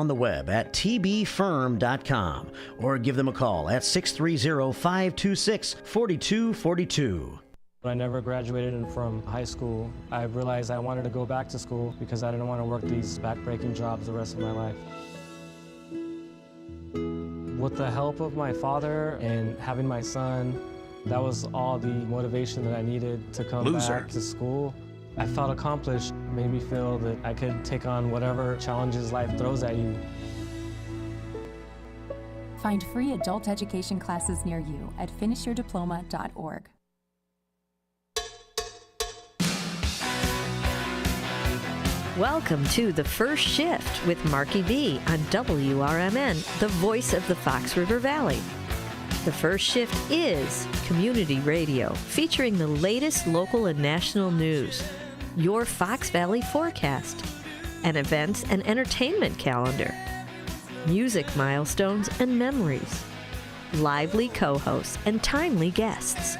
on the web at tbfirm.com or give them a call at 630-526-4242. When I never graduated from high school, I realized I wanted to go back to school because I didn't want to work these back-breaking jobs the rest of my life. With the help of my father and having my son, that was all the motivation that I needed to come back to school. I felt accomplished, made me feel that I could take on whatever challenges life throws at you. Find free adult education classes near you at finishyourdiploma.org. Welcome to The First Shift with Marky B on WRMN, the voice of the Fox River Valley. The First Shift is community radio featuring the latest local and national news, your Fox Valley forecast, an events and entertainment calendar, music milestones and memories, lively co-hosts and timely guests,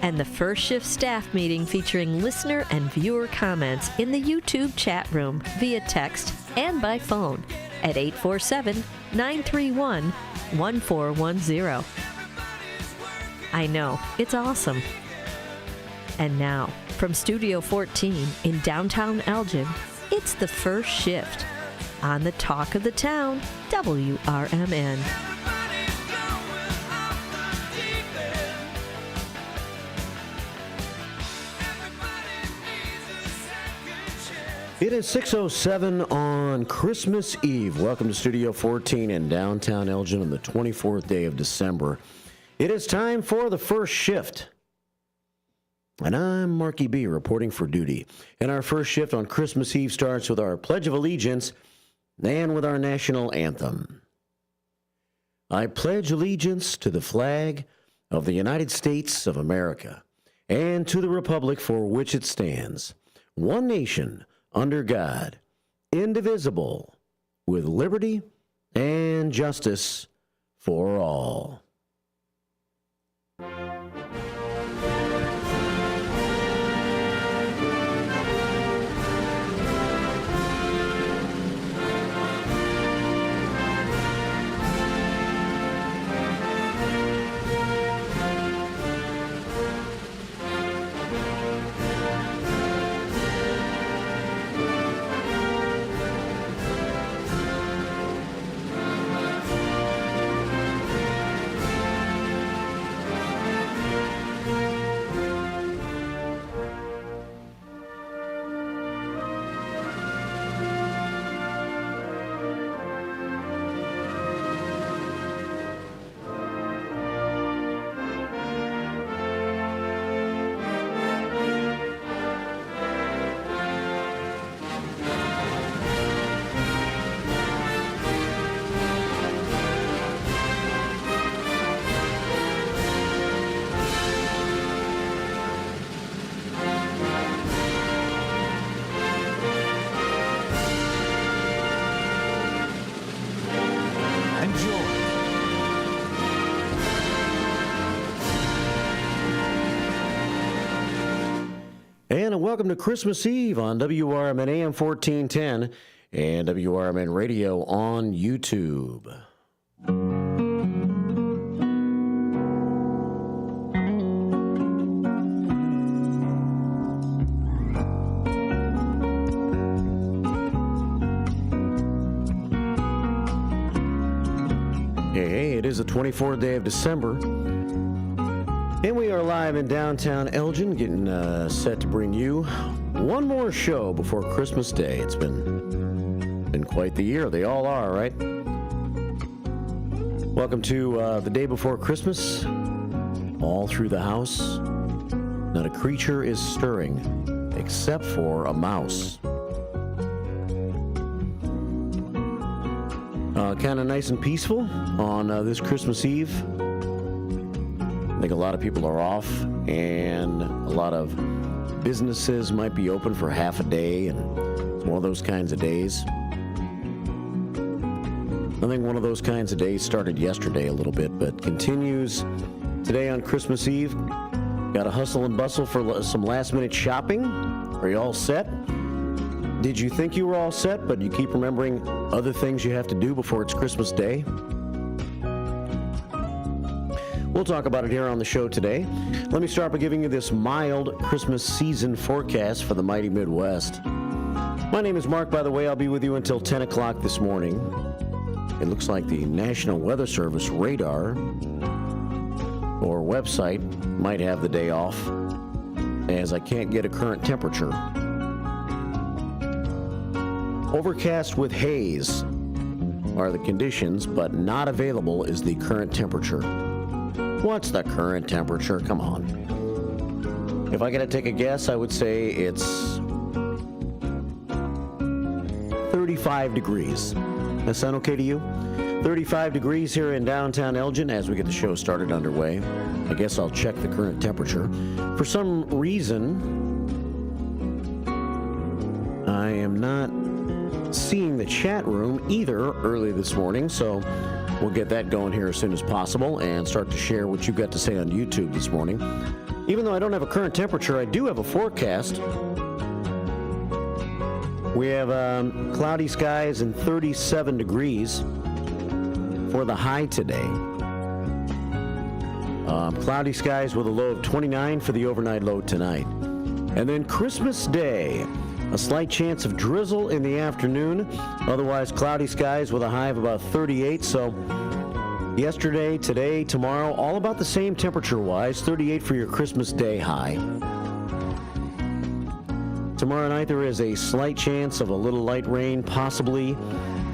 and the First Shift staff meeting featuring listener and viewer comments in the YouTube chat room via text and by phone at 847-931-1410. I know, it's awesome. And now, from Studio 14 in downtown Elgin, it's the First Shift on the Talk of the Town, WRMN. It is 6:07 on Christmas Eve. Welcome to Studio 14 in downtown Elgin on the 24th day of December. It is time for the First Shift. And I'm Marky B reporting for duty. And our first shift on Christmas Eve starts with our Pledge of Allegiance and with our national anthem. I pledge allegiance to the flag of the United States of America and to the republic for which it stands, one nation, under God, indivisible, with liberty and justice for all. And welcome to Christmas Eve on WRMN AM 1410 and WRMN Radio on YouTube. Hey, it is the 24th day of December. And we are live in downtown Elgin, getting set to bring you one more show before Christmas Day. It's been quite the year. They all are, right? Welcome to the day before Christmas. All through the house, not a creature is stirring except for a mouse. Kind of nice and peaceful on this Christmas Eve. I think a lot of people are off, and a lot of businesses might be open for half a day, and it's one of those kinds of days. I think one of those kinds of days started yesterday a little bit, but continues today on Christmas Eve. Got to hustle and bustle for some last-minute shopping. Are you all set? Did you think you were all set, but you keep remembering other things you have to do before it's Christmas Day? We'll talk about it here on the show today. Let me start by giving you this mild Christmas season forecast for the mighty Midwest. My name is Mark, by the way. I'll be with you until 10 o'clock this morning. It looks like the National Weather Service radar or website might have the day off, as I can't get a current temperature. Overcast with haze are the conditions, but not available is the current temperature. What's the current temperature? Come on. If I got to take a guess, I would say it's 35 degrees. That sound okay to you? 35 degrees here in downtown Elgin as we get the show started underway. I guess I'll check the current temperature. For some reason, I am not seeing the chat room either early this morning, so we'll get that going here as soon as possible and start to share what you've got to say on YouTube this morning. Even though I don't have a current temperature, I do have a forecast. We have cloudy skies and 37 degrees for the high today. Cloudy skies with a low of 29 for the overnight low tonight. And then Christmas Day, a slight chance of drizzle in the afternoon. Otherwise, cloudy skies with a high of about 38. So yesterday, today, tomorrow, all about the same temperature-wise. 38 for your Christmas Day high. Tomorrow night, there is a slight chance of a little light rain, possibly.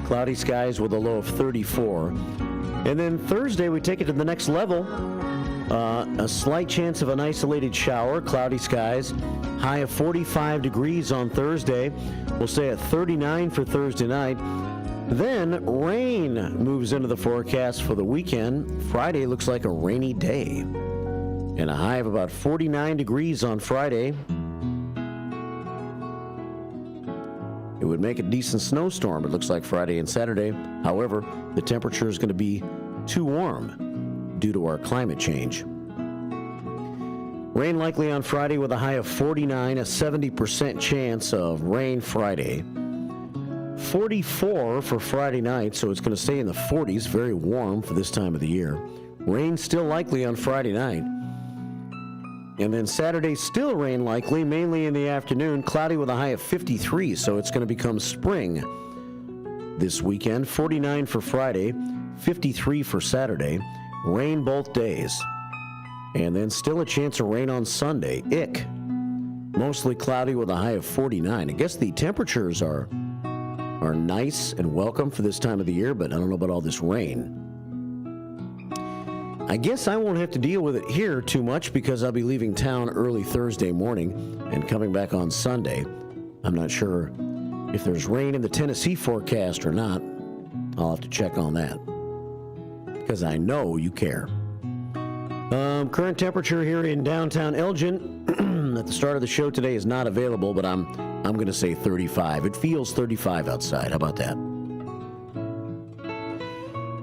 Cloudy skies with a low of 34. And then Thursday, we take it to the next level. A slight chance of an isolated shower, cloudy skies, high of 45 degrees on Thursday. We'll stay at 39 for Thursday night. Then rain moves into the forecast for the weekend. Friday looks like a rainy day. And a high of about 49 degrees on Friday. It would make a decent snowstorm, it looks like, Friday and Saturday. However, the temperature is going to be too warm due to our climate change. Rain likely on Friday with a high of 49, a 70% chance of rain Friday. 44 for Friday night, so it's going to stay in the 40s, very warm for this time of the year. Rain still likely on Friday night. And then Saturday, still rain likely, mainly in the afternoon, cloudy with a high of 53, so it's going to become spring this weekend. 49 for Friday, 53 for Saturday, rain both days. And then still a chance of rain on Sunday. Ick. Mostly cloudy with a high of 49. I guess the temperatures are nice and welcome for this time of the year, but I don't know about all this rain. I guess I won't have to deal with it here too much because I'll be leaving town early Thursday morning and coming back on Sunday. I'm not sure if there's rain in the Tennessee forecast or not. I'll have to check on that because I know you care. Current temperature here in downtown Elgin at the start of the show today is not available, but I'm going to say 35. It feels 35 outside. How about that?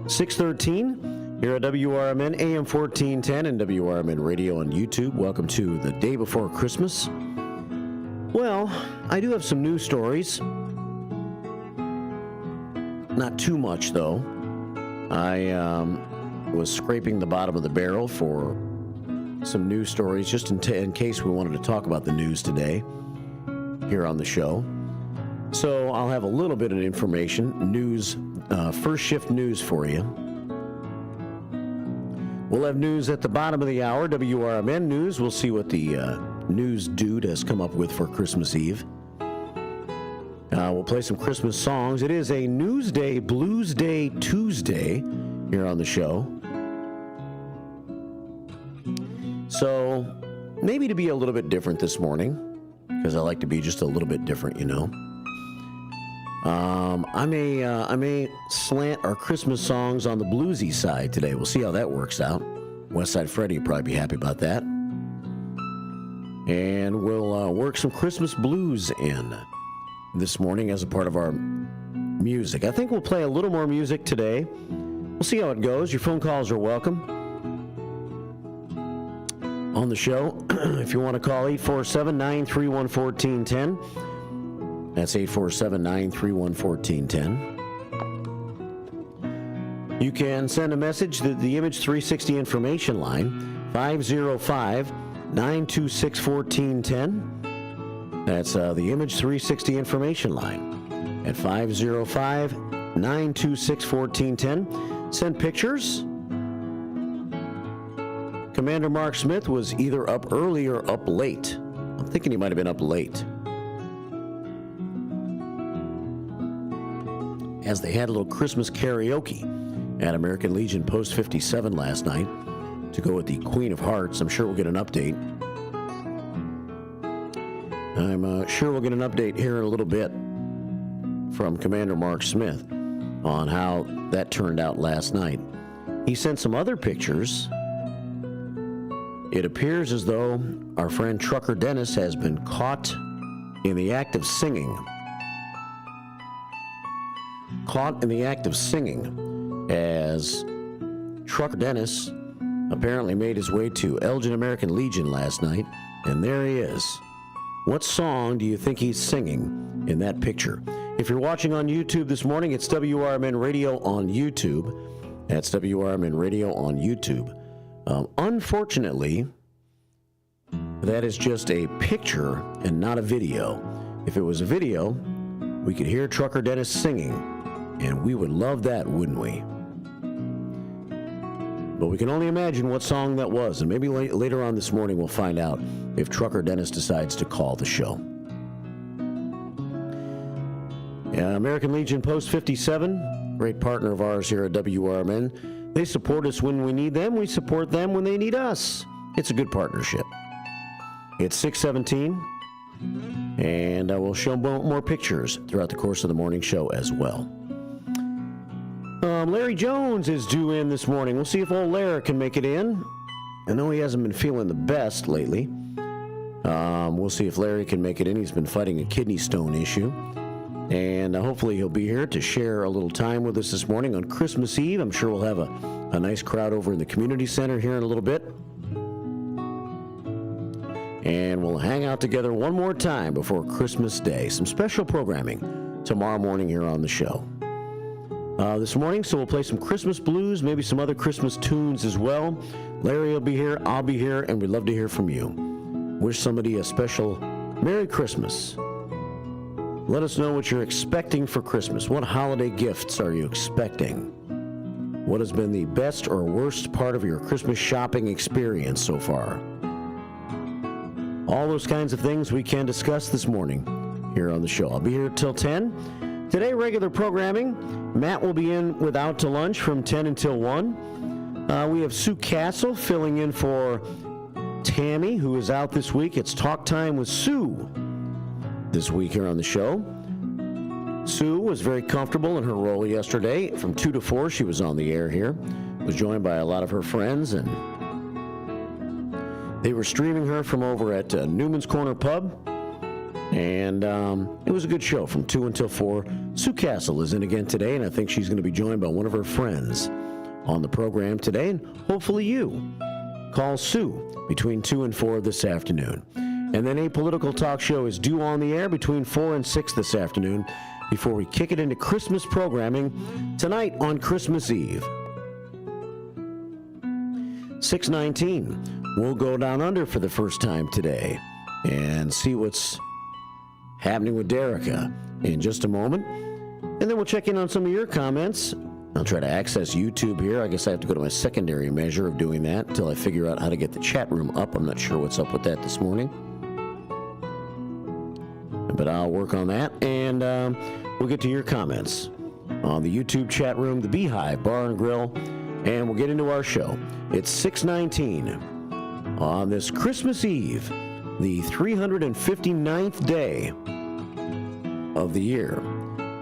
6:13 here at WRMN AM 1410 and WRMN Radio on YouTube. Welcome to the day before Christmas. Well, I do have some news stories. Not too much, though. I was scraping the bottom of the barrel for some news stories, just in case we wanted to talk about the news today here on the show. So I'll have a little bit of information, news, first shift news for you. We'll have news at the bottom of the hour, WRMN news. We'll see what the news dude has come up with for Christmas Eve. We'll play some Christmas songs. It is a News Day, Blues Day Tuesday here on the show. So maybe to be a little bit different this morning, because I like to be just a little bit different, you know. I may slant our Christmas songs on the bluesy side today. We'll see how that works out. Westside Freddy will probably be happy about that. And we'll work some Christmas blues in this morning as a part of our music. I think we'll play a little more music today. We'll see how it goes. Your phone calls are welcome on the show. If you want to call 847-931-1410. That's 847-931-1410. You can send a message to the Image 360 information line, 505-926-1410. That's the Image 360 information line at 505-926-1410. Send pictures. Commander Mark Smith was either up early or up late. I'm thinking he might have been up late, as they had a little Christmas karaoke at American Legion Post 57 last night to go with the Queen of Hearts. I'm sure we'll get an update. I'm sure we'll get an update here in a little bit from Commander Mark Smith on how that turned out last night. He sent some other pictures. It appears as though our friend Trucker Dennis has been caught in the act of singing. Caught in the act of singing, as Trucker Dennis apparently made his way to Elgin American Legion last night, and there he is. What song do you think he's singing in that picture? If you're watching on YouTube this morning, it's WRMN Radio on YouTube. That's WRMN Radio on YouTube. Unfortunately, that is just a picture and not a video. If it was a video, we could hear Trucker Dennis singing, and we would love that, wouldn't we? But we can only imagine what song that was, and maybe later on this morning we'll find out if Trucker Dennis decides to call the show. American Legion Post 57, great partner of ours here at WRMN. They support us when we need them. We support them when they need us. It's a good partnership. It's 6:17, and I will show more pictures throughout the course of the morning show as well. Larry Jones is due in this morning. We'll see if old Larry can make it in. I know he hasn't been feeling the best lately. We'll see if Larry can make it in. He's been fighting a kidney stone issue. And hopefully he'll be here to share a little time with us this morning on Christmas Eve. I'm sure we'll have a nice crowd over in the community center here in a little bit. And we'll hang out together one more time before Christmas Day. Some special programming tomorrow morning here on the show. This morning, so we'll play some Christmas blues, maybe some other Christmas tunes as well. Larry will be here, I'll be here, and we'd love to hear from you. Wish somebody a special Merry Christmas. Let us know what you're expecting for Christmas. What holiday gifts are you expecting? What has been the best or worst part of your Christmas shopping experience so far? All those kinds of things we can discuss this morning here on the show. I'll be here till 10. Today, regular programming. Matt will be in with Out to Lunch from 10 until 1. We have Sue Castle filling in for Tammy, who is out this week. It's Talk Time with Sue this week here on the show. Sue was very comfortable in her role yesterday. From 2 to 4, she was on the air here. Was joined by a lot of her friends, and they were streaming her from over at Newman's Corner Pub. And it was a good show from 2 until 4. Sue Castle is in again today, and I think she's going to be joined by one of her friends on the program today. And hopefully you call Sue between 2 and 4 this afternoon. And then a political talk show is due on the air between 4 and 6 this afternoon before we kick it into Christmas programming tonight on Christmas Eve. 6:19, we'll go down under for the first time today and see what's happening with Derica in just a moment. And then we'll check in on some of your comments. I'll try to access YouTube here. I guess I have to go to my secondary measure of doing that until I figure out how to get the chat room up. I'm not sure what's up with that this morning, but I'll work on that. And we'll get to your comments on the YouTube chat room, the Beehive Bar and Grill, and we'll get into our show. It's 6:19 on this Christmas Eve, the 359th day of the year,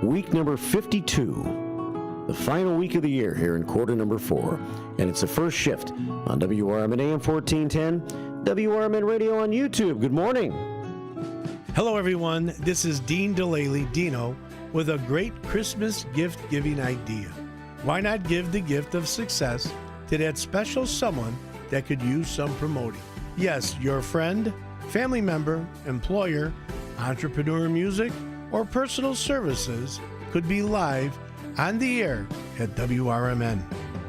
week number 52, the final week of the year here in quarter number 4, and it's the first shift on WRMN AM 1410, WRMN Radio on YouTube. Good morning. Hello, everyone. This is Dean Delaley, Dino, with a great Christmas gift-giving idea. Why not give the gift of success to that special someone that could use some promoting? Yes, your friend, family member, employer, entrepreneur in music, or personal services could be live on the air at WRMN.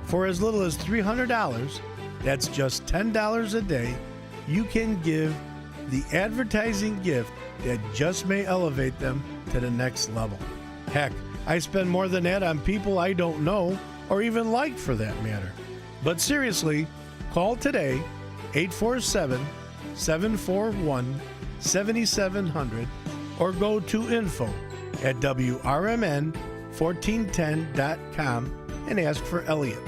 For as little as $300, that's just $10 a day, you can give the advertising gift that just may elevate them to the next level. Heck, I spend more than that on people I don't know or even like for that matter. But seriously, call today, 847-741-7700, or go to info@WRMN1410.com and ask for Elliot.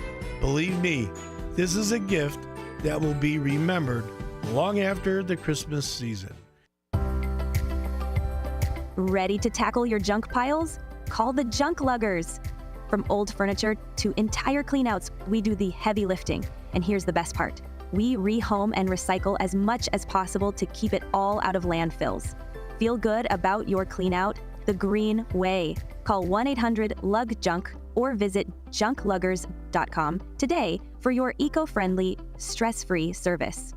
Believe me, this is a gift that will be remembered long after the Christmas season. Ready to tackle your junk piles? Call the Junk Luggers. From old furniture to entire cleanouts, we do the heavy lifting. And here's the best part. We rehome and recycle as much as possible to keep it all out of landfills. Feel good about your cleanout the green way. Call 1-800-LUG-JUNK or visit junkluggers.com today for your eco-friendly, stress-free service.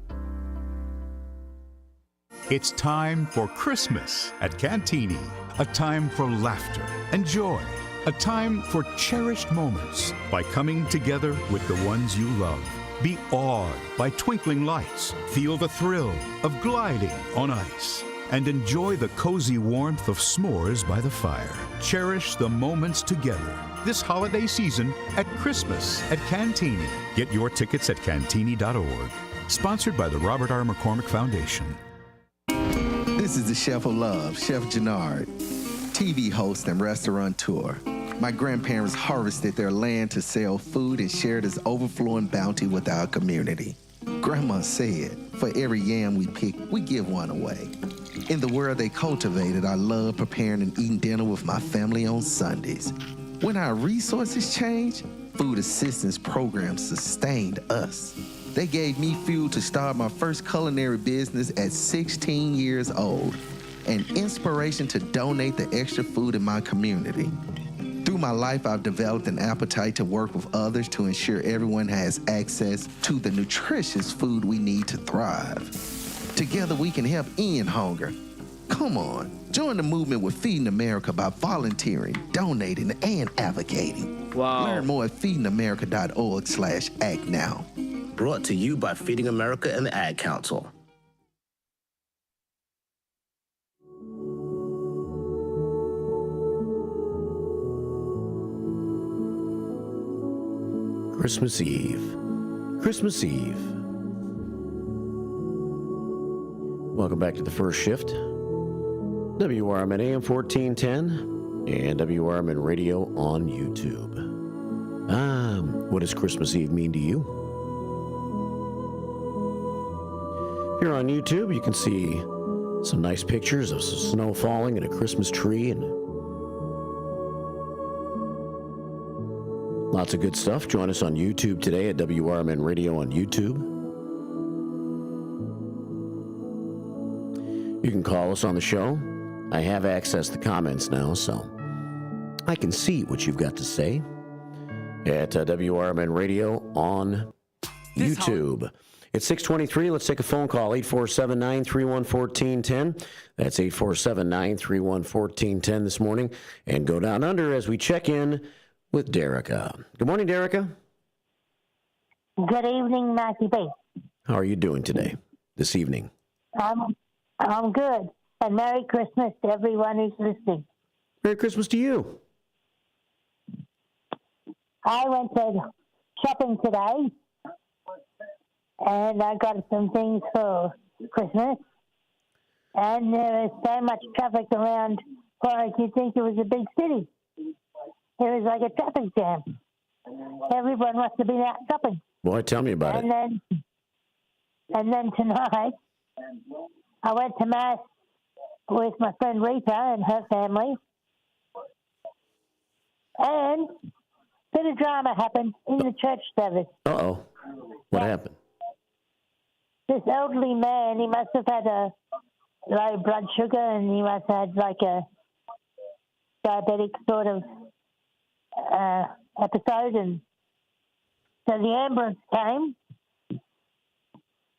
It's time for Christmas at Cantini, a time for laughter and joy, a time for cherished moments by coming together with the ones you love. Be awed by twinkling lights, feel the thrill of gliding on ice, and enjoy the cozy warmth of s'mores by the fire. Cherish the moments together this holiday season at Christmas at Cantini. Get your tickets at cantini.org. Sponsored by the Robert R. McCormick Foundation. This is the Chef of Love, Chef Jannard, TV host and restaurateur. My grandparents harvested their land to sell food and share this overflowing bounty with our community. Grandma said, for every yam we pick, we give one away. In the world they cultivated, I love preparing and eating dinner with my family on Sundays. When our resources changed, food assistance programs sustained us. They gave me fuel to start my first culinary business at 16 years old, and inspiration to donate the extra food in my community. Through my life, I've developed an appetite to work with others to ensure everyone has access to the nutritious food we need to thrive. Together, we can help end hunger. Come on, join the movement with Feeding America by volunteering, donating, and advocating. Wow. Learn more at feedingamerica.org/act now. Brought to you by Feeding America and the Ad Council. Christmas Eve. Christmas Eve. Welcome back to the first shift. WRMN AM 1410 and WRMN Radio on YouTube. What does Christmas Eve mean to you? Here on YouTube, you can see some nice pictures of some snow falling and a Christmas tree and lots of good stuff. Join us on YouTube today at WRMN Radio on YouTube. You can call us on the show. I have access to comments now, so I can see what you've got to say at WRMN Radio on YouTube. It's 6:23. Let's take a phone call, 847-931-1410. That's 847-931-1410 this morning. And go down under as we check in with Derica. Good morning, Derica. Good evening, Mackie B. How are you doing today, this evening? I'm good. And Merry Christmas to everyone who's listening. Merry Christmas to you. I went to shopping today, and I got some things for Christmas. And there was so much traffic around, like you'd think it was a big city. It was like a traffic jam. Everyone must have been out shopping. Boy, tell me about it. And then tonight, I went to Mass with my friend Rita and her family. And a bit of drama happened in the church service. Uh-oh. What happened? This elderly man, he must have had a low blood sugar, and he must have had like a diabetic sort of episode. And so the ambulance came.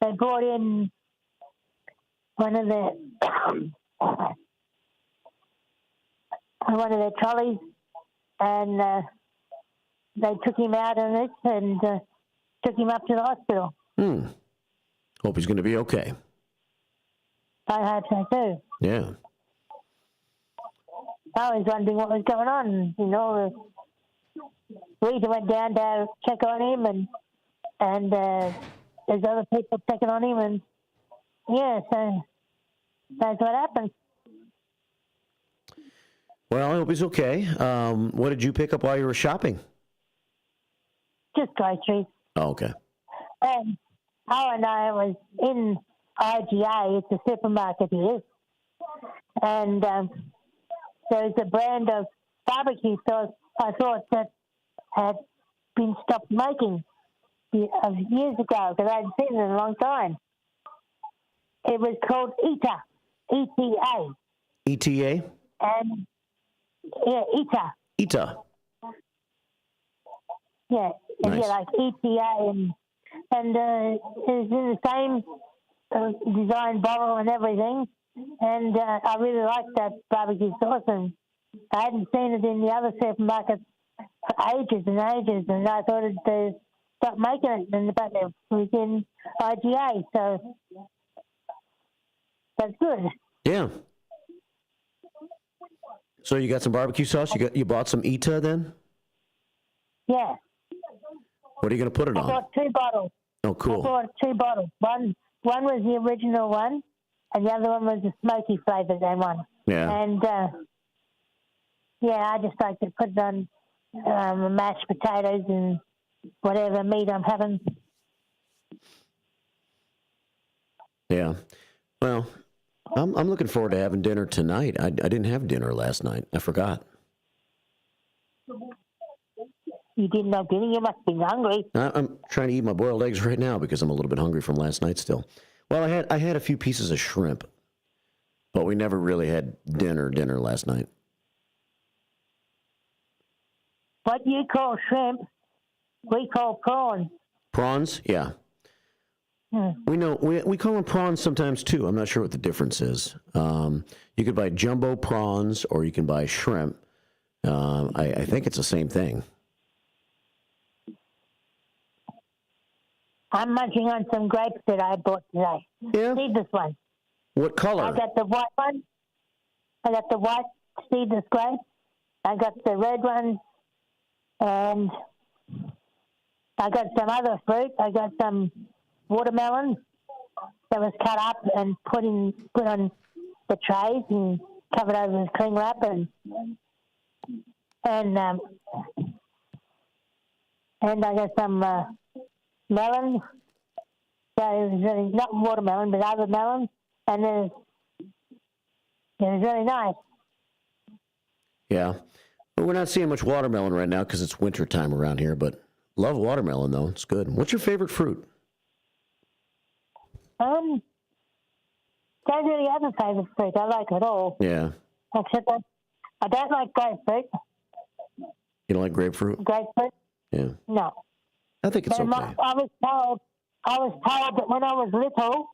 They brought in one of the one of their trolleys, and they took him out on it and took him up to the hospital. Hope he's going to be okay. I hope so too. Yeah. I was wondering what was going on. You know, Rita went down to check on him, and there's other people checking on him, and yeah, so that's what happened. Well, I hope he's okay. What did you pick up while you were shopping? Just groceries. Oh, okay. And I was in IGA, it's a supermarket here, and there's a brand of barbecue sauce I thought that had been stopped making years ago, because I hadn't seen it in a long time. It was called ETA, E-T-A. ETA? And, yeah, ETA. ETA. Yeah, Nice. yeah, like ETA, and it's in the same design bottle and everything. And I really liked that barbecue sauce, and I hadn't seen it in the other supermarkets for ages and ages, and I thought they'd stop making it, and but it was in IGA, so that's good. Yeah. So you got some barbecue sauce? You bought some ETA then? Yeah. What are you going to put it I on? bought 2 bottles. Oh, cool. I bought 2 bottles. One was the original one, and the other one was the smoky flavored one. Yeah. And I just like to put it on mashed potatoes and whatever meat I'm having. Yeah. Well, I'm looking forward to having dinner tonight. I didn't have dinner last night. I forgot. You didn't have dinner? You must be hungry. I'm trying to eat my boiled eggs right now because I'm a little bit hungry from last night still. Well, I had a few pieces of shrimp, but we never really had dinner last night. What you call shrimp, we call prawns. Prawns? Yeah. We call them prawns sometimes too. I'm not sure what the difference is. You could buy jumbo prawns or you can buy shrimp. I think it's the same thing. I'm munching on some grapes that I bought today. Yeah? Seedless one. What color? I got the white one. I got the white seedless grape. I got the red one. And I got some other fruit. I got some watermelon that was cut up and put on the trays and covered over with cling wrap, and I got some melon. So it was really not watermelon, but other melon, and it was really nice. Yeah. But we're not seeing much watermelon right now because it's winter time around here, but love watermelon, though. It's good. What's your favorite fruit? Don't really have a favorite fruit. I like it all. Yeah. Except that I don't like grapefruit. You don't like grapefruit? Grapefruit? Yeah. No. I think it's But okay. I was told that when I was little,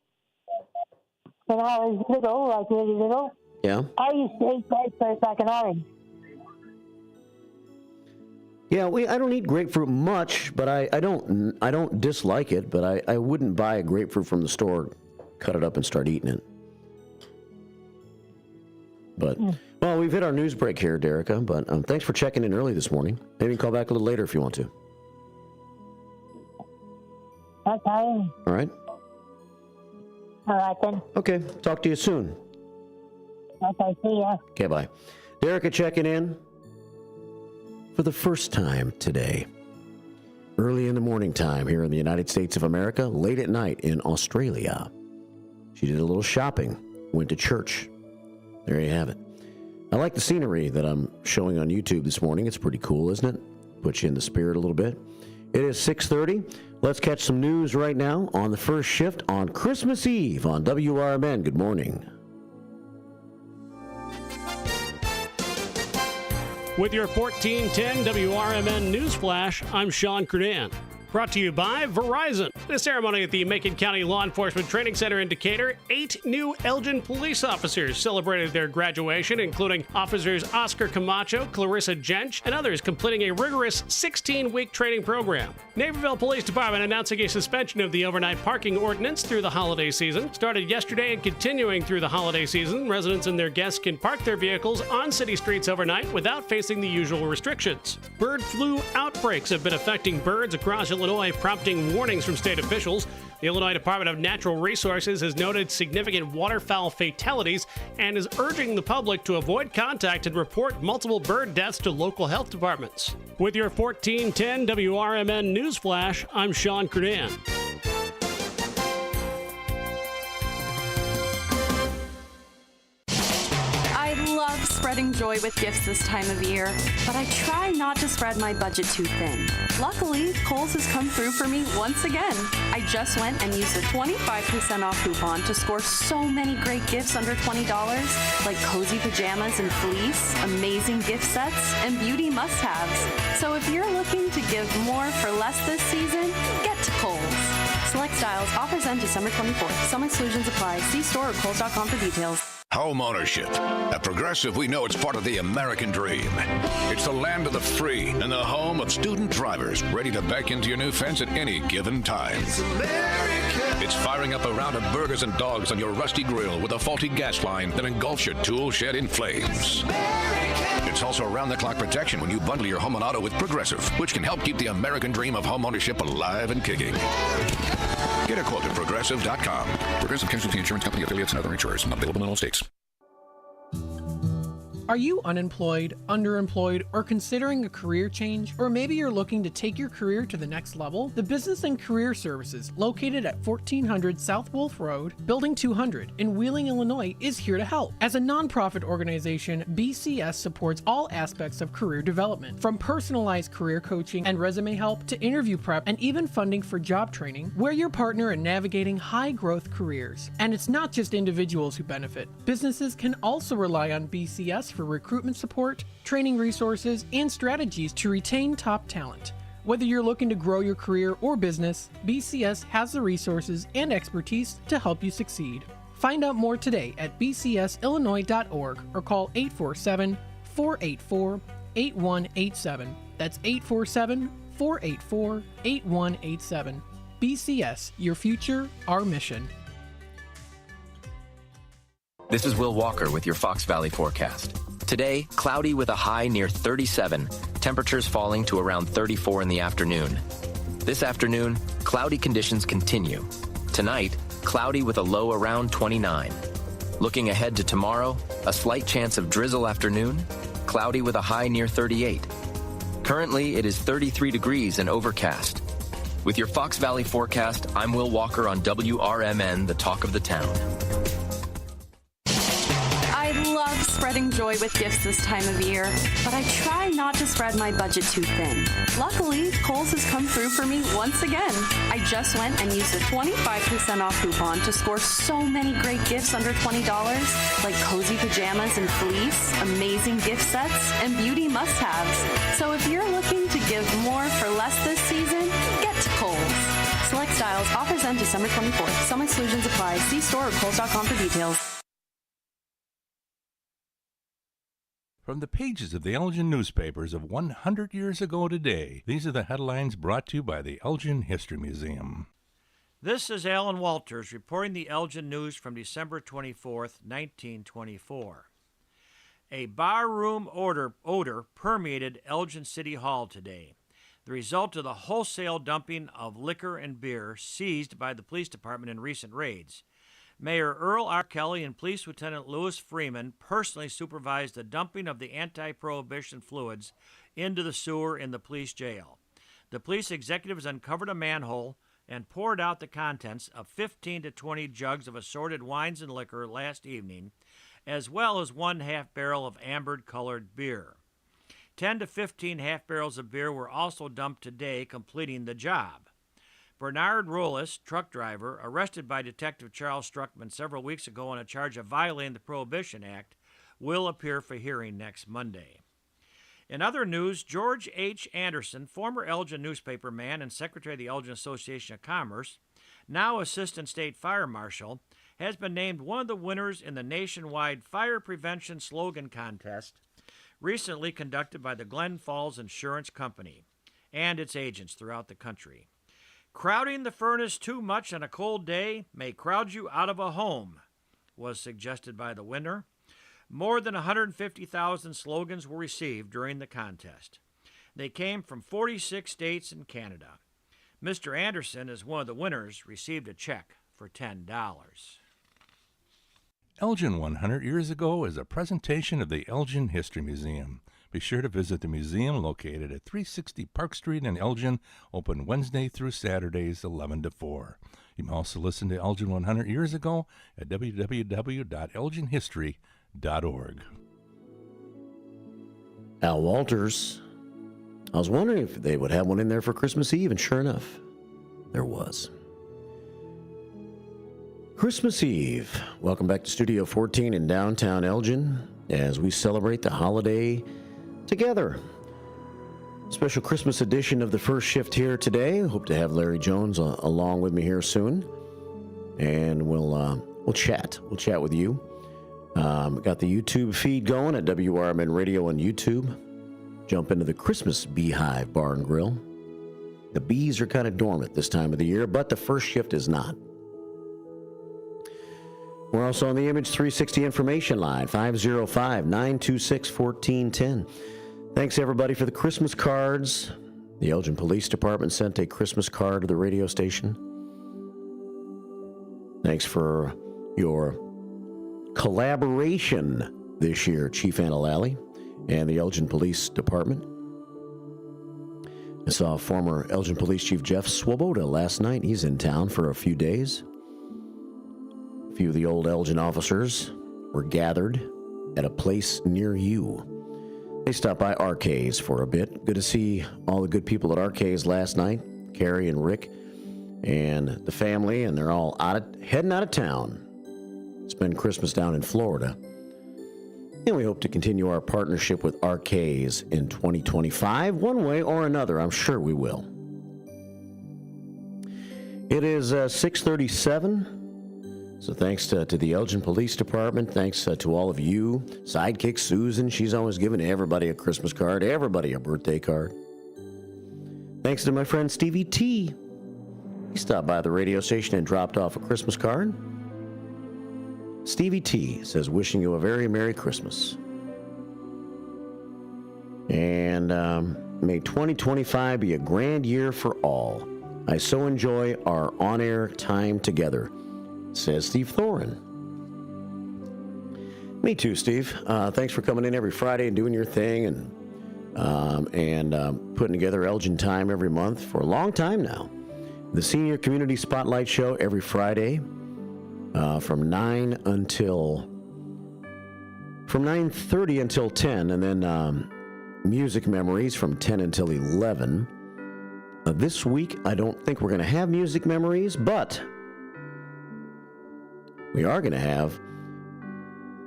like really little, Yeah. I used to eat grapefruit like an orange. Yeah, I don't eat grapefruit much, but I don't dislike it, but I wouldn't buy a grapefruit from the store, cut it up and start eating it. But, well, we've hit our news break here, Derica, but thanks for checking in early this morning. Maybe call back a little later if you want to. Okay. All right? All right, then. Okay, talk to you soon. Okay, see ya. Okay, bye. Derica checking in for the first time today. Early in the morning time here in the United States of America, late at night in Australia. She did a little shopping, went to church. There you have it. I like the scenery that I'm showing on YouTube this morning. It's pretty cool, isn't it? Puts you in the spirit a little bit. It is 6:30. Let's catch some news right now on the first shift on Christmas Eve on WRMN. Good morning. With your 1410 WRMN News Flash, I'm Sean Curdan. Brought to you by Verizon. In a ceremony at the Macon County Law Enforcement Training Center in Decatur, 8 new Elgin police officers celebrated their graduation, including officers Oscar Camacho, Clarissa Jench, and others completing a rigorous 16-week training program. Naperville Police Department announcing a suspension of the overnight parking ordinance through the holiday season. Started yesterday and continuing through the holiday season, residents and their guests can park their vehicles on city streets overnight without facing the usual restrictions. Bird flu outbreaks have been affecting birds across Illinois, prompting warnings from state officials. The Illinois Department of Natural Resources has noted significant waterfowl fatalities and is urging the public to avoid contact and report multiple bird deaths to local health departments. With your 1410 WRMN News Flash, I'm Sean Curdan. I love spreading joy with gifts this time of year, but I try not to spread my budget too thin. Luckily, Kohl's has come through for me once again. I just went and used a 25% off coupon to score so many great gifts under $20, like cozy pajamas and fleece, amazing gift sets, and beauty must-haves. So if you're looking to give more for less this season, get to Kohl's. Select styles, offers end December 24th. Some exclusions apply. See store or Kohl's.com for details. Home ownership. At Progressive, we know it's part of the American dream. It's the land of the free and the home of student drivers ready to back into your new fence at any given time. It's firing up a round of burgers and dogs on your rusty grill with a faulty gas line that engulfs your tool shed in flames. It's also around-the-clock protection when you bundle your home and auto with Progressive, which can help keep the American dream of home ownership alive and kicking. Get a quote at Progressive.com. Progressive Casualty Insurance Company, affiliates, and other insurers. Not available in all states. Are you unemployed, underemployed, or considering a career change? Or maybe you're looking to take your career to the next level? The Business and Career Services, located at 1400 South Wolf Road, Building 200 in Wheeling, Illinois, is here to help. As a nonprofit organization, BCS supports all aspects of career development, from personalized career coaching and resume help to interview prep and even funding for job training. We're your partner in navigating high-growth careers. And it's not just individuals who benefit. Businesses can also rely on BCS for recruitment support, training resources, and strategies to retain top talent. Whether you're looking to grow your career or business, BCS has the resources and expertise to help you succeed. Find out more today at bcsillinois.org or call 847-484-8187. That's 847-484-8187. BCS, your future, our mission. This is Will Walker with your Fox Valley forecast. Today, cloudy with a high near 37, temperatures falling to around 34 in the afternoon. This afternoon, cloudy conditions continue. Tonight, cloudy with a low around 29. Looking ahead to tomorrow, a slight chance of drizzle afternoon, cloudy with a high near 38. Currently, it is 33 degrees and overcast. With your Fox Valley forecast, I'm Will Walker on WRMN, the talk of the town. I love spreading joy with gifts this time of year, but I try not to spread my budget too thin. Luckily, Kohl's has come through for me once again. I just went and used a 25% off coupon to score so many great gifts under $20, like cozy pajamas and fleece, amazing gift sets, and beauty must-haves. So if you're looking to give more for less this season, get to Kohl's. Select styles, offers end December 24th. Some exclusions apply. See store or Kohl's.com for details. From the pages of the Elgin newspapers of 100 years ago today, these are the headlines brought to you by the Elgin History Museum. This is Alan Walters reporting the Elgin News from December 24th, 1924. A barroom odor permeated Elgin City Hall today, the result of the wholesale dumping of liquor and beer seized by the police department in recent raids. Mayor Earl R. Kelly and Police Lieutenant Louis Freeman personally supervised the dumping of the anti-prohibition fluids into the sewer in the police jail. The police executives uncovered a manhole and poured out the contents of 15 to 20 jugs of assorted wines and liquor last evening, as well as 1 half barrel of amber-colored beer. 10 to 15 half barrels of beer were also dumped today, completing the job. Bernard Rollis, truck driver, arrested by Detective Charles Struckman several weeks ago on a charge of violating the Prohibition Act, will appear for hearing next Monday. In other news, George H. Anderson, former Elgin newspaper man and secretary of the Elgin Association of Commerce, now assistant state fire marshal, has been named one of the winners in the nationwide fire prevention slogan contest recently conducted by the Glen Falls Insurance Company and its agents throughout the country. Crowding the furnace too much on a cold day may crowd you out of a home, was suggested by the winner. More than 150,000 slogans were received during the contest. They came from 46 states and Canada. Mr. Anderson, as one of the winners, received a check for $10. Elgin 100 Years Ago is a presentation of the Elgin History Museum. Be sure to visit the museum located at 360 Park Street in Elgin, open Wednesday through Saturdays 11 to 4. You can also listen to Elgin 100 Years Ago at www.elginhistory.org. Al Walters. I was wondering if they would have one in there for Christmas Eve, and sure enough, there was. Christmas Eve. Welcome back to Studio 14 in downtown Elgin as we celebrate the holiday together. Special Christmas edition of the First Shift here today. Hope to have Larry Jones along with me here soon, and we'll chat. We'll chat with you. Got the YouTube feed going at WRMN Radio on YouTube. Jump into the Christmas Beehive Bar and Grill. The bees are kind of dormant this time of the year, but the First Shift is not. We're also on the Image 360 information line, 505-926-1410. Thanks, everybody, for the Christmas cards. The Elgin Police Department sent a Christmas card to the radio station. Thanks for your collaboration this year, Chief Anna and the Elgin Police Department. I saw former Elgin Police Chief Jeff Swoboda last night. He's in town for a few days. A few of the old Elgin officers were gathered at a place near you. They stopped by Arcades for a bit. Good to see all the good people at Arcades last night, Carrie and Rick and the family, and they're all heading out of town. Spend Christmas down in Florida. And we hope to continue our partnership with Arcades in 2025, one way or another. I'm sure we will. It is 6:37. So thanks to the Elgin Police Department. Thanks to all of you. Sidekick Susan, she's always giving everybody a Christmas card, everybody a birthday card. Thanks to my friend Stevie T. He stopped by the radio station and dropped off a Christmas card. Stevie T says, wishing you a very Merry Christmas. And may 2025 be a grand year for all. I so enjoy our on-air time together, says Steve Thorin. Me too, Steve. Thanks for coming in every Friday and doing your thing and putting together Elgin Time every month for a long time now. The Senior Community Spotlight Show every Friday from 9:30 until 10, and then Music Memories from 10 until 11. This week, I don't think we're going to have Music Memories, but we are going to have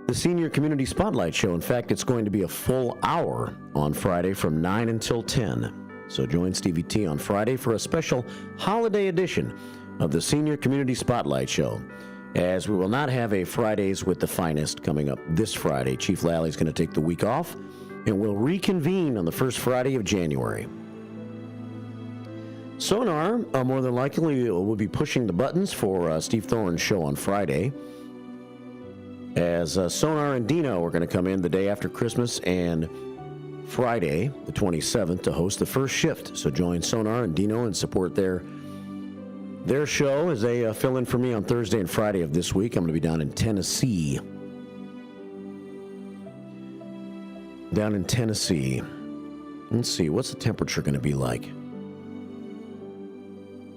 the Senior Community Spotlight Show. In fact, it's going to be a full hour on Friday from 9 until 10. So join Stevie T on Friday for a special holiday edition of the Senior Community Spotlight Show, as we will not have a Fridays with the Finest coming up this Friday. Chief Lally's going to take the week off, and we'll reconvene on the first Friday of January. Sonar, more than likely, will be pushing the buttons for Steve Thorin's show on Friday, as Sonar and Dino are going to come in the day after Christmas and Friday, the 27th, to host the First Shift. So join Sonar and Dino and support their show as they fill in for me on Thursday and Friday of this week. I'm going to be down in Tennessee. Let's see, what's the temperature going to be like?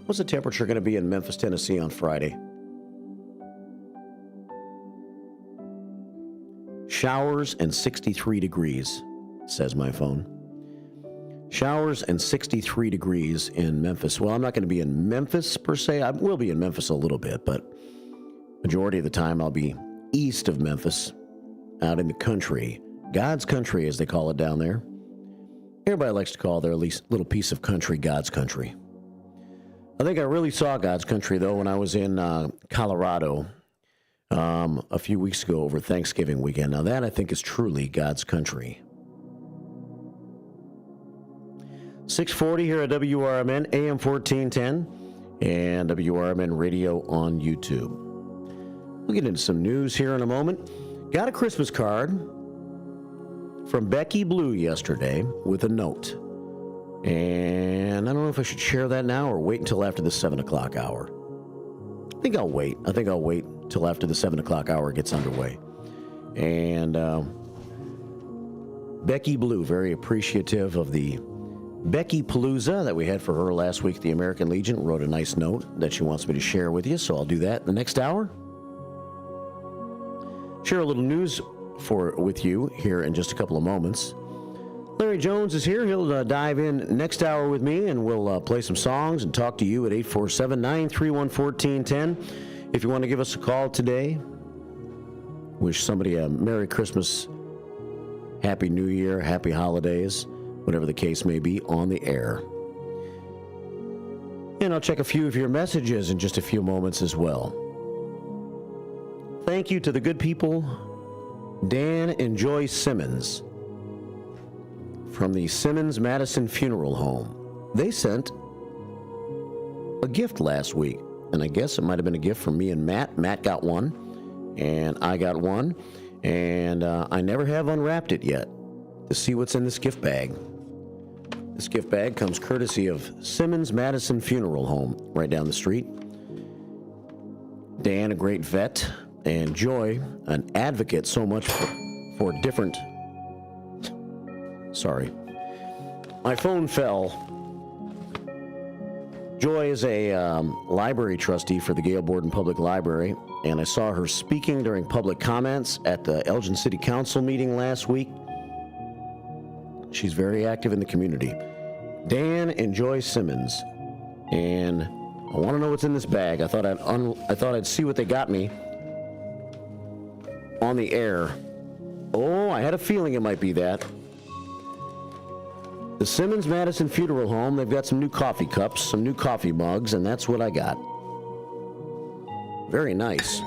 What's the temperature going to be in Memphis, Tennessee on Friday? Showers and 63 degrees, says my phone. Showers and 63 degrees in Memphis. Well, I'm not going to be in Memphis per se. I will be in Memphis a little bit, but majority of the time I'll be east of Memphis, out in the country. God's country, as they call it down there. everybody likes to call their least little piece of country God's country. I think I really saw God's country, though, when I was in Colorado a few weeks ago over Thanksgiving weekend. Now, that I think is truly God's country. 640 here at WRMN, AM 1410, and WRMN Radio on YouTube. We'll get into some news here in a moment. Got a Christmas card from Becky Blue yesterday with a note. And I don't know if I should share that now or wait until after the 7 o'clock hour. I think I'll wait till after the 7 o'clock hour gets underway. And Becky Blue, very appreciative of the Becky Palooza that we had for her last week at the American Legion, wrote a nice note that she wants me to share with you, so I'll do that in the next hour. Share a little news with you here in just a couple of moments. Larry Jones is here. He'll dive in next hour with me, and we'll play some songs and talk to you at 847-931-1410. If you want to give us a call today, wish somebody a Merry Christmas, Happy New Year, Happy Holidays, whatever the case may be, on the air. And I'll check a few of your messages in just a few moments as well. Thank you to the good people, Dan and Joy Simmons, from the Simmons Madison Funeral Home. They sent a gift last week, and I guess it might have been a gift from me and Matt. Matt got one, and I got one, and I never have unwrapped it yet to see what's in this gift bag. This gift bag comes courtesy of Simmons Madison Funeral Home right down the street. Dan, a great vet, and Joy, an advocate so much for different... Sorry. My phone fell. Joy is a library trustee for the Gale Borden Public Library, and I saw her speaking during public comments at the Elgin City Council meeting last week. She's very active in the community. Dan and Joy Simmons. And I want to know what's in this bag. I thought I'd see what they got me on the air. Oh, I had a feeling it might be that. The Simmons Madison Funeral Home, they've got some new coffee cups, some new coffee mugs, and that's what I got. Very nice.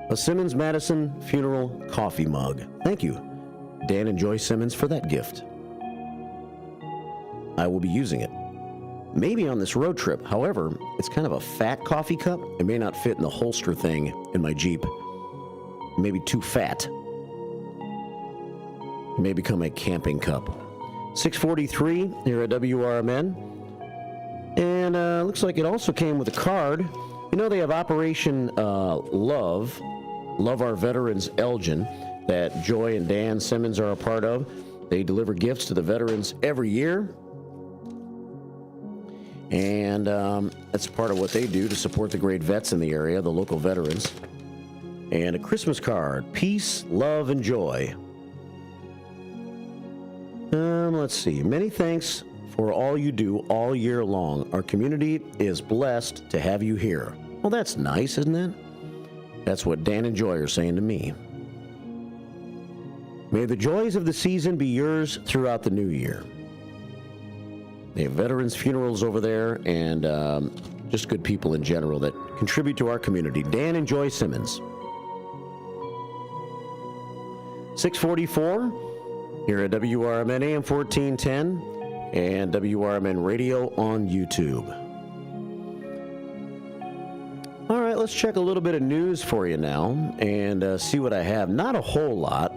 A Simmons Madison Funeral coffee mug. Thank you, Dan and Joy Simmons, for that gift. I will be using it. Maybe on this road trip. However, it's kind of a fat coffee cup. It may not fit in the holster thing in my Jeep. Maybe too fat. It may become a camping cup. 643 here at WRMN. And looks like it also came with a card. You know, they have Operation Love Our Veterans Elgin, that Joy and Dan Simmons are a part of. They deliver gifts to the veterans every year. And that's part of what they do to support the great vets in the area, the local veterans. And a Christmas card, peace, love, and joy. Let's see. Many thanks for all you do all year long. Our community is blessed to have you here. Well, that's nice, isn't it? That's what Dan and Joy are saying to me. May the joys of the season be yours throughout the new year. They have veterans' funerals over there, and just good people in general that contribute to our community. Dan and Joy Simmons. 644 here at WRMN AM 1410 and WRMN Radio on YouTube. All right, let's check a little bit of news for you now and see what I have. Not a whole lot.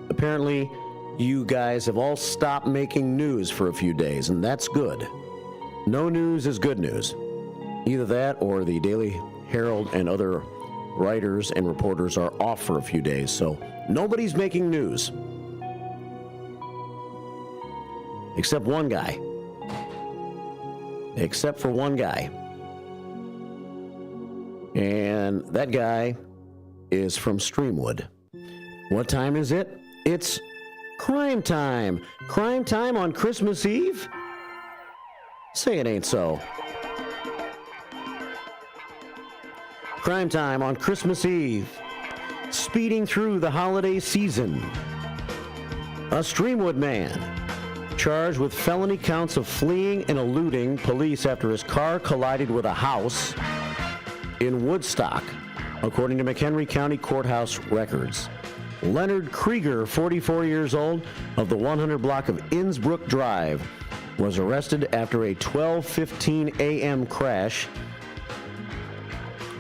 Apparently, you guys have all stopped making news for a few days, and that's good. No news is good news. Either that or the Daily Herald and other writers and reporters are off for a few days, so nobody's making news. Except one guy. Except for one guy. And that guy is from Streamwood. What time is it? It's crime time. Crime time on Christmas Eve? Say it ain't so. Crime time on Christmas Eve. Speeding through the holiday season. A Streamwood man charged with felony counts of fleeing and eluding police after his car collided with a house in Woodstock, according to McHenry County Courthouse records. Leonard Krieger, 44 years old, of the 100 block of Innsbrook Drive, was arrested after a 12:15 a.m. crash.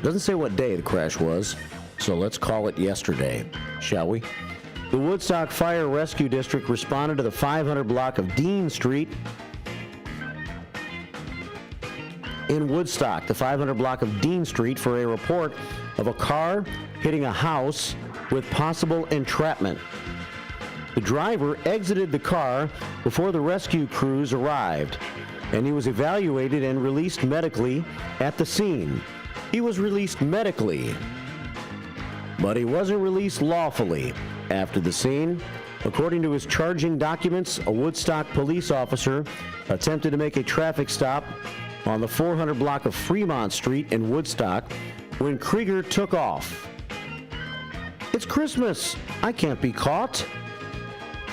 Doesn't say what day the crash was, so let's call it yesterday, shall we? The Woodstock Fire Rescue District responded to the 500 block of Dean Street in Woodstock, the 500 block of Dean Street, for a report of a car hitting a house with possible entrapment. The driver exited the car before the rescue crews arrived, and he was evaluated and released medically at the scene. He was released medically, but he wasn't released lawfully after the scene. According to his charging documents, a Woodstock police officer attempted to make a traffic stop on the 400 block of Fremont Street in Woodstock when Krieger took off. It's Christmas. I can't be caught.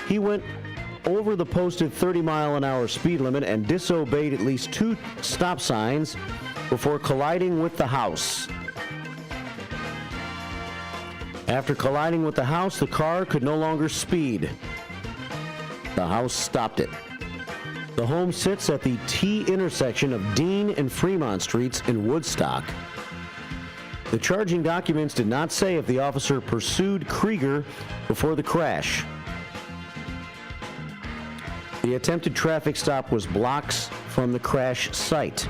He went over the posted 30-mile-an-hour speed limit and disobeyed at least 2 stop signs before colliding with the house. After colliding with the house, the car could no longer speed. The house stopped it. The home sits at the T intersection of Dean and Fremont Streets in Woodstock. The charging documents did not say if the officer pursued Krieger before the crash. The attempted traffic stop was blocks from the crash site.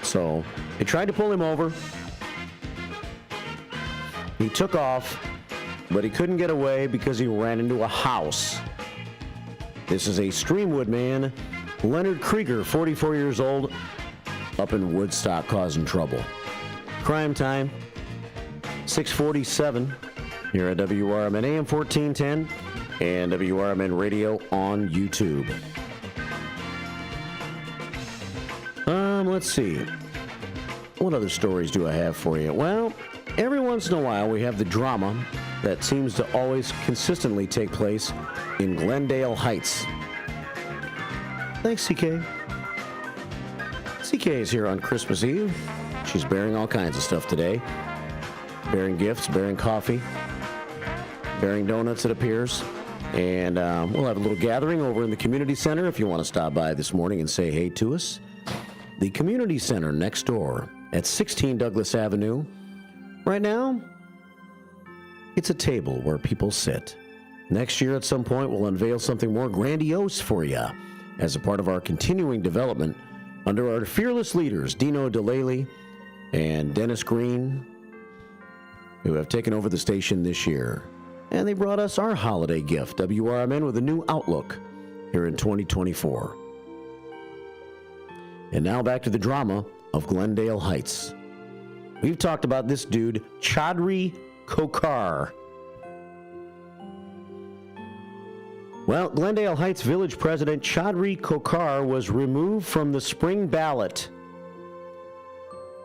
So they tried to pull him over. He took off, but he couldn't get away because he ran into a house. This is a Streamwood man, Leonard Krieger, 44 years old, up in Woodstock causing trouble. Crime time, 6:47 here at WRMN AM 1410 and WRMN Radio on YouTube. Let's see. What other stories do I have for you? Well, every once in a while we have the drama that seems to always consistently take place in Glendale Heights. Thanks, CK. CK is here on Christmas Eve. She's bearing all kinds of stuff today. Bearing gifts, bearing coffee, bearing donuts, it appears. And we'll have a little gathering over in the community center if you want to stop by this morning and say hey to us. The community center next door at 16 Douglas Avenue. Right now, it's a table where people sit. Next year at some point, we'll unveil something more grandiose for you as a part of our continuing development under our fearless leaders, Dino DeLaley and Dennis Green, who have taken over the station this year. And they brought us our holiday gift, WRMN, with a new outlook here in 2024. And now back to the drama of Glendale Heights. We've talked about this dude, Chaudhry Kokar. Well, Glendale Heights Village President Chaudhry Kokar was removed from the spring ballot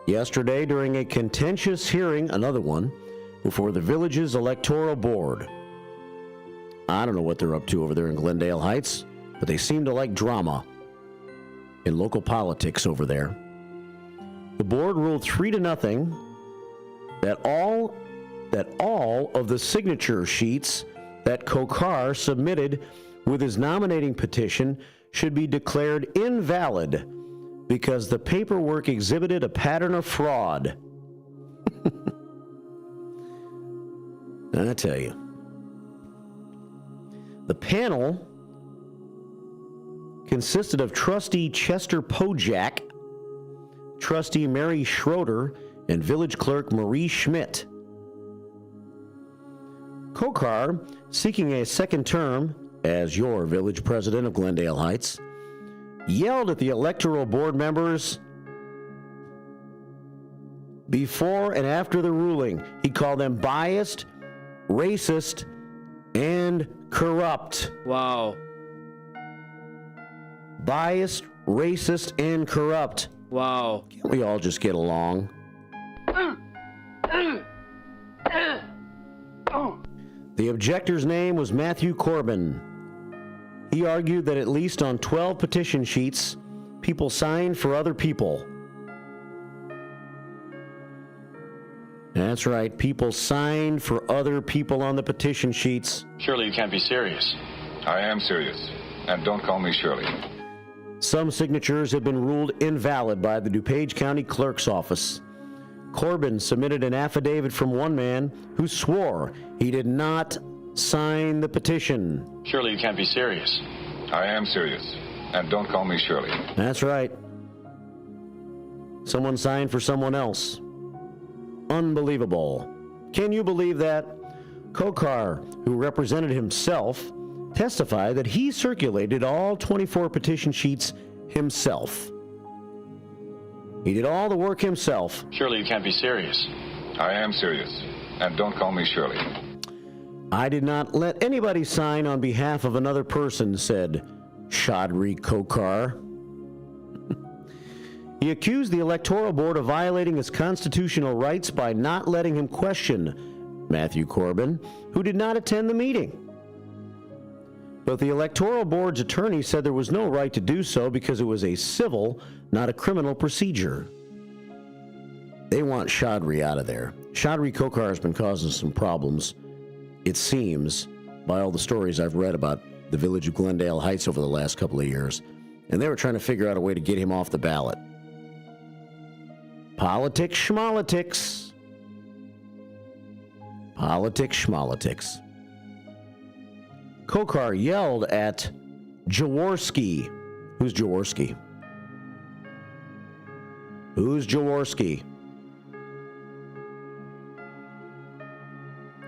yesterday during a contentious hearing, another one, before the village's electoral board. I don't know what they're up to over there in Glendale Heights, but they seem to like drama in local politics over there. The board ruled 3-0 that all of the signature sheets that Kokar submitted with his nominating petition should be declared invalid because the paperwork exhibited a pattern of fraud. I tell you, the panel consisted of Trustee Chester Pojak, Trustee Mary Schroeder, and Village Clerk Marie Schmidt. Kokar, seeking a second term as your village president of Glendale Heights, yelled at the electoral board members before and after the ruling. He called them biased, racist, and corrupt. Wow. Biased, racist, and corrupt. Wow. Can't we all just get along? The objector's name was Matthew Corbin. He argued that at least on 12 petition sheets, people signed for other people. That's right, people signed for other people on the petition sheets. Surely you can't be serious. I am serious. And don't call me Shirley. Some signatures have been ruled invalid by the DuPage County Clerk's Office. Corbin submitted an affidavit from one man who swore he did not sign the petition. Surely you can't be serious. I am serious. And don't call me Shirley. That's right. Someone signed for someone else. Unbelievable. Can you believe that? Kokar, who represented himself, testified that he circulated all 24 petition sheets himself. He did all the work himself. Surely you can't be serious. I am serious. And don't call me Shirley. I did not let anybody sign on behalf of another person, said Chaudhry Kokar. He accused the Electoral Board of violating his constitutional rights by not letting him question Matthew Corbin, who did not attend the meeting. But the Electoral Board's attorney said there was no right to do so because it was a civil, not a criminal procedure. They want Chaudhry out of there. Chaudhry Kokar has been causing some problems, it seems, by all the stories I've read about the village of Glendale Heights over the last couple of years. And they were trying to figure out a way to get him off the ballot. Politics schmolitics. Politics schmolitics. Kokar yelled at Jaworski. Who's Jaworski? Who's Jaworski?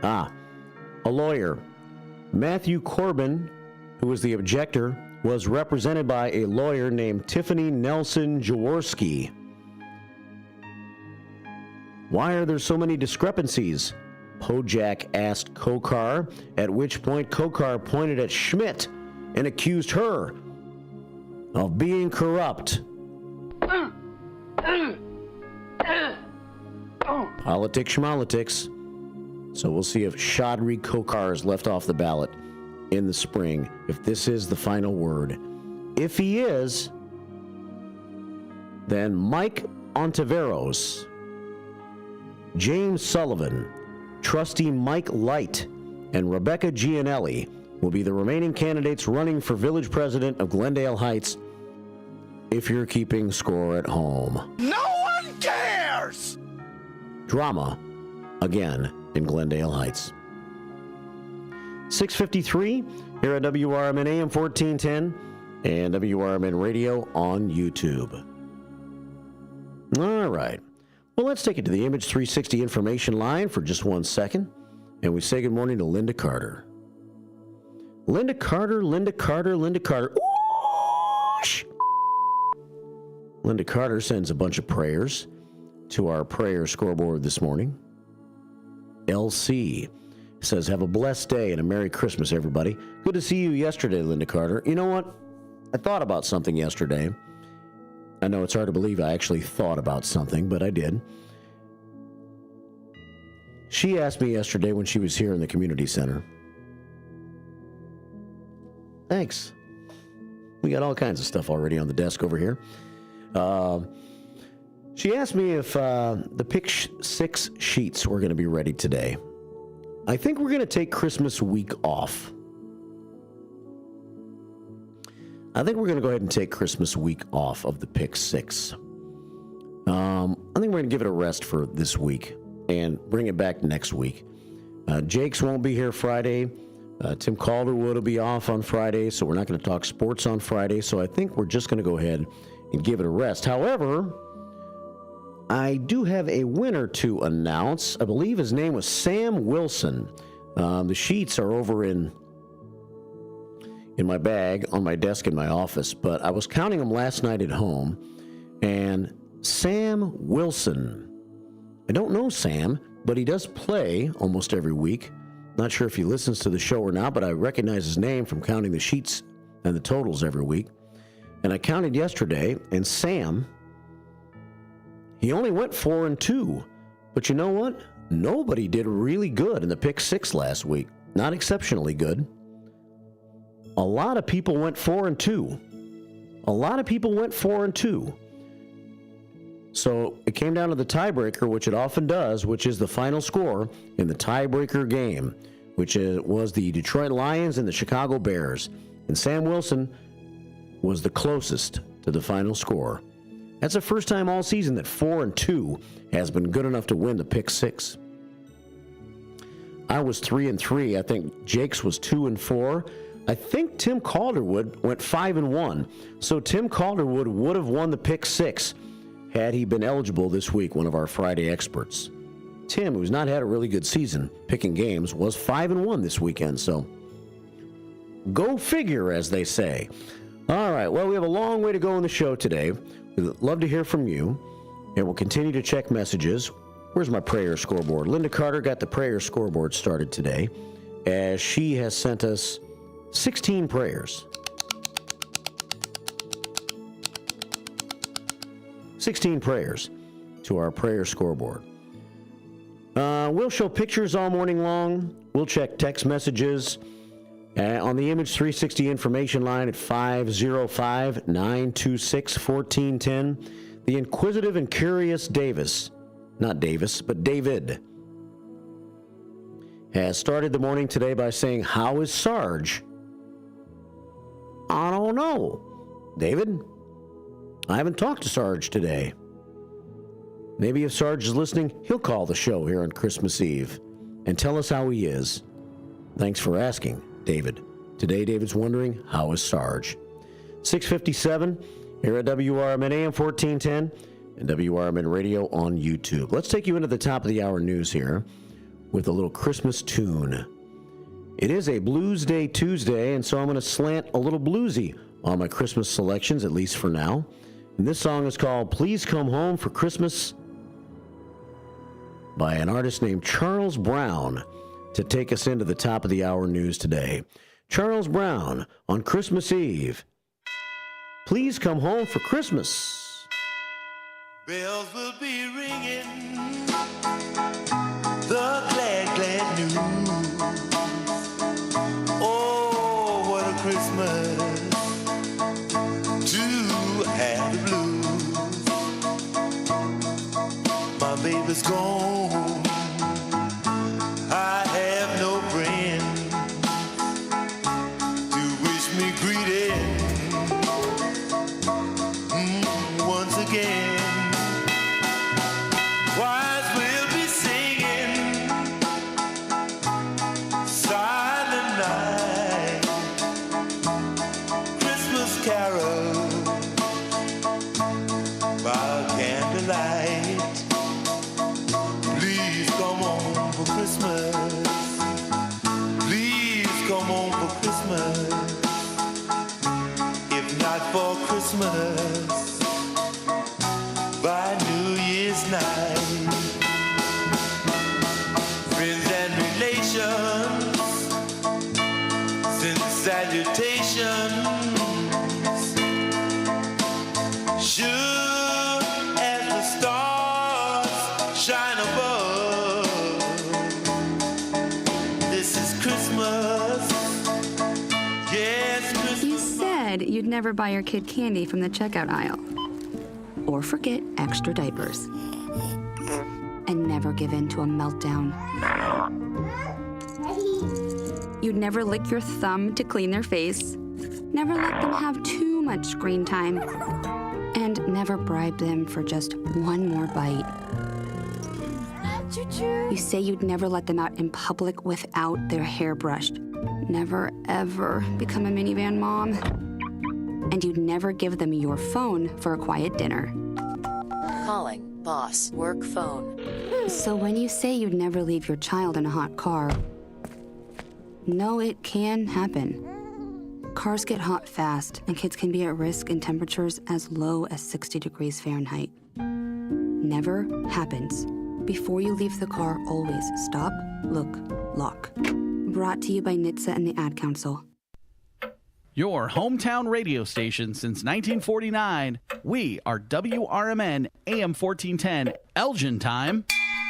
A lawyer. Matthew Corbin, who was the objector, was represented by a lawyer named Tiffany Nelson Jaworski. Why are there so many discrepancies? Pojak asked Kokar, at which point Kokar pointed at Schmidt and accused her of being corrupt. Politics schmolitics. So we'll see if Chaudhry Kokar is left off the ballot in the spring, if this is the final word. If he is, then Mike Ontiveros, James Sullivan, Trustee Mike Light, and Rebecca Gianelli will be the remaining candidates running for village president of Glendale Heights, if you're keeping score at home. No one cares! Drama, again, in Glendale Heights. 6:53 here at WRMN AM 1410 and WRMN Radio on YouTube. All right. Well, let's take it to the Image 360 information line for just 1 second, and we say good morning to Linda Carter. Linda Carter, Linda Carter, Linda Carter. Oosh! Linda Carter sends a bunch of prayers to our prayer scoreboard this morning. LC says, have a blessed day and a Merry Christmas, everybody. Good to see you yesterday, Linda Carter. You know what? I thought about something yesterday. I know it's hard to believe I actually thought about something, but I did. She asked me yesterday when she was here in the community center. Thanks. We got all kinds of stuff already on the desk over here. She asked me if the Pick 6 sheets were going to be ready today. I think we're going to take Christmas week off. I think we're going to go ahead and take Christmas week off of the Pick 6. I think we're going to give it a rest for this week and bring it back next week. Jake's won't be here Friday. Tim Calderwood will be off on Friday, so we're not going to talk sports on Friday. So I think we're just going to go ahead and give it a rest. However, I do have a winner to announce. I believe his name was Sam Wilson. The sheets are over in my bag on my desk in my office, but I was counting them last night at home, and Sam Wilson, I don't know Sam, but he does play almost every week. Not sure if he listens to the show or not, but I recognize his name from counting the sheets and the totals every week. And I counted yesterday, and Sam, he only went 4-2. But you know what? Nobody did really good in the Pick 6 last week. Not exceptionally good. a lot of people went 4-2. A lot of people went 4-2. So it came down to the tiebreaker, which it often does, which is the final score in the tiebreaker game, which was the Detroit Lions and the Chicago Bears. And Sam Wilson was the closest to the final score. That's the first time all season that 4-2 has been good enough to win the pick six. I was 3-3. I think Jake's was 2-4. I think Tim Calderwood went 5-1. So Tim Calderwood would have won the pick six had he been eligible this week, one of our Friday experts. Tim, who's not had a really good season picking games, was 5-1 this weekend. So go figure, as they say. All right, well, we have a long way to go in the show today. We'd love to hear from you, and we'll continue to check messages. Where's my prayer scoreboard? Linda Carter got the prayer scoreboard started today, as she has sent us 16 prayers. 16 prayers to our prayer scoreboard. We'll show pictures all morning long. We'll check text messages on the Image 360 information line at 505-926-1410. The inquisitive and curious Davis, not Davis, but David, has started the morning today by saying, "How is Sarge?" I don't know, David. I haven't talked to Sarge today. Maybe if Sarge is listening, he'll call the show here on Christmas Eve and tell us how he is. Thanks for asking, David. Today, David's wondering, how is Sarge? 6:57 here at WRMN AM 1410 and WRMN Radio on YouTube. Let's take you into the top of the hour news here with a little Christmas tune. It is a Blues Day Tuesday, and so I'm going to slant a little bluesy on my Christmas selections, at least for now. And this song is called Please Come Home for Christmas by an artist named Charles Brown to take us into the top of the hour news today. Charles Brown on Christmas Eve. Please come home for Christmas. Bells will be ringing, the glad, glad news. Oh, what a Christmas to have the blues. My baby's gone, I have no friend to wish me greeting once again. Choirs will be singing Silent Night, Christmas carol by candlelight. Please come home for Christmas. Please come home for Christmas. If not for Christmas, by New Year's night. Friends and relations send salutations. Sure as the stars shine above, this is Christmas. Yes, Christmas. You said you'd never buy your kid candy from the checkout aisle. Or forget extra diapers. And never give in to a meltdown. You'd never lick your thumb to clean their face. Never let them have too much screen time. And never bribe them for just one more bite. You say you'd never let them out in public without their hair brushed. Never, ever become a minivan mom. And you'd never give them your phone for a quiet dinner. Calling boss work phone. So when you say you'd never leave your child in a hot car, no, it can happen. Cars get hot fast, and kids can be at risk in temperatures as low as 60 degrees Fahrenheit. Never happens. Before you leave the car, always stop, look, lock. Brought to you by NHTSA and the Ad Council. Your hometown radio station since 1949. We are WRMN AM 1410, Elgin time,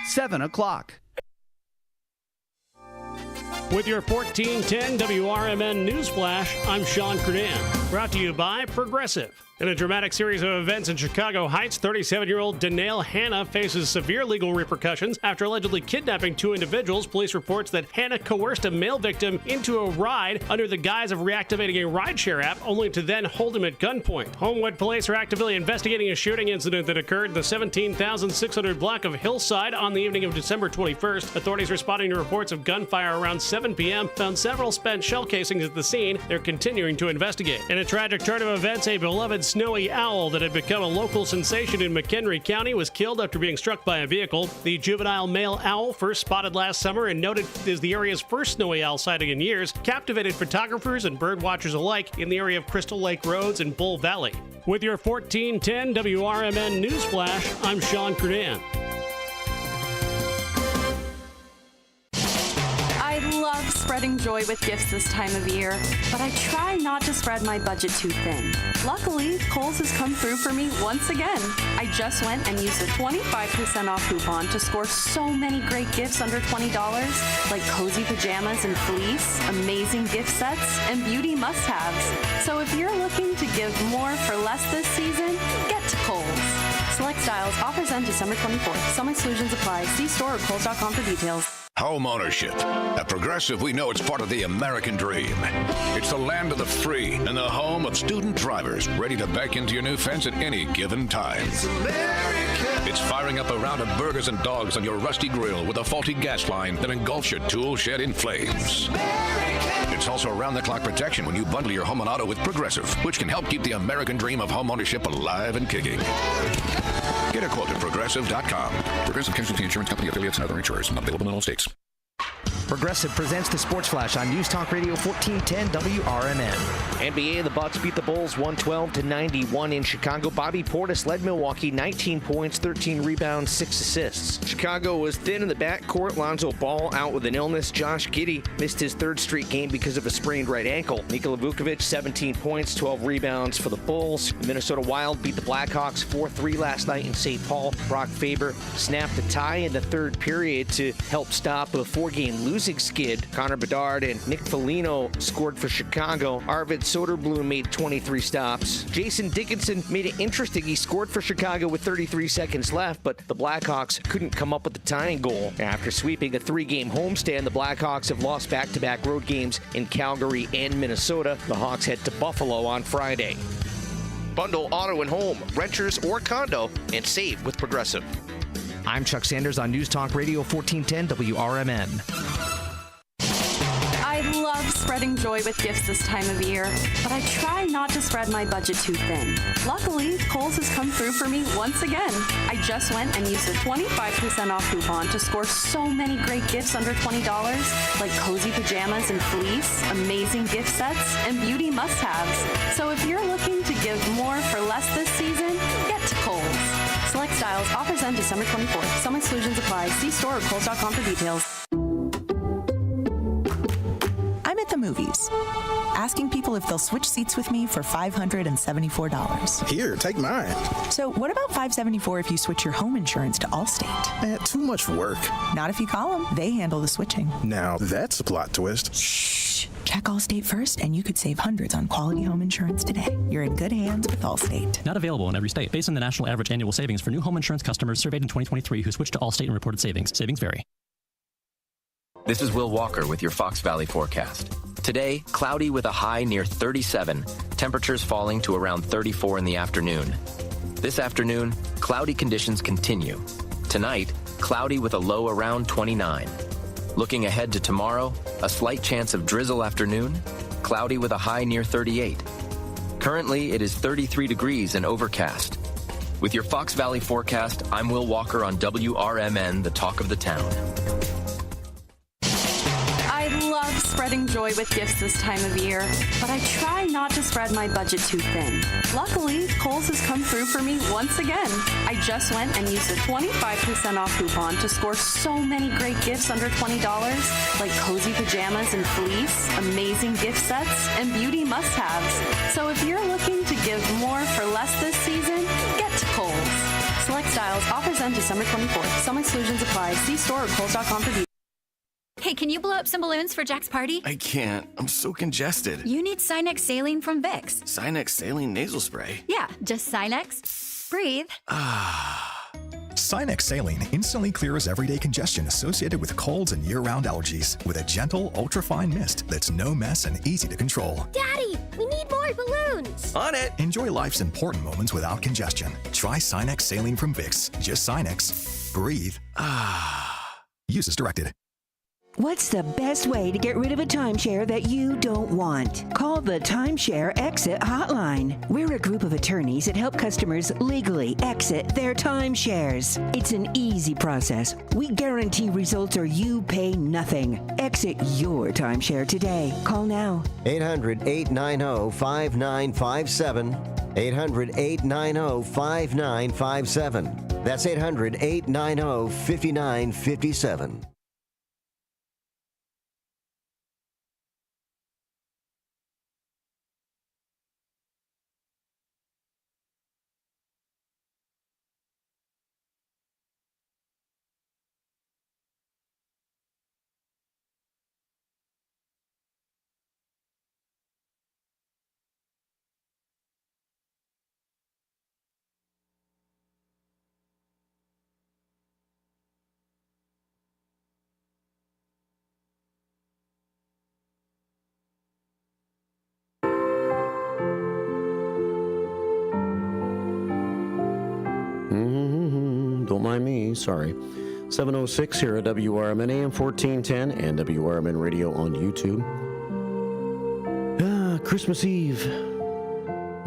7 o'clock. With your 1410 WRMN News Flash, I'm Sean Kernan. Brought to you by Progressive. In a dramatic series of events in Chicago Heights, 37-year-old Danae Hannah faces severe legal repercussions after allegedly kidnapping two individuals. Police reports that Hannah coerced a male victim into a ride under the guise of reactivating a rideshare app, only to then hold him at gunpoint. Homewood police are actively investigating a shooting incident that occurred in the 17,600 block of Hillside on the evening of December 21st. Authorities responding to reports of gunfire around 7 p.m. found several spent shell casings at the scene. They're continuing to investigate. In a tragic turn of events, a beloved snowy owl that had become a local sensation in McHenry County was killed after being struck by a vehicle. The juvenile male owl, first spotted last summer and noted as the area's first snowy owl sighting in years, captivated photographers and bird watchers alike in the area of Crystal Lake Roads and Bull Valley. With your 1410 WRMN News Flash, I'm Sean Kernan. I love spreading joy with gifts this time of year, but I try not to spread my budget too thin. Luckily, Kohl's has come through for me once again. I just went and used a 25% off coupon to score so many great gifts under $20, like cozy pajamas and fleece, amazing gift sets, and beauty must-haves. So if you're looking to give more for less this season, get to Kohl's. Select styles, offers end December 24th. Some exclusions apply. See store or Kohl's.com for details. Home ownership. At Progressive, we know it's part of the American dream. It's the land of the free and the home of student drivers ready to back into your new fence at any given time. It's firing up a round of burgers and dogs on your rusty grill with a faulty gas line that engulfs your tool shed in flames. It's also around-the-clock protection when you bundle your home and auto with Progressive, which can help keep the American dream of home ownership alive and kicking. Get a quote at Progressive.com. Progressive Casualty Insurance Company, affiliates, and other insurers. Not available in all states. Progressive presents the Sports Flash on News Talk Radio 1410 WRMN. NBA, the Bucks beat the Bulls 112-91 in Chicago. Bobby Portis led Milwaukee 19 points, 13 rebounds, 6 assists. Chicago was thin in the backcourt. Lonzo Ball out with an illness. Josh Giddey missed his third straight game because of a sprained right ankle. Nikola Vukovic, 17 points, 12 rebounds for the Bulls. The Minnesota Wild beat the Blackhawks 4-3 last night in St. Paul. Brock Faber snapped the tie in the third period to help stop a 4-game losing skid. Connor Bedard and Nick Foligno scored for Chicago. Arvid Soderblom made 23 stops. Jason Dickinson made it interesting. He scored for Chicago with 33 seconds left, but the Blackhawks couldn't come up with the tying goal. After sweeping a 3-game homestand, the Blackhawks have lost back-to-back road games in Calgary and Minnesota. The Hawks head to Buffalo on Friday. Bundle auto and home, renters or condo, and save with Progressive. I'm Chuck Sanders on News Talk Radio 1410 WRMN. I love spreading joy with gifts this time of year, but I try not to spread my budget too thin. Luckily, Kohl's has come through for me once again. I just went and used a 25% off coupon to score so many great gifts under $20, like cozy pajamas and fleece, amazing gift sets, and beauty must-haves. So if you're looking to give more for less this season, get to Kohl's. Select styles, offers end December 24th. Some exclusions apply. See store or Kohl's.com for details. I'm at the movies, asking people if they'll switch seats with me for $574. Here, take mine. So what about $574 if you switch your home insurance to Allstate? Too much work. Not if you call them. They handle the switching. Now that's a plot twist. Shh. Check Allstate first, and you could save hundreds on quality home insurance today. You're in good hands with Allstate. Not available in every state. Based on the national average annual savings for new home insurance customers surveyed in 2023 who switched to Allstate and reported savings. Savings vary. This is Will Walker with your Fox Valley forecast. Today, cloudy with a high near 37, temperatures falling to around 34 in the afternoon. This afternoon, cloudy conditions continue. Tonight, cloudy with a low around 29. Looking ahead to tomorrow, a slight chance of drizzle afternoon, cloudy with a high near 38. Currently, it is 33 degrees and overcast. With your Fox Valley forecast, I'm Will Walker on WRMN, the talk of the town. I love spreading joy with gifts this time of year, but I try not to spread my budget too thin. Luckily, Kohl's has come through for me once again. I just went and used a 25% off coupon to score so many great gifts under $20, like cozy pajamas and fleece, amazing gift sets, and beauty must-haves. So if you're looking to give more for less this season, get to Kohl's. Select styles, offers end December 24th. Some exclusions apply. See store or Kohl's.com for details. Hey, can you blow up some balloons for Jack's party? I can't. I'm so congested. You need Sinex Saline from Vicks. Sinex Saline Nasal Spray? Yeah, just Sinex. Breathe. Sinex Saline instantly clears everyday congestion associated with colds and year-round allergies with a gentle, ultra-fine mist that's no mess and easy to control. Daddy, we need more balloons. On it. Enjoy life's important moments without congestion. Try Sinex Saline from Vicks. Just Sinex. Breathe. Use as directed. What's the best way to get rid of a timeshare that you don't want? Call the Timeshare Exit Hotline. We're a group of attorneys that help customers legally exit their timeshares. It's an easy process. We guarantee results or you pay nothing. Exit your timeshare today. Call now. 800-890-5957. 800-890-5957. That's 800-890-5957. Don't mind me, sorry. 7:06 here at WRMN AM 1410 and WRMN Radio on YouTube. Christmas Eve.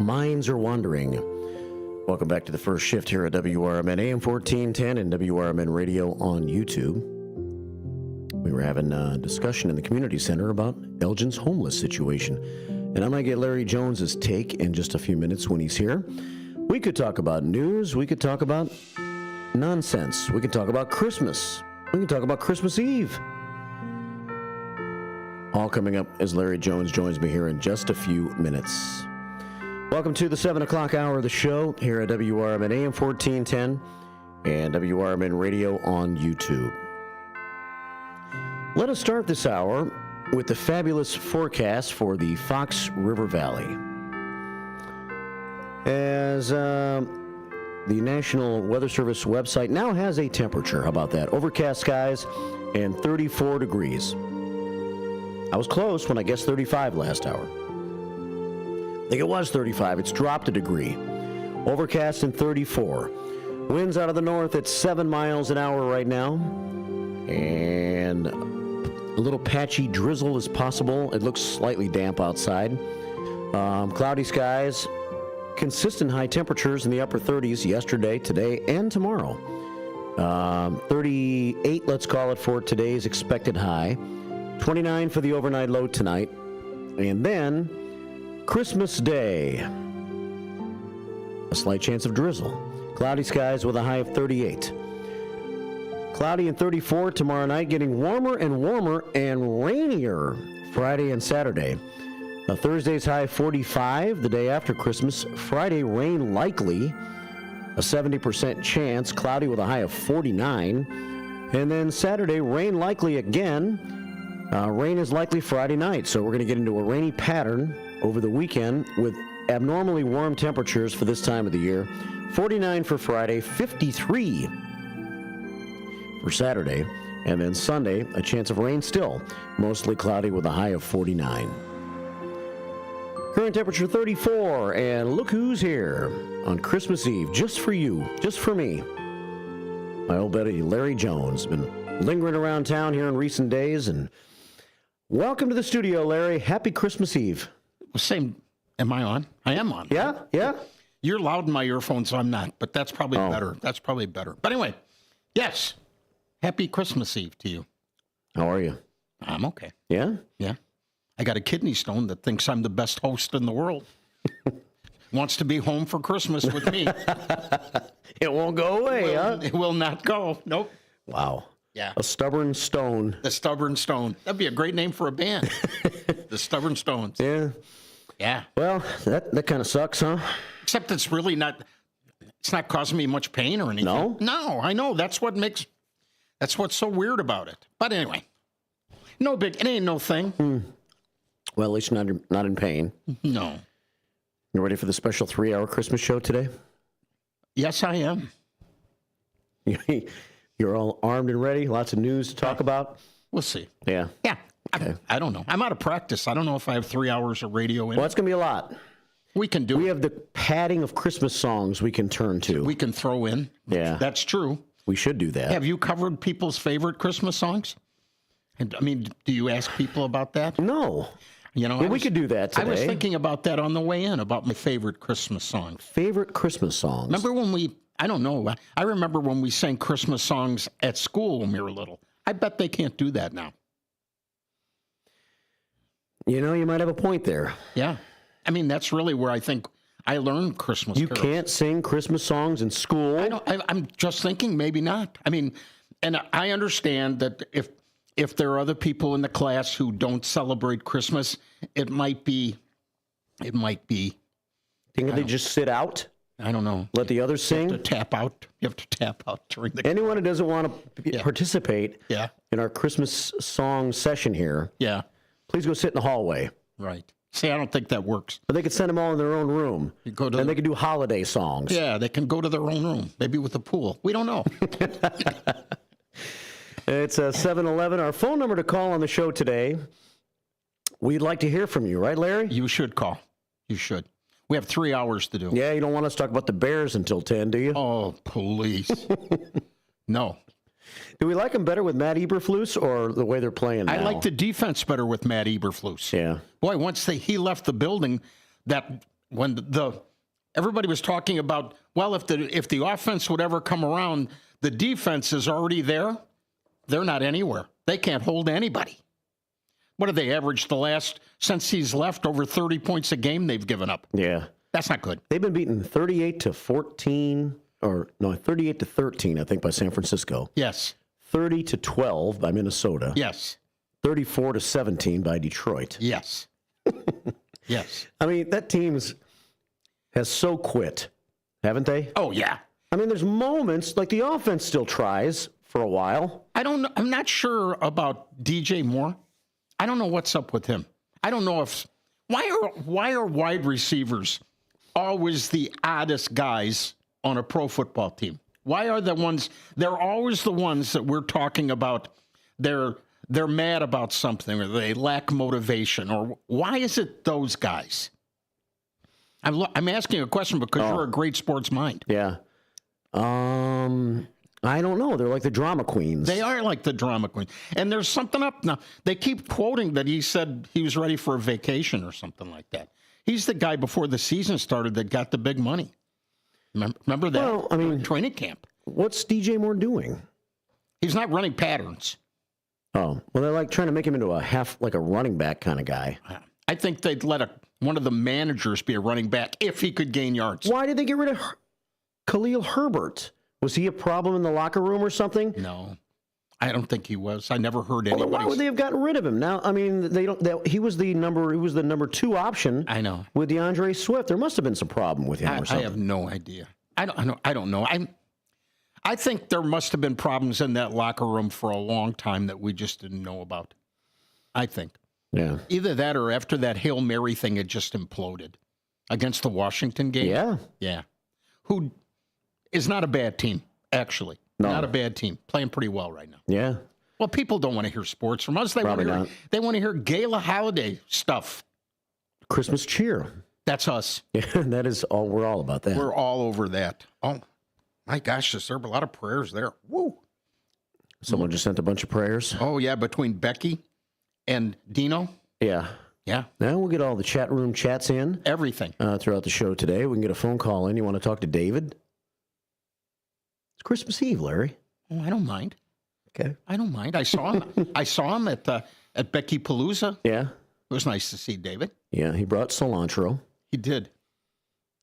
Minds are wandering. Welcome back to the first shift here at WRMN AM 1410 and WRMN Radio on YouTube. We were having a discussion in the community center about Elgin's homeless situation. And I might get Larry Jones's take in just a few minutes when he's here. We could talk about news. We could talk about nonsense. We could talk about Christmas. We can talk about Christmas Eve. All coming up as Larry Jones joins me here in just a few minutes. Welcome to the 7 o'clock hour of the show here at WRMN AM 1410 and WRMN Radio on YouTube. Let us start this hour with the fabulous forecast for the Fox River Valley. As the National Weather Service website now has a temperature. How about that? Overcast skies and 34 degrees. I was close when I guessed 35 last hour. I think it was 35. It's dropped a degree. Overcast and 34. Winds out of the north at 7 miles an hour right now. And a little patchy drizzle is possible. It looks slightly damp outside. Cloudy skies. Consistent high temperatures in the upper 30s yesterday, today, and tomorrow. 38, let's call it, for today's expected high. 29 for the overnight low tonight. And then Christmas Day. A slight chance of drizzle. Cloudy skies with a high of 38. Cloudy and 34 tomorrow night, getting warmer and rainier Friday and Saturday. Thursday's high 45, the day after Christmas. Friday, rain likely, a 70% chance, cloudy with a high of 49. And then Saturday, rain likely again. Rain is likely Friday night, so we're going to get into a rainy pattern over the weekend with abnormally warm temperatures for this time of the year. 49 for Friday, 53 for Saturday. And then Sunday, a chance of rain still, mostly cloudy with a high of 49. Current temperature 34, and look who's here on Christmas Eve, just for you, just for me. My old buddy Larry Jones, been lingering around town here in recent days, and welcome to the studio, Larry. Happy Christmas Eve. Same. Am I on? I am on. Yeah, yeah. You're loud in my earphones, so I'm not, but that's probably better. That's probably better. But anyway, yes. Happy Christmas Eve to you. How are you? I'm okay. Yeah? Yeah. I got a kidney stone that thinks I'm the best host in the world. Wants to be home for Christmas with me. It won't go away, huh? It will not go. Nope. Wow. Yeah. A stubborn stone. The Stubborn Stone. That'd be a great name for a band. The Stubborn Stones. Yeah. Yeah. Well, that kind of sucks, huh? Except it's really not, it's not causing me much pain or anything. No? No, I know. That's what's so weird about it. But anyway. No big. It ain't no thing. Well, at least not in pain. No. You ready for the special 3-hour Christmas show today? Yes, I am. You're all armed and ready? Lots of news to talk about? We'll see. Yeah. Yeah. Okay. I don't know. I'm out of practice. I don't know if I have 3 hours of radio in. Well, it's going to be a lot. We can do it. We have the padding of Christmas songs we can turn to. We can throw in. Yeah. That's true. We should do that. Have you covered people's favorite Christmas songs? And, I mean, do you ask people about that? No. You know, we could do that today. I was thinking about that on the way in, about my favorite Christmas songs. Favorite Christmas songs? Remember when I don't know, I remember when we sang Christmas songs at school when we were little. I bet they can't do that now. You know, you might have a point there. Yeah. I mean, that's really where I think I learned Christmas carols. You can't sing Christmas songs in school? I'm just thinking maybe not. I mean, and I understand that if there are other people in the class who don't celebrate Christmas, it might be. Think they just sit out? I don't know. Let the others sing? You have to tap out. You have to tap out during the. Anyone who doesn't want to participate in our Christmas song session here, please go sit in the hallway. Right. See, I don't think that works. But they could send them all in their own room. They could do holiday songs. Yeah, they can go to their own room, maybe with a pool. We don't know. It's 7-Eleven. Our phone number to call on the show today. We'd like to hear from you, right, Larry? You should call. You should. We have 3 hours to do. Yeah, you don't want us to talk about the Bears until 10, do you? Oh, please. No. Do we like them better with Matt Eberflus or the way they're playing now? I like the defense better with Matt Eberflus. Yeah. Boy, once he left the building, that when everybody was talking about, well, if the offense would ever come around, the defense is already there. They're not anywhere. They can't hold anybody. What have they averaged since he's left? Over 30 points a game they've given up. Yeah. That's not good. They've been beaten 38-13, or no, 38-13, I think, by San Francisco. Yes. 30-12 by Minnesota. Yes. 34-17 by Detroit. Yes. Yes. I mean, that team has so quit, haven't they? Oh, yeah. I mean, there's moments, like the offense still tries for a while. I don't know. I'm not sure about DJ Moore. I don't know what's up with him. I don't know why are wide receivers always the oddest guys on a pro football team? Why are they're always the ones that we're talking about, they're mad about something or they lack motivation, or why is it those guys? I'm asking a question because you're a great sports mind. Yeah. I don't know. They're like the drama queens. They are like the drama queens. And there's something up now. They keep quoting that he said he was ready for a vacation or something like that. He's the guy before the season started that got the big money. Remember that? Well, I mean, training camp. What's DJ Moore doing? He's not running patterns. Oh, well, they're like trying to make him into like a running back kind of guy. I think they'd let one of the managers be a running back if he could gain yards. Why did they get rid of Khalil Herbert? Was he a problem in the locker room or something? No, I don't think he was. I never heard anybody. Well, why would they have gotten rid of him? Now, I mean, he was the number 2 option. I know. With DeAndre Swift, there must have been some problem with him or something. I have no idea. I don't know. I think there must have been problems in that locker room for a long time that we just didn't know about. I think. Yeah. Either that or after that Hail Mary thing had just imploded against the Washington game. Yeah. Yeah. Who is not a bad team, actually. No. Not a bad team. Playing pretty well right now. Yeah. Well, people don't want to hear sports from us. They want to hear Gala holiday stuff. Christmas cheer. That's us. Yeah, that is all. We're all about that. We're all over that. Oh, my gosh, there were a lot of prayers there. Woo. Someone just sent a bunch of prayers. Oh, yeah, between Becky and Dino. Yeah. Yeah. Now we'll get all the chat room chats in. Everything. Throughout the show today. We can get a phone call in. You want to talk to David? It's Christmas Eve, Larry. Oh, I don't mind. Okay. I don't mind. I saw him at Becky Palooza. Yeah. It was nice to see David. Yeah, he brought cilantro. He did.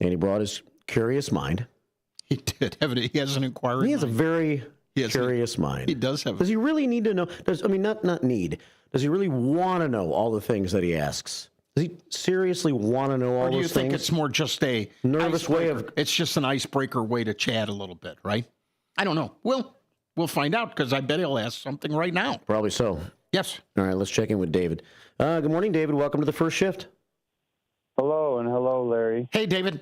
And he brought his curious mind. He did. He has an inquiry. He has a very curious mind. He does have. Does he really need to know? Not need. Does he really want to know all the things that he asks? Does he seriously want to know all those things? Or do you think it's more just a nervous way of? It's just an icebreaker way to chat a little bit, right? I don't know. We'll find out because I bet he'll ask something right now. Probably so. Yes. All right, let's check in with David. Good morning, David. Welcome to the first shift. Hello, and hello, Larry. Hey, David.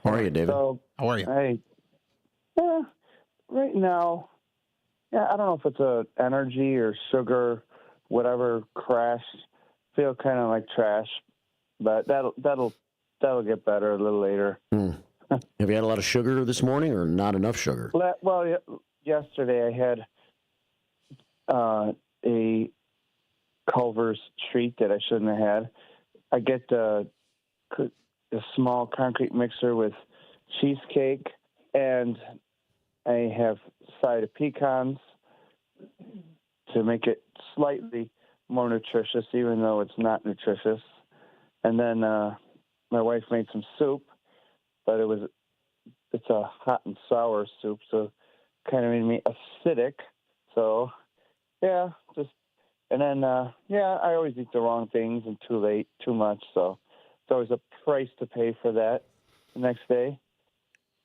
How are you, David? So, how are you? Hey. Right now, I don't know if it's a energy or sugar, whatever crash. Feel kind of like trash, but that'll get better a little later. Have you had a lot of sugar this morning, or not enough sugar? Well, yesterday I had a Culver's treat that I shouldn't have had. I get a small concrete mixer with cheesecake, and I have side of pecans to make it slightly more nutritious, even though it's not nutritious. And then my wife made some soup, but it's a hot and sour soup, so kind of made me acidic. So, and then I always eat the wrong things and too late, too much. So it's always a price to pay for that the next day.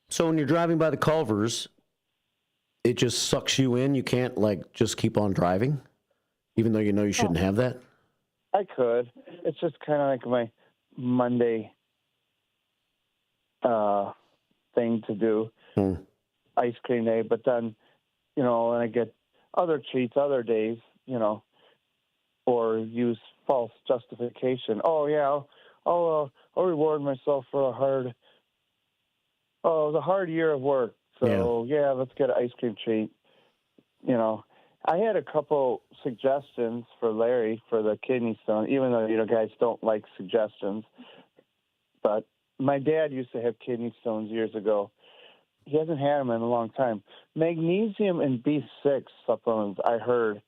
So when you're driving by the Culvers, it just sucks you in. You can't just keep on driving, even though you know you shouldn't have that. I could. It's just kind of like my Monday thing to do, ice cream day. But then, and I get other treats other days, or use false justification. Oh yeah, I'll reward myself for it was a hard year of work. So let's get an ice cream treat. I had a couple suggestions for Larry for the kidney stone, even though, guys don't like suggestions. But my dad used to have kidney stones years ago. He hasn't had them in a long time. Magnesium and B6 supplements, I heard,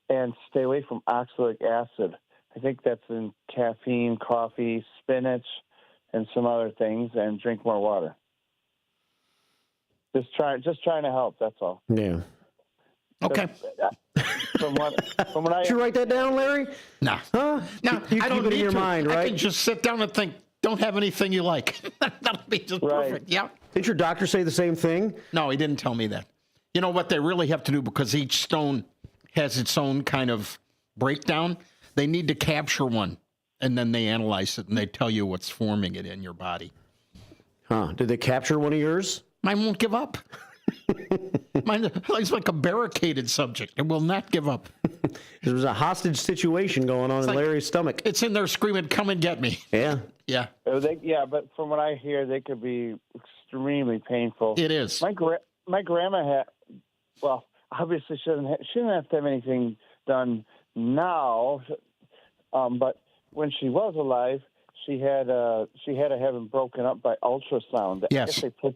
and stay away from oxalic acid. I think that's in caffeine, coffee, spinach, and some other things, and drink more water. Just trying to help, that's all. Yeah. Okay. From what Did you write that down, Larry? Nah. Huh? No, you I don't keep it need in your to. mind, I right? can just sit down and think, don't have anything you like. That'll be just perfect. Yeah. Did your doctor say the same thing? No, he didn't tell me that. You know what they really have to do, because each stone has its own kind of breakdown? They need to capture one, and then they analyze it, and they tell you what's forming it in your body. Huh. Did they capture one of yours? Mine won't give up. Mine is like a barricaded subject. It will not give up. There was a hostage situation going on in Larry's stomach. It's in there screaming, come and get me. Yeah. Yeah. But from what I hear, they could be extremely painful. It is. My grandma had, obviously shouldn't have to have anything done now, but when she was alive, she had to have them broken up by ultrasound. Yes. I guess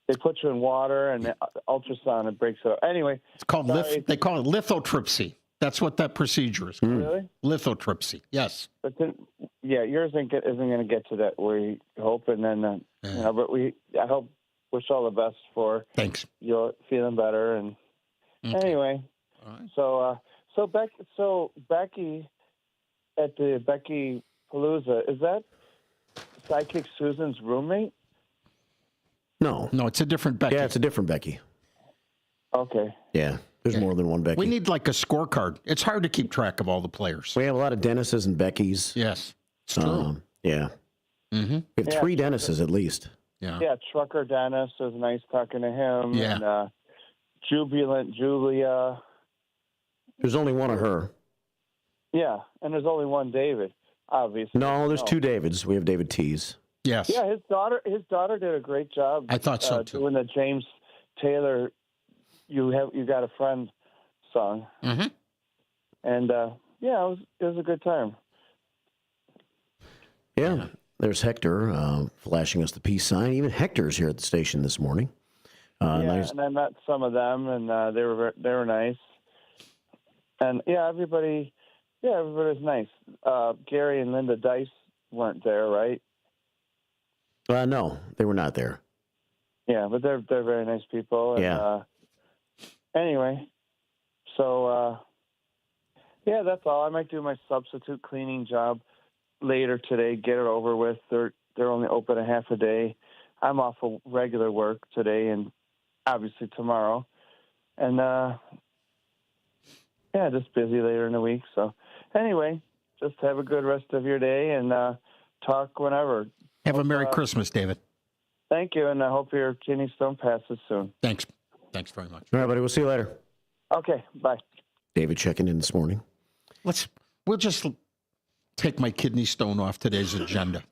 they put you in water and ultrasound and breaks it up. Anyway, it's called they call it lithotripsy. That's what that procedure is called. Really? Lithotripsy. Yes. But then, yours isn't going to get to that. We hope, and then but I wish all the best for. Thanks. You're feeling better, and anyway. All right. So Becky at the Becky Palooza, is that Sidekick Susan's roommate? No, it's a different Becky. Yeah, it's a different Becky. Okay. Yeah, there's more than one Becky. We need like a scorecard. It's hard to keep track of all the players. We have a lot of Dennises and Beckys. Yes, it's true. Yeah. Mm-hmm. We have 3 Dennises at least. Yeah, Trucker Dennis was nice talking to him. Yeah. And Jubilant Julia. There's only one of her. Yeah, and there's only one David, obviously. No, there's 2 Davids. We have David Tees. Yes. Yeah, his daughter did a great job. I thought so too. Doing the James Taylor "You Got a Friend" song. Mm-hmm. And it was a good time. Yeah. There's Hector flashing us the peace sign. Even Hector's here at the station this morning. Nice. And I met some of them, and they were nice. And everybody's nice. Gary and Linda Dice weren't there, right? No, they were not there. Yeah, but they're very nice people. And, anyway, so that's all. I might do my substitute cleaning job later today. Get it over with. They're only open a half a day. I'm off of regular work today and obviously tomorrow. And Yeah, just busy later in the week. So anyway, just have a good rest of your day and talk whenever. Have a Merry Christmas, David. Thank you, and I hope your kidney stone passes soon. Thanks. Thanks very much. All right, buddy. We'll see you later. Okay, bye. David checking in this morning. We'll just take my kidney stone off today's agenda.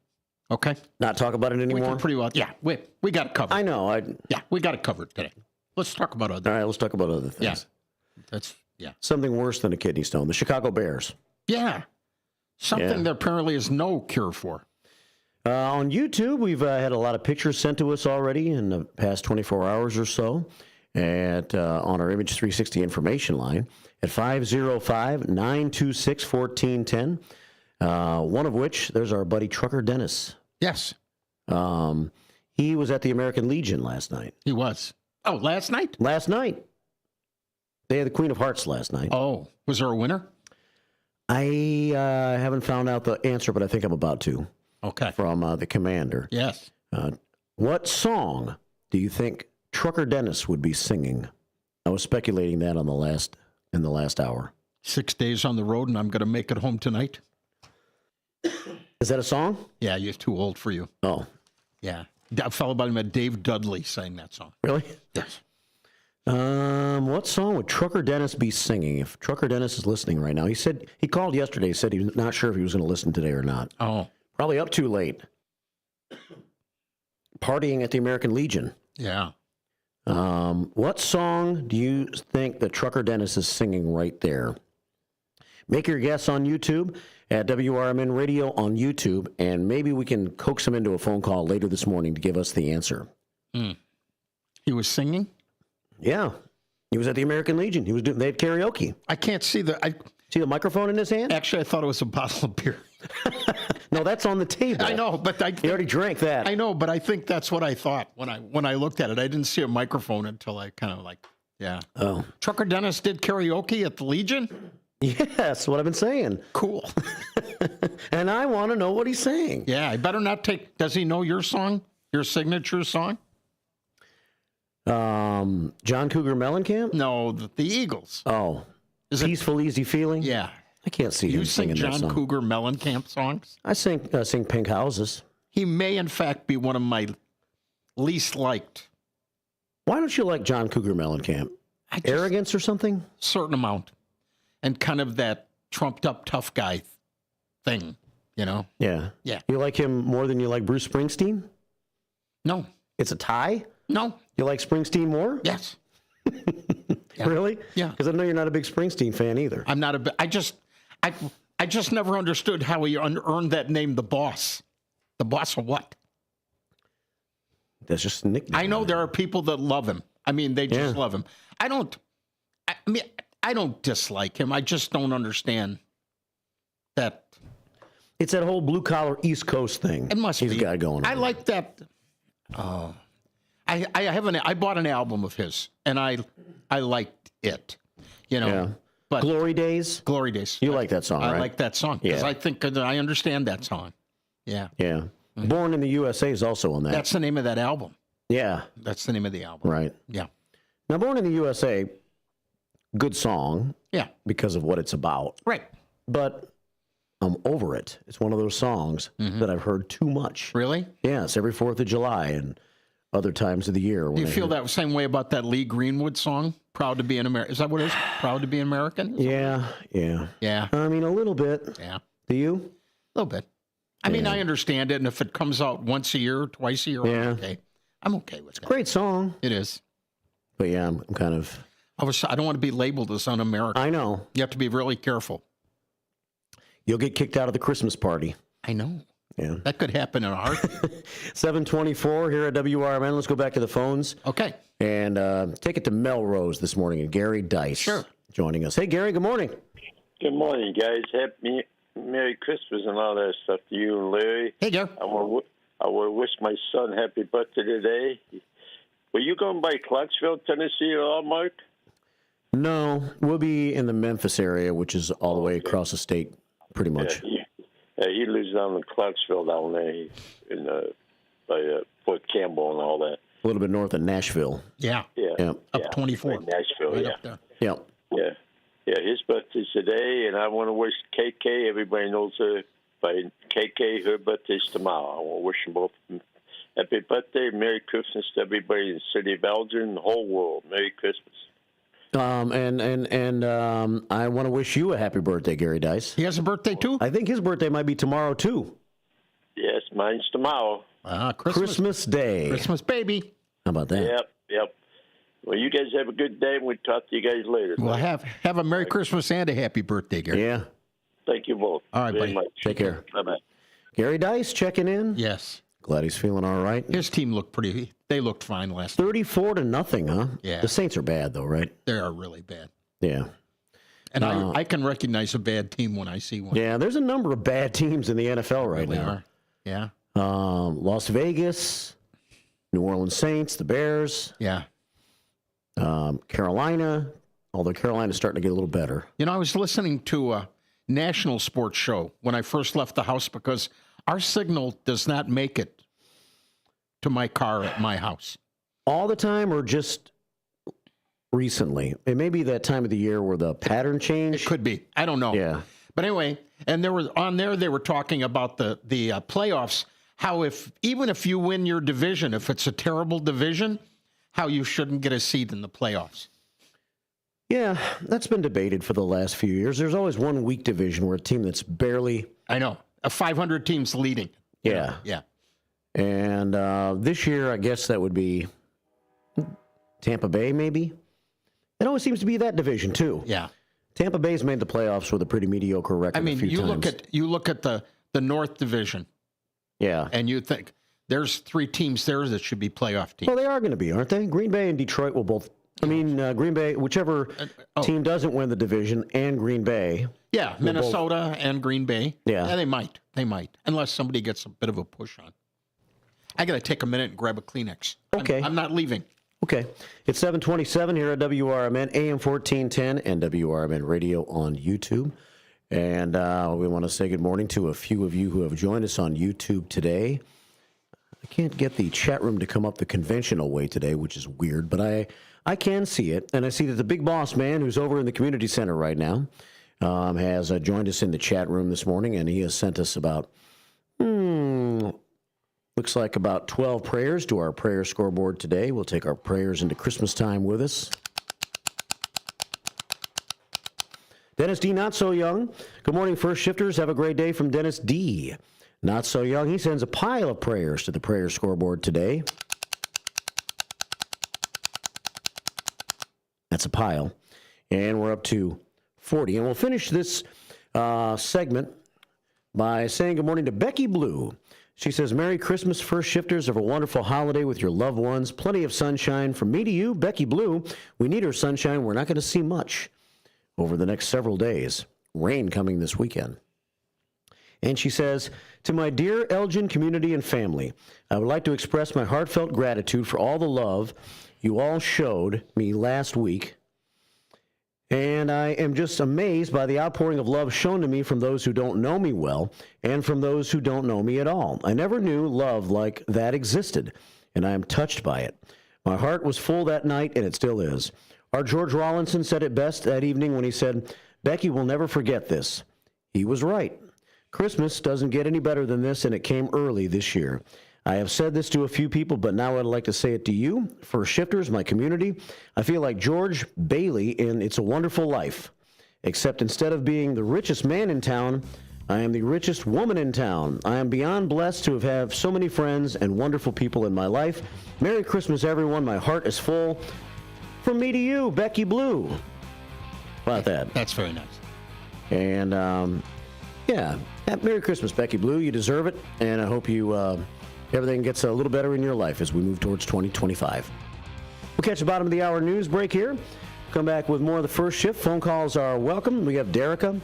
Okay? Not talk about it anymore? We can pretty well. Yeah, we got it covered. I know. Yeah, we got it covered today. Let's talk about other. All right, let's talk about other things. Yeah. Something worse than a kidney stone. The Chicago Bears. Yeah. Something that apparently is no cure for. On YouTube, we've had a lot of pictures sent to us already in the past 24 hours or so on our Image 360 information line at 505-926-1410. One of which, there's our buddy Trucker Dennis. Yes. He was at the American Legion last night. He was. Oh, last night? Last night. They had the Queen of Hearts last night. Oh, was there a winner? I haven't found out the answer, but I think I'm about to. Okay. From the commander. Yes. What song do you think Trucker Dennis would be singing? I was speculating that in the last hour. 6 days on the road, and I'm going to make it home tonight. Is that a song? Yeah, you're too old for you. Oh. Yeah. A fellow by the name of Dave Dudley sang that song. Really? Yes. What song would Trucker Dennis be singing? If Trucker Dennis is listening right now, he called yesterday, said he was not sure if he was going to listen today or not. Oh. Probably up too late. Partying at the American Legion. Yeah. What song do you think that Trucker Dennis is singing right there? Make your guess on YouTube at WRMN Radio on YouTube, and maybe we can coax him into a phone call later this morning to give us the answer. He was singing? Yeah. He was at the American Legion. They had karaoke. I can't see see the microphone in his hand? Actually, I thought it was a bottle of beer. No, that's on the table. I know, but he already drank that. I know, but I think that's what I thought when I looked at it. I didn't see a microphone until I kind of yeah. Oh. Trucker Dennis did karaoke at the Legion? Yes, what I've been saying. Cool. And I want to know what he's saying. Yeah, I better not does he know your song? Your signature song? John Cougar Mellencamp? No, the Eagles. Oh. Peaceful, Easy Feeling? Yeah. I can't see him singing that song. You sing John Cougar Mellencamp songs? I sing Pink Houses. He may, in fact, be one of my least liked. Why don't you like John Cougar Mellencamp? Arrogance or something? Certain amount. And kind of that trumped-up tough guy thing, you know? Yeah. Yeah. You like him more than you like Bruce Springsteen? No. It's a tie? No. You like Springsteen more? Yes. Yeah. Really? Yeah. Because I know you're not a big Springsteen fan either. I'm not I just never understood how he earned that name, The Boss. The Boss of what? That's just a nickname. I know there are people that love him. I mean, they just love him. I don't dislike him. I just don't understand that. It's that whole blue-collar East Coast thing. It must He's be. got going on. I like that. I bought an album of his, and I liked it. You know. Yeah. But Glory Days? Glory Days. You like that song, right? I like that song because I think I understand that song. Yeah. Yeah. Born in the USA is also on that. That's the name of that album. Yeah. That's the name of the album. Right. Yeah. Now, Born in the USA, good song. Yeah. Because of what it's about. Right. But I'm over it. It's one of those songs that I've heard too much. Really? Yes, every 4th of July and other times of the year. Do you feel that same way about that Lee Greenwood song, Proud to be an American? Is that what it is? Proud to be an American? Yeah. Yeah. I mean, a little bit. Yeah. Do you? A little bit. I mean, I understand it, and if it comes out once a year, twice a year, I'm okay with it. Great song. It is. But yeah, I'm kind of... I don't want to be labeled as un-American. I know. You have to be really careful. You'll get kicked out of the Christmas party. I know. Yeah. That could happen in a heartbeat. 7:24 here at WRMN. Let's go back to the phones. Okay. And take it to Melrose this morning and Gary Dice joining us. Hey, Gary, good morning. Good morning, guys. Happy Merry Christmas and all that stuff to you and Larry. Hey, Gary. I want to wish my son happy birthday today. Were you going by Clarksville, Tennessee at all, Mark? No, we'll be in the Memphis area, which is all the way across the state, pretty much. Yeah, he lives down in Clarksville down there by Fort Campbell and all that. A little bit north of Nashville. Yeah. Yeah. Up 24. Nashville, right yeah. Up there. Yeah. Yeah. Yeah, his birthday's today, and I want to wish KK. Everybody knows her by KK. Her birthday's tomorrow. I want to wish them both happy birthday, Merry Christmas to everybody in the city of Elgin, the whole world. Merry Christmas. And I want to wish you a happy birthday, Gary Dice. He has a birthday too? I think his birthday might be tomorrow too. Yes, mine's tomorrow. Christmas Day. Christmas baby. How about that? Yep. Well, you guys have a good day, and we'll talk to you guys later. Well, have a Merry Christmas and a happy birthday, Gary. Yeah. Thank you both. All right, very buddy. much. Take care. Bye-bye. Gary Dice checking in. Yes. Glad he's feeling all right. His team looked they looked fine last night. 34-0, huh? Yeah. The Saints are bad, though, right? They are really bad. Yeah. And I can recognize a bad team when I see one. Yeah, there's a number of bad teams in the NFL right now. Are. Yeah. Las Vegas, New Orleans Saints, the Bears. Yeah. Carolina, although Carolina's starting to get a little better. You know, I was listening to a national sports show when I first left the house because our signal does not make it to my car at my house. All the time or just recently? It may be that time of the year where the pattern change. It could be. I don't know. Yeah. But anyway, and they were talking about the playoffs, how even if you win your division, if it's a terrible division, how you shouldn't get a seat in the playoffs. Yeah, that's been debated for the last few years. There's always one weak division where a team that's barely... I know. 500 teams leading. Yeah. Yeah. And this year, I guess that would be Tampa Bay, maybe? It always seems to be that division, too. Yeah. Tampa Bay's made the playoffs with a pretty mediocre record. I mean, you look at the North Division. Yeah. And you think there's 3 teams there that should be playoff teams. Well, they are going to be, aren't they? Green Bay and Detroit will both. I mean, Green Bay, whichever team doesn't win the division, and Green Bay. Yeah, Minnesota and Green Bay. Yeah. They might. Unless somebody gets a bit of a push on. I got to take a minute and grab a Kleenex. Okay. I'm not leaving. Okay. It's 7:27 here at WRMN, AM 1410, and WRMN Radio on YouTube. And we want to say good morning to a few of you who have joined us on YouTube today. I can't get the chat room to come up the conventional way today, which is weird, but I can see it. And I see that the big boss man, who's over in the community center right now, has joined us in the chat room this morning, and he has sent us about, looks like about 12 prayers to our prayer scoreboard today. We'll take our prayers into Christmas time with us. Dennis D. Not So Young. Good morning, First Shifters. Have a great day from Dennis D. Not So Young. He sends a pile of prayers to the prayer scoreboard today. That's a pile. And we're up to 40. And we'll finish this segment by saying good morning to Becky Blue. She says, Merry Christmas, First Shifters. Have a wonderful holiday with your loved ones. Plenty of sunshine from me to you, Becky Blue. We need her sunshine. We're not going to see much over the next several days. Rain coming this weekend. And she says, to my dear Elgin community and family, I would like to express my heartfelt gratitude for all the love you all showed me last week. And I am just amazed by the outpouring of love shown to me from those who don't know me well and from those who don't know me at all. I never knew love like that existed, and I am touched by it. My heart was full that night, and it still is. Our George Rawlinson said it best that evening when he said, Becky will never forget this. He was right. Christmas doesn't get any better than this, and it came early this year. I have said this to a few people, but now I'd like to say it to you, First Shifters, my community. I feel like George Bailey in It's a Wonderful Life, except instead of being the richest man in town, I am the richest woman in town. I am beyond blessed to have so many friends and wonderful people in my life. Merry Christmas, everyone. My heart is full. From me to you, Becky Blue. How about that? That's very nice. And, yeah, Merry Christmas, Becky Blue. You deserve it, and I hope you everything gets a little better in your life as we move towards 2025. We'll catch the bottom of the hour news break here. Come back with more of the First Shift. Phone calls are welcome. We have Derica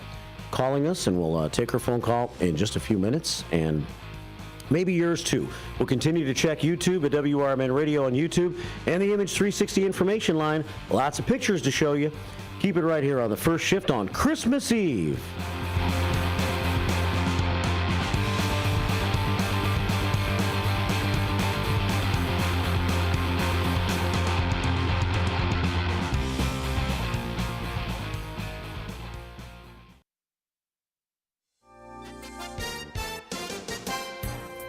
calling us, and we'll take her phone call in just a few minutes, and maybe yours too. We'll continue to check YouTube at WRMN Radio on YouTube and the Image 360 information line. Lots of pictures to show you. Keep it right here on the First Shift on Christmas Eve.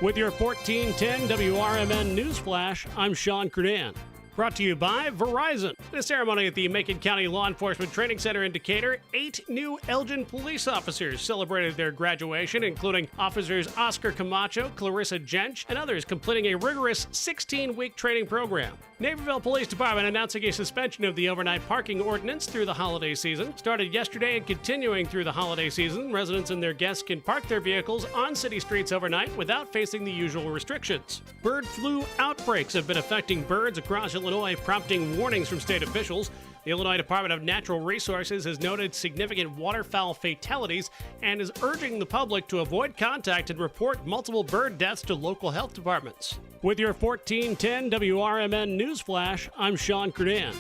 With your 1410 WRMN News Flash, I'm Sean Curdan. Brought to you by Verizon. At a ceremony at the Macon County Law Enforcement Training Center in Decatur, 8 new Elgin police officers celebrated their graduation, including officers Oscar Camacho, Clarissa Jench, and others completing a rigorous 16-week training program. Naperville Police Department announcing a suspension of the overnight parking ordinance through the holiday season. Started yesterday and continuing through the holiday season, residents and their guests can park their vehicles on city streets overnight without facing the usual restrictions. Bird flu outbreaks have been affecting birds across Illinois, prompting warnings from state officials. The Illinois Department of Natural Resources has noted significant waterfowl fatalities and is urging the public to avoid contact and report multiple bird deaths to local health departments. With your 1410 WRMN News Flash, I'm Sean Curdan.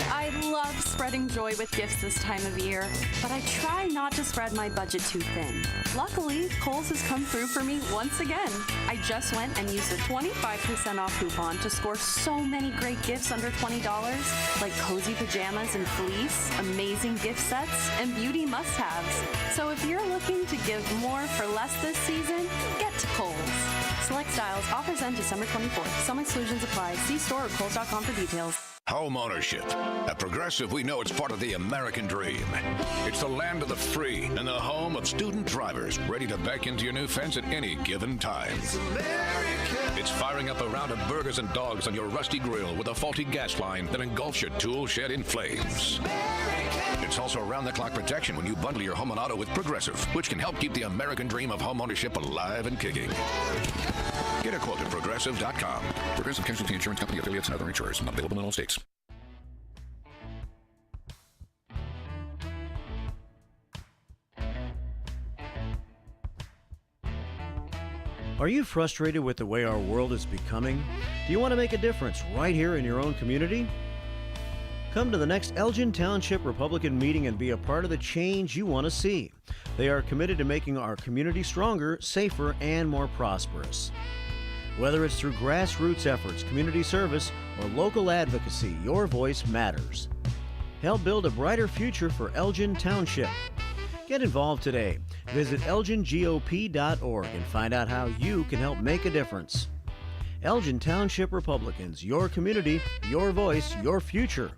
I love spreading joy with gifts this time of year, but I try not to spread my budget too thin. Luckily, Kohl's has come through for me once again. I just went and used a 25% off coupon to score so many great gifts under $20, like cozy pajamas and fleece, amazing gift sets, and beauty must-haves. So if you're looking to give more for less this season, get to Kohl's. Select styles, offers end December 24th. Some exclusions apply. See store or Kohl's.com for details. Home ownership. At Progressive, we know it's part of the American dream. It's the land of the free and the home of student drivers ready to back into your new fence at any given time. It's firing up a round of burgers and dogs on your rusty grill with a faulty gas line that engulfs your tool shed in flames. It's also around-the-clock protection when you bundle your home and auto with Progressive, which can help keep the American dream of home ownership alive and kicking. Get a quote at Progressive.com. Progressive Casualty Insurance Company affiliates and other insurers. Not available in all states. Are you frustrated with the way our world is becoming? Do you want to make a difference right here in your own community? Come to the next Elgin Township Republican meeting and be a part of the change you want to see. They are committed to making our community stronger, safer, and more prosperous. Whether it's through grassroots efforts, community service, or local advocacy, your voice matters. Help build a brighter future for Elgin Township. Get involved today. Visit elgingop.org and find out how you can help make a difference. Elgin Township Republicans, your community, your voice, your future.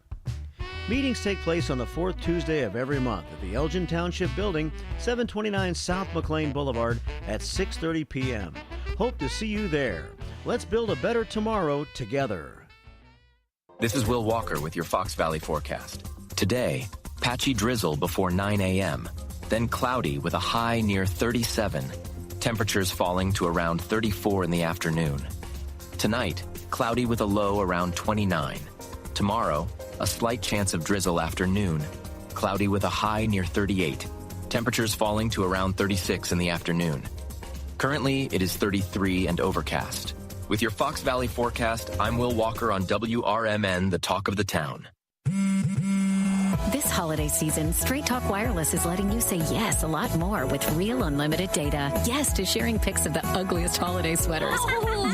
Meetings take place on the fourth Tuesday of every month at the Elgin Township Building, 729 South McLean Boulevard at 6:30 p.m. Hope to see you there. Let's build a better tomorrow together. This is Will Walker with your Fox Valley forecast. Today, patchy drizzle before 9 a.m., then cloudy with a high near 37. Temperatures falling to around 34 in the afternoon. Tonight, cloudy with a low around 29. Tomorrow, a slight chance of drizzle after noon. Cloudy with a high near 38. Temperatures falling to around 36 in the afternoon. Currently, it is 33 and overcast. With your Fox Valley forecast, I'm Will Walker on WRMN, the talk of the town. This holiday season, Straight Talk Wireless is letting you say yes a lot more with real unlimited data. Yes to sharing pics of the ugliest holiday sweaters.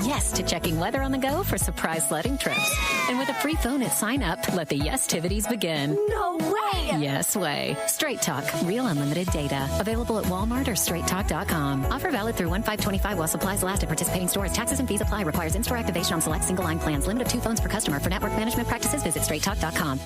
Yes to checking weather on the go for surprise sledding trips. And with a free phone at sign up, let the yes-tivities begin. No way! Yes way. Straight Talk, real unlimited data. Available at Walmart or straighttalk.com. Offer valid through 1/5/25 while supplies last at participating stores. Taxes and fees apply. Requires in-store activation on select single-line plans. Limit of 2 phones per customer. For network management practices, visit straighttalk.com.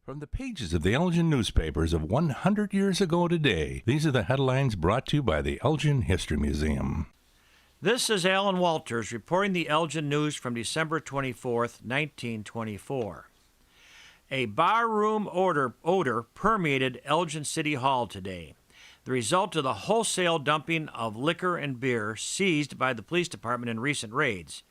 From the pages of the Elgin newspapers of 100 years ago today, these are the headlines brought to you by the Elgin History Museum. This is Alan Walters reporting the Elgin News from December 24th, 1924. A barroom odor permeated Elgin City Hall today, the result of the wholesale dumping of liquor and beer seized by the police department in recent raids.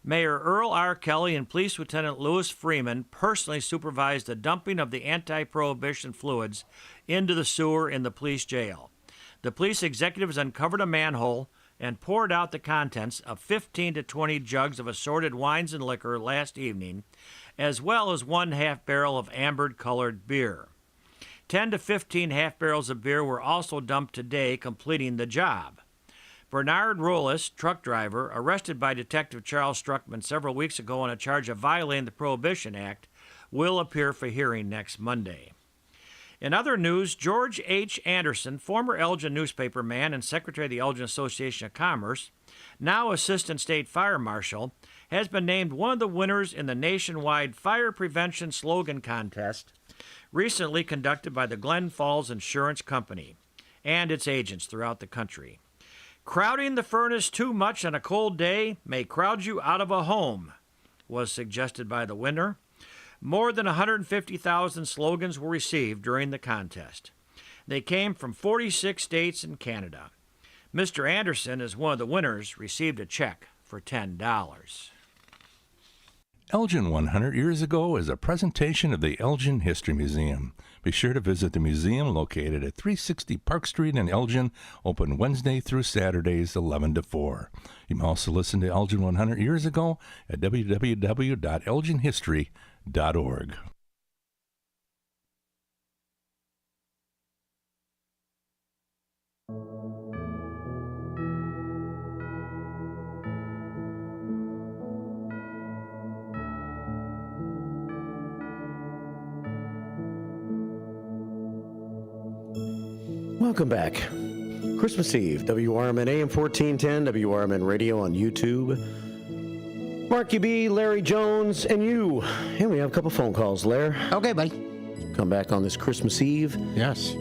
Mayor Earl R. Kelly and Police Lieutenant Louis Freeman personally supervised the dumping of the anti-prohibition fluids into the sewer in the police jail. The police executives uncovered a manhole and poured out the contents of 15 to 20 jugs of assorted wines and liquor last evening as well as 1/2 barrel of amber-colored beer. 10 to 15 half barrels of beer were also dumped today, completing the job. Bernard Rollis, truck driver, arrested by Detective Charles Struckman several weeks ago on a charge of violating the Prohibition Act, will appear for hearing next Monday. In other news, George H. Anderson, former Elgin newspaperman and secretary of the Elgin Association of Commerce, now assistant state fire marshal, has been named one of the winners in the nationwide fire prevention slogan contest recently conducted by the Glen Falls Insurance Company and its agents throughout the country. Crowding the furnace too much on a cold day may crowd you out of a home, was suggested by the winner. More than 150,000 slogans were received during the contest. They came from 46 states and Canada. Mr. Anderson, as one of the winners, received a check for $10. Elgin 100 Years Ago is a presentation of the Elgin History Museum. Be sure to visit the museum located at 360 Park Street in Elgin, open Wednesday through Saturdays 11 to 4. You can also listen to Elgin 100 Years Ago at www.elginhistory.org. Welcome back. Christmas Eve, WRMN AM 1410, WRMN Radio on YouTube. Marky B, Larry Jones, and you. And we have a couple phone calls, Larry. Okay, buddy. Come back on this Christmas Eve. Yes.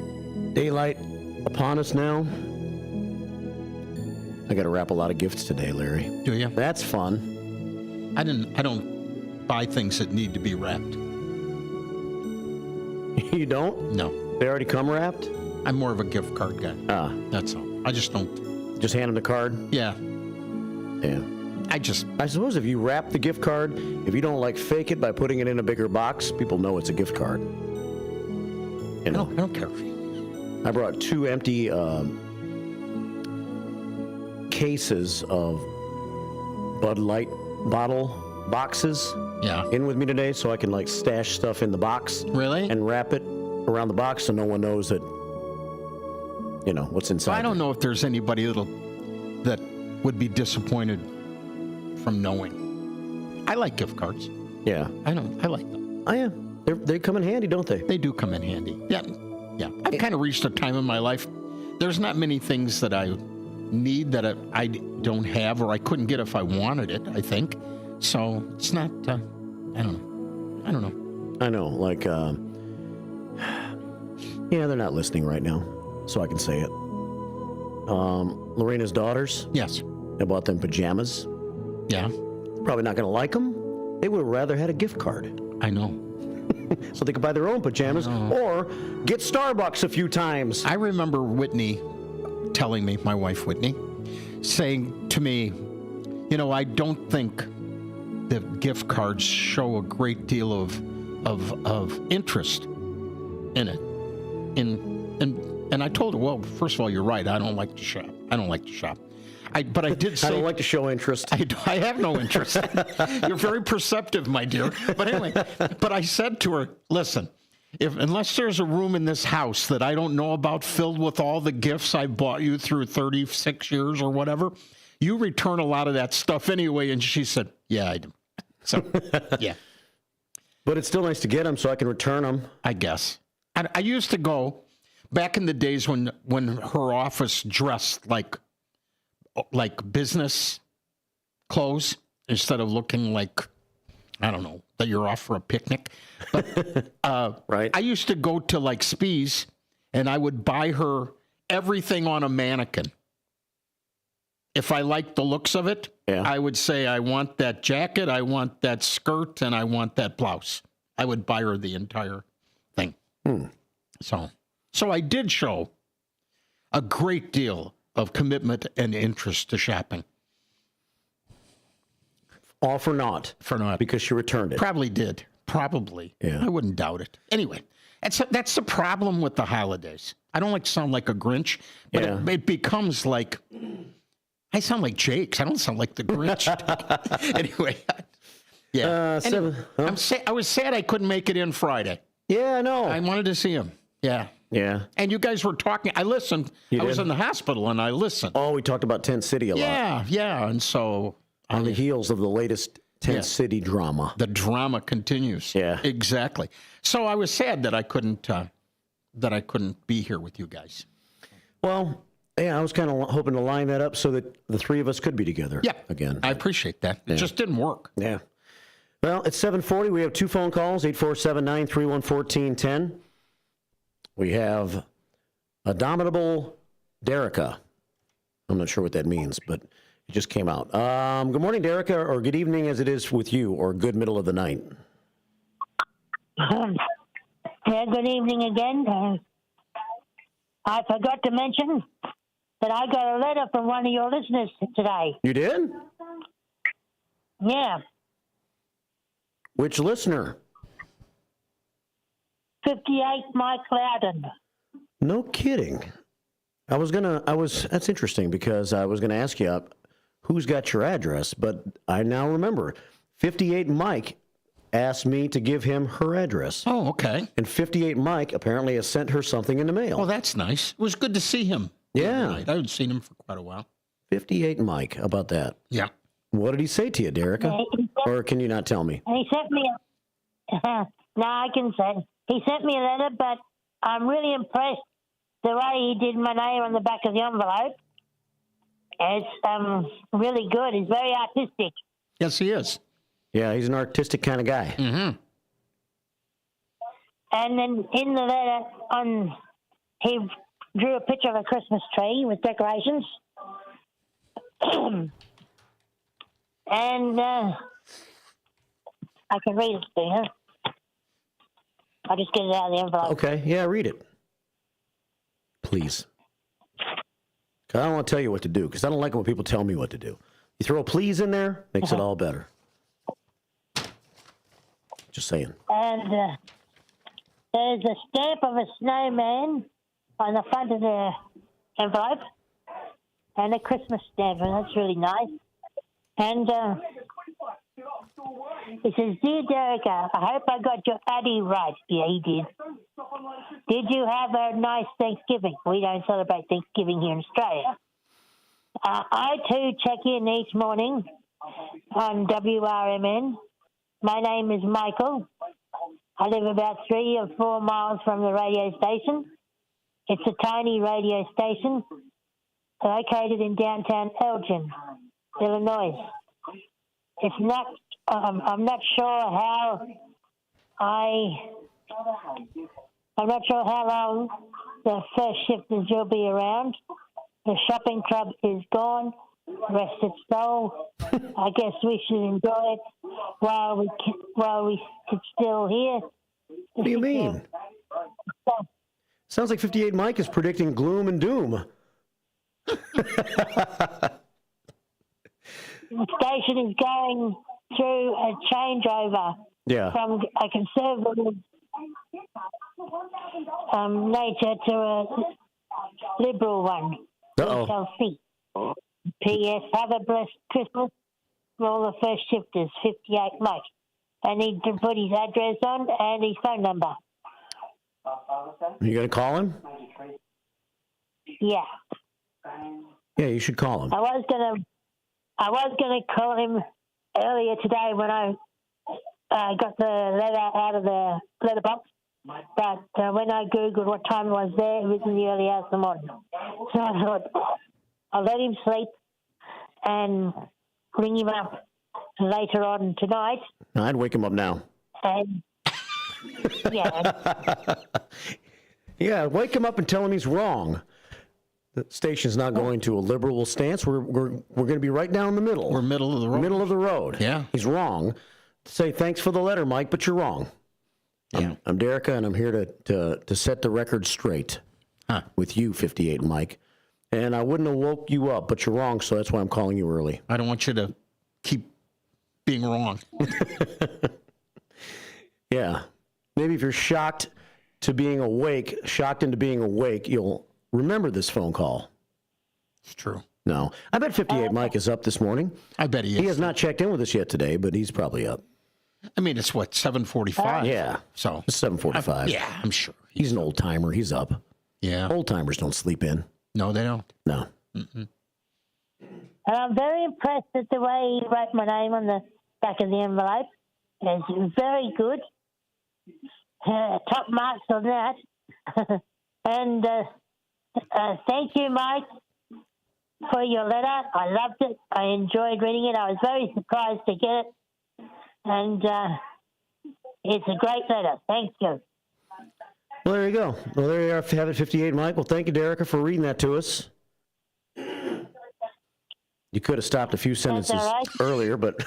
Daylight upon us now. I got to wrap a lot of gifts today, Larry. Do you? That's fun. I don't buy things that need to be wrapped. You don't? No. They already come wrapped? I'm more of a gift card guy. Ah. That's all. I just don't. Just hand them the card? Yeah. Yeah. I suppose if you wrap the gift card, if you don't fake it by putting it in a bigger box, people know it's a gift card. You know? I don't care. I brought 2 empty cases of Bud Light bottle boxes in with me today so I can stash stuff in the box. Really? And wrap it around the box so no one knows that, what's inside. I don't know if there's anybody that would be disappointed from knowing. I like gift cards. Yeah. I like them. Oh, yeah. They come in handy, don't they? They do come in handy. Yeah. Yeah. I've kind of reached a time in my life. There's not many things that I need that I don't have or I couldn't get if I wanted it, I think. So it's not, I don't know. I know. They're not listening right now, so I can say it. Lorena's daughters. Yes. I bought them pajamas. Yeah. Probably not going to like them. They would have rather had a gift card. I know. So they could buy their own pajamas or get Starbucks a few times. I remember Whitney telling me, my wife Whitney, saying to me, I don't think that gift cards show a great deal of interest in it. And I told her, well, first of all, you're right. I don't like to shop. But I did say... I don't like to show interest. I have no interest. You're very perceptive, my dear. But anyway, but I said to her, listen, unless there's a room in this house that I don't know about filled with all the gifts I bought you through 36 years or whatever, you return a lot of that stuff anyway. And she said, yeah, I do. So, yeah. But it's still nice to get them so I can return them. I guess. I used to go back in the days when her office dressed like business clothes instead of looking like, I don't know, that you're off for a picnic. But right. I used to go to Spee's and I would buy her everything on a mannequin. If I liked the looks of it, I would say, I want that jacket, I want that skirt, and I want that blouse. I would buy her the entire thing. So I did show a great deal of commitment and interest to shopping. All for naught. For naught. Because she returned it. Probably did. Probably. Yeah. I wouldn't doubt it. Anyway, that's the problem with the holidays. I don't like to sound like a Grinch, but it becomes like, I sound like Jakes. I don't sound like the Grinch. Anyway, Yeah. Seven. Huh? I was sad I couldn't make it in Friday. Yeah, I know. I wanted to see him. Yeah. Yeah. And you guys were talking. I listened. I was in the hospital and I listened. Oh, we talked about Tent City a lot. Yeah. And so. On the heels of the latest Tent City drama. The drama continues. Yeah. Exactly. So I was sad that I couldn't be here with you guys. Well, yeah, I was kind of hoping to line that up so that the three of us could be together again. I appreciate that. It just didn't work. Yeah. Well, it's 7:40. We have two phone calls, 847-931-1410. We have Abominable Derica. I'm not sure what that means, but it just came out. Good morning, Derica, or good evening as it is with you, or good middle of the night. Yeah, good evening again. I forgot to mention that I got a letter from one of your listeners today. You did? Yeah. Which listener? 58 Mike Loudon. No kidding. That's interesting because I was going to ask you who's got your address, but I now remember 58 Mike asked me to give him her address. Oh, okay. And 58 Mike apparently has sent her something in the mail. Well, that's nice. It was good to see him. Yeah. I haven't seen him for quite a while. 58 Mike. How about that? Yeah. What did he say to you, Derica? Or can you not tell me? He sent me no, I can say. He sent me a letter, but I'm really impressed the way he did my name on the back of the envelope. It's really good. He's very artistic. Yes, he is. Yeah, he's an artistic kind of guy. Mm-hmm. And then in the letter, he drew a picture of a Christmas tree with decorations. And I can read it to you. I'll just get it out of the envelope. Okay, yeah, read it. Please. 'Cause I don't want to tell you what to do, because I don't like it when people tell me what to do. You throw a please in there, makes it all better. Just saying. And there's a stamp of a snowman on the front of the envelope, and a Christmas stamp, and that's really nice. And it says, "Dear Derica, I hope I got your Addy right." Yeah, he did. Did you have a nice Thanksgiving? We don't celebrate Thanksgiving here in Australia. I, too, check in each morning on WRMN. My name is Michael. I live about 3 or 4 miles from the radio station. It's a tiny radio station located in downtown Elgin, Illinois. It's not. I'm not sure how long the first shifters will be around. The shopping club is gone. Rest its soul. I guess we should enjoy it while it's still here. What do you mean? Sounds like 58 Mike is predicting gloom and doom. The station is going through a changeover from a conservative nature to a liberal one. Uh-oh. We shall see. P.S. Have a blessed Christmas for all the first shifters, 58 Mike. I need to put his address on and his phone number. You going to call him? Yeah. Yeah, you should call him. I was gonna call him earlier today when I got the letter out of the letterbox, but when I googled what time it was there, it was in the early hours of the morning. So I thought I'll let him sleep and ring him up later on tonight. I'd wake him up now. And yeah. Yeah, wake him up and tell him he's wrong. The station's not going to a liberal stance. We're going to be right down the middle. We're middle of the road. Middle of the road. Yeah. He's wrong. Say thanks for the letter, Mike, but you're wrong. Yeah. I'm Derica, and I'm here to set the record straight with you, 58 Mike. And I wouldn't have woke you up, but you're wrong, so that's why I'm calling you early. I don't want you to keep being wrong. Yeah. Maybe if you're shocked into being awake, you'll remember this phone call. It's true. No. I bet 58 Mike is up this morning. I bet he is. He has not checked in with us yet today, but he's probably up. I mean, it's what, 7:45? Yeah. So it's 7:45. Yeah, I'm sure. He's an old timer. He's up. Yeah. Old timers don't sleep in. No, they don't. No. Mm-mm. And I'm very impressed at the way he wrote my name on the back of the envelope. It's very good. Top marks on that. And thank you, Mike, for your letter. I loved it. I enjoyed reading it. I was very surprised to get it. And it's a great letter. Thank you. Well, there you go. Well, there you are, Habit 58, Mike. Well, thank you, Derica, for reading that to us. You could have stopped a few sentences earlier, but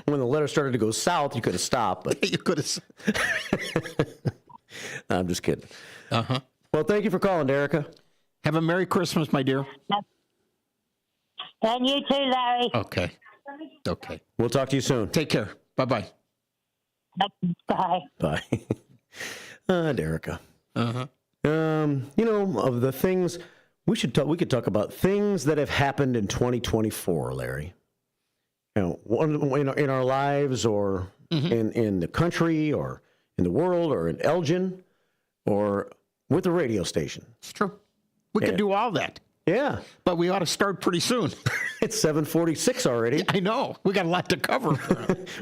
when the letter started to go south, you could have stopped. But you could have. I'm just kidding. Uh-huh. Well, thank you for calling, Derica. Have a Merry Christmas, my dear. And you too, Larry. Okay. Okay. We'll talk to you soon. Take care. Bye-bye. Bye. Bye. Derica. Uh-huh. You know, of the things we could talk about things that have happened in 2024, Larry. You know, in our lives, or in the country, or in the world, or in Elgin, or with the radio station. It's true. We could do all that. Yeah. But we ought to start pretty soon. It's 7:46 already. I know. We got a lot to cover.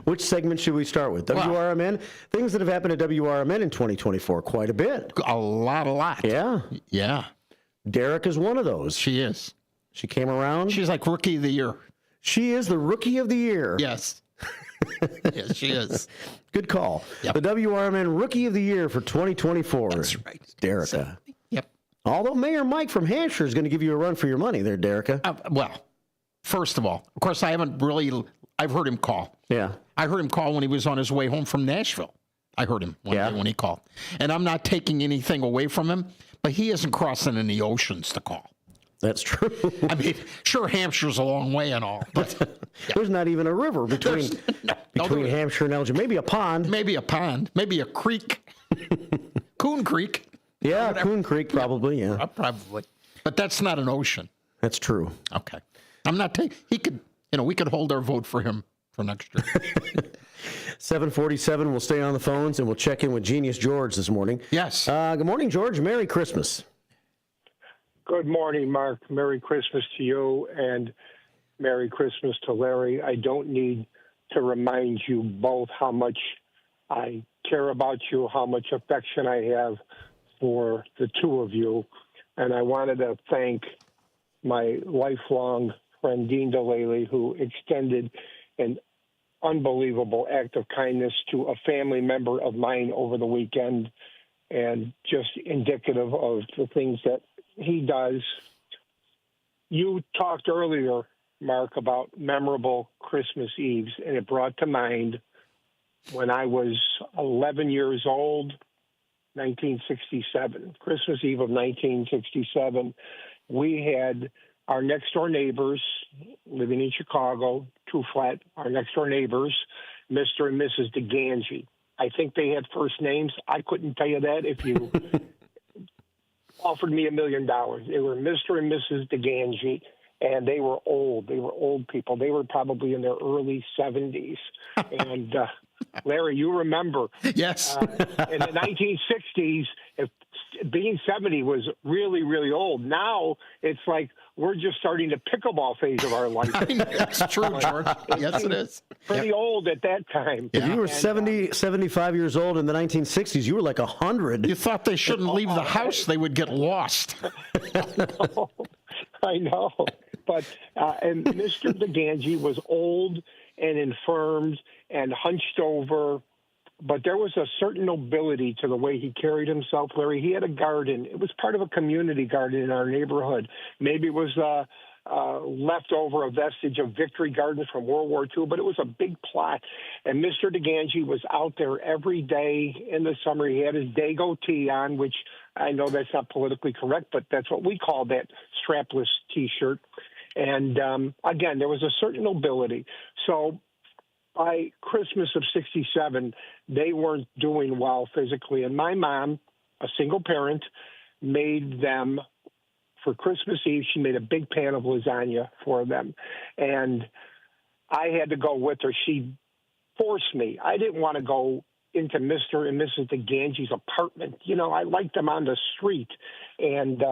Which segment should we start with? WRMN? Things that have happened at WRMN in 2024. Quite a bit. A lot. Yeah. Yeah. Derek is one of those. She is. She came around. She's like Rookie of the Year. She is the Rookie of the Year. Yes. Yes, she is. Good call. Yep. The WRMN Rookie of the Year for 2024. That's right. Derica. Yep. Although Mayor Mike from Hampshire is going to give you a run for your money there, Derica. Well, first of all, of course, I've heard him call. Yeah. I heard him call when he was on his way home from Nashville. I heard him one day when he called. And I'm not taking anything away from him, but he isn't crossing any oceans to call. That's true. I mean, sure, Hampshire's a long way and all, but there's not even a river between Hampshire and Elgin. Maybe a pond. Maybe a creek. Coon Creek. Yeah, Coon Creek, probably, yeah. Probably. But that's not an ocean. That's true. Okay. I'm not taking, we could hold our vote for him for next year. 7:47, we'll stay on the phones and we'll check in with Genius George this morning. Yes. Good morning, George. Merry Christmas. Good morning, Mark. Merry Christmas to you and Merry Christmas to Larry. I don't need to remind you both how much I care about you, how much affection I have for the two of you. And I wanted to thank my lifelong friend, Dean DeLaley, who extended an unbelievable act of kindness to a family member of mine over the weekend, and just indicative of the things that he does. You talked earlier, Mark, about memorable Christmas Eves, and it brought to mind when I was 11 years old, 1967, Christmas Eve of 1967. We had our next-door neighbors living in Chicago, two-flat, our next-door neighbors, Mr. and Mrs. DeGangi. I think they had first names. I couldn't tell you that if you offered me $1 million. They were Mr. and Mrs. DeGangi, and they were old. They were old people. They were probably in their early 70s. And Larry, you remember. Yes. In the 1960s, being 70 was really, really old. Now it's like we're just starting the pickleball phase of our life. That's true, George. Yes, it is. Pretty old at that time. If you were 75 years old in the 1960s, you were like 100. You thought they shouldn't leave the house. They would get lost. I know. But and Mr. DeGangi was old and infirmed and hunched over, but there was a certain nobility to the way he carried himself, Larry. He had a garden. It was part of a community garden in our neighborhood. Maybe it was leftover, a vestige of Victory Gardens from World War II, but it was a big plot. And Mr. DeGangi was out there every day in the summer. He had his Dago tee on, which I know that's not politically correct, but that's what we call that strapless T-shirt. And, again, there was a certain nobility. So by Christmas of 67, they weren't doing well physically. And my mom, a single parent, made them, for Christmas Eve, she made a big pan of lasagna for them. And I had to go with her. She forced me. I didn't want to go into Mr. and Mrs. DeGangi's apartment. You know, I liked them on the street. And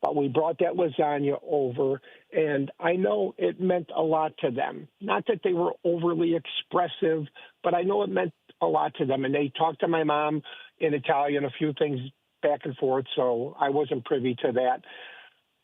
but we brought that lasagna over, and I know it meant a lot to them. Not that they were overly expressive, but I know it meant a lot to them. And they talked to my mom in Italian, a few things back and forth, so I wasn't privy to that.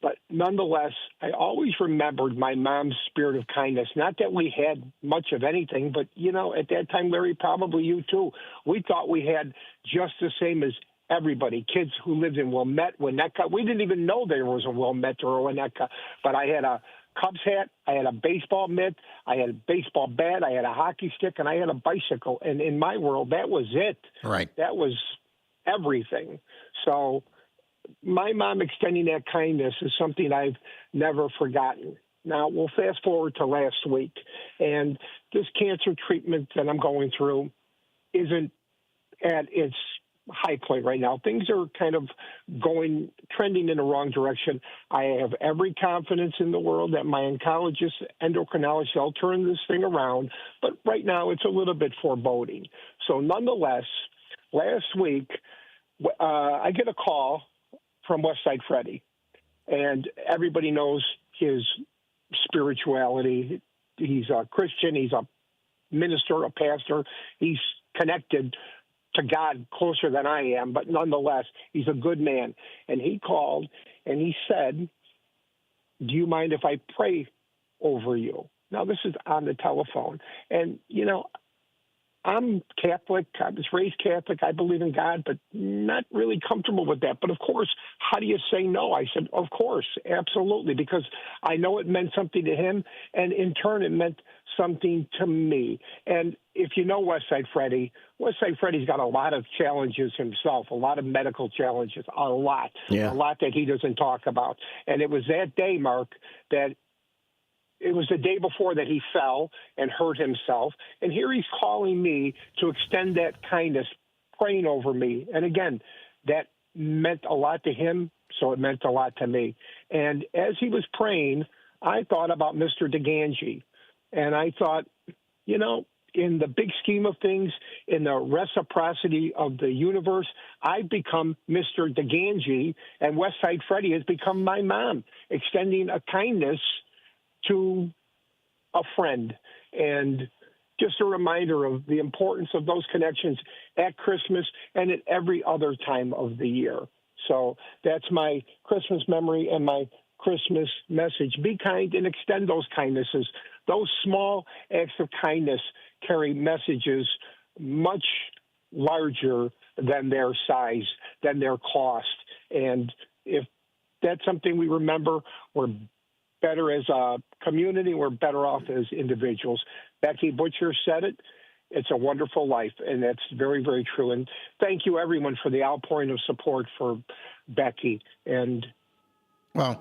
But nonetheless, I always remembered my mom's spirit of kindness. Not that we had much of anything, but, you know, at that time, Larry, probably you too, we thought we had just the same as everybody. Kids who lived in Wilmette, Winnetka. We didn't even know there was a Wilmette or a Winnetka. But I had a Cubs hat, I had a baseball mitt, I had a baseball bat, I had a hockey stick, and I had a bicycle. And in my world, that was it. Right. That was everything. So my mom extending that kindness is something I've never forgotten. Now, we'll fast forward to last week, and this cancer treatment that I'm going through isn't at its high point right now. Things are kind of trending in the wrong direction. I have every confidence in the world that my oncologist, endocrinologist, will turn this thing around, but right now it's a little bit foreboding. So nonetheless, last week, I get a call from Westside Freddy, and everybody knows his spirituality. He's a Christian, he's a minister, a pastor. He's connected to God closer than I am, but nonetheless, he's a good man. And he called and he said, do you mind if I pray over you? Now, this is on the telephone. And, you know, I'm Catholic. I was raised Catholic. I believe in God, but not really comfortable with that. But, of course, how do you say no? I said, of course, absolutely, because I know it meant something to him, and in turn it meant something to me. And if you know Westside Freddy's got a lot of challenges himself, a lot of medical challenges, a lot that he doesn't talk about. And it was that day, Mark, that it was the day before that he fell and hurt himself. And here he's calling me to extend that kindness, praying over me. And again, that meant a lot to him, so it meant a lot to me. And as he was praying, I thought about Mr. DeGangi. And I thought, you know, in the big scheme of things, in the reciprocity of the universe, I've become Mr. DeGangi, and Westside Freddy has become my mom, extending a kindness to a friend. And just a reminder of the importance of those connections at Christmas and at every other time of the year. So that's my Christmas memory and my Christmas message. Be kind and extend those kindnesses. Those small acts of kindness carry messages much larger than their size, than their cost. And if that's something we remember, we're better as a community, we're better off as individuals. Becky Butcher said it. It's a wonderful life, and that's very, very true. And thank you, everyone, for the outpouring of support for Becky and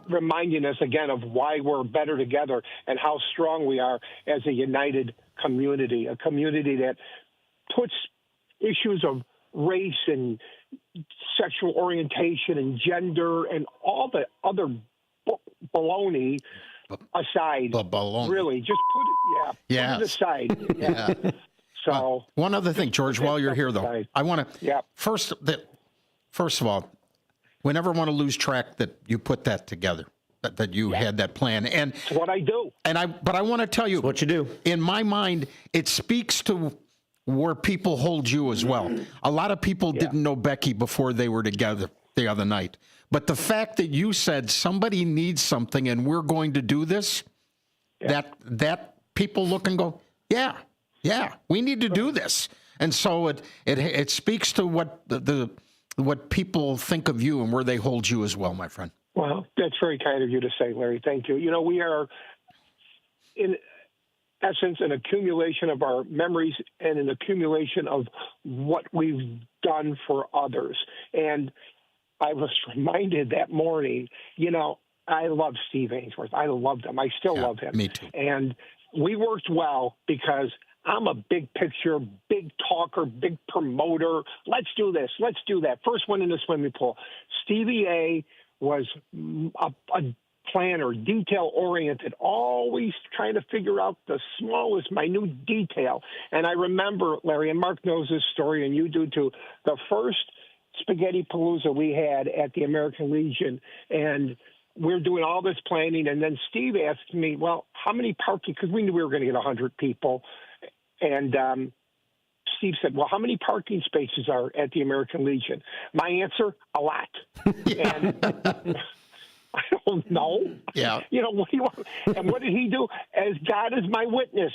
reminding us again of why we're better together and how strong we are as a united community, a community that puts issues of race and sexual orientation and gender and all the other baloney aside. Baloney. Really, just put it aside. Yeah. So one other thing, George, while you're here, though, I want to first of all, we never want to lose track that you put that together, that you had that plan, and it's what I do. But I want to tell you what you do. In my mind, it speaks to where people hold you as well. A lot of people didn't know Becky before they were together the other night. But the fact that you said somebody needs something and we're going to do this, that people look and go, yeah, we need to do this. And so it speaks to what people think of you and where they hold you as well, my friend. Well, that's very kind of you to say, Larry. Thank you. You know, we are, in essence, an accumulation of our memories and an accumulation of what we've done for others. And I was reminded that morning, you know, I love Steve Ainsworth. I loved him. I still love him. Me too. And we worked well because I'm a big picture, big talker, big promoter. Let's do this. Let's do that. First one in the swimming pool. Stevie A was a planner, detail-oriented, always trying to figure out the smallest, minute detail. And I remember, Larry, and Mark knows this story, and you do too, the first Spaghetti Palooza we had at the American Legion, and we're doing all this planning, and then Steve asked me, well, how many parking, because we knew we were going to get 100 people, and Steve said, well, how many parking spaces are at the American Legion? My answer, a lot. And I don't know. Yeah. You know, what do you want? And what did he do? As God is my witness,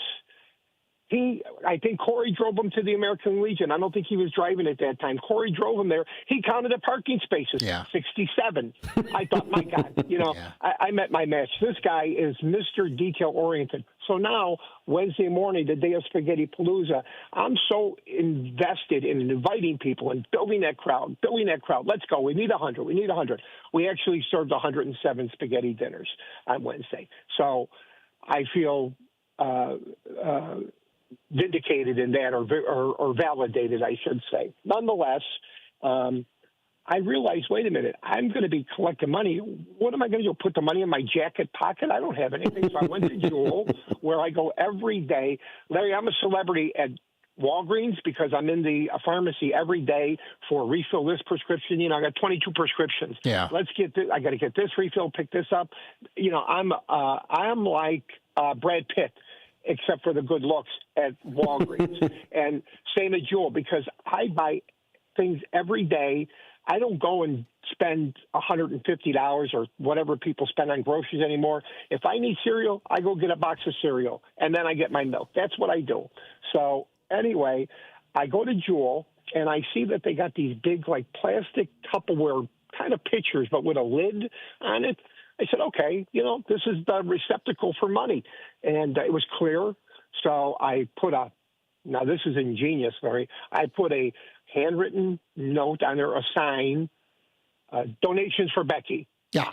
I think Corey drove him to the American Legion. I don't think he was driving at that time. Corey drove him there. He counted the parking spaces, 67. I thought, my God, you know, I met my match. This guy is Mr. Detail-oriented. So now, Wednesday morning, the day of Spaghetti Palooza, I'm so invested in inviting people and building that crowd. Let's go. We need 100. We need 100. We actually served 107 spaghetti dinners on Wednesday. So I feel vindicated in that, or validated, I should say. Nonetheless, I realized, wait a minute, I'm going to be collecting money. What am I going to do? Put the money in my jacket pocket? I don't have anything. So I went to Jewel, where I go every day. Larry, I'm a celebrity at Walgreens because I'm in the pharmacy every day for refill this prescription. You know, I got 22 prescriptions. Yeah. Let's get this. I got to get this refill, pick this up. You know, I'm like Brad Pitt, except for the good looks at Walgreens. And same at Jewel, because I buy things every day. I don't go and spend $150 or whatever people spend on groceries anymore. If I need cereal, I go get a box of cereal, and then I get my milk. That's what I do. So anyway, I go to Jewel, and I see that they got these big, like, plastic Tupperware kind of pitchers, but with a lid on it. I said, okay, you know, this is the receptacle for money. And it was clear. So I put now this is ingenious, Larry. I put a handwritten note on there, a sign, donations for Becky. Yeah.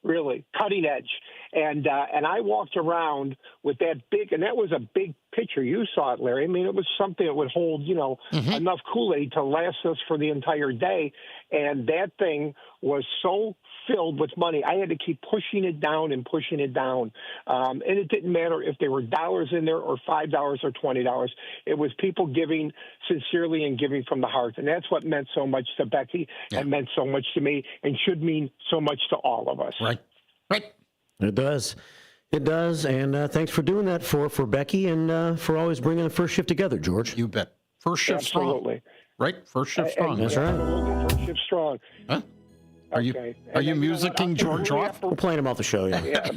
Really cutting edge. And I walked around with that big, and that was a big picture. You saw it, Larry. I mean, it was something that would hold, you know, enough Kool-Aid to last us for the entire day. And that thing was so filled with money. I had to keep pushing it down and pushing it down. And it didn't matter if there were dollars in there or $5 or $20. It was people giving sincerely and giving from the heart. And that's what meant so much to Becky and meant so much to me and should mean so much to all of us. Right. It does. It does. And thanks for doing that for Becky and for always bringing the first shift together, George. You bet. First shift Absolutely. strong. Right? First shift strong. That's right. Absolutely. First shift strong. Huh? Are you musicking George off? We're playing him off the show, Yeah,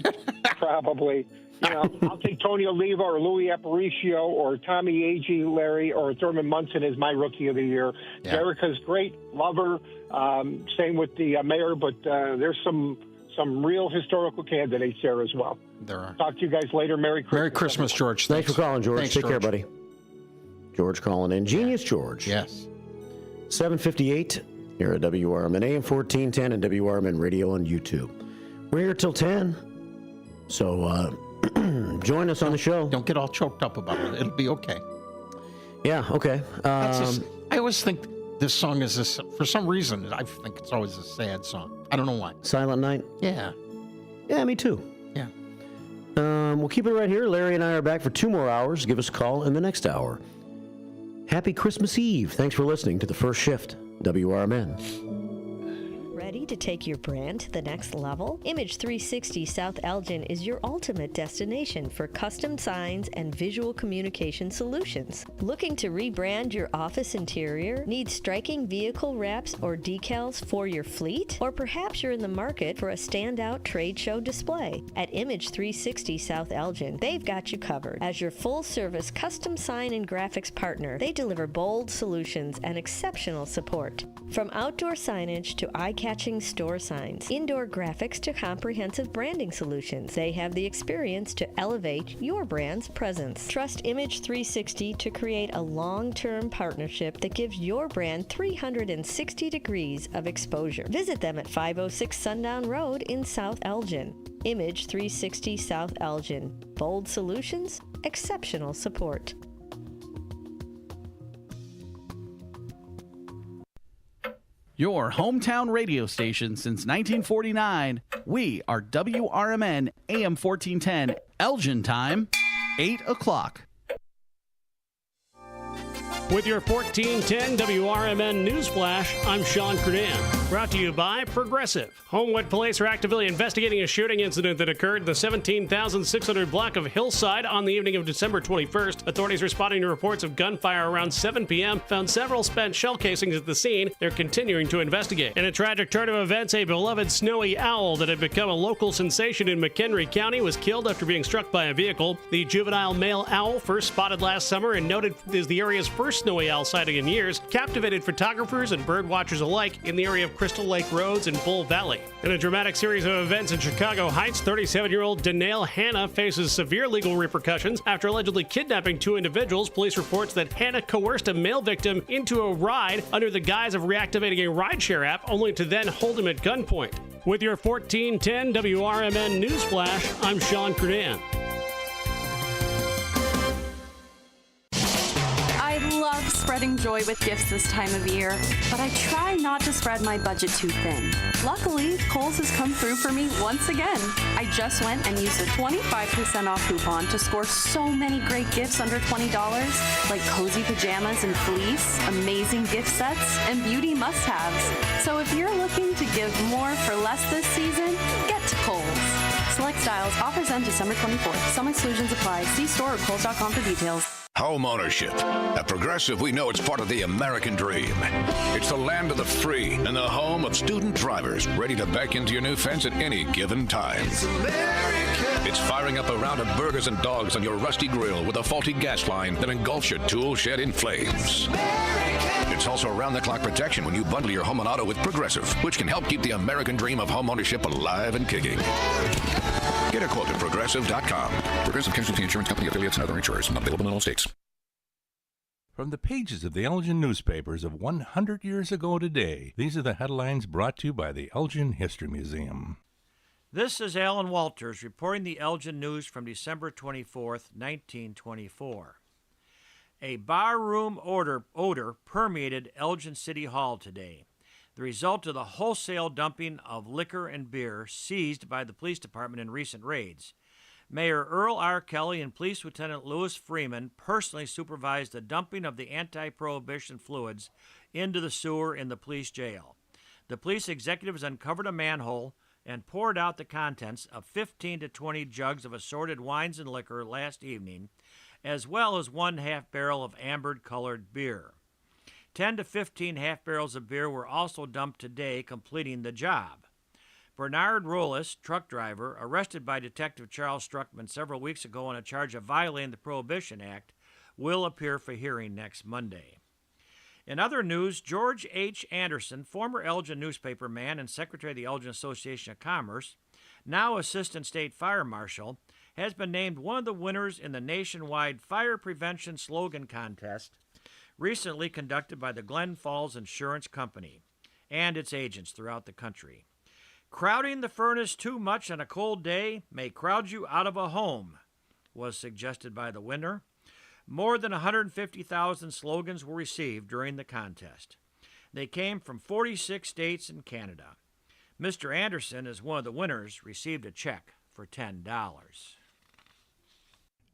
probably. You know, I'll take Tony Oliva or Louis Aparicio or Tommy Agee, Larry, or Thurman Munson as my Rookie of the Year. Yeah. Derica's great, love her. Same with the mayor, but there's some real historical candidates there as well. There are. Talk to you guys later. Merry Christmas. Merry Christmas, George. Thanks for calling, George. Thanks, Take George. care, buddy. George calling in. Genius George. Yes. 7:58 here at WRMN AM 1410 and WRMN Radio on YouTube. We're here till 10, so join us on the show. Don't get all choked up about it. It'll be okay. Yeah, okay. I always think this song is, for some reason, I think it's always a sad song. I don't know why. Silent Night? Yeah. Yeah, me too. Yeah. We'll keep it right here. Larry and I are back for 2 more hours. Give us a call in the next hour. Happy Christmas Eve. Thanks for listening to The First Shift, WRMN. Ready to take your brand to the next level? Image 360 South Elgin is your ultimate destination for custom signs and visual communication solutions. Looking to rebrand your office interior? Need striking vehicle wraps or decals for your fleet? Or perhaps you're in the market for a standout trade show display? At Image 360 South Elgin, they've got you covered. As your full-service custom sign and graphics partner, they deliver bold solutions and exceptional support. From outdoor signage to eye-catching store signs, indoor graphics to comprehensive branding solutions, they have the experience to elevate your brand's presence. Trust Image 360 to create a long-term partnership that gives your brand 360 degrees of exposure. Visit them at 506 Sundown Road in South Elgin. Image 360 South Elgin. Bold solutions, exceptional support. Your hometown radio station since 1949. We are WRMN AM 1410, Elgin time, 8 o'clock. With your 1410 WRMN News Flash, I'm Sean Credan. Brought to you by Progressive. Homewood police are actively investigating a shooting incident that occurred in the 17,600 block of Hillside on the evening of December 21st. Authorities responding to reports of gunfire around 7 p.m. found several spent shell casings at the scene. They're continuing to investigate. In a tragic turn of events, a beloved snowy owl that had become a local sensation in McHenry County was killed after being struck by a vehicle. The juvenile male owl, first spotted last summer and noted as the area's first snowy owl sighting in years, captivated photographers and bird watchers alike in the area of Crystal Lake Roads and Bull Valley. In a dramatic series of events in Chicago Heights, 37-year-old Danae Hanna faces severe legal repercussions after allegedly kidnapping two individuals. Police reports that Hanna coerced a male victim into a ride under the guise of reactivating a rideshare app, only to then hold him at gunpoint. With your 1410 WRMN News Flash, I'm Sean Credan. I love spreading joy with gifts this time of year, but I try not to spread my budget too thin. Luckily, Kohl's has come through for me once again. I just went and used a 25% off coupon to score so many great gifts under $20, like cozy pajamas and fleece, amazing gift sets, and beauty must-haves. So if you're looking to give more for less this season, get to Kohl's. Select styles, offers end December 24th. Some exclusions apply. See store or Kohl's.com for details. Home ownership. At Progressive, we know it's part of the American dream. It's the land of the free and the home of student drivers ready to back into your new fence at any given time. It's firing up a round of burgers and dogs on your rusty grill with a faulty gas line that engulfs your tool shed in flames. It's also around-the-clock protection when you bundle your home and auto with Progressive, which can help keep the American dream of home ownership alive and kicking. Get a quote at Progressive.com. Progressive Casualty Insurance Company, affiliates, and other insurers. Not available in all states. From the pages of the Elgin newspapers of 100 years ago today, these are the headlines brought to you by the Elgin History Museum. This is Alan Walters reporting the Elgin news from December 24th, 1924. A barroom odor permeated Elgin City Hall today, the result of the wholesale dumping of liquor and beer seized by the police department in recent raids. Mayor Earl R. Kelly and Police Lieutenant Louis Freeman personally supervised the dumping of the anti-prohibition fluids into the sewer in the police jail. The police executives uncovered a manhole and poured out the contents of 15 to 20 jugs of assorted wines and liquor last evening, as well as 1 half barrel of amber-colored beer. 10 to 15 half barrels of beer were also dumped today, completing the job. Bernard Rollis, truck driver, arrested by Detective Charles Struckman several weeks ago on a charge of violating the Prohibition Act, will appear for hearing next Monday. In other news, George H. Anderson, former Elgin newspaper man and secretary of the Elgin Association of Commerce, now Assistant State Fire Marshal, has been named one of the winners in the nationwide fire prevention slogan contest recently conducted by the Glen Falls Insurance Company and its agents throughout the country. Crowding the furnace too much on a cold day may crowd you out of a home, was suggested by the winner. More than 150,000 slogans were received during the contest. They came from 46 states and Canada. Mr. Anderson, as one of the winners, received a check for $10.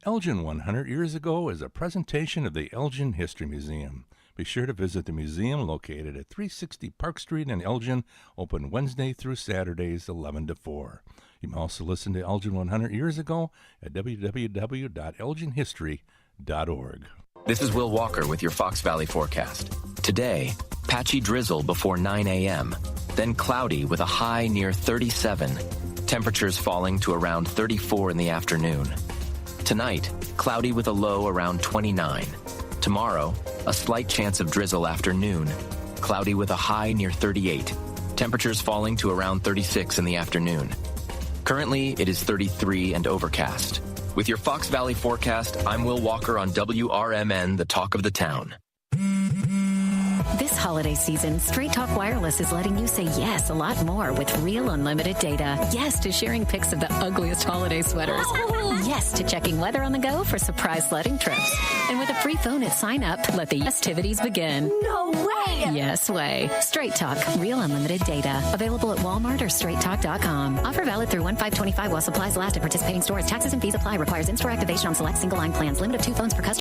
Elgin 100 Years Ago is a presentation of the Elgin History Museum. Be sure to visit the museum located at 360 Park Street in Elgin, open Wednesday through Saturdays 11 to 4. You can also listen to Elgin 100 Years Ago at www.elginhistory.org. This is Will Walker with your Fox Valley forecast. Today, patchy drizzle before 9 a.m., then cloudy with a high near 37. Temperatures falling to around 34 in the afternoon. Tonight, cloudy with a low around 29. Tomorrow, a slight chance of drizzle after noon. Cloudy with a high near 38. Temperatures falling to around 36 in the afternoon. Currently, it is 33 and overcast. With your Fox Valley forecast, I'm Will Walker on WRMN, the talk of the town. This holiday season, Straight Talk Wireless is letting you say yes a lot more with real unlimited data. Yes to sharing pics of the ugliest holiday sweaters. Yes to checking weather on the go for surprise sledding trips. And with a free phone at sign up, let the festivities begin. No way! Yes way. Straight Talk, real unlimited data. Available at Walmart or straighttalk.com. Offer valid through 1/5/25 while supplies last at participating stores. Taxes and fees apply. Requires in-store activation on select single-line plans. Limit of 2 phones per customer.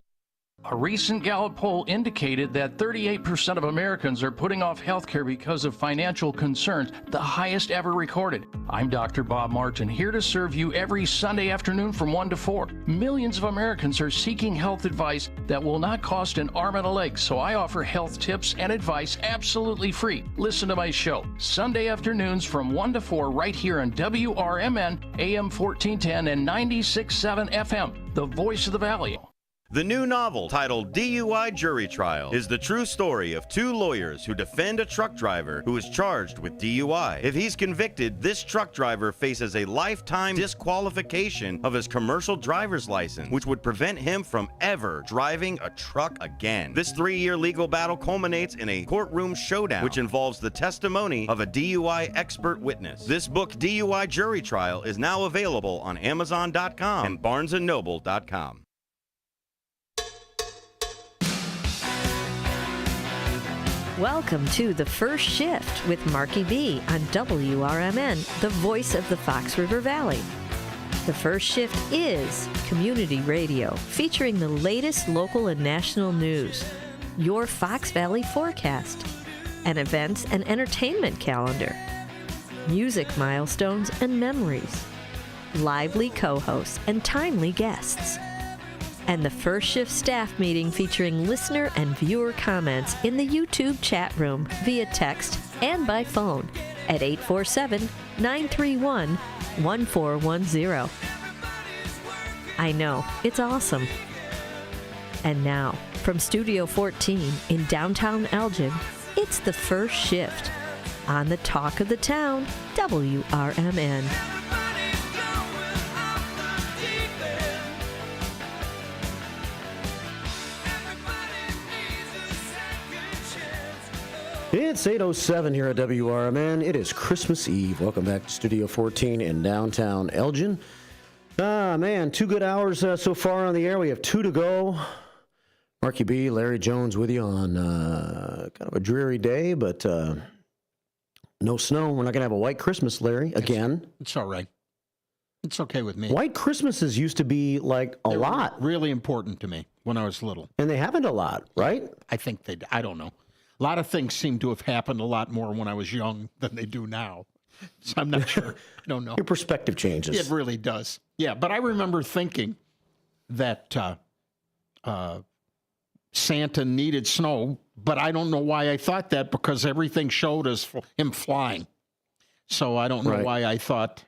A recent Gallup poll indicated that 38% of Americans are putting off health care because of financial concerns, the highest ever recorded. I'm Dr. Bob Martin, here to serve you every Sunday afternoon from 1 to 4. Millions of Americans are seeking health advice that will not cost an arm and a leg, so I offer health tips and advice absolutely free. Listen to my show, Sunday afternoons from 1 to 4 right here on WRMN, AM 1410 and 96.7 FM, the voice of the Valley. The new novel, titled DUI Jury Trial, is the true story of 2 lawyers who defend a truck driver who is charged with DUI. If he's convicted, this truck driver faces a lifetime disqualification of his commercial driver's license, which would prevent him from ever driving a truck again. This 3-year legal battle culminates in a courtroom showdown, which involves the testimony of a DUI expert witness. This book, DUI Jury Trial, is now available on Amazon.com and BarnesandNoble.com. Welcome to The First Shift with Marky B on WRMN, the voice of the Fox River Valley. The First Shift is community radio featuring the latest local and national news, your Fox Valley forecast, an events and entertainment calendar, music milestones and memories, lively co-hosts and timely guests, and the First Shift staff meeting featuring listener and viewer comments in the YouTube chat room via text and by phone at 847-931-1410. I know, it's awesome. And now, from Studio 14 in downtown Elgin, it's the First Shift on the Talk of the Town, WRMN. It's 8:07 here at WRMN. It is Christmas Eve. Welcome back to Studio 14 in downtown Elgin. Man, 2 good hours so far on the air. We have 2 to go. Marky B, Larry Jones with you on kind of a dreary day, but no snow. We're not going to have a white Christmas, Larry, again. It's all right. It's okay with me. White Christmases used to be like a lot. Really important to me when I was little. And they haven't a lot, right? I think they, I don't know. A lot of things seem to have happened a lot more when I was young than they do now. So I'm not sure. I don't know. Your perspective changes. It really does. Yeah, but I remember thinking that Santa needed snow, but I don't know why I thought that because everything showed us him flying. So I don't know why I thought,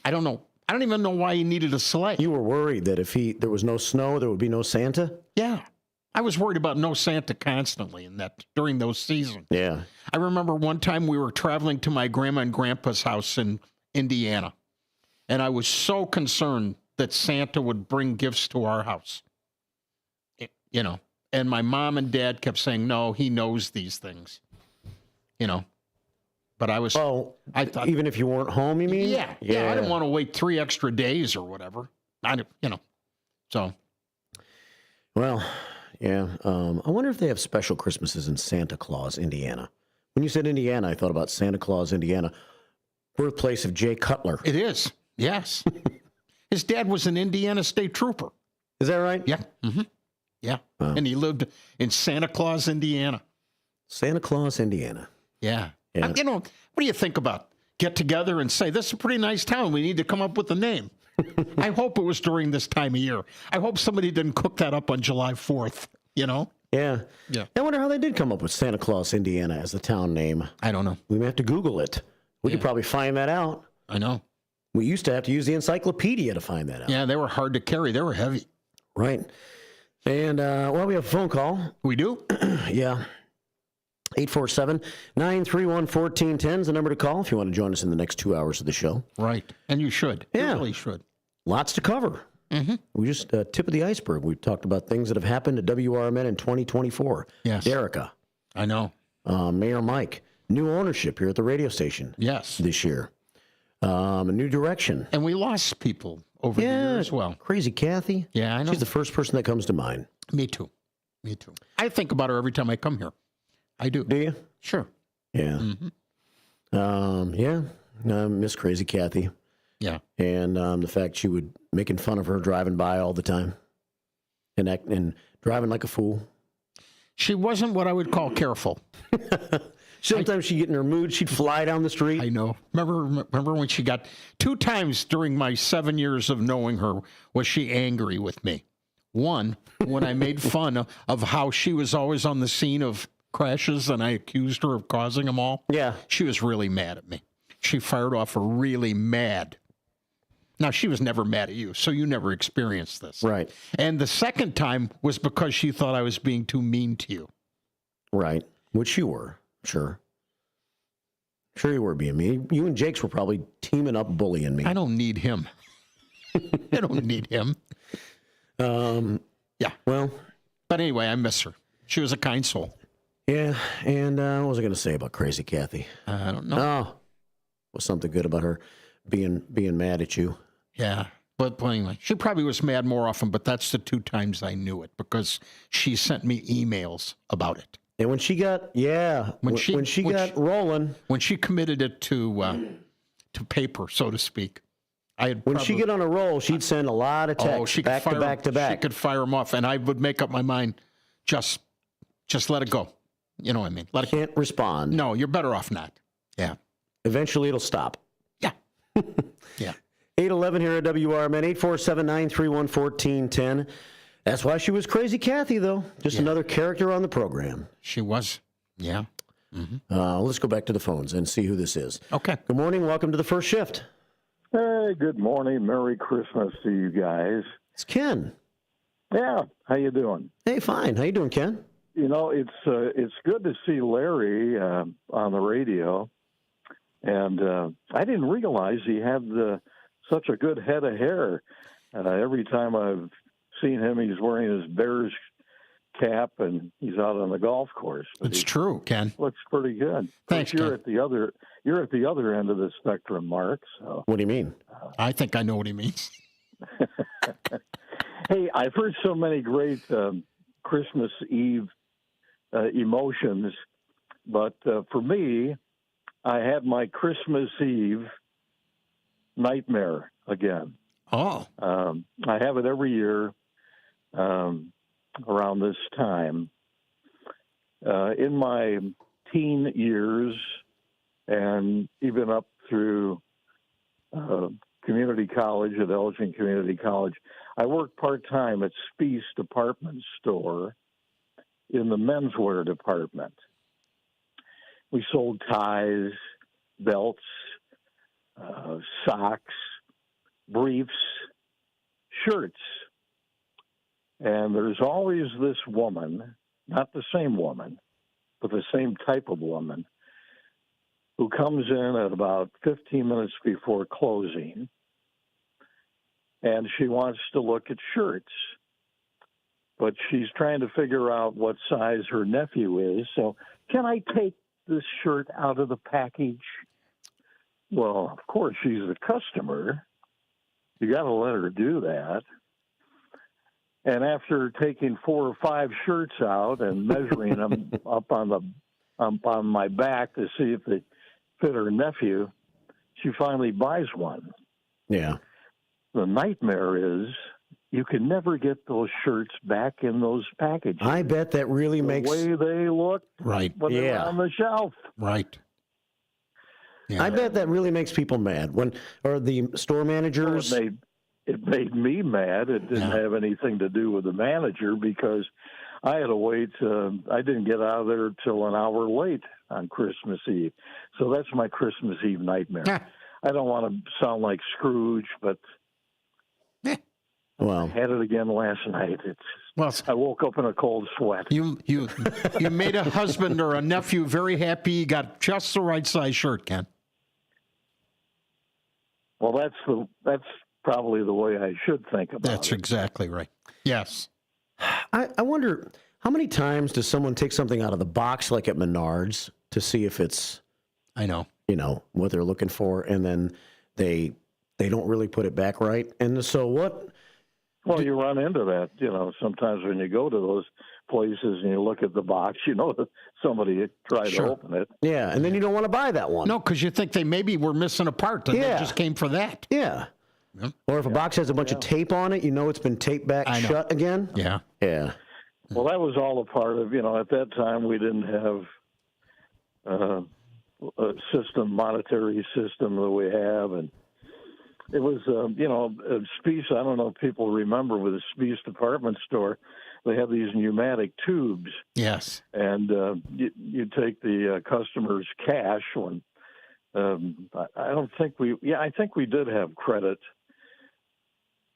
I don't know. I don't even know why he needed a sleigh. You were worried that if there was no snow, there would be no Santa? Yeah. I was worried about no Santa constantly during those seasons. Yeah. I remember one time we were traveling to my grandma and grandpa's house in Indiana, and I was so concerned that Santa would bring gifts to our house. You know, and my mom and dad kept saying, no, he knows these things. You know, but I was... Oh, I thought, even if you weren't home, you mean? Yeah. I didn't want to wait 3 extra days or whatever. So... Well... Yeah, I wonder if they have special Christmases in Santa Claus, Indiana. When you said Indiana, I thought about Santa Claus, Indiana, birthplace of Jay Cutler. It is, yes. His dad was an Indiana State Trooper. Is that right? Yeah. Mm-hmm. Yeah, and he lived in Santa Claus, Indiana. Santa Claus, Indiana. Yeah. What do you think about? Get together and say, this is a pretty nice town. We need to come up with a name. I hope it was during this time of year. I hope somebody didn't cook that up on July 4th, you know? Yeah. Yeah. I wonder how they did come up with Santa Claus, Indiana as the town name. I don't know. We may have to Google it. We could probably find that out. I know. We used to have to use the encyclopedia to find that out. Yeah, they were hard to carry. They were heavy. Right. And, we have a phone call. We do? Yeah. 847-931-1410 is the number to call if you want to join us in the next 2 hours of the show. Right. And you should. Yeah. You really should. Lots to cover. Mm-hmm. We just tip of the iceberg. We've talked about things that have happened at WRMN in 2024. Yes. Derica. I know. Mayor Mike, new ownership here at the radio station. Yes. This year. A new direction. And we lost people over the years as well. Crazy Kathy. Yeah, I know. She's the first person that comes to mind. Me too. I think about her every time I come here. I do. Do you? Sure. Yeah. Miss Crazy Kathy. Yeah. And the fact she would making fun of her driving by all the time and driving like a fool. She wasn't what I would call careful. Sometimes she'd get in her mood. She'd fly down the street. I know. Remember when she got 2 times during my 7 years of knowing her was she angry with me. One, when I made fun of how she was always on the scene of crashes and I accused her of causing them all. Yeah. She was really mad at me. She fired off a really mad. Now, she was never mad at you, so you never experienced this. Right. And the second time was because she thought I was being too mean to you. Right. Which you were. Sure you were being mean. You and Jakes were probably teaming up bullying me. I don't need him. I don't need him. Yeah. Well. But anyway, I miss her. She was a kind soul. Yeah. And what was I going to say about Crazy Kathy? I don't know. Oh. Was something good about her being mad at you? Yeah. But anyway, she probably was mad more often, but that's the 2 times I knew it because she sent me emails about it. And when she got, when she got rolling. When she committed it to paper, so to speak. When she get on a roll, she'd send a lot of texts back to back to back. She could fire them off, and I would make up my mind, just let it go. You know what I mean? Can't respond. No, you're better off not. Yeah. Eventually it'll stop. Yeah. Yeah. 811 here at WRMN, 847-931-1410. That's why she was Crazy Kathy, though. Just another character on the program. She was. Yeah. Mm-hmm. Let's go back to the phones and see who this is. Okay. Good morning. Welcome to the first shift. Hey, good morning. Merry Christmas to you guys. It's Ken. Yeah. How you doing? Hey, fine. How you doing, Ken? You know, it's good to see Larry on the radio. And I didn't realize he had such a good head of hair. Every time I've seen him, he's wearing his Bears cap and he's out on the golf course. It's true, Ken. Looks pretty good. Thanks, you're Ken. You're at the other end of the spectrum, Mark. So. What do you mean? I think I know what he means. Hey, I've heard so many great Christmas Eve emotions, but for me, I had my Christmas Eve nightmare again. Oh. I have it every year around this time. In my teen years and even up through community college at Elgin Community College, I worked part-time at Speece Department Store in the menswear department. We sold ties, belts, socks, briefs, shirts. And there's always this woman, not the same woman, but the same type of woman, who comes in at about 15 minutes before closing, and she wants to look at shirts. But she's trying to figure out what size her nephew is. So, can I take this shirt out of the package? Well, of course, she's the customer. You got to let her do that. And after taking 4 or 5 shirts out and measuring them up on my back to see if they fit her nephew, she finally buys one. Yeah. The nightmare is you can never get those shirts back in those packages. I bet that really makes the way they look right when they're on the shelf. Right. Yeah. I bet that really makes people mad or the store managers. Well, it made me mad. It didn't have anything to do with the manager because I had to wait. I didn't get out of there till an hour late on Christmas Eve. So that's my Christmas Eve nightmare. I don't want to sound like Scrooge, but I had it again last night. I woke up in a cold sweat. You made a husband or a nephew very happy. You got just the right size shirt, Ken. Well, that's probably the way I should think about it. That's exactly right. Yes. I wonder, How many times does someone take something out of the box, like at Menards, to see if it's, I know, what they're looking for, and then they don't really put it back right? And so what? Well, you run into that, sometimes when you go to those places and you look at the box, that somebody tried to open it. Yeah, and then you don't want to buy that one. No, because you think they maybe were missing a part and they just came for that. Yeah. Or if a box has a bunch of tape on it, it's been taped back shut again. Yeah. Yeah. Well, that was all a part of, at that time we didn't have a monetary system that we have. And it was, Spies, I don't know if people remember, with the Spies department store, they have these pneumatic tubes. Yes. And you take the customer's cash when, I think we did have credit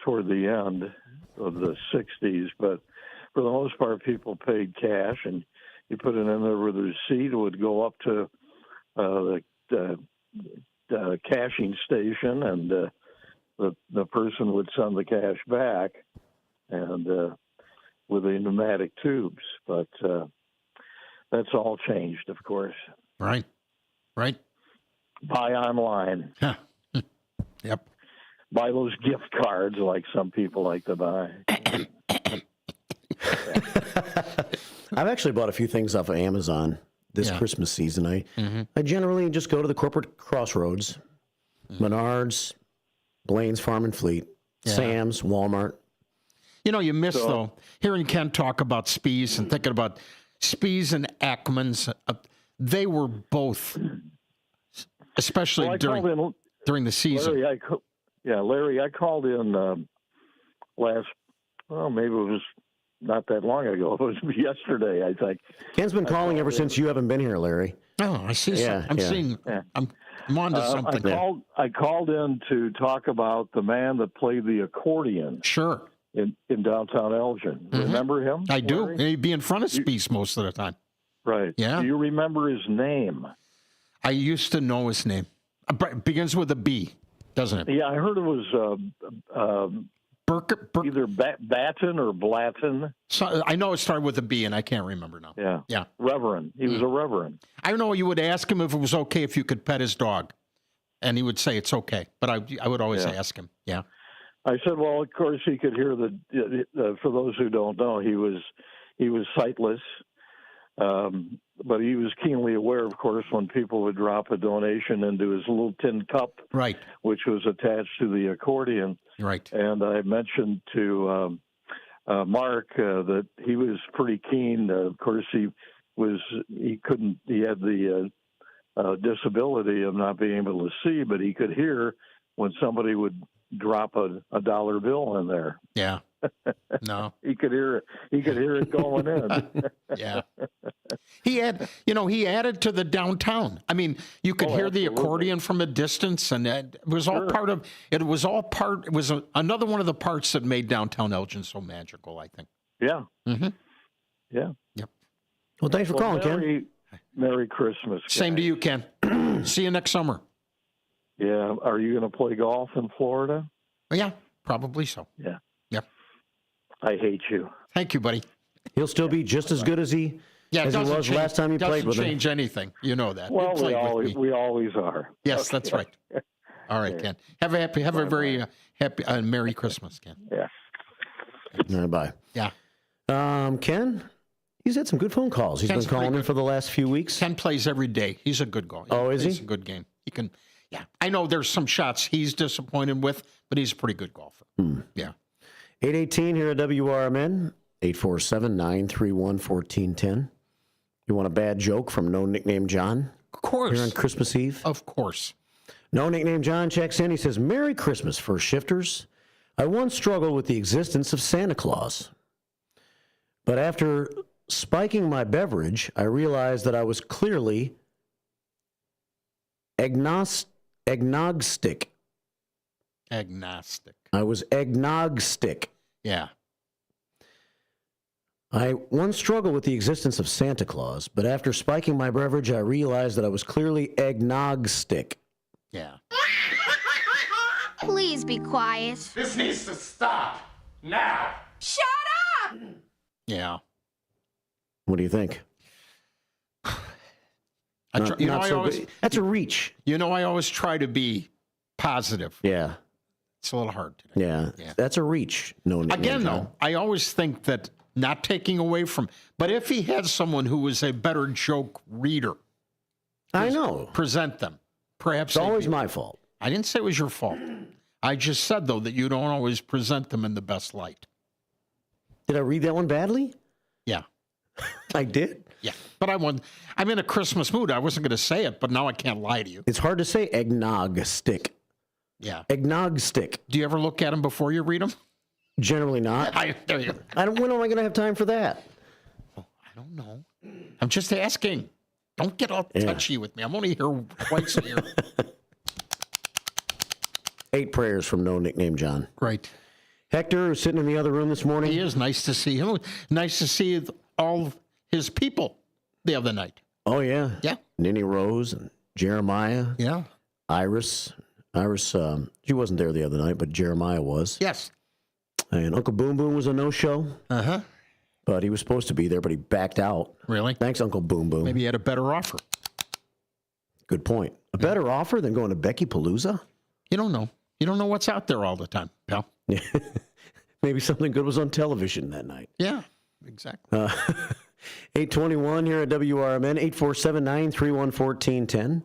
toward the end of the 60s, but for the most part, people paid cash, and you put it in there with a receipt. It would go up to the cashing station, and the person would send the cash back, and with the pneumatic tubes. But that's all changed, of course. Right. Buy online. Huh. Yep. Buy those gift cards like some people like to buy. I've actually bought a few things off of Amazon this Christmas season. I generally just go to the corporate crossroads, Menards, Blaine's Farm and Fleet, Sam's, Walmart. You miss, though, hearing Ken talk about Spies and thinking about Spies and Ackman's. They were both, especially during the season. Larry, I called in maybe it was not that long ago. It was yesterday, I think. Ken's been calling ever since you haven't been here, Larry. Oh, I see. I'm on to something. I called in to talk about the man that played the accordion. Sure. In downtown Elgin. Remember him? I do. And he'd be in front of Spies most of the time. Right. Yeah. Do you remember his name? I used to know his name. It begins with a B, doesn't it? Yeah, I heard it was either Batten or Blatten. So, I know it started with a B, and I can't remember now. Yeah. Reverend. He was a reverend. I know you would ask him if it was okay if you could pet his dog, and he would say it's okay. But I would always ask him. Yeah. I said, well, of course he could hear for those who don't know, he was sightless, but he was keenly aware, of course, when people would drop a donation into his little tin cup, right, which was attached to the accordion. Right. And I mentioned to Mark that he was pretty keen. Of course, he had the disability of not being able to see, but he could hear when somebody would drop a dollar bill in there. Yeah. No. He could hear it going in. Yeah. He added to the downtown. I mean, you could hear the accordion from a distance, and it was all it was another one of the parts that made downtown Elgin so magical, I think. Yeah. Mm-hmm. Yeah. Yep. Well, thanks for calling, Ken. Merry Christmas. Guys. Same to you, Ken. See you next summer. Yeah. Are you going to play golf in Florida? Yeah, probably so. Yeah. Yep. I hate you. Thank you, buddy. He'll still be just as good as he was last time you played with him. Doesn't change anything. You know that. Well, we always are. Yes, that's right. All right, Ken. Have a very happy Merry Christmas, Ken. Yeah. All right, bye. Yeah. Ken, he's had some good phone calls. He's been calling in for the last few weeks. Ken plays every day. He's a good goalie. Oh, is he? He's a good game. He can. Yeah, I know there's some shots he's disappointed with, but he's a pretty good golfer. Yeah. 818 here at WRMN, 847-931-1410. You want a bad joke from No Nickname John? Of course. Here on Christmas Eve? Of course. No Nickname John checks in. He says, Merry Christmas, First Shifters. I once struggled with the existence of Santa Claus. But after spiking my beverage, I realized that I was clearly agnostic. Agnostic. I was agnostic. Yeah. I once struggled with the existence of Santa Claus, but after spiking my beverage, I realized that I was clearly agnostic. Yeah. Please be quiet. This needs to stop now. Shut up! Yeah. What do you think? That's a reach. You know, I always try to be positive. Yeah. It's a little hard today. Yeah. That's a reach. No. Again, though, I always think that not taking away from, but if he had someone who was a better joke reader, I know. Present them. Perhaps it's always my fault. I didn't say it was your fault. I just said, though, that you don't always present them in the best light. Did I read that one badly? Yeah. I did? Yeah. But I'm in a Christmas mood. I wasn't going to say it, but now I can't lie to you. It's hard to say eggnog stick. Yeah. Eggnog stick. Do you ever look at them before you read them? Generally not. There you go. When am I going to have time for that? Oh, I don't know. I'm just asking. Don't get all touchy with me. I'm only here twice a year. 8 prayers from no nickname John. Right. Hector is sitting in the other room this morning. He is. Nice to see him. Nice to see all his people the other night. Oh, yeah. Yeah. Ninny Rose and Jeremiah. Yeah. Iris, she wasn't there the other night, but Jeremiah was. Yes. And Uncle Boom Boom was a no-show. Uh-huh. But he was supposed to be there, but he backed out. Really? Thanks, Uncle Boom Boom. Maybe he had a better offer. Good point. A better offer than going to Becky Palooza? You don't know. You don't know what's out there all the time, pal. Maybe something good was on television that night. Yeah, exactly. 821 here at WRMN, 847-931-1410.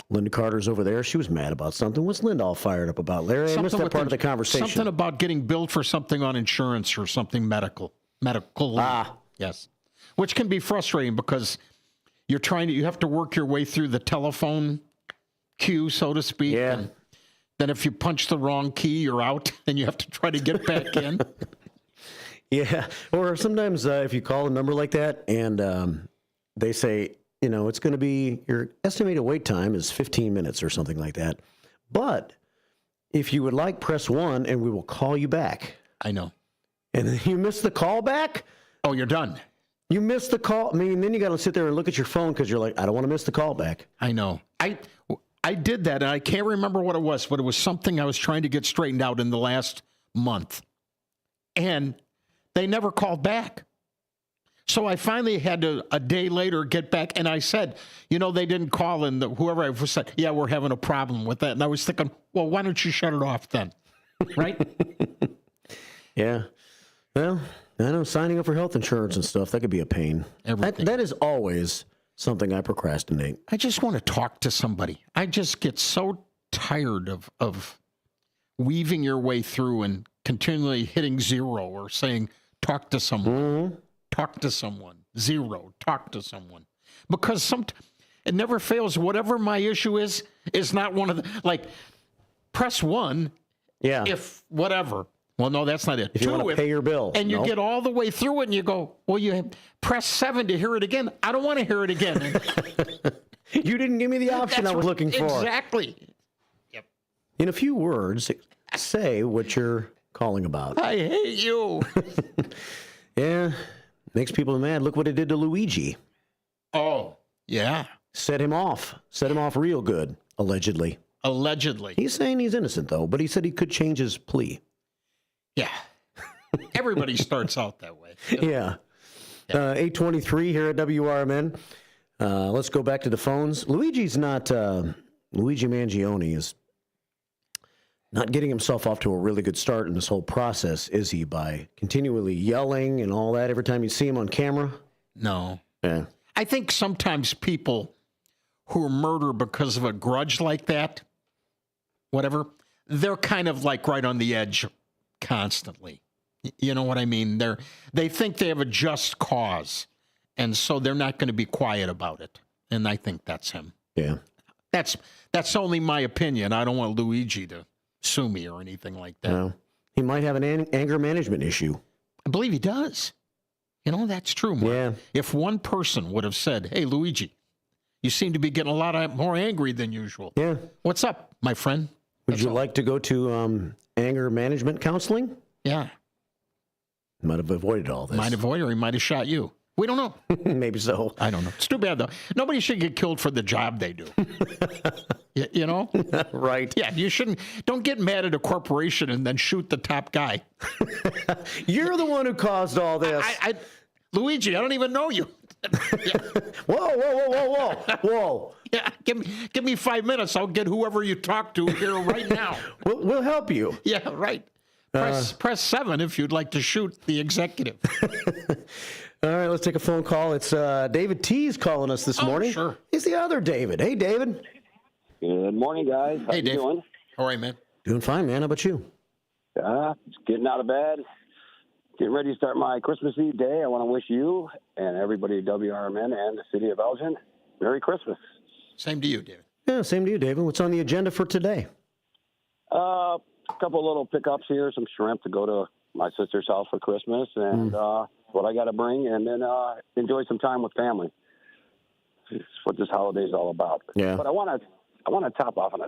Linda Carter's over there. She was mad about something. What's Linda all fired up about, Larry? I missed that part of the conversation. Something about getting billed for something on insurance or something medical. Yes. Which can be frustrating because you have to work your way through the telephone queue, so to speak. Yeah. And then if you punch the wrong key, you're out, and you have to try to get back in. Yeah. Or sometimes if you call a number like that and they say, it's going to be, your estimated wait time is 15 minutes or something like that. But if you would like, press 1 and we will call you back. I know. And then you miss the call back? Oh, you're done. You missed the call. I mean, then you got to sit there and look at your phone because you're like, I don't want to miss the call back. I know. I did that, and I can't remember what it was, but it was something I was trying to get straightened out in the last month. And they never called back. So I finally had to, a day later, get back, and I said, they didn't call, and whoever I was said, yeah, we're having a problem with that. And I was thinking, well, why don't you shut it off then? Right? Yeah. Well, I know signing up for health insurance and stuff, that could be a pain. That is always something I procrastinate. I just want to talk to somebody. I just get so tired of weaving your way through and continually hitting 0 or saying, talk to someone. Mm-hmm. Talk to someone. 0, talk to someone. Because it never fails. Whatever my issue is not one of the, press 1 if whatever. Well, no, that's not it. If you want to pay your bill. And you get all the way through it and you go, well, you press 7 to hear it again. I don't want to hear it again. You didn't give me the option I was looking for. Exactly. Yep. In a few words, say what you're calling about. I hate you. Yeah. Makes people mad. Look what it did to Luigi. Oh, yeah. Set him off. Set him off real good, allegedly. Allegedly. He's saying he's innocent, though, but he said he could change his plea. Yeah. Everybody starts out that way. Yeah. 823 here at WRMN. Let's go back to the phones. Luigi Mangione is not getting himself off to a really good start in this whole process, is he, by continually yelling and all that every time you see him on camera? No. Yeah. I think sometimes people who murder because of a grudge like that, whatever, they're kind of like right on the edge constantly. You know what I mean? They think they have a just cause, and so they're not going to be quiet about it. And I think that's him. Yeah. That's only my opinion. I don't want Luigi to sue me or anything like that. No. He might have an anger management issue. I believe he does. That's true, Mark. Yeah. If one person would have said, hey, Luigi, you seem to be getting a lot more angry than usual. Yeah. What's up, my friend? Would you like to go to anger management counseling? Yeah. Might have avoided all this. Might have avoided, or he might have shot you. We don't know. Maybe so. I don't know. It's too bad, though. Nobody should get killed for the job they do. You know? Right. Yeah, you shouldn't. Don't get mad at a corporation and then shoot the top guy. You're the one who caused all this. Luigi, I don't even know you. Whoa. Yeah, give me 5 minutes. I'll get whoever you talk to here right now. We'll help you. Yeah, right. Press 7 if you'd like to shoot the executive. All right, let's take a phone call. It's David T's calling us this morning. Sure. He's the other David. Hey, David. Good morning, guys. How you Dave. doing? All right, man. Doing fine, man. How about you? Just getting out of bed, getting ready to start my Christmas Eve day. I want to wish you and everybody at WRMN and the city of Elgin Merry Christmas. Same to you, David. Yeah, same to you, David. What's on the agenda for today? A couple little pickups here, some shrimp to go to my sister's house for Christmas, and what I got to bring, and then enjoy some time with family. It's what this holiday is all about. Yeah. But I want to top off on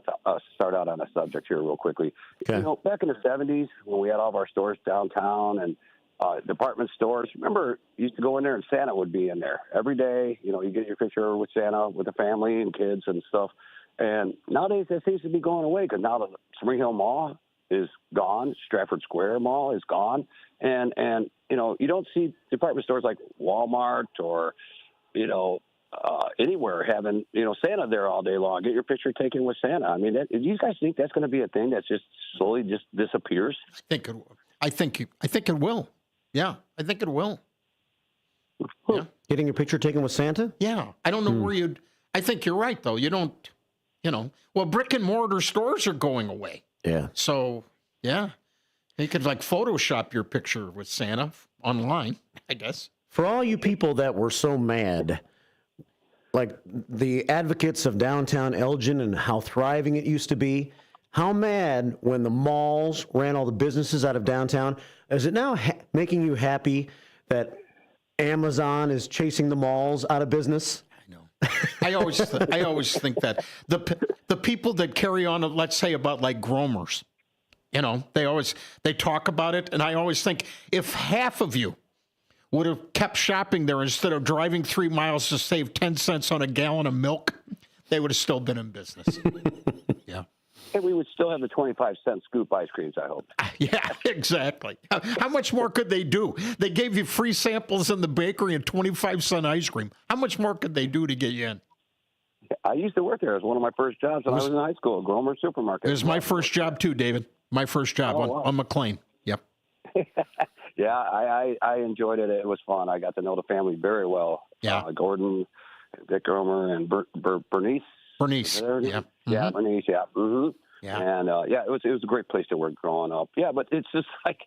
start out on a subject here real quickly. Okay. You know, back in the 70s when we had all of our stores downtown and department stores, remember you used to go in there and Santa would be in there every day. You know, you get your picture with Santa with the family and kids and stuff. And nowadays that seems to be going away because now the Spring Hill Mall is gone. Stratford Square Mall is gone. And you know, you don't see department stores like Walmart or, you know, anywhere having, you know, Santa there all day long. Get your picture taken with Santa. I mean, do you guys think that's going to be a thing that just slowly just disappears? I think it will. Yeah, I think it will. Yeah. Getting your picture taken with Santa? Yeah. I don't know where you'd. I think you're right, though. You don't, you know, well, brick and mortar stores are going away. Yeah. So, yeah. You could like Photoshop your picture with Santa online, I guess. For all you people that were so mad, like the advocates of downtown Elgin and how thriving it used to be, how mad when the malls ran all the businesses out of downtown? Is it now making you happy that Amazon is chasing the malls out of business? I know. I always think that the people that carry on, let's say about like gromers, you know, they talk about it, and I always think if half of you would have kept shopping there instead of driving 3 miles to save 10 cents on a gallon of milk, they would have still been in business. Yeah. And we would still have the 25-cent scoop ice creams, I hope. Yeah, exactly. How much more could they do? They gave you free samples in the bakery and 25-cent ice cream. How much more could they do to get you in? I used to work there. It was one of my first jobs when I was in high school, Gromer Supermarket. It was my first job, too, David. My first job on McLean. Yep. Yeah, I enjoyed it. It was fun. I got to know the family very well. Yeah. Gordon, Dick Gromer, and Bernice. Bernice. Yeah. Yeah, Bernice. Yeah. Mm-hmm. Yeah. And it was a great place to work growing up. Yeah, but it's just like,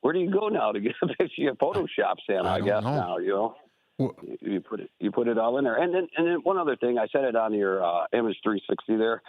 where do you go now to get a picture? You Photoshop Santa, I guess now. You know, you put it all in there. And then one other thing, I said it on your Image 360 there.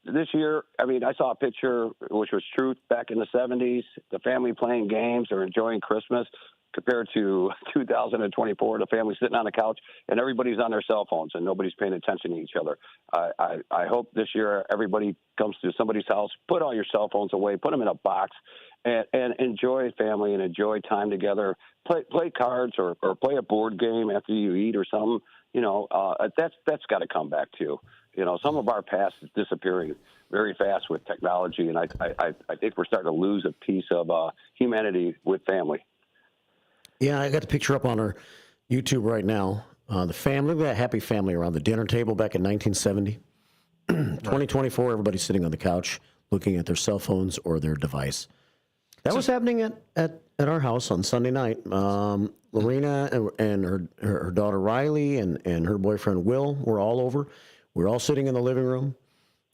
This year, I mean, I saw a picture which was true back in the 70s. The family playing games or enjoying Christmas. Compared to 2024, the family sitting on the couch and everybody's on their cell phones and nobody's paying attention to each other. I hope this year everybody comes to somebody's house, put all your cell phones away, put them in a box, and enjoy family and enjoy time together. Play cards or play a board game after you eat or something. You know, that's got to come back too. You know, some of our past is disappearing very fast with technology, and I think we're starting to lose a piece of humanity with family. Yeah, I got the picture up on our YouTube right now. The family, look at that happy family around the dinner table back in 1970. 2024, everybody's sitting on the couch looking at their cell phones or their device. That was happening at our house on Sunday night. Lorena and her daughter Riley and her boyfriend Will were all over. We were all sitting in the living room.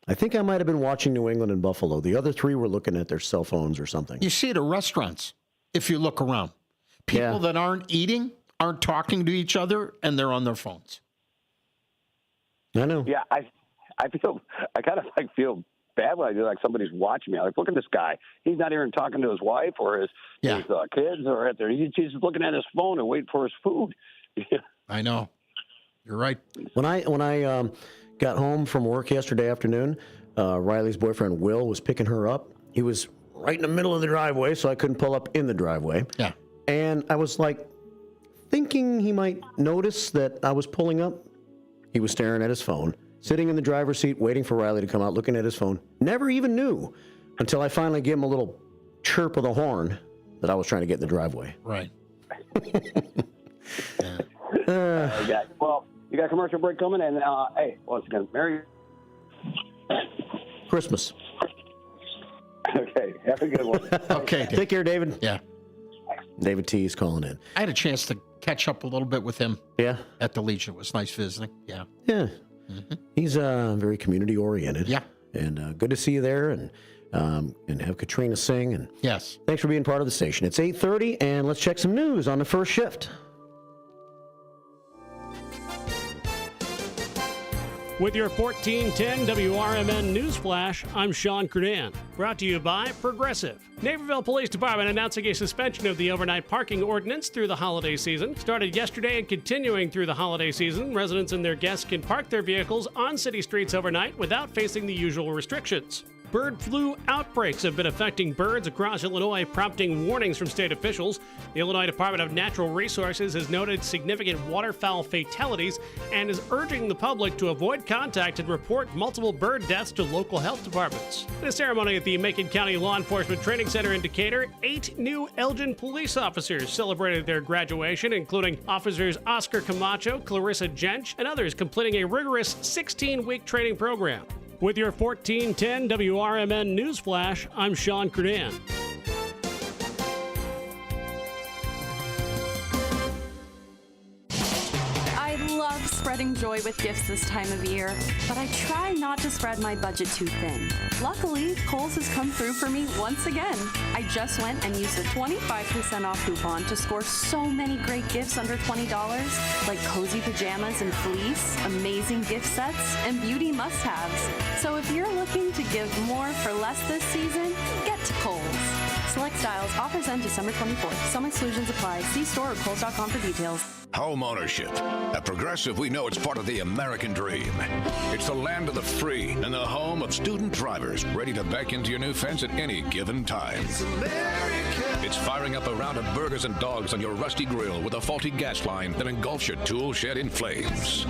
I think I might have been watching New England and Buffalo. The other three were looking at their cell phones or something. You see it at restaurants if you look around. People that aren't eating, aren't talking to each other, and they're on their phones. I know. Yeah, I kind of feel bad when I do, like somebody's watching me. I'm like, look at this guy. He's not even talking to his wife or his kids or at their. He's just looking at his phone and waiting for his food. I know. You're right. When I got home from work yesterday afternoon, Riley's boyfriend Will was picking her up. He was right in the middle of the driveway, so I couldn't pull up in the driveway. Yeah. And I was like thinking he might notice that I was pulling up. He was staring at his phone, sitting in the driver's seat, waiting for Riley to come out, looking at his phone. Never even knew until I finally gave him a little chirp of the horn that I was trying to get in the driveway. Right. Well, you got a commercial break coming, and hey, once again, Merry Christmas. Okay, have a good one. Okay. Take care, David. Yeah. David T is calling in. I had a chance to catch up a little bit with him. Yeah. At the Legion. It was nice visiting. Yeah. Yeah. He's very community oriented. Yeah. And good to see you there, and have Katrina sing. And yes. Thanks for being part of the station. It's 8:30, and let's check some news on the first shift. With your 1410 WRMN News Flash, I'm Sean Kernan. Brought to you by Progressive. Naperville Police Department announcing a suspension of the overnight parking ordinance through the holiday season. Started yesterday and continuing through the holiday season, residents and their guests can park their vehicles on city streets overnight without facing the usual restrictions. Bird flu outbreaks have been affecting birds across Illinois, prompting warnings from state officials. The Illinois Department of Natural Resources has noted significant waterfowl fatalities and is urging the public to avoid contact and report multiple bird deaths to local health departments. In a ceremony at the Macon County Law Enforcement Training Center in Decatur, 8 new Elgin police officers celebrated their graduation, including officers Oscar Camacho, Clarissa Jench, and others completing a rigorous 16-week training program. With your 1410 WRMN News Flash, I'm Sean Kernan. I love spreading joy with gifts this time of year, but I try not to spread my budget too thin. Luckily, Kohl's has come through for me once again. I just went and used a 25% off coupon to score so many great gifts under $20, like cozy pajamas and fleece, amazing gift sets, and beauty must-haves. So if you're looking to give more for less this season, get to Kohl's. Select styles, offers end December 24th. Some exclusions apply. See store or Kohl's.com for details. Home ownership. At Progressive, we know it's part of the American dream. It's the land of the free and the home of student drivers ready to back into your new fence at any given time. It's firing up a round of burgers and dogs on your rusty grill with a faulty gas line that engulfs your tool shed in flames.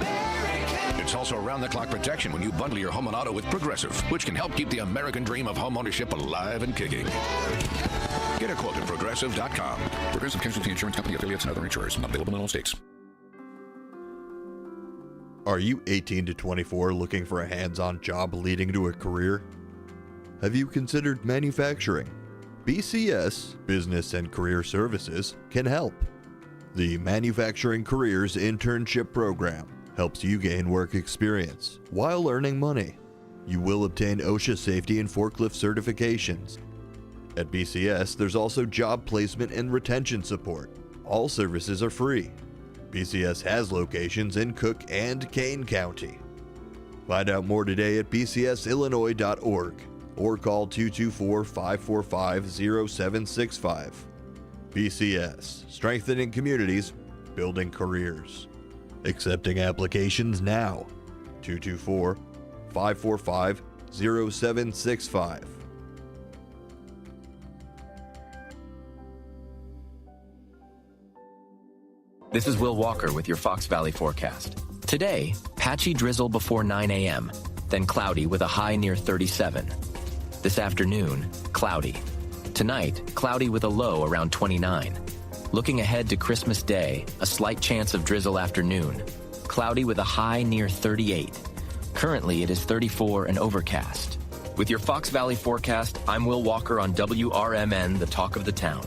It's also around-the-clock protection when you bundle your home and auto with Progressive, which can help keep the American dream of home ownership alive and kicking. Get a quote at Progressive.com. Progressive Casualty Insurance Company, affiliates, and other insurers. Not available in all states. Are you 18 to 24 looking for a hands-on job leading to a career? Have you considered manufacturing? BCS, Business and Career Services, can help. The Manufacturing Careers Internship Program helps you gain work experience while earning money. You will obtain OSHA safety and forklift certifications. At BCS, there's also job placement and retention support. All services are free. BCS has locations in Cook and Kane County. Find out more today at bcsillinois.org or call 224-545-0765. BCS, strengthening communities, building careers. Accepting applications now. 224-545-0765. This is Will Walker with your Fox Valley forecast. Today, patchy drizzle before 9 a.m., then cloudy with a high near 37. This afternoon, cloudy. Tonight, cloudy with a low around 29. Looking ahead to Christmas Day, a slight chance of drizzle afternoon. Cloudy with a high near 38. Currently, it is 34 and overcast. With your Fox Valley forecast, I'm Will Walker on WRMN, the talk of the town.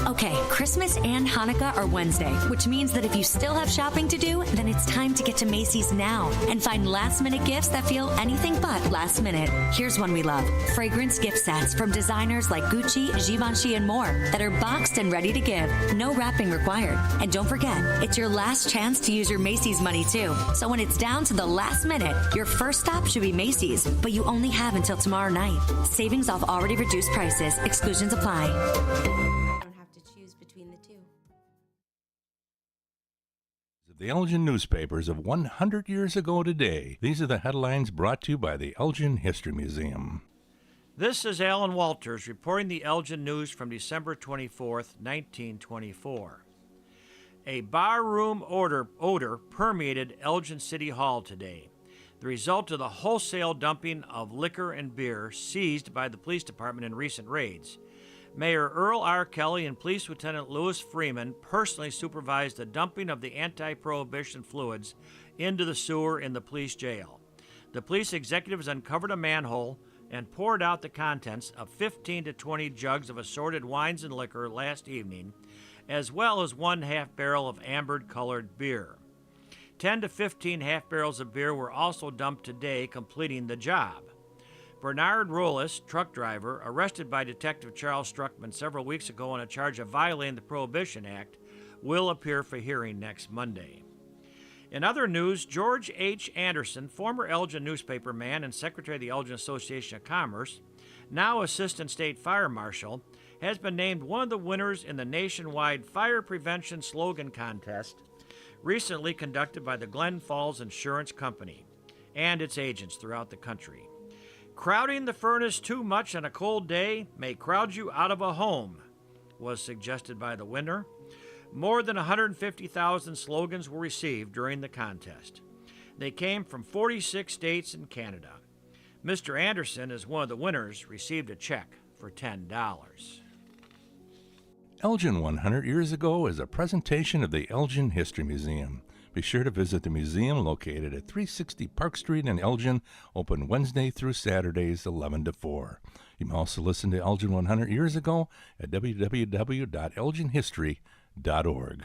Okay, Christmas and Hanukkah are Wednesday, which means that if you still have shopping to do, then it's time to get to Macy's now and find last-minute gifts that feel anything but last minute. Here's one we love. Fragrance gift sets from designers like Gucci, Givenchy, and more that are boxed and ready to give. No wrapping required. And don't forget, it's your last chance to use your Macy's money too. So when it's down to the last minute, your first stop should be Macy's, but you only have until tomorrow night. Savings off already reduced prices. Exclusions apply. The Elgin newspapers of 100 years ago today. These are the headlines brought to you by the Elgin History Museum. This is Alan Walters reporting the Elgin news from December 24th, 1924. A barroom odor permeated Elgin City Hall today, the result of the wholesale dumping of liquor and beer seized by the police department in recent raids. Mayor Earl R. Kelly and Police Lieutenant Louis Freeman personally supervised the dumping of the anti-prohibition fluids into the sewer in the police jail. The police executives uncovered a manhole and poured out the contents of 15 to 20 jugs of assorted wines and liquor last evening, as well as 1 half barrel of amber-colored beer. 10 to 15 half barrels of beer were also dumped today, completing the job. Bernard Rollis, truck driver, arrested by Detective Charles Struckman several weeks ago on a charge of violating the Prohibition Act, will appear for hearing next Monday. In other news, George H. Anderson, former Elgin newspaperman and secretary of the Elgin Association of Commerce, now Assistant State Fire Marshal, has been named one of the winners in the nationwide fire prevention slogan contest recently conducted by the Glen Falls Insurance Company and its agents throughout the country. Crowding the furnace too much on a cold day may crowd you out of a home, was suggested by the winner. More than 150,000 slogans were received during the contest. They came from 46 states and Canada. Mr. Anderson, as one of the winners, received a check for $10. Elgin 100 Years Ago is a presentation of the Elgin History Museum. Be sure to visit the museum located at 360 Park Street in Elgin, open Wednesday through Saturdays 11 to 4. You can also listen to Elgin 100 Years Ago at www.elginhistory.org.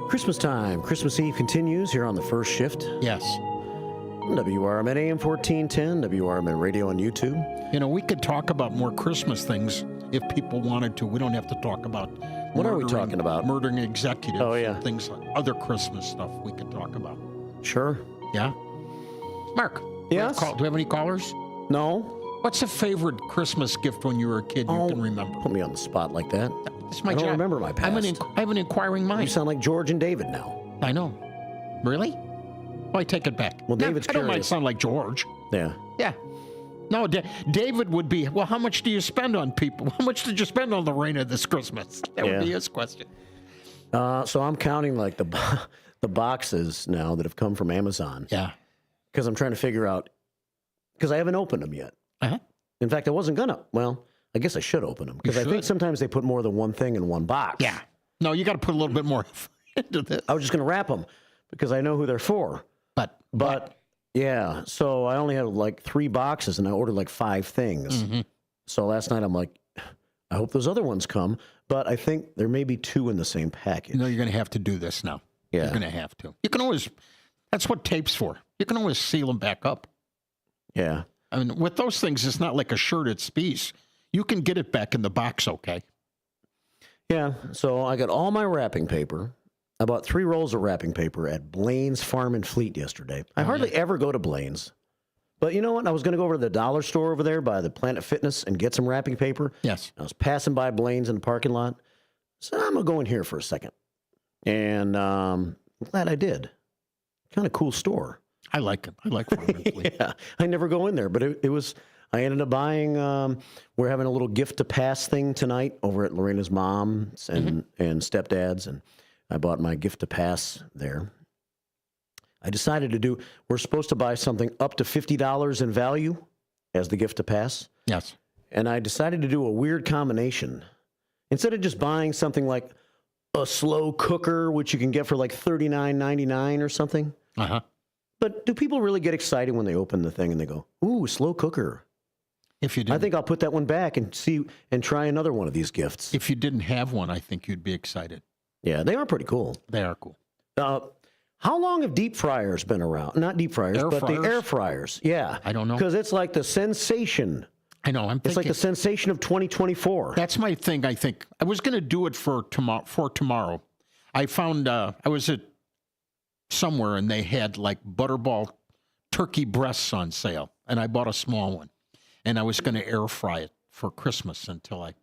Christmas time. Christmas Eve continues here on the first shift. Yes. WRMN AM 1410, WRMN Radio on YouTube. You know, we could talk about more Christmas things if people wanted to. We don't have to talk about what are we talking about? Murdering executives. Oh, yeah. Things like other Christmas stuff we could talk about. Sure. Yeah. Mark. Yes? Do we have any callers? No. What's a favorite Christmas gift when you were a kid you can remember? Put me on the spot like that. It's my I don't job. remember my past. I have an inquiring mind. You sound like George and David now. I know. Really? Well, I take it back. Well, David's I don't mind curious. sound like George. Yeah. Yeah. No, David would be, well, how much do you spend on people? How much did you spend on Lorena this Christmas? That would be his question. So I'm counting like the boxes now that have come from Amazon. Yeah. Because I'm trying to figure out, because I haven't opened them yet. Uh-huh. In fact, I wasn't going to. Well, I guess I should open them. Because I think sometimes they put more than one thing in one box. Yeah. No, you got to put a little bit more into this. I was just going to wrap them because I know who they're for. But yeah, so I only had like 3 boxes and I ordered like 5 things. Mm-hmm. So last night I'm like, I hope those other ones come. But I think there may be 2 in the same package. No, you're going to have to do this now. Yeah. You're going to have to. You can always, that's what tape's for. You can always seal them back up. Yeah. I mean, with those things, it's not like a shirt at Spies. You can get it back in the box, okay? Yeah, so I got all my wrapping paper. I bought 3 rolls of wrapping paper at Blaine's Farm and Fleet yesterday. I hardly ever go to Blaine's. But you know what? I was going to go over to the dollar store over there by the Planet Fitness and get some wrapping paper. Yes. I was passing by Blaine's in the parking lot. So I'm going to go in here for a second. And I'm glad I did. Kind of cool store. I like it. I like Farm and Fleet. Yeah, I never go in there, but it was... I ended up buying, we're having a little gift to pass thing tonight over at Lorena's mom's and stepdad's, and I bought my gift to pass there. I decided we're supposed to buy something up to $50 in value as the gift to pass. Yes. And I decided to do a weird combination. Instead of just buying something like a slow cooker, which you can get for like $39.99 or something. Uh-huh. But do people really get excited when they open the thing and they go, ooh, slow cooker? If you did, I think I'll put that one back and try another one of these gifts. If you didn't have one, I think you'd be excited. Yeah, they are pretty cool. They are cool. How long have deep fryers been around? Not deep fryers, but the air fryers. Yeah. I don't know. Because it's like the sensation. I know. It's like the sensation of 2024. That's my thing, I think. I was going to do it for tomorrow. I found, I was at somewhere and they had like Butterball turkey breasts on sale. And I bought a small one. And I was going to air fry it for Christmas until I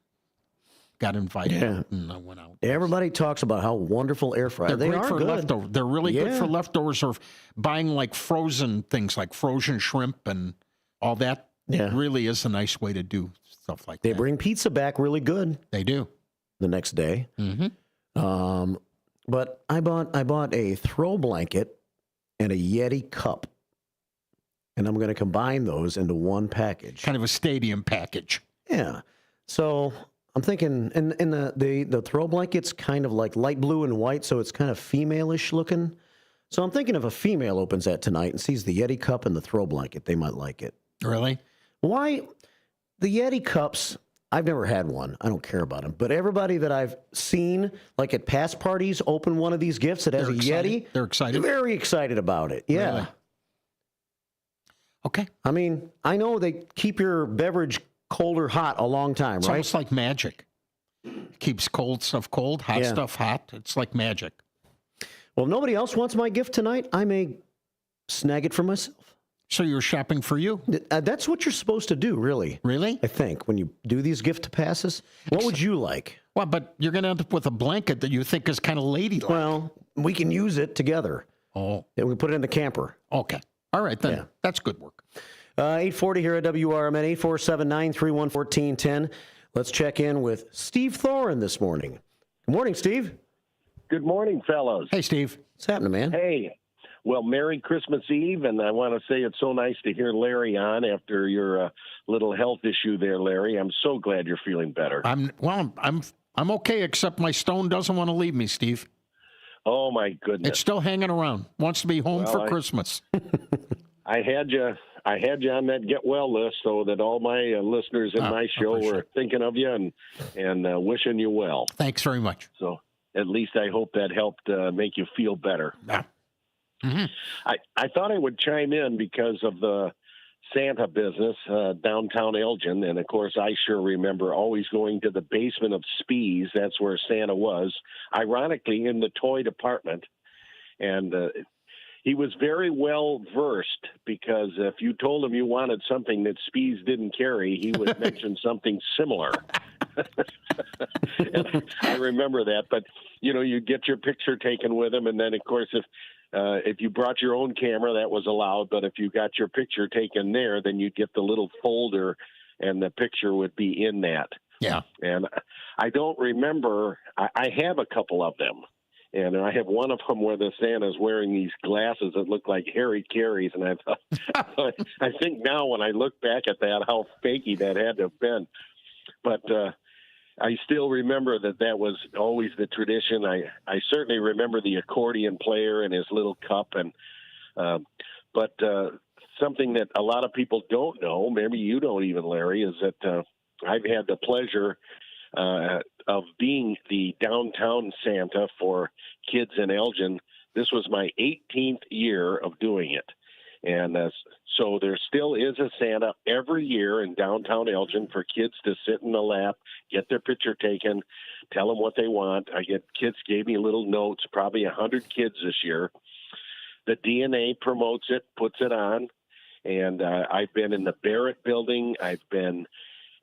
got invited Yeah. out, and I went out. Everybody talks about how wonderful air fryers. They're They great are for good. leftovers. They're really good Yeah. for leftovers or buying like frozen things like frozen shrimp and all that. Yeah. Really is a nice way to do stuff like They that. bring pizza back really good. They do. The next day. Mm-hmm. But I bought a throw blanket and a Yeti cup. And I'm going to combine those into one package. Kind of a stadium package. Yeah. So I'm thinking, and the throw blanket's kind of like light blue and white, so it's kind of female-ish looking. So I'm thinking if a female opens that tonight and sees the Yeti cup and the throw blanket, they might like it. Really? Why? The Yeti cups, I've never had one. I don't care about them. But everybody that I've seen, like at past parties, open one of these gifts that has a Yeti. They're excited? Very excited about it. Yeah. Really? Okay. I mean, I know they keep your beverage cold or hot a long time, It's right? almost like magic. Keeps cold stuff cold, hot Yeah. stuff hot. It's like magic. Well, if nobody else wants my gift tonight, I may snag it for myself. So you're shopping for you? That's what you're supposed to do, really. Really? I think, when you do these gift passes. What would you like? Well, but you're going to end up with a blanket that you think is kind of ladylike. Well, we can use it together. Oh. Yeah, we can put it in the camper. Okay. All right, then. Yeah. That's good work. 840 here at WRMN, 847-931-1410. Let's check in with Steve Thorin this morning. Good morning, Steve. Good morning, fellows. Hey, Steve. What's happening, man? Hey. Well, Merry Christmas Eve, and I want to say it's so nice to hear Larry on after your little health issue there, Larry. I'm so glad you're feeling better. I'm okay, except my stone doesn't want to leave me, Steve. Oh my goodness! It's still hanging around. Wants to be home for Christmas. I had you on that get well list, so that all my listeners in my show were thinking of you and wishing you well. Thanks very much. So at least I hope that helped make you feel better. Yeah. Mm-hmm. I thought I would chime in because of the Santa business downtown Elgin, and of course I sure remember always going to the basement of Spees. That's where Santa was, ironically in the toy department, and he was very well versed because if you told him you wanted something that Spees didn't carry, he would mention something similar. And I remember that, but you get your picture taken with him, and then of course if you brought your own camera, that was allowed. But if you got your picture taken there, then you'd get the little folder, and the picture would be in that. Yeah. And I don't remember. I have a couple of them, and I have one of them where the Santa's wearing these glasses that look like Harry Carey's, and I thought, I think now when I look back at that, how fakey that had to have been. But I still remember that was always the tradition. I certainly remember the accordion player and his little cup, but something that a lot of people don't know, maybe you don't even, Larry, is that I've had the pleasure of being the downtown Santa for kids in Elgin. This was my 18th year of doing it. And so there still is a Santa every year in downtown Elgin for kids to sit in the lap, get their picture taken, tell them what they want. Kids gave me little notes, probably 100 kids this year. The DNA promotes it, puts it on. And I've been in the Barrett building. I've been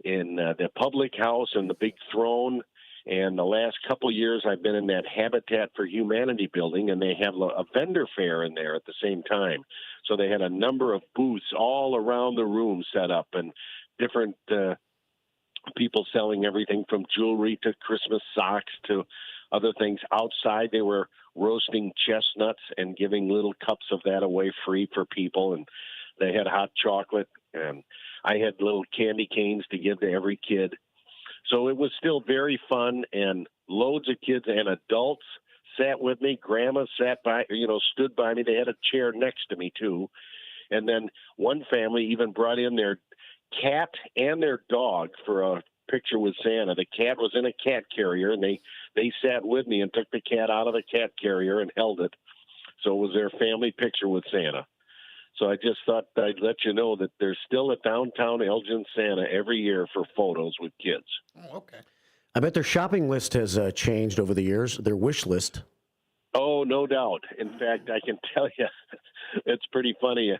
in the public house and the big throne. And the last couple of years, I've been in that Habitat for Humanity building, and they have a vendor fair in there at the same time. So they had a number of booths all around the room set up, and different people selling everything from jewelry to Christmas socks to other things. Outside, they were roasting chestnuts and giving little cups of that away free for people, and they had hot chocolate, and I had little candy canes to give to every kid. So it was still very fun, and loads of kids and adults sat with me. Grandma stood by me. They had a chair next to me, too. And then one family even brought in their cat and their dog for a picture with Santa. The cat was in a cat carrier, and they sat with me and took the cat out of the cat carrier and held it. So it was their family picture with Santa. So I just thought I'd let you know that there's still a downtown Elgin Santa every year for photos with kids. Oh, okay. I bet their shopping list has changed over the years, their wish list. Oh, no doubt. In fact, I can tell you, it's pretty funny.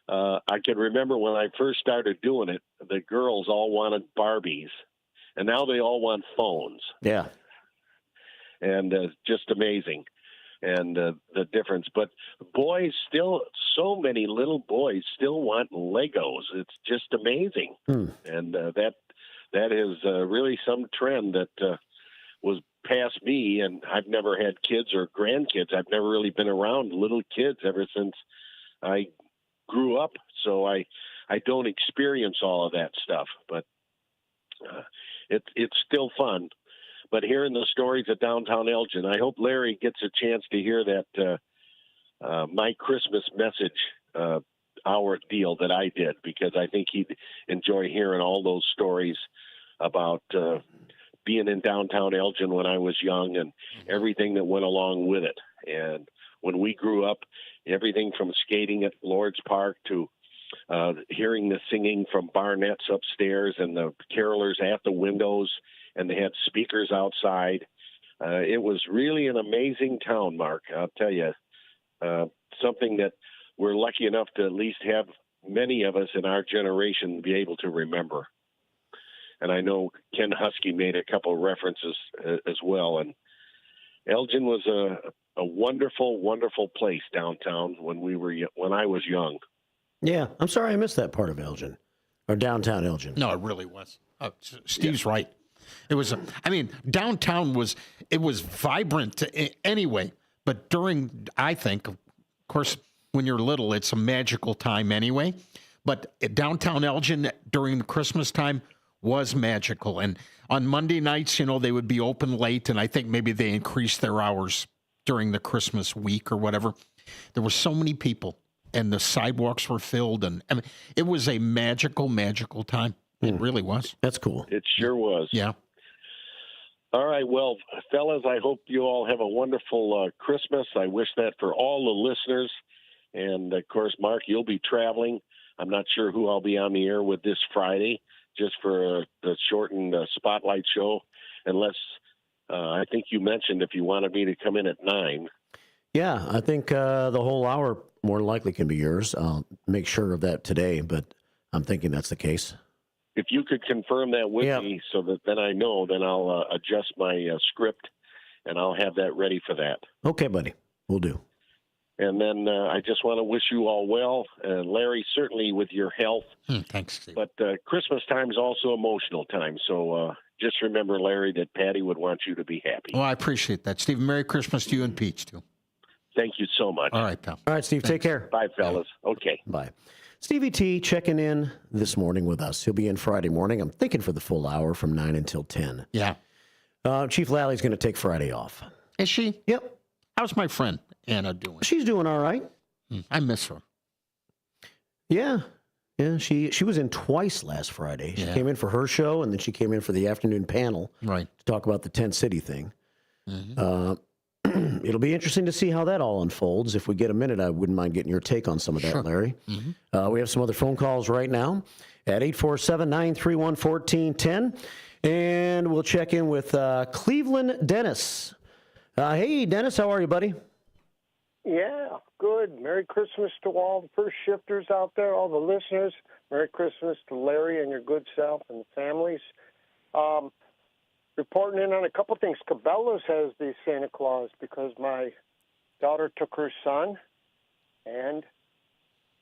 I can remember when I first started doing it, the girls all wanted Barbies. and now they all want phones. Yeah. And just amazing. And the difference. But boys still, so many little boys still want Legos. It's just amazing. And that is really some trend that was past me, and I've never had kids or grandkids. I've never really been around little kids ever since I grew up, so I don't experience all of that stuff. But it's still fun. But hearing the stories at downtown Elgin, I hope Larry gets a chance to hear that my Christmas message hour deal that I did, because I think he'd enjoy hearing all those stories about being in downtown Elgin when I was young and everything that went along with it. And when we grew up, everything from skating at Lord's Park to hearing the singing from Barnett's upstairs and the carolers at the windows, and they had speakers outside. It was really an amazing town, Mark. I'll tell you, something that we're lucky enough to at least have many of us in our generation be able to remember. And I know Ken Husky made a couple of references as well. And Elgin was a wonderful, wonderful place downtown when I was young. Yeah, I'm sorry I missed that part of Elgin, or downtown Elgin. No, it really was. Steve's right. It was. Downtown was vibrant anyway. But I think, of course, when you're little, it's a magical time anyway. But downtown Elgin during the Christmas time was magical. And on Monday nights, they would be open late, and I think maybe they increased their hours during the Christmas week or whatever. There were so many people, and the sidewalks were filled, and it was a magical, magical time. It really was. That's cool. It sure was. Yeah. All right. Well, fellas, I hope you all have a wonderful Christmas. I wish that for all the listeners. And, of course, Mark, you'll be traveling. I'm not sure who I'll be on the air with this Friday, just for the shortened spotlight show, unless I think you mentioned if you wanted me to come in at 9. Yeah, I think the whole hour more likely can be yours. I'll make sure of that today, but I'm thinking that's the case. If you could confirm that with me so that then I know, then I'll adjust my script, and I'll have that ready for that. Okay, buddy. We'll do. And then I just want to wish you all well. Larry, certainly with your health. Thanks, Steve. But Christmas time is also emotional time. So just remember, Larry, that Patty would want you to be happy. Well, I appreciate that, Steve. Merry Christmas to you and Peach, too. Thank you so much. All right, pal. All right, Steve, take care. Bye, fellas. Okay. Bye. Stevie T checking in this morning with us. He'll be in Friday morning. I'm thinking for the full hour from 9 until 10. Yeah. Chief Lally's going to take Friday off. Is she? Yep. How's my friend Anna doing? She's doing all right. I miss her. Yeah. Yeah, she was in twice last Friday. She came in for her show, and then she came in for the afternoon panel to talk about the Tent City thing. It'll be interesting to see how that all unfolds. If we get a minute, I wouldn't mind getting your take on some of that, Larry. We have some other phone calls right now at 847-931-1410. And we'll check in with Cleveland Dennis. Hey, Dennis, how are you, buddy? Yeah, good. Merry Christmas to all the first shifters out there, all the listeners. Merry Christmas to Larry and your good self and the families. Reporting in on a couple things. Cabela's has the Santa Claus because my daughter took her son and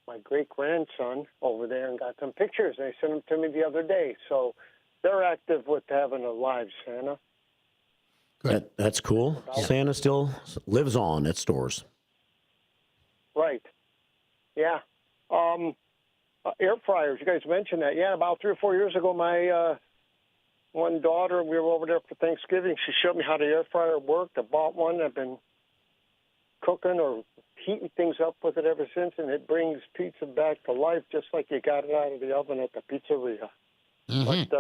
my great-grandson over there and got some pictures. They sent them to me the other day. So they're active with having a live Santa. That's cool. Santa still lives on at stores. Right. Yeah. Air fryers, you guys mentioned that. Yeah, about 3 or 4 years ago, my one daughter, we were over there for Thanksgiving. She showed me how the air fryer worked. I bought one. I've been cooking or heating things up with it ever since, and it brings pizza back to life just like you got it out of the oven at the pizzeria. But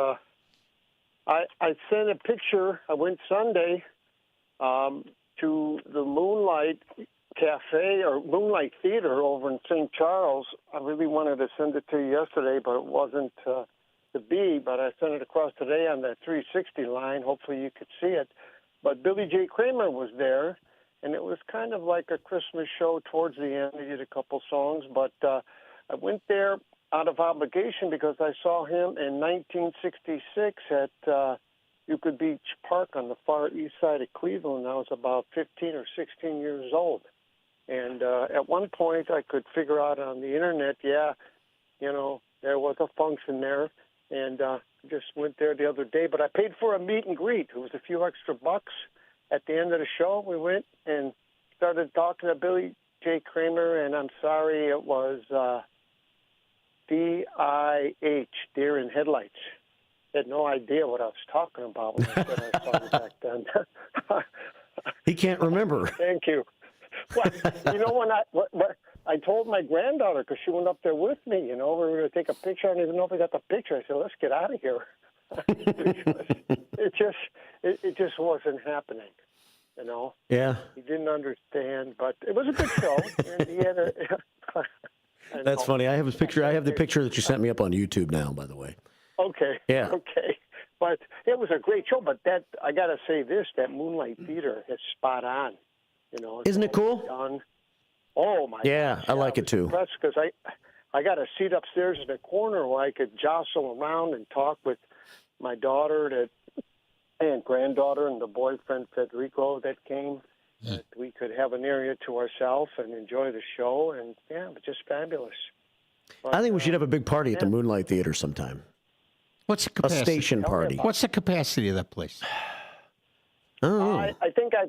I sent a picture. I went Sunday to the Moonlight Cafe or Moonlight Theater over in St. Charles. I really wanted to send it to you yesterday, but it wasn't to be. But I sent it across today on the 360 line. Hopefully you could see it. But Billy J. Kramer was there, and it was kind of like a Christmas show towards the end. They did a couple songs, but I went there out of obligation because I saw him in 1966 at Euclid Beach Park on the far east side of Cleveland. I was about 15 or 16 years old. And at one point I could figure out on the internet, there was a function there. And just went there the other day. But I paid for a meet and greet. It was a few extra bucks. At the end of the show, we went and started talking to Billy J. Kramer, and I'm sorry, it was D-I-H, Deer in Headlights. I had no idea what I was talking about when I said I saw him back then. He can't remember. Thank you. Well, when I told my granddaughter, because she went up there with me, we were going to take a picture. I don't even know if we got the picture. I said, let's get out of here. It just wasn't happening, Yeah. He didn't understand, but it was a good show. And he had That's funny. I have his picture. I have the picture that you sent me up on YouTube now, by the way. Okay. Yeah. Okay. But it was a great show. But I got to say this, that Moonlight Theater is spot on. Isn't it cool? Done. Oh, my Yeah, gosh. I like it too. Because I got a seat upstairs in the corner where I could jostle around and talk with my daughter and granddaughter and the boyfriend Federico that came. That we could have an area to ourselves and enjoy the show, and it was just fabulous. But, I think we should have a big party at the Moonlight Theater sometime. What's the capacity? A station party. What's the capacity of that place? Oh. I think I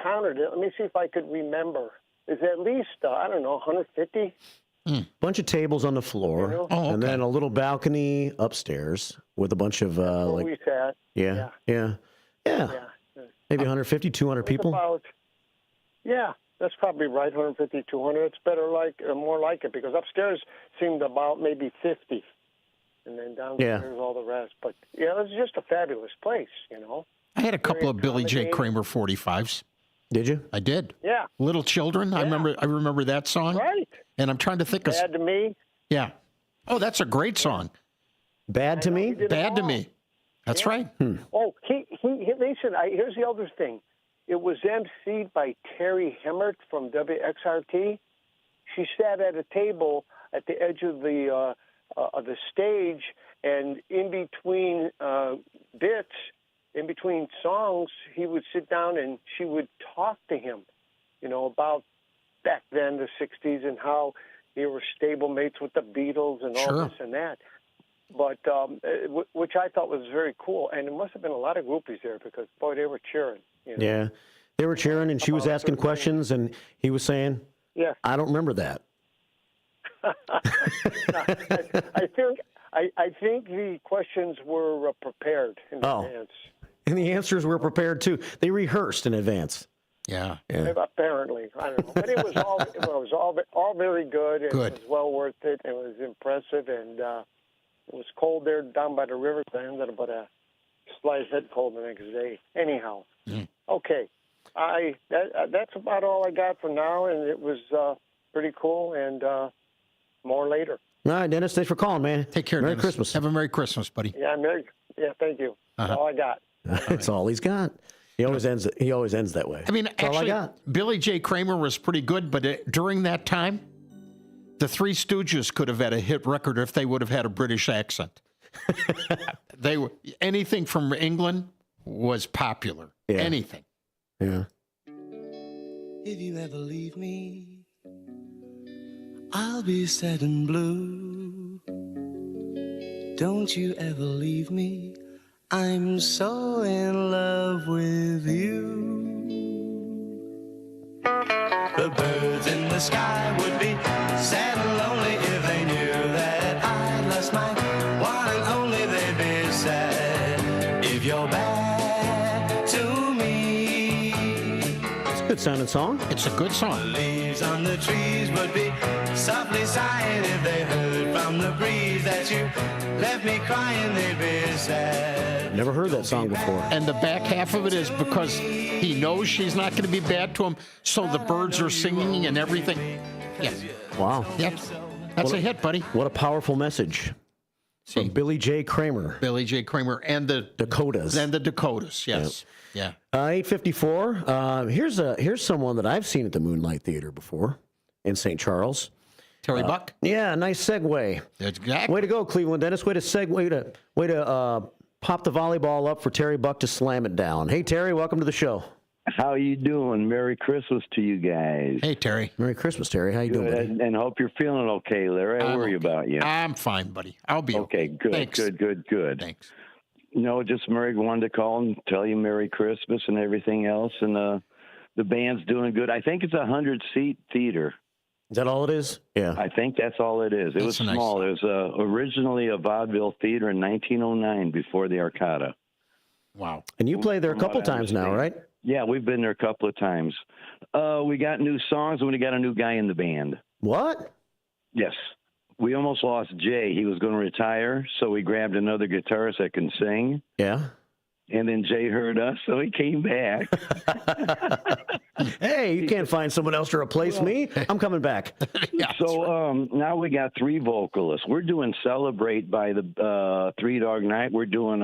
counted it. Let me see if I could remember. It's at least 150. Bunch of tables on the floor, and then a little balcony upstairs with a bunch of we sat. Yeah. Maybe 150, 200 people. That's probably right. 150, 200. It's better more like it, because upstairs seemed about maybe 50, and then downstairs all the rest. But it was just a fabulous place. I had a couple of Billy J. Kramer 45s. Did you? I did. Yeah. Little Children. I remember that song. Right. And I'm trying to think of. Bad to Me. Yeah. Oh, that's a great song. Bad to Me. Bad to Me. That's right. Oh, listen. Here's the other thing. It was emceed by Terry Hemmert from WXRT. She sat at a table at the edge of the stage, and in between bits. In between songs, he would sit down and she would talk to him, about back then, the 60s, and how they were stablemates with the Beatles and all this and that. But which I thought was very cool. And there must have been a lot of groupies there because, boy, they were cheering. Yeah, they were cheering, and she was asking questions, and he was saying, I don't remember that. I think the questions were prepared in advance. And the answers were prepared too. They rehearsed in advance. Yeah. Apparently, I don't know, but it was all very good. And it was well worth it. It was impressive, and it was cold there down by the river. So I ended up with a slight head cold the next day. Anyhow, okay, that's about all I got for now, and it was pretty cool. And more later. All right, Dennis. Thanks for calling, man. Take care. Merry Dennis. Christmas. Have a Merry Christmas, buddy. Yeah, thank you. That's all I got. That's all he's got. He always ends that way. I mean, That's actually, all I got. Billy J. Kramer was pretty good, but during that time, the Three Stooges could have had a hit record if they would have had a British accent. Anything from England was popular. Yeah. Anything. Yeah. If you ever leave me, I'll be sad and blue. Don't you ever leave me, I'm so in love with you. The birds in the sky would be sad and lonely if they knew that I lost my one and only. They'd be sad if you're bad to me. It's a good sounding song. It's a good song. The leaves on the trees would be softly sighing if they heard from the breeze that you left me crying. They'd be sad. Never heard that song before. And the back half of it is because he knows she's not going to be bad to him, so the birds are singing and everything. Yeah. Wow. Yep. That's a hit, buddy. What a powerful message. From Billy J. Kramer. Billy J. Kramer and the Dakotas. And the Dakotas, yes. Yep. Yeah. 854. Here's someone that I've seen at the Moonlight Theater before in St. Charles. Terry Buck? Yeah, nice segue. Exactly. Way to go, Cleveland Dennis. Way to pop the volleyball up for Terry Buck to slam it down. Hey, Terry, welcome to the show. How you doing? Merry Christmas to you guys. Hey, Terry. Merry Christmas, Terry. How you doing, buddy? And hope you're feeling okay, Larry. I worry about you. I'm fine, buddy. I'll be okay. Good. Thanks. Good. Thanks. No, just Murray wanted to call and tell you Merry Christmas and everything else, and the band's doing good. I think it's 100-seat theater. Is that all it is? Yeah. I think that's all it is. It was small. It was originally a vaudeville theater in 1909 before the Arcada. Wow. And you played there a couple times now, right? Yeah, we've been there a couple of times. We got new songs and we got a new guy in the band. What? Yes. We almost lost Jay. He was going to retire, so we grabbed another guitarist that can sing. Yeah. And then Jay heard us, so he came back. Hey, you can't find someone else to replace me. I'm coming back. Yeah, so now we got 3 vocalists. We're doing Celebrate by the Three Dog Night. We're doing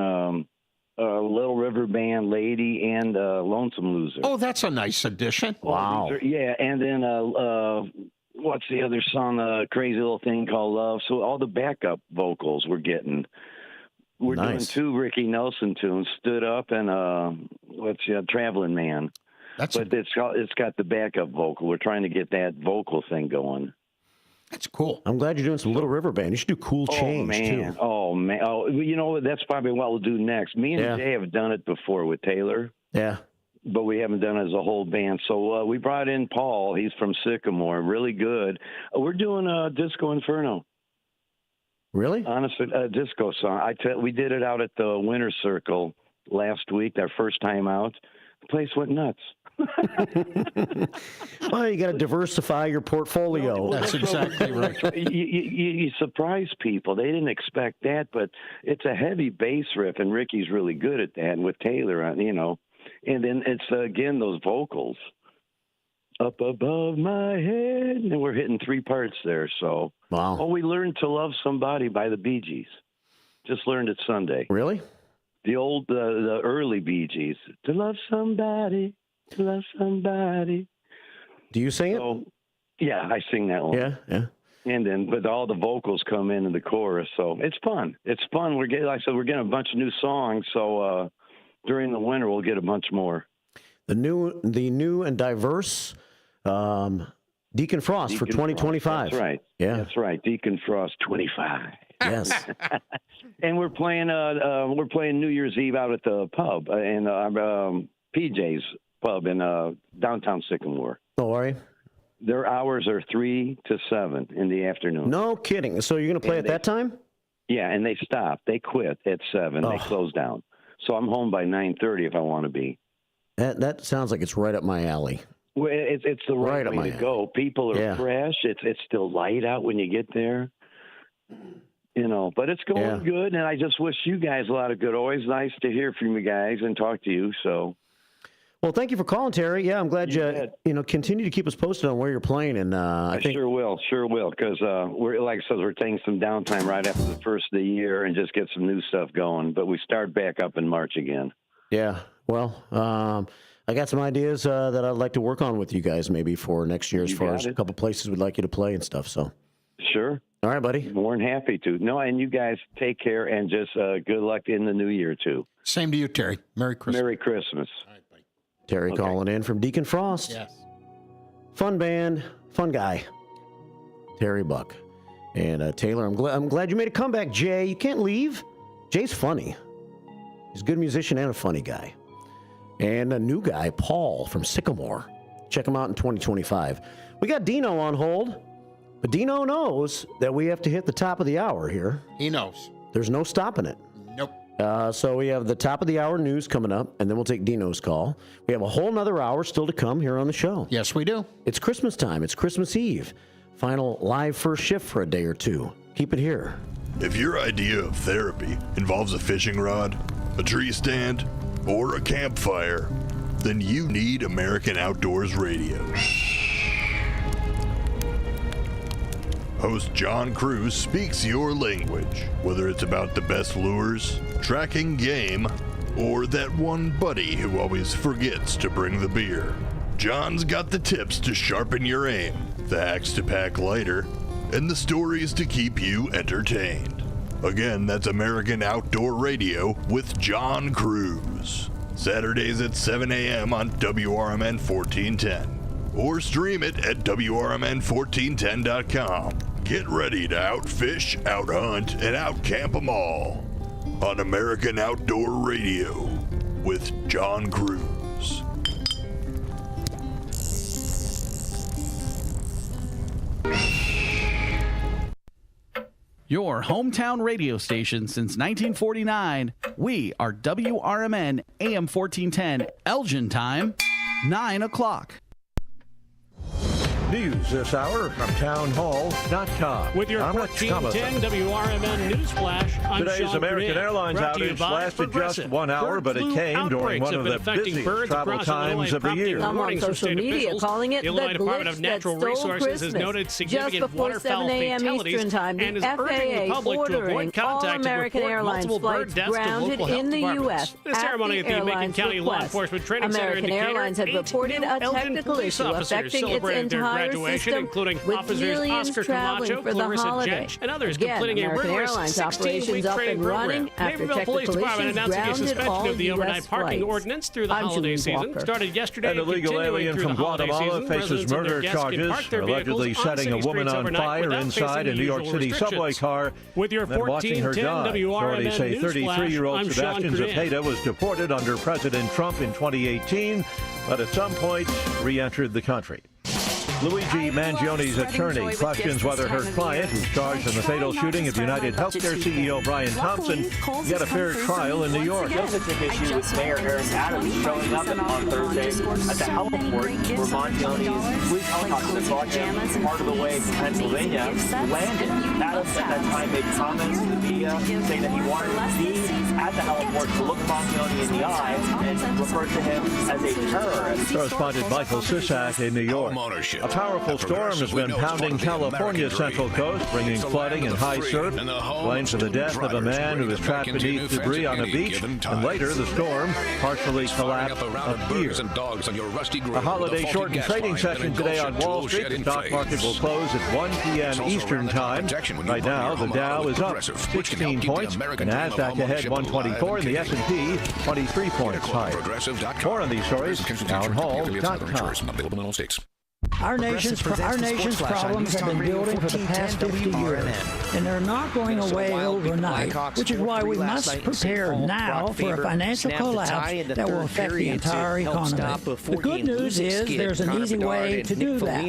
Little River Band, Lady, and Lonesome Loser. Oh, that's a nice addition. Wow. Yeah, and then what's the other song? Crazy Little Thing Called Love. So all the backup vocals we're getting. We're doing 2 Ricky Nelson tunes, Stood Up and Traveling Man. It's got the backup vocal. We're trying to get that vocal thing going. That's cool. I'm glad you're doing some Little River Band. You should do Cool Change, too. Oh, man. Oh, you know, that's probably what we'll do next. Me and Jay have done it before with Taylor. Yeah. But we haven't done it as a whole band. So we brought in Paul. He's from Sycamore. Really good. We're doing Disco Inferno. Really? Honestly, a disco song. We did it out at the Winter Circle last week, our first time out. The place went nuts. Well, you got to diversify your portfolio. That's exactly right. You surprise people. They didn't expect that, but it's a heavy bass riff, and Ricky's really good at that. And with Taylor, you know, and then it's again those vocals up above my head, and we're hitting 3 parts there. So, wow. Oh, we learned to love somebody by the Bee Gees. Just learned it Sunday. Really? The old, the early Bee Gees. To love somebody. To love somebody. Do you sing it? Yeah, I sing that one. Yeah. And then, but all the vocals come in the chorus, so it's fun. It's fun. We're getting, like I said, we're getting a bunch of new songs. So during the winter, we'll get a bunch more. The new and diverse Deacon Frost for 2025. That's right. Yeah, that's right. Deacon Frost 25. Yes. And we're playing New Year's Eve out at the pub in PJ's pub in downtown Sycamore. Oh, are you? Their hours are 3 to 7 in the afternoon. No kidding. So you're going to play at that time? Yeah, and they stop. They quit at 7. They close down. So I'm home by 9:30 if I want to be. That sounds like it's right up my alley. Well, it's the right way to go. People are fresh. It's still light out when you get there. You know, but it's going good, and I just wish you guys a lot of good. Always nice to hear from you guys and talk to you. So, well, thank you for calling, Terry. Yeah, I'm glad you continue to keep us posted on where you're playing, and I think sure will, because we're like I said, we're taking some downtime right after the first of the year and just get some new stuff going. But we start back up in March again. Yeah, well, I got some ideas that I'd like to work on with you guys maybe for next year, as far as a couple places we'd like you to play and stuff. So, sure. All right, buddy. More than happy to. No, and you guys take care and just good luck in the new year, too. Same to you, Terry. Merry Christmas. Merry Christmas. All right, buddy. Terry calling in from Deacon Frost. Yes. Fun band, fun guy. Terry Buck. And Taylor, I'm glad you made a comeback, Jay. You can't leave. Jay's funny. He's a good musician and a funny guy. And a new guy, Paul from Sycamore. Check him out in 2025. We got Dino on hold. But Dino knows that we have to hit the top of the hour here. He knows. There's no stopping it. Nope. So we have the top of the hour news coming up, and then we'll take Dino's call. We have a whole nother hour still to come here on the show. Yes, we do. It's Christmas time. It's Christmas Eve. Final live first shift for a day or two. Keep it here. If your idea of therapy involves a fishing rod, a tree stand, or a campfire, then you need American Outdoors Radio. Host John Cruz speaks your language, whether it's about the best lures, tracking game, or that one buddy who always forgets to bring the beer. John's got the tips to sharpen your aim, the hacks to pack lighter, and the stories to keep you entertained. Again, that's American Outdoor Radio with John Cruz. Saturdays at 7 a.m. on WRMN 1410. Or stream it at WRMN1410.com. Get ready to outfish, outhunt, and outcamp them all on American Outdoor Radio with John Cruz. Your hometown radio station since 1949. We are WRMN AM 1410, Elgin time, 9 o'clock. News this hour from townhall.com. With your 1410 WRMN Newsflash, I'm Today's Sean American Grenade, Airlines brought to you outage by lasted just Progressive. 1 hour, but it came during one of the busiest travel times of the year. Some on social media calling it the Illinois Department of glitch Natural that stole Resources has Christmas. noted Just significant before waterfowl 7 a.m. fatalities Eastern Time, and the is urging the FAA public to avoid ordering all contact and American report Airlines multiple bird flights deaths to grounded local health in the departments. U.S. The ceremony at the Macon County Law Enforcement Training Center American indicated Airlines have 8 reported new a Elgin technical police issue officers affecting its celebrated their entire graduation, system, including with officers millions Oscar traveling Camacho, for the Clarissa holiday. Jench, and others Again, completing a American rigorous Airlines 16-week operations up training and program. running after Naperville Police technical Department issues announcing a grounded suspension all of the overnight U.S. parking flights. ordinance through the I'm holiday Julie season. Walker. Started yesterday An illegal continuing alien through from the holiday Guatemala season. faces Residents and murder their guests can charges, park their allegedly vehicles on setting a city woman streets on overnight fire without inside facing a New York usual City subway restrictions. car With your and then watching her 1410 die. WRMN Authorities say Newsflash, 33-year-old I'm Sebastian Sean Grenade. Zepeda was deported under President Trump in 2018, but at some point re-entered the country. Luigi Mangioni's attorney questions whether her client, who's charged in the fatal shooting of United Healthcare CEO Brian Thompson, get a fair trial in New York. There's a big issue with Mayor Eric Adams showing up on Thursday at the heliport where Mangioni's police helicopter that brought him part of the way from Pennsylvania landed. Adams at that time made comments to the media saying that he wanted to be at the heliport to look Mangioni in the eye and refer to him as a terrorist. Correspondent Michael Sisak in New York. A powerful storm has been pounding California's central coast, bringing flooding and high surf. Blamed for the death of a man who was trapped beneath debris on a beach, and later the storm partially collapsed a pier. A holiday-shortened trading session today on Wall Street. The stock market will close at 1 p.m. Eastern Time. Right now, the Dow is up 16 points, the NASDAQ ahead 124, and the S&P 23 points higher. More on these stories, townhall.com. Our nation's problems have been building for the past 50 years, and they're not going away overnight, which is why we must prepare now for a financial collapse that will affect the entire economy. The good news is there's an easy way to do that.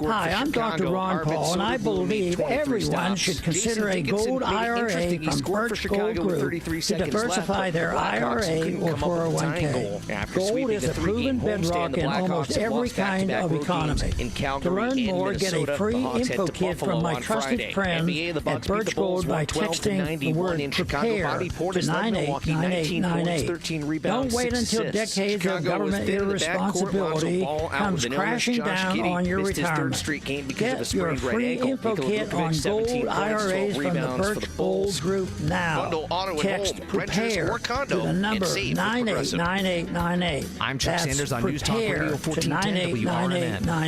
Hi, I'm Dr. Ron Paul, and I believe everyone should consider a gold IRA from Birch Gold Group to diversify their IRA or 401k. Gold is a proven bedrock in almost every kind of economy. To learn more, get a free info kit from my trusted friend at Birch Gold by texting the word PREPARE to 989898. Don't wait until decades of government irresponsibility comes crashing down on your retirement. Get your free info kit on gold IRAs from the Birch Gold Group now. Text PREPARE to the number 989898. I'm Chuck Sanders on News Talk Radio 1410 WRMN.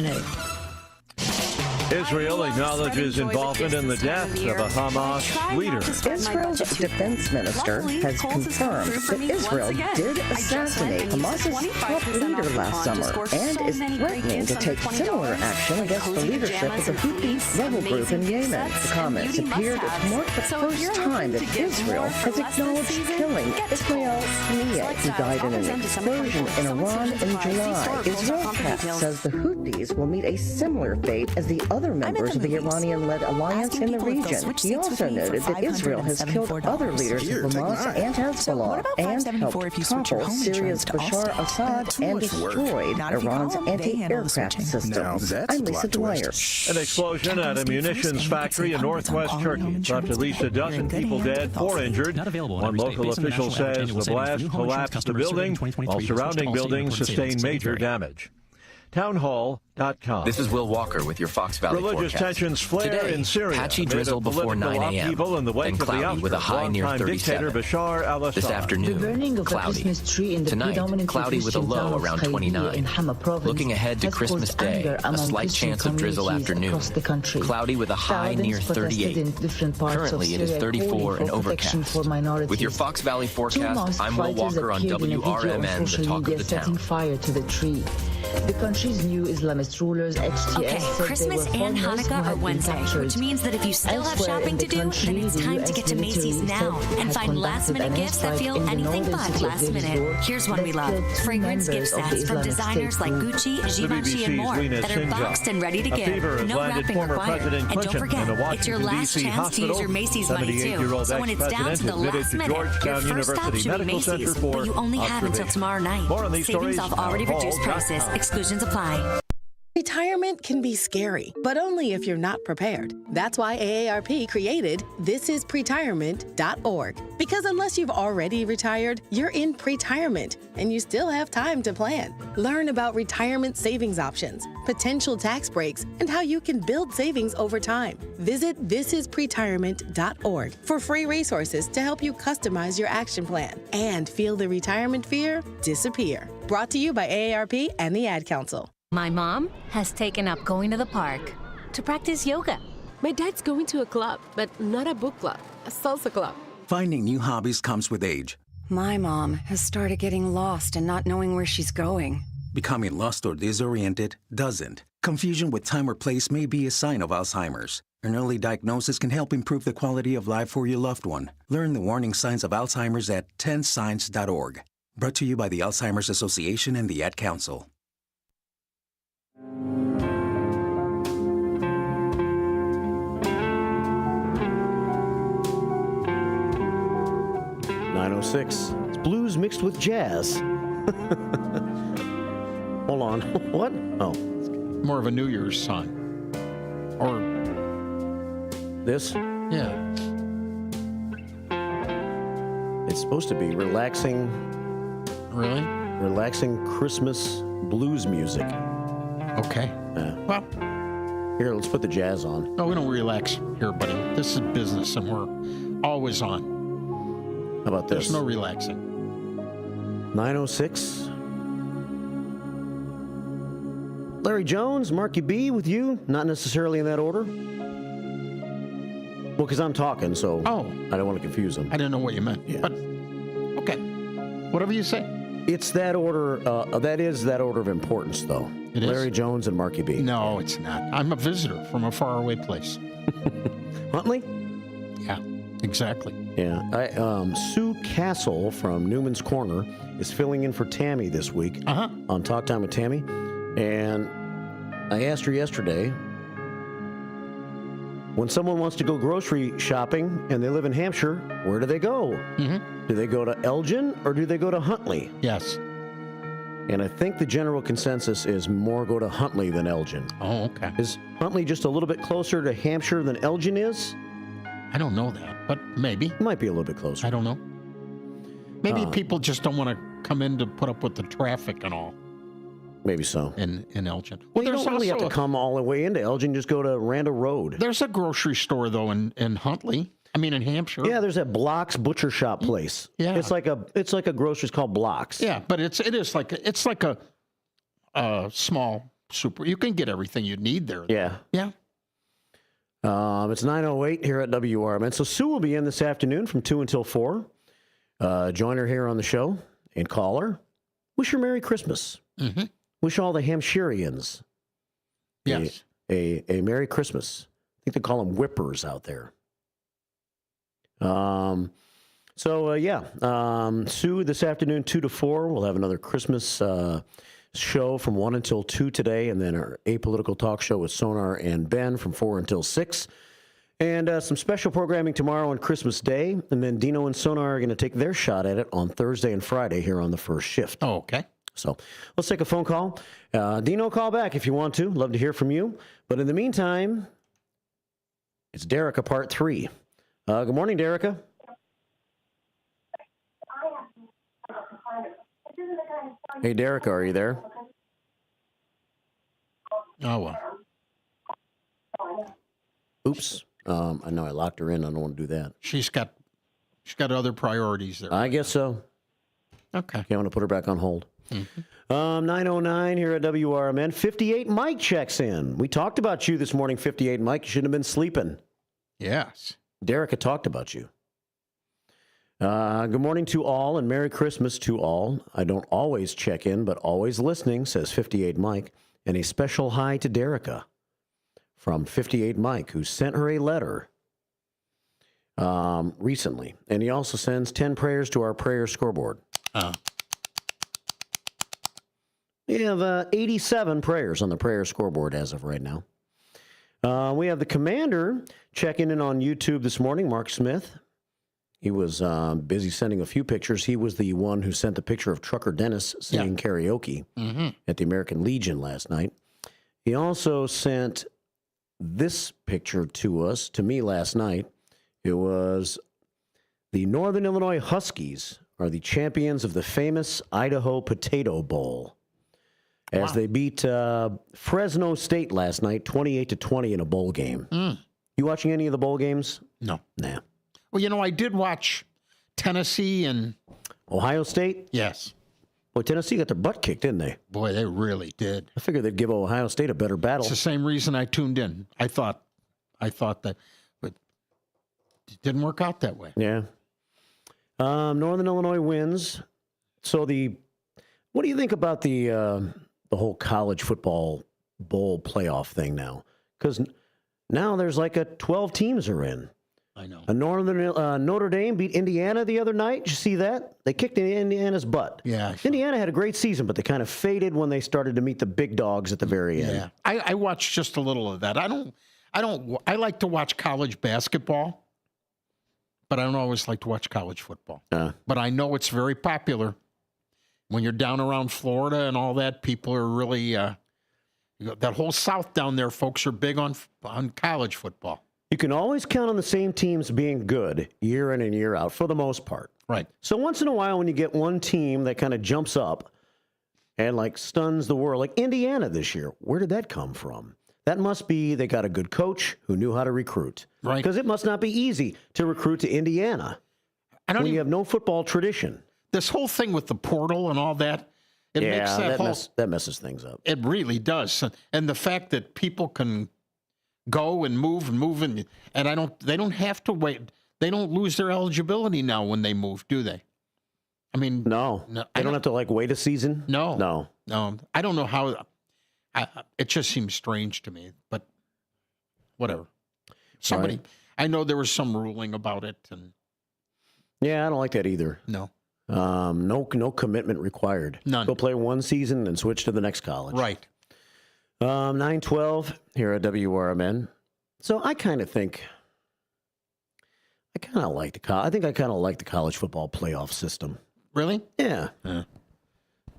Israel acknowledges involvement in the death of a Hamas leader. Israel's defense minister has confirmed that Israel did assassinate Hamas's top leader last summer and is threatening to take similar action against the leadership of the Houthi rebel group in Yemen. The comments appeared to mark the first time that Israel has acknowledged killing Ismail Haniyeh, who died in an explosion in Iran in July. Israel says the Houthis will meet a similar fate as the other members of the Iranian-led alliance in the region. He also noted that Israel has killed other leaders of Hamas and Hezbollah and helped topple Syria's Bashar Assad and destroyed Iran's anti-aircraft systems. I'm Lisa Dwyer. An explosion at a munitions factory in northwest Turkey left at least a dozen people dead, 4 injured. One local official says the blast collapsed the building, while surrounding buildings sustained major damage. townhall.com. This is Will Walker with your Fox Valley Religious forecast. tensions flare Today, in Syria. patchy amid drizzle a before 9 political a.m. upheaval in the wake Then of the cloudy ousted with a high near longtime 37. dictator Bashar al-Assad. This afternoon, burning of the cloudy. Christmas tree in the Tonight, predominantly cloudy with a Christian low town of around Kaidia 29. in Hama province Looking ahead to has Christmas caused Day, anger a among slight Christian chance of drizzle communities afternoon. across the country. Cloudy with a high Thousands near protested 38. in different parts Currently, of it is Syria 34 calling and for protection overcast. for minorities. With your Fox Valley Two forecast, masked I'm Will fighters Walker on appeared in a video on WRMN, the social talk media of the setting town. fire to the tree. The country's new Islamist rulers, HTS, Okay, said Christmas they were and foreigners who Hanukkah are had been Wednesday, captured. which means that if you still have Elsewhere shopping in to the do, country, then it's the time to US get to Macy's military now said and had find last-minute conducted an gifts that airstrike feel in the anything northern but city of last minute. Davisville Here's one we that love. killed two Fragrance gift members of the sets from Islamic designers State like group. Gucci, The Givenchy, and BBC's more Lena that are Sinja. boxed and ready to A give. fever has No landed wrapping former required. President And don't Clinton forget, in a it's your Washington, last D.C. chance to hospital. use your Macy's money too. 78-year-old So when it's down to the ex-president last admitted to minute, your Georgetown first stop University should be Medical Macy's, Center for but you only have until observation. tomorrow night. More on these Savings stories off already now. reduced Hall.com. prices. Exclusions apply. Retirement can be scary, but only if you're not prepared. That's why AARP created thisispretirement.org. Because unless you've already retired, you're in pretirement, and you still have time to plan. Learn about retirement savings options, potential tax breaks, and how you can build savings over time. Visit thisispretirement.org for free resources to help you customize your action plan and feel the retirement fear disappear. Brought to you by AARP and the Ad Council. My mom has taken up going to the park to practice yoga. My dad's going to a club, but not a book club, a salsa club. Finding new hobbies comes with age. My mom has started getting lost and not knowing where she's going. Becoming lost or disoriented doesn't. Confusion with time or place may be a sign of Alzheimer's. An early diagnosis can help improve the quality of life for your loved one. Learn the warning signs of Alzheimer's at 10signs.org. Brought to you by the Alzheimer's Association and the Ad Council. .906. It's blues mixed with jazz. Hold on. What? Oh. More of a New Year's song. Or this? Yeah. It's supposed to be relaxing. Really? Relaxing Christmas blues music. Okay. Well, here, let's put the jazz on. No, we don't relax here, buddy. This is business, and we're always on. How about this? There's no relaxing. 906. Larry Jones, Marky B with you. Not necessarily in that order. Well, because I'm talking, so I don't want to confuse them. I didn't know what you meant. Yeah. But, okay. Whatever you say. It's that order. That is that order of importance, though. It is? Larry Jones and Marky B. No, it's not. I'm a visitor from a faraway place. Huntley? Yeah, exactly. Yeah. Sue Castle from Newman's Corner is filling in for Tammy this week on Talk Time with Tammy. And I asked her yesterday, when someone wants to go grocery shopping and they live in Hampshire, where do they go? Mm-hmm. Do they go to Elgin or do they go to Huntley? Yes. And I think the general consensus is more go to Huntley than Elgin. Oh, okay. Is Huntley just a little bit closer to Hampshire than Elgin is? I don't know that, but maybe. Might be a little bit closer. I don't know. Maybe people just don't want to come in to put up with the traffic and all. Maybe so. In Elgin. Well, you don't really have to come all the way into Elgin. Just go to Randall Road. There's a grocery store, though, in Huntley. I mean, in Hampshire. Yeah, there's that Block's Butcher Shop place. Yeah. It's like a grocery called Block's. Yeah, but it's like a small super. You can get everything you need there. Yeah. Yeah. It's 9:08 here at WRMN. So Sue will be in this afternoon from 2 until 4. Join her here on the show and call her. Wish her Merry Christmas. Mm-hmm. Wish all the Hampshireans a Merry Christmas. I think they call them whippers out there. Sue this afternoon, 2 to 4. We'll have another Christmas show from 1 until 2 today, and then our apolitical talk show with Sonar and Ben from 4 until 6. And some special programming tomorrow on Christmas Day, and then Dino and Sonar are going to take their shot at it on Thursday and Friday here on the first shift. Oh, okay. So let's take a phone call. Dino, call back if you want to. Love to hear from you. But in the meantime, it's Derica Part 3. Good morning, Derica. Hey, Derica, are you there? Oh, well. Oops. I know I locked her in. I don't want to do that. She's got other priorities there. I guess so. Okay. Okay, I want to put her back on hold. Mm-hmm. 9:09 here at WRMN. 58 Mike checks in. We talked about you this morning, 58 Mike. You shouldn't have been sleeping. Yes. Derica talked about you. Good morning to all and Merry Christmas to all. I don't always check in, but always listening, says 58 Mike. And a special hi to Derica from 58 Mike, who sent her a letter recently. And he also sends 10 prayers to our prayer scoreboard. We have 87 prayers on the prayer scoreboard as of right now. We have the commander checking in on YouTube this morning, Mark Smith. He was busy sending a few pictures. He was the one who sent the picture of Trucker Dennis singing karaoke at the American Legion last night. He also sent this picture to me last night. It was the Northern Illinois Huskies are the champions of the famous Idaho Potato Bowl as they beat Fresno State last night, 28-20 in a bowl game. You watching any of the bowl games? No. Nah. Well, I did watch Tennessee and Ohio State. Yes. Boy, Tennessee got their butt kicked, didn't they? Boy, they really did. I figured they'd give Ohio State a better battle. It's the same reason I tuned in. I thought that, but it didn't work out that way. Yeah. Northern Illinois wins. So what do you think about the whole college football bowl playoff thing now? Because now there's like 12 teams are in. I know. Notre Dame beat Indiana the other night. Did you see that? They kicked Indiana's butt. Yeah. Indiana had a great season, but they kind of faded when they started to meet the big dogs at the very end. Yeah. I watched just a little of that. I like to watch college basketball, but I don't always like to watch college football. But I know it's very popular. When you're down around Florida and all that, people are really, that whole South down there, folks are big on college football. You can always count on the same teams being good year in and year out for the most part. Right. So once in a while when you get one team that kind of jumps up and like stuns the world, like Indiana this year, where did that come from? That must be they got a good coach who knew how to recruit. Right. Because it must not be easy to recruit to Indiana when you have no football tradition. This whole thing with the portal and all that, it makes that messes things up. It really does. And the fact that people can go and move and they don't have to wait. They don't lose their eligibility now when they move, do they? I mean, no. They don't have to wait a season. No. I don't know how. It just seems strange to me, but whatever. Somebody, right. I know there was some ruling about it, and yeah, I don't like that either. No. No commitment required. None. Go play one season and switch to the next college. Right. 9:12 here at WRMN. So I kind of think I kind of like the college football playoff system. Really? Yeah.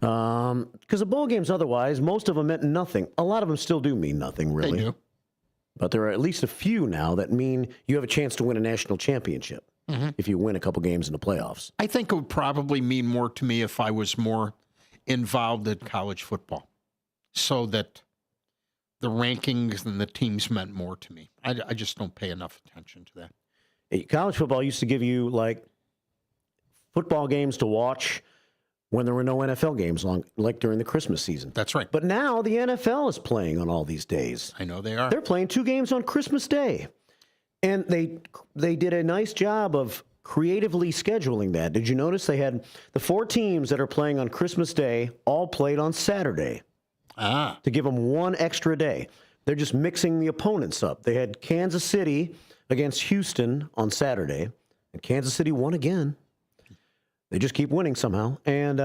Because the bowl games otherwise, most of them meant nothing. A lot of them still do mean nothing, really. They do. But there are at least a few now that mean you have a chance to win a national championship if you win a couple games in the playoffs. I think it would probably mean more to me if I was more involved in college football, so that the rankings and the teams meant more to me. I just don't pay enough attention to that. College football used to give you football games to watch when there were no NFL games like during the Christmas season. That's right. But now the NFL is playing on all these days. I know they are. They're playing 2 games on Christmas Day. And they did a nice job of creatively scheduling that. Did you notice they had the 4 teams that are playing on Christmas Day all played on Saturday to give them 1 extra day. They're just mixing the opponents up. They had Kansas City against Houston on Saturday, and Kansas City won again. They just keep winning somehow. And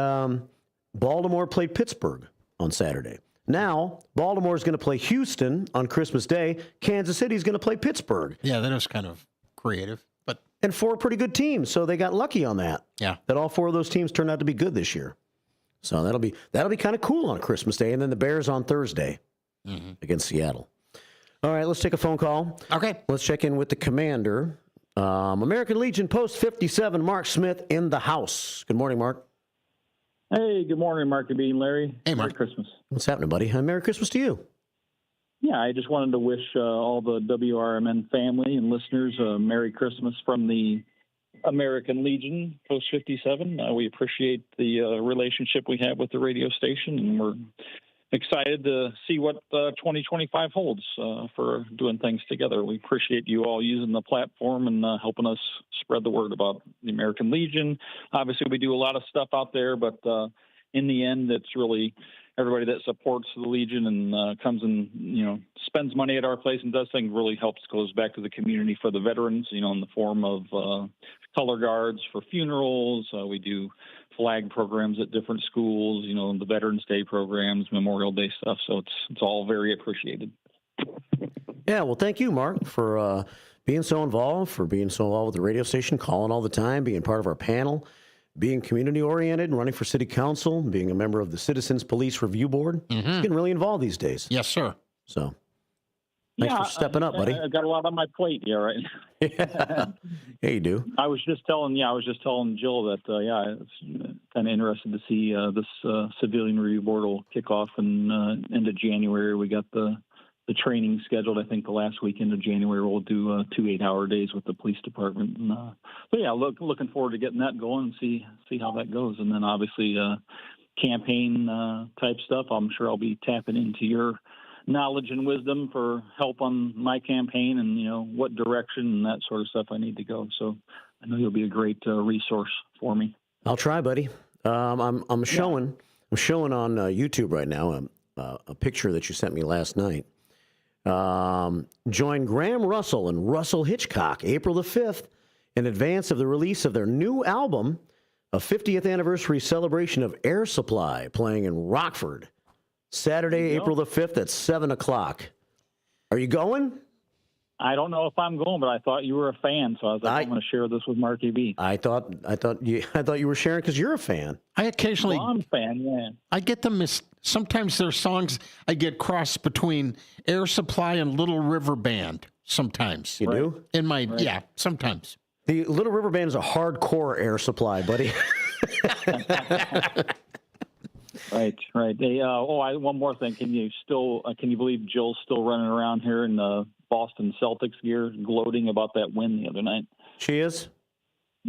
Baltimore played Pittsburgh on Saturday. Now, Baltimore is going to play Houston on Christmas Day. Kansas City is going to play Pittsburgh. Yeah, that was kind of creative. And 4 pretty good teams, so they got lucky on that. Yeah. That all 4 of those teams turned out to be good this year. So that'll be kind of cool on Christmas Day. And then the Bears on Thursday against Seattle. All right, let's take a phone call. Okay. Let's check in with the commander. American Legion Post 57, Mark Smith in the house. Good morning, Mark. Hey, good morning, Mark and Larry. Hey, Mark. Merry Christmas. What's happening, buddy? Merry Christmas to you. Yeah, I just wanted to wish all the WRMN family and listeners a Merry Christmas from the American Legion Post 57. We appreciate the relationship we have with the radio station, and we're excited to see what 2025 holds for doing things together. We appreciate you all using the platform and helping us spread the word about the American Legion. Obviously, we do a lot of stuff out there, but in the end, it's really everybody that supports the Legion and comes and, spends money at our place and does things really helps, goes back to the community for the veterans, in the form of color guards for funerals. We do flag programs at different schools, the Veterans Day programs, Memorial Day stuff. So it's all very appreciated. Yeah, well, thank you, Mark, for being so involved, with the radio station, calling all the time, being part of our panel, being community-oriented, running for city council, being a member of the Citizens Police Review Board. He's getting really involved these days. Yes, sir. So, thanks for stepping up, buddy. I got a lot on my plate, right? Yeah, you do. I was just telling Jill that, it's kind of interested to see this Civilian Review Board will kick off in end of January. We got the training scheduled. I think the last weekend of January we'll do 2 8-hour days with the police department. And, looking forward to getting that going and see how that goes. And then obviously campaign type stuff. I'm sure I'll be tapping into your knowledge and wisdom for help on my campaign and what direction and that sort of stuff I need to go. So I know you'll be a great resource for me. I'll try, buddy. I'm showing on YouTube right now a picture that you sent me last night. Join Graham Russell and Russell Hitchcock April the 5th in advance of the release of their new album, a 50th anniversary celebration of Air Supply, playing in Rockford, Saturday, April the 5th at 7 o'clock. Are you going? I don't know if I'm going, but I thought you were a fan, so I was like, I'm going to share this with Mark E.B. I thought you were sharing because you're a fan. I occasionally, I'm a fan, yeah. I get them sometimes there's songs I get crossed between Air Supply and Little River Band. Sometimes you do sometimes. The Little River Band is a hardcore Air Supply, buddy. Right. Hey, one more thing. Can you believe Jill's still running around here in the Boston Celtics gear, gloating about that win the other night? She is?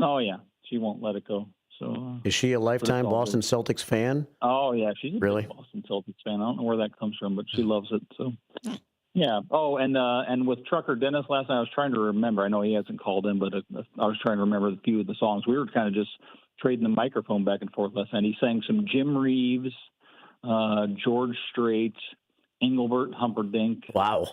Oh, yeah. She won't let it go. So is she a lifetime Boston Celtics fan? Oh, yeah. She's a really big Boston Celtics fan. I don't know where that comes from, but she loves it. So, yeah. Oh, and with Trucker Dennis last night, I was trying to remember. I know he hasn't called in, but I was trying to remember a few of the songs. We were kind of just trading the microphone back and forth last night. He sang some Jim Reeves, George Strait, Engelbert Humperdinck. Wow.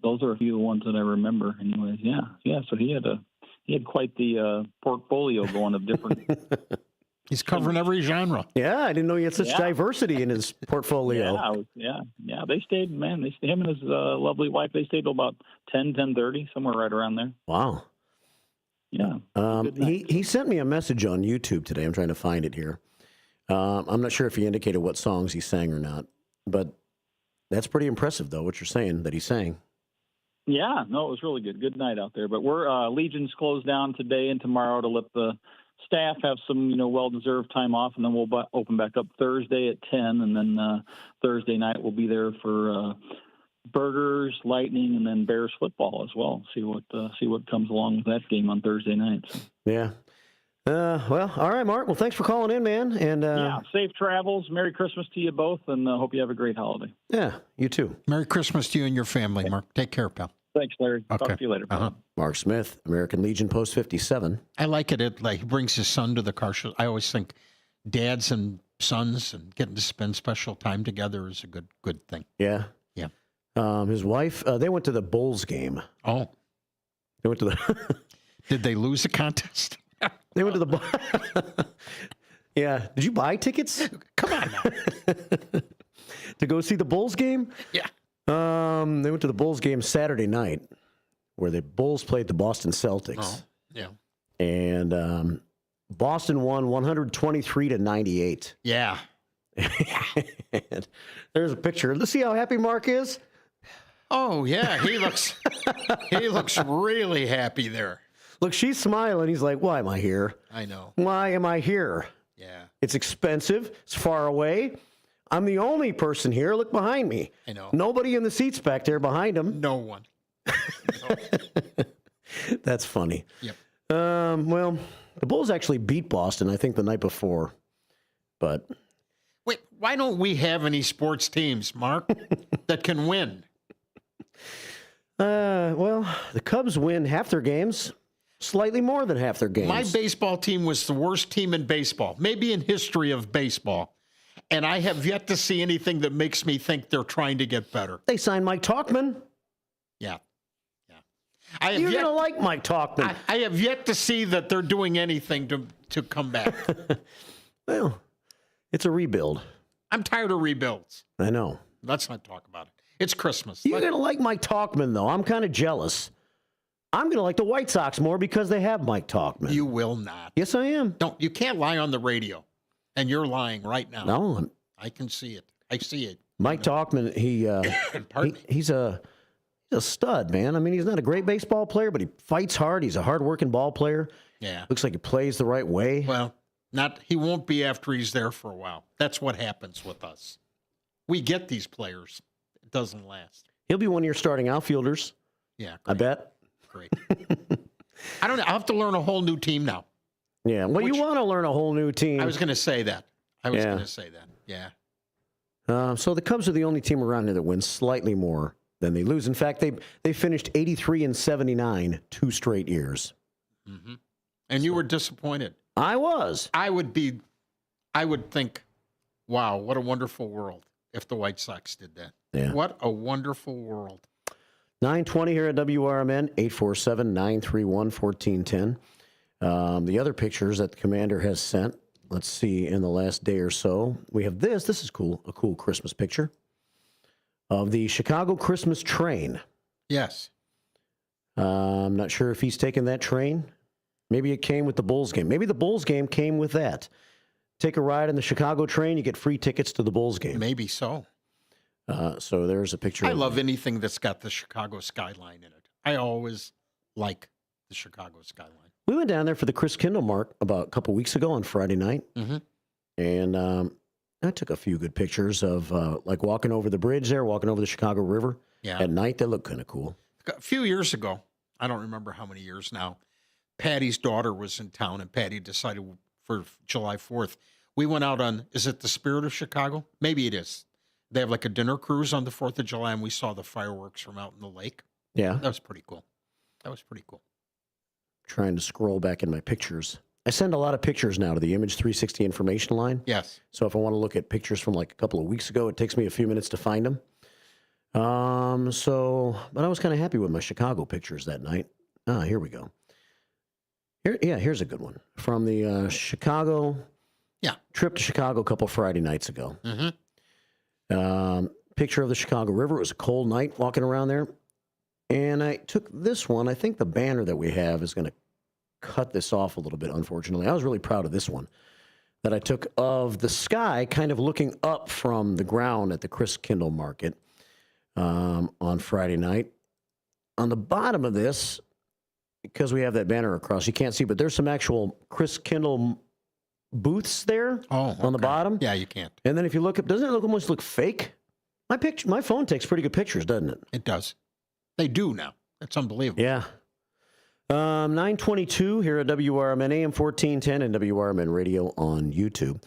Those are a few of the ones that I remember. Anyways, yeah. So he had quite the portfolio going of different. He's covering every genre. Yeah, I didn't know he had such diversity in his portfolio. Yeah. They stayed, him and his lovely wife, they stayed till about 10:30, somewhere right around there. Wow. Yeah. He sent me a message on YouTube today. I'm trying to find it here. I'm not sure if he indicated what songs he sang or not, but that's pretty impressive, though, what you're saying that he sang. Yeah, no, it was really good. Good night out there. But we're Legion's closed down today and tomorrow to let the staff have some, well-deserved time off, and then we'll open back up Thursday at 10, and then Thursday night we'll be there for Burgers, Lightning, and then Bears football as well. See what comes along with that game on Thursday night. So. Yeah. Well, all right, Mark. Well, thanks for calling in, man. And safe travels. Merry Christmas to you both, and hope you have a great holiday. Yeah, you too. Merry Christmas to you and your family, Mark. Take care, pal. Thanks, Larry. Okay. Talk to you later. Mark Smith, American Legion, Post 57. I like it. It he brings his son to the car show. I always think dads and sons and getting to spend special time together is a good thing. Yeah. Yeah. His wife, they went to the Bulls game. Oh. They went to the... Did they lose the contest? They went to the... Yeah. Did you buy tickets? Come on now. To go see the Bulls game? Yeah. They went to the Bulls game Saturday night, where the Bulls played the Boston Celtics. Oh, yeah. And Boston won 123-98. Yeah. And there's a picture. Let's see how happy Mark is. Oh yeah, he looks really happy there. Look, she's smiling. He's like, "Why am I here? I know. Why am I here? Yeah. It's expensive. It's far away. I'm the only person here. Look behind me. I know. Nobody in the seats back there behind him. No one. That's funny. Yep. Well, the Bulls actually beat Boston, I think, the night before. But wait, why don't we have any sports teams, Mark, that can win? Well, the Cubs win half their games, slightly more than half their games. My baseball team was the worst team in baseball, maybe in history of baseball. And I have yet to see anything that makes me think they're trying to get better. They signed Mike Tauchman. Yeah. You're going to like Mike Tauchman. I have yet to see that they're doing anything to come back. Well, it's a rebuild. I'm tired of rebuilds. I know. Let's not talk about it. It's Christmas. You're going to like Mike Tauchman, though. I'm kind of jealous. I'm going to like the White Sox more because they have Mike Tauchman. You will not. Yes, I am. You can't lie on the radio. And you're lying right now. No. I can see it. I see it. Mike Tauchman, he's a stud, man. I mean, he's not a great baseball player, but he fights hard. He's a hard-working ball player. Yeah. Looks like he plays the right way. Well, he won't be after he's there for a while. That's what happens with us. We get these players. It doesn't last. He'll be one of your starting outfielders. Yeah. Great. I bet. Great. I don't know. I'll have to learn a whole new team now. Yeah. Well, you want to learn a whole new team. I was going to say that. Yeah. So the Cubs are the only team around here that wins slightly more than they lose. In fact, they finished 83 and 79 2 straight years. Mm-hmm. And you were disappointed. I was. I would think, wow, what a wonderful world if the White Sox did that. Yeah. What a wonderful world. 9:20 here at WRMN, 847-931-1410. The other pictures that the commander has sent, let's see, in the last day or so, we have this. This is cool, a cool Christmas picture of the Chicago Christmas train. Yes. I'm not sure if he's taken that train. Maybe it came with the Bulls game. Maybe the Bulls game came with that. Take a ride in the Chicago train, you get free tickets to the Bulls game. Maybe so. So there's a picture. I love anything that's got the Chicago skyline in it. I always like the Chicago skyline. We went down there for the Chris Kindle Mark about a couple weeks ago on Friday night. Mm-hmm. And I took a few good pictures of like walking over the bridge there, walking over the Chicago River at night. They look kind of cool. A few years ago, I don't remember how many years now, Patty's daughter was in town, and Patty decided for July 4th, we went out on, is it the Spirit of Chicago? Maybe it is. They have like a dinner cruise on the 4th of July, and we saw the fireworks from out in the lake. Yeah. That was pretty cool. Trying to scroll back in my pictures. I send a lot of pictures now to the Image 360 information line. Yes. So if I want to look at pictures from like a couple of weeks ago, it takes me a few minutes to find them. But I was kind of happy with my Chicago pictures that night. Here we go. Here's a good one from the Chicago trip to Chicago a couple Friday nights ago. Mm-hmm. Picture of the Chicago River. It was a cold night walking around there. And I took this one. I think the banner that we have is going to cut this off a little bit, unfortunately. I was really proud of this one that I took of the sky kind of looking up from the ground at the Chris Kindle Market on Friday night. On the bottom of this, because we have that banner across, you can't see, but there's some actual Chris Kindle booths there on the bottom. Yeah, you can't. And then if you look up, doesn't it almost look fake? My phone takes pretty good pictures, doesn't it? It does. They do now. It's unbelievable. Yeah. 9:22 here at WRMN AM 1410 and WRMN Radio on YouTube.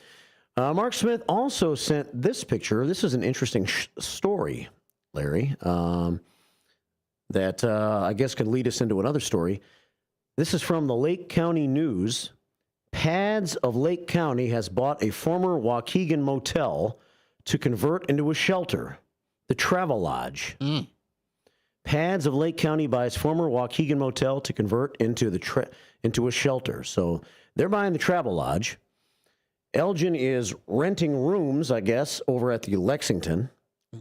Mark Smith also sent this picture. This is an interesting story, Larry, that I guess could lead us into another story. This is from the Lake County News. Pads of Lake County has bought a former Waukegan motel to convert into a shelter, the Travel Lodge. Pads of Lake County buys former Waukegan motel to convert into a shelter. So they're buying the Travel Lodge. Elgin is renting rooms, I guess, over at the Lexington.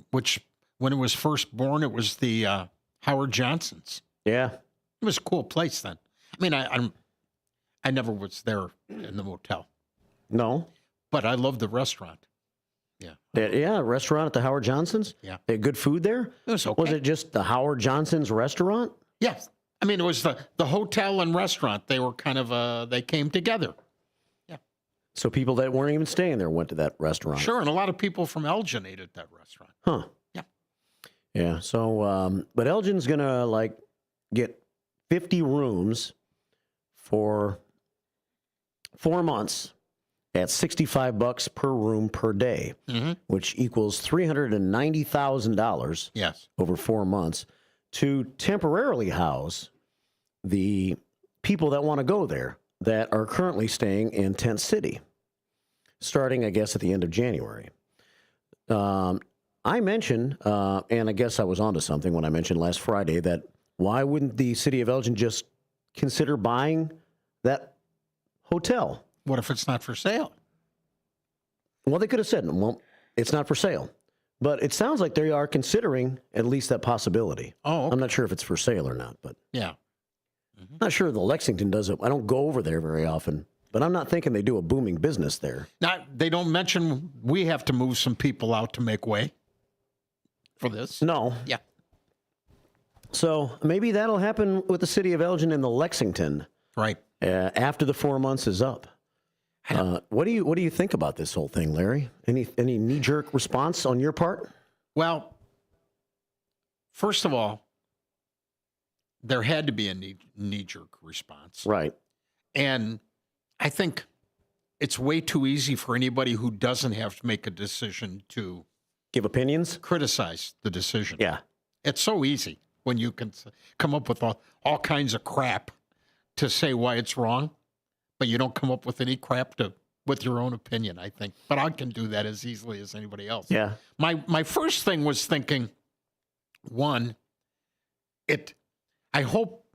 Which, when it was first born, it was the Howard Johnson's. Yeah. It was a cool place then. I mean, I never was there in the motel. No. But I love the restaurant. Yeah, restaurant at the Howard Johnson's? Yeah. They had good food there? It was okay. Was it just the Howard Johnson's restaurant? Yes. I mean, it was the hotel and restaurant. They were kind of, they came together. Yeah. So people that weren't even staying there went to that restaurant. Sure, and a lot of people from Elgin ate at that restaurant. Huh. Yeah. Yeah. So, but Elgin's gonna get 50 rooms for 4 months at $65 per room per day, which equals $390,000. Yes. Over 4 months to temporarily house the people that want to go there that are currently staying in Tent City, starting, I guess, at the end of January. I mentioned, and I guess I was onto something when I mentioned last Friday, that why wouldn't the city of Elgin just consider buying that hotel? What if it's not for sale? Well, they could have said, well, it's not for sale. But it sounds like they are considering at least that possibility. Oh, okay. I'm not sure if it's for sale or not, but yeah. Not sure the Lexington does it. I don't go over there very often, but I'm not thinking they do a booming business there. They don't mention we have to move some people out to make way for this. No. Yeah. So maybe that'll happen with the city of Elgin and the Lexington. Right. After the 4 months is up. What do you think about this whole thing, Larry? Any knee-jerk response on your part? Well, first of all, there had to be a knee-jerk response. Right. And I think it's way too easy for anybody who doesn't have to make a decision to give opinions, criticize the decision. Yeah. It's so easy when you can come up with all kinds of crap to say why it's wrong, but you don't come up with any crap with your own opinion, I think. But I can do that as easily as anybody else. Yeah. My first thing was thinking, one, I hope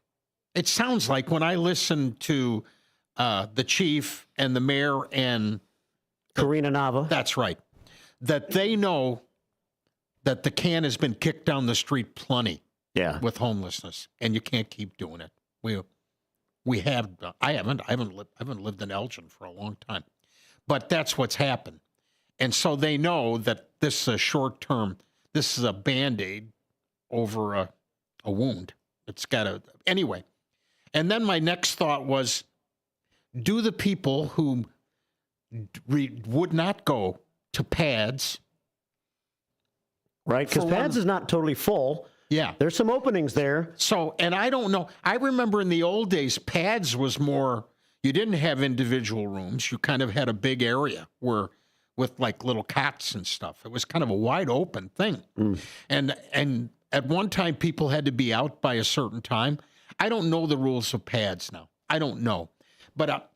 it sounds like when I listen to the chief and the mayor and Karina Nava. That's right. That they know that the can has been kicked down the street plenty. Yeah. With homelessness, and you can't keep doing it. We have. I haven't lived in Elgin for a long time, but that's what's happened, and so they know that this is a short term. This is a Band-Aid over a wound. It's got to anyway. And then my next thought was, do the people who would not go to PADS, right? Because PADS is not totally full. Yeah. There's some openings there. So, and I don't know. I remember in the old days, PADS was more, you didn't have individual rooms. You kind of had a big area with like little cots and stuff. It was kind of a wide open thing. And at one time, people had to be out by a certain time. I don't know the rules of PADS now. I don't know. But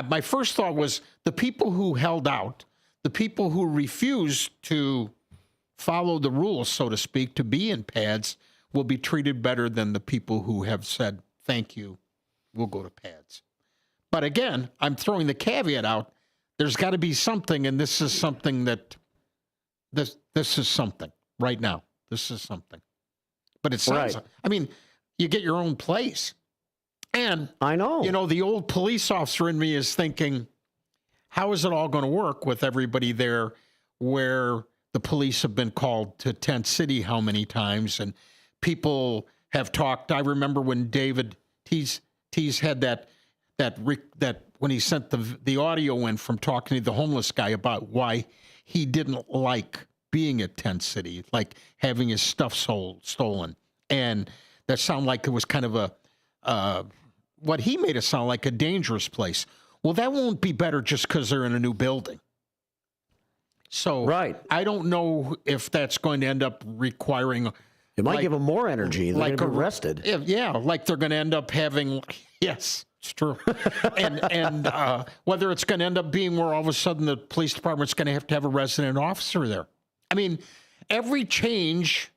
my first thought was the people who held out, the people who refused to follow the rules, so to speak, to be in PADS will be treated better than the people who have said, thank you, we'll go to PADS. But again, I'm throwing the caveat out. There's got to be something, and this is something that, this is something right now. This is something. But it sounds, right. I mean, you get your own place. And I know. You know, the old police officer in me is thinking, how is it all going to work with everybody there where the police have been called to Tent City how many times, and people have talked. I remember when David Tease had that when he sent the audio in from talking to the homeless guy about why he didn't like being at Tent City, like having his stuff stolen, and that sounded like it was kind of what he made it sound like a dangerous place. Well, that won't be better just because they're in a new building. So right. I don't know if that's going to end up requiring. It might give them more energy. They're going to be arrested. Yeah, like they're going to end up having. Yes, it's true. and whether it's going to end up being where all of a sudden the police department's going to have a resident officer there. I mean, every change,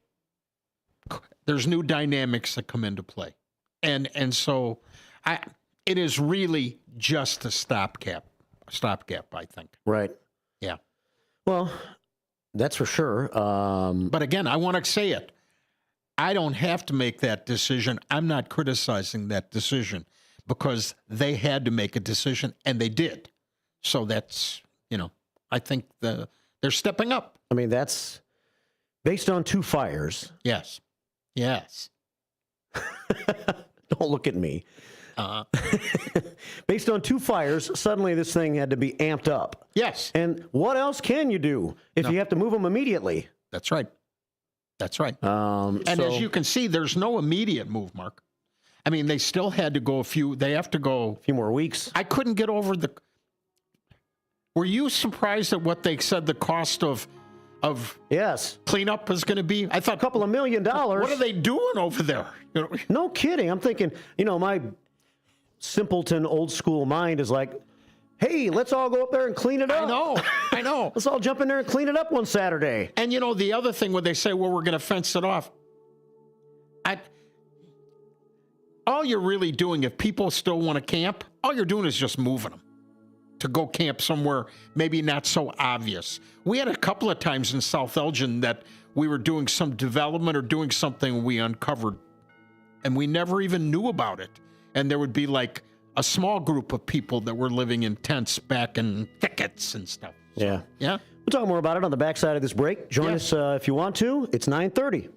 there's new dynamics that come into play, and so it is really just a stopgap. I think. Right. Yeah. Well, that's for sure. But again, I want to say it. I don't have to make that decision. I'm not criticizing that decision because they had to make a decision, and they did. So that's, I think they're stepping up. I mean, that's based on 2 fires. Yes. Don't look at me. Based on 2 fires, suddenly this thing had to be amped up. Yes. And what else can you do if you have to move them immediately? That's right. That's right. And as you can see, there's no immediate move, Mark. I mean, they still had to go they have to go a few more weeks. I couldn't get over were you surprised at what they said the cost of yes cleanup is going to be? I thought a couple of $1 million. What are they doing over there? You know? No kidding. I'm thinking, my simpleton old school mind is like, hey, let's all go up there and clean it up. I know. Let's all jump in there and clean it up one Saturday. And the other thing when they say, well, we're going to fence it off. All you're really doing, if people still want to camp, all you're doing is just moving them to go camp somewhere maybe not so obvious. We had a couple of times in South Elgin that we were doing some development or doing something we uncovered, and we never even knew about it. And there would be like a small group of people that were living in tents back in thickets and stuff. Yeah. Yeah. We'll talk more about it on the backside of this break. Join us if you want to. It's 9:30.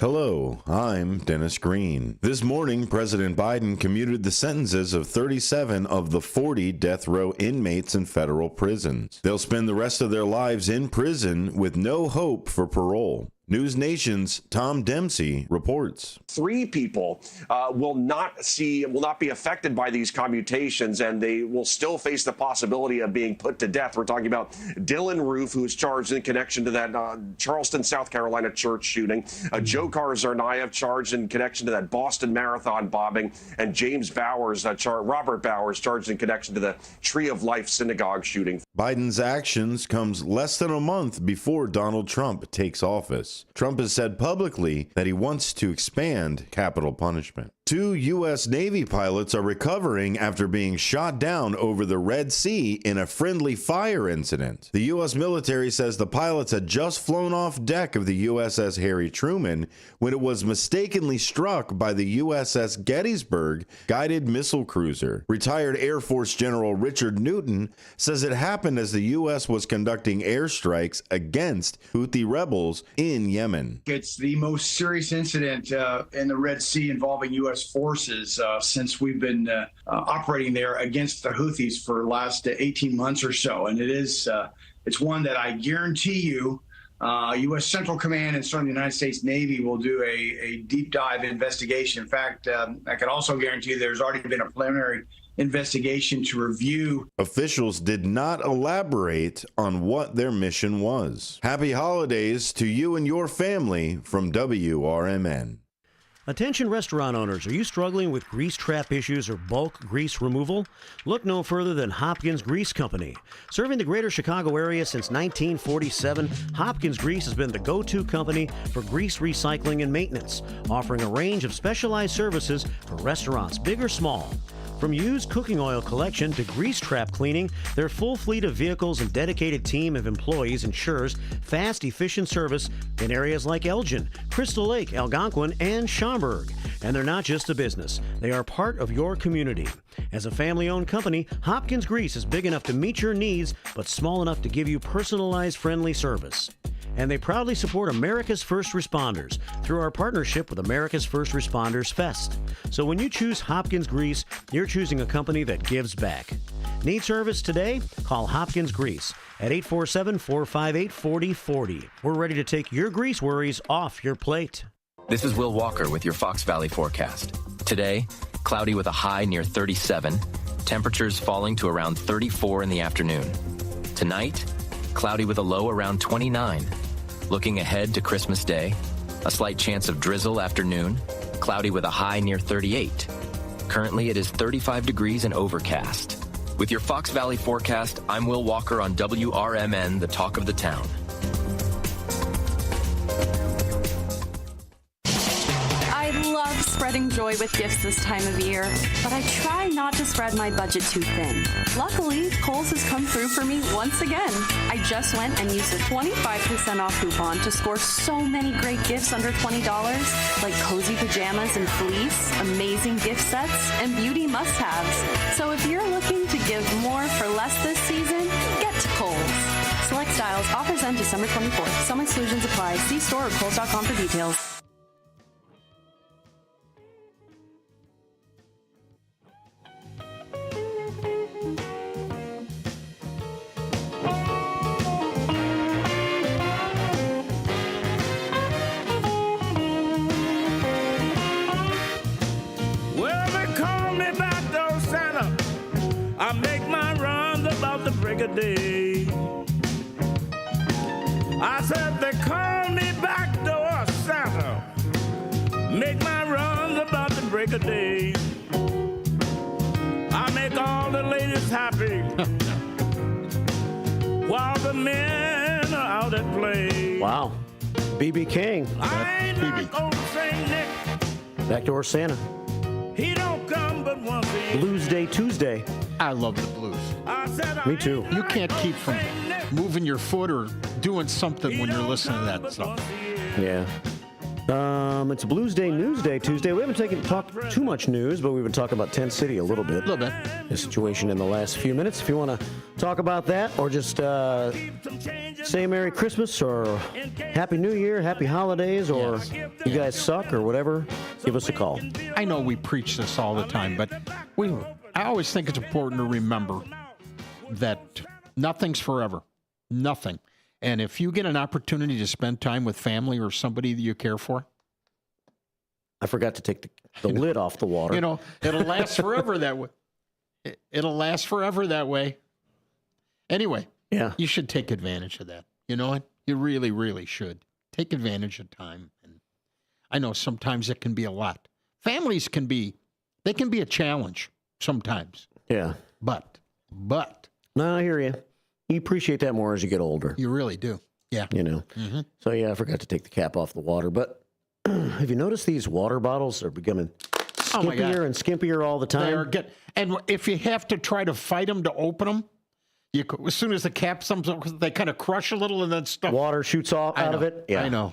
Hello, I'm Dennis Green. This morning, President Biden commuted the sentences of 37 of the 40 death row inmates in federal prisons. They'll spend the rest of their lives in prison with no hope for parole. News Nation's Tom Dempsey reports. 3 people will not be affected by these commutations, and they will still face the possibility of being put to death. We're talking about Dylan Roof, who is charged in connection to that Charleston, South Carolina church shooting. Joe Zarnaev charged in connection to that Boston Marathon bombing, and James Bowers, Robert Bowers, charged in connection to the Tree of Life synagogue shooting. Biden's actions comes less than a month before Donald Trump takes office. Trump has said publicly that he wants to expand capital punishment. 2 U.S. Navy pilots are recovering after being shot down over the Red Sea in a friendly fire incident. The U.S. military says the pilots had just flown off deck of the USS Harry Truman when it was mistakenly struck by the USS Gettysburg guided missile cruiser. Retired Air Force General Richard Newton says it happened as the U.S. was conducting airstrikes against Houthi rebels in Yemen. It's the most serious incident in the Red Sea involving U.S. forces since we've been operating there against the Houthis for the last 18 months or so. And it's one that I guarantee you U.S. Central Command and certainly the United States Navy will do a deep dive investigation. In fact, I can also guarantee you there's already been a preliminary investigation to review. Officials did not elaborate on what their mission was. Happy holidays to you and your family from WRMN. Attention restaurant owners, are you struggling with grease trap issues or bulk grease removal? Look no further than Hopkins Grease Company. Serving the greater Chicago area since 1947, Hopkins Grease has been the go-to company for grease recycling and maintenance, offering a range of specialized services for restaurants, big or small. From used cooking oil collection to grease trap cleaning, their full fleet of vehicles and dedicated team of employees ensures fast, efficient service in areas like Elgin, Crystal Lake, Algonquin, and Schaumburg. And they're not just a business. They are part of your community. As a family-owned company, Hopkins Grease is big enough to meet your needs, but small enough to give you personalized, friendly service. And they proudly support America's First Responders through our partnership with America's First Responders Fest. So when you choose Hopkins Grease, you're choosing a company that gives back. Need service today? Call Hopkins Grease at 847-458-4040. We're ready to take your grease worries off your plate. This is Will Walker with your Fox Valley forecast. Today, cloudy with a high near 37, temperatures falling to around 34 in the afternoon. Tonight, cloudy with a low around 29. Looking ahead to Christmas Day, a slight chance of drizzle afternoon, cloudy with a high near 38. Currently, it is 35 degrees and overcast. With your Fox Valley forecast, I'm Will Walker on WRMN, the talk of the town. I love spreading joy with gifts this time of year, but I try not to spread my budget too thin. Luckily, Kohl's has come through for me once again. I just went and used a 25% off coupon to score so many great gifts under $20, like cozy pajamas and fleece, amazing gift sets, and beauty must-haves. So if you're looking to give more for less this season, get to Kohl's. Select styles, offers end December 24th. Some exclusions apply. See store or Kohl's.com for details. about the break of day. I said they call me backdoor Santa. Make my runs about the break of day. I make all the ladies happy while the men are out at play. Wow. B.B. King. I ain't like old Saint Nick. Backdoor Santa. He don't come but once a year. Blues Day Tuesday. I love the blues. Me too. You can't keep from moving your foot or doing something when you're listening to that song. Yeah. It's Blues Day, News Day Tuesday. We haven't talked too much news, but we've been talking about Tent City a little bit. The situation in the last few minutes. If you want to talk about that or just say Merry Christmas or Happy New Year, Happy Holidays, or you guys suck or whatever, give us a call. I know we preach this all the time, but I always think it's important to remember that nothing's forever. Nothing. And if you get an opportunity to spend time with family or somebody that you care for. I forgot to take the lid off the water. You know, it'll last forever that way. It'll last forever that way. Anyway, you should take advantage of that. You know what? You really, really should. Take advantage of time. And I know sometimes it can be a lot. Families can be a challenge sometimes. Yeah. But. No, I hear you. You appreciate that more as you get older. You really do. Yeah. You know. Mm-hmm. So, yeah, I forgot to take the cap off the water. But have you noticed these water bottles are becoming skimpier and skimpier all the time? And if you have to try to fight them to open them, as soon as the cap comes up, they kind of crush a little and then stuff. Water shoots out of it? Yeah. I know.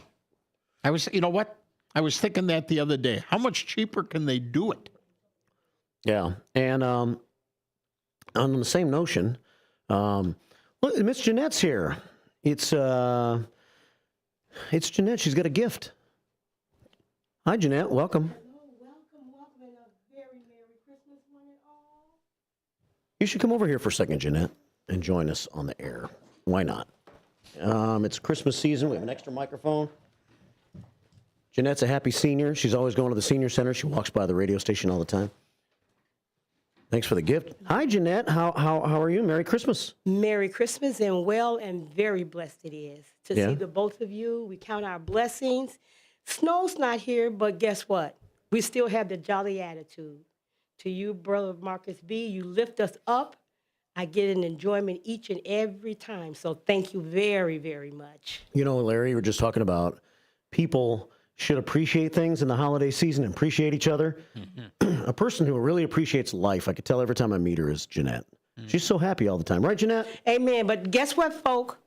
You know what? I was thinking that the other day. How much cheaper can they do it? Yeah. And on the same notion, look, Miss Jeanette's here. It's Jeanette. She's got a gift. Hi, Jeanette. Welcome. Welcome, and a very Merry Christmas one and all. You should come over here for a second, Jeanette, and join us on the air. Why not? It's Christmas season. We have an extra microphone. Jeanette's a happy senior. She's always going to the senior center. She walks by the radio station all the time. Thanks for the gift. Hi, Jeanette. How are you? Merry Christmas. Merry Christmas and well and very blessed it is to see the both of you. We count our blessings. Snow's not here, but guess what? We still have the jolly attitude. To you, Brother Marcus B., you lift us up. I get an enjoyment each and every time. So thank you very, very much. You know, Larry, you were just talking about people should appreciate things in the holiday season and appreciate each other. Mm-hmm. A person who really appreciates life, I could tell every time I meet her, is Jeanette. Mm-hmm. She's so happy all the time. Right, Jeanette? Amen. But guess what, folk?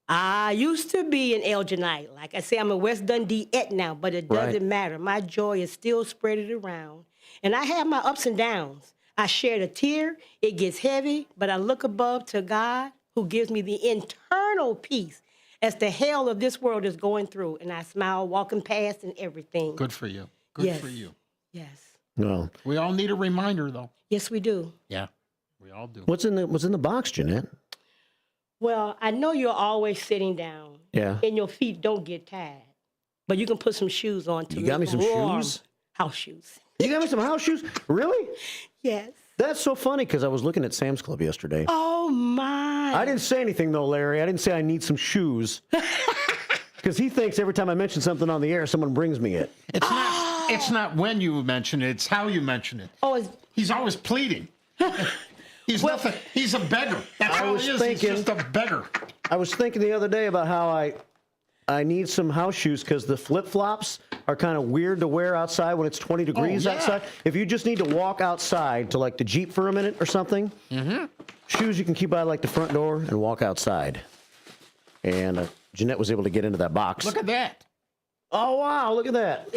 I used to be an Elginite. Like I say, I'm a West Dundee-ette now, but it doesn't matter. My joy is still spread around. And I have my ups and downs. I shed a tear. It gets heavy, but I look above to God who gives me the internal peace as the hell of this world is going through. And I smile walking past and everything. Good for you. Good for you. Yes. Well, we all need a reminder, though. Yes, we do. Yeah, we all do. What's in the box, Jeanette? Well, I know you're always sitting down. Yeah. And your feet don't get tired. But you can put some shoes on to You got me some shoes? House shoes. You got me some house shoes? Really? Yes. That's so funny because I was looking at Sam's Club yesterday. Oh, my. I didn't say anything, though, Larry. I didn't say I need some shoes. Because he thinks every time I mention something on the air, someone brings me it. It's not when you mention it, it's how you mention it. Oh, he's always pleading. He's nothing. He's a beggar. That's all he is. He's just a beggar. I was thinking the other day about how I need some house shoes because the flip-flops are kind of weird to wear outside when it's 20 degrees outside. If you just need to walk outside to like the Jeep for a minute or something, shoes you can keep by like the front door and walk outside. And Jeanette was able to get into that box. Look at that. Oh, wow. Look at that.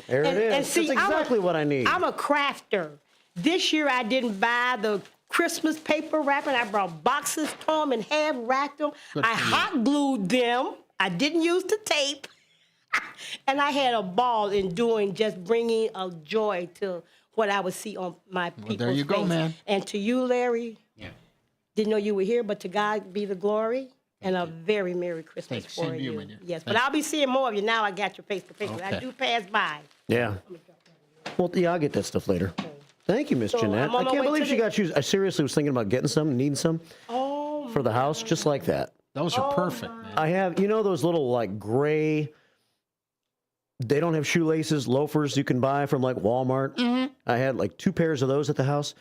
There it is. And see, that's exactly what I need. I'm a crafter. This year I didn't buy the Christmas paper wrapping. I brought boxes, tore them in half, racked them. I hot glued them. I didn't use the tape. And I had a ball in doing just bringing a joy to what I would see on my people's face. There you go, man. And to you, Larry, didn't know you were here, but to God be the glory. And a very Merry Christmas for you. Yes, but I'll be seeing more of you now I got your face-to-face. I do pass by. Yeah. Well, yeah, I'll get that stuff later. Thank you, Miss Jeanette. I can't believe she got shoes. I seriously was thinking about getting some, needing some for the house, just like that. Those are perfect, man. I have, those little like gray, they don't have shoelaces, loafers you can buy from like Walmart. Mm-hmm. I had like 2 pairs of those at the house.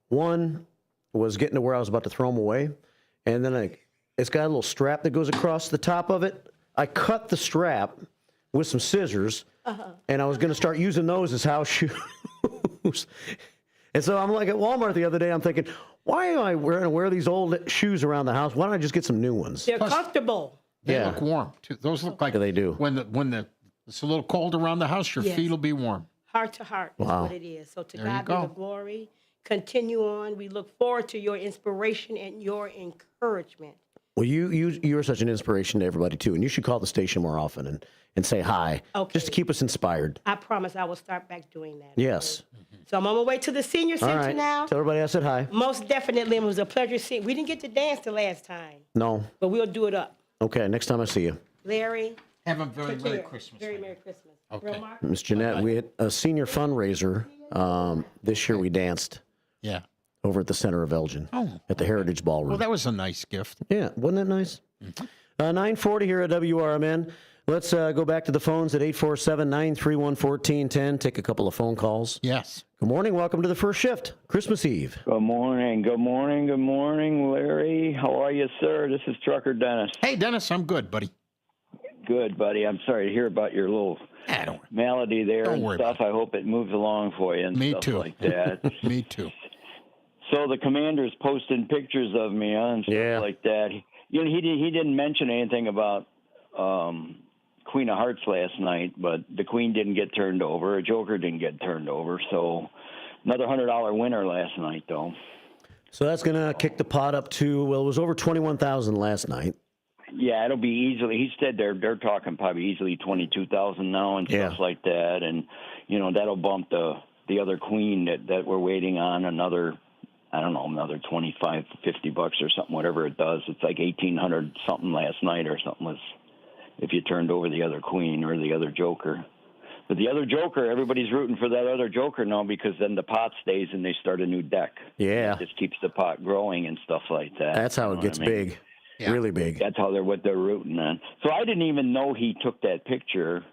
One was getting to where I was about to throw them away. And then it's got a little strap that goes across the top of it. I cut the strap with some scissors, and I was going to start using those as house shoes. And so I'm like at Walmart the other day, I'm thinking, why am I going to wear these old shoes around the house? Why don't I just get some new ones? They're comfortable. They look warm, too. Those look like they do. When it's a little cold around the house, your feet will be warm. Heart to heart is what it is. So to God be the glory. Continue on. We look forward to your inspiration and your encouragement. Well, you're such an inspiration to everybody, too. And you should call the station more often and say hi, just to keep us inspired. I promise I will start back doing that. Yes. So I'm on my way to the senior center now. Tell everybody I said hi. Most definitely. It was a pleasure seeing. We didn't get to dance the last time. No. But we'll do it up. Okay, next time I see you. Larry. Have a very Merry Christmas. Very Merry Christmas. Okay. Miss Jeanette, we had a senior fundraiser. This year we danced. Yeah. Over at the center of Elgin. At the Heritage Ballroom. Well, that was a nice gift. Yeah, wasn't that nice? 9:40 here at WRMN. Let's go back to the phones at 847-931-1410. Take a couple of phone calls. Yes. Good morning. Welcome to the first shift, Christmas Eve. Good morning. Good morning. Good morning, Larry. How are you, sir? This is Trucker Dennis. Hey, Dennis. I'm good, buddy. Good, buddy. I'm sorry to hear about your little malady there and stuff. I hope it moves along for you and stuff like that. Me too. So the commander's posting pictures of me and stuff like that. He didn't mention anything about Queen of Hearts last night, but the Queen didn't get turned over. A Joker didn't get turned over. So another $100 winner last night, though. So that's going to kick the pot up to, well, it was over 21,000 last night. Yeah, it'll be easily. He said they're talking probably easily 22,000 now and stuff like that, and that'll bump the other Queen that we're waiting on another. I don't know, another $25, $50 or something, whatever it does. It's like 1,800 something last night or something was if you turned over the other Queen or the other Joker. But the other Joker, everybody's rooting for that other Joker now because then the pot stays and they start a new deck. Yeah. It just keeps the pot growing and stuff like that. That's how it gets big. Yeah. Really big. That's what they're rooting on. So I didn't even know he took that picture.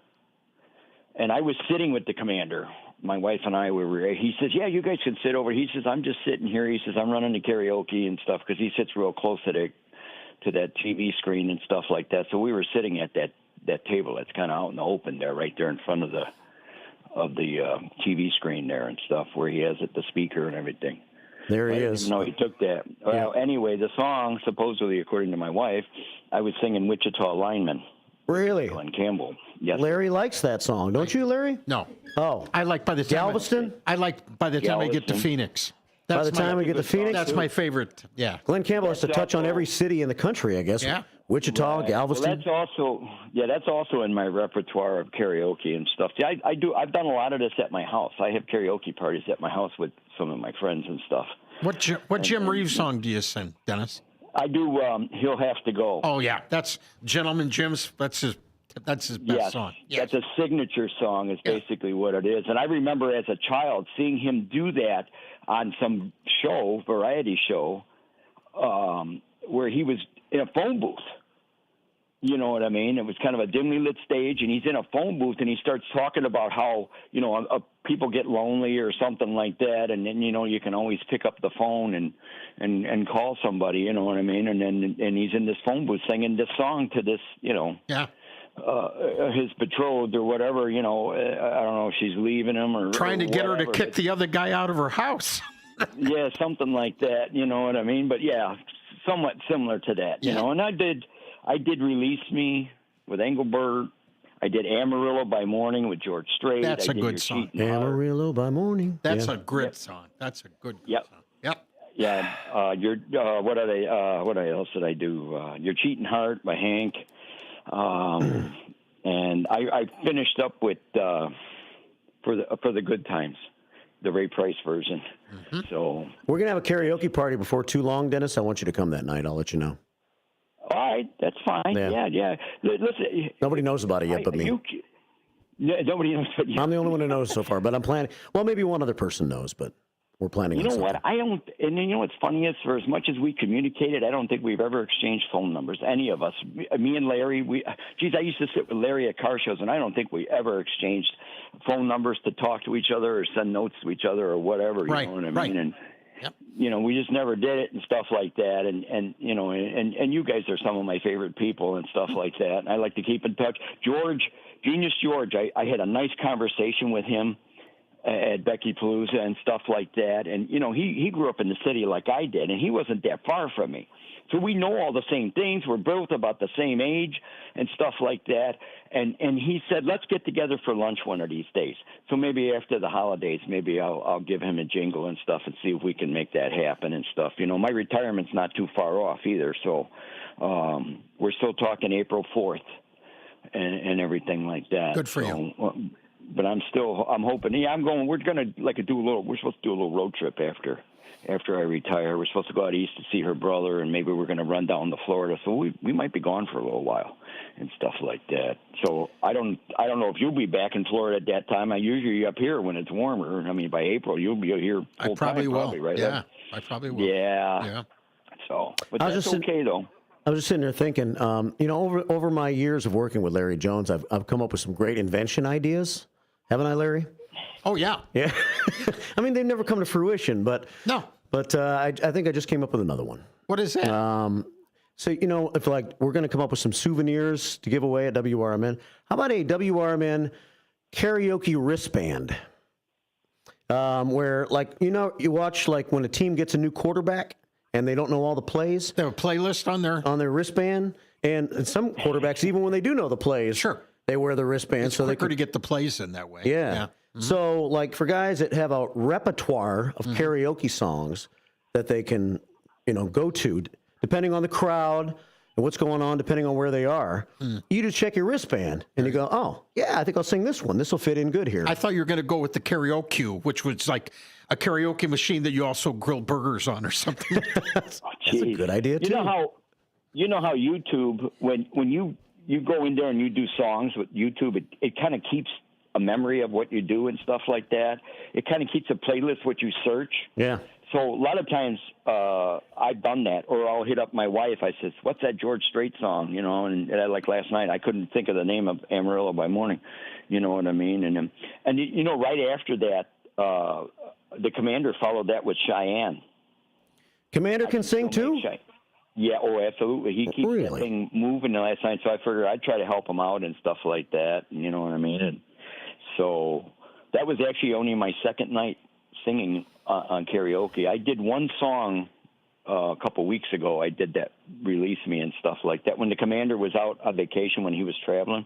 And I was sitting with the commander. My wife and I he says, yeah, you guys can sit over. He says, I'm just sitting here. He says, I'm running the karaoke and stuff because he sits real close to that TV screen and stuff like that. So we were sitting at that table that's kind of out in the open there, right there in front of the TV screen there and stuff where he has the speaker and everything. There he is. No, he took that. Well, anyway, the song, supposedly, according to my wife, I was singing Wichita Lineman. Really? Glenn Campbell. Yes. Larry likes that song, don't you, Larry? No. Oh. I like by the time Galveston? I get to Phoenix. By the time we get to Phoenix? That's my favorite, yeah. Glenn Campbell has to touch on every city in the country, I guess. Yeah. Wichita, Galveston. Well, that's also in my repertoire of karaoke and stuff. See, I've done a lot of this at my house. I have karaoke parties at my house with some of my friends and stuff. What Jim Reeves song do you sing, Dennis? I do He'll Have to Go. Oh, yeah. That's Gentleman Jim's. That's his best song. Yes. That's a signature song is basically what it is. And I remember as a child seeing him do that on some variety show, where he was in a phone booth. You know what I mean? It was kind of a dimly lit stage, and he's in a phone booth, and he starts talking about how, people get lonely or something like that, and then, you can always pick up the phone and call somebody, you know what I mean? And he's in this phone booth singing this song to this, his betrothed or whatever, I don't know if she's leaving him or trying to get her to kick the other guy out of her house. Yeah, something like that, you know what I mean? But yeah, somewhat similar to that, you know, and I did Release Me with Engelbert. I did Amarillo by Morning with George Strait. That's a good song. Amarillo by Morning. That's a great song. That's a good song. Yep. Yeah. What else did I do? Your Cheating Heart by Hank. And I finished up with for the Good Times, the Ray Price version. Mm-hmm. So we're gonna have a karaoke party before too long, Dennis. I want you to come that night. I'll let you know. All right, that's fine. Yeah. Listen, nobody knows about it yet, but me. Nobody knows. But you. I'm the only one who knows so far, but I'm planning. Well, maybe one other person knows, but we're planning You on know something. what? I don't. And you know what's funny is, for as much as we communicated, I don't think we've ever exchanged phone numbers. Any of us, me and Larry. I used to sit with Larry at car shows, and I don't think we ever exchanged phone numbers to talk to each other or send notes to each other or whatever. You know what I mean? And you know, we just never did it and stuff like that. And you know, and you guys are some of my favorite people and stuff like that. And I like to keep in touch. Genius George, I had a nice conversation with him at Becky Palooza and stuff like that. And, you know, he grew up in the city like I did, and he wasn't that far from me. So we know all the same things. We're both about the same age and stuff like that. And he said, let's get together for lunch one of these days. So maybe after the holidays, maybe I'll give him a jingle and stuff and see if we can make that happen and stuff. You know, my retirement's not too far off either. So we're still talking April 4th and everything like that. Good for you. But I'm hoping. Yeah, we're supposed to do a little road trip after I retire. We're supposed to go out east to see her brother, and maybe we're going to run down to Florida. So we might be gone for a little while and stuff like that. So I don't know if you'll be back in Florida at that time. I usually up here when it's warmer. I mean, by April you'll be here full time. I probably will. Right? Yeah, I probably will. Yeah. So, but that's okay though. I was just sitting there thinking, you know, over my years of working with Larry Jones, I've come up with some great invention ideas. Haven't I, Larry? Oh, yeah. Yeah. I mean, they've never come to fruition, but no. But I think I just came up with another one. What is that? So, you know, if like we're going to come up with some souvenirs to give away at WRMN, how about a WRMN karaoke wristband? Where, like, you know, you watch like when a team gets a new quarterback and they don't know all the plays. They have a playlist on their wristband, and some quarterbacks, even when they do know the plays, sure, they wear the wristband it's so quicker they can to get the plays in that way. Yeah. Mm-hmm. So, like for guys that have a repertoire of karaoke songs that they can, you know, go to, depending on the crowd and what's going on, depending on where they are, you just check your wristband and you go, oh, yeah, I think I'll sing this one. This will fit in good here. I thought you were going to go with the karaoke, which was like a karaoke machine that you also grill burgers on or something. That's a good idea, too. You know how YouTube, when you go in there and you do songs with YouTube, it kind of keeps a memory of what you do and stuff like that. It kind of keeps a playlist what you search. Yeah. So a lot of times I've done that, or I'll hit up my wife. I says, "What's that George Strait song?" You know, and like last night, I couldn't think of the name of Amarillo by Morning. You know what I mean? And you know, right after that, the Commander followed that with Cheyenne. Commander can sing too? Yeah, oh, absolutely. He keeps that thing moving the last night, so I figured I'd try to help him out and stuff like that. You know what I mean? And so that was actually only my second night singing on karaoke. I did one song a couple weeks ago. I did that Release Me and stuff like that when the Commander was out on vacation when he was traveling.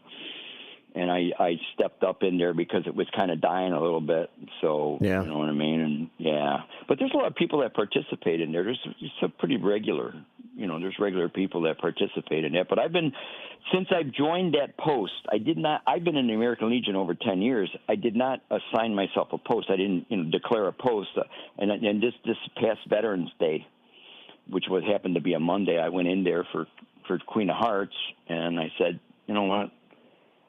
And I stepped up in there because it was kind of dying a little bit. So, You know what I mean? And but there's a lot of people that participate in there. There's a pretty regular, you know, there's regular people that participate in that. But since I've joined that post, I've been in the American Legion over 10 years. I did not assign myself a post. I didn't, you know, declare a post. And this past Veterans Day, which happened to be a Monday, I went in there for Queen of Hearts, and I said, you know what?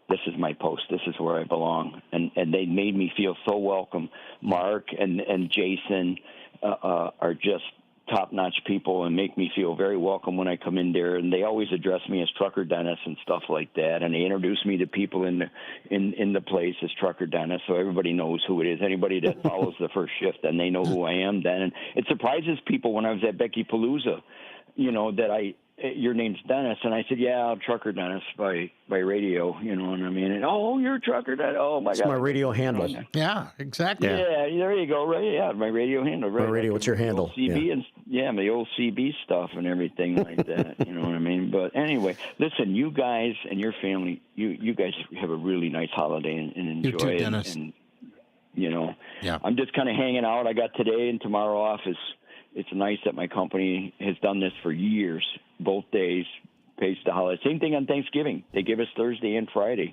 This is my post. This is where I belong. And they made me feel so welcome. Mark and Jason are just top-notch people and make me feel very welcome when I come in there. And they always address me as Trucker Dennis and stuff like that. And they introduce me to people in the place as Trucker Dennis, so everybody knows who it is. Anybody that follows the first shift, and they know who I am then. And it surprises people when I was at Becky Palooza, you know, that your name's Dennis, and I said, yeah, I'm Trucker Dennis by radio, you know what I mean? And, oh, you're Trucker Dennis. Oh, my God. It's my radio handle. Yeah, exactly. Yeah, there you go. Right, yeah, my radio handle. Right. My radio, what's your handle? CB and my old CB stuff and everything like that, you know what I mean? But anyway, listen, you guys and your family, you guys have a really nice holiday and enjoy you too, it. Dennis. And, you know, I'm just kind of hanging out. I got today and tomorrow off. It's nice that my company has done this for years, both days, pays the holiday. Same thing on Thanksgiving. They give us Thursday and Friday.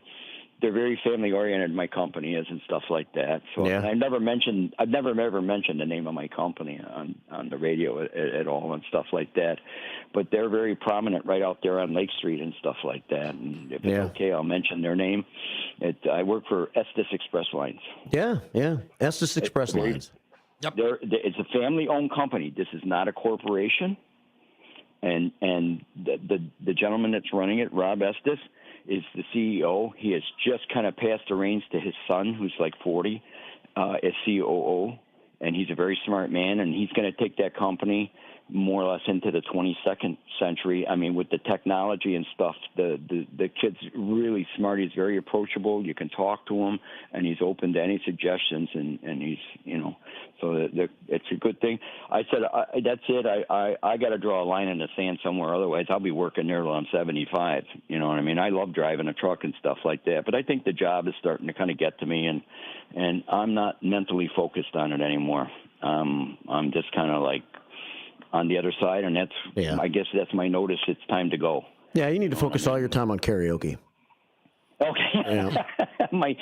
They're very family-oriented, my company is, and stuff like that. So I've never ever mentioned the name of my company on the radio at all and stuff like that. But they're very prominent right out there on Lake Street and stuff like that. And if it's okay, I'll mention their name. I work for Estes Express Lines. Yeah, Estes Express Lines. Yep. It's a family-owned company. This is not a corporation. And the gentleman that's running it, Rob Estes, is the CEO. He has just kind of passed the reins to his son, who's like 40, as COO. And he's a very smart man, and he's going to take that company more or less into the 22nd century. I mean, with the technology and stuff, the kid's really smart. He's very approachable. You can talk to him, and he's open to any suggestions, and he's, so it's a good thing. I said, that's it. I got to draw a line in the sand somewhere. Otherwise, I'll be working there till I'm 75. You know what I mean? I love driving a truck and stuff like that, but I think the job is starting to kind of get to me, and I'm not mentally focused on it anymore. I'm just kind of like on the other side, and I guess that's my notice. It's time to go. Yeah, you need to focus all your time on karaoke. Okay. Yeah. my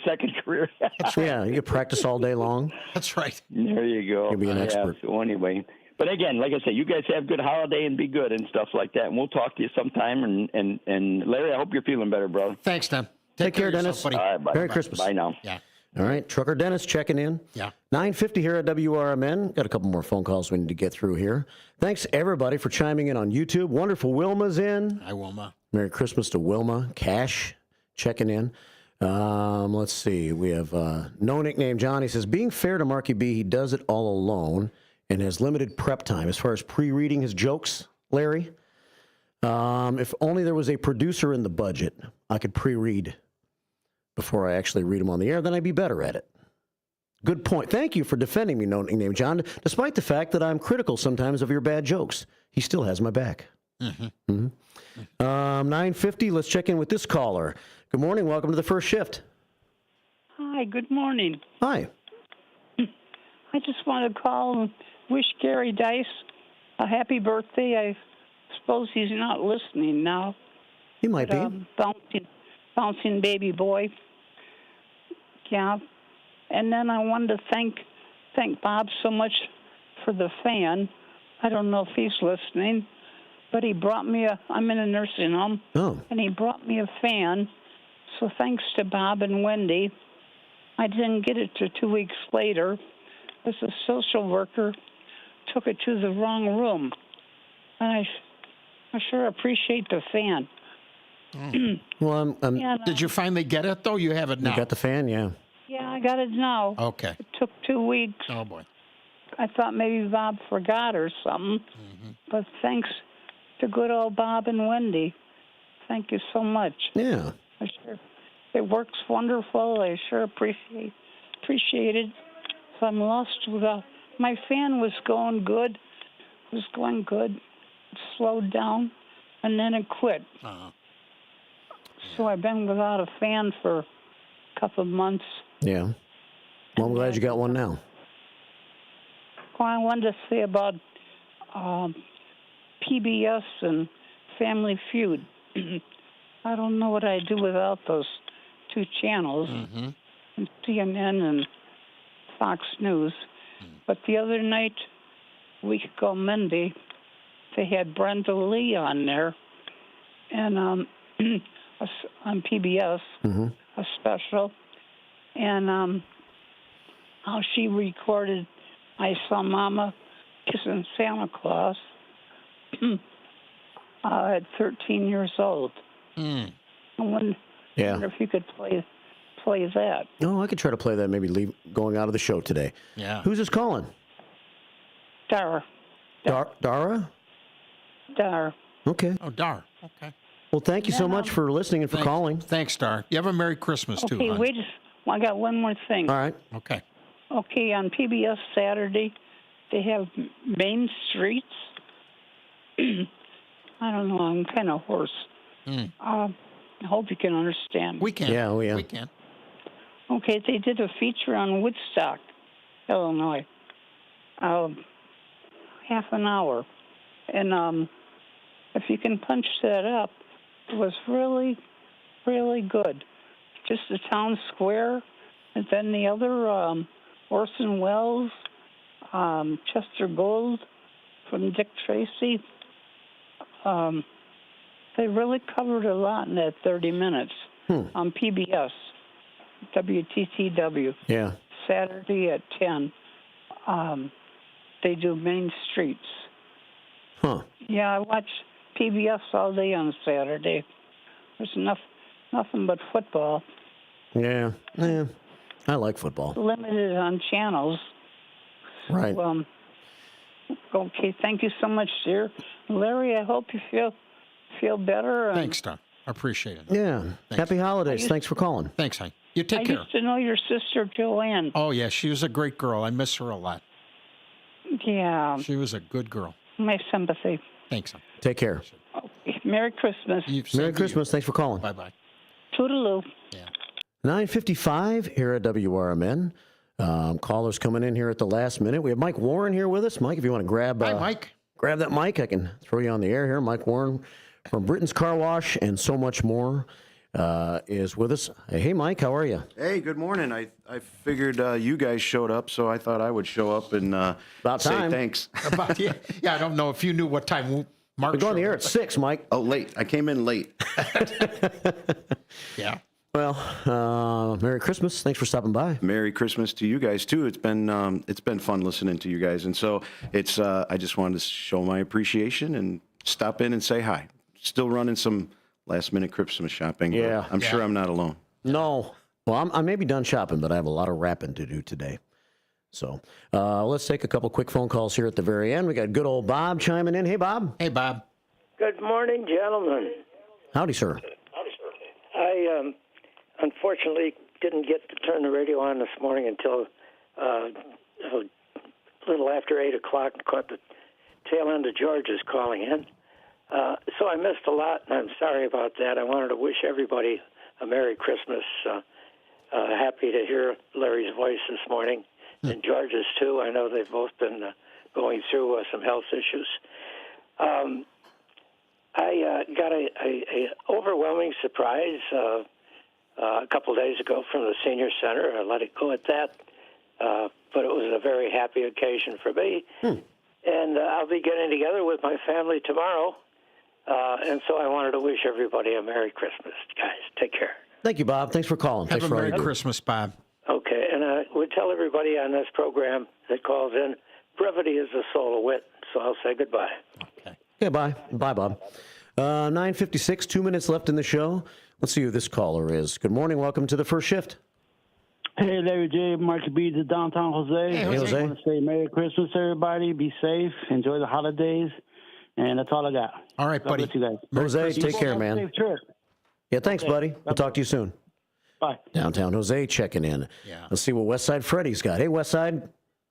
second career. Yeah, you can practice all day long. That's right. There you go. You'll be an expert. So anyway, but again, like I said, you guys have a good holiday and be good and stuff like that. And we'll talk to you sometime. And Larry, I hope you're feeling better, bro. Thanks, Tim. Take care, Dennis. Buddy. Bye. Merry Christmas. Bye now. Yeah. All right, Trucker Dennis checking in. Yeah. 9:50 here at WRMN. Got a couple more phone calls we need to get through here. Thanks, everybody, for chiming in on YouTube. Wonderful Wilma's in. Hi, Wilma. Merry Christmas to Wilma. Cash checking in. Let's see. We have no nickname John. He says, being fair to Marky B, he does it all alone and has limited prep time as far as pre-reading his jokes, Larry. If only there was a producer in the budget, I could pre-read before I actually read them on the air, then I'd be better at it. Good point. Thank you for defending me, no nickname John, despite the fact that I'm critical sometimes of your bad jokes. He still has my back. 9:50, let's check in with this caller. Good morning. Welcome to the first shift. Hi, good morning. Hi. I just want to call and wish Gary Dice a happy birthday. I suppose he's not listening now. He might be. Bouncing baby boy. Yeah. And then I wanted to thank Bob so much for the fan. I don't know if he's listening, but he brought me I'm in a nursing home, and he brought me a fan. So thanks to Bob and Wendy. I didn't get it till 2 weeks later, as a social worker took it to the wrong room. And I sure appreciate the fan. Well, did you finally get it, though? You have it now. You got the fan, yeah. Yeah, I got it now. Okay. It took 2 weeks. Oh, boy. I thought maybe Bob forgot or something. But thanks to good old Bob and Wendy. Thank you so much. Yeah. It works wonderful. I sure appreciate it. So I'm lost without. My fan was going good. It slowed down, and then it quit. So I've been without a fan for a couple of months. Yeah. Well, I'm glad you got one now. Well, I wanted to say about PBS and Family Feud. I don't know what I'd do without those two channels, and CNN and Fox News. But the other night, a week ago Monday, they had Brenda Lee on there, and on PBS, a special, and how she recorded I Saw Mama Kissing Santa Claus at 13 years old. I wonder if you could play that. Oh, I could try to play that maybe going out of the show today. Yeah. Who's this calling? Dara. Dara? Dara. Okay. Oh, Dar. Okay. Well, thank you so much for listening and for calling. Thanks, Dar. You have a Merry Christmas, too, Okay, hon. wait. I got one more thing. All right. Okay. Okay, on PBS Saturday, they have Main Streets. I don't know. I'm kind of hoarse. I hope you can understand. We can. Yeah, we can. Okay, they did a feature on Woodstock, Illinois. Half an hour. And if you can punch that up, it was really, really good. Just the town square, and then the other Orson Welles, Chester Gould from Dick Tracy. They really covered a lot in that 30 minutes on PBS, WTTW. Yeah. Saturday at 10. They do Main Streets. Huh. Yeah, I watch PBS all day on Saturday. There's nothing but football. Yeah. I like football. Limited on channels. Right. So, okay, thank you so much, dear. Larry, I hope you feel better. Thanks, Don. I appreciate it. Yeah. Thanks. Happy holidays. Thanks for calling. Thanks, honey. You take care. I used to know your sister, Joanne. Oh, yeah. She was a great girl. I miss her a lot. Yeah. She was a good girl. My sympathy. Thanks, hon. Take care. Okay. Merry Christmas. Merry Christmas. Thanks for calling. Bye-bye. Toodaloo. 9:55 here at WRMN. Callers coming in here at the last minute. We have Mike Warren here with us. Mike, if you want to grab Hi, Mike. Grab that mic, I can throw you on the air here. Mike Warren from Britain's Car Wash and so much more is with us. Hey, Mike, how are you? Hey, good morning. I figured you guys showed up, so I thought I would show up and say thanks. Yeah, I don't know if you knew what time Mark. We're going on the air at 6, Mike. Oh, late. I came in late. Yeah. Well, Merry Christmas. Thanks for stopping by. Merry Christmas to you guys too. It's been fun listening to you guys, and so it's. I just wanted to show my appreciation and stop in and say hi. Still running some last-minute Christmas shopping. Yeah, I'm sure I'm not alone. No. Well, I may be done shopping, but I have a lot of wrapping to do today. So let's take a couple quick phone calls here at the very end. We got good old Bob chiming in. Hey, Bob. Hey, Bob. Good morning, gentlemen. Howdy, sir. I unfortunately didn't get to turn the radio on this morning until a little after 8 o'clock and caught the tail end of George's calling in. So I missed a lot, and I'm sorry about that. I wanted to wish everybody a Merry Christmas. Happy to hear Larry's voice this morning, and George's too. I know they've both been going through some health issues. I got a overwhelming surprise a couple days ago from the senior center. I let it go at that, but it was a very happy occasion for me. And I'll be getting together with my family tomorrow, and so I wanted to wish everybody a Merry Christmas, guys. Take care. Thank you, Bob. Thanks for calling. Have Thanks a for Merry Christmas, Bob. Okay, and I would tell everybody on this program that calls in, brevity is the soul of wit, so I'll say goodbye. Okay, bye. Bye, Bob. 9:56, 2 minutes left in the show. Let's see who this caller is. Good morning. Welcome to the first shift. Hey, Larry J. Mark Beads of downtown Jose. Hey, Jose. I want to say Merry Christmas, everybody. Be safe. Enjoy the holidays. And that's all I got. All right, buddy. God bless you guys. Jose, take care, man. Safe trip. Yeah, thanks, buddy. We'll talk to you soon. Bye. Downtown Jose checking in. Yeah. Let's see what Westside Freddy's got. Hey, Westside.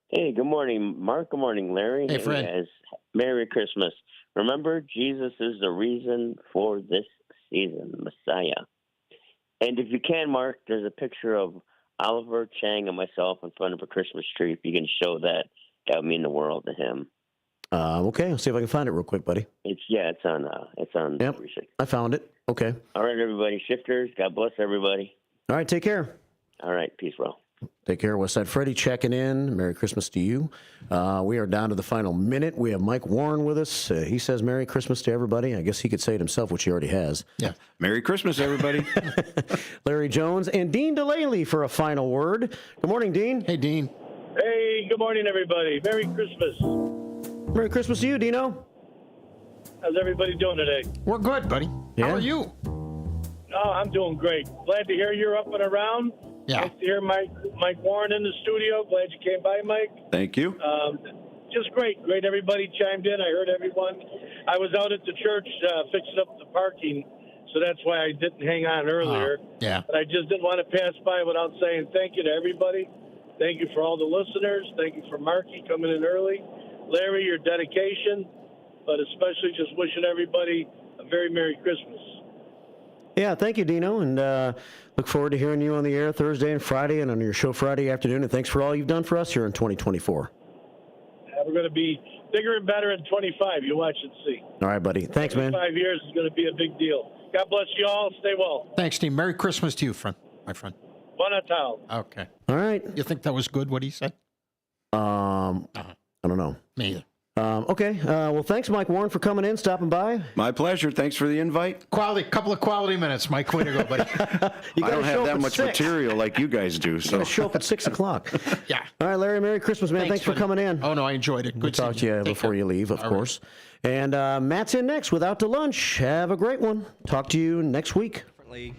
Hey, good morning, Mark. Good morning, Larry. Hey, Fred. Guys. Merry Christmas. Remember, Jesus is the reason for this season, Messiah. And if you can, Mark, there's a picture of Oliver, Chang, and myself in front of a Christmas tree. If you can show that, that would mean the world to him. Okay, I'll see if I can find it real quick, buddy. It's on. Yep, I found it. Okay. All right, everybody. Shifters, God bless everybody. All right, take care. All right, peace, bro. Take care. Westside Freddy checking in. Merry Christmas to you. We are down to the final minute. We have Mike Warren with us. He says Merry Christmas to everybody. I guess he could say it himself, which he already has. Yeah. Merry Christmas, everybody. Larry Jones and Dean DeLaley for a final word. Good morning, Dean. Hey, Dean. Hey, good morning, everybody. Merry Christmas. Merry Christmas to you, Dino. How's everybody doing today? We're good, buddy. Yeah. How are you? Oh, I'm doing great. Glad to hear you're up and around. Yeah. Nice to hear Mike Warren in the studio. Glad you came by, Mike. Thank you. Just great. Everybody chimed in. I heard everyone. I was out at the church fixing up the parking, so that's why I didn't hang on earlier. Yeah. But I just didn't want to pass by without saying thank you to everybody. Thank you for all the listeners. Thank you for Marky coming in early. Larry, your dedication, but especially just wishing everybody a very Merry Christmas. Yeah, thank you, Dino, and look forward to hearing you on the air Thursday and Friday and on your show Friday afternoon, and thanks for all you've done for us here in 2024. We're going to be bigger and better in 25. You watch and see. All right, buddy. Thanks, man. 5 years is going to be a big deal. God bless you all. Stay well. Thanks, Dean. Merry Christmas to you, my friend. Bon Natal. Okay. All right. You think that was good, what he said? I don't know. Me either. Okay. Well, thanks, Mike Warren, for coming in, stopping by. My pleasure. Thanks for the invite. Couple of quality minutes, Mike. Way to go, buddy. I don't have that much material like you guys do. So. You got to show up at 6 o'clock. Yeah. All right, Larry, Merry Christmas, man. Thanks for coming in. Oh, no, I enjoyed it. We'll talk to you before you leave, of course. Right. And Matt's in next with Out to Lunch. Have a great one. Talk to you next week.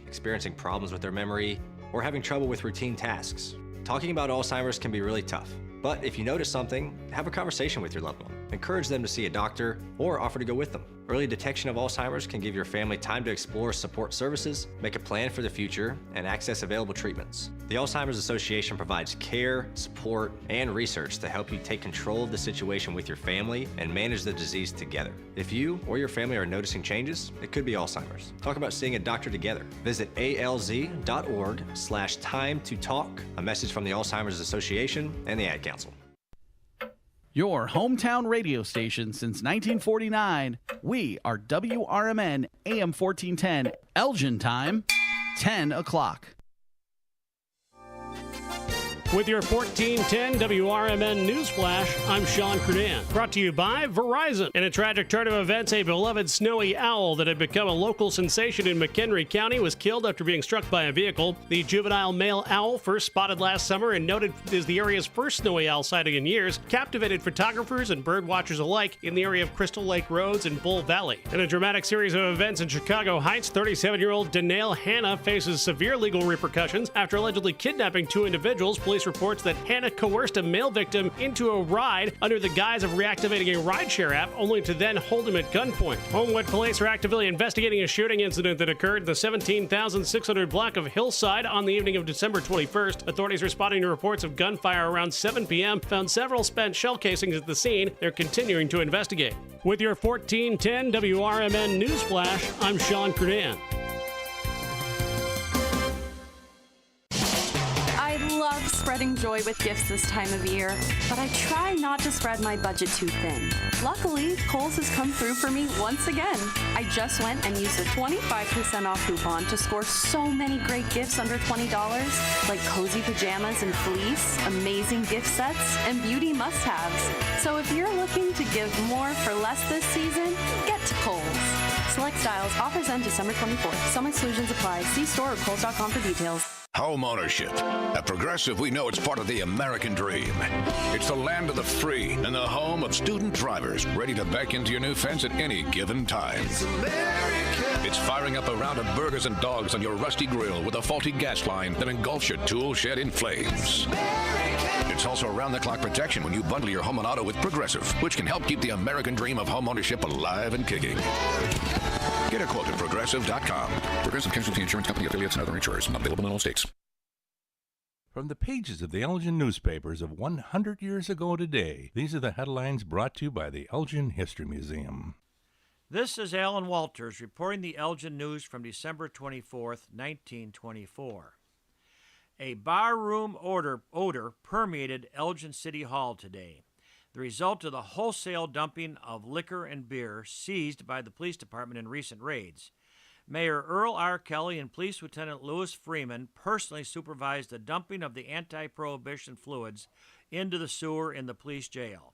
Experiencing problems with their memory, or having trouble with routine tasks. Talking about Alzheimer's can be really tough. But if you notice something, have a conversation with your loved one. Encourage them to see a doctor or offer to go with them. Early detection of Alzheimer's can give your family time to explore support services, make a plan for the future, and access available treatments. The Alzheimer's Association provides care, support, and research to help you take control of the situation with your family and manage the disease together. If you or your family are noticing changes, it could be Alzheimer's. Talk about seeing a doctor together. Visit alz.org/time-to-talk. A message from the Alzheimer's Association and the Ad Council. Your hometown radio station since 1949. We are WRMN AM 1410, Elgin time, 10 o'clock. With your 1410 WRMN Newsflash, I'm Sean Kernan. Brought to you by Verizon. In a tragic turn of events, a beloved snowy owl that had become a local sensation in McHenry County was killed after being struck by a vehicle. The juvenile male owl, first spotted last summer and noted as the area's first snowy owl sighting in years, captivated photographers and bird watchers alike in the area of Crystal Lake Roads and Bull Valley. In a dramatic series of events in Chicago Heights, 37-year-old Danae Hanna faces severe legal repercussions after allegedly kidnapping two individuals. Police reports that Hannah coerced a male victim into a ride under the guise of reactivating a rideshare app, only to then hold him at gunpoint. Homewood police are actively investigating a shooting incident that occurred in the 17,600 block of Hillside on the evening of December 21st. Authorities responding to reports of gunfire around 7 p.m. found several spent shell casings at the scene. They're continuing to investigate. With your 1410 WRMN Newsflash, I'm Sean Kernan. I love spreading joy with gifts this time of year, but I try not to spread my budget too thin. Luckily, Kohl's has come through for me once again. I just went and used a 25% off coupon to score so many great gifts under $20, like cozy pajamas and fleece, amazing gift sets, and beauty must-haves. So if you're looking to give more for less this season, get to Kohl's. Select styles, offers end December 24th. Some exclusions apply. See store or Kohl's.com for details. Home ownership. At Progressive, we know it's part of the American dream. It's the land of the free and the home of student drivers ready to back into your new fence at any given time. It's firing up a round of burgers and dogs on your rusty grill with a faulty gas line that engulfs your tool shed in flames. It's also around-the-clock protection when you bundle your home and auto with Progressive, which can help keep the American dream of home ownership alive and kicking. Get a quote at Progressive.com. Progressive Casualty Insurance Company, affiliates, and other insurers. Not available in all states. From the pages of the Elgin newspapers of 100 years ago today, these are the headlines brought to you by the Elgin History Museum. This is Alan Walters reporting the Elgin News from December 24th, 1924. A barroom odor permeated Elgin City Hall today, the result of the wholesale dumping of liquor and beer seized by the police department in recent raids. Mayor Earl R. Kelly and Police Lieutenant Louis Freeman personally supervised the dumping of the anti-prohibition fluids into the sewer in the police jail.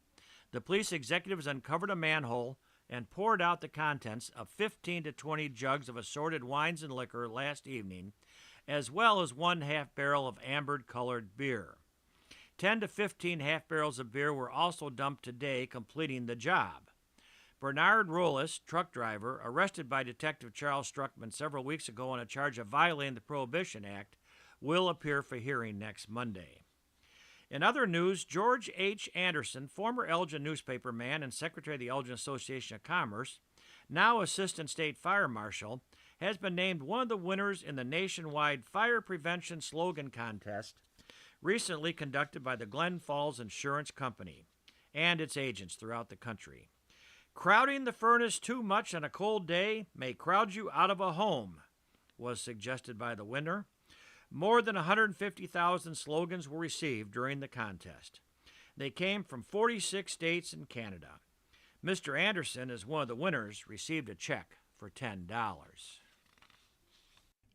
The police executives uncovered a manhole and poured out the contents of 15 to 20 jugs of assorted wines and liquor last evening, as well as 1 half barrel of amber-colored beer. 10 to 15 half barrels of beer were also dumped today, completing the job. Bernard Rollis, truck driver, arrested by Detective Charles Struckman several weeks ago on a charge of violating the Prohibition Act, will appear for hearing next Monday. In other news, George H. Anderson, former Elgin newspaperman and secretary of the Elgin Association of Commerce, now Assistant State Fire Marshal, has been named one of the winners in the nationwide fire prevention slogan contest recently conducted by the Glen Falls Insurance Company and its agents throughout the country. Crowding the furnace too much on a cold day may crowd you out of a home, was suggested by the winner. More than 150,000 slogans were received during the contest. They came from 46 states and Canada. Mr. Anderson, as one of the winners, received a check for $10.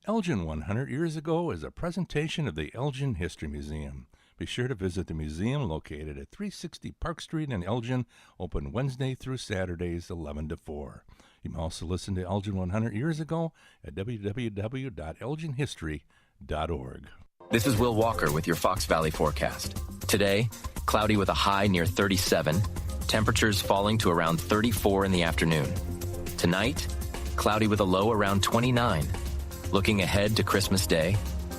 Elgin 100 Years Ago is a presentation of the Elgin History Museum. Be sure to visit the museum located at 360 Park Street in Elgin, open Wednesday through Saturdays, 11 to 4. You can also listen to Elgin 100 Years Ago at www.elginhistory.org. This is Will Walker with your Fox Valley forecast. Today, cloudy with a high near 37, temperatures falling to around 34 in the afternoon. Tonight, cloudy with a low around 29. Looking ahead to Christmas Day,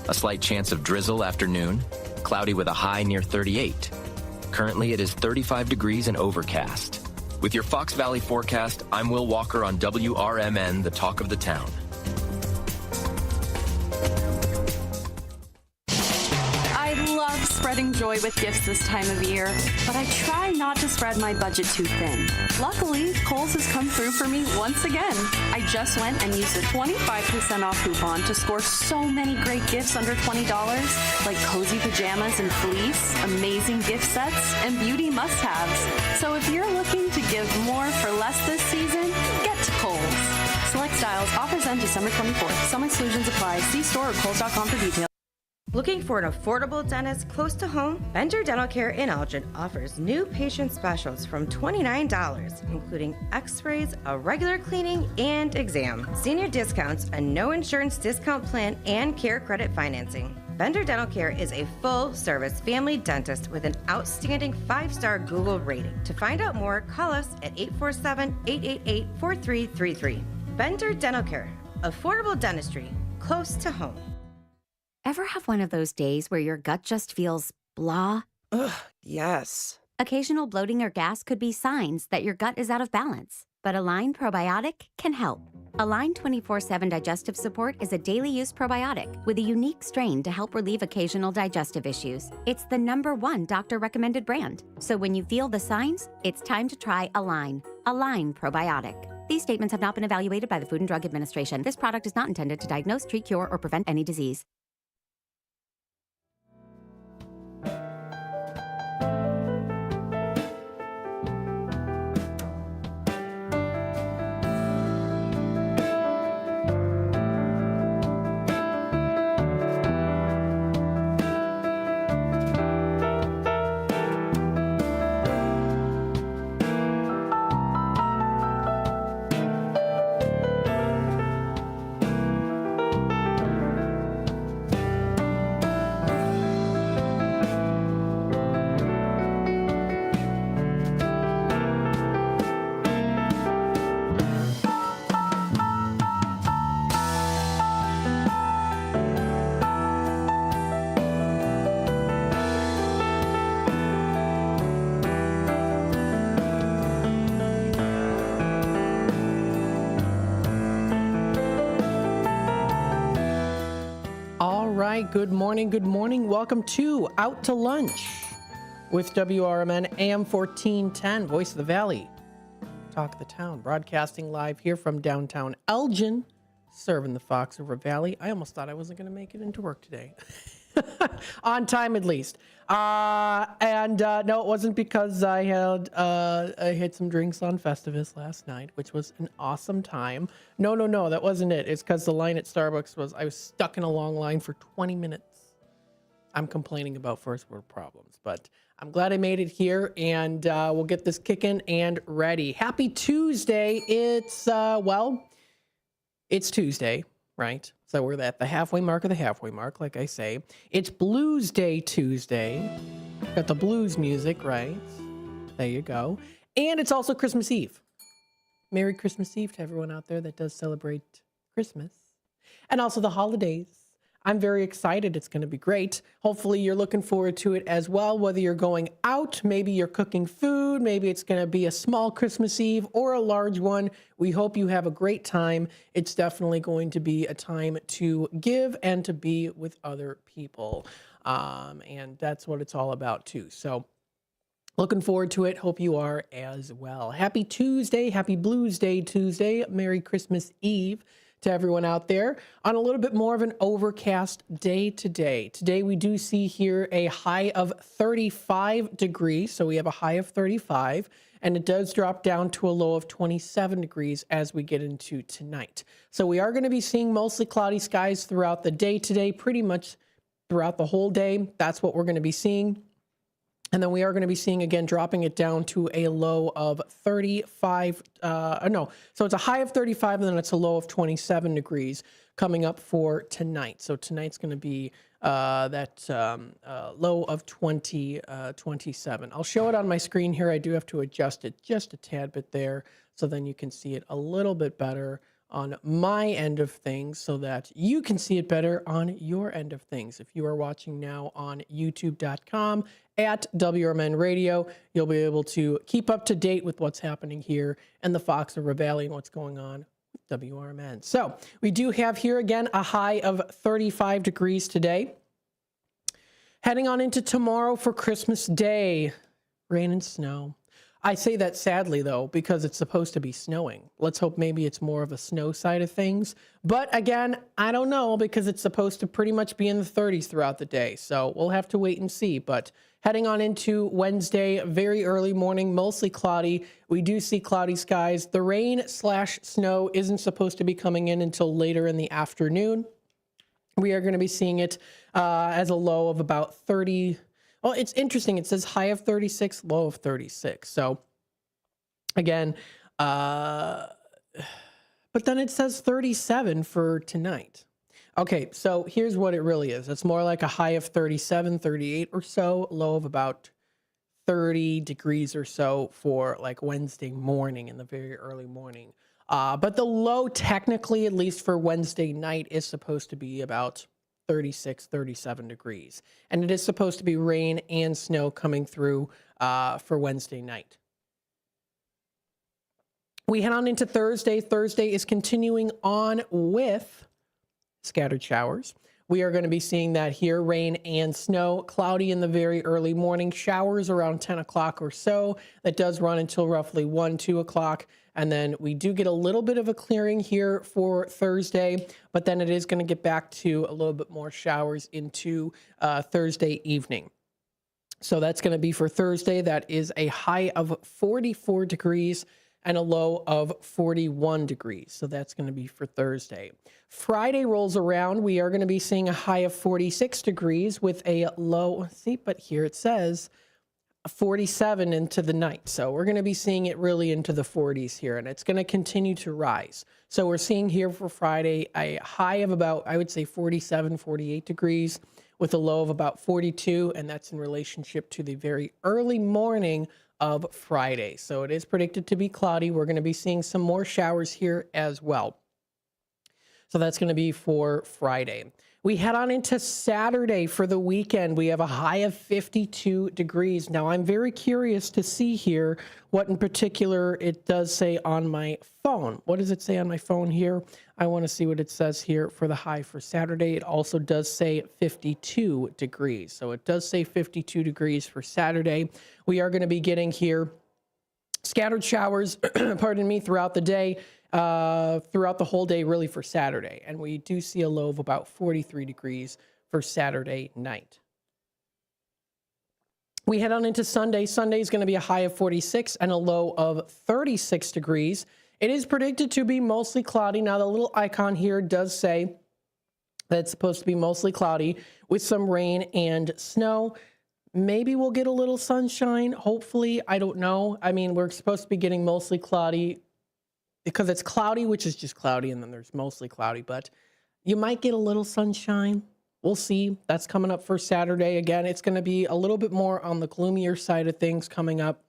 a slight chance of drizzle afternoon, cloudy with a high near 38. Currently, it is 35 degrees and overcast. With your Fox Valley forecast, I'm Will Walker on WRMN, the talk of the town. I love spreading joy with gifts this time of year, but I try not to spread my budget too thin. Luckily, Kohl's has come through for me once again. I just went and used a 25% off coupon to score so many great gifts under $20, like cozy pajamas and fleece, amazing gift sets, and beauty must-haves. So if you're looking to give more for less this season, get to Kohl's. Select styles, offers end December 24th. Some exclusions apply. See store or Kohl's.com for details. Looking for an affordable dentist close to home? Bender Dental Care in Elgin offers new patient specials from $29, including x-rays, a regular cleaning, and exam. Senior discounts, a no insurance discount plan, and care credit financing. Bender Dental Care is a full-service family dentist with an outstanding 5-star Google rating. To find out more, call us at 847-888-4333. Bender Dental Care, affordable dentistry, close to home. Ever have one of those days where your gut just feels blah? Ugh, yes. Occasional bloating or gas could be signs that your gut is out of balance, but Align Probiotic can help. Align 24/7 Digestive Support is a daily use probiotic with a unique strain to help relieve occasional digestive issues. It's the #1 doctor-recommended brand. So when you feel the signs, it's time to try Align. Align Probiotic. These statements have not been evaluated by the Food and Drug Administration. This product is not intended to diagnose, treat, cure, or prevent any disease. Good morning. Good morning. Welcome to Out to Lunch with WRMN AM 1410, Voice of the Valley, Talk of the Town, broadcasting live here from downtown Elgin, serving the Fox River Valley. I almost thought I wasn't going to make it into work today. On time, at least. No, it wasn't because I had some drinks on Festivus last night, which was an awesome time. No, that wasn't it. It's because the line at Starbucks I was stuck in a long line for 20 minutes. I'm complaining about first world problems, but I'm glad I made it here, and we'll get this kicking and ready. Happy Tuesday. It's Tuesday, right? So we're at the halfway mark of the halfway mark, like I say. It's Blues Day Tuesday. Got the blues music, right? There you go. And it's also Christmas Eve. Merry Christmas Eve to everyone out there that does celebrate Christmas. And also the holidays. I'm very excited. It's going to be great. Hopefully you're looking forward to it as well, whether you're going out, maybe you're cooking food, maybe it's going to be a small Christmas Eve or a large one. We hope you have a great time. It's definitely going to be a time to give and to be with other people. And that's what it's all about too. So looking forward to it. Hope you are as well. Happy Tuesday. Happy Blues Day Tuesday. Merry Christmas Eve to everyone out there on a little bit more of an overcast day today. Today we do see here a high of 35 degrees. So we have a high of 35 and it does drop down to a low of 27 degrees as we get into tonight. So we are going to be seeing mostly cloudy skies throughout the day today, pretty much throughout the whole day. That's what we're going to be seeing. And then we are going to be seeing, again, dropping it down to a low of 35. So it's a high of 35, and then it's a low of 27 degrees coming up for tonight. So tonight's going to be that low of 27. I'll show it on my screen here. I do have to adjust it just a tad bit there, so then you can see it a little bit better on my end of things, so that you can see it better on your end of things. If you are watching now on youtube.com at WRMN Radio, you'll be able to keep up to date with what's happening here in the Fox River Valley and what's going on with WRMN. So we do have here again a high of 35 degrees today. Heading on into tomorrow for Christmas Day, rain and snow. I say that sadly, though, because it's supposed to be snowing. Let's hope maybe it's more of a snow side of things. But again, I don't know, because it's supposed to pretty much be in the 30s throughout the day. So we'll have to wait and see. But heading on into Wednesday, very early morning, mostly cloudy. We do see cloudy skies. The rain/snow isn't supposed to be coming in until later in the afternoon. We are going to be seeing it as a low of about 30. Well, it's interesting. It says high of 36, low of 36. So, again, but then it says 37 for tonight. Okay, so here's what it really is. It's more like a high of 37, 38 or so, low of about 30 degrees or so for like Wednesday morning, in the very early morning. But the low, technically, at least for Wednesday night, is supposed to be about 36, 37 degrees. And it is supposed to be rain and snow coming through for Wednesday night. We head on into Thursday. Thursday is continuing on with scattered showers. We are going to be seeing that here, rain and snow, cloudy in the very early morning, showers around 10 o'clock or so. That does run until roughly 1, 2 o'clock. And then we do get a little bit of a clearing here for Thursday, but then it is going to get back to a little bit more showers into Thursday evening. So that's going to be for Thursday. That is a high of 44 degrees and a low of 41 degrees. So that's going to be for Thursday. Friday rolls around. We are going to be seeing a high of 46 degrees with a low, but here it says 47 into the night. So we're going to be seeing it really into the 40s here, and it's going to continue to rise. So we're seeing here for Friday a high of about, I would say, 47, 48 degrees with a low of about 42, and that's in relationship to the very early morning of Friday. So it is predicted to be cloudy. We're going to be seeing some more showers here as well. So that's going to be for Friday. We head on into Saturday for the weekend. We have a high of 52 degrees. Now, I'm very curious to see here what in particular it does say on my phone. What does it say on my phone here? I want to see what it says here for the high for Saturday. It also does say 52 degrees. So it does say 52 degrees for Saturday. We are going to be getting here scattered showers, pardon me, throughout the day. Throughout the whole day, really, for Saturday. And we do see a low of about 43 degrees for Saturday night. We head on into Sunday. Sunday is going to be a high of 46 and a low of 36 degrees. It is predicted to be mostly cloudy. Now, the little icon here does say that it's supposed to be mostly cloudy with some rain and snow. Maybe we'll get a little sunshine, hopefully. I don't know. I mean, we're supposed to be getting mostly cloudy, because it's cloudy, which is just cloudy, and then there's mostly cloudy, but you might get a little sunshine. We'll see. That's coming up for Saturday. Again, it's going to be a little bit more on the gloomier side of things coming up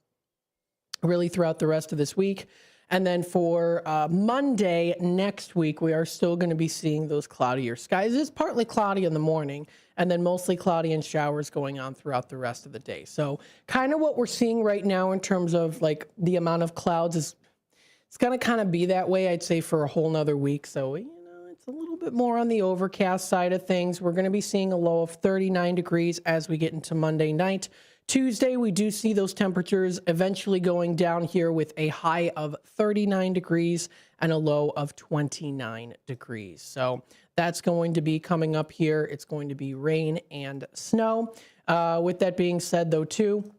really throughout the rest of this week. And then for Monday next week, we are still going to be seeing those cloudier skies. It's partly cloudy in the morning, and then mostly cloudy and showers going on throughout the rest of the day. So kind of what we're seeing right now in terms of like the amount of clouds is it's going to kind of be that way, I'd say, for a whole nother week. So, it's a little bit more on the overcast side of things. We're going to be seeing a low of 39 degrees as we get into Monday night. Tuesday, we do see those temperatures eventually going down here with a high of 39 degrees and a low of 29 degrees. So that's going to be coming up here. It's going to be rain and snow. With that being said, though, too,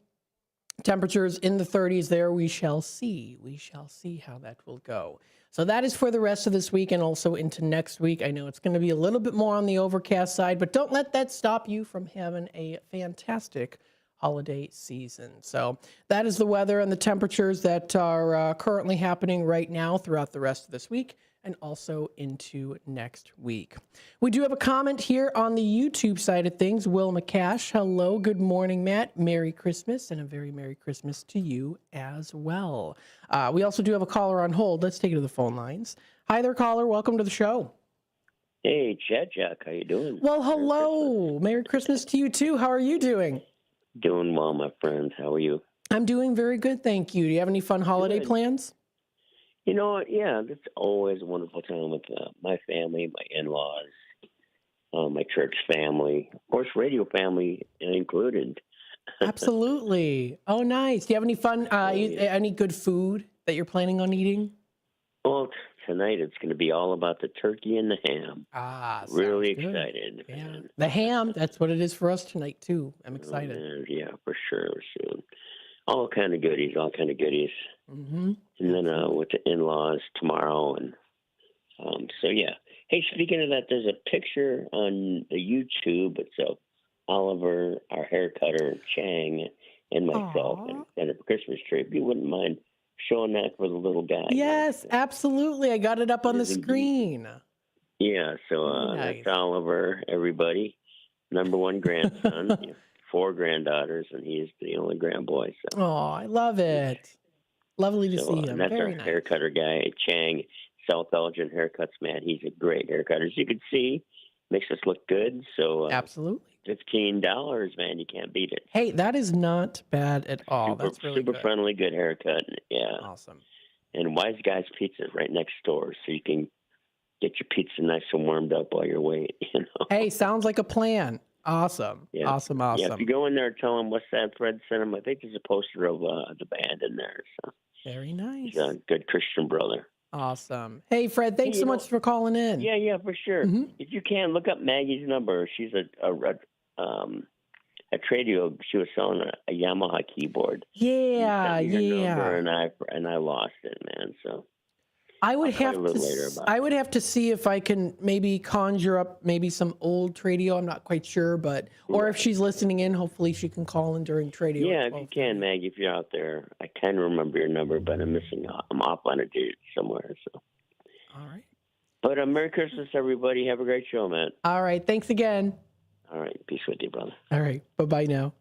Temperatures in the 30s there. We shall see. We shall see how that will go. So that is for the rest of this week and also into next week. I know it's going to be a little bit more on the overcast side, but don't let that stop you from having a fantastic holiday season. So that is the weather and the temperatures that are currently happening right now throughout the rest of this week and also into next week. We do have a comment here on the YouTube side of things. Will McCash, hello, good morning, Matt. Merry Christmas, and a very Merry Christmas to you as well. We also do have a caller on hold. Let's take it to the phone lines. Hi there, caller. Welcome to the show. Hey, Chad Jack, how you doing? Well, hello. Merry Christmas to you, too. How are you doing? Doing well, my friends. How are you? I'm doing very good, thank you. Do you have any fun holiday plans? You know what? Yeah, it's always a wonderful time with my family, my in-laws, my church family, of course, radio family included. Absolutely. Oh, nice. Do you have any fun, any good food that you're planning on eating? Well, tonight it's going to be all about the turkey and the ham. Really sounds good. excited. Yeah. The ham, that's what it is for us tonight, too. I'm excited. Yeah, for sure. Soon. All kind of goodies. Mm-hmm. And then with the in-laws tomorrow. And so, yeah. Hey, speaking of that, there's a picture on the YouTube. It's of Oliver, our hair cutter, Chang, and myself, and a Christmas tree. If you wouldn't mind showing that for the little guy. Yes, absolutely. I got it up on the screen. Yeah, so that's Oliver, everybody. Number one grandson, 4 granddaughters, and he's the only grandboy. So. Oh, I love it. Lovely to see him. That's Very our nice. hair cutter guy, Chang, South Elgin Haircuts, man. He's a great hair cutter. As you can see, makes us look good. So absolutely. $15, man. You can't beat it. Hey, that is not bad at all. That's really super good. friendly, good haircut. Yeah. Awesome. And Wise Guys Pizza is right next door, so you can get your pizza nice and warmed up while you're waiting. You know? Hey, sounds like a plan. Awesome. Yeah. Awesome. Yeah, if you go in there, tell them what's that Fred sent him. I think there's a poster of the band in there. So very nice. He's a good Christian brother. Awesome. Hey, Fred, thanks so much for calling in. Yeah, for sure. If you can, look up Maggie's number. She's a Tradio. She was selling a Yamaha keyboard. Yeah, She sent me her yeah. number, and I lost it, man. So I would I'll tell have you a little to. later about I would have to see if I can maybe conjure up maybe some old Tradio. I'm not quite sure, but or if she's listening in, hopefully she can call in during Tradio. Yeah, if you can, Maggie, if you're out there. I can remember your number, but I'm missing. I'm off on a date somewhere. So. All right. But Merry Christmas, everybody. Have a great show, man. All right. Thanks again. All right. Peace with you, brother. All right. Bye-bye now.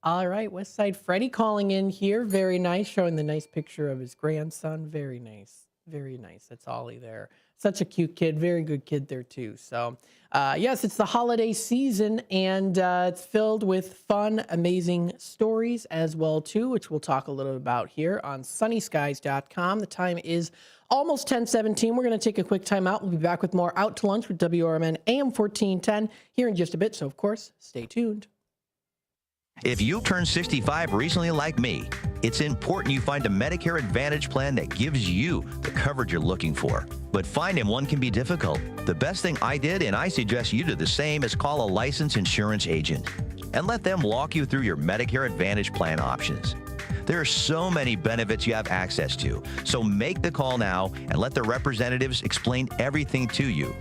All right. West Side Freddie calling in here. Very nice. Showing the nice picture of his grandson. Very nice. Very nice. That's Ollie there. Such a cute kid. Very good kid there, too. So, yes, it's the holiday season, and it's filled with fun, amazing stories as well, too, which we'll talk a little about here on sunnyskies.com. The time is almost 10:17. We're going to take a quick time out. We'll be back with more Out to Lunch with WRMN AM 1410 here in just a bit. So, of course, stay tuned. If you turned 65 recently like me, it's important you find a Medicare Advantage plan that gives you the coverage you're looking for. But finding one can be difficult. The best thing I did, and I suggest you do the same, is call a licensed insurance agent and let them walk you through your Medicare Advantage plan options. There are so many benefits you have access to, so make the call now and let the representatives explain everything to you.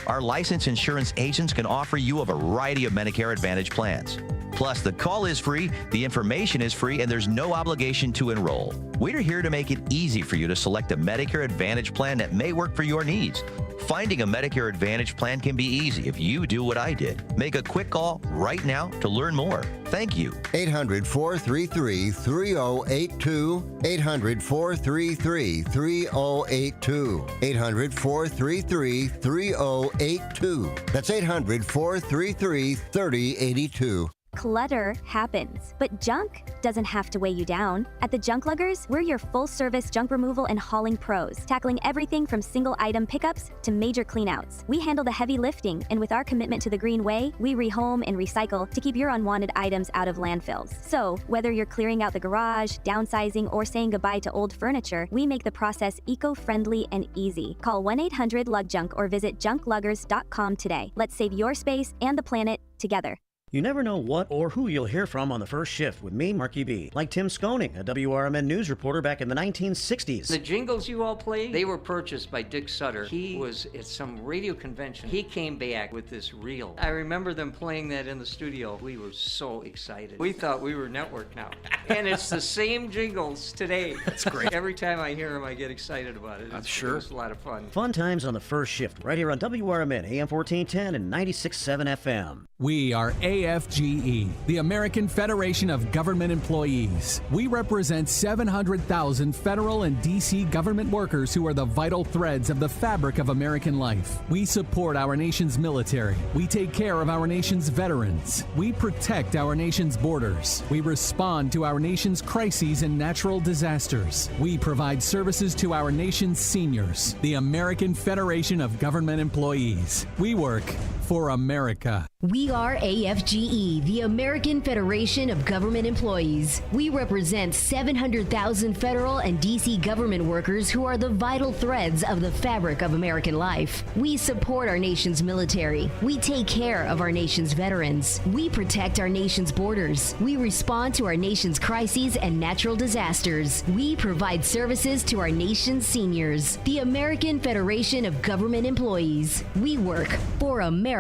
Our licensed insurance agents can offer you a variety of Medicare Advantage plans. Plus, the call is free, the information is free, and there's no obligation to enroll. We're here to make it easy for you to select a Medicare Advantage plan that may work for your needs. Finding a Medicare Advantage plan can be easy if you do what I did. Make a quick call right now to learn more. Thank you. 800-433-3082. 800-433-3082. 800-433-3082. That's 800-433-3082. Clutter happens, but junk doesn't have to weigh you down. At the Junk Luggers, we're your full-service junk removal and hauling pros, tackling everything from single-item pickups to major cleanouts. We handle the heavy lifting, and with our commitment to the green way, we rehome and recycle to keep your unwanted items out of landfills. So, whether you're clearing out the garage, downsizing, or saying goodbye to old furniture, we make the process eco-friendly and easy. Call 1-800-LUGJUNK or visit junkluggers.com today. Let's save your space and the planet together. You never know what or who you'll hear from on the first shift with me, Marky B. Like Tim Sconing, a WRMN news reporter back in the 1960s. The jingles you all played, they were purchased by Dick Sutter. He was at some radio convention. He came back with this reel. I remember them playing that in the studio. We were so excited. We thought we were network now. And it's the same jingles today. That's great. Every time I hear them, I get excited about it. I'm sure. It's a lot of fun. Fun times on the first shift, right here on WRMN, AM 1410 and 96.7 FM. We are AFGE, the American Federation of Government Employees. We represent 700,000 federal and D.C. government workers who are the vital threads of the fabric of American life. We support our nation's military. We take care of our nation's veterans. We protect our nation's borders. We respond to our nation's crises and natural disasters. We provide services to our nation's seniors. The American Federation of Government Employees. We work for America. We are AFGE, the American Federation of Government Employees. We represent 700,000 federal and D.C. government workers who are the vital threads of the fabric of American life. We support our nation's military. We take care of our nation's veterans. We protect our nation's borders. We respond to our nation's crises and natural disasters. We provide services to our nation's seniors. The American Federation of Government Employees. We work for America.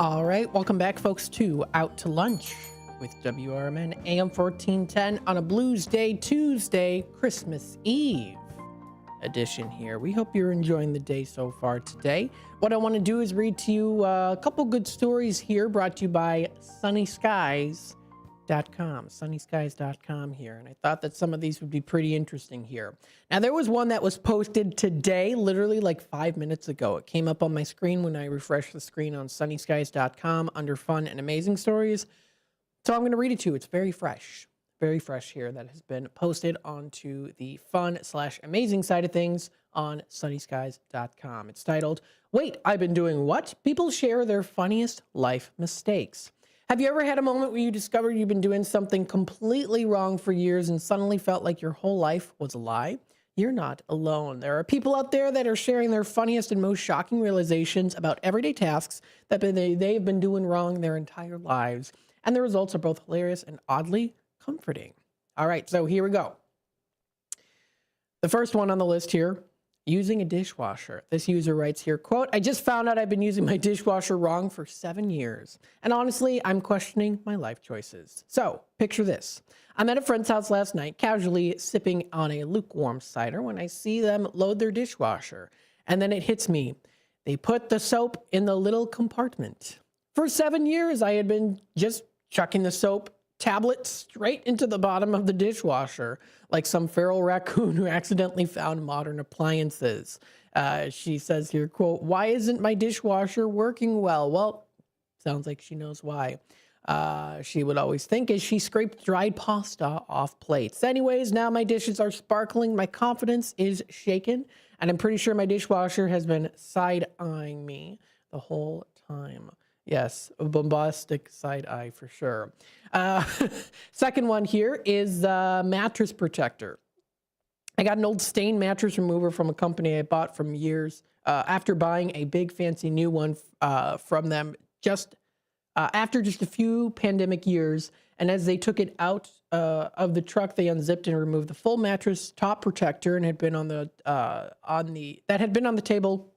All right, welcome back, folks, to Out to Lunch with WRMN AM 1410 on a Blues Day, Tuesday, Christmas Eve edition here. We hope you're enjoying the day so far today. What I want to do is read to you a couple good stories here brought to you by sunnyskies.com here. And I thought that some of these would be pretty interesting here. Now, there was one that was posted today, literally like 5 minutes ago. It came up on my screen when I refreshed the screen on sunnyskies.com under fun and amazing stories. So I'm going to read it to you. It's very fresh here, that has been posted onto the fun/amazing side of things on sunnyskies.com. It's titled, "Wait, I've been doing what? People share their funniest life mistakes." Have you ever had a moment where you discovered you've been doing something completely wrong for years and suddenly felt like your whole life was a lie? You're not alone. There are people out there that are sharing their funniest and most shocking realizations about everyday tasks that they've been doing wrong their entire lives. And the results are both hilarious and oddly comforting. All right, so here we go. The first one on the list here, using a dishwasher. This user writes here, quote, "I just found out I've been using my dishwasher wrong for 7 years. And honestly, I'm questioning my life choices." So, picture this. I'm at a friend's house last night, casually sipping on a lukewarm cider when I see them load their dishwasher. And then it hits me. They put the soap in the little compartment. For 7 years, I had been just chucking the soap tablet straight into the bottom of the dishwasher, like some feral raccoon who accidentally found modern appliances. She says here, quote, "Why isn't my dishwasher working well?" Well, sounds like she knows why. She would always think as she scraped dried pasta off plates. Anyways, now my dishes are sparkling, my confidence is shaken, and I'm pretty sure my dishwasher has been side-eyeing me the whole time. Yes, a bombastic side eye for sure. Second one here is mattress protector. I got an old stain mattress remover from a company I bought from years after buying a big fancy new one from them just after just a few pandemic years. And as they took it out of the truck, they unzipped and removed the full mattress top protector and had been on the table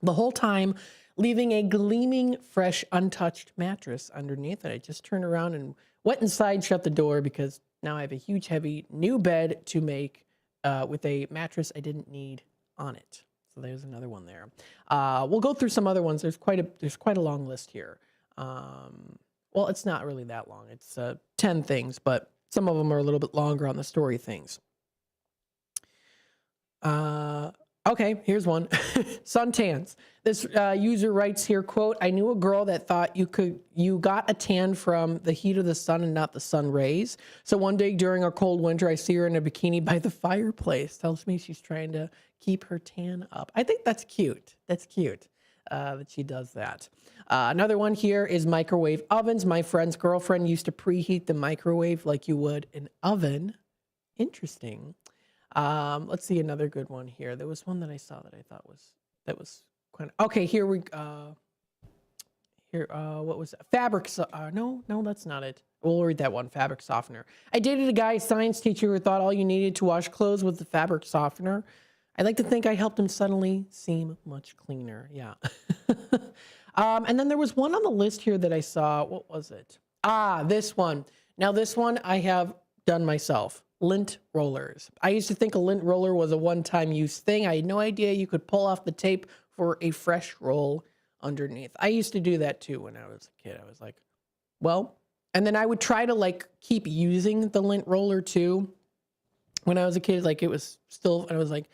the whole time, leaving a gleaming, fresh, untouched mattress underneath it. I just turned around and went inside, shut the door, because now I have a huge, heavy new bed to make with a mattress I didn't need on it. So there's another one there. We'll go through some other ones. There's quite a long list here. Well, it's not really that long. It's 10 things, but some of them are a little bit longer on the story things. Okay, here's one. Suntans. This user writes here, quote, I knew a girl that thought you got a tan from the heat of the sun and not the sun rays. So one day during our cold winter, I see her in a bikini by the fireplace. Tells me she's trying to keep her tan up. I think that's cute. That's cute that she does that. Another one here is microwave ovens. My friend's girlfriend used to preheat the microwave like you would an oven. Interesting. Let's see another good one here. There was one that I saw that I thought was quite okay. Here we what was that? Fabric? No, that's not it. We'll read that one. Fabric softener. I dated a guy, science teacher, who thought all you needed to wash clothes was the fabric softener. I like to think I helped him suddenly seem much cleaner. Yeah. And then there was one on the list here that I saw. What was it? This one. Now this one I have done myself. Lint rollers. I used to think a lint roller was a one-time use thing. I had no idea you could pull off the tape for a fresh roll underneath. I used to do that too when I was a kid. I was like, well, and then I would try to like keep using the lint roller too. When I was a kid, like it was still, I was like,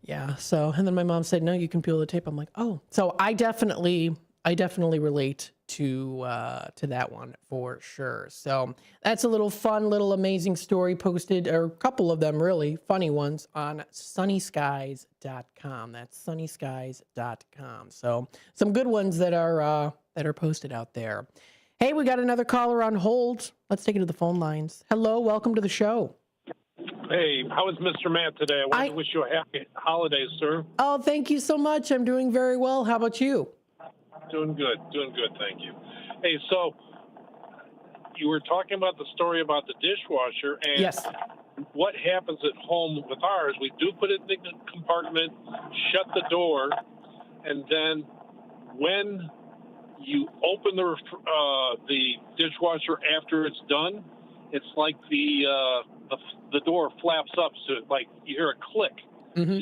yeah. So, and then my mom said, no, you can peel the tape. I'm like, oh, so I definitely relate to that one for sure. So that's a little fun, little amazing story posted, or a couple of them really funny ones on sunnyskies.com. That's sunnyskies.com. So some good ones that are posted out there. Hey, we got another caller on hold. Let's take it to the phone lines. Hello, welcome to the show. Hey, how is Mr. Matt today? I want to wish you a happy holidays, sir. Oh, thank you so much. I'm doing very well. How about you? Doing good, thank you. Hey, so you were talking about the story about the dishwasher, and yes. What happens at home with ours, we do put it in the compartment, shut the door, and then when you open the dishwasher after it's done, it's like the door flaps up, so like you hear a click. Mm-hmm. So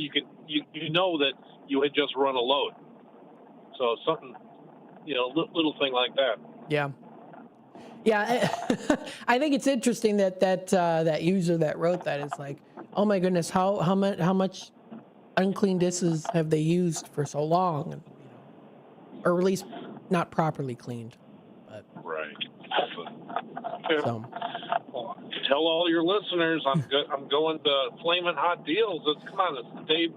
you know that you had just run a load. So something, little thing like that. Yeah. Yeah. I think it's interesting that user that wrote that is like, oh my goodness, how much unclean dishes have they used for so long? And, or at least not properly cleaned. But, right. So. Well, tell all your listeners I'm going to Flamin' Hot Deals. Come on, it's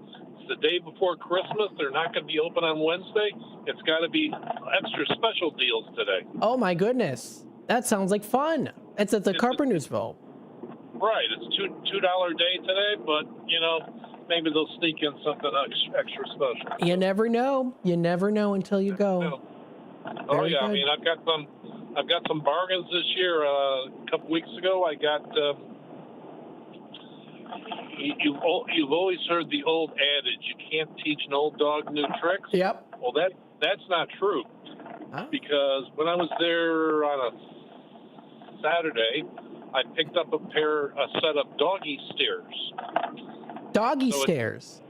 the day before Christmas. They're not going to be open on Wednesday. It's got to be extra special deals today. Oh my goodness, that sounds like fun. It's at the Carpentersville. Right, it's $2 day today, but maybe they'll sneak in something extra special. You never know. You never know until you go. Oh yeah, good. I mean I've got some bargains this year. A couple weeks ago, I got. You've always heard the old adage: you can't teach an old dog new tricks. Yep. Well, that's not true, because when I was there on a Saturday, I picked up a set of doggy stairs. Doggy stairs.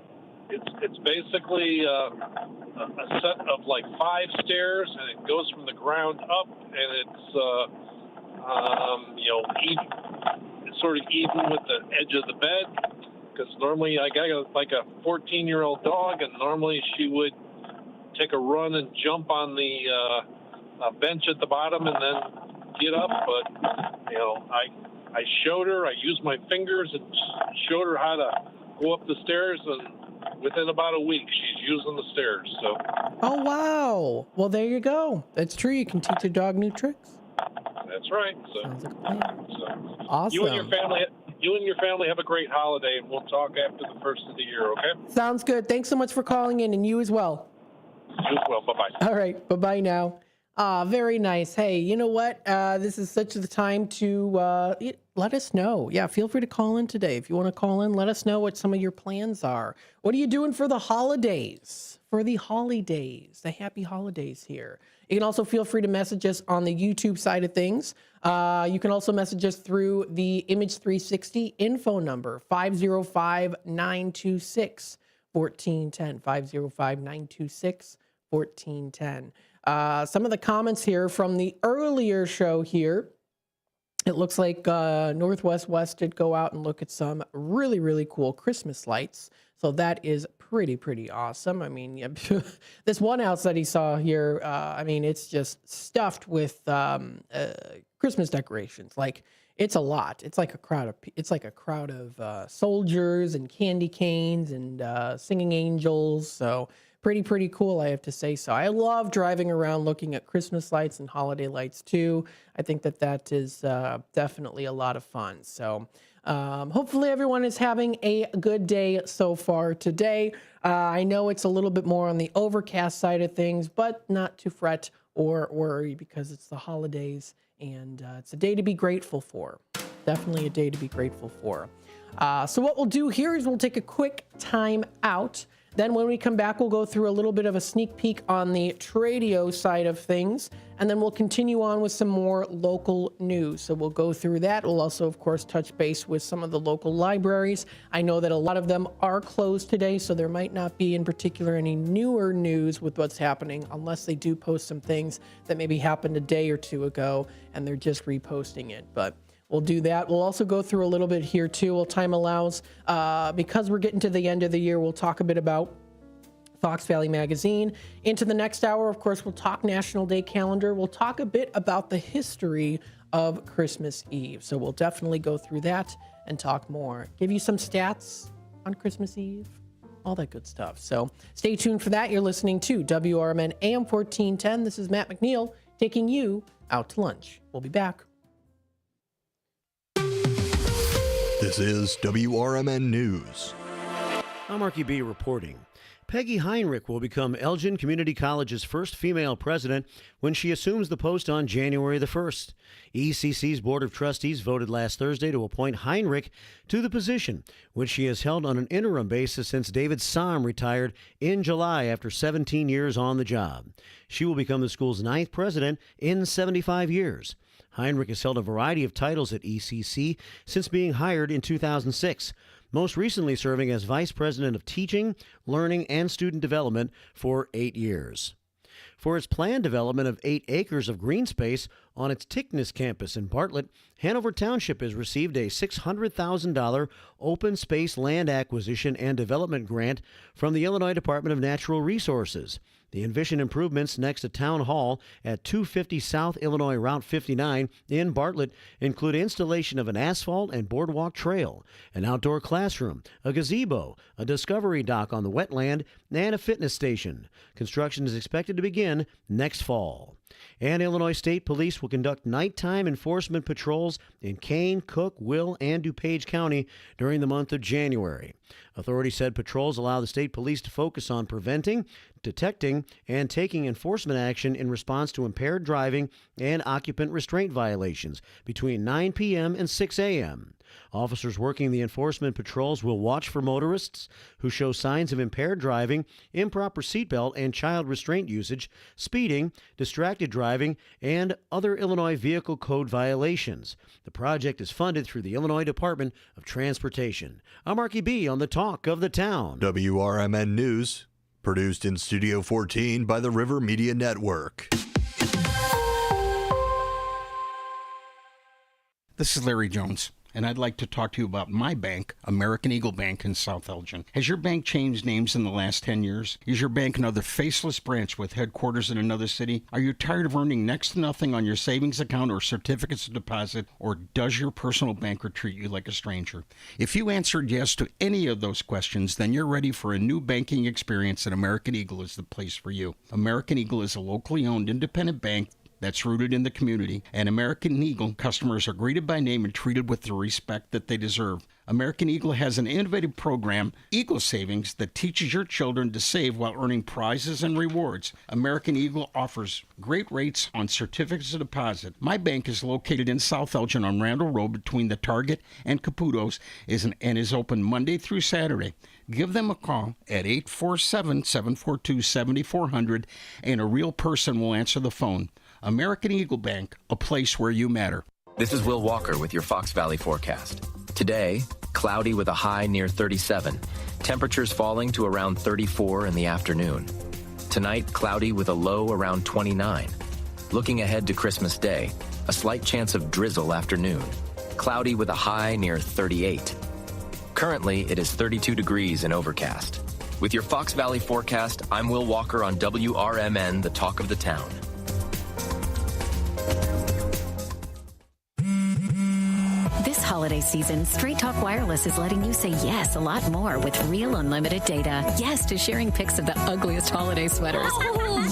It's basically a set of like 5 stairs, and it goes from the ground up, and it's it's sort of even with the edge of the bed. Because normally I got a 14-year-old dog, and normally she would take a run and jump on the bench at the bottom and then get up. But I showed her. I used my fingers and showed her how to go up the stairs, and within about a week, she's using the stairs. So. Oh wow! Well, there you go. That's true. You can teach a dog new tricks. That's right. So. Sounds like a plan. So. Awesome. You and your family have a great holiday, and we'll talk after the first of the year. Okay? Sounds good. Thanks so much for calling in, and you as well. You as well. Bye bye. All right. Bye bye now. Very nice. Hey, you know what? This is such the time to let us know. Yeah, feel free to call in today. If you want to call in, let us know what some of your plans are. What are you doing for the holidays? For the holidays, the happy holidays here. You can also feel free to message us on the YouTube side of things. You can also message us through the Image 360 info number, 505-926-1410, 505-926-1410. Some of the comments here from the earlier show here. It looks like Northwest West did go out and look at some really, really cool Christmas lights. So that is pretty awesome. I mean, yeah, this one house that he saw here, I mean, it's just stuffed with Christmas decorations. Like, it's a lot. It's like a crowd of soldiers and candy canes and singing angels. So pretty cool, I have to say. So I love driving around looking at Christmas lights and holiday lights too. I think that is definitely a lot of fun. So hopefully everyone is having a good day so far today. I know it's a little bit more on the overcast side of things, but not to fret or worry because it's the holidays and it's a day to be grateful for. Definitely a day to be grateful for. So what we'll do here is we'll take a quick time out. Then when we come back, we'll go through a little bit of a sneak peek on the Tradio side of things, and then we'll continue on with some more local news. So we'll go through that. We'll also, of course, touch base with some of the local libraries. I know that a lot of them are closed today, so there might not be in particular any newer news with what's happening unless they do post some things that maybe happened a day or two ago, and they're just reposting it. But we'll do that. We'll also go through a little bit here too, while time allows. Because we're getting to the end of the year, we'll talk a bit about Fox Valley Magazine. Into the next hour, of course, we'll talk National Day calendar. We'll talk a bit about the history of Christmas Eve. So we'll definitely go through that and talk more. Give you some stats on Christmas Eve, all that good stuff. So stay tuned for that. You're listening to WRMN AM 1410. This is Matt McNeil taking you out to lunch. We'll be back. This is WRMN News. I'm Marky B reporting. Peggy Heinrich will become Elgin Community College's first female president when she assumes the post on January the 1st. ECC's Board of Trustees voted last Thursday to appoint Heinrich to the position, which she has held on an interim basis since David Somm retired in July after 17 years on the job. She will become the school's 9th president in 75 years. Heinrich has held a variety of titles at ECC since being hired in 2006, most recently serving as Vice President of Teaching, Learning, and Student Development for 8 years. For its planned development of 8 acres of green space on its Tickness campus in Bartlett, Hanover Township has received a $600,000 open space land acquisition and development grant from the Illinois Department of Natural Resources. The envisioned improvements next to Town Hall at 250 South Illinois Route 59 in Bartlett include installation of an asphalt and boardwalk trail, an outdoor classroom, a gazebo, a discovery dock on the wetland, and a fitness station. Construction is expected to begin next fall. And Illinois State Police will conduct nighttime enforcement patrols in Kane, Cook, Will, and DuPage County during the month of January. Authorities said patrols allow the state police to focus on preventing, detecting, and taking enforcement action in response to impaired driving and occupant restraint violations between 9 p.m. and 6 a.m. Officers working the enforcement patrols will watch for motorists who show signs of impaired driving, improper seatbelt and child restraint usage, speeding, distracted driving, and other Illinois Vehicle Code violations. The project is funded through the Illinois Department of Transportation. I'm Marky B on the Talk of the Town. WRMN News, produced in Studio 14 by the River Media Network. This is Larry Jones, and I'd like to talk to you about my bank, American Eagle Bank in South Elgin. Has your bank changed names in the last 10 years? Is your bank another faceless branch with headquarters in another city? Are you tired of earning next to nothing on your savings account or certificates of deposit, or does your personal banker treat you like a stranger? If you answered yes to any of those questions, then you're ready for a new banking experience, and American Eagle is the place for you. American Eagle is a locally owned independent bank that's rooted in the community, and American Eagle customers are greeted by name and treated with the respect that they deserve. American Eagle has an innovative program, Eagle Savings, that teaches your children to save while earning prizes and rewards. American Eagle offers great rates on certificates of deposit. My bank is located in South Elgin on Randall Road between the Target and Caputo's and is open Monday through Saturday. Give them a call at 847-742-7400, and a real person will answer the phone. American Eagle Bank, a place where you matter. This is Will Walker with your Fox Valley forecast. Today, cloudy with a high near 37. Temperatures falling to around 34 in the afternoon. Tonight, cloudy with a low around 29. Looking ahead to Christmas Day, A slight chance of drizzle afternoon. Cloudy with a high near 38. Currently, it is 32 degrees and overcast. With your Fox Valley forecast, I'm Will Walker on WRMN, the talk of the town. This holiday season, Straight Talk Wireless is letting you say yes a lot more with real unlimited data. Yes to sharing pics of the ugliest holiday sweaters.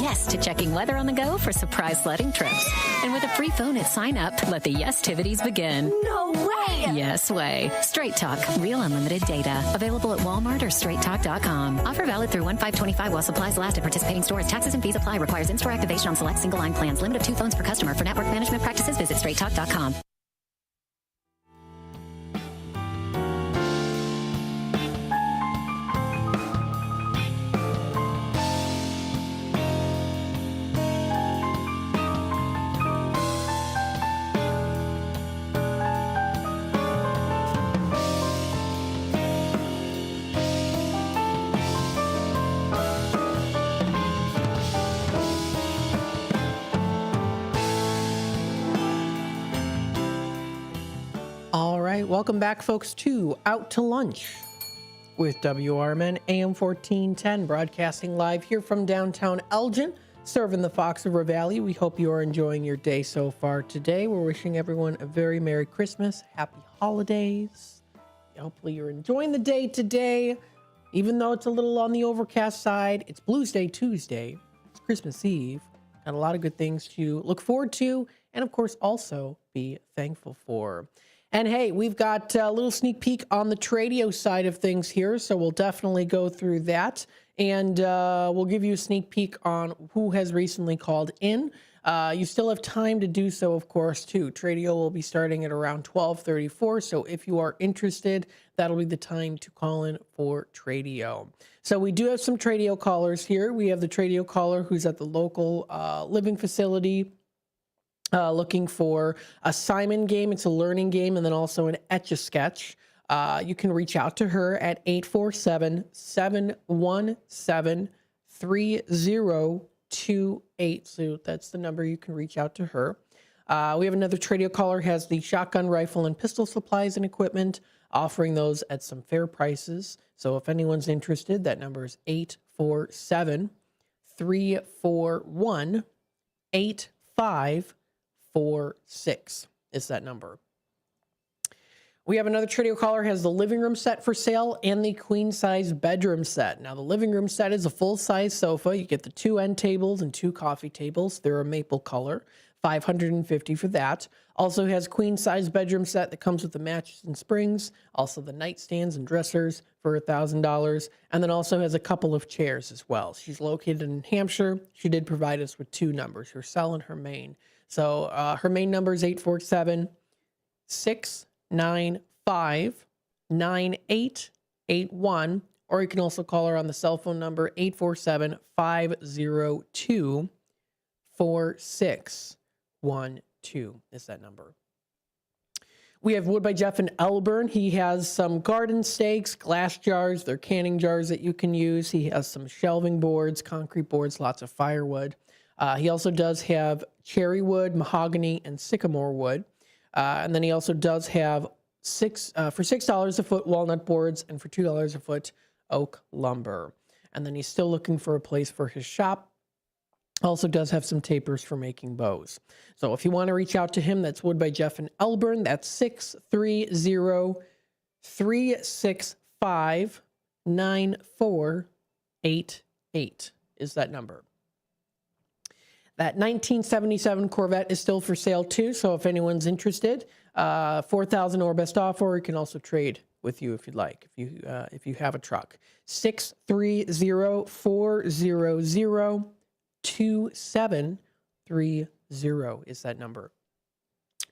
Yes to checking weather on the go for surprise sledding trips. And with a free phone at sign up, let the yes-tivities begin. No way! Yes way. Straight Talk, real unlimited data. Available at Walmart or straighttalk.com. Offer valid through 1/5/25 while supplies last at participating stores. Taxes and fees apply. Requires in-store activation on select single line plans. Limit of 2 phones per customer. For network management practices, visit straighttalk.com. All right, welcome back, folks, to Out to Lunch with WRMN AM 1410, broadcasting live here from downtown Elgin, serving the Fox River Valley. We hope you are enjoying your day so far today. We're wishing everyone a very Merry Christmas, Happy Holidays. Hopefully you're enjoying the day today, even though it's a little on the overcast side. It's Blues Day Tuesday. It's Christmas Eve. Got a lot of good things to look forward to and, of course, also be thankful for. And hey, we've got a little sneak peek on the Tradio side of things here, so we'll definitely go through that. And we'll give you a sneak peek on who has recently called in. You still have time to do so, of course, too. Tradio will be starting at around 12:34, so if you are interested, that'll be the time to call in for Tradio. So we do have some Tradio callers here. We have the Tradio caller who's at the local living facility, looking for a Simon game. It's a learning game, and then also an Etch-a-Sketch. You can reach out to her at 847-717-3028. So that's the number you can reach out to her. We have another Tradio caller, has the shotgun, rifle, and pistol supplies and equipment, offering those at some fair prices. So if anyone's interested, that number is 847-341-8546 is that number. We have another Tradio caller, has the living room set for sale and the queen size bedroom set. Now the living room set is a full size sofa. You get the 2 end tables and 2 coffee tables. They're a maple color, $550 for that. Also has queen size bedroom set that comes with the mattress and springs. Also the nightstands and dressers for $1,000. And then also has a couple of chairs as well. She's located in Hampshire. She did provide us with 2 numbers, her cell and her main. So her main number is 847-695-9881, or you can also call her on the cell phone number 847-502-4612 is that number. We have Wood by Jeff in Elburn. He has some garden stakes, glass jars, they're canning jars that you can use. He has some shelving boards, concrete boards, lots of firewood. He also does have cherry wood, mahogany, and sycamore wood. And then he also does have for $6 a foot walnut boards and for $2 a foot oak lumber. And then he's still looking for a place for his shop. Also does have some tapers for making bows. So if you want to reach out to him, that's Wood by Jeff in Elburn. That's 630-365-9488 is that number. That 1977 Corvette is still for sale too, so if anyone's interested, $4,000 or best offer. You can also trade with you if you'd like, if you have a truck. 630-400-2730 is that number.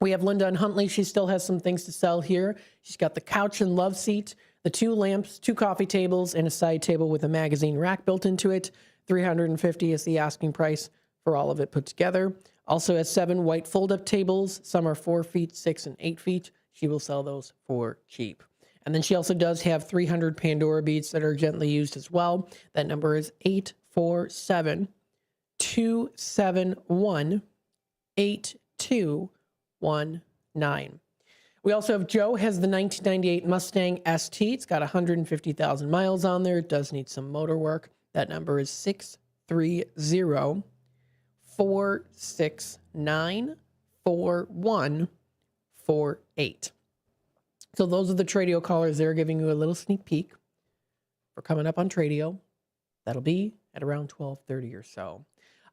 We have Linda and Huntley. She still has some things to sell here. She's got the couch and love seat, the 2 lamps, 2 coffee tables, and a side table with a magazine rack built into it. $350 is the asking price for all of it put together. Also has 7 white fold-up tables. Some are 4 feet, 6, and 8 feet. She will sell those for cheap. And then she also does have 300 Pandora beads that are gently used as well. That number is 847-271-82 We also have Joe has the 1998 Mustang ST. It's got 150,000 miles on there. It does need some motor work. That number is 630-469-4148. So those are the Tradio callers. They're giving you a little sneak peek for coming up on Tradio. That'll be at around 12:30 or so.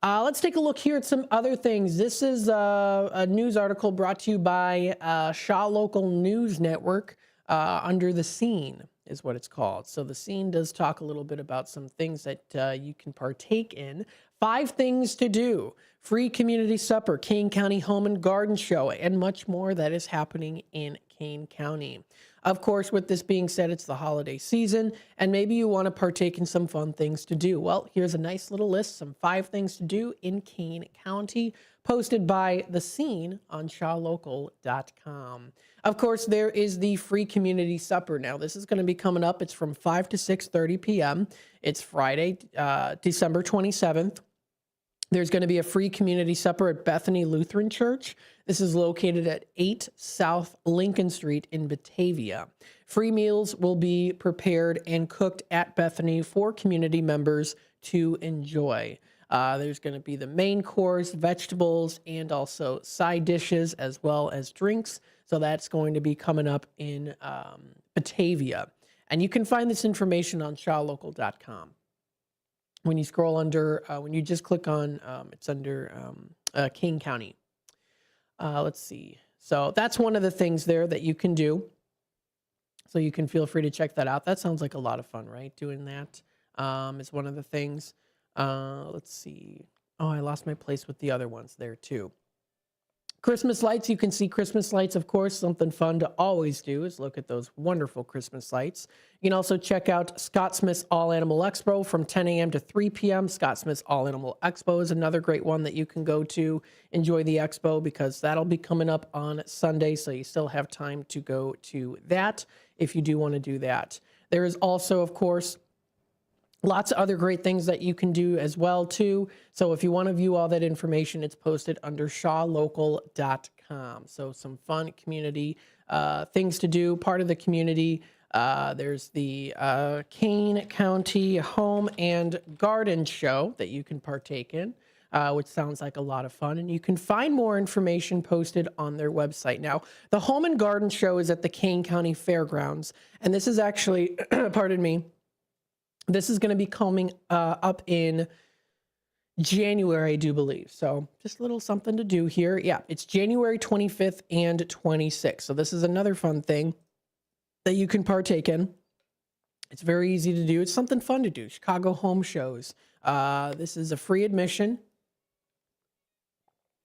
Let's take a look here at some other things. This is a news article brought to you by Shaw Local News Network under The Scene is what it's called. So The Scene does talk a little bit about some things that you can partake in. 5 things to do. Free community supper, Kane County Home and Garden Show, and much more that is happening in Kane County. Of course, with this being said, it's the holiday season, and maybe you want to partake in some fun things to do. Well, here's a nice little list, some 5 things to do in Kane County, posted by The Scene on shawlocal.com. Of course, there is the free community supper. Now, this is going to be coming up. It's from 5 to 6:30 p.m. It's Friday, December 27th. There's going to be a free community supper at Bethany Lutheran Church. This is located at 8 South Lincoln Street in Batavia. Free meals will be prepared and cooked at Bethany for community members to enjoy. There's going to be the main course, vegetables, and also side dishes as well as drinks. So that's going to be coming up in Batavia. And you can find this information on shawlocal.com. When you scroll under, when you just click on, it's under Kane County. Let's see. So that's one of the things there that you can do. So you can feel free to check that out. That sounds like a lot of fun, right? Doing that is one of the things. Let's see. Oh, I lost my place with the other ones there too. Christmas lights, you can see Christmas lights, of course. Something fun to always do is look at those wonderful Christmas lights. You can also check out Scott Smith's All Animal Expo from 10 a.m. to 3 p.m. Scott Smith's All Animal Expo is another great one that you can go to enjoy the expo because that'll be coming up on Sunday, so you still have time to go to that if you do want to do that. There is also, of course, lots of other great things that you can do as well, too. So if you want to view all that information, it's posted under shawlocal.com. So some fun community things to do. Part of the community, there's the Kane County Home and Garden Show that you can partake in, which sounds like a lot of fun. And you can find more information posted on their website. Now, the Home and Garden Show is at the Kane County Fairgrounds. And this is actually, pardon me, this is going to be coming up in January, I do believe. So just a little something to do here. Yeah, it's January 25th and 26th. So this is another fun thing that you can partake in. It's very easy to do. It's something fun to do. Chicago home shows. This is a free admission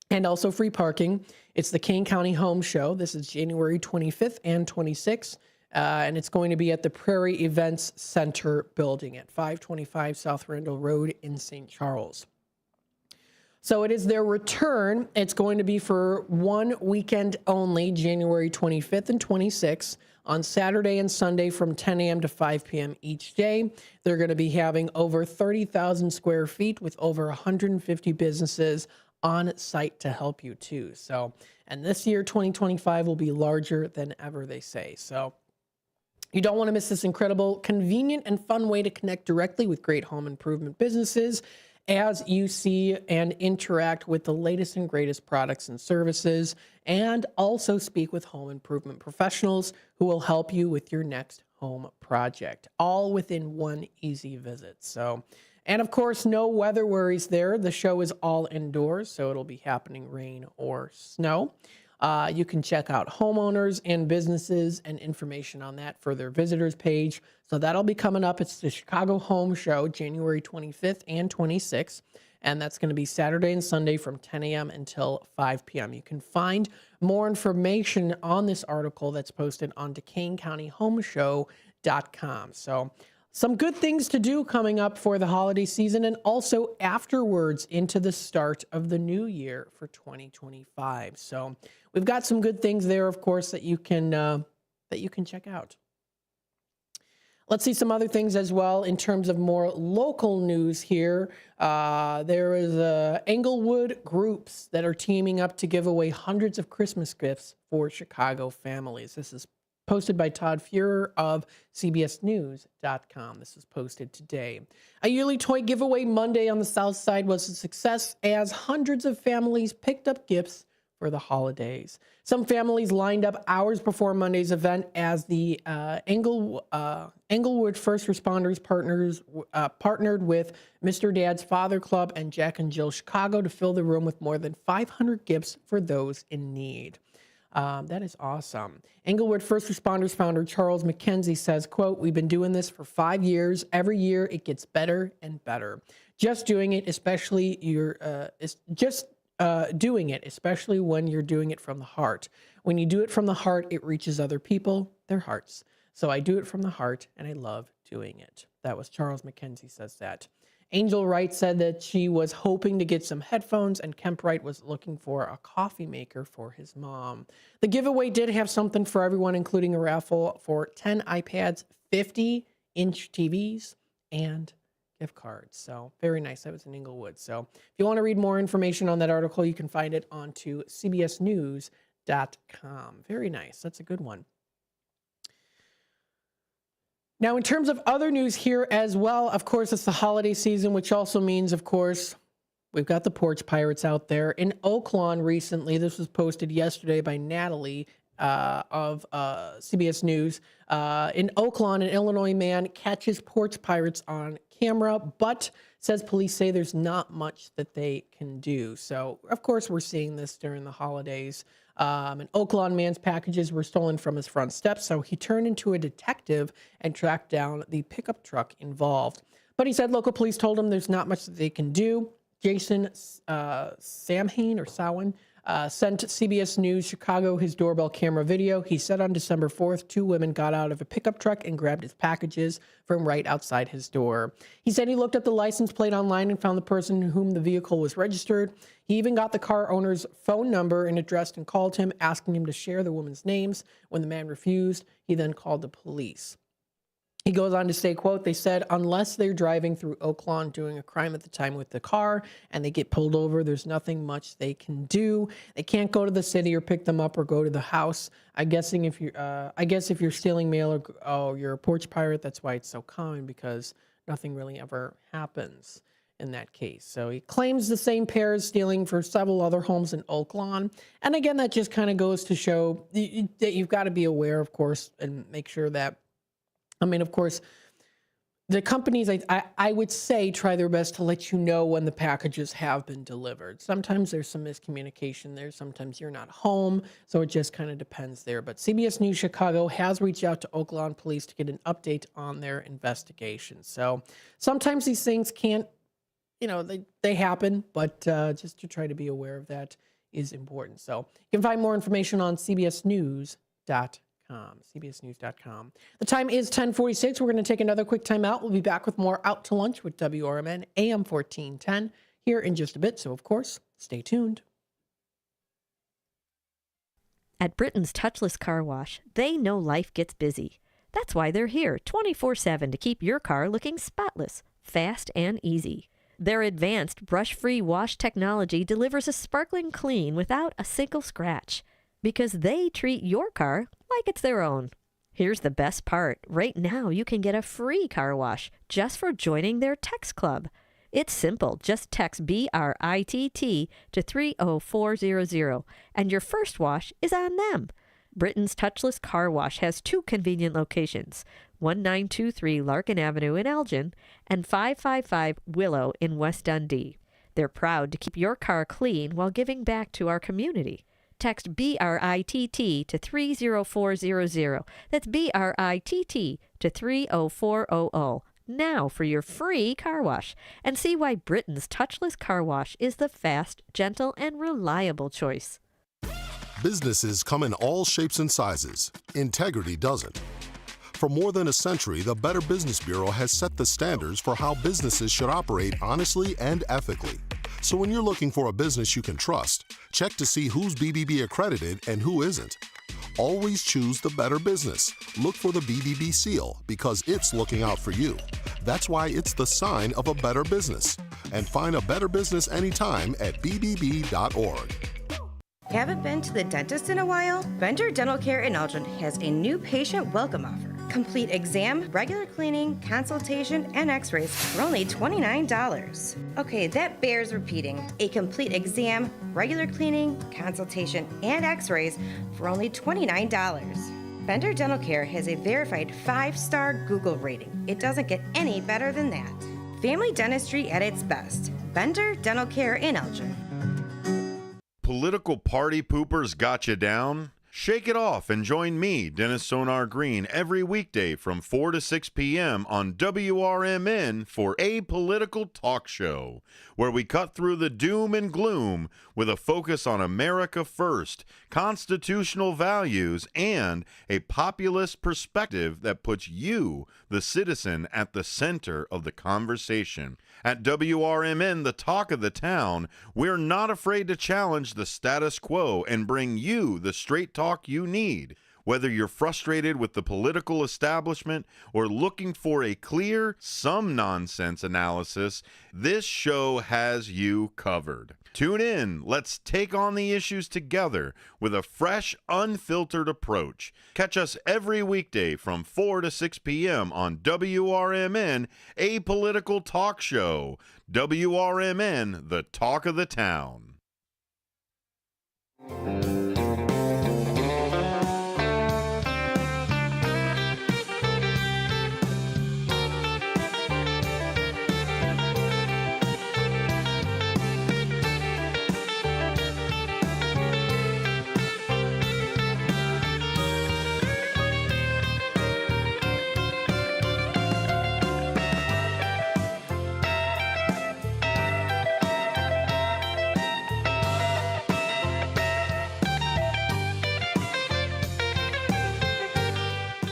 and also free parking. It's the Kane County Home Show. This is January 25th and 26th. And it's going to be at the Prairie Events Center building at 525 South Randall Road in St. Charles. So it is their return. It's going to be for one weekend only, January 25th and 26th, on Saturday and Sunday from 10 a.m. to 5 p.m. each day. They're going to be having over 30,000 square feet with over 150 businesses on site to help you too. So, and this year, 2025, will be larger than ever, they say. So you don't want to miss this incredible, convenient, and fun way to connect directly with great home improvement businesses as you see and interact with the latest and greatest products and services, and also speak with home improvement professionals who will help you with your next home project, all within one easy visit. So, and of course, no weather worries there. The show is all indoors, so it'll be happening rain or snow. You can check out homeowners and businesses and information on that for their visitors page. So that'll be coming up. It's the Chicago Home Show, January 25th and 26th. And that's going to be Saturday and Sunday from 10 a.m. until 5 p.m. You can find more information on this article that's posted on DuquesneCountyHomeShow.com. So some good things to do coming up for the holiday season and also afterwards into the start of the new year for 2025. So we've got some good things there, of course, that you can check out. Let's see some other things as well in terms of more local news here. There is Englewood groups that are teaming up to give away hundreds of Christmas gifts for Chicago families. This is posted by Todd Fuhrer of CBSNews.com. This was posted today. A yearly toy giveaway Monday on the South Side was a success as hundreds of families picked up gifts for the holidays. Some families lined up hours before Monday's event as the Englewood First Responders partnered with Mr. Dad's Father Club and Jack and Jill Chicago to fill the room with more than 500 gifts for those in need. That is awesome. Englewood First Responders founder Charles McKenzie says, quote, "We've been doing this for 5 years. Every year it gets better and better. Doing it, especially when you're doing it from the heart. When you do it from the heart, it reaches other people, their hearts. So I do it from the heart, and I love doing it." That was Charles McKenzie says that. Angel Wright said that she was hoping to get some headphones, and Kemp Wright was looking for a coffee maker for his mom. The giveaway did have something for everyone, including a raffle for 10 iPads, 50-inch TVs, and gift cards. So very nice. That was in Englewood. So if you want to read more information on that article, you can find it onto CBSNews.com. Very nice. That's a good one. Now, in terms of other news here as well, of course, it's the holiday season, which also means, of course, we've got the porch pirates out there. In Oaklawn recently, this was posted yesterday by Natalie of CBS News. In Oaklawn, an Illinois man catches porch pirates on camera, but says police say there's not much that they can do. So, of course, we're seeing this during the holidays. An Oaklawn man's packages were stolen from his front steps, so he turned into a detective and tracked down the pickup truck involved. But he said local police told him there's not much that they can do. Jason Samhain sent CBS News Chicago his doorbell camera video. He said on December 4th, 2 women got out of a pickup truck and grabbed his packages from right outside his door. He said he looked up the license plate online and found the person whom the vehicle was registered. He even got the car owner's phone number and address and called him, asking him to share the woman's names. When the man refused, he then called the police. He goes on to say, quote, "They said unless they're driving through Oaklawn doing a crime at the time with the car and they get pulled over, there's nothing much they can do. They can't go to the city or pick them up or go to the house. I guess if you're stealing mail or you're a porch pirate, that's why it's so common, because nothing really ever happens in that case." So he claims the same pair is stealing for several other homes in Oaklawn. And again, that just kind of goes to show that you've got to be aware, of course, and make sure that, I mean, of course, the companies, I would say, try their best to let you know when the packages have been delivered. Sometimes there's some miscommunication there. Sometimes you're not home. So it just kind of depends there. But CBS News Chicago has reached out to Oaklawn Police to get an update on their investigation. So sometimes these things can't, they happen, but just to try to be aware of that is important. So you can find more information on CBSNews.com. CBSNews.com. The time is 10:46. We're going to take another quick time out. We'll be back with more Out to Lunch with WRMN AM 1410 here in just a bit. So, of course, stay tuned. At Britain's Touchless Car Wash, they know life gets busy. That's why they're here 24/7 to keep your car looking spotless, fast, and easy. Their advanced brush-free wash technology delivers a sparkling clean without a single scratch, because they treat your car like it's their own. Here's the best part. Right now, you can get a free car wash just for joining their text club. It's simple. Just text BRITT to 30400, and your first wash is on them. Britain's Touchless Car Wash has 2 convenient locations, 1923 Larkin Avenue in Elgin and 555 Willow in West Dundee. They're proud to keep your car clean while giving back to our community. Text BRITT to 30400. That's BRITT to 30400 now for your free car wash, and see why Britain's Touchless Car Wash is the fast, gentle, and reliable choice. Businesses come in all shapes and sizes. Integrity doesn't. For more than a century, the Better Business Bureau has set the standards for how businesses should operate honestly and ethically. So when you're looking for a business you can trust, check to see who's BBB accredited and who isn't. Always choose the better business. Look for the BBB seal because it's looking out for you. That's why it's the sign of a better business. And find a better business anytime at bbb.org. Haven't been to the dentist in a while? Bender Dental Care in Elgin has a new patient welcome offer. Complete exam, regular cleaning, consultation, and x-rays for only $29. Okay, that bears repeating. A complete exam, regular cleaning, consultation, and x-rays for only $29. Bender Dental Care has a verified 5-star Google rating. It doesn't get any better than that. Family dentistry at its best. Bender Dental Care in Elgin. Political party poopers got you down? Shake it off and join me, Dennis Sonar Green, every weekday from 4 to 6 p.m. on WRMN for A Political Talk Show, where we cut through the doom and gloom with a focus on America first, constitutional values, and a populist perspective that puts you, the citizen, at the center of the conversation. At WRMN, the talk of the town, we're not afraid to challenge the status quo and bring you the straight talk you need. Whether you're frustrated with the political establishment or looking for a clear, some nonsense analysis, this show has you covered. Tune in. Let's take on the issues together with a fresh, unfiltered approach. Catch us every weekday from 4 to 6 p.m. on WRMN, A Political Talk Show. WRMN, the talk of the town.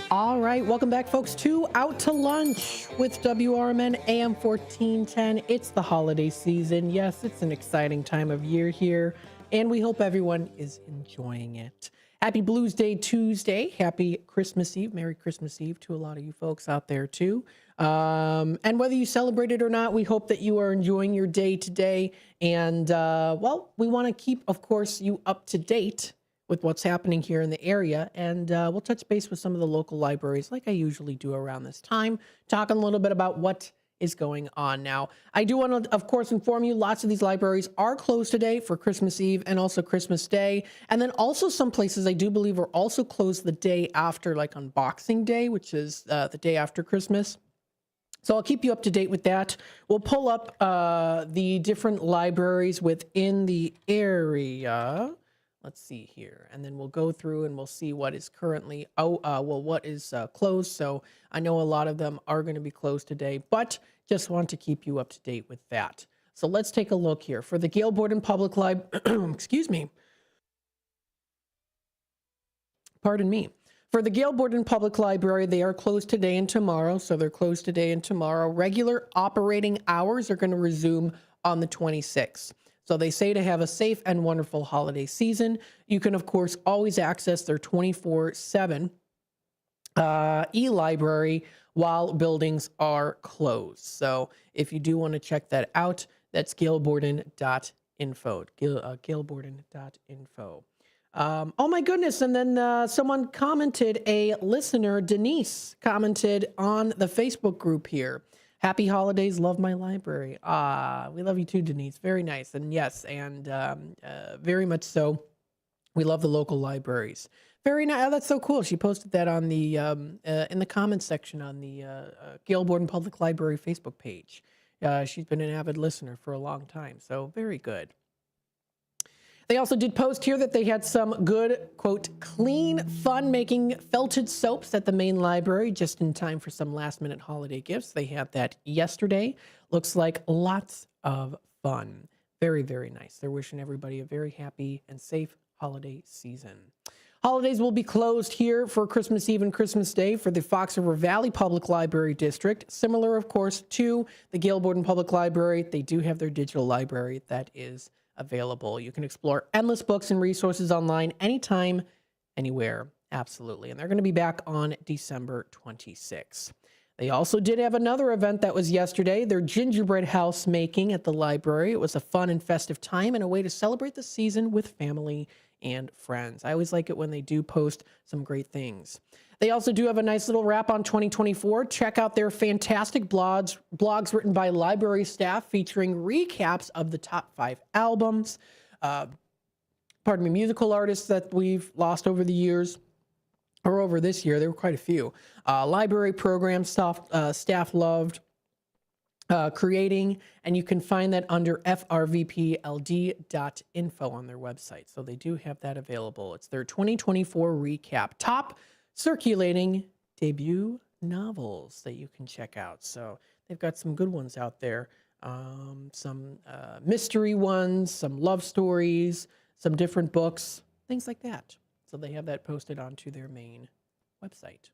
All right, welcome back, folks, to Out to Lunch with WRMN AM 1410. It's the holiday season. Yes, it's an exciting time of year here, and we hope everyone is enjoying it. Happy Blues Day Tuesday. Happy Christmas Eve. Merry Christmas Eve to a lot of you folks out there, too. And whether you celebrate it or not, we hope that you are enjoying your day today. And, well, we want to keep, of course, you up to date with what's happening here in the area. And we'll touch base with some of the local libraries like I usually do around this time, talking a little bit about what is going on now. I do want to, of course, inform you lots of these libraries are closed today for Christmas Eve and also Christmas Day. And then also some places I do believe are also closed the day after, like on Boxing Day, which is the day after Christmas. So I'll keep you up to date with that. We'll pull up the different libraries within the area. Let's see here. And then we'll go through and we'll see what is currently, what is closed. So I know a lot of them are going to be closed today, but just want to keep you up to date with that. So let's take a look here. For the Gale Borden Public Library, excuse me. Pardon me. For the Gale Borden Public Library, they are closed today and tomorrow. So they're closed today and tomorrow. Regular operating hours are going to resume on the 26th. So they say to have a safe and wonderful holiday season. You can, of course, always access their 24/7 e-library while buildings are closed. So if you do want to check that out, that's galeborden.info. Galeborden.info. Oh my goodness. And then someone commented, a listener, Denise, commented on the Facebook group here. Happy holidays, love my library. We love you too, Denise. Very nice. And yes, and very much so. We love the local libraries. Very nice. Oh, that's so cool. She posted that on the in the comments section on the Gale Borden Public Library Facebook page. She's been an avid listener for a long time. So very good. They also did post here that they had some good, quote, clean, fun-making felted soaps at the main library just in time for some last-minute holiday gifts. They had that yesterday. Looks like lots of fun. Very, very nice. They're wishing everybody a very happy and safe holiday season. Holidays will be closed here for Christmas Eve and Christmas Day for the Fox River Valley Public Library District. Similar, of course, to the Gale Borden Public Library. They do have their digital library that is available. You can explore endless books and resources online anytime, anywhere. Absolutely. And they're going to be back on December 26th. They also did have another event that was yesterday, their gingerbread house making at the library. It was a fun and festive time and a way to celebrate the season with family and friends. I always like it when they do post some great things. They also do have a nice little wrap on 2024. Check out their fantastic blogs written by library staff featuring recaps of the top 5 albums, musical artists that we've lost over the years, or over this year. There were quite a few. Library program staff loved creating, and you can find that under frvpld.info on their website. So they do have that available. It's their 2024 recap. Top circulating debut novels that you can check out. So they've got some good ones out there. Some mystery ones, some love stories, some different books, things like that. So they have that posted onto their main website.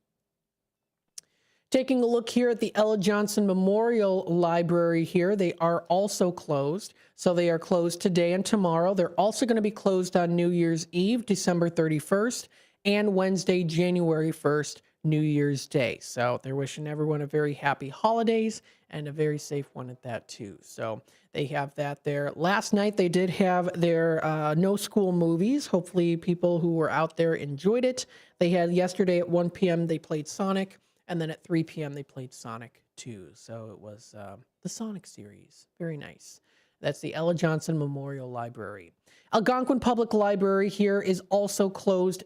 Taking a look here at the Ella Johnson Memorial Library here, they are also closed. So they are closed today and tomorrow. They're also going to be closed on New Year's Eve, December 31st, and Wednesday, January 1st, New Year's Day. So they're wishing everyone a very happy holidays and a very safe one at that too. So they have that there. Last night they did have their no school movies. Hopefully people who were out there enjoyed it. They had yesterday at 1 p.m. they played Sonic, and then at 3 p.m. they played Sonic 2. So it was the Sonic series. Very nice. That's the Ella Johnson Memorial Library. Algonquin Public Library here is also closed.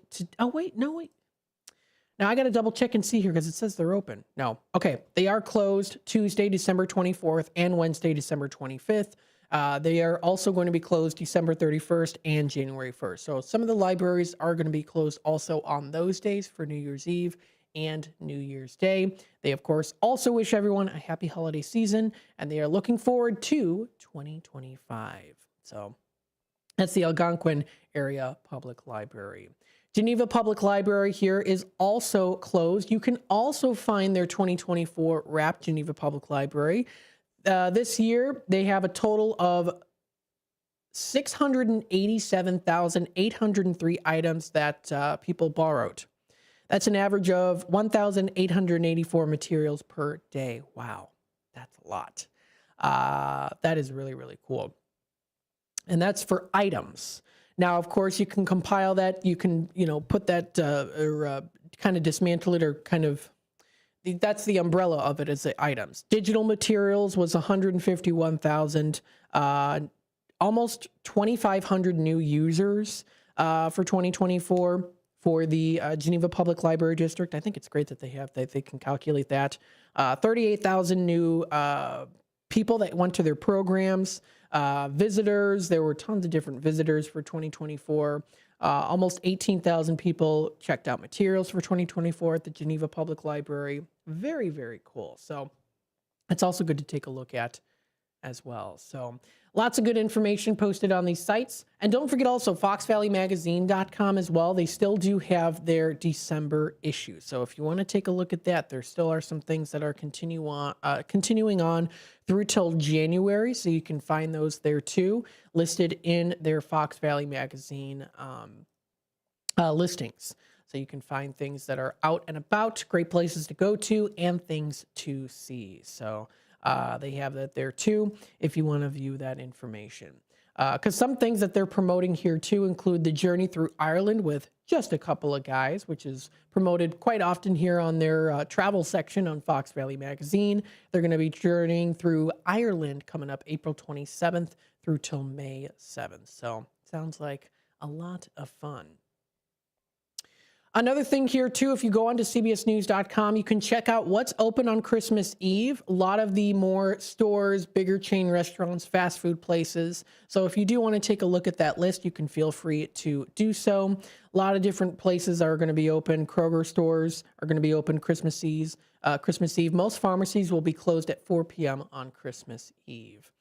Now I got to double check and see here because it says they're open. No. Okay. They are closed Tuesday, December 24th and Wednesday, December 25th. They are also going to be closed December 31st and January 1st. So some of the libraries are going to be closed also on those days for New Year's Eve and New Year's Day. They, of course, also wish everyone a happy holiday season, and they are looking forward to 2025. So that's the Algonquin Area Public Library. Geneva Public Library here is also closed. You can also find their 2024 Wrapped Geneva Public Library. This year, they have a total of 687,803 items that people borrowed. That's an average of 1,884 materials per day. Wow, that's a lot. That is really, really cool. And that's for items. Now, of course, you can compile that. You can, put that or kind of dismantle it, or kind of, that's the umbrella of it, as the items. Digital materials was 151,000, almost 2,500 new users for 2024 for the Geneva Public Library District. I think it's great that they can calculate that. 38,000 new people that went to their programs. Visitors, there were tons of different visitors for 2024. Almost 18,000 people checked out materials for 2024 at the Geneva Public Library. Very, very cool. So it's also good to take a look at as well. So lots of good information posted on these sites. And don't forget also foxvalleymagazine.com as well. They still do have their December issue. So if you want to take a look at that, there still are some things that are continuing on through till January. So you can find those there too, listed in their Fox Valley Magazine listings. So you can find things that are out and about, great places to go to, and things to see. So they have that there too, if you want to view that information. Because some things that they're promoting here too include the journey through Ireland with just a couple of guys, which is promoted quite often here on their travel section on Fox Valley Magazine. They're going to be journeying through Ireland coming up April 27th through till May 7th. So sounds like a lot of fun. Another thing here, too, if you go on to cbsnews.com, you can check out what's open on Christmas Eve. A lot of the more stores, bigger chain restaurants, fast food places. So if you do want to take a look at that list, you can feel free to do so. A lot of different places are going to be open. Kroger stores are going to be open Christmas Eve. Most pharmacies will be closed at 4 p.m. on Christmas Eve.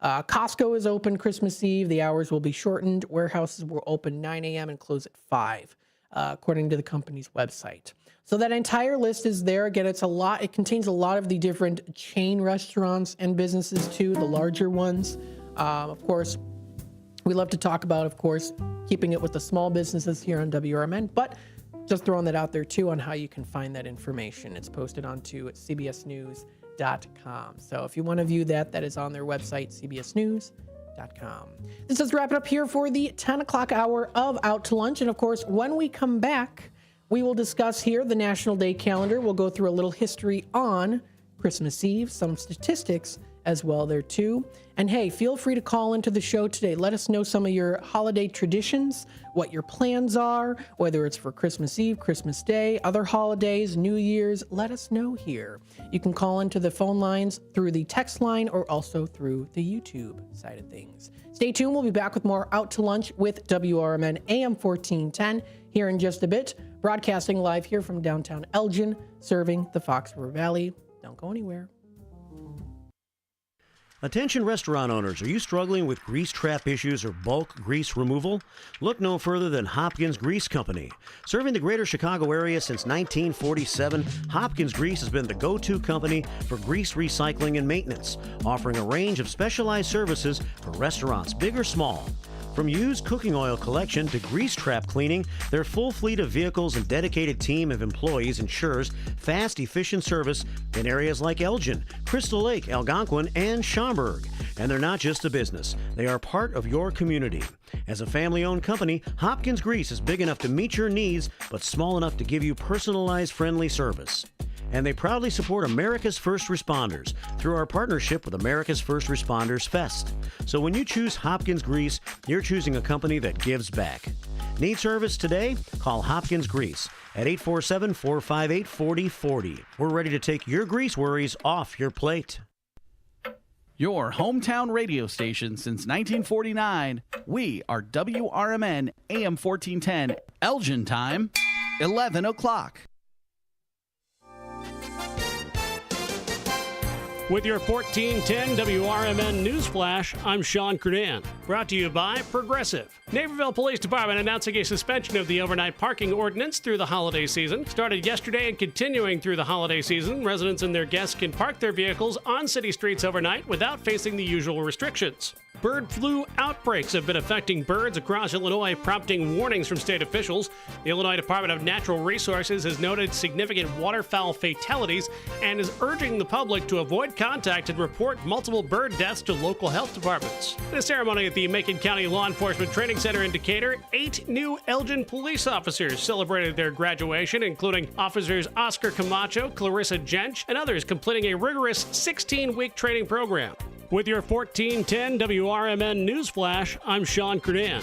Costco is open Christmas Eve. The hours will be shortened. Warehouses will open 9 a.m. and close at 5. According to the company's website. So that entire list is there. Again, it's a lot. It contains a lot of the different chain restaurants and businesses too, the larger ones. Of course, we love to talk about, of course, keeping it with the small businesses here on WRMN, but Just throwing that out there, too, on how you can find that information. It's posted onto cbsnews.com. So if you want to view that, that is on their website, cbsnews.com. This does wrap it up here for the 10 o'clock hour of Out to Lunch. And, of course, when we come back, we will discuss here the National Day calendar. We'll go through a little history on Christmas Eve, some statistics as well there too. And hey, feel free to call into the show today. Let us know some of your holiday traditions, what your plans are, whether it's for Christmas Eve, Christmas Day, other holidays, New Year's. Let us know here. You can call into the phone lines through the text line or also through the YouTube side of things. Stay tuned. We'll be back with more Out to Lunch with WRMN AM 1410 here in just a bit. Broadcasting live here from downtown Elgin, serving the Fox River Valley. Don't go anywhere. Attention restaurant owners, are you struggling with grease trap issues or bulk grease removal? Look no further than Hopkins Grease Company. Serving the greater Chicago area since 1947, Hopkins Grease has been the go-to company for grease recycling and maintenance, offering a range of specialized services for restaurants, big or small. From used cooking oil collection to grease trap cleaning, their full fleet of vehicles and dedicated team of employees ensures fast, efficient service in areas like Elgin, Crystal Lake, Algonquin, and Schaumburg. And they're not just a business. They are part of your community. As a family-owned company, Hopkins Grease is big enough to meet your needs, but small enough to give you personalized, friendly service. And they proudly support America's First Responders through our partnership with America's First Responders Fest. So when you choose Hopkins Grease, you're choosing a company that gives back. Need service today? Call Hopkins Grease at 847-458-4040. We're ready to take your grease worries off your plate. Your hometown radio station since 1949. We are WRMN AM 1410, Elgin time, 11 o'clock. With your 1410 WRMN News Flash, I'm Sean Curdan. Brought to you by Progressive. Naperville Police Department announcing a suspension of the overnight parking ordinance through the holiday season. Started yesterday and continuing through the holiday season, residents and their guests can park their vehicles on city streets overnight without facing the usual restrictions. Bird flu outbreaks have been affecting birds across Illinois, prompting warnings from state officials. The Illinois Department of Natural Resources has noted significant waterfowl fatalities and is urging the public to avoid contact and report multiple bird deaths to local health departments. In a ceremony at the Macon County Law Enforcement Training Center in Decatur, 8 new Elgin police officers celebrated their graduation, including officers Oscar Camacho, Clarissa Jench, and others completing a rigorous 16-week training program. With your 1410 WRMN News Flash, I'm Sean Curdan.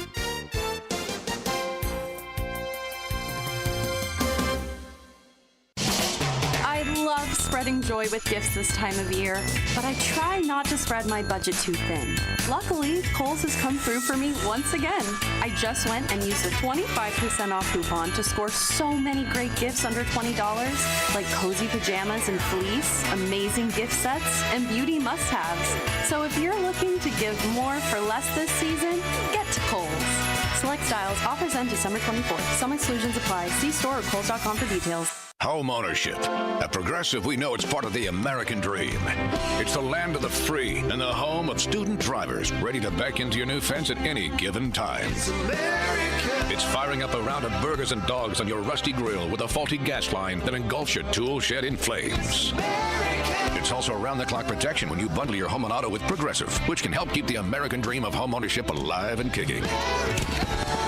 I love spreading joy with gifts this time of year, but I try not to spread my budget too thin. Luckily, Kohl's has come through for me once again. I just went and used a 25% off coupon to score so many great gifts under $20, like cozy pajamas and fleece, amazing gift sets, and beauty must-haves. So if you're looking to give more for less this season, get to Kohl's. Select styles, offers end December 24th. Some exclusions apply. See store or Kohl's.com for details. Home ownership. At Progressive, we know it's part of the American dream. It's the land of the free and the home of student drivers ready to back into your new fence at any given time. It's firing up a round of burgers and dogs on your rusty grill with a faulty gas line that engulfs your tool shed in flames. It's also around-the-clock protection when you bundle your home and auto with Progressive, which can help keep the American dream of home ownership alive and kicking.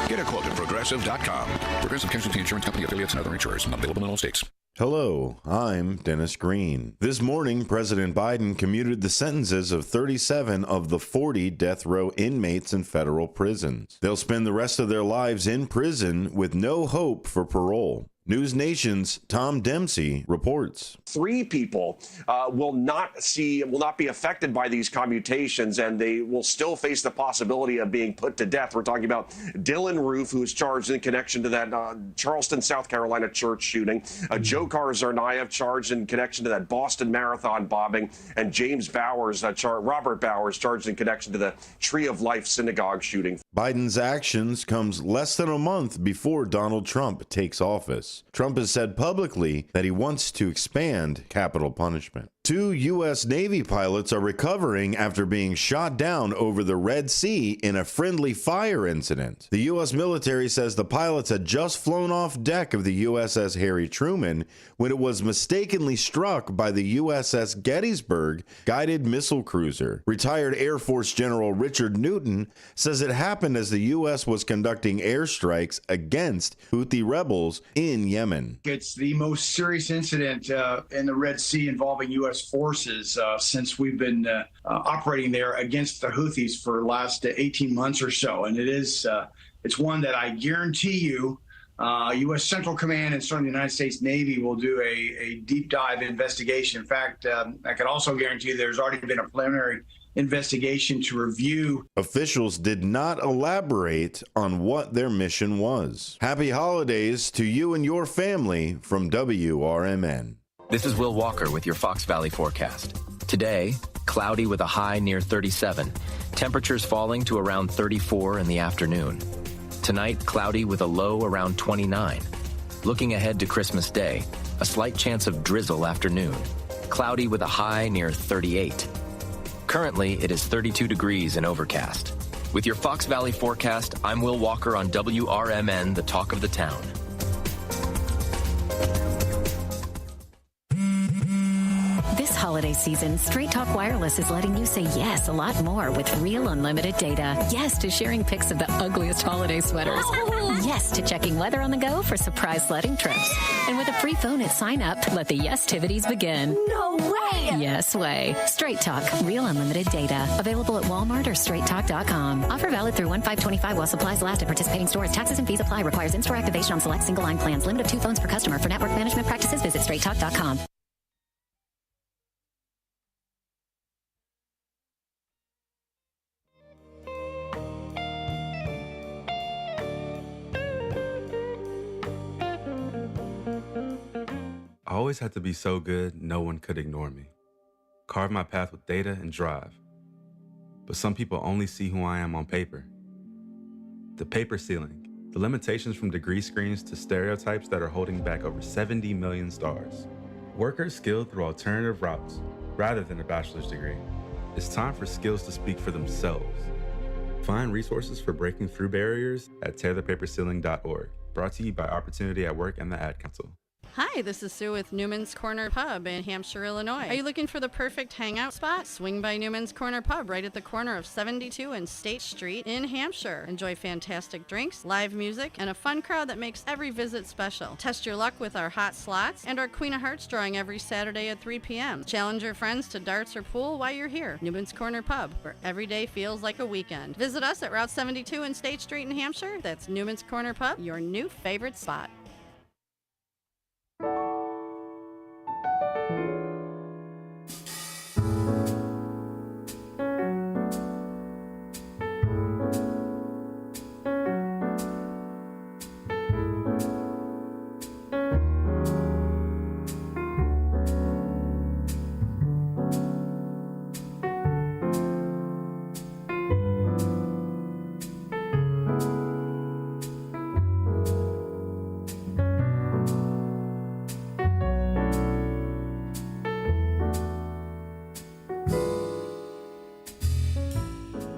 Get a quote at Progressive.com. Progressive Casualty Insurance Company, affiliates, and other insurers. Not available in all states. Hello, I'm Dennis Green. This morning, President Biden commuted the sentences of 37 of the 40 death row inmates in federal prisons. They'll spend the rest of their lives in prison with no hope for parole. News Nation's Tom Dempsey reports. 3 people will not be affected by these commutations, and they will still face the possibility of being put to death. We're talking about Dylan Roof, who is charged in connection to that Charleston, South Carolina church shooting. Dzhokhar Tsarnaev charged in connection to that Boston Marathon bombing, and James Bowers, Robert Bowers, charged in connection to the Tree of Life synagogue shooting. Biden's actions comes less than a month before Donald Trump takes office. Trump has said publicly that he wants to expand capital punishment. 2 U.S. Navy pilots are recovering after being shot down over the Red Sea in a friendly fire incident. The U.S. military says the pilots had just flown off deck of the USS Harry Truman when it was mistakenly struck by the USS Gettysburg guided missile cruiser. Retired Air Force General Richard Newton says it happened as the U.S. was conducting airstrikes against Houthi rebels in Yemen. It's the most serious incident in the Red Sea involving U.S. forces since we've been operating there against the Houthis for the last 18 months or so. And it's one that I guarantee you U.S. Central Command and certainly the United States Navy will do a deep dive investigation. In fact, I can also guarantee you there's already been a preliminary investigation to review. Officials did not elaborate on what their mission was. Happy holidays to you and your family from WRMN. This is Will Walker with your Fox Valley forecast. Today, cloudy with a high near 37. Temperatures falling to around 34 in the afternoon. Tonight, cloudy with a low around 29. Looking ahead to Christmas Day, a slight chance of drizzle afternoon. Cloudy with a high near 38. Currently, it is 32 degrees and overcast. With your Fox Valley forecast, I'm Will Walker on WRMN, the talk of the town. This holiday season, Straight Talk Wireless is letting you say yes a lot more with real unlimited data. Yes to sharing pics of the ugliest holiday sweaters. Yes to checking weather on the go for surprise sledding trips. And with a free phone at sign up, let the yes-tivities begin. No way! Yes way. Straight Talk, real unlimited data. Available at Walmart or straighttalk.com. Offer valid through 1/5/25 while supplies last at participating stores. Taxes and fees apply. Requires in-store activation on select single line plans. Limit of 2 phones per customer. For network management practices, visit straighttalk.com. I always had to be so good, no one could ignore me. Carve my path with data and drive. But some people only see who I am on paper. The paper ceiling, the limitations from degree screens to stereotypes that are holding back over 70 million stars. Workers skilled through alternative routes, rather than a bachelor's degree. It's time for skills to speak for themselves. Find resources for breaking through barriers at tearthepaperceiling.org. Brought to you by Opportunity at Work and the Ad Council. Hi, this is Sue with Newman's Corner Pub in Hampshire, Illinois. Are you looking for the perfect hangout spot? Swing by Newman's Corner Pub right at the corner of 72 and State Street in Hampshire. Enjoy fantastic drinks, live music, and a fun crowd that makes every visit special. Test your luck with our hot slots and our Queen of Hearts drawing every Saturday at 3 p.m. Challenge your friends to darts or pool while you're here. Newman's Corner Pub, where every day feels like a weekend. Visit us at Route 72 and State Street in Hampshire. That's Newman's Corner Pub, your new favorite spot.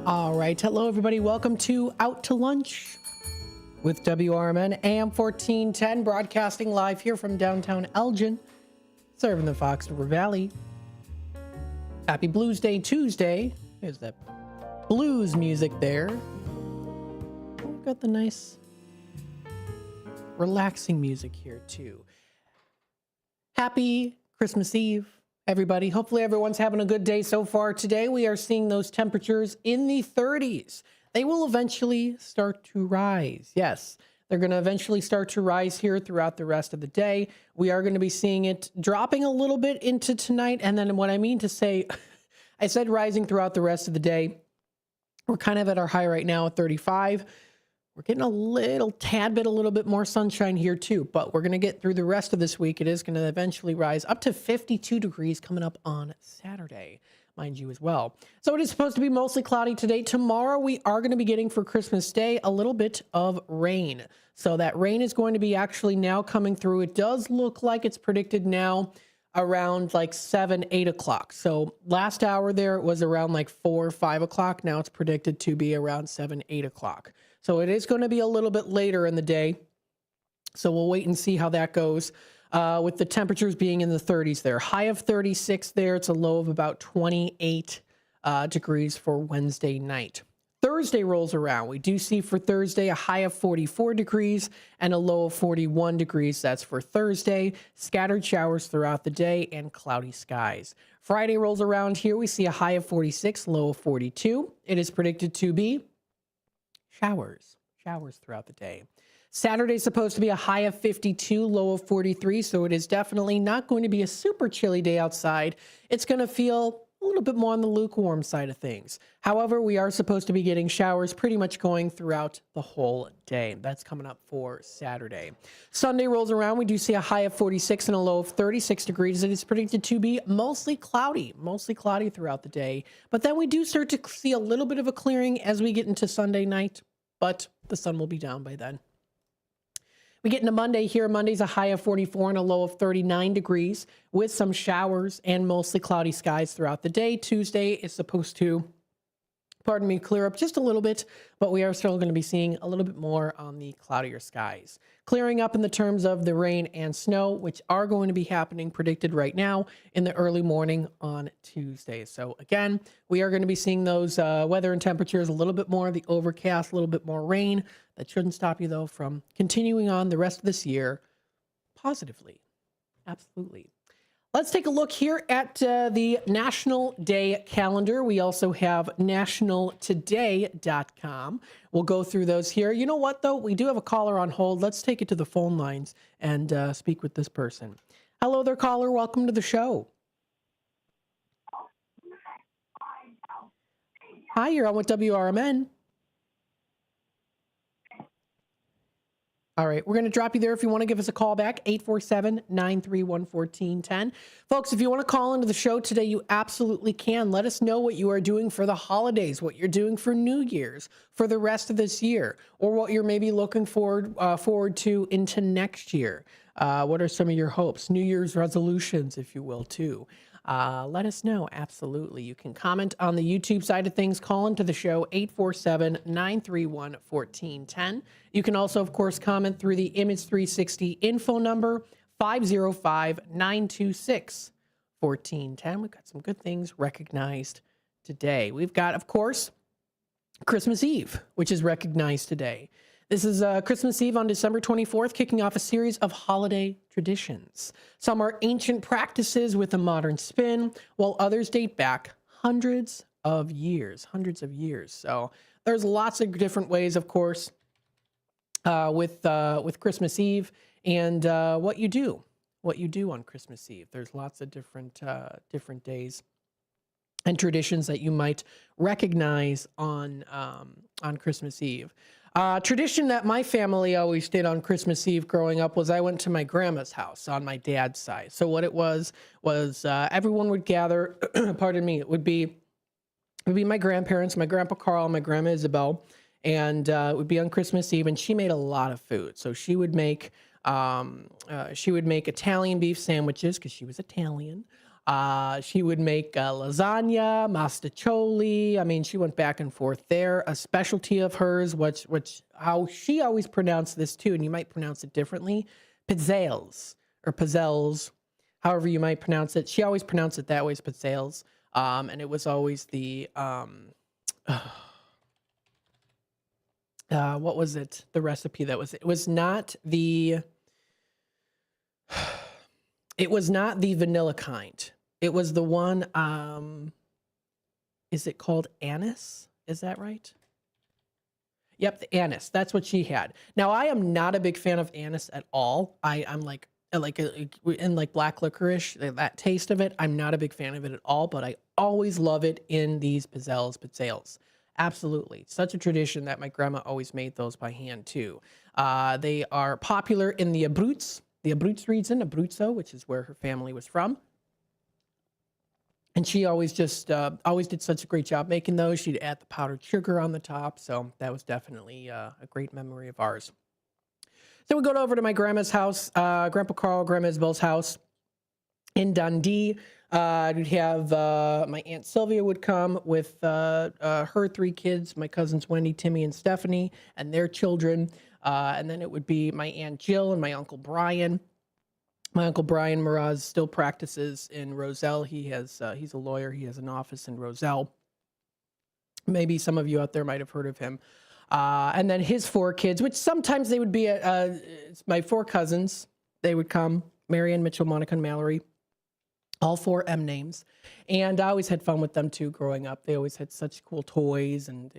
All right. Hello, everybody. Welcome to Out to Lunch with WRMN AM 1410, broadcasting live here from downtown Elgin, serving the Fox River Valley. Happy Blues Day Tuesday. There's that blues music there. We've got the nice relaxing music here, too. Happy Christmas Eve, everybody. Hopefully everyone's having a good day so far. Today we are seeing those temperatures in the 30s. They will eventually start to rise. Yes, they're going to eventually start to rise here throughout the rest of the day. We are going to be seeing it dropping a little bit into tonight. And then what I mean to say, I said rising throughout the rest of the day. We're kind of at our high right now at 35. We're getting a little bit more sunshine here too, but we're going to get through the rest of this week. It is going to eventually rise up to 52 degrees coming up on Saturday, mind you, as well. So it is supposed to be mostly cloudy today. Tomorrow we are going to be getting for Christmas Day a little bit of rain. So that rain is going to be actually now coming through. It does look like it's predicted now around like 7, 8 o'clock. So last hour there it was around like 4, 5 o'clock. Now it's predicted to be around 7, 8 o'clock. So it is going to be a little bit later in the day. So we'll wait and see how that goes. With the temperatures being in the 30s there. High of 36 there. It's a low of about 28 degrees for Wednesday night. Thursday rolls around. We do see for Thursday a high of 44 degrees and a low of 41 degrees. That's for Thursday. Scattered showers throughout the day and cloudy skies. Friday rolls around here. We see a high of 46, low of 42. It is predicted to be showers throughout the day. Saturday is supposed to be a high of 52, low of 43, so it is definitely not going to be a super chilly day outside. It's going to feel a little bit more on the lukewarm side of things. However, we are supposed to be getting showers pretty much going throughout the whole day. That's coming up for Saturday. Sunday rolls around. We do see a high of 46 and a low of 36 degrees. It is predicted to be mostly cloudy throughout the day. But then we do start to see a little bit of a clearing as we get into Sunday night, but the sun will be down by then. We get into Monday here. Monday's a high of 44 and a low of 39 degrees with some showers and mostly cloudy skies throughout the day. Tuesday is supposed to, clear up just a little bit, but we are still going to be seeing a little bit more on the cloudier skies. Clearing up in the terms of the rain and snow, which are going to be happening, predicted right now in the early morning on Tuesday. So again, we are going to be seeing those weather and temperatures, a little bit more of the overcast, a little bit more rain. That shouldn't stop you, though, from continuing on the rest of this year positively. Absolutely. Let's take a look here at the National Day calendar. We also have nationaltoday.com. We'll go through those here. You know what, though? We do have a caller on hold. Let's take it to the phone lines and speak with this person. Hello there, caller. Welcome to the show. Hi, you're on with WRMN. All right, we're going to drop you there if you want to give us a call back, 847-931-1410. Folks, if you want to call into the show today, you absolutely can. Let us know what you are doing for the holidays, what you're doing for New Year's, for the rest of this year, or what you're maybe looking forward to into next year. What are some of your hopes? New Year's resolutions, if you will, too. Let us know. Absolutely. You can comment on the YouTube side of things. Call into the show, 847-931-1410. You can also, of course, comment through the Image 360 info number, 505-926-1410. We've got some good things recognized today. We've got, of course, Christmas Eve, which is recognized today. This is Christmas Eve on December 24th, kicking off a series of holiday traditions. Some are ancient practices with a modern spin, while others date back hundreds of years. So there's lots of different ways, of course, with Christmas Eve and what you do on Christmas Eve. There's lots of different days and traditions that you might recognize on Christmas Eve. Tradition that my family always did on Christmas Eve growing up was I went to my grandma's house on my dad's side. So what it was everyone would gather, pardon me, it would be my grandparents, my grandpa Carl, my grandma Isabel, and it would be on Christmas Eve, and she made a lot of food. So she would make Italian beef sandwiches because she was Italian. She would make lasagna, mastacholi. I mean, she went back and forth there. A specialty of hers, which how she always pronounced this too, and you might pronounce it differently, pizzelles or pizzelles, however you might pronounce it. She always pronounced it that way, as pizzelles. And it was always the what was it? The recipe that was it was not the vanilla kind. It was the one, is it called anise? Is that right? Yep, the anise. That's what she had. Now, I am not a big fan of anise at all. I'm like black licorice, that taste of it. I'm not a big fan of it at all, but I always love it in these pizzelles. Absolutely. Such a tradition that my grandma always made those by hand too. They are popular in the Abruzzo region, Abruzzo, which is where her family was from. And she always did such a great job making those. She'd add the powdered sugar on the top. So that was definitely a great memory of ours. So we go over to my grandma's house, Grandpa Carl, Grandma Isabel's house. In Dundee, we'd have my Aunt Sylvia would come with her 3 kids, my cousins Wendy, Timmy, and Stephanie, and their children. And then it would be my Aunt Jill and my Uncle Brian. My Uncle Brian Mraz still practices in Roselle. He's a lawyer. He has an office in Roselle. Maybe some of you out there might have heard of him. And then his 4 kids, which sometimes they would be it's my 4 cousins. They would come, Marianne, Mitchell, Monica, and Mallory. All 4 M names. And I always had fun with them too growing up. They always had such cool toys and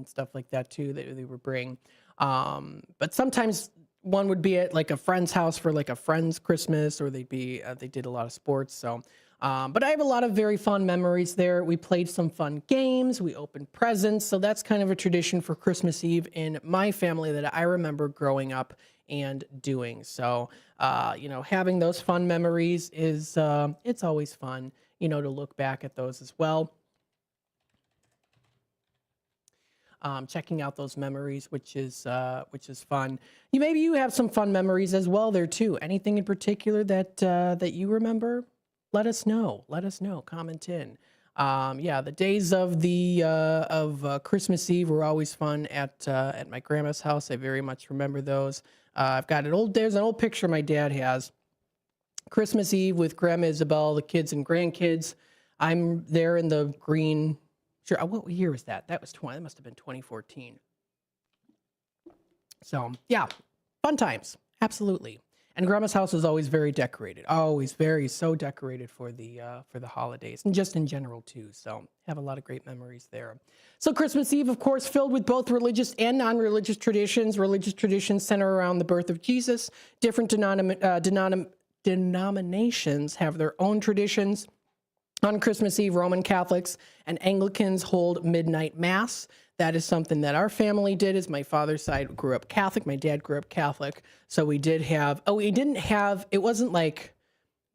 stuff like that too that they would bring. But sometimes one would be at like a friend's house for like a friend's Christmas, or they did a lot of sports. So, but I have a lot of very fond memories there. We played some fun games. We opened presents. So that's kind of a tradition for Christmas Eve in my family that I remember growing up and doing. So, having those fun memories is, it's always fun, to look back at those as well. Checking out those memories, which is fun. Maybe you have some fun memories as well there too. Anything in particular that you remember? Let us know. Comment in. The days of Christmas Eve were always fun at my grandma's house. I very much remember those. I've got there's an old picture my dad has. Christmas Eve with Grandma Isabel, the kids and grandkids. I'm there in the green. Sure. What year was that? That must have been 2014. So yeah, fun times. Absolutely. And Grandma's house is always very decorated. Always so decorated for the holidays, and just in general too. So have a lot of great memories there. So Christmas Eve, of course, filled with both religious and non-religious traditions. Religious traditions center around the birth of Jesus. Different denominations have their own traditions. On Christmas Eve, Roman Catholics and Anglicans hold midnight mass. That is something that our family did. As my father's side grew up Catholic, my dad grew up Catholic. So we did have, it wasn't like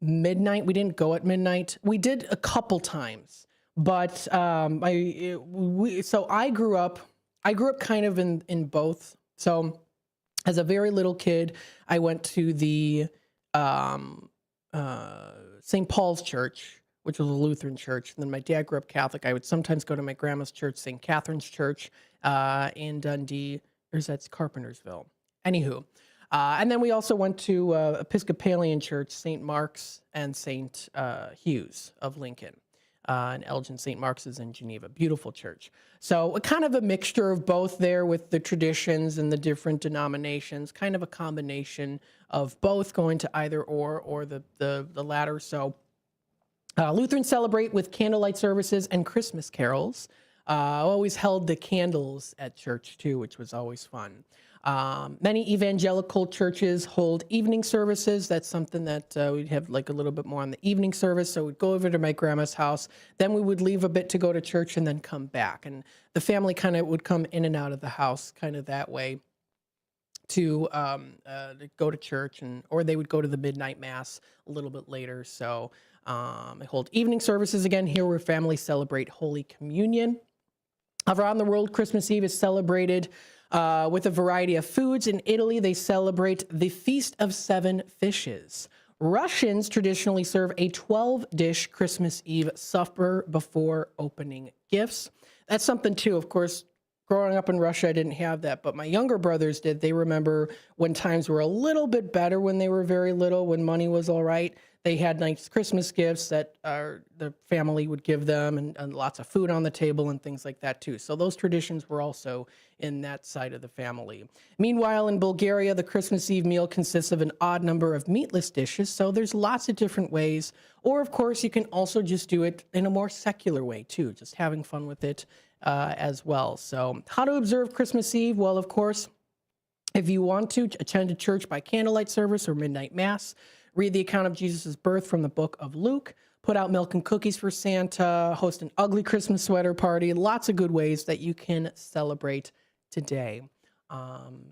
midnight. We didn't go at midnight. We did a couple times, but I grew up kind of in both. So as a very little kid, I went to the St. Paul's Church, which was a Lutheran church. And then my dad grew up Catholic. I would sometimes go to my grandma's church, St. Catherine's Church in Dundee. That's Carpentersville. Anywho. And then we also went to Episcopalian Church, St. Mark's and St. Hugh's of Lincoln. And Elgin, St. Mark's is in Geneva. Beautiful church. So kind of a mixture of both there with the traditions and the different denominations, kind of a combination of both, going to either or the latter. So Lutherans celebrate with candlelight services and Christmas carols. Always held the candles at church too, which was always fun. Many evangelical churches hold evening services. That's something that we'd have like a little bit more on the evening service. So we'd go over to my grandma's house. Then we would leave a bit to go to church and then come back. And the family kind of would come in and out of the house kind of that way to go to church, or they would go to the midnight mass a little bit later. So I hold evening services again here where families celebrate Holy Communion. Around the world, Christmas Eve is celebrated with a variety of foods. In Italy, they celebrate the Feast of Seven Fishes. Russians traditionally serve a 12-dish Christmas Eve supper before opening gifts. That's something too, of course. Growing up in Russia, I didn't have that, but my younger brothers did. They remember when times were a little bit better when they were very little, when money was all right. They had nice Christmas gifts that the family would give them, and lots of food on the table and things like that too. So those traditions were also in that side of the family. Meanwhile, in Bulgaria, the Christmas Eve meal consists of an odd number of meatless dishes. So there's lots of different ways. Or of course, you can also just do it in a more secular way too, just having fun with it as well. So how to observe Christmas Eve? Well, of course, if you want to attend a church by candlelight service or midnight mass, read the account of Jesus' birth from the book of Luke, put out milk and cookies for Santa, host an ugly Christmas sweater party, lots of good ways that you can celebrate today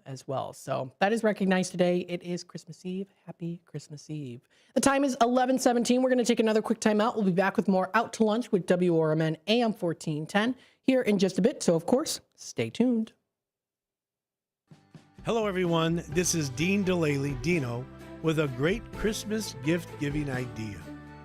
as well. So that is recognized today. It is Christmas Eve. Happy Christmas Eve. The time is 11:17. We're going to take another quick time out. We'll be back with more Out to Lunch with WRMN AM 1410 here in just a bit. So, of course, stay tuned. Hello, everyone. This is Dean Delaley, Dino, with a great Christmas gift-giving idea.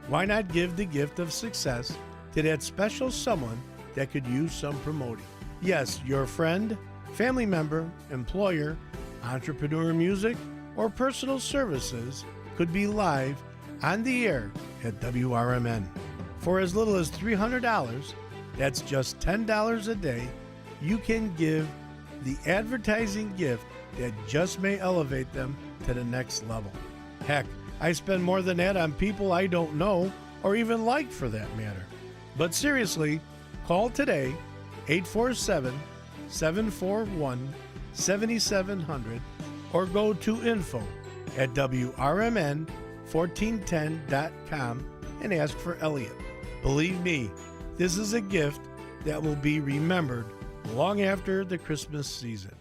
Why not give the gift of success to that special someone that could use some promoting? Yes, your friend, family member, employer, entrepreneur music, or personal services could be live on the air at WRMN. For as little as $300, that's just $10 a day, you can give the advertising gift that just may elevate them to the next level. Heck, I spend more than that on people I don't know or even like for that matter. But seriously, call today, 847-741-7700, or go to info@WRMN1410.com and ask for Elliot. Believe me, this is a gift that will be remembered long after the Christmas season.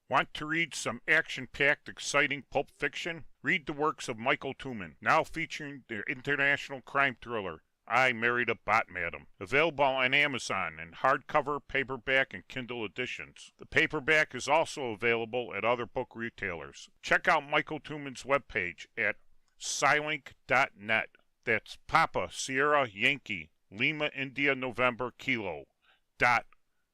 Want to read some action-packed, exciting pulp fiction? Read the works of Michael Tooman, now featuring the international crime thriller, I Married a Bot Madam. Available on Amazon in hardcover, paperback, and Kindle editions. The paperback is also available at other book retailers. Check out Michael Tooman's webpage at Scilink.net. That's Papa Sierra Yankee Lima India November Kilo dot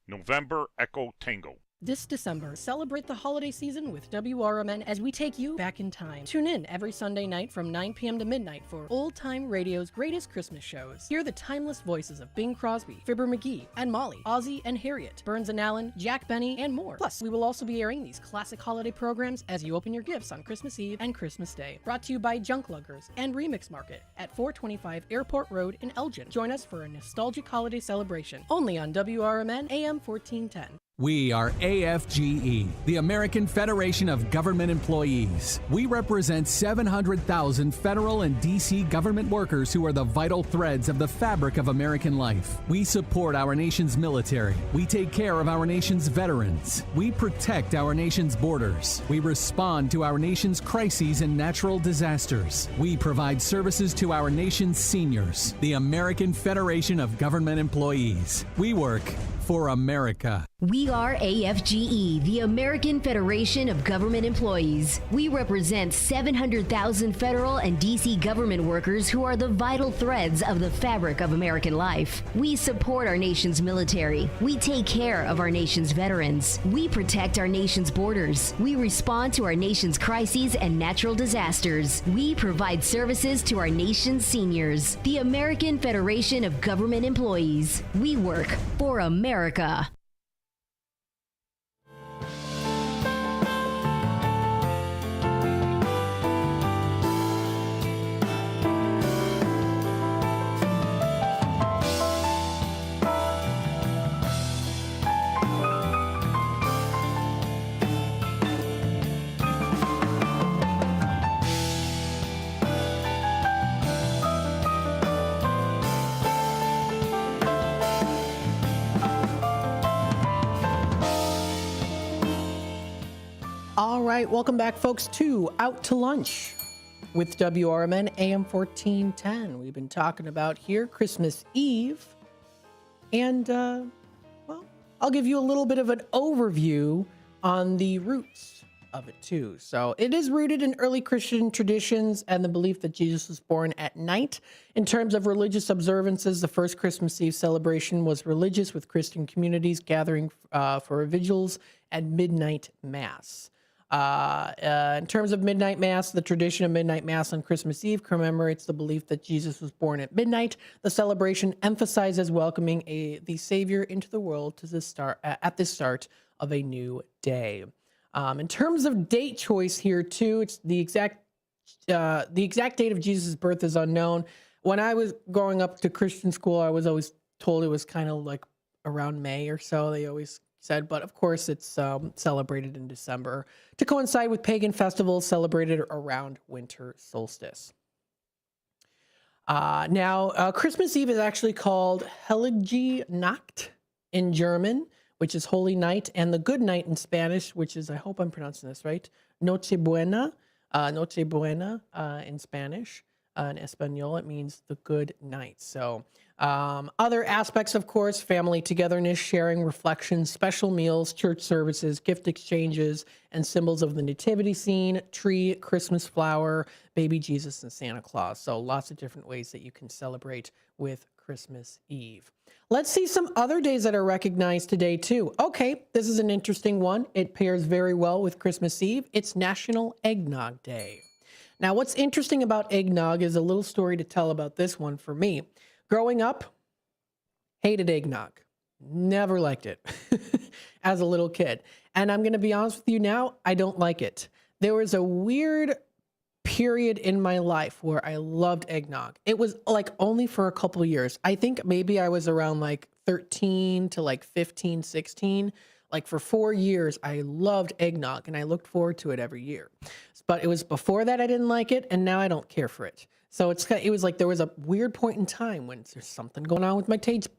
November Echo Tango. This December, celebrate the holiday season with WRMN as we take you back in time. Tune in every Sunday night from 9 p.m. to midnight for Old Time Radio's greatest Christmas shows. Hear the timeless voices of Bing Crosby, Fibber McGee, and Molly, Ozzy and Harriet, Burns and Allen, Jack Benny, and more. Plus, we will also be airing these classic holiday programs as you open your gifts on Christmas Eve and Christmas Day. Brought to you by Junk Luggers and Remix Market at 425 Airport Road in Elgin. Join us for a nostalgic holiday celebration only on WRMN AM 1410. We are AFGE, the American Federation of Government Employees. We represent 700,000 federal and D.C. government workers who are the vital threads of the fabric of American life. We support our nation's military. We take care of our nation's veterans. We protect our nation's borders. We respond to our nation's crises and natural disasters. We provide services to our nation's seniors. The American Federation of Government Employees. We work for America. We are AFGE, the American Federation of Government Employees. We represent 700,000 federal and D.C. government workers who are the vital threads of the fabric of American life. We support our nation's military. We take care of our nation's veterans. We protect our nation's borders. We respond to our nation's crises and natural disasters. We provide services to our nation's seniors. The American Federation of Government Employees. We work for America. All right, welcome back, folks, to Out to Lunch with WRMN AM 1410. We've been talking about here Christmas Eve, and well, I'll give you a little bit of an overview on the roots of it too. So it is rooted in early Christian traditions and the belief that Jesus was born at night. In terms of religious observances, the first Christmas Eve celebration was religious, with Christian communities gathering for vigils and midnight mass. In terms of midnight mass, the tradition of midnight mass on Christmas Eve commemorates the belief that Jesus was born at midnight. The celebration emphasizes welcoming the Savior into the world to at the start of a new day. In terms of date choice here too, it's the exact date of Jesus' birth is unknown. When I was growing up to Christian school, I was always told it was kind of like around May or so. They always said, but of course it's celebrated in December to coincide with pagan festivals celebrated around winter solstice. Now, Christmas Eve is actually called Heilige Nacht in German, which is Holy Night, and the Good Night in Spanish, which is, I hope I'm pronouncing this right, Noche Buena in Spanish. In Espanol, it means the good night. So other aspects, of course, family togetherness, sharing, reflections, special meals, church services, gift exchanges, and symbols of the nativity scene, tree, Christmas flower, baby Jesus, and Santa Claus. So lots of different ways that you can celebrate with Christmas Eve. Let's see some other days that are recognized today, too. Okay, this is an interesting one. It pairs very well with Christmas Eve. It's National Eggnog Day. Now, what's interesting about eggnog is a little story to tell about this one for me. Growing up, hated eggnog. Never liked it as a little kid. And I'm going to be honest with you now, I don't like it. There was a weird period in my life where I loved eggnog. It was like only for a couple years. I think maybe I was around like 13 to like 15, 16. Like for 4 years, I loved eggnog and I looked forward to it every year. But it was before that I didn't like it, and now I don't care for it. So it was like there was a weird point in time when there's something going on with my taste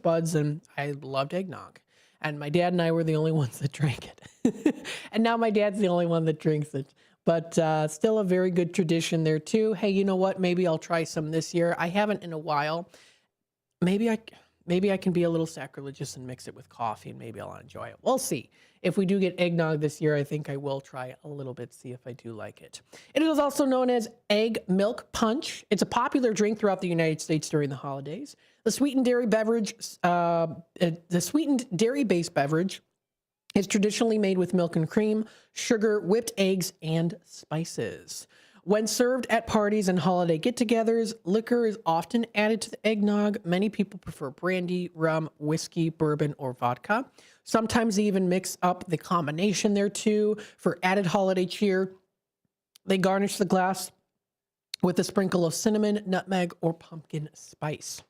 buds, and I loved eggnog. And my dad and I were the only ones that drank it. And now my dad's the only one that drinks it. But still a very good tradition there too. Hey, you know what? Maybe I'll try some this year. I haven't in a while. Maybe I can be a little sacrilegious and mix it with coffee, and maybe I'll enjoy it. We'll see. If we do get eggnog this year, I think I will try a little bit, see if I do like it. It is also known as egg milk punch. It's a popular drink throughout the United States during the holidays. The sweetened dairy-based beverage is traditionally made with milk and cream, sugar, whipped eggs, and spices. When served at parties and holiday get-togethers, liquor is often added to the eggnog. Many people prefer brandy, rum, whiskey, bourbon, or vodka. Sometimes they even mix up the combination there too for added holiday cheer. They garnish the glass with a sprinkle of cinnamon, nutmeg, or pumpkin spice.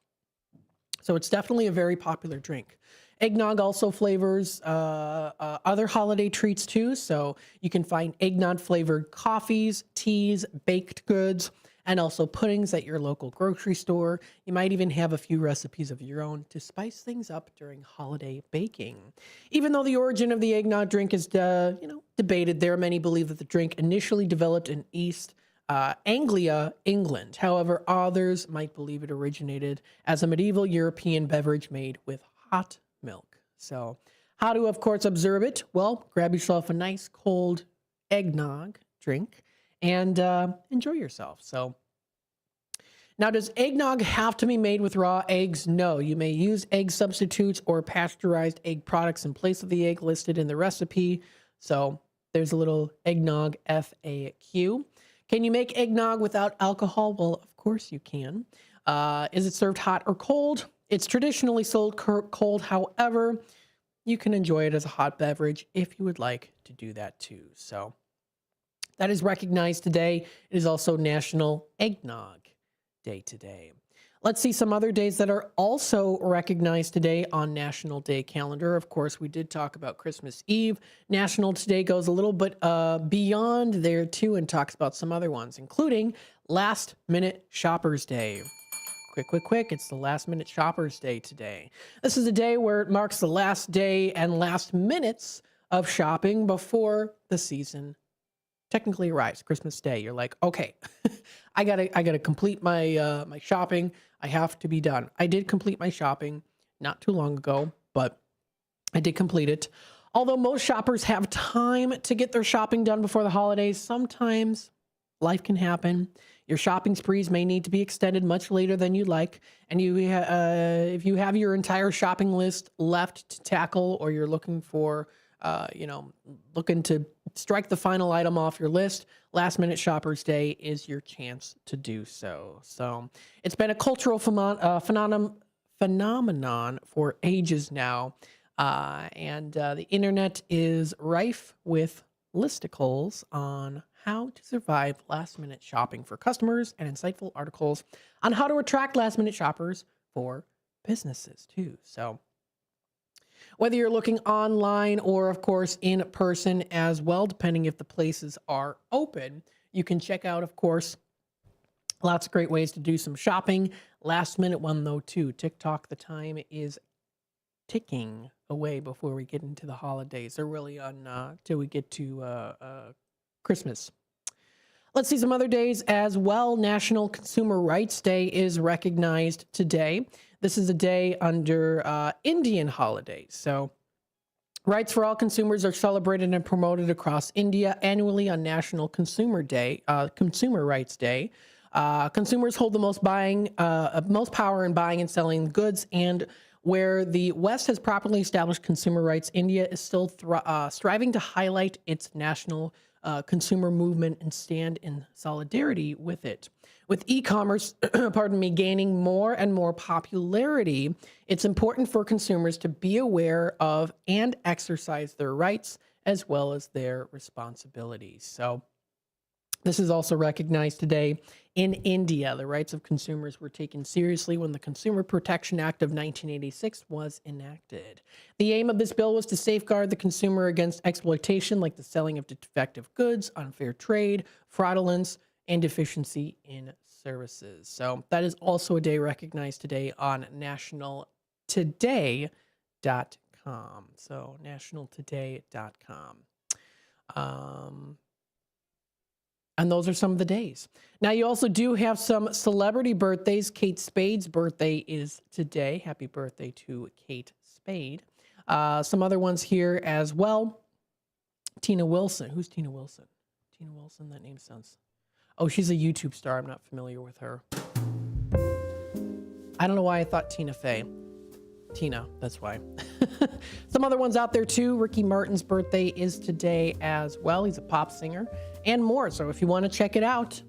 So it's definitely a very popular drink. Eggnog also flavors other holiday treats too. So you can find eggnog flavored coffees, teas, baked goods, and also puddings at your local grocery store. You might even have a few recipes of your own to spice things up during holiday baking. Even though the origin of the eggnog drink is debated, there are many believe that the drink initially developed in East Anglia, England. However, others might believe it originated as a medieval European beverage made with hot milk. So how to, of course, observe it? Well, grab yourself a nice cold eggnog drink and enjoy yourself. So now, does eggnog have to be made with raw eggs? No, you may use egg substitutes or pasteurized egg products in place of the egg listed in the recipe. So there's a little eggnog FAQ. Can you make eggnog without alcohol? Well, of course you can. Is it served hot or cold? It's traditionally sold cold. However, you can enjoy it as a hot beverage if you would like to do that too. So that is recognized today. It is also National Eggnog Day today. Let's see some other days that are also recognized today on National Day calendar. Of course, we did talk about Christmas Eve. National Today goes a little bit beyond there too and talks about some other ones, including Last Minute Shoppers Day. Quick. It's the Last Minute Shoppers Day today. This is a day where it marks the last day and last minutes of shopping before the season technically arrives. Christmas Day. You're like, okay, I gotta complete my my shopping. I have to be done. I did complete my shopping not too long ago, but I did complete it. Although most shoppers have time to get their shopping done before the holidays, sometimes life can happen. Your shopping sprees may need to be extended much later than you'd like. And if you have your entire shopping list left to tackle, or you're looking for, looking to strike the final item off your list, Last Minute Shoppers Day is your chance to do so. So it's been a cultural phenomenon for ages now. And the internet is rife with listicles on how to survive last-minute shopping for customers and insightful articles on how to attract last-minute shoppers for businesses too. So whether you're looking online or, of course, in person as well, depending if the places are open, you can check out, of course, lots of great ways to do some shopping. Last-minute one, though, too. TikTok, the time is ticking away before we get into the holidays. They're really on till we get to Christmas. Let's see some other days as well. National Consumer Rights Day is recognized today. This is a day under Indian holidays. So rights for all consumers are celebrated and promoted across India annually on National Consumer Rights Day. Consumers hold the most power in buying and selling goods, and where the West has properly established consumer rights, India is still striving to highlight its national consumer movement and stand in solidarity with it. With e-commerce, gaining more and more popularity, it's important for consumers to be aware of and exercise their rights as well as their responsibilities. So this is also recognized today in India. The rights of consumers were taken seriously when the Consumer Protection Act of 1986 was enacted. The aim of this bill was to safeguard the consumer against exploitation, like the selling of defective goods, unfair trade, fraudulence, and deficiency in services. So that is also a day recognized today on nationaltoday.com. So nationaltoday.com. And those are some of the days. Now, you also do have some celebrity birthdays. Kate Spade's birthday is today. Happy birthday to Kate Spade. Some other ones here as well. Tina Wilson. Who's Tina Wilson? Tina Wilson, that name sounds... Oh, she's a YouTube star. I'm not familiar with her. I don't know why I thought Tina Fey. Tina, that's why. Some other ones out there too. Ricky Martin's birthday is today as well. He's a pop singer and more. So if you want to check it out,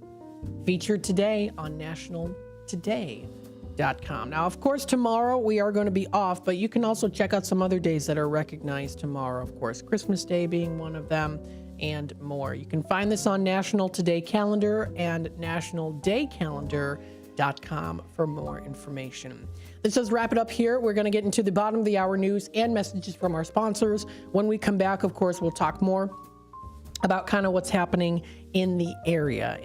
featured today on nationaltoday.com. Now, of course, tomorrow we are going to be off, but you can also check out some other days that are recognized tomorrow. Of course, Christmas Day being one of them and more. You can find this on National Today calendar and nationaldaycalendar.com for more information. This does wrap it up here. We're going to get into the bottom of the hour news and messages from our sponsors. When we come back, of course, we'll talk more about kind of what's happening in the area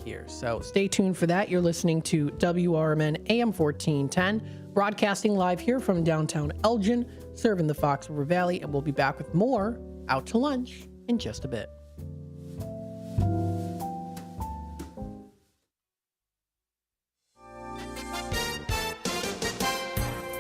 here. So stay tuned for that. You're listening to WRMN AM 1410, broadcasting live here from downtown Elgin, serving the Fox River Valley, and we'll be back with more Out to Lunch in just a bit.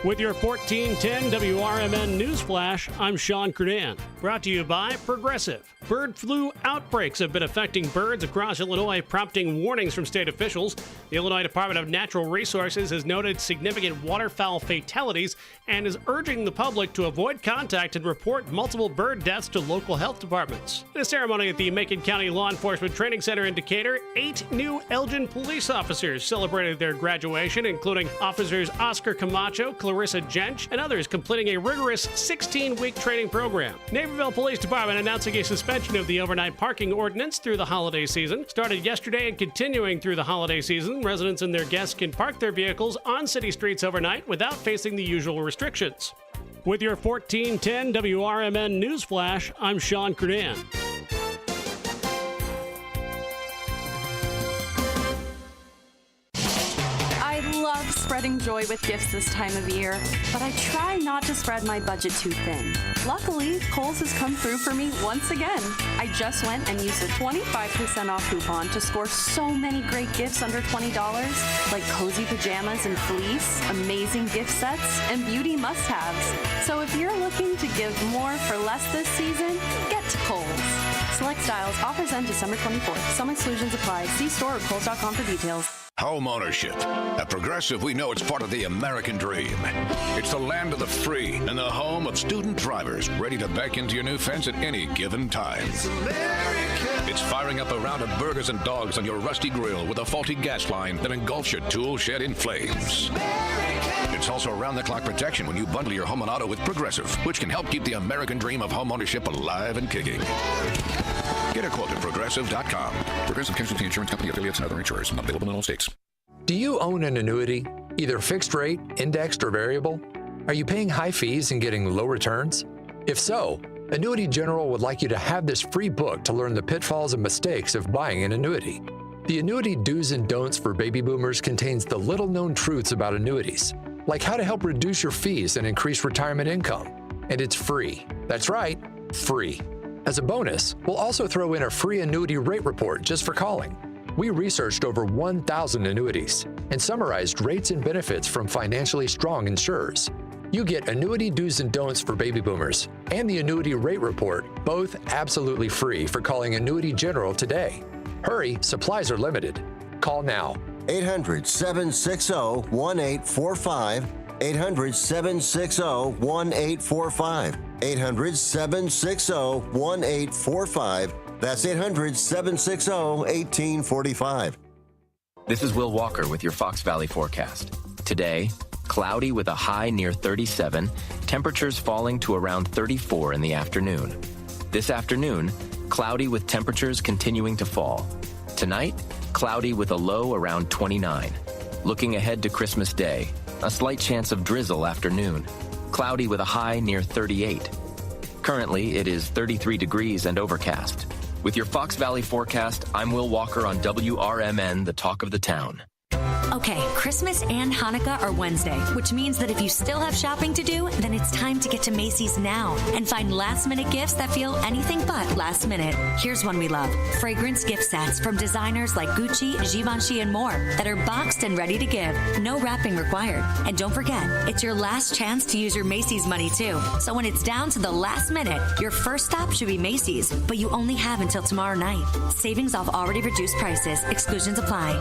With your 1410 WRMN News Flash, I'm Sean Kernan. Brought to you by Progressive. Bird flu outbreaks have been affecting birds across Illinois, prompting warnings from state officials. The Illinois Department of Natural Resources has noted significant waterfowl fatalities and is urging the public to avoid contact and report multiple bird deaths to local health departments. In a ceremony at the Macon County Law Enforcement Training Center in Decatur, 8 new Elgin police officers celebrated their graduation, including officers Oscar Camacho, Clarissa Jench, and others completing a rigorous 16-week training program. Naperville Police Department announcing a suspension of the overnight parking ordinance through the holiday season. Started yesterday and continuing through the holiday season, residents and their guests can park their vehicles on city streets overnight without facing the usual restrictions. With your 1410 WRMN News Flash, I'm Sean Kernan. I love spreading joy with gifts this time of year, but I try not to spread my budget too thin. Luckily, Kohl's has come through for me once again. I just went and used a 25% off coupon to score so many great gifts under $20, like cozy pajamas and fleece, amazing gift sets, and beauty must-haves. So if you're looking to give more for less this season, get to Kohl's. Select styles, offers end December 24th. Some exclusions apply. See store or Kohl's.com for details. Home ownership. At Progressive, we know it's part of the American dream. It's the land of the free and the home of student drivers ready to back into your new fence at any given time. It's firing up a round of burgers and dogs on your rusty grill with a faulty gas line that engulfs your tool shed in flames. It's also around-the-clock protection when you bundle your home and auto with Progressive, which can help keep the American dream of home ownership alive and kicking. Get a quote at Progressive.com. Progressive Casualty Insurance Company, affiliates, and other insurers. Not available in all states. Do you own an annuity, either fixed rate, indexed, or variable? Are you paying high fees and getting low returns? If so, Annuity General would like you to have this free book to learn the pitfalls and mistakes of buying an annuity. The Annuity Do's and Don'ts for Baby Boomers contains the little-known truths about annuities, like how to help reduce your fees and increase retirement income. And it's free. That's right, free. As a bonus, we'll also throw in a free annuity rate report just for calling. We researched over 1,000 annuities and summarized rates and benefits from financially strong insurers. You get annuity do's and don'ts for baby boomers and the annuity rate report, both absolutely free for calling Annuity General today. Hurry, supplies are limited. Call now. 800-760-1845. 800-760-1845. 800-760-1845. That's 800-760-1845. This is Will Walker with your Fox Valley forecast. Today, cloudy with a high near 37, temperatures falling to around 34 in the afternoon. This afternoon, cloudy with temperatures continuing to fall. Tonight, cloudy with a low around 29. Looking ahead to Christmas Day, a slight chance of drizzle afternoon. Cloudy with a high near 38. Currently, it is 33 degrees and overcast. With your Fox Valley forecast, I'm Will Walker on WRMN, the talk of the town. Okay, Christmas and Hanukkah are Wednesday, which means that if you still have shopping to do, then it's time to get to Macy's now and find last-minute gifts that feel anything but last minute. Here's one we love. Fragrance gift sets from designers like Gucci, Givenchy, and more that are boxed and ready to give. No wrapping required. And don't forget, it's your last chance to use your Macy's money, too. So when it's down to the last minute, your first stop should be Macy's, but you only have until tomorrow night. Savings off already reduced prices. Exclusions apply.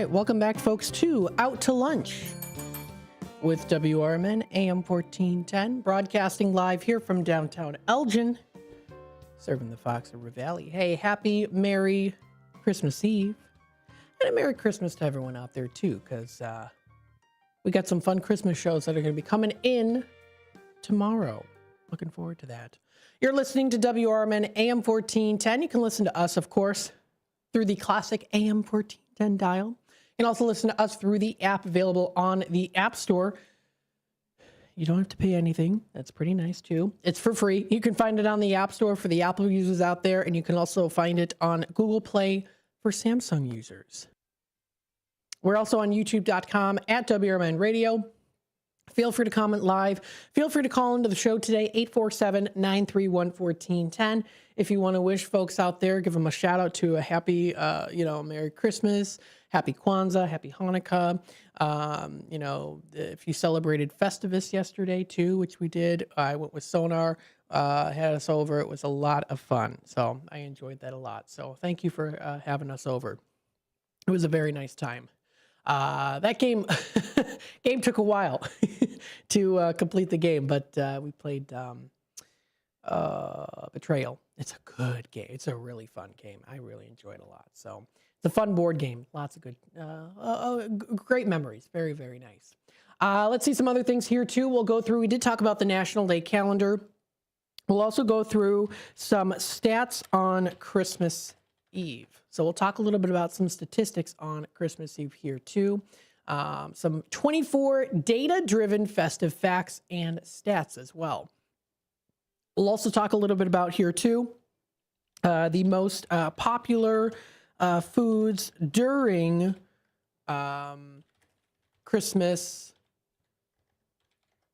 Welcome back, folks, to Out to Lunch with WRMN AM 1410, broadcasting live here from downtown Elgin, serving the Fox River Valley. Hey, happy Merry Christmas Eve, and a Merry Christmas to everyone out there, too, because we got some fun Christmas shows that are going to be coming in tomorrow. Looking forward to that. You're listening to WRMN AM 1410. You can listen to us, of course, through the classic AM 1410 dial. You can also listen to us through the app available on the App Store. You don't have to pay anything. That's pretty nice, too. It's for free. You can find it on the App Store for the Apple users out there, and you can also find it on Google Play for Samsung users. We're also on youtube.com at WRMN Radio. Feel free to comment live. Feel free to call into the show today, 847-931-1410. If you want to wish folks out there, give them a shout out to a happy, Merry Christmas, Happy Kwanzaa, Happy Hanukkah. If you celebrated Festivus yesterday too, which we did, I went with Sonar, had us over. It was a lot of fun. So I enjoyed that a lot. So thank you for having us over. It was a very nice time. That game took a while to complete the game, but we played Betrayal. It's a good game. It's a really fun game. I really enjoyed it a lot. So it's a fun board game. Lots of good, great memories. Very, very nice. Let's see some other things here too. We'll go through. We did talk about the National Day calendar. We'll also go through some stats on Christmas Eve. So we'll talk a little bit about some statistics on Christmas Eve here too. Some 24 data-driven festive facts and stats as well. We'll also talk a little bit about here too the most popular foods during Christmas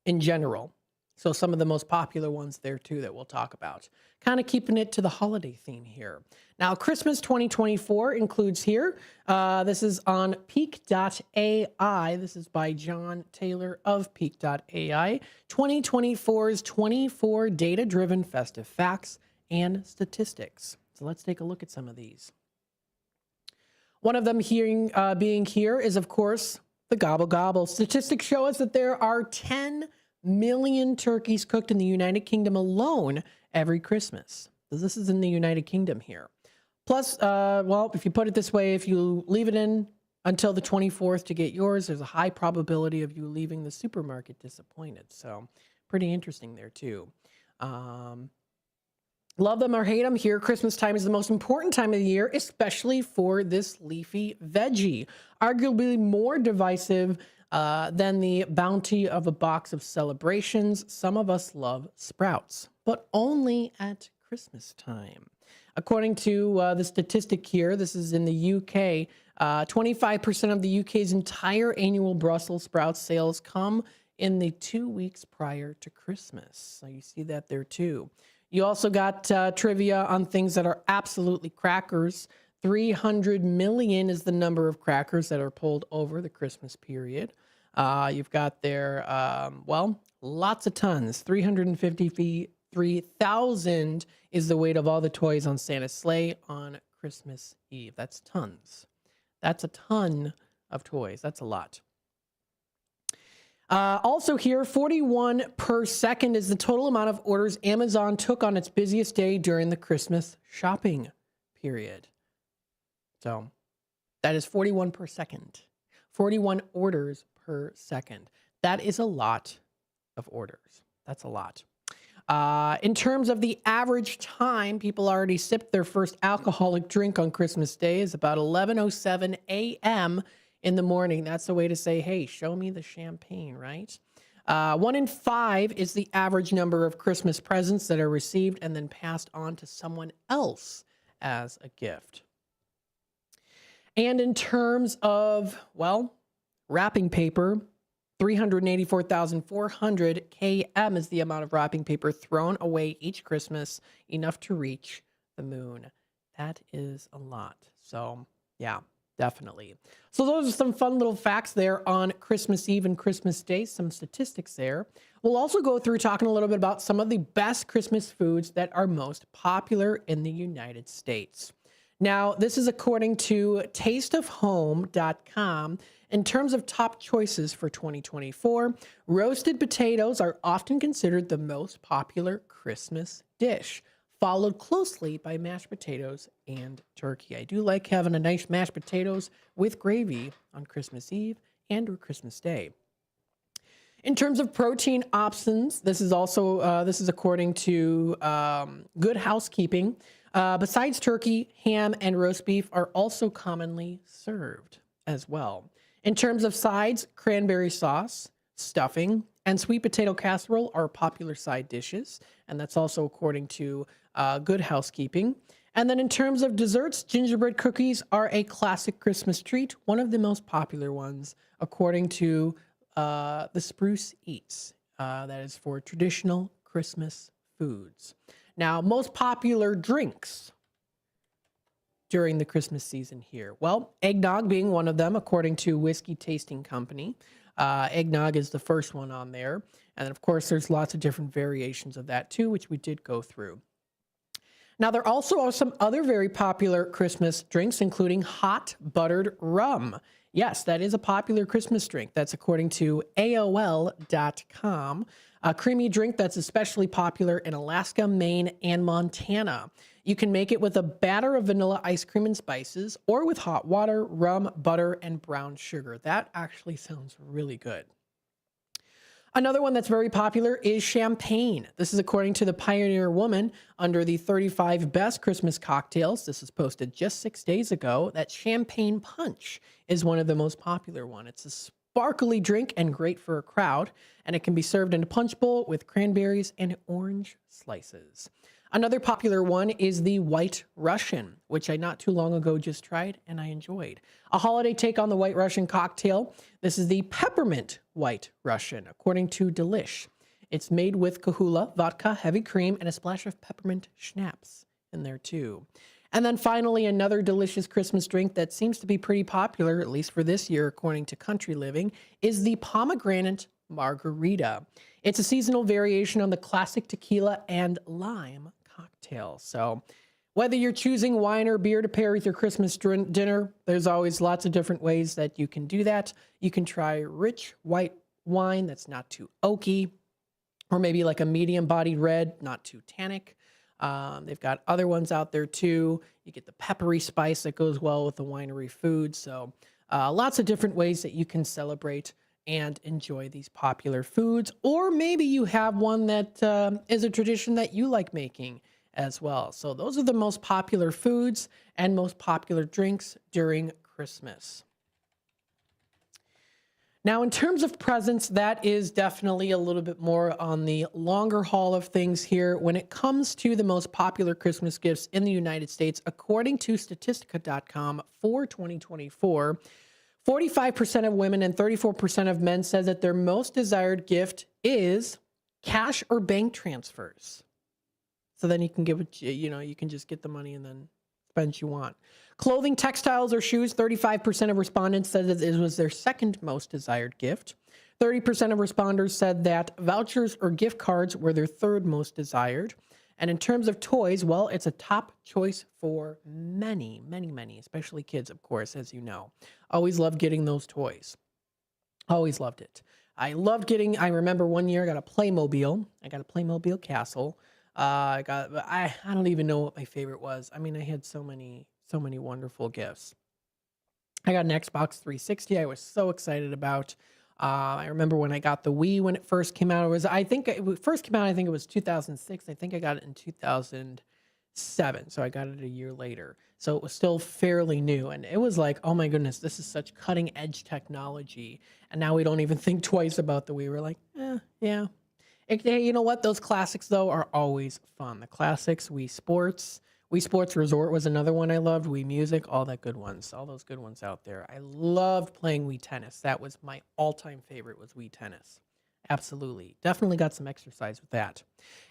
in general. So some of the most popular ones there too that we'll talk about. Kind of keeping it to the holiday theme here. Now, Christmas 2024 includes here, this is on Peak.ai. This is by John Taylor of Peak.ai. 2024's 24 data-driven festive facts and statistics. So let's take a look at some of these. One of them being here is, of course, the gobble gobble. Statistics show us that there are 10 million turkeys cooked in the United Kingdom alone every Christmas. This is in the United Kingdom here. Plus, well, if you put it this way, if you leave it in until the 24th to get yours, there's a high probability of you leaving the supermarket disappointed. So pretty interesting there too. Love them or hate them here, Christmas time is the most important time of the year, especially for this leafy veggie. Arguably more divisive than the bounty of a box of celebrations. Some of us love sprouts, but only at Christmas time. According to the statistic here, this is in the UK, 25% of the UK's entire annual Brussels sprout sales come in the 2 weeks prior to Christmas. So you see that there too. You also got trivia on things that are absolutely crackers. 300 million is the number of crackers that are pulled over the Christmas period. You've got there, well, lots of tons. 353,000 is the weight of all the toys on Santa's sleigh on Christmas Eve. That's tons. That's a ton of toys. That's a lot. Also here, 41 per second is the total amount of orders Amazon took on its busiest day during the Christmas shopping period. So that is 41 per second. 41 orders per second. That is a lot of orders. That's a lot. In terms of the average time people already sipped their first alcoholic drink on Christmas Day is about 11:07 a.m. in the morning. That's the way to say, hey, show me the champagne, right? 1 in 5 is the average number of Christmas presents that are received and then passed on to someone else as a gift. And in terms of, well, wrapping paper, 384,400 km is the amount of wrapping paper thrown away each Christmas, enough to reach the moon. That is a lot. So, yeah. Definitely. So those are some fun little facts there on Christmas Eve and Christmas Day, some statistics there. We'll also go through talking a little bit about some of the best Christmas foods that are most popular in the United States. Now, this is according to tasteofhome.com. In terms of top choices for 2024, roasted potatoes are often considered the most popular Christmas dish, followed closely by mashed potatoes and turkey. I do like having a nice mashed potatoes with gravy on Christmas Eve and or Christmas Day. In terms of protein options, this is also this is according to Good Housekeeping. Besides turkey, ham and roast beef are also commonly served as well. In terms of sides, cranberry sauce, stuffing, and sweet potato casserole are popular side dishes, and that's also according to Good Housekeeping. And then in terms of desserts, gingerbread cookies are a classic Christmas treat, one of the most popular ones, according to the Spruce Eats. That is for traditional Christmas foods. Now, most popular drinks during the Christmas season here. Well, eggnog being one of them, according to Whiskey Tasting Company. Eggnog is the first one on there. And then, of course, there's lots of different variations of that too, which we did go through. Now, there also are some other very popular Christmas drinks, including hot buttered rum. Yes, that is a popular Christmas drink. That's according to AOL.com. A creamy drink that's especially popular in Alaska, Maine, and Montana. You can make it with a batter of vanilla ice cream and spices, or with hot water, rum, butter, and brown sugar. That actually sounds really good. Another one that's very popular is champagne. This is according to the Pioneer Woman under the 35 best Christmas cocktails. This was posted just 6 days ago. That champagne punch is one of the most popular one. It's a sparkly drink and great for a crowd, and it can be served in a punch bowl with cranberries and orange slices. Another popular one is the White Russian, which I not too long ago just tried and I enjoyed. A holiday take on the White Russian cocktail. This is the Peppermint White Russian, according to Delish. It's made with Kahula, vodka, heavy cream, and a splash of peppermint schnapps in there too. And then finally, another delicious Christmas drink that seems to be pretty popular, at least for this year, according to Country Living, is the Pomegranate Margarita. It's a seasonal variation on the classic tequila and lime cocktail. So whether you're choosing wine or beer to pair with your Christmas dinner, there's always lots of different ways that you can do that. You can try rich white wine that's not too oaky, or maybe like a medium-bodied red, not too tannic. They've got other ones out there too. You get the peppery spice that goes well with the winery food. So lots of different ways that you can celebrate and enjoy these popular foods. Or maybe you have one that is a tradition that you like making as well. So those are the most popular foods and most popular drinks during Christmas. Now, in terms of presents, that is definitely a little bit more on the longer haul of things here. When it comes to the most popular Christmas gifts in the United States, according to Statistica.com for 2024, 45% of women and 34% of men said that their most desired gift is cash or bank transfers. So then you can give it, you can just get the money and then spend what you want. Clothing, textiles, or shoes, 35% of respondents said that it was their second most desired gift. 30% of responders said that vouchers or gift cards were their third most desired. And in terms of toys, well, it's a top choice for many, especially kids, of course, as you know. Always loved getting those toys. Always loved it. I remember one year I got a Playmobil. I got a Playmobil castle. I don't even know what my favorite was. I mean, I had so many wonderful gifts. I got an Xbox 360 I was so excited about. I remember when I got the Wii when it first came out. I think it was 2006. I think I got it in 2007. So I got it a year later. So it was still fairly new. And it was like, oh my goodness, this is such cutting edge technology. And now we don't even think twice about the Wii. We're like, yeah. Hey, you know what? Those classics, though, are always fun. The classics, Wii Sports Resort was another one I loved. Wii Music, all that good ones. All those good ones out there. I loved playing Wii Tennis. That was my all-time favorite, was Wii Tennis. Absolutely. Definitely got some exercise with that.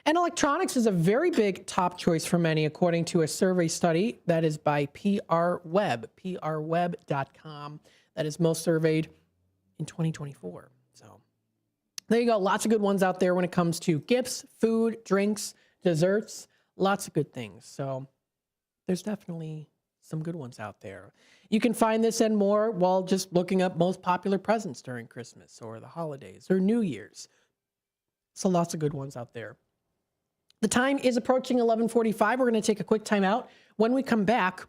And electronics is a very big top choice for many, according to a survey study that is by PRWeb, prweb.com, that is most surveyed in 2024. So there you go. Lots of good ones out there when it comes to gifts, food, drinks, desserts, lots of good things. So there's definitely some good ones out there. You can find this and more while just looking up most popular presents during Christmas or the holidays or New Year's. So lots of good ones out there. The time is approaching 11:45. We're going to take a quick time out. When we come back,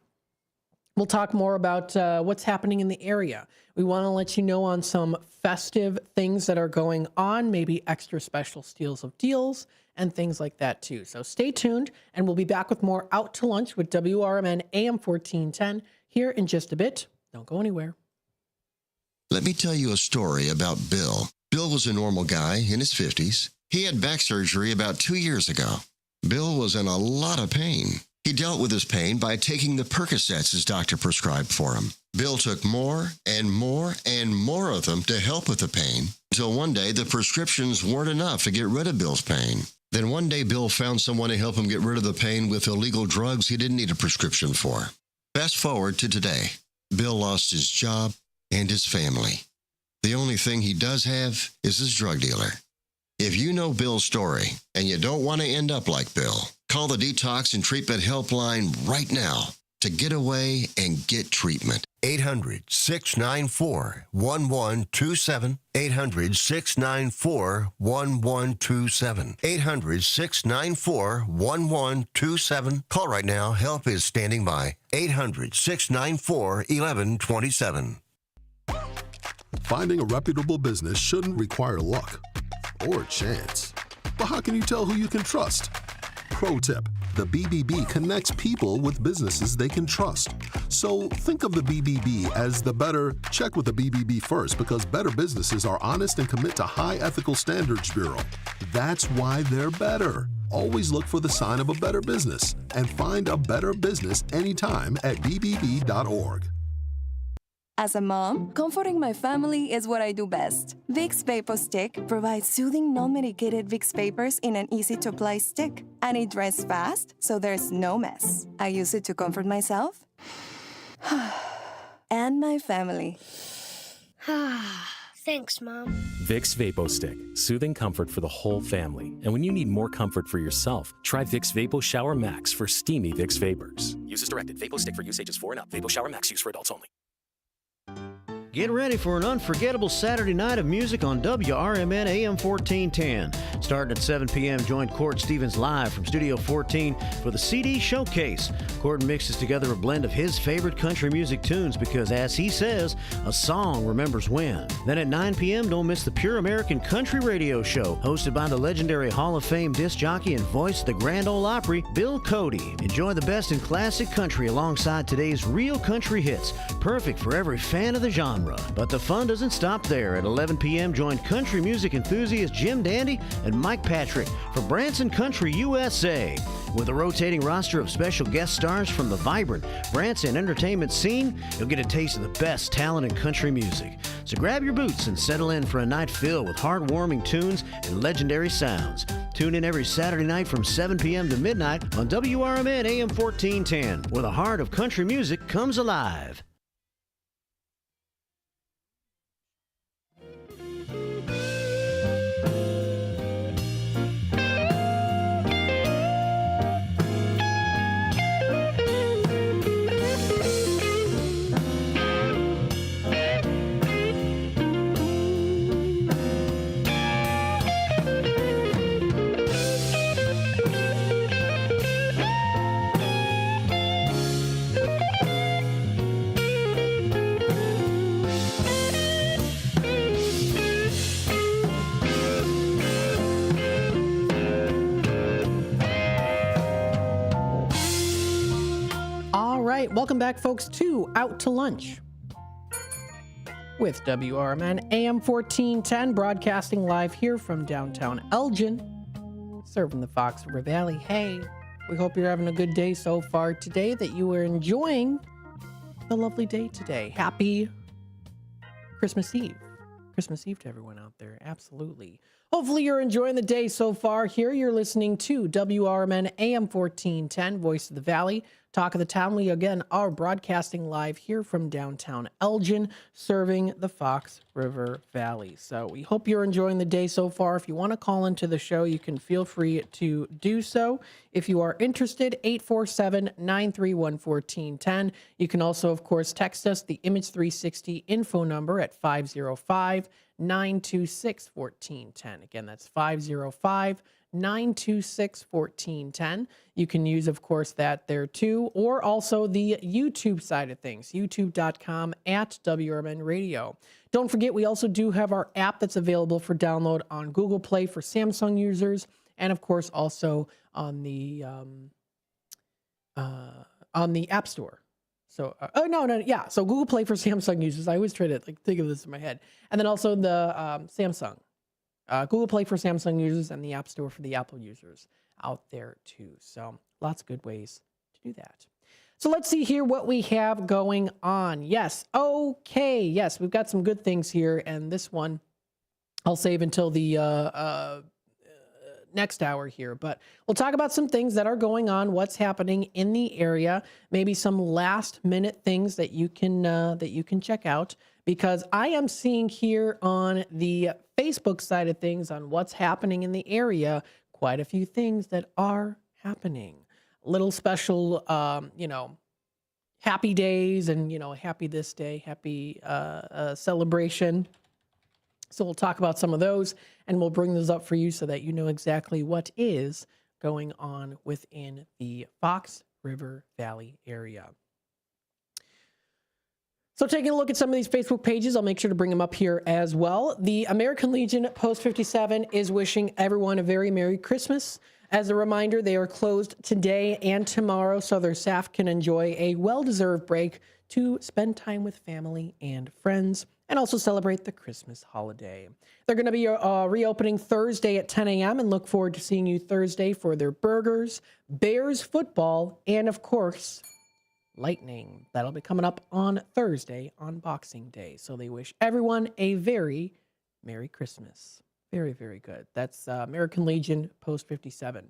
we'll talk more about what's happening in the area. We want to let you know on some festive things that are going on, maybe extra special steals of deals and things like that too. So stay tuned, and we'll be back with more Out to Lunch with WRMN AM 1410 here in just a bit. Don't go anywhere. Let me tell you a story about Bill. Bill was a normal guy in his 50s. He had back surgery about 2 years ago. Bill was in a lot of pain. He dealt with his pain by taking the Percocets his doctor prescribed for him. Bill took more and more and more of them to help with the pain, until one day the prescriptions weren't enough to get rid of Bill's pain. Then one day Bill found someone to help him get rid of the pain with illegal drugs he didn't need a prescription for. Fast forward to today. Bill lost his job and his family. The only thing he does have is his drug dealer. If you know Bill's story and you don't want to end up like Bill, call the Detox and Treatment Helpline right now to get away and get treatment. 800-694-1127. 800-694-1127. 800-694-1127. Call right now. Help is standing by. 800-694-1127. Finding a reputable business shouldn't require luck or chance. But how can you tell who you can trust? Pro tip: the BBB connects people with businesses they can trust. So think of the BBB as the better. Check with the BBB first, because better businesses are honest and commit to high ethical standards bureau. That's why they're better. Always look for the sign of a better business and find a better business anytime at bbb.org. As a mom, comforting my family is what I do best. Vicks VapoStick provides soothing, non-medicated Vicks vapors in an easy-to-apply stick, and it dries fast, so there's no mess. I use it to comfort myself and my family. Thanks, Mom. Vicks VapoStick, soothing comfort for the whole family. And when you need more comfort for yourself, try Vicks Vapo Shower Max for steamy Vicks vapors. Use as directed. VapoStick for use ages 4 and up. Vapo Shower Max use for adults only. Get ready for an unforgettable Saturday night of music on WRMN AM 1410. Starting at 7 p.m., join Court Stevens live from Studio 14 for the CD Showcase. Court mixes together a blend of his favorite country music tunes because, as he says, a song remembers when. Then at 9 p.m., don't miss the Pure American Country Radio Show, hosted by the legendary Hall of Fame disc jockey and voice of the Grand Ole Opry, Bill Cody. Enjoy the best in classic country alongside today's real country hits, perfect for every fan of the genre. But the fun doesn't stop there. At 11 p.m., join country music enthusiast Jim Dandy and Mike Patrick for Branson Country USA. With a rotating roster of special guest stars from the vibrant Branson entertainment scene, you'll get a taste of the best talent in country music. So grab your boots and settle in for a night filled with heartwarming tunes and legendary sounds. Tune in every Saturday night from 7 p.m. to midnight on WRMN AM 1410, where the heart of country music comes alive. Welcome back, folks, to Out to Lunch with WRMN AM 1410, broadcasting live here from downtown Elgin, serving the Fox River Valley. Hey, we hope you're having a good day so far today, that you are enjoying the lovely day today. Happy Christmas Eve. Christmas Eve to everyone out there. Absolutely. Hopefully you're enjoying the day so far. Here you're listening to WRMN AM 1410, Voice of the Valley, Talk of the Town. We again are broadcasting live here from downtown Elgin, serving the Fox River Valley. So we hope you're enjoying the day so far. If you want to call into the show, you can feel free to do so. If you are interested, 847-931-1410. You can also, of course, text us the Image 360 info number at 505-926-1410. Again, that's 505-926-1410. You can use, of course, that there too, or also the YouTube side of things, youtube.com at WRMN Radio. Don't forget, we also do have our app that's available for download on Google Play for Samsung users, and of course also on the App Store. So, so Google Play for Samsung users. I always try to think of this in my head. And then also the Samsung. Google Play for Samsung users and the App Store for the Apple users out there too. So lots of good ways to do that. So let's see here what we have going on. Yes. Okay. Yes, we've got some good things here. And this one I'll save until the next hour here, but we'll talk about some things that are going on, what's happening in the area, maybe some last minute things that you can check out, because I am seeing here on the Facebook side of things on what's happening in the area, quite a few things that are happening. Little special, happy days and, happy this day, happy celebration. So we'll talk about some of those, and we'll bring those up for you so that you know exactly what is going on within the Fox River Valley area. So taking a look at some of these Facebook pages, I'll make sure to bring them up here as well. The American Legion Post 57 is wishing everyone a very Merry Christmas. As a reminder, they are closed today and tomorrow, so their staff can enjoy a well-deserved break to spend time with family and friends, and also celebrate the Christmas holiday. They're going to be reopening Thursday at 10 a.m. and look forward to seeing you Thursday for their burgers, Bears football, and of course, lightning. That'll be coming up on Thursday on Boxing Day. So they wish everyone a very Merry Christmas. Very, very good. That's American Legion Post 57.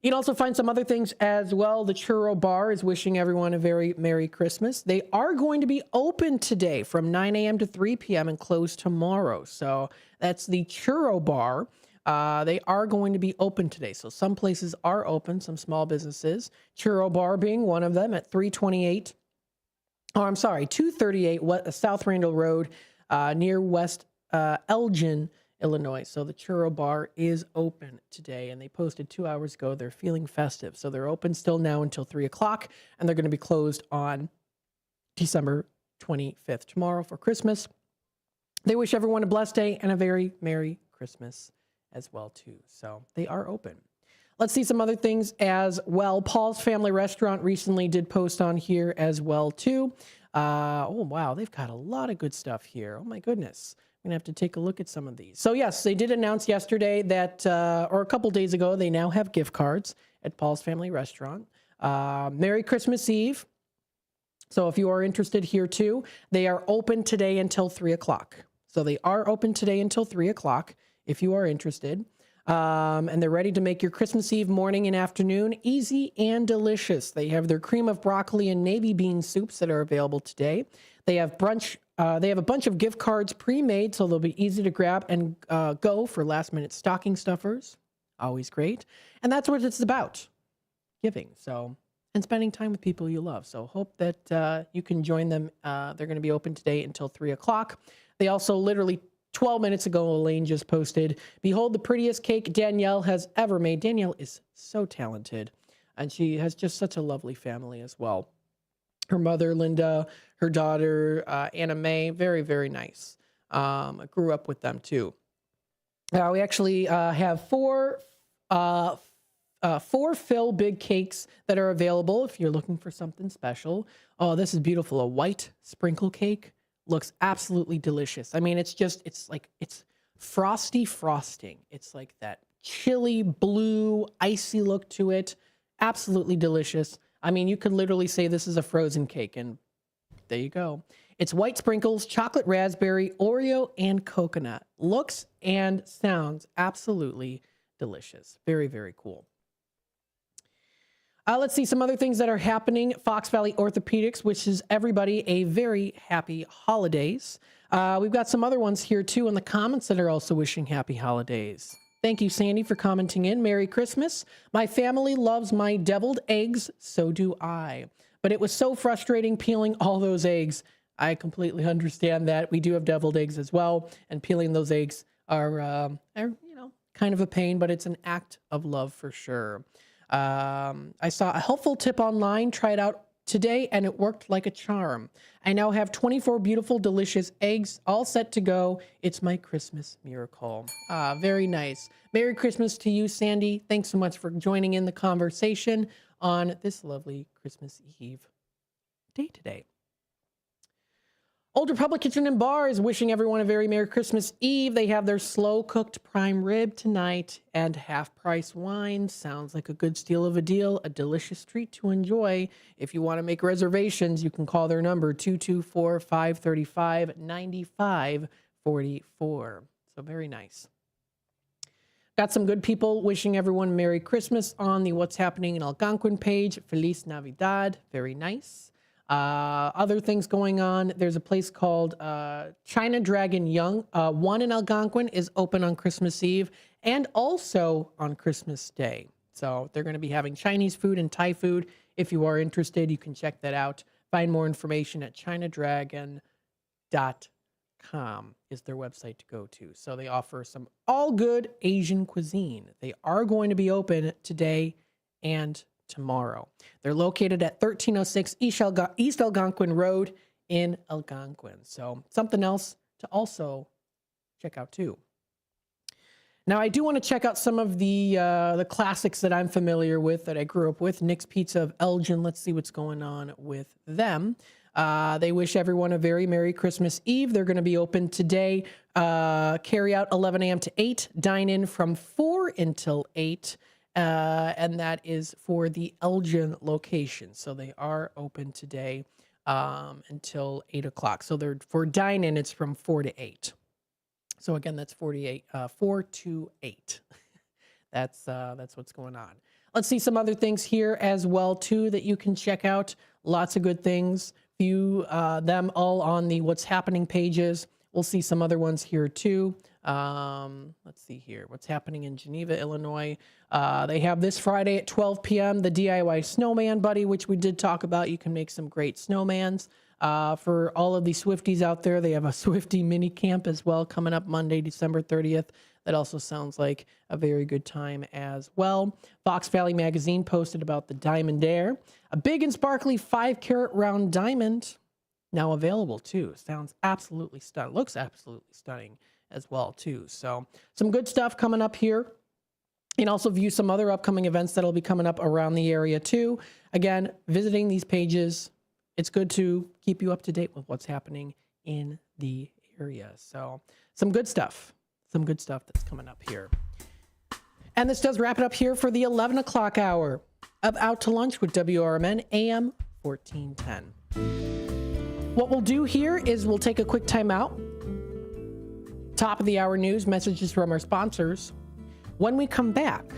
You can also find some other things as well. The Churro Bar is wishing everyone a very Merry Christmas. They are going to be open today from 9 a.m. to 3 p.m. and closed tomorrow. So that's the Churro Bar. They are going to be open today. So some places are open, some small businesses. Churro Bar being one of them at 328 Oh, I'm sorry, 238 South Randall Road, near West Elgin, Illinois. So the Churro Bar is open today, and they posted 2 hours ago. They're feeling festive. So they're open still now until 3 o'clock, and they're going to be closed on December 25th, tomorrow, for Christmas. They wish everyone a blessed day and a very Merry Christmas as well, too. So they are open. Let's see some other things as well. Paul's Family Restaurant recently did post on here as well, too. Oh, wow, they've got a lot of good stuff here. Oh, my goodness. I'm going to have to take a look at some of these. So, yes, they did announce yesterday that, or a couple days ago, they now have gift cards at Paul's Family Restaurant. Merry Christmas Eve. So if you are interested here, too, they are open today until 3 o'clock. So they are open today until 3 o'clock if you are interested. And they're ready to make your Christmas Eve morning and afternoon easy and delicious. They have their cream of broccoli and navy bean soups that are available today. They have brunch. They have a bunch of gift cards pre-made, so they'll be easy to grab and go for last-minute stocking stuffers. Always great. And that's what it's about, giving. So, and spending time with people you love. So hope that you can join them. They're going to be open today until 3 o'clock. They also literally 12 minutes ago, Elaine just posted, "Behold the prettiest cake Danielle has ever made." Danielle is so talented, and she has just such a lovely family as well. Her mother, Linda, her daughter, Anna Mae, very, very nice. I grew up with them, too. We actually have four Fill Big Cakes that are available if you're looking for something special. Oh, this is beautiful. A white sprinkle cake. Looks absolutely delicious. I mean, it's frosty frosting. It's like that chili blue, icy look to it. Absolutely delicious. I mean, you could literally say this is a frozen cake, and there you go. It's white sprinkles, chocolate raspberry, Oreo, and coconut. Looks and sounds absolutely delicious. Very, very cool. Let's see some other things that are happening. Fox Valley Orthopedics wishes everybody a very happy holidays. We've got some other ones here, too, in the comments that are also wishing happy holidays. Thank you, Sandy, for commenting in. Merry Christmas. My family loves my deviled eggs. So do I. But it was so frustrating peeling all those eggs. I completely understand that. We do have deviled eggs as well. And peeling those eggs are kind of a pain, but it's an act of love for sure. I saw a helpful tip online, try it out today, and it worked like a charm. I now have 24 beautiful, delicious eggs all set to go. It's my Christmas miracle. Very nice. Merry Christmas to you, Sandy. Thanks so much for joining in the conversation on this lovely Christmas Eve day today. Old Republic Kitchen and Bar is wishing everyone a very Merry Christmas Eve. They have their slow-cooked prime rib tonight and half-price wine. Sounds like a good steal of a deal, a delicious treat to enjoy. If you want to make reservations, you can call their number, 224-535-9544. So very nice. Got some good people wishing everyone Merry Christmas on the What's Happening in Algonquin page. Feliz Navidad. Very nice. Other things going on. There's a place called China Dragon Young. One in Algonquin is open on Christmas Eve and also on Christmas Day. So they're going to be having Chinese food and Thai food. If you are interested, you can check that out. Find more information at chinadragon.com is their website to go to. So they offer some all good Asian cuisine. They are going to be open today and tomorrow. They're located at 1306 East Algonquin Road in Algonquin. So something else to also check out too. Now, I do want to check out some of the classics that I'm familiar with, that I grew up with. Nick's Pizza of Elgin. Let's see what's going on with them. They wish everyone a very Merry Christmas Eve. They're going to be open today. Carry out 11 a.m. to 8. Dine in from 4 until 8. And that is for the Elgin location. So they are open today until 8 o'clock. So they're for dine-in, it's from 4 to 8. So again, that's 4 to 8. That's what's going on. Let's see some other things here as well, too, that you can check out. Lots of good things. View them all on the What's Happening pages. We'll see some other ones here, too. Let's see here. What's happening in Geneva, Illinois. They have this Friday at 12 p.m. the DIY Snowman Buddy, which we did talk about. You can make some great snowmans. For all of the Swifties out there, they have a Swiftie mini camp as well coming up Monday, December 30th. That also sounds like a very good time as well. Fox Valley Magazine posted about the Diamond Dare. A big and sparkly 5-carat round diamond now available too. Sounds absolutely stunning. Looks absolutely stunning as well too. So some good stuff coming up here. You can also view some other upcoming events that'll be coming up around the area too. Again, visiting these pages, it's good to keep you up to date with what's happening in the area. So some good stuff. Some good stuff that's coming up here. And this does wrap it up here for the 11 o'clock hour of Out to Lunch with WRMN AM 1410. What we'll do here is we'll take a quick time out. Top of the hour news, messages from our sponsors. When we come back,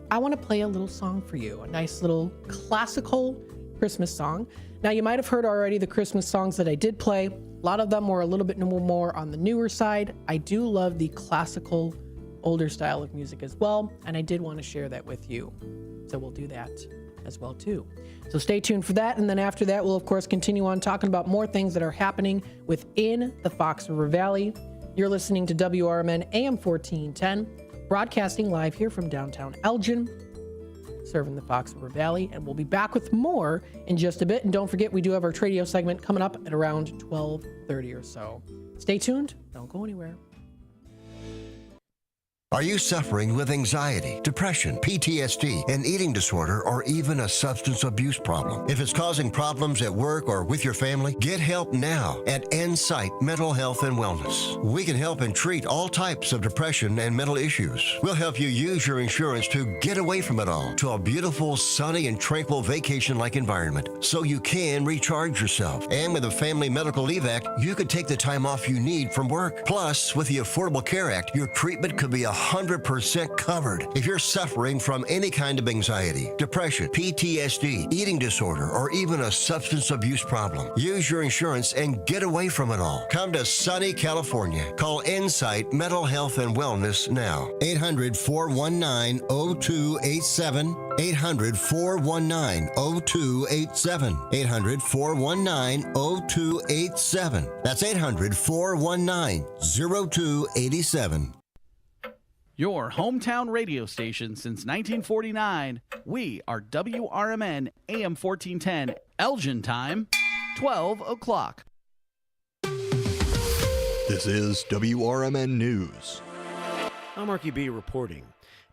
I want to play a little song for you, a nice little classical Christmas song. Now, you might have heard already the Christmas songs that I did play. A lot of them were a little bit more on the newer side. I do love the classical, older style of music as well, and I did want to share that with you. So we'll do that as well too. So stay tuned for that, and then after that, we'll of course continue on talking about more things that are happening within the Fox River Valley. You're listening to WRMN AM 1410, broadcasting live here from downtown Elgin, serving the Fox River Valley, and we'll be back with more in just a bit. And don't forget, we do have our Tradio segment coming up at around 12:30 or so. Stay tuned. Don't go anywhere. Are you suffering with anxiety, depression, PTSD, an eating disorder, or even a substance abuse problem? If it's causing problems at work or with your family, get help now at Insight Mental Health and Wellness. We can help and treat all types of depression and mental issues. We'll help you use your insurance to get away from it all to a beautiful, sunny, and tranquil vacation-like environment so you can recharge yourself. And with a Family Medical Leave Act, you could take the time off you need from work. Plus, with the Affordable Care Act, your treatment could be 100% covered. If you're suffering from any kind of anxiety, depression, PTSD, eating disorder, or even a substance abuse problem, use your insurance and get away from it all. Come to sunny California. Call Insight Mental Health and Wellness now. 800-419-0287. 800-419-0287. 800-419-0287. That's 800-419-0287. Your hometown radio station since 1949. We are WRMN AM 1410, Elgin time, 12 o'clock. This is WRMN News. I'm Marky B reporting.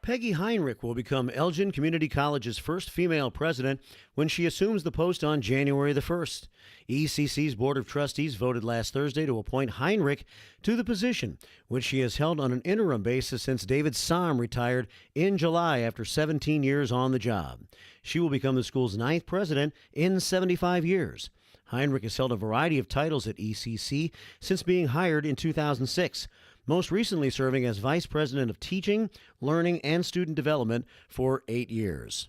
Peggy Heinrich will become Elgin Community College's first female president when she assumes the post on January the 1st. ECC's Board of Trustees voted last Thursday to appoint Heinrich to the position, which she has held on an interim basis since David Somm retired in July after 17 years on the job. She will become the school's 9th president in 75 years. Heinrich has held a variety of titles at ECC since being hired in 2006. Most recently serving as Vice President of Teaching, Learning, and Student Development for 8 years.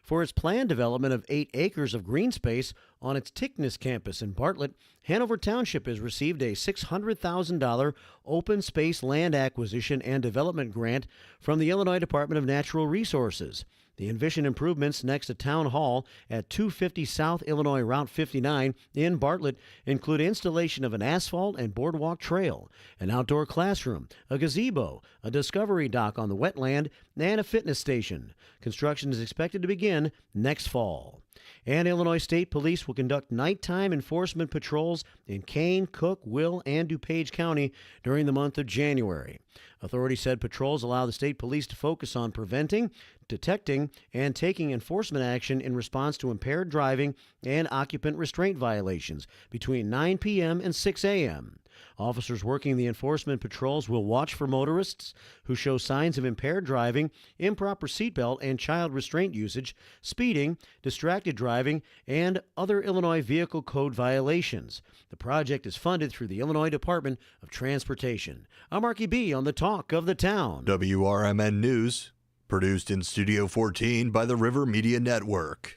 For its planned development of 8 acres of green space on its Tickness campus in Bartlett, Hanover Township has received a $600,000 open space land acquisition and development grant from the Illinois Department of Natural Resources. The envisioned improvements next to Town Hall at 250 South Illinois Route 59 in Bartlett include installation of an asphalt and boardwalk trail, an outdoor classroom, a gazebo, a discovery dock on the wetland, and a fitness station. Construction is expected to begin next fall. And Illinois State Police will conduct nighttime enforcement patrols in Kane, Cook, Will, and DuPage County during the month of January. Authorities said patrols allow the state police to focus on preventing, detecting, and taking enforcement action in response to impaired driving and occupant restraint violations between 9 p.m. and 6 a.m. Officers working the enforcement patrols will watch for motorists who show signs of impaired driving, improper seatbelt and child restraint usage, speeding, distracted driving, and other Illinois Vehicle Code violations. The project is funded through the Illinois Department of Transportation. I'm Marky B on the Talk of the Town. WRMN News, produced in Studio 14 by the River Media Network.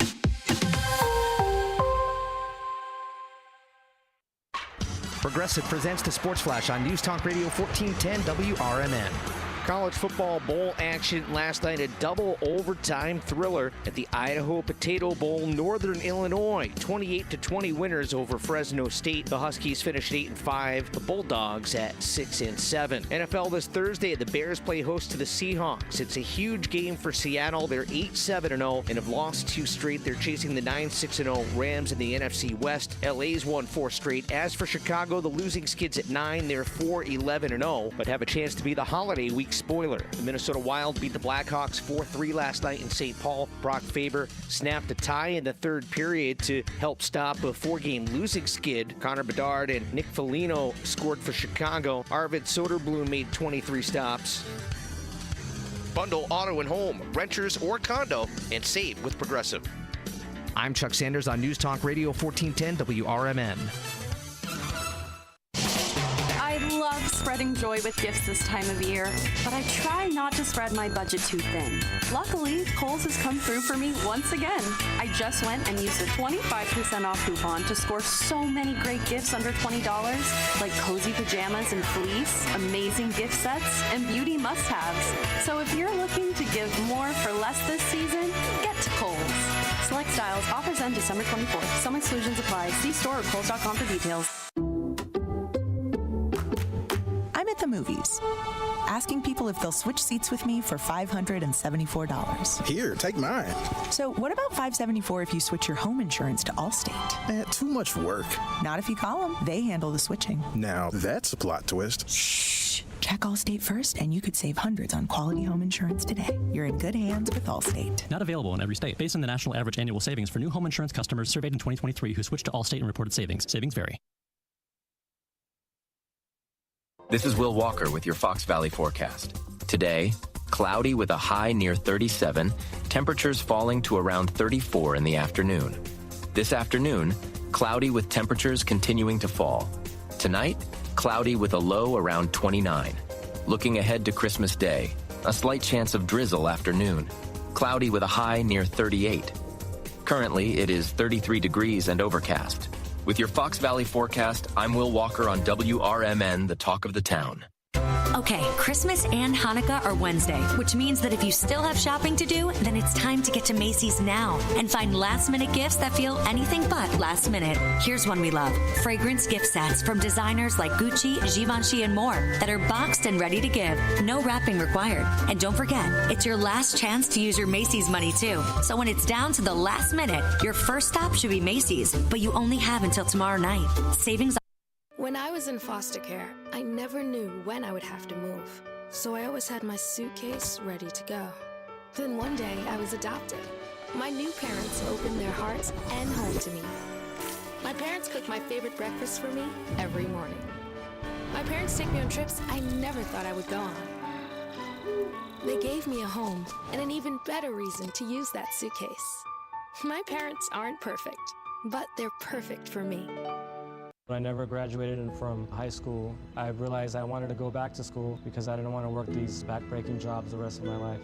Progressive presents the Sports Flash on News Talk Radio 1410 WRMN. College football bowl action last night, a double overtime thriller at the Idaho Potato Bowl, Northern Illinois. 28-20 winners over Fresno State. The Huskies finished 8-5. The Bulldogs at 6-7. NFL this Thursday, the Bears play host to the Seahawks. It's a huge game for Seattle. They're 8-7-0 and have lost 2 straight. They're chasing the 9-6-0 Rams in the NFC West. LA's won 4 straight. As for Chicago, the losing Skids at 9. They're 4-11-0, but have a chance to be the holiday week spoiler. The Minnesota Wild beat the Blackhawks 4-3 last night in St. Paul. Brock Faber snapped a tie in the third period to help stop a 4-game losing skid. Connor Bedard and Nick Foligno scored for Chicago. Arvid Soderblom made 23 stops. Bundle auto and home, renters or condo, and save with Progressive. I'm Chuck Sanders on News Talk Radio 1410 WRMN. I love spreading joy with gifts this time of year, but I try not to spread my budget too thin. Luckily, Kohl's has come through for me once again. I just went and used a 25% off coupon to score so many great gifts under $20, like cozy pajamas and fleece, amazing gift sets, and beauty must-haves. So if you're looking to give more for less this season, get to Kohl's. Select styles. Offers end December 24th. Some exclusions apply. See store or Kohl's.com for details. I'm at the movies, asking people if they'll switch seats with me for $574. Here, take mine. So what about $574 if you switch your home insurance to Allstate? Too much work. Not if you call them. They handle the switching. Now, that's a plot twist. Shh. Check Allstate first, and you could save hundreds on quality home insurance today. You're in good hands with Allstate. Not available in every state. Based on the national average annual savings for new home insurance customers surveyed in 2023 who switched to Allstate and reported savings. Savings vary. This is Will Walker with your Fox Valley forecast. Today, cloudy with a high near 37, temperatures falling to around 34 in the afternoon. This afternoon, cloudy with temperatures continuing to fall. Tonight, cloudy with a low around 29. Looking ahead to Christmas Day, a slight chance of drizzle afternoon. Cloudy with a high near 38. Currently, it is 33 degrees and overcast. With your Fox Valley forecast, I'm Will Walker on WRMN, the talk of the town. Okay, Christmas and Hanukkah are Wednesday, which means that if you still have shopping to do, then it's time to get to Macy's now and find last-minute gifts that feel anything but last minute. Here's one we love. Fragrance gift sets from designers like Gucci, Givenchy, and more that are boxed and ready to give. No wrapping required. And don't forget, it's your last chance to use your Macy's money, too. So when it's down to the last minute, your first stop should be Macy's, but you only have until tomorrow night. Savings. When I was in foster care, I never knew when I would have to move, so I always had my suitcase ready to go. Then one day, I was adopted. My new parents opened their hearts and home to me. My parents cook my favorite breakfast for me every morning. My parents take me on trips I never thought I would go on. They gave me a home and an even better reason to use that suitcase. My parents aren't perfect, but they're perfect for me. When I never graduated from high school, I realized I wanted to go back to school because I didn't want to work these back-breaking jobs the rest of my life.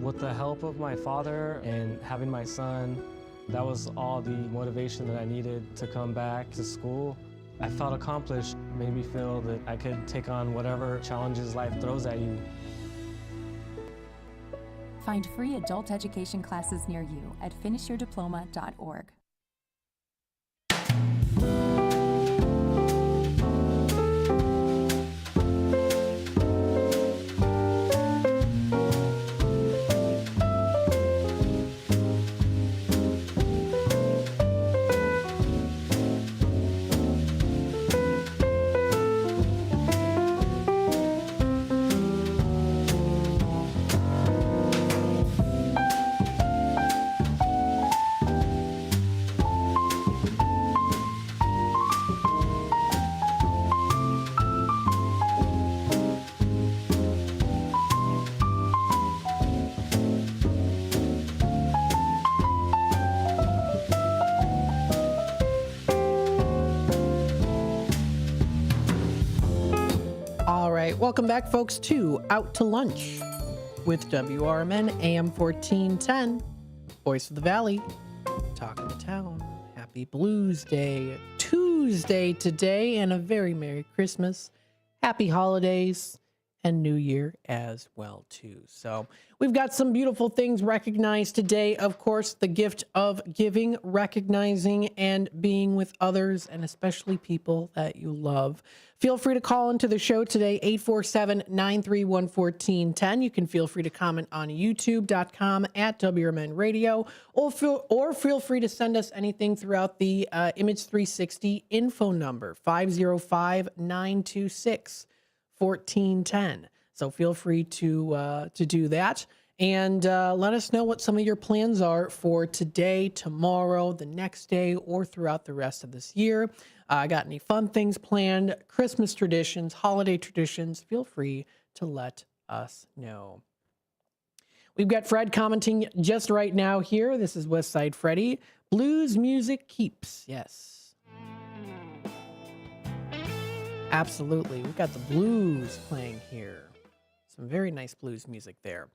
With the help of my father and having my son, that was all the motivation that I needed to come back to school. I felt accomplished, made me feel that I could take on whatever challenges life throws at you. Find free adult education classes near you at finishyourdiploma.org. Welcome back, folks, to Out to Lunch with WRMN AM 1410, Voice of the Valley, Talk of the Town. Happy Blues Day, Tuesday today, and a very Merry Christmas happy holidays and New Year as well, too. So we've got some beautiful things recognized today. Of course, the gift of giving, recognizing, and being with others, and especially people that you love. Feel free to call into the show today, 847-931-1410. You can feel free to comment on youtube.com at WRMN Radio, or feel free to send us anything throughout the Image 360 info number, 505-926-1410. So feel free to do that. And let us know what some of your plans are for today, tomorrow, the next day, or throughout the rest of this year. Got any fun things planned, Christmas traditions, holiday traditions? Feel free to let us know. We've got Fred commenting just right now here. This is West Side Freddy. Blues music keeps. Yes. Absolutely. We've got the blues playing here. Some very nice blues music there.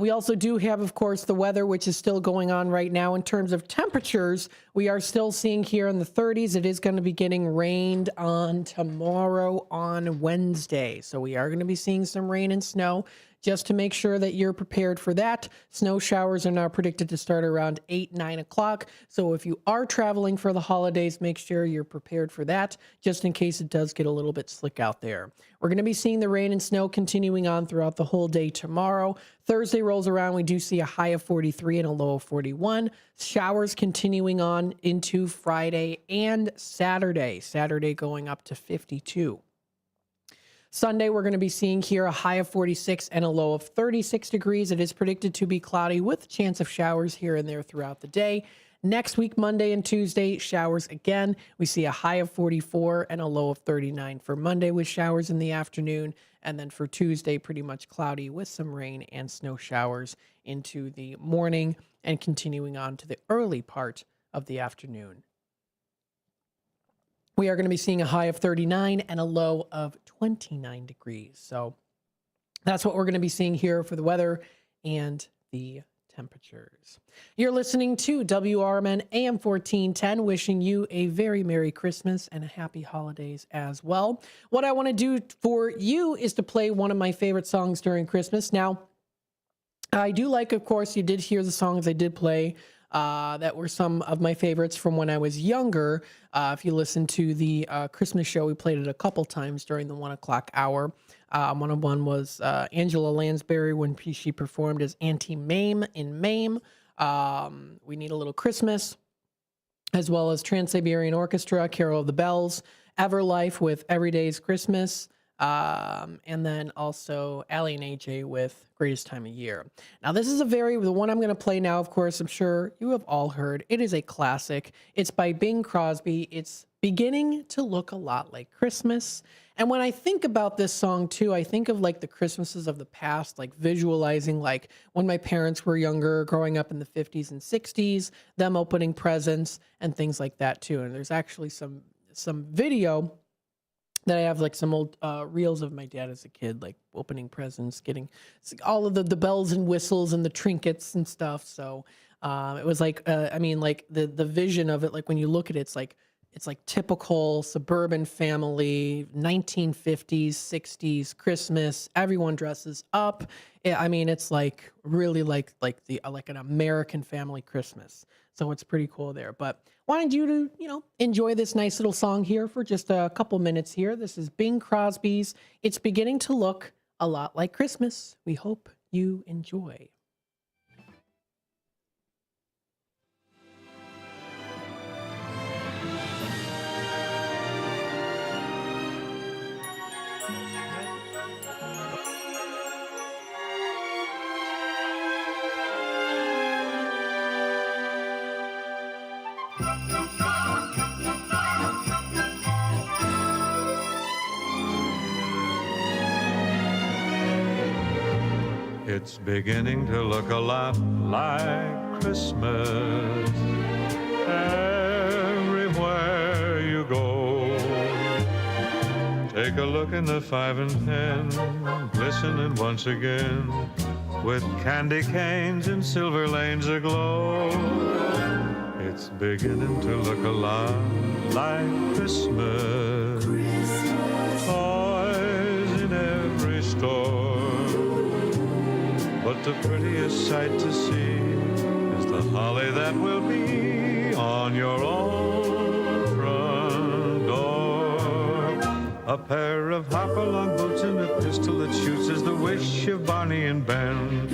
We also do have, of course, the weather, which is still going on right now. In terms of temperatures, we are still seeing here in the 30s. It is going to be getting rained on tomorrow on Wednesday. So we are going to be seeing some rain and snow. Just to make sure that you're prepared for that. Snow showers are now predicted to start around 8, 9 o'clock. So if you are traveling for the holidays, make sure you're prepared for that, just in case it does get a little bit slick out there. We're going to be seeing the rain and snow continuing on throughout the whole day tomorrow. Thursday rolls around. We do see a high of 43 and a low of 41. Showers continuing on into Friday and Saturday. Saturday going up to 52. Sunday, we're going to be seeing here a high of 46 and a low of 36 degrees. It is predicted to be cloudy with a chance of showers here and there throughout the day. Next week, Monday and Tuesday, showers again. We see a high of 44 and a low of 39 for Monday with showers in the afternoon. And then for Tuesday, pretty much cloudy with some rain and snow showers into the morning and continuing on to the early part of the afternoon. We are going to be seeing a high of 39 and a low of 29 degrees. So that's what we're going to be seeing here for the weather and the temperatures. You're listening to WRMN AM 1410, wishing you a very Merry Christmas and a Happy Holidays as well. What I want to do for you is to play one of my favorite songs during Christmas. Now, I do like, of course, you did hear the songs I did play. That were some of my favorites from when I was younger. If you listen to the Christmas show, we played it a couple times during the 1 o'clock hour. One was Angela Lansbury when she performed as Auntie Mame in Mame. We Need a Little Christmas, as well as Trans-Siberian Orchestra, Carol of the Bells, Everlife with Every Day's Christmas, and then also Allie and AJ with Greatest Time of Year. Now, this is the one I'm going to play now, of course, I'm sure you have all heard. It is a classic. It's by Bing Crosby. It's Beginning to Look a Lot Like Christmas. And when I think about this song, too, I think of like the Christmases of the past, like visualizing like when my parents were younger, growing up in the 50s and 60s, them opening presents and things like that, too. And there's actually some video that I have, like some old reels of my dad as a kid, like opening presents, getting all of the bells and whistles and the trinkets and stuff. So it was like, the vision of it, like when you look at it, it's like typical suburban family, 1950s, 60s Christmas. Everyone dresses up. It's like really like an American family Christmas. So it's pretty cool there. But wanted you to, enjoy this nice little song here for just a couple minutes here. This is Bing Crosby's It's Beginning to Look a Lot Like Christmas. We hope you enjoy. It's beginning to look a lot like Christmas everywhere you go. Take a look in the 5 and 10, glistening once again, with candy canes and silver lanes aglow. It's beginning to look a lot like Christmas. Toys store. But the prettiest sight to see is the holly that will be on your own front door. A pair of hop-along boots and a pistol that shoots is the wish of Barney and Ben.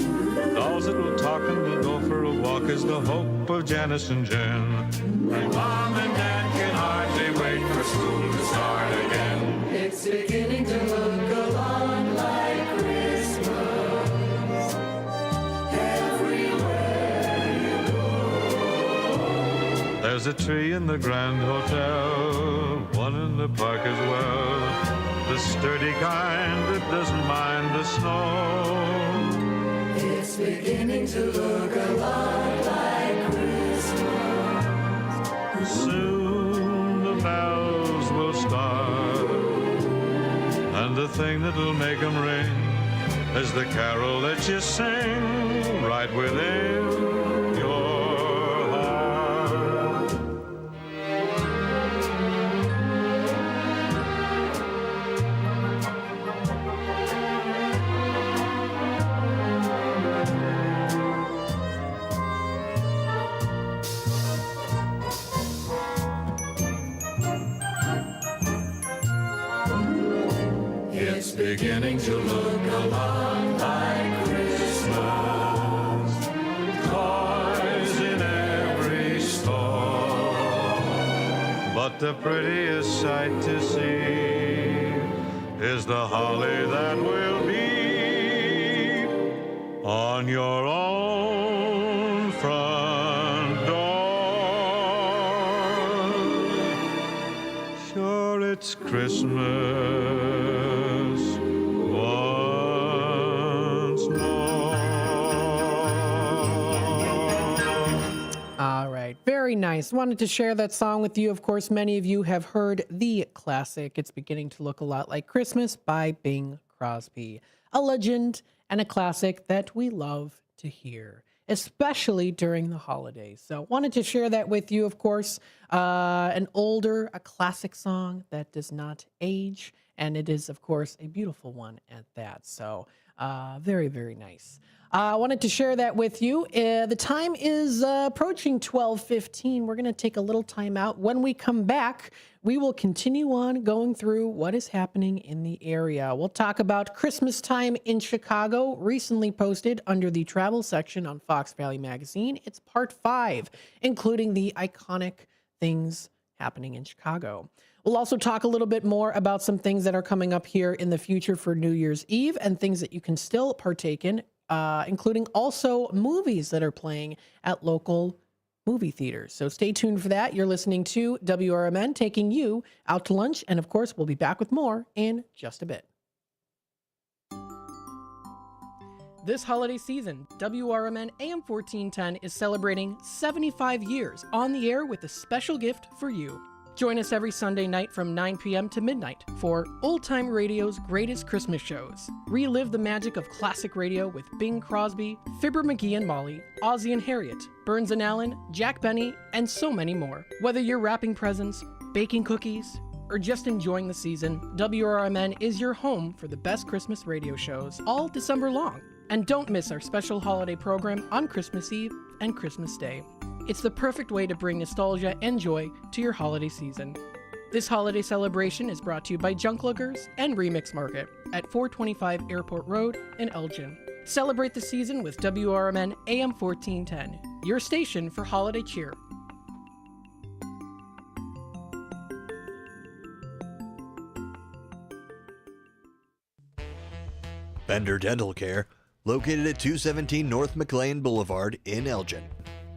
Dolls that will talk and will go for a walk is the hope of Janice and Jen. And Mom and Dad can hardly wait for school to start again. It's beginning to look a lot like Christmas everywhere you go. There's a tree in the Grand Hotel, one in the park as well, the sturdy kind that doesn't mind the snow. It's beginning to look a lot like Christmas. Soon the bells will start, and the thing that'll make them ring is the carol that you sing right within your heart. It's beginning to look a lot like Christmas. Toys in every store, but the prettiest sight to see is the holly that will be on your own front door. Sure, it's Christmas once more. All right, very nice. Wanted to share that song with you. Of course, many of you have heard the classic, It's Beginning to Look a Lot Like Christmas by Bing Crosby. A legend and a classic that we love to hear, especially during the holidays. So wanted to share that with you, of course. A classic song that does not age, and it is, of course, a beautiful one at that. So very, very nice. I wanted to share that with you. The time is approaching 12:15. We're going to take a little time out. When we come back, we will continue on going through what is happening in the area. We'll talk about Christmas time in Chicago, recently posted under the travel section on Fox Valley Magazine. It's part 5, including the iconic things happening in Chicago. We'll also talk a little bit more about some things that are coming up here in the future for New Year's Eve and things that you can still partake in, including also movies that are playing at local movie theaters. So stay tuned for that. You're listening to WRMN, taking you out to lunch. And of course, we'll be back with more in just a bit. This holiday season, WRMN AM 1410 is celebrating 75 years on the air with a special gift for you. Join us every Sunday night from 9 p.m. to midnight for Old Time Radio's greatest Christmas shows. Relive the magic of classic radio with Bing Crosby, Fibber McGee and Molly, Ozzie and Harriet, Burns and Allen, Jack Benny, and so many more. Whether you're wrapping presents, baking cookies, or just enjoying the season, WRMN is your home for the best Christmas radio shows all December long. And don't miss our special holiday program on Christmas Eve and Christmas Day. It's the perfect way to bring nostalgia and joy to your holiday season. This holiday celebration is brought to you by Junkluggers and Remix Market at 425 Airport Road in Elgin. Celebrate the season with WRMN AM 1410, your station for holiday cheer. Bender Dental Care, located at 217 North McLean Boulevard in Elgin.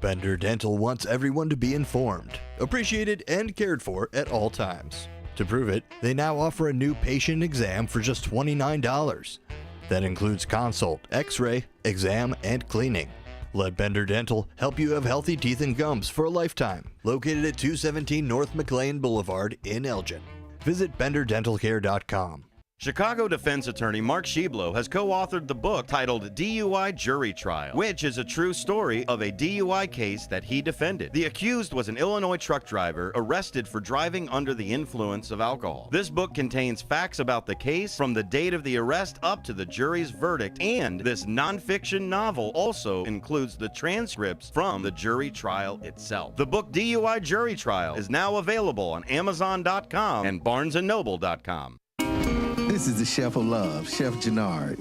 Bender Dental wants everyone to be informed, appreciated, and cared for at all times. To prove it, they now offer a new patient exam for just $29. That includes consult, x-ray, exam, and cleaning. Let Bender Dental help you have healthy teeth and gums for a lifetime. Located at 217 North McLean Boulevard in Elgin. Visit BenderDentalCare.com. Chicago defense attorney Mark Schieblo has co-authored the book titled DUI Jury Trial, which is a true story of a DUI case that he defended. The accused was an Illinois truck driver arrested for driving under the influence of alcohol. This book contains facts about the case from the date of the arrest up to the jury's verdict, and this nonfiction novel also includes the transcripts from the jury trial itself. The book DUI Jury Trial is now available on Amazon.com and BarnesandNoble.com. This is the Chef of Love, Chef Gennard,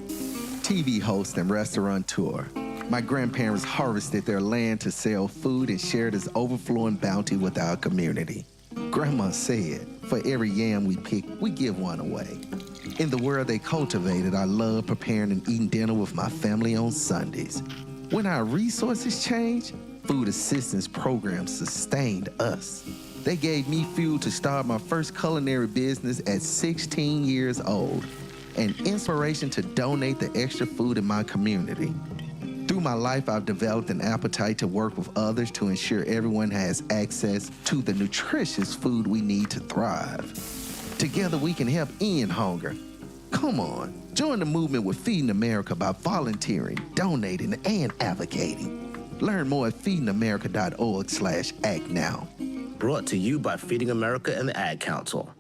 TV host and restaurateur. My grandparents harvested their land to sell food and share this overflowing bounty with our community. Grandma said, for every yam we pick, we give one away. In the world they cultivated, I love preparing and eating dinner with my family on Sundays. When our resources changed, food assistance programs sustained us. They gave me fuel to start my first culinary business at 16 years old, and inspiration to donate the extra food in my community. Through my life, I've developed an appetite to work with others to ensure everyone has access to the nutritious food we need to thrive. Together, we can help end hunger. Come on, join the movement with Feeding America by volunteering, donating, and advocating. Learn more at feedingamerica.org/act now. Brought to you by Feeding America and the Ad Council.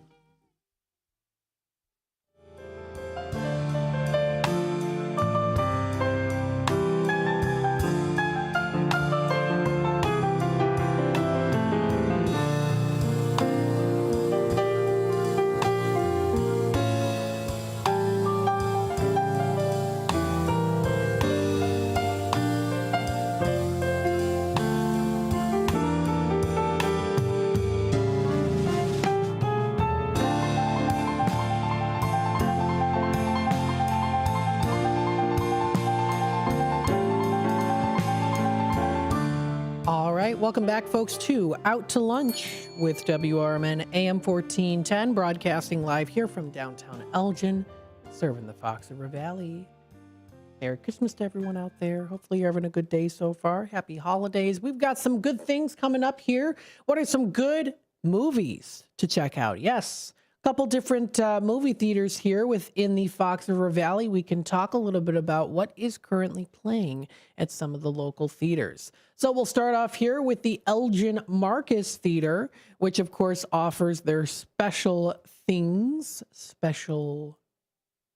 Welcome back, folks, to Out to Lunch with WRMN AM 1410, broadcasting live here from downtown Elgin, serving the Fox River Valley. Merry Christmas to everyone out there. Hopefully you're having a good day so far. Happy holidays. We've got some good things coming up here. What are some good movies to check out? Yes, a couple different movie theaters here within the Fox River Valley. We can talk a little bit about what is currently playing at some of the local theaters. So we'll start off here with the Elgin Marcus Theater, which of course offers their special things, special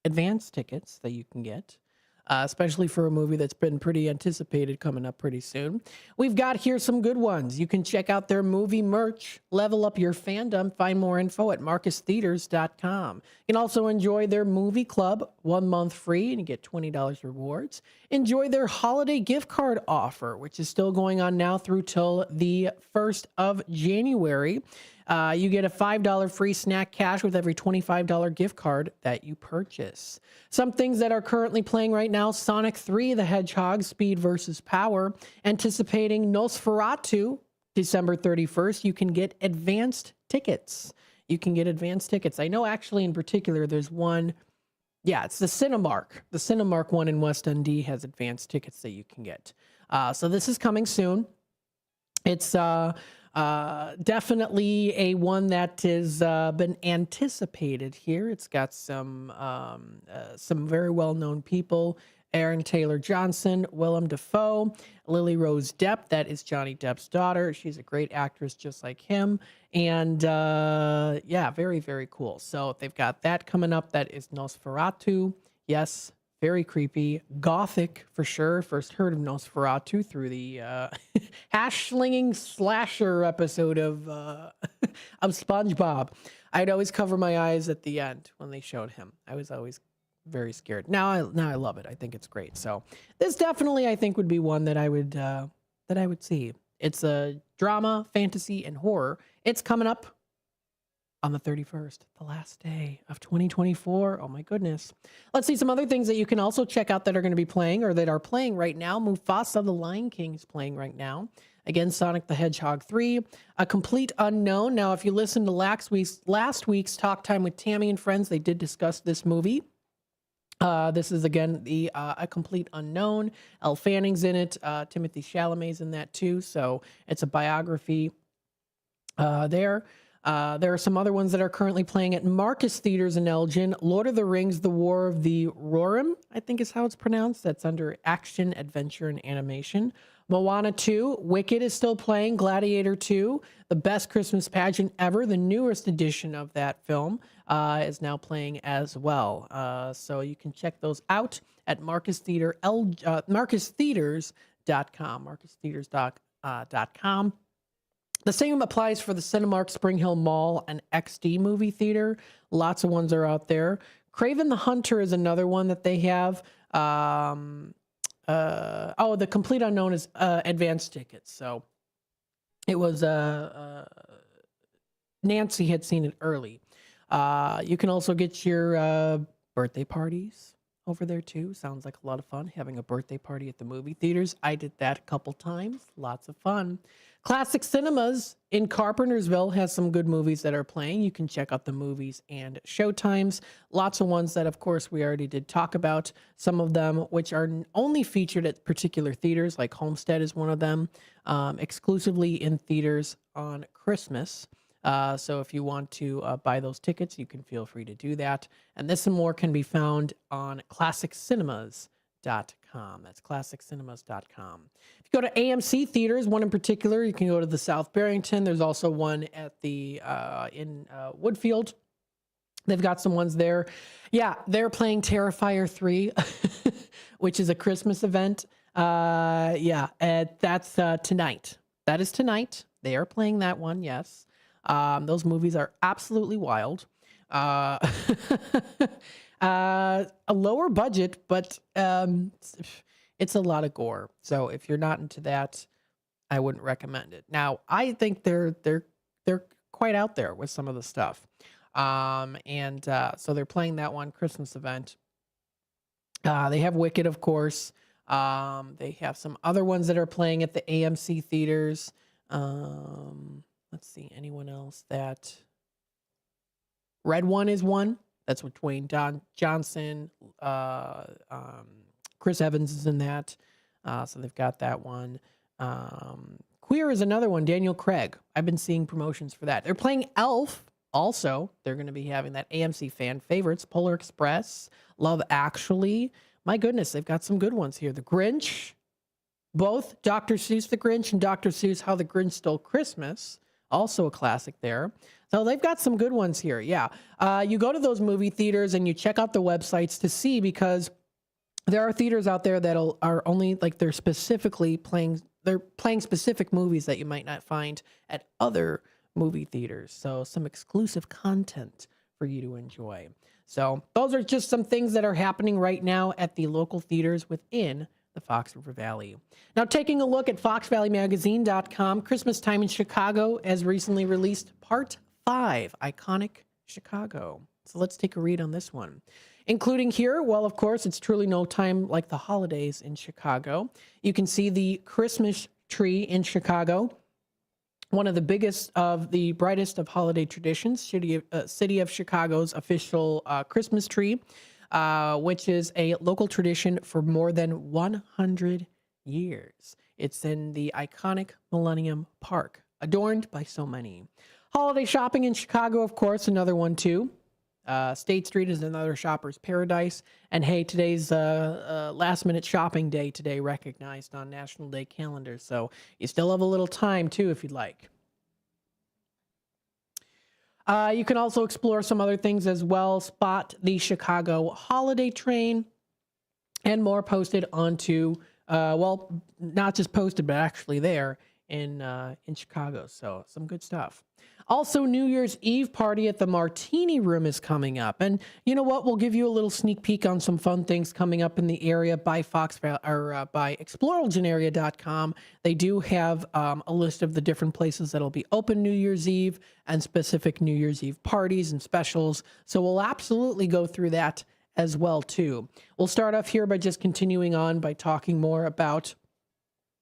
advance tickets that you can get, especially for a movie that's been pretty anticipated coming up pretty soon. We've got here some good ones. You can check out their movie merch, level up your fandom, find more info at marcustheaters.com. You can also enjoy their movie club, 1 month free, and you get $20 rewards. Enjoy their holiday gift card offer, which is still going on now through till the 1st of January. You get a $5 free snack cash with every $25 gift card that you purchase. Some things that are currently playing right now: Sonic 3 the Hedgehog, Speed versus Power. Anticipating Nosferatu, December 31st. You can get advanced tickets. I know actually in particular there's one, it's the Cinemark. The Cinemark one in West Dundee has advanced tickets that you can get. So this is coming soon. It's definitely a one that has been anticipated here. It's got some very well-known people: Aaron Taylor Johnson, Willem Dafoe, Lily Rose Depp. That is Johnny Depp's daughter. She's a great actress just like him. And very, very cool. So they've got that coming up. That is Nosferatu. Yes, very creepy. Gothic for sure. First heard of Nosferatu through the hash-slinging slasher episode of SpongeBob. I'd always cover my eyes at the end when they showed him. I was always very scared. Now I love it. I think it's great. So this definitely, I think, would be one that I would see. It's a drama, fantasy, and horror. It's coming up on the 31st, the last day of 2024. Oh my goodness. Let's see some other things that you can also check out that are going to be playing or that are playing right now. Mufasa the Lion King is playing right now. Again, Sonic the Hedgehog 3, A Complete Unknown. Now, if you listened to last week's Talk Time with Tammy and Friends, they did discuss this movie. This is, again, the A Complete Unknown. Elle Fanning's in it. Timothy Chalamet's in that, too. So it's a biography there. There are some other ones that are currently playing at Marcus Theaters in Elgin. Lord of the Rings, The War of the Rohirrim, I think is how it's pronounced. That's under Action, Adventure, and Animation. Moana 2, Wicked is still playing. Gladiator 2, the best Christmas pageant ever. The newest edition of that film is now playing as well. So you can check those out at MarcusTheaters.com. MarcusTheaters.com. The same applies for the Cinemark Spring Hill Mall and XD movie theater. Lots of ones are out there. Craven the Hunter is another one that they have. The Complete Unknown is advanced tickets. So it was Nancy had seen it early. You can also get your birthday parties over there too. Sounds like a lot of fun having a birthday party at the movie theaters. I did that a couple times. Lots of fun. Classic Cinemas in Carpentersville has some good movies that are playing. You can check out the movies and showtimes. Lots of ones that, of course, we already did talk about. Some of them which are only featured at particular theaters, like Homestead is one of them, exclusively in theaters on Christmas. So if you want to buy those tickets, you can feel free to do that. And this and more can be found on ClassicCinemas.com. That's ClassicCinemas.com. If you go to AMC Theaters, one in particular, you can go to the South Barrington. There's also one at the in Woodfield. They've got some ones there. Yeah, they're playing Terrifier 3, which is a Christmas event. That's tonight. That is tonight. They are playing that one, yes. Those movies are absolutely wild. A lower budget, but it's a lot of gore. So if you're not into that, I wouldn't recommend it. Now, I think they're quite out there with some of the stuff. So they're playing that one Christmas event. They have Wicked, of course. They have some other ones that are playing at the AMC theaters. Let's see, anyone else that... Red One is one. That's with Dwayne Johnson. Chris Evans is in that. So they've got that one. Queer is another one. Daniel Craig. I've been seeing promotions for that. They're playing Elf. Also, they're going to be having that AMC fan favorites. Polar Express. Love Actually. My goodness, they've got some good ones here. The Grinch. Both Dr. Seuss The Grinch and Dr. Seuss How the Grinch Stole Christmas. Also a classic there. So they've got some good ones here. Yeah. You go to those movie theaters and you check out the websites to see, because there are theaters out there that are only like they're playing specific movies that you might not find at other movie theaters. So some exclusive content for you to enjoy. So those are just some things that are happening right now at the local theaters within the Fox River Valley. Now, taking a look at FoxValleyMagazine.com, Christmas Time in Chicago has recently released Part 5, Iconic Chicago. So let's take a read on this one. Including here, well, of course, it's truly no time like the holidays in Chicago. You can see the Christmas tree in Chicago, one of the biggest of the brightest of holiday traditions, City of Chicago's official Christmas tree. Which is a local tradition for more than 100 years. It's in the iconic Millennium Park, adorned by so many. Holiday shopping in Chicago, of course, another one too. State Street is another shopper's paradise. And hey, today's last minute shopping day today, recognized on National Day calendar. So you still have a little time too if you'd like. You can also explore some other things as well. Spot the Chicago Holiday Train and more posted onto, not just posted, but actually there in Chicago. So some good stuff. Also, New Year's Eve party at the Martini Room is coming up. And you know what? We'll give you a little sneak peek on some fun things coming up in the area by by ExploreElginArea.com. They do have a list of the different places that'll be open New Year's Eve and specific New Year's Eve parties and specials. So we'll absolutely go through that as well, too. We'll start off here by just continuing on by talking more about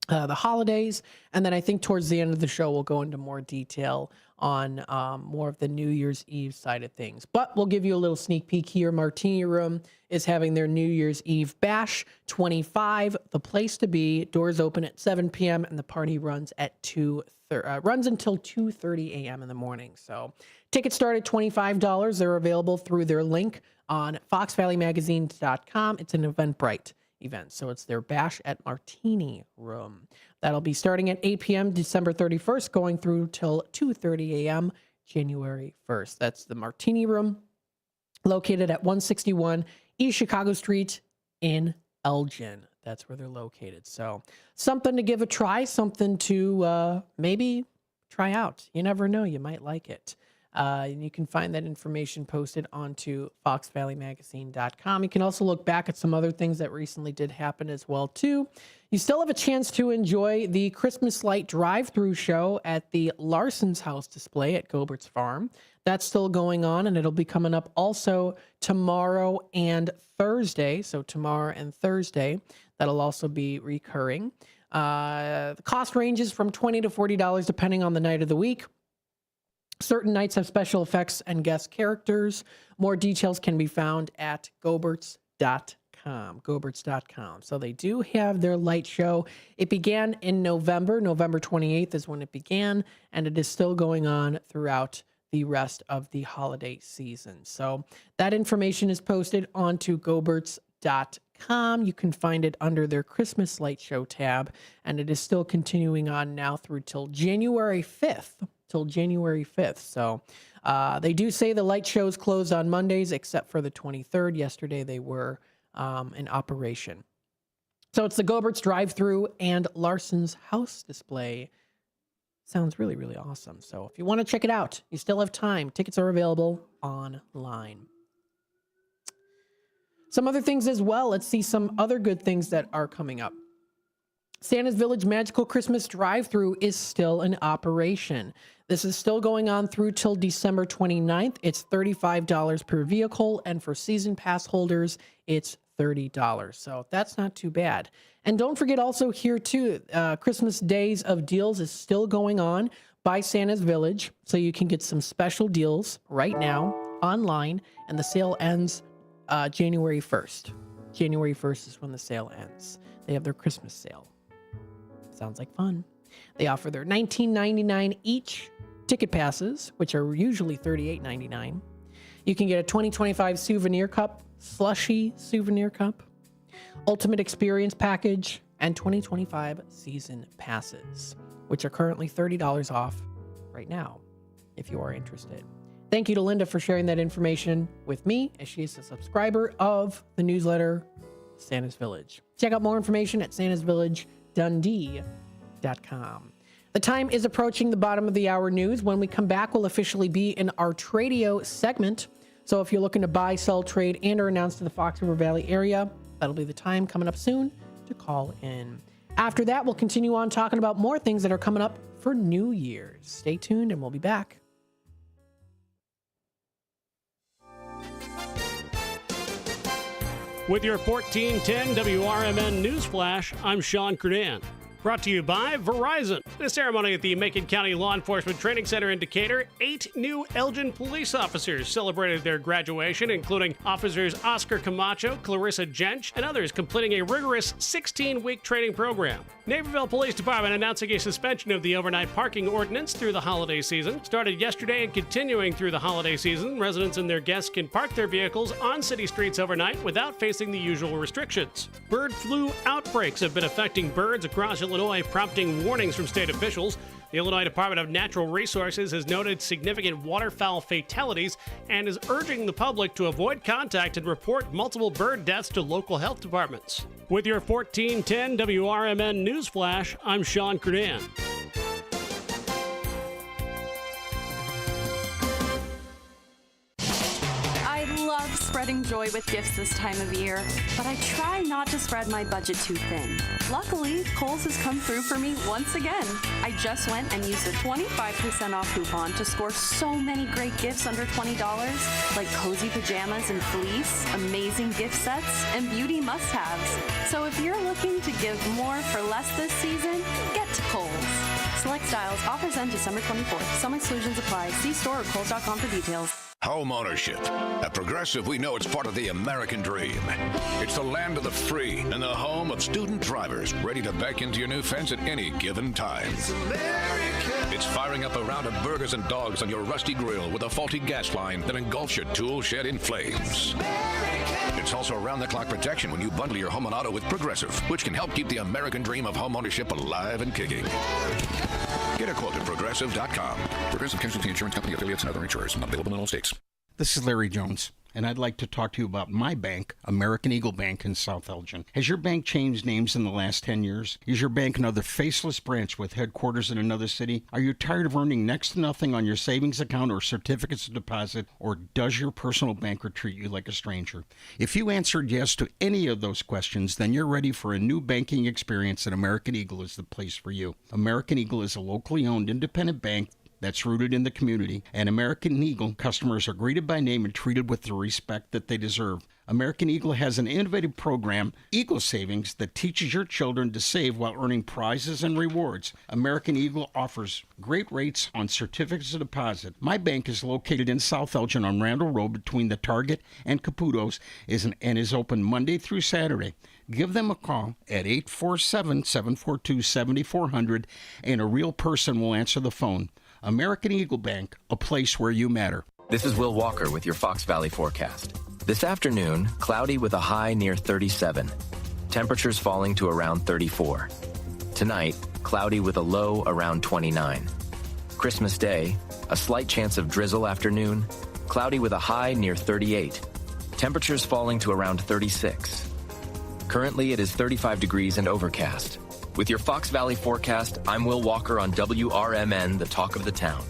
the holidays, and then I think towards the end of the show we'll go into more detail on more of the New Year's Eve side of things. But we'll give you a little sneak peek here. Martini Room is having their New Year's Eve Bash 25, the place to be. Doors open at 7 p.m. and the party runs at runs until 2:30 a.m. in the morning. So tickets start at $25. They're available through their link on foxvalleymagazine.com. It's an Eventbrite event. So it's their Bash at Martini Room. That'll be starting at 8 p.m. December 31st, going through till 2:30 a.m. January 1st. That's the Martini Room, located at 161 East Chicago Street in Elgin. That's where they're located. So something to give a try, something to maybe try out. You never know. You might like it. And you can find that information posted onto foxvalleymagazine.com. You can also look back at some other things that recently did happen as well, too. You still have a chance to enjoy the Christmas light drive-through show at the Larson's House display at Gobert's Farm. That's still going on, and it'll be coming up also tomorrow and Thursday. So tomorrow and Thursday, that'll also be recurring. The cost ranges from $20 to $40 depending on the night of the week. Certain nights have special effects and guest characters. More details can be found at goberts.com. Goberts.com. So they do have their light show. It began in November. November 28th is when it began, and it is still going on throughout the rest of the holiday season. So that information is posted onto goberts.com. You can find it under their Christmas light show tab, and it is still continuing on now through till January 5th. So they do say the light shows closed on Mondays, except for the 23rd. Yesterday they were in operation. So it's the Gobert's drive-through and Larson's House display. Sounds really, really awesome. So if you want to check it out, you still have time. Tickets are available online. Some other things as well. Let's see some other good things that are coming up. Santa's Village Magical Christmas Drive-Thru is still in operation. This is still going on through till December 29th. It's $35 per vehicle, and for season pass holders, it's $30. So that's not too bad. And don't forget also here too, Christmas Days of Deals is still going on by Santa's Village. So you can get some special deals right now online, and the sale ends January 1st. January 1st is when the sale ends. They have their Christmas sale. Sounds like fun. They offer their $19.99 each ticket passes, which are usually $38.99. You can get a 2025 souvenir cup, slushy souvenir cup, ultimate experience package, and 2025 season passes, which are currently $30 off right now, if you are interested. Thank you to Linda for sharing that information with me, as she is a subscriber of the newsletter Santa's Village. Check out more information at santasvillagedundee.com. The time is approaching the bottom of the hour news. When we come back, we'll officially be in our Tradio segment. So if you're looking to buy, sell, trade, and or announce to the Fox River Valley area, that'll be the time coming up soon to call in. After that, we'll continue on talking about more things that are coming up for New Year's. Stay tuned and we'll be back. With your 1410 WRMN News Flash, I'm Sean Kernan. Brought to you by Verizon. In a ceremony at the Macon County Law Enforcement Training Center in Decatur, 8 new Elgin police officers celebrated their graduation, including officers Oscar Camacho, Clarissa Jench, and others completing a rigorous 16-week training program. Naperville Police Department announcing a suspension of the overnight parking ordinance through the holiday season. Started yesterday and continuing through the holiday season, residents and their guests can park their vehicles on city streets overnight without facing the usual restrictions. Bird flu outbreaks have been affecting birds across Illinois, prompting warnings from state officials. The Illinois Department of Natural Resources has noted significant waterfowl fatalities and is urging the public to avoid contact and report multiple bird deaths to local health departments. With your 1410 WRMN News Flash, I'm Sean Kernan. I love spreading joy with gifts this time of year, but I try not to spread my budget too thin. Luckily, Kohl's has come through for me once again. I just went and used a 25% off coupon to score so many great gifts under $20, like cozy pajamas and fleece, amazing gift sets, and beauty must-haves. So if you're looking to give more for less this season, get to Kohl's. Select styles. Offers end December 24th. Some exclusions apply. See store or Kohl's.com for details. Home ownership. At Progressive, we know it's part of the American dream. It's the land of the free and the home of student drivers ready to back into your new fence at any given time. It's firing up a round of burgers and dogs on your rusty grill with a faulty gas line that engulfs your tool shed in flames. It's also around-the-clock protection when you bundle your home and auto with Progressive, which can help keep the American dream of home ownership alive and kicking. Get a quote at Progressive.com. Progressive Casualty Insurance Company, affiliates, and other insurers. Not available in all states. This is Larry Jones, and I'd like to talk to you about my bank, American Eagle Bank in South Elgin. Has your bank changed names in the last 10 years? Is your bank another faceless branch with headquarters in another city? Are you tired of earning next to nothing on your savings account or certificates of deposit, or does your personal banker treat you like a stranger? If you answered yes to any of those questions, then you're ready for a new banking experience, and American Eagle is the place for you. American Eagle is a locally owned independent bank that's rooted in the community, and American Eagle customers are greeted by name and treated with the respect that they deserve. American Eagle has an innovative program, Eagle Savings, that teaches your children to save while earning prizes and rewards. American Eagle offers great rates on certificates of deposit. My bank is located in South Elgin on Randall Road between the Target and Caputo's and is open Monday through Saturday. Give them a call at 847-742-7400, and a real person will answer the phone. American Eagle Bank, a place where you matter. This is Will Walker with your Fox Valley forecast. This afternoon, cloudy with a high near 37. Temperatures falling to around 34. Tonight, cloudy with a low around 29. Christmas Day, a slight chance of drizzle afternoon, cloudy with a high near 38. Temperatures falling to around 36. Currently, it is 35 degrees and overcast. With your Fox Valley forecast, I'm Will Walker on WRMN, the talk of the town.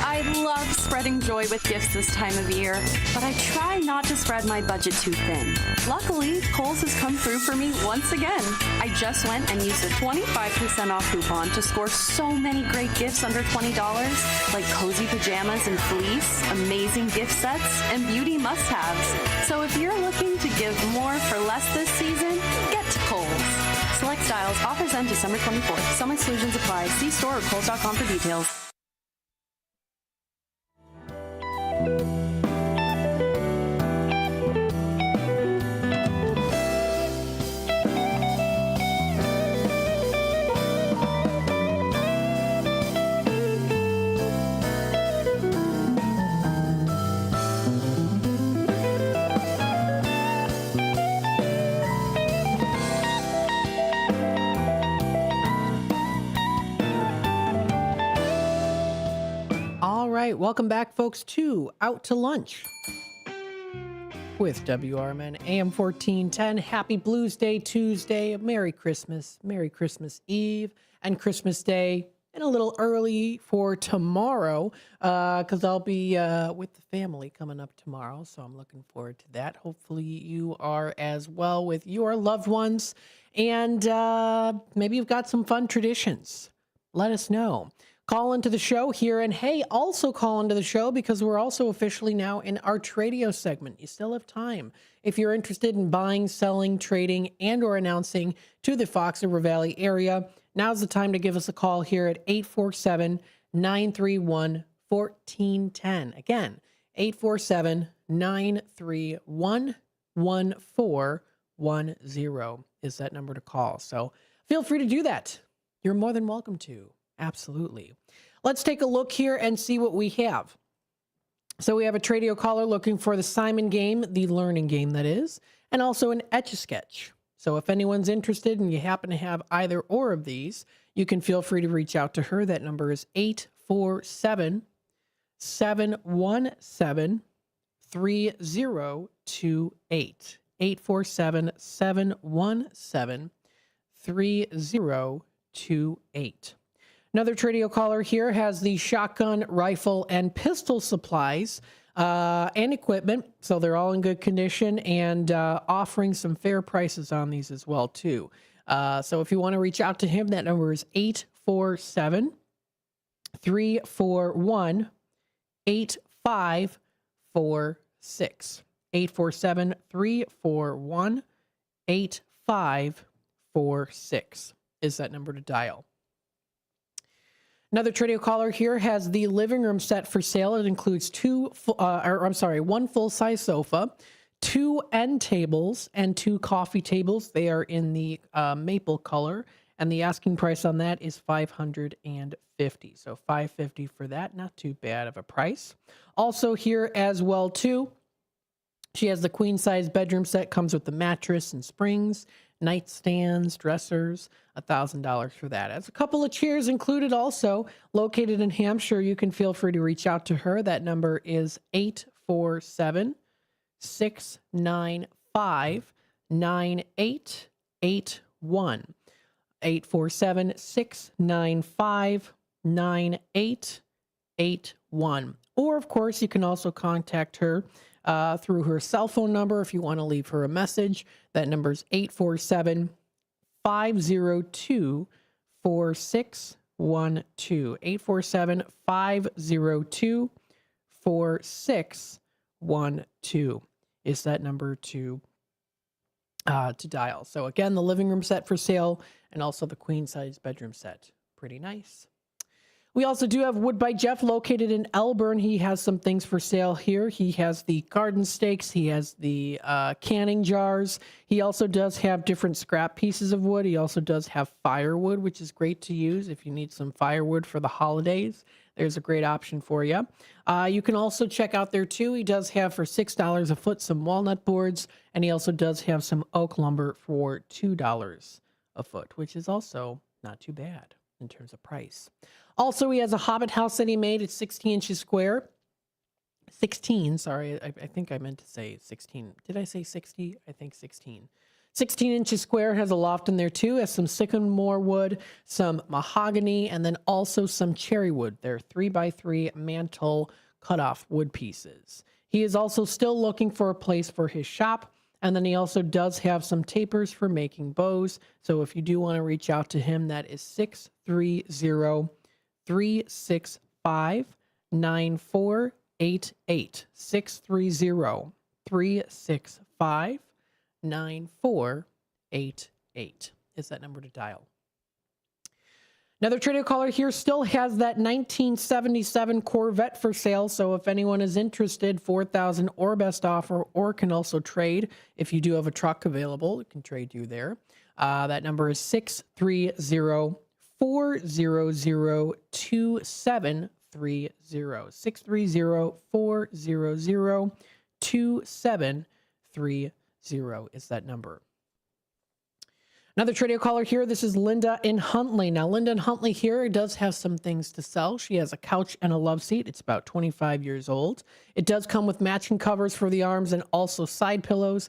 I love spreading joy with gifts this time of year, but I try not to spread my budget too thin. Luckily, Kohl's has come through for me once again. I just went and used a 25% off coupon to score so many great gifts under $20, like cozy pajamas and fleece, amazing gift sets, and beauty must-haves. So if you're looking to give more for less this season, get to Kohl's. Select styles. Offers end December 24th. Some exclusions apply. See store or Kohl's.com for details. All right, welcome back, folks, to Out to Lunch with WRMN AM 1410. Happy Blues Day Tuesday. Merry Christmas Eve, and Christmas Day, and a little early for tomorrow because I'll be with the family coming up tomorrow, so I'm looking forward to that. Hopefully you are as well with your loved ones, and maybe you've got some fun traditions. Let us know. Call into the show here, and hey, also call into the show because we're also officially now in our Tradio segment. You still have time. If you're interested in buying, selling, trading, and or announcing to the Fox River Valley area, now's the time to give us a call here at 847-931-1410. Again, 847-931-1410 is that number to call. So feel free to do that. You're more than welcome to. Absolutely. Let's take a look here and see what we have. So we have a Tradio caller looking for the Simon game, the learning game that is, and also an Etch-a-Sketch. So if anyone's interested and you happen to have either or of these, you can feel free to reach out to her. That number is 847-717-3028. 847-717-3028. Another Tradio caller here has the shotgun, rifle, and pistol supplies and equipment. So they're all in good condition and offering some fair prices on these as well, too. So if you want to reach out to him, that number is 847-341-8546. 847-341-8546. is that number to dial. Another Tradio caller here has the living room set for sale. It includes one full-size sofa, 2 end tables, and 2 coffee tables. They are in the maple color, and the asking price on that is $550. So $550 for that, not too bad of a price. Also here as well too, she has the queen-size bedroom set, comes with the mattress and springs, nightstands, dressers, $1,000 for that. Has a couple of chairs included also. Located in Hampshire, you can feel free to reach out to her. That number is 847-695-9881. 847-695-9881. Or, of course, you can also contact her through her cell phone number if you want to leave her a message. That number is 847-502-4612. 847-502-4612 is that number to dial. So again, the living room set for sale and also the queen size bedroom set. Pretty nice. We also do have Wood by Jeff located in Elgin. He has some things for sale here. He has the garden stakes. He has the canning jars. He also does have different scrap pieces of wood. He also does have firewood, which is great to use if you need some firewood for the holidays. There's a great option for you. You can also check out there too. He does have for $6 a foot some walnut boards, and he also does have some oak lumber for $2 a foot, which is also not too bad in terms of price. Also, he has a Hobbit house that he made. It's 16 inches square. 16, sorry. I think I meant to say 16. Did I say 60? I think 16. 16 inches square, has a loft in there too. Has some sycamore wood, some mahogany, and then also some cherry wood. They're 3x3 mantle cutoff wood pieces. He is also still looking for a place for his shop. And then he also does have some tapers for making bows. So if you do want to reach out to him, that is 630-365-9488. 630-365-9488 is that number to dial. Another Tradio caller here still has that 1977 Corvette for sale. So if anyone is interested, $4,000 or best offer, or can also trade. If you do have a truck available, it can trade you there. That number is 630-400-2730. 630-400-2730 is that number. Another Tradio caller here. This is Linda in Huntley. Now, Linda in Huntley here does have some things to sell. She has a couch and a love seat. It's about 25 years old. It does come with matching covers for the arms and also side pillows.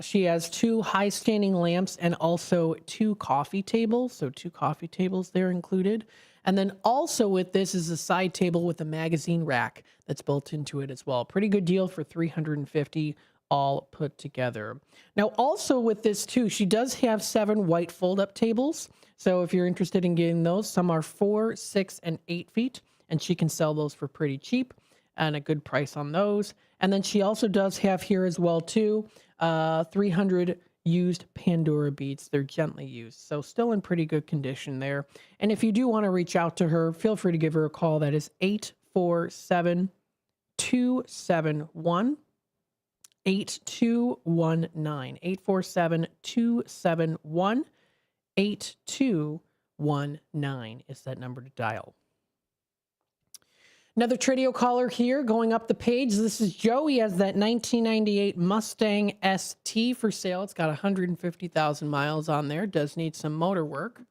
She has 2 high-standing lamps and also 2 coffee tables. So 2 coffee tables there included. And then also with this is a side table with a magazine rack that's built into it as well. Pretty good deal for $350 all put together. Now, also with this too, she does have 7 white fold-up tables. So if you're interested in getting those, some are 4, 6, and 8 feet, and she can sell those for pretty cheap and a good price on those. And then she also does have here as well too, 300 used Pandora beads. They're gently used, so still in pretty good condition there. And if you do want to reach out to her, feel free to give her a call. That is 847-271-8219. 847-271-8219 is that number to dial. Another Tradio caller here going up the page. This is Joe. He has that 1998 Mustang ST for sale. It's got 150,000 miles on there. Does need some motor work.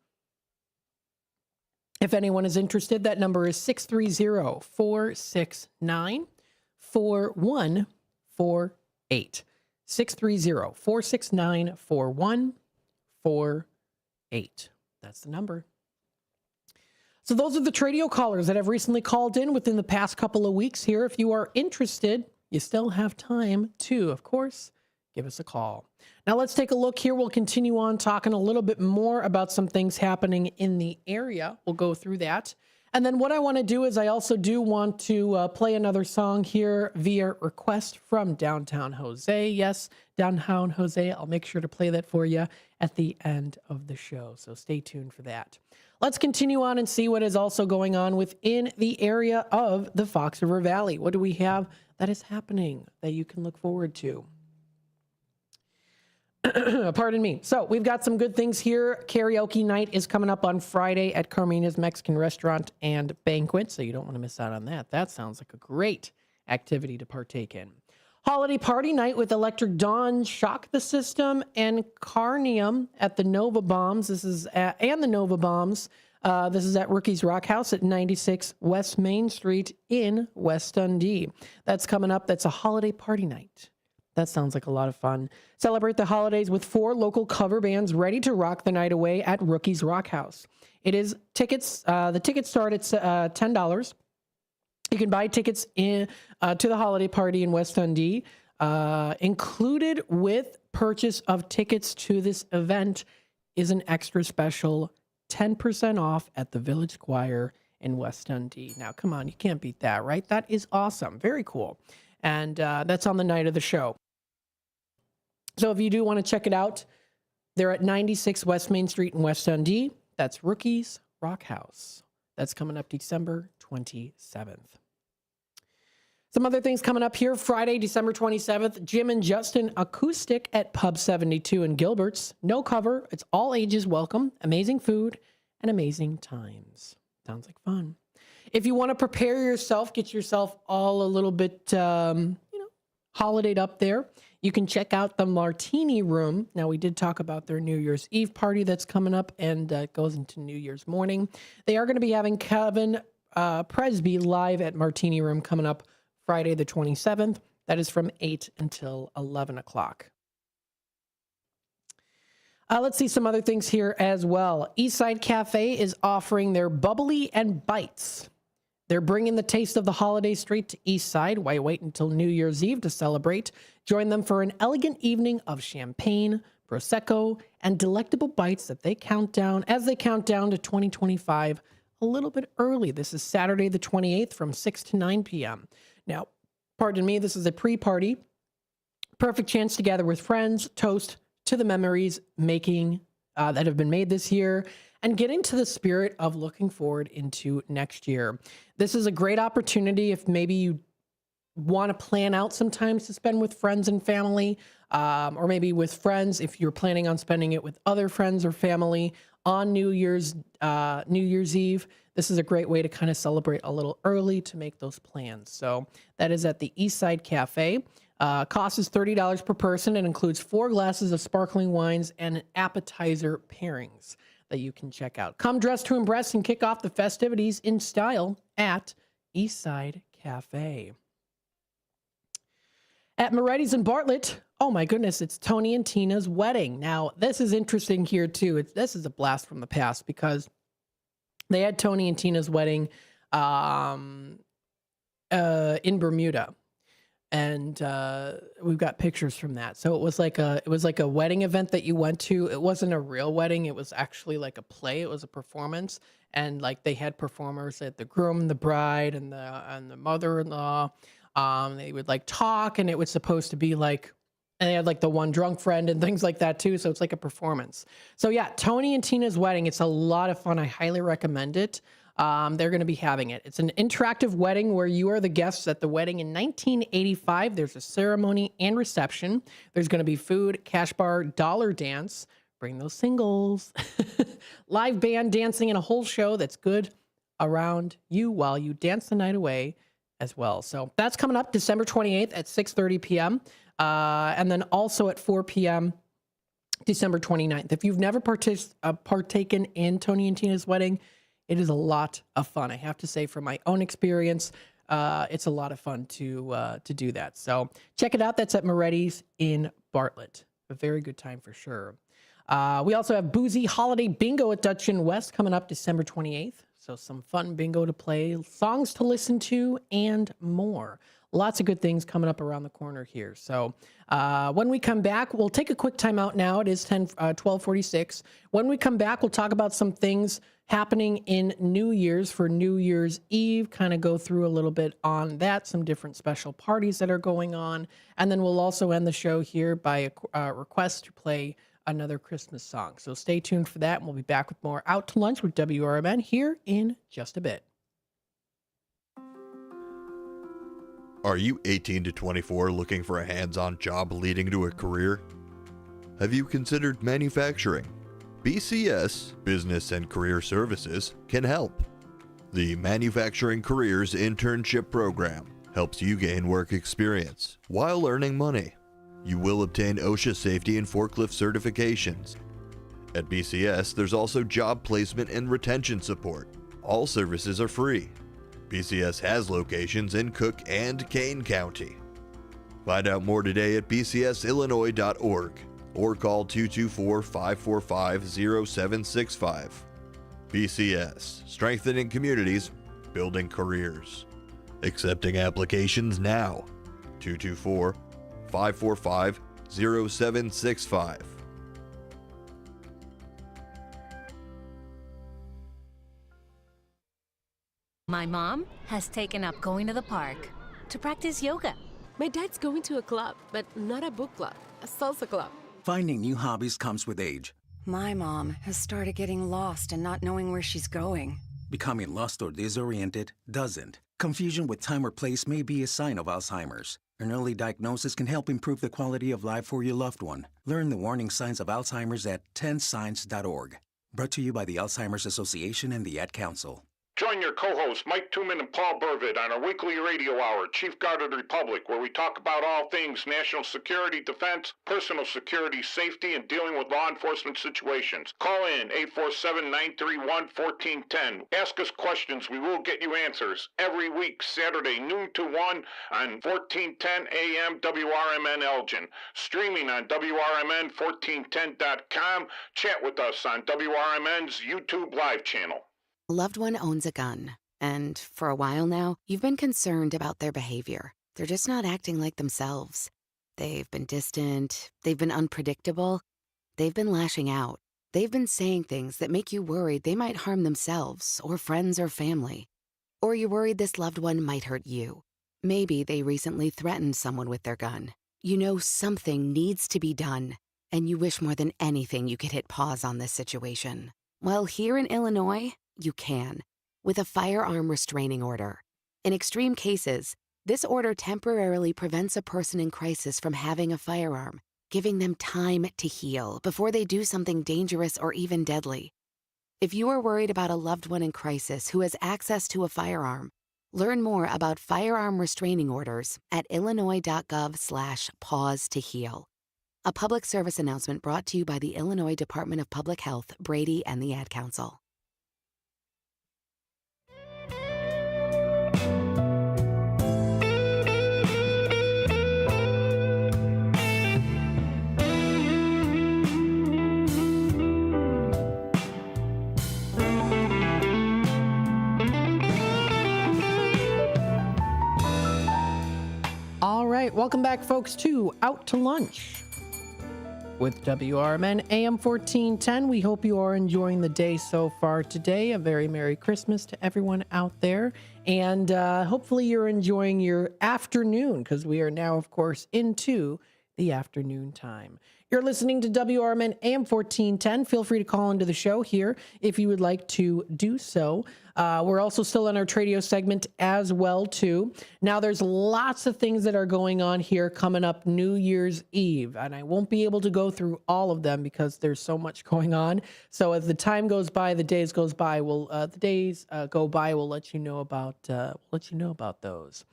If anyone is interested, that number is 630-469-4148. 630-469-4148. That's the number. So those are the Tradio callers that have recently called in within the past couple of weeks here. If you are interested, you still have time to, of course, give us a call. Now let's take a look here. We'll continue on talking a little bit more about some things happening in the area. We'll go through that. And then what I want to do is I also do want to play another song here via request from Downtown Jose. Yes, Downtown Jose. I'll make sure to play that for you at the end of the show. So stay tuned for that. Let's continue on and see what is also going on within the area of the Fox River Valley. What do we have that is happening that you can look forward to? Pardon me. So we've got some good things here. Karaoke night is coming up on Friday at Carmina's Mexican Restaurant and Banquet, so you don't want to miss out on that. That sounds like a great activity to partake in. Holiday party night with Electric Dawn, Shock the System, and Carnium at the Nova Bombs. This is and the Nova Bombs. This is at Rookie's Rock House at 96 West Main Street in West Dundee. That's coming up. That's a holiday party night. That sounds like a lot of fun. Celebrate the holidays with 4 local cover bands ready to rock the night away at Rookie's Rock House. It is tickets. The tickets start at $10. You can buy tickets to the holiday party in West Dundee. Included with purchase of tickets to this event is an extra special 10% off at the Village Squire in West Dundee. Now, come on, you can't beat that, right? That is awesome. Very cool. And that's on the night of the show. So if you do want to check it out, they're at 96 West Main Street in West Dundee. That's Rookie's Rock House. That's coming up December 27th. Some other things coming up here. Friday, December 27th, Jim and Justin Acoustic at Pub 72 in Gilbert's. No cover. It's all ages welcome. Amazing food and amazing times. Sounds like fun. If you want to prepare yourself, get yourself all a little bit, holidayed up there, you can check out the Martini Room. Now, we did talk about their New Year's Eve party that's coming up and goes into New Year's morning. They are going to be having Kevin Presby live at Martini Room coming up Friday the 27th. That is from 8 until 11 o'clock. Let's see some other things here as well. Eastside Cafe is offering their Bubbly and Bites. They're bringing the taste of the holiday straight to Eastside. Why wait until New Year's Eve to celebrate? Join them for an elegant evening of champagne, Prosecco, and delectable bites as they count down to 2025 a little bit early. This is Saturday the 28th from 6 to 9 p.m. Now, pardon me, this is a pre-party. Perfect chance to gather with friends, toast to the memories making that have been made this year, and get into the spirit of looking forward into next year. This is a great opportunity if maybe you want to plan out some times to spend with friends and family, or maybe with friends if you're planning on spending it with other friends or family on New Year's Eve. This is a great way to kind of celebrate a little early to make those plans. So that is at the Eastside Cafe. Cost is $30 per person and includes 4 glasses of sparkling wines and appetizer pairings that you can check out. Come dressed to impress and kick off the festivities in style at Eastside Cafe. At Moretti's in Bartlett, oh my goodness, it's Tony and Tina's wedding. Now, this is interesting here too. This is a blast from the past because they had Tony and Tina's wedding in Bermuda. And we've got pictures from that. So it was like a wedding event that you went to. It wasn't a real wedding. It was actually like a play. It was a performance, and like they had performers, the groom, the bride, and the mother-in-law. They would like talk, and it was supposed to be like, and they had like the one drunk friend and things like that too. So it's like a performance. So yeah, Tony and Tina's wedding. It's a lot of fun. I highly recommend it. They're going to be having it. It's an interactive wedding where you are the guests at the wedding in 1985. There's a ceremony and reception. There's going to be food, cash bar, dollar dance. Bring those singles. Live band dancing and a whole show that's good around you while you dance the night away as well. So that's coming up December 28th at 6:30 p.m. And then also at 4 p.m. December 29th. If you've never partaken in Tony and Tina's wedding, it is a lot of fun. I have to say, from my own experience, it's a lot of fun to do that. So check it out. That's at Moretti's in Bartlett. A very good time for sure. We also have Boozy Holiday Bingo at Dutch and West coming up December 28th. So some fun bingo to play, songs to listen to, and more. Lots of good things coming up around the corner here. So when we come back, we'll take a quick time out now. It is 12:46. When we come back, we'll talk about some things happening in New Year's for New Year's Eve, kind of go through a little bit on that, some different special parties that are going on. And then we'll also end the show here by a request to play another Christmas song. So stay tuned for that, and we'll be back with more Out to Lunch with WRMN here in just a bit. Are you 18 to 24 looking for a hands-on job leading to a career? Have you considered manufacturing? BCS, Business and Career Services, can help. The Manufacturing Careers Internship Program helps you gain work experience while earning money. You will obtain OSHA safety and forklift certifications. At BCS, there's also job placement and retention support. All services are free. BCS has locations in Cook and Kane County. Find out more today at bcsillinois.org or call 224-545-0765. BCS, strengthening communities, building careers. Accepting applications now. 224-545-0765. My mom has taken up going to the park to practice yoga. My dad's going to a club, but not a book club, a salsa club. Finding new hobbies comes with age. My mom has started getting lost and not knowing where she's going. Becoming lost or disoriented doesn't. Confusion with time or place may be a sign of Alzheimer's. An early diagnosis can help improve the quality of life for your loved one. Learn the warning signs of Alzheimer's at 10signs.org. Brought to you by the Alzheimer's Association and the Ad Council. Join your co-hosts Mike Tooman and Paul Burvitt on our weekly radio hour, Chief Guard of the Republic, where we talk about all things national security, defense, personal security, safety, and dealing with law enforcement situations. Call in 847-931-1410. Ask us questions. We will get you answers. Every week, Saturday, noon to 1 on 1410 AM WRMN Elgin. Streaming on WRMN1410.com. Chat with us on WRMN's YouTube live channel. A loved one owns a gun, and for a while now, you've been concerned about their behavior. They're just not acting like themselves. They've been distant, they've been unpredictable, they've been lashing out. They've been saying things that make you worried they might harm themselves or friends or family. Or you're worried this loved one might hurt you. Maybe they recently threatened someone with their gun. You know something needs to be done, and you wish more than anything you could hit pause on this situation. Well, here in Illinois, you can, with a firearm restraining order. In extreme cases, this order temporarily prevents a person in crisis from having a firearm, giving them time to heal before they do something dangerous or even deadly. If you are worried about a loved one in crisis who has access to a firearm, learn more about firearm restraining orders at illinois.gov/pause to heal. A public service announcement brought to you by the Illinois Department of Public Health, Brady, and the Ad Council. All right, welcome back, folks, to Out to Lunch with WRMN AM 1410. We hope you are enjoying the day so far today. A very Merry Christmas to everyone out there. And hopefully you're enjoying your afternoon, because we are now, of course, into the afternoon time. You're listening to WRMN AM 1410. Feel free to call into the show here if you would like to do so. We're also still in our Tradio segment as well, too. Now, there's lots of things that are going on here coming up New Year's Eve, and I won't be able to go through all of them because there's so much going on. So as the time goes by, the days go by, we'll let you know about those.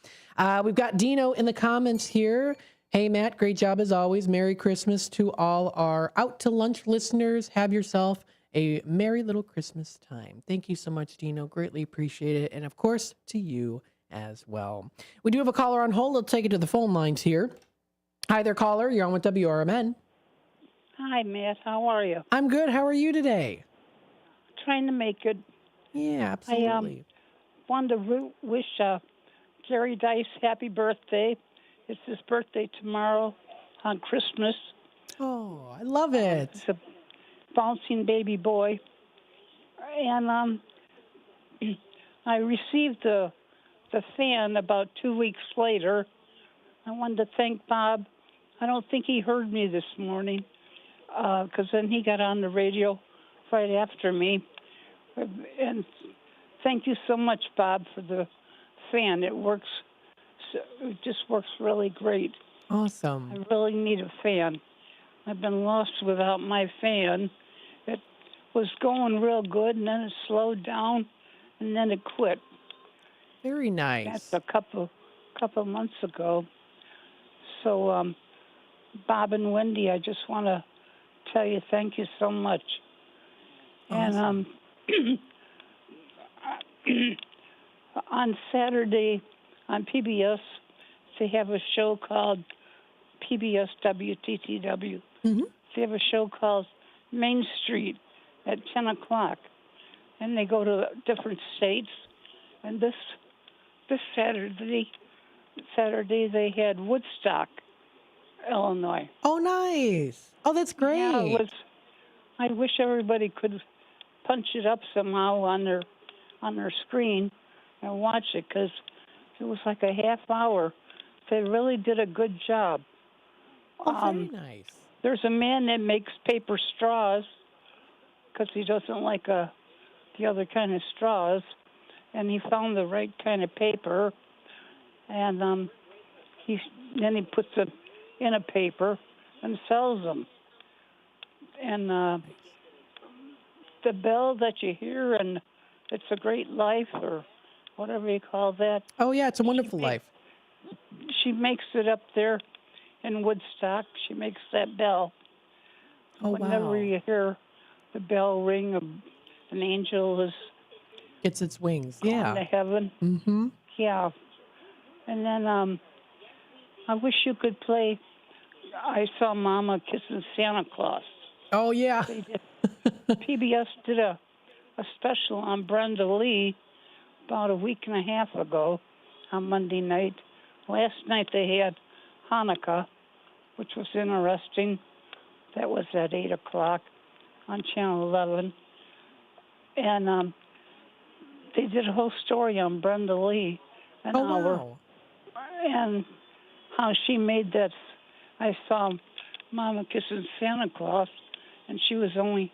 We've got Dino in the comments here. Hey, Matt, great job as always. Merry Christmas to all our Out to Lunch listeners. Have yourself a merry little Christmas time. Thank you so much, Dino. Greatly appreciate it. And, of course, to you as well. We do have a caller on hold. Let's take it to the phone lines here. Hi there, caller. You're on with WRMN. Hi, Matt. How are you? I'm good. How are you today? Trying to make it. Yeah, I absolutely. wanted to wish Gary Dice happy birthday. It's his birthday tomorrow on Christmas. Oh, I love it. He's a bouncing baby boy. And I received the fan about 2 weeks later. I wanted to thank Bob. I don't think he heard me this morning because then he got on the radio right after me. And thank you so much, Bob, for the fan. It just works really great. Awesome. I really need a fan. I've been lost without my fan. It was going real good, and then it slowed down, and then it quit. Very nice. That's a couple months ago. So, Bob and Wendy, I just want to tell you thank you so much. Awesome. And on Saturday on PBS, they have a show called PBS WTTW. They have a show called Main Street at 10 o'clock. And they go to different states. And this Saturday they had Woodstock, Illinois. Oh, nice. Oh, that's great. Yeah, it was. I wish everybody could punch it up somehow on their screen and watch it because it was like a half hour. They really did a good job. Oh, very nice. There's a man that makes paper straws because he doesn't like the other kind of straws, and he found the right kind of paper, and then he puts them in a paper and sells them. And the bell that you hear, and It's a Great Life, or whatever you call that. Oh, yeah, It's a Wonderful Life. She makes it up there in Woodstock. She makes that bell. Oh, Whenever wow. you hear the bell ring, an angel is Gets its wings. going Yeah. to heaven. Mm-hmm. Yeah. And then I wish you could play I Saw Mama Kissing Santa Claus. Oh, yeah. They did. PBS did a special on Brenda Lee about a week and a half ago on Monday night. Last night they had Hanukkah, which was interesting. That was at 8 o'clock on Channel 11. And they did a whole story on Brenda Lee, an hour. Wow. And how she made that I Saw Mama Kissing Santa Claus, and she was only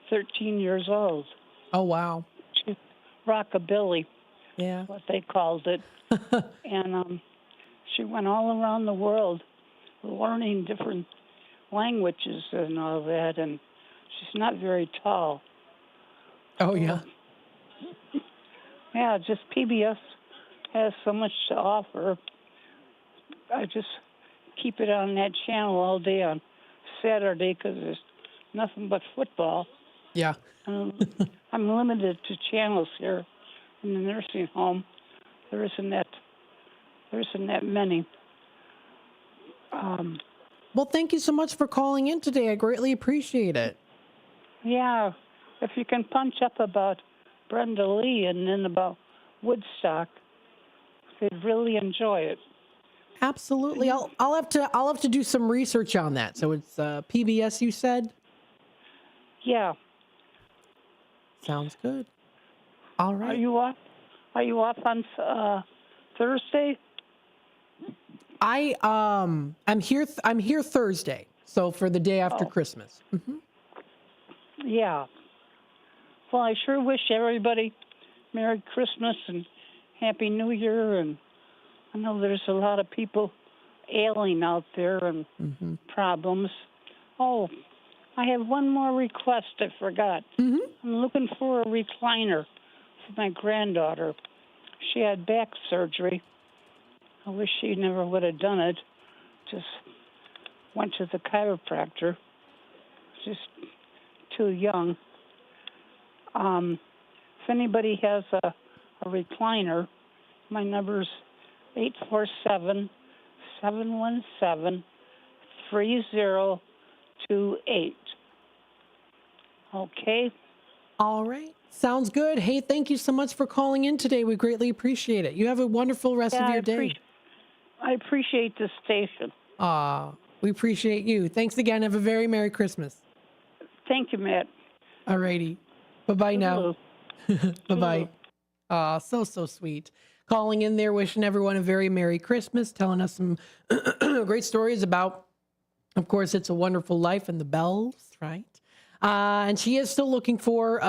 13 years old. Oh, wow. Rockabilly, Yeah. what they called it. And she went all around the world learning different languages and all that, and she's not very tall. Oh, yeah. Yeah, just PBS has so much to offer. I just keep it on that channel all day on Saturday because there's nothing but football. Yeah. I'm limited to channels here in the nursing home. There isn't that many. Well, thank you so much for calling in today. I greatly appreciate it. Yeah, if you can punch up about Brenda Lee and then about Woodstock, they'd really enjoy it. Absolutely. I'll have to do some research on that. So it's PBS, you said? Yeah. Sounds good. All right. Are you off on Thursday? I'm here Thursday. So for the day after Christmas. Mm-hmm. Yeah. Well, I sure wish everybody Merry Christmas and Happy New Year. And I know there's a lot of people ailing out there and problems. Oh, I have one more request I forgot. I'm looking for a recliner for my granddaughter. She had back surgery. I wish she never would have done it. Just went to the chiropractor. Just too young. If anybody has a recliner, my number's 847-717-3025. 28. Okay? All right. Sounds good. Hey, thank you so much for calling in today. We greatly appreciate it. You have a wonderful rest of your day. I appreciate the station. We appreciate you. Thanks again. Have a very Merry Christmas. Thank you, Matt. All righty. Bye-bye now. Bye-bye. So sweet. Calling in there, wishing everyone a very Merry Christmas, telling us some great stories about, of course, It's a Wonderful Life and the bells, right? And she is still looking for,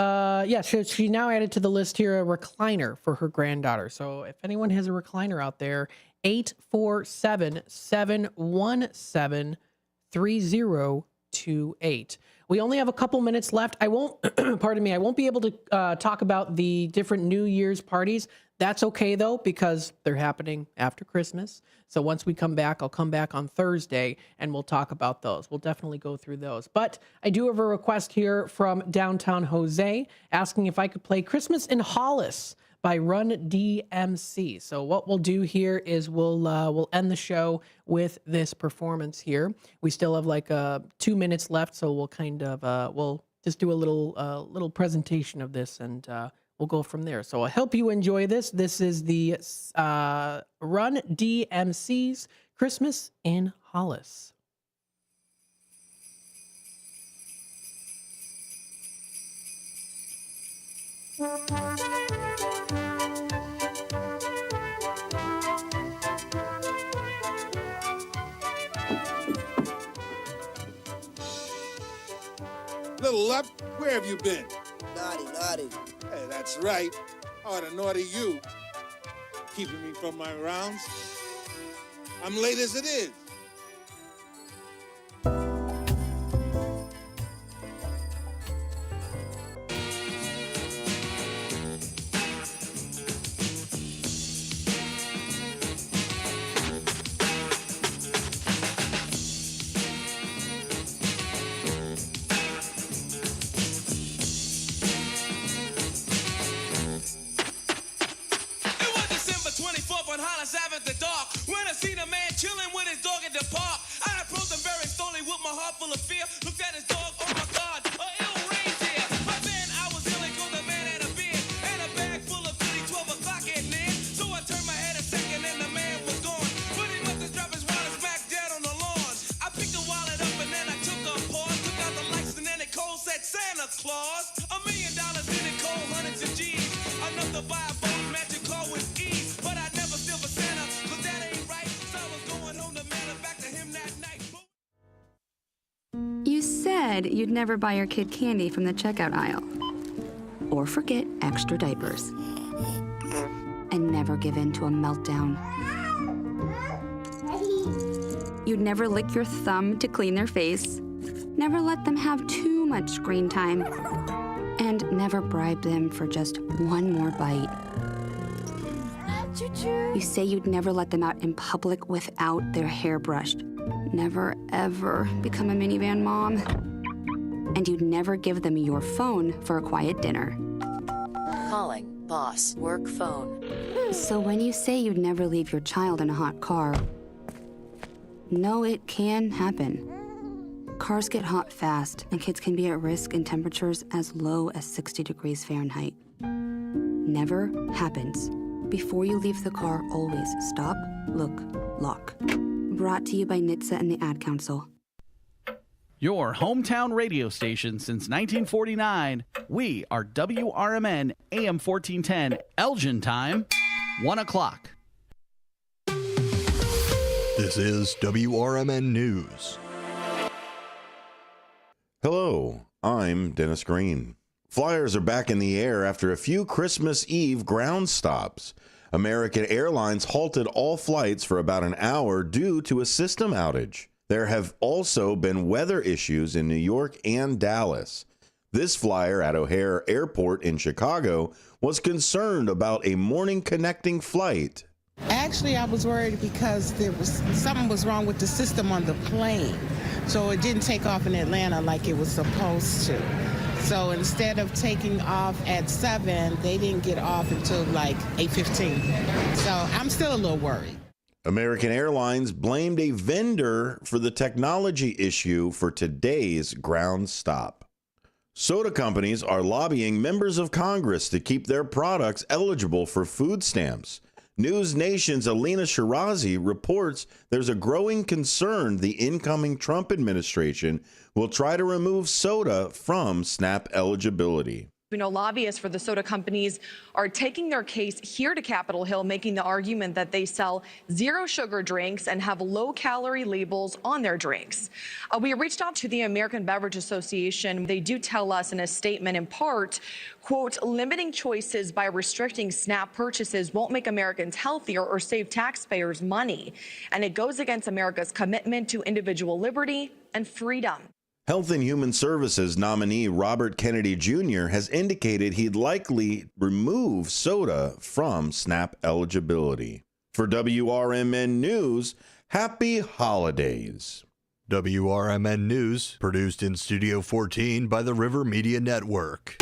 she now added to the list here a recliner for her granddaughter. So if anyone has a recliner out there, 847-717-3028. We only have a couple minutes left. I won't, pardon me, I won't be able to talk about the different New Year's parties. That's okay, though, because they're happening after Christmas. So once we come back, I'll come back on Thursday, and we'll talk about those. We'll definitely go through those. But I do have a request here from downtown Jose, asking if I could play Christmas in Hollis by Run DMC. So what we'll do here is we'll end the show with this performance here. We still have like 2 minutes left, so we'll kind of we'll just do a little presentation of this, and we'll go from there. So I hope you enjoy this. This is the Run DMC's Christmas in Hollis. Little Lep, where have you been? Naughty. Hey, that's right. I ought to naughty you. Keeping me from my rounds. I'm late as it is. You'd never buy your kid candy from the checkout aisle. Or forget extra diapers. And never give in to a meltdown. You'd never lick your thumb to clean their face. Never let them have too much screen time. And never bribe them for just one more bite. You say you'd never let them out in public without their hair brushed. Never, ever become a minivan mom. And you'd never give them your phone for a quiet dinner. Calling boss work phone. So when you say you'd never leave your child in a hot car, no, it can happen. Cars get hot fast, and kids can be at risk in temperatures as low as 60 degrees Fahrenheit. Never happens. Before you leave the car, always stop, look, lock. Brought to you by NHTSA and the Ad Council. Your hometown radio station since 1949. We are WRMN AM 1410, Elgin time, 1 o'clock. This is WRMN News. Hello, I'm Dennis Green. Flyers are back in the air after a few Christmas Eve ground stops. American Airlines halted all flights for about an hour due to a system outage. There have also been weather issues in New York and Dallas. This flyer at O'Hare Airport in Chicago was concerned about a morning connecting flight. Actually, I was worried because something was wrong with the system on the plane. So it didn't take off in Atlanta like it was supposed to. So instead of taking off at 7, they didn't get off until like 8:15. So I'm still a little worried. American Airlines blamed a vendor for the technology issue for today's ground stop. Soda companies are lobbying members of Congress to keep their products eligible for food stamps. News Nation's Alina Shirazi reports there's a growing concern the incoming Trump administration will try to remove soda from SNAP eligibility. We know lobbyists for the soda companies are taking their case here to Capitol Hill, making the argument that they sell zero sugar drinks and have low-calorie labels on their drinks. We reached out to the American Beverage Association. They do tell us in a statement, in part, quote, limiting choices by restricting SNAP purchases won't make Americans healthier or save taxpayers money. And it goes against America's commitment to individual liberty and freedom. Health and Human Services nominee Robert Kennedy Jr. has indicated he'd likely remove soda from SNAP eligibility. For WRMN News, happy holidays. WRMN News, produced in Studio 14 by the River Media Network.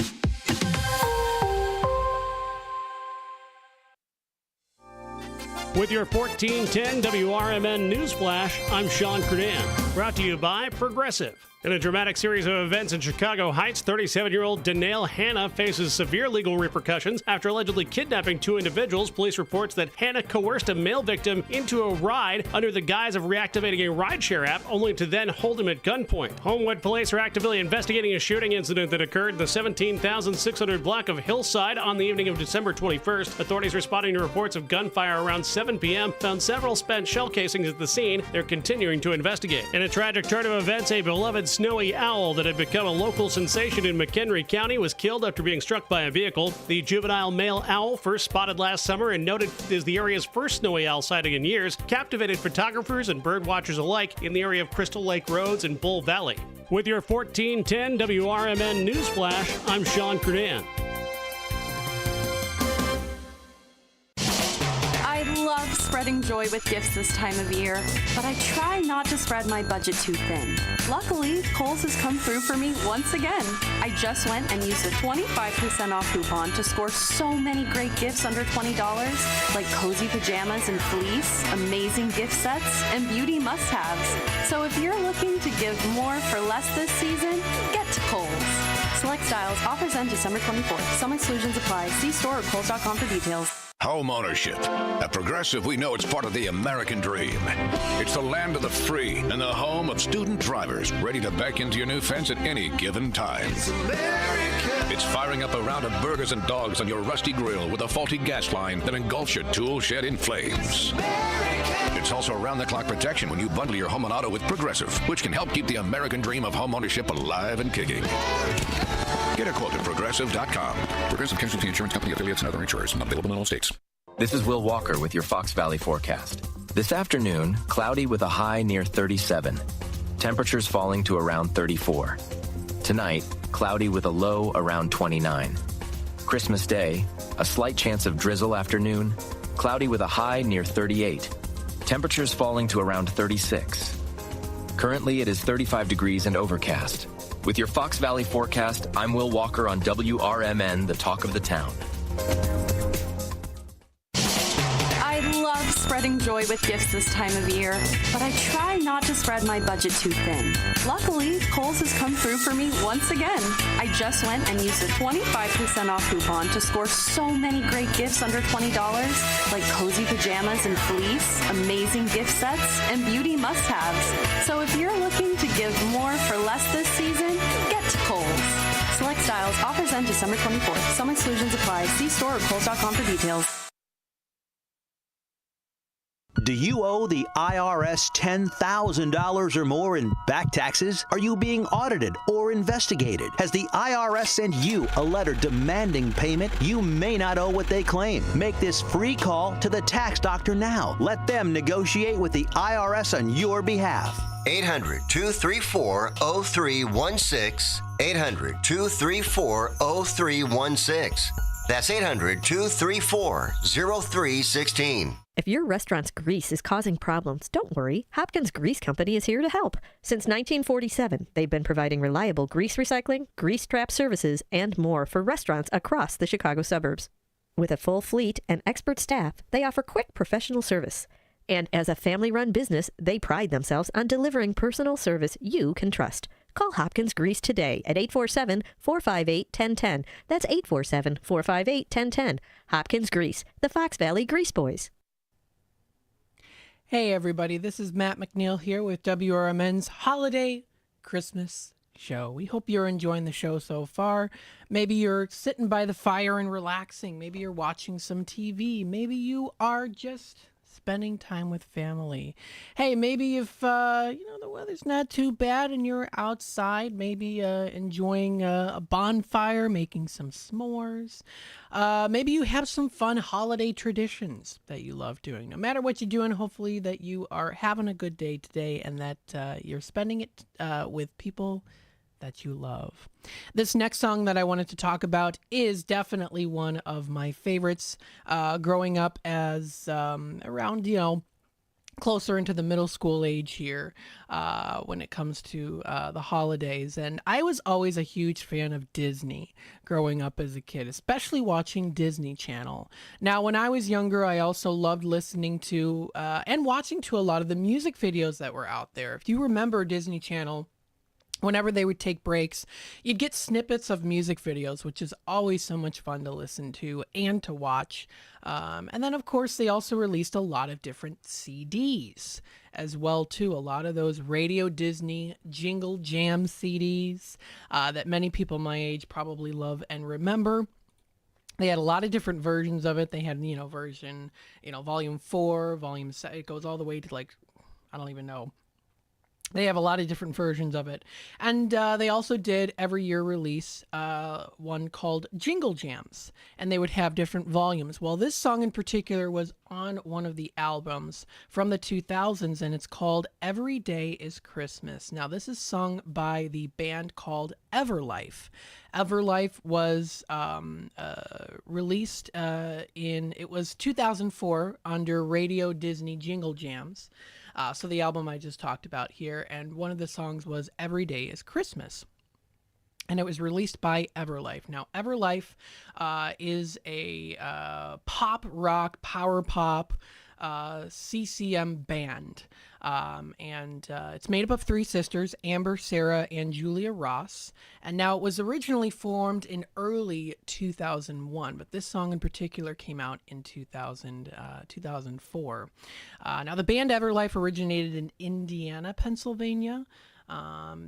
With your 1410 WRMN News Flash, I'm Sean Kernan. Brought to you by Progressive. In a dramatic series of events in Chicago Heights, 37-year-old Danae Hannah faces severe legal repercussions after allegedly kidnapping two individuals. Police reports that Hannah coerced a male victim into a ride under the guise of reactivating a rideshare app, only to then hold him at gunpoint. Homewood police are actively investigating a shooting incident that occurred in the 17,600 block of Hillside on the evening of December 21st. Authorities responding to reports of gunfire around 7 p.m. found several spent shell casings at the scene. They're continuing to investigate. In a tragic turn of events, a beloved snowy owl that had become a local sensation in McHenry County was killed after being struck by a vehicle. The juvenile male owl, first spotted last summer and noted as the area's first snowy owl sighting in years, captivated photographers and bird watchers alike in the area of Crystal Lake Roads and Bull Valley. With your 1410 WRMN News Flash, I'm Sean Kernan. I love spreading joy with gifts this time of year, but I try not to spread my budget too thin. Luckily, Kohl's has come through for me once again. I just went and used a 25% off coupon to score so many great gifts under $20, like cozy pajamas and fleece, amazing gift sets, and beauty must-haves. So if you're looking to give more for less this season, get to Kohl's. Select styles, offers end December 24th. Some exclusions apply. See store or Kohl's.com for details. Home ownership. At Progressive, we know it's part of the American dream. It's the land of the free and the home of student drivers ready to back into your new fence at any given time. It's firing up a round of burgers and dogs on your rusty grill with a faulty gas line that engulfs your tool shed in flames. It's also around-the-clock protection when you bundle your home and auto with Progressive, which can help keep the American dream of home ownership alive and kicking. Get a quote at Progressive.com. Progressive Casualty Insurance Company, affiliates, and other insurers. Not available in all states. This is Will Walker with your Fox Valley forecast. This afternoon, cloudy with a high near 37. Temperatures falling to around 34. Tonight, cloudy with a low around 29. Christmas Day, a slight chance of drizzle afternoon, cloudy with a high near 38. Temperatures falling to around 36. Currently, it is 35 degrees and overcast. With your Fox Valley forecast, I'm Will Walker on WRMN, the talk of the town. I love spreading joy with gifts this time of year, but I try not to spread my budget too thin. Luckily, Kohl's has come through for me once again. I just went and used a 25% off coupon to score so many great gifts under $20, like cozy pajamas and fleece, amazing gift sets, and beauty must-haves. So if you're looking to give more for less this season, get to Kohl's. Select styles, offers end December 24th. Some exclusions apply. See store or Kohl's.com for details. Do you owe the IRS $10,000 or more in back taxes? Are you being audited or investigated? Has the IRS sent you a letter demanding payment? You may not owe what they claim. Make this free call to the tax doctor now. Let them negotiate with the IRS on your behalf. 800-234-0316. 800-234-0316. That's 800-234-0316. If your restaurant's grease is causing problems, don't worry. Hopkins Grease Company is here to help. Since 1947, they've been providing reliable grease recycling, grease trap services, and more for restaurants across the Chicago suburbs. With a full fleet and expert staff, they offer quick professional service. And as a family-run business, they pride themselves on delivering personal service you can trust. Call Hopkins Grease today at 847-458-1010. That's 847-458-1010. Hopkins Grease, the Fox Valley Grease Boys. Hey everybody, this is Matt McNeil here with WRMN's Holiday Christmas Show. We hope you're enjoying the show so far. Maybe you're sitting by the fire and relaxing. Maybe you're watching some TV. Maybe you are just spending time with family. Hey, maybe if the weather's not too bad and you're outside, maybe enjoying a bonfire, making some s'mores. Maybe you have some fun holiday traditions that you love doing. No matter what you're doing, hopefully that you are having a good day today and that you're spending it with people that you love. This next song that I wanted to talk about is definitely one of my favorites growing up as around, closer into the middle school age here when it comes to the holidays. And I was always a huge fan of Disney growing up as a kid, especially watching Disney Channel. Now, when I was younger, I also loved listening to and watching to a lot of the music videos that were out there. If you remember Disney Channel, whenever they would take breaks, you'd get snippets of music videos, which is always so much fun to listen to and to watch. And then, of course, they also released a lot of different CDs as well, too. A lot of those Radio Disney Jingle Jam CDs that many people my age probably love and remember. They had a lot of different versions of it. They had, version, volume 4, volume 7. It goes all the way to, I don't even know. They have a lot of different versions of it. And they also did every year release one called Jingle Jams. And they would have different volumes. Well, this song in particular was on one of the albums from the 2000s. And it's called Every Day is Christmas. Now, this is sung by the band called Everlife. Everlife was released it was 2004 under Radio Disney Jingle Jams. So the album I just talked about here, and one of the songs was Every Day is Christmas. And it was released by Everlife. Now, Everlife is a pop rock, power pop, CCM band. And it's made up of 3 sisters, Amber, Sarah, and Julia Ross. And now it was originally formed in early 2001, but this song in particular came out in 2004. Now the band Everlife originated in Indiana, Pennsylvania.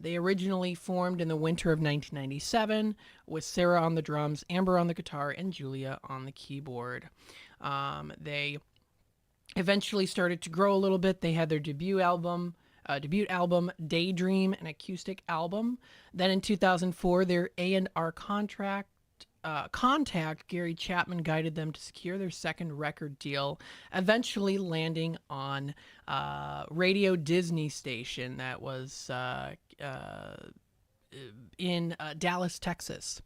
They originally formed in the winter of 1997 with Sarah on the drums, Amber on the guitar, and Julia on the keyboard. They eventually started to grow a little bit. They had their debut album, Daydream, an acoustic album. Then in 2004, their A&R contact, Gary Chapman, guided them to secure their second record deal, eventually landing on Radio Disney station that was in Dallas, Texas.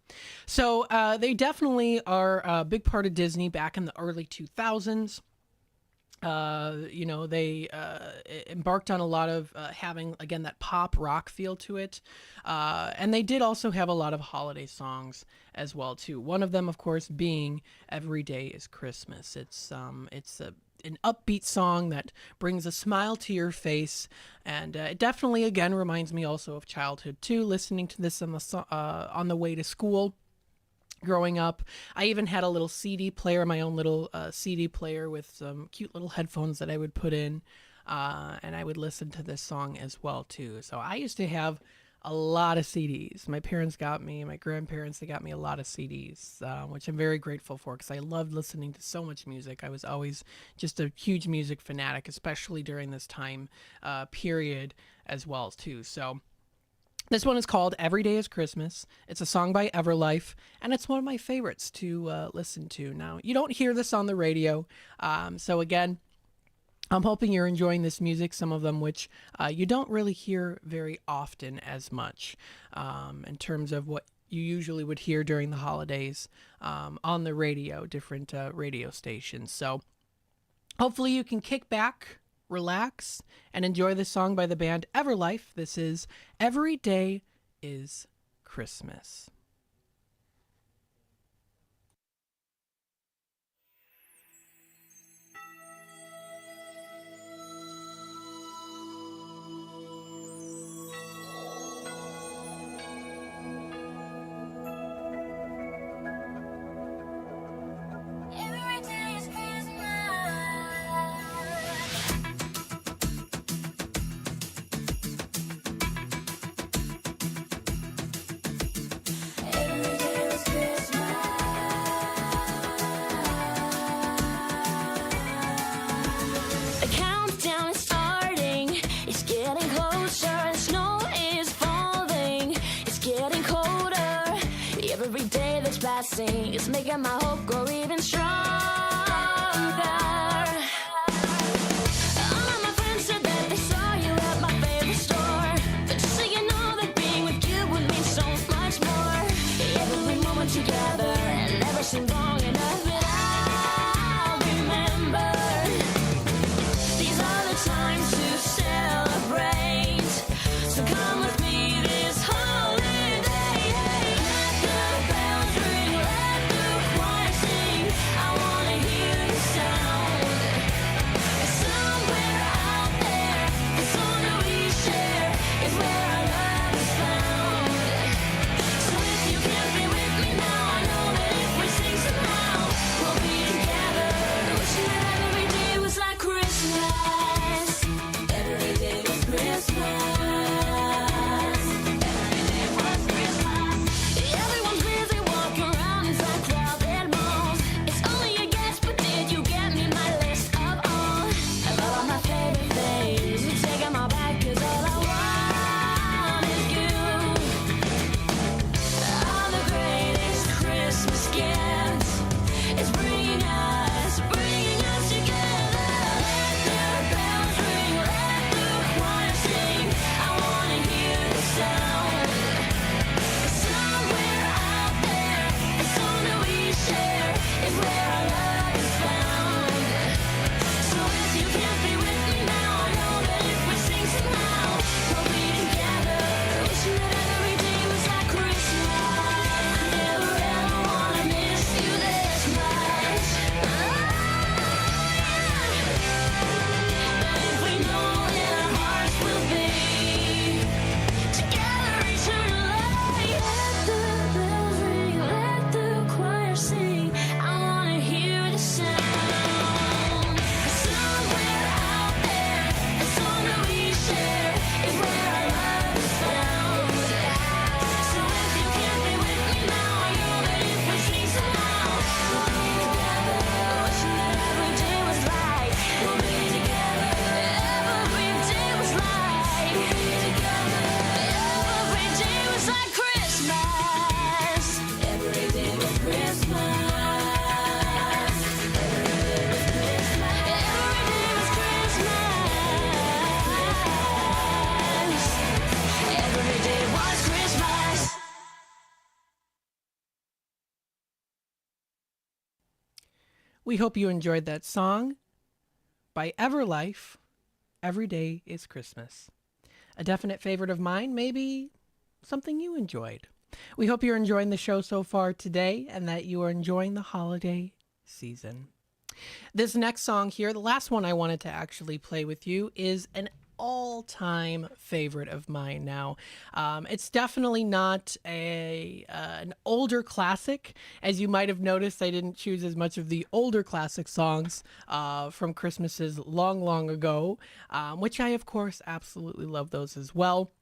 So they definitely are a big part of Disney back in the early 2000s. They embarked on a lot of having, again, that pop rock feel to it. And they did also have a lot of holiday songs as well, too. One of them, of course, being Every Day is Christmas. It's an upbeat song that brings a smile to your face. And it definitely, again, reminds me also of childhood, too, listening to this on the way to school. Growing up, I even had a little CD player, my own little CD player with some cute little headphones that I would put in, and I would listen to this song as well, too. So I used to have a lot of CDs. My parents got me, my grandparents, they got me a lot of CDs, which I'm very grateful for because I loved listening to so much music. I was always just a huge music fanatic, especially during this time period as well, too. So this one is called Every Day is Christmas. It's a song by Everlife, and it's one of my favorites to listen to. Now, you don't hear this on the radio, so again, I'm hoping you're enjoying this music, some of them which you don't really hear very often as much in terms of what you usually would hear during the holidays on the radio, different radio stations. So hopefully you can kick back, relax, and enjoy this song by the band Everlife. This is Every Day is Christmas. Each day that's passing is making my hope grow even stronger. All of my friends said that they saw you at my favorite store. But just so you know that being with you would mean so much more. Every moment together never seemed long enough that I'll remember. These are the times to celebrate. So come with me this holiday. Let the bells ring, let the choir sing. I wanna hear the sound. Somewhere out there, the song that we share is where our love is found. So if you can't be with me now, I know that if we sing somehow, we'll be together. Wishing that every day was like Christmas. Every day was Christmas. Every day was Christmas. Everyone's busy walking around inside crowded malls. It's only a guess, but did you get me my list of all? Of all my favorite things, you're taking my back 'cause all I want is you. All the greatest Christmas gifts is bringing us together. Let the bells ring, let the choir sing. I wanna hear the sound. Somewhere out there, the song that we share is where our love is found. So if you can't be with me now, I know that if we sing somehow, we'll be together. Wishing that every day was like Christmas. Never ever wanna miss you this much. But if we know that our hearts will be together eternally. Let the bells ring, let the choir sing. I wanna hear the sound. Somewhere out there, the song that we share is where our love is found. So if you can't be with me now, I know that if we sing somehow, we'll be together. Wishing that every day was like, we'll be together. Every day was like, we'll be together. Every day was like Christmas. Every day was Christmas. Every day was Christmas. Every day was Christmas. Every day was Christmas. We hope you enjoyed that song by Everlife. Every Day is Christmas. A definite favorite of mine, maybe something you enjoyed. We hope you're enjoying the show so far today and that you are enjoying the holiday season. This next song here, the last one I wanted to actually play with you, is an all-time favorite of mine now. It's definitely not an older classic. As you might have noticed, I didn't choose as much of the older classic songs from Christmases long, long ago, which I, of course, absolutely love those as well.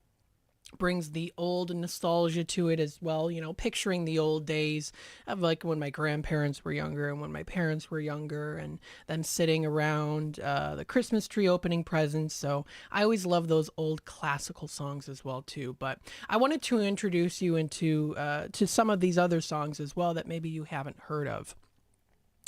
Brings the old nostalgia to it as well, you know, picturing the old days of like when my grandparents were younger and when my parents were younger, and then sitting around the Christmas tree opening presents. So I always love those old classical songs as well too. But I wanted to introduce you into to some of these other songs as well that maybe you haven't heard of.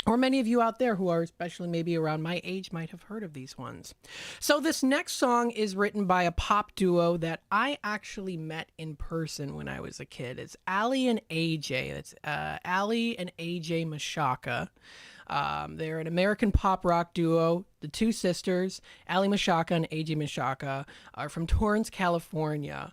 Or many of you out there who are especially maybe around my age might have heard of these ones. So this next song is written by a pop duo that I actually met in person when I was a kid. It's Ali and AJ. That's Ali and AJ Mashaka. They're an American pop rock duo. The two sisters, Ali Mashaka and AJ Mashaka, are from Torrance, California.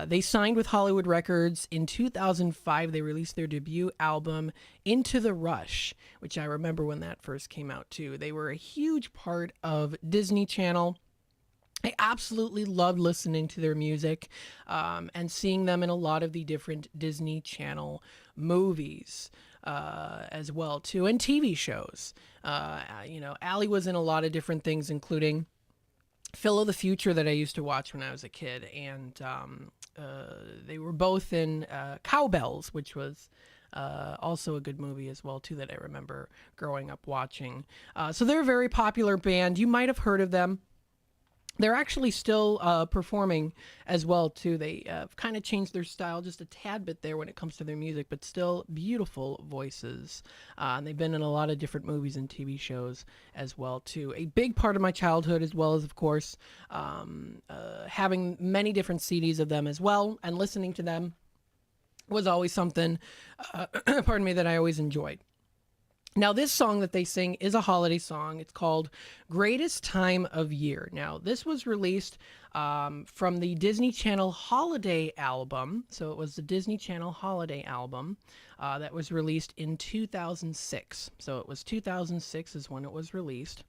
They signed with Hollywood Records in 2005. They released their debut album, Into the Rush, which I remember when that first came out too. They were a huge part of Disney Channel. I absolutely loved listening to their music and seeing them in a lot of the different Disney Channel movies as well too, and TV shows. You know, Ali was in a lot of different things, including Phil of the Future that I used to watch when I was a kid, and they were both in Cowbells, which was also a good movie as well too that I remember growing up watching. So they're a very popular band. You might have heard of them. they're actually still performing as well too. They kind of changed their style just a tad bit there when it comes to their music, but still beautiful voices. And they've been in a lot of different movies and TV shows as well too. A big part of my childhood, as well as of course having many different CDs of them as well, and listening to them was always something pardon me, that I always enjoyed. Now, this song that they sing is a holiday song. It's called Greatest Time of Year. Now, this was released from the Disney Channel Holiday album. So it was the Disney Channel Holiday album that was released in 2006. So it was 2006 is when it was released.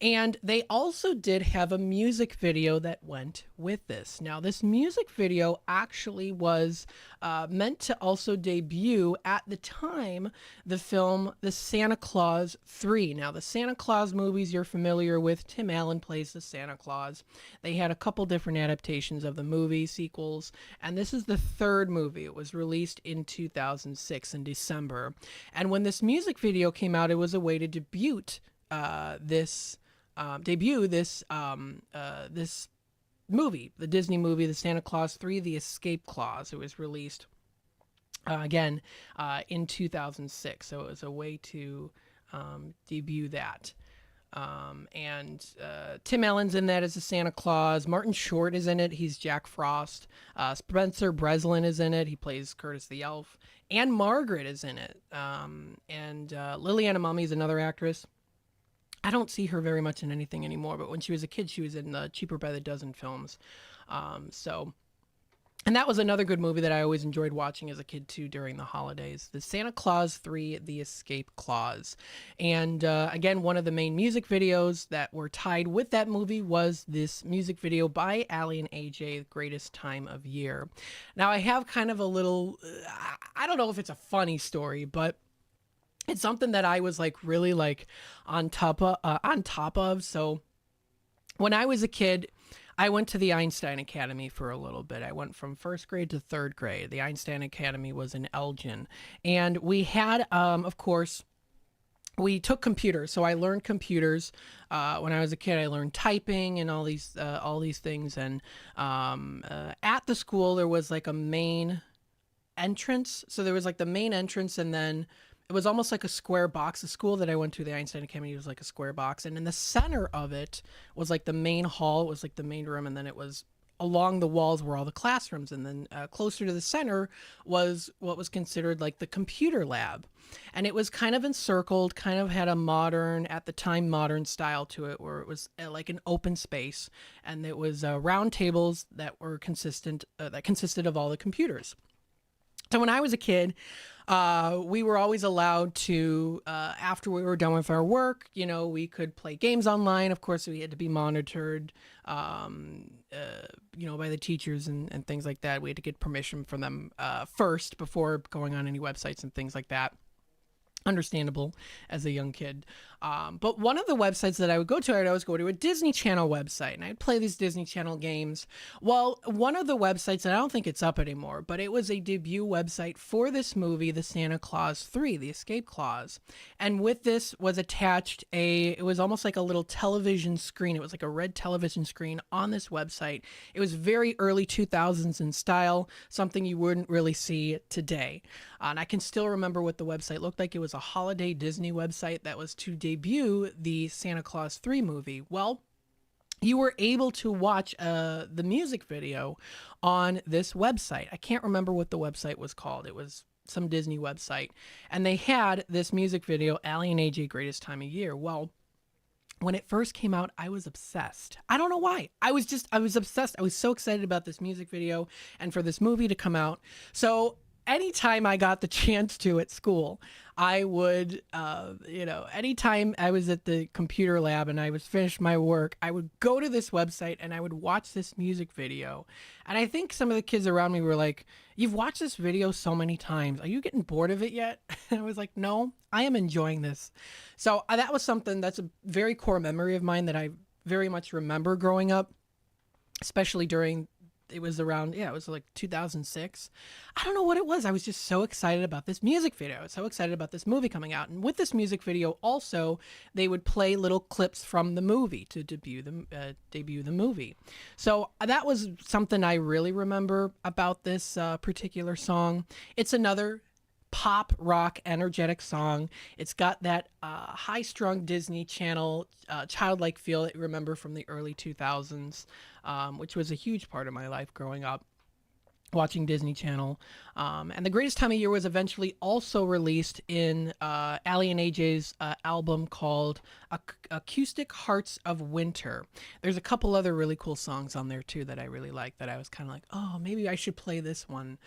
And they also did have a music video that went with this. Now, this music video actually was meant to also debut at the time the film The Santa Claus 3. Now, the Santa Claus movies you're familiar with, Tim Allen plays the Santa Claus. They had a couple different adaptations of the movie, sequels, and this is the third movie. It was released in 2006 in December. And when this music video came out, it was a way to debut this movie, the Disney movie, The Santa Claus 3, The Escape Clause. It was released again in 2006. So it was a way to debut that. And Tim Allen's in that as a Santa Claus. Martin Short is in it. He's Jack Frost. Spencer Breslin is in it. He plays Curtis the Elf. And Margaret is in it. And Liliana Mummy is another actress. I don't see her very much in anything anymore, but when she was a kid, she was in the Cheaper by the Dozen films. And that was another good movie that I always enjoyed watching as a kid, too, during the holidays. The Santa Claus 3, The Escape Clause. And again, one of the main music videos that were tied with that movie was this music video by Allie and AJ, The Greatest Time of Year. Now, I have kind of a little, I don't know if it's a funny story, but it's something that I was like really like on top of. So when I was a kid, I went to the Einstein Academy for a little bit. I went from first grade to third grade. The Einstein Academy was in Elgin. And we had, of course, we took computers. So I learned computers. When I was a kid, I learned typing and all these things. And at the school, there was like a main entrance. So there was like the main entrance, and then it was almost like a square box. The school that I went to, the Einstein Academy, was like a square box. And in the center of it was like the main hall. It was like the main room. And then it was along the walls were all the classrooms. And then closer to the center was what was considered like the computer lab. And it was kind of encircled, kind of had a modern, at the time, modern style to it, where it was like an open space. And it was round tables that were consisted of all the computers. So when I was a kid, we were always allowed to, after we were done with our work, we could play games online. Of course, we had to be monitored, by the teachers and things like that. We had to get permission from them first before going on any websites and things like that. Understandable as a young kid. But one of the websites that I would go to, I'd always go to a Disney Channel website, and I'd play these Disney Channel games. Well, one of the websites, and I don't think it's up anymore, but it was a debut website for this movie, The Santa Claus 3, The Escape Clause. And with this was attached it was almost like a little television screen. It was like a red television screen on this website. It was very early 2000s in style, something you wouldn't really see today. And I can still remember what the website looked like. It was a holiday Disney website that was to debut the Santa Claus 3 movie. Well, you were able to watch the music video on this website. I can't remember what the website was called. It was some Disney website. And they had this music video, Allie and AJ, Greatest Time of Year. Well, when it first came out, I was obsessed. I don't know why. I was obsessed. I was so excited about this music video and for this movie to come out. So anytime I got the chance to at school, I would, anytime I was at the computer lab and I was finished my work, I would go to this website and I would watch this music video. And I think some of the kids around me were like, "You've watched this video so many times. Are you getting bored of it yet?" And I was like, "No, I am enjoying this." So that was something that's a very core memory of mine that I very much remember growing up, especially during it was around, it was like 2006. I don't know what it was. I was just so excited about this music video. I was so excited about this movie coming out. And with this music video also, they would play little clips from the movie to debut the movie. So that was something I really remember about this particular song. It's another pop rock energetic song. It's got that high-strung Disney Channel childlike feel that you remember from the early 2000s, which was a huge part of my life growing up, watching Disney Channel. And The Greatest Time of Year was eventually also released in Ali and AJ's album called Acoustic Hearts of Winter. There's a couple other really cool songs on there too that I really like, that I was kind of like, oh, maybe I should play this one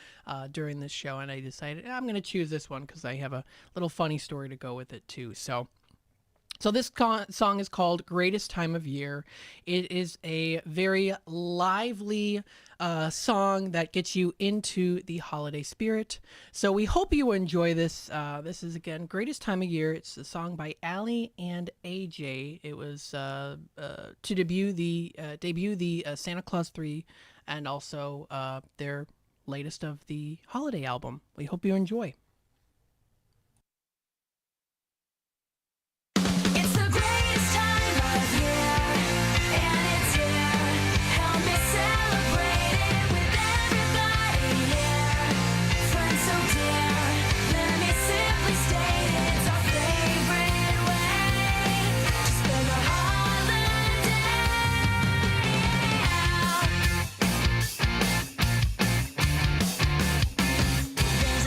during this show. And I decided I'm going to choose this one because I have a little funny story to go with it too. So this song is called Greatest Time of Year. It is a very lively song that gets you into the holiday spirit. So we hope you enjoy this. This is, again, Greatest Time of Year. It's a song by Ali and AJ. It was to debut the Santa Claus 3 and also their latest of the holiday album. We hope you enjoy.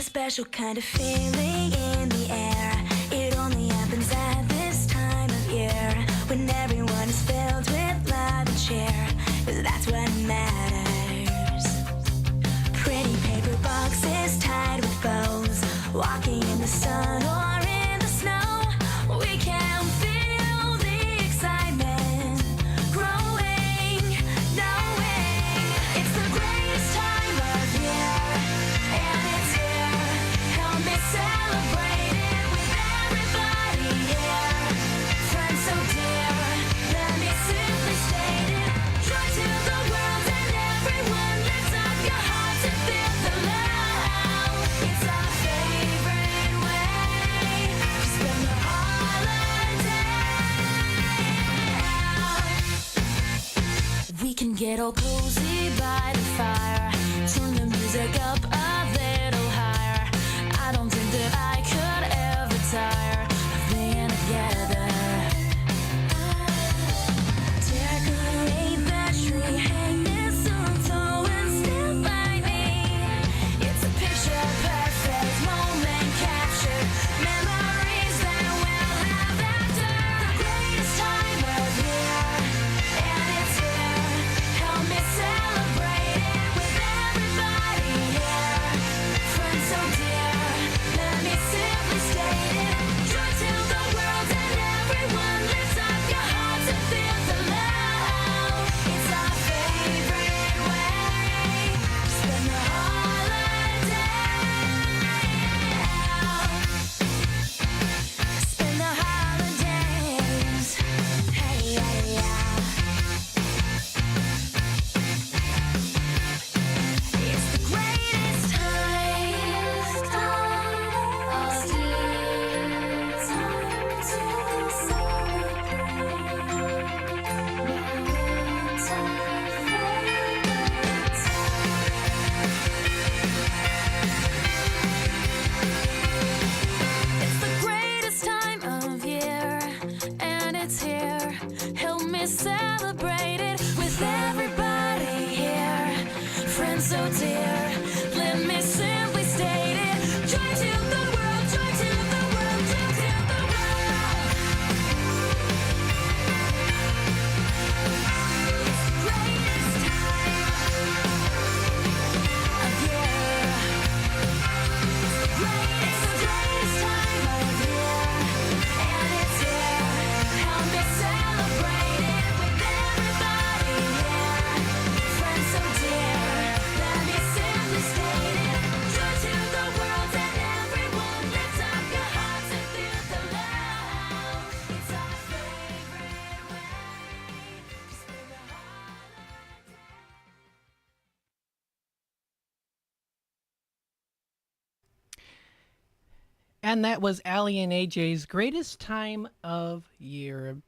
Special kind of feeling in the air. It only happens at this time of year, when everyone is filled with love and cheer, 'cause that's what matters. Pretty paper boxes tied with bows, walking in the sun or in the snow. We can feel the excitement growing, knowing it's the greatest time of year, and it's here. Help me celebrate it with everybody here. Friends so dear, let me simply state it. Joy to the world and everyone, lift up your hearts and feel the love. It's our favorite way to spend the holiday. We can get all cozy by the fire, turn the music up a little higher. I don't think that I could ever tire of being together. Decorate the tree, hang mistletoe and stand by me. It's a picture perfect moment captured, memories that we'll have after. The greatest time of year, and it's here. Help me celebrate it with everybody here. And that was Allie and AJ's Greatest Time of Year.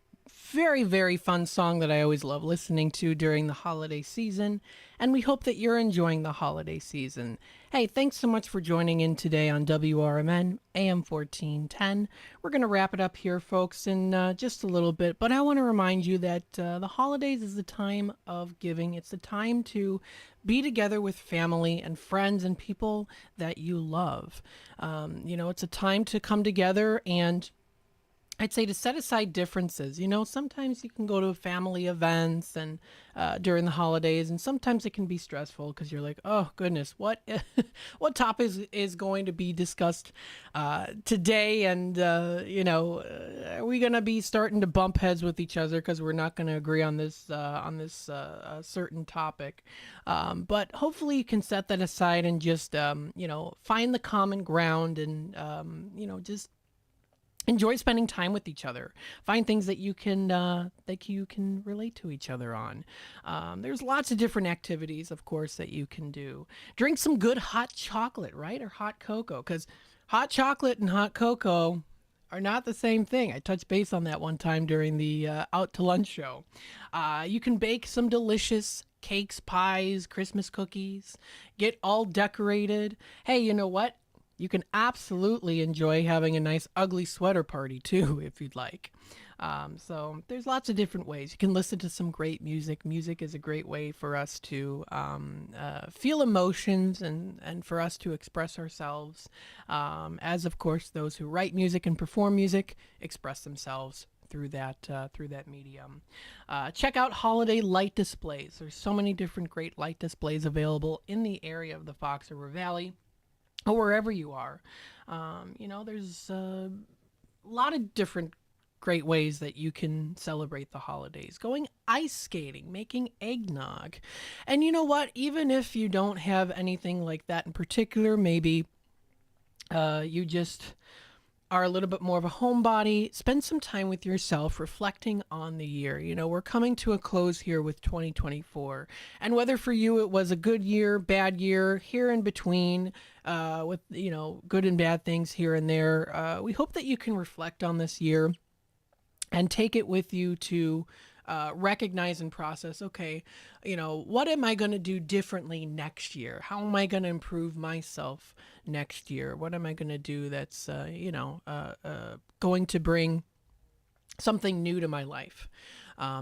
Very, very fun song that I always love listening to during the holiday season. And we hope that you're enjoying the holiday season. Hey, thanks so much for joining in today on WRMN AM 1410. We're going to wrap it up here, folks, in just a little bit. But I want to remind you that the holidays is the time of giving. It's the time to be together with family and friends and people that you love. It's a time to come together and I'd say to set aside differences. Sometimes you can go to family events and during the holidays, and sometimes it can be stressful because you're like, oh goodness, what topic is going to be discussed today? And are we going to be starting to bump heads with each other because we're not going to agree on this certain topic? But hopefully you can set that aside and just find the common ground and just enjoy spending time with each other. Find things that you can relate to each other on. There's lots of different activities, of course, that you can do. Drink some good hot chocolate, right? Or hot cocoa, because hot chocolate and hot cocoa are not the same thing. I touched base on that one time during the Out to Lunch show. You can bake some delicious cakes, pies, Christmas cookies, get all decorated. Hey, you know what? You can absolutely enjoy having a nice ugly sweater party too, if you'd like. So there's lots of different ways. You can listen to some great music. Music is a great way for us to feel emotions and for us to express ourselves. As of course, those who write music and perform music express themselves through that medium. Check out holiday light displays. There's so many different great light displays available in the area of the Fox River Valley, or wherever you are. There's a lot of different great ways that you can celebrate the holidays. Going ice skating, making eggnog. And you know what? Even if you don't have anything like that in particular, maybe you just are a little bit more of a homebody, spend some time with yourself reflecting on the year. We're coming to a close here with 2024. And whether for you it was a good year, bad year, here in between, with, good and bad things here and there, we hope that you can reflect on this year and take it with you to recognize and process, okay, what am I going to do differently next year? How am I going to improve myself next year? What am I going to do that's, going to bring something new to my life?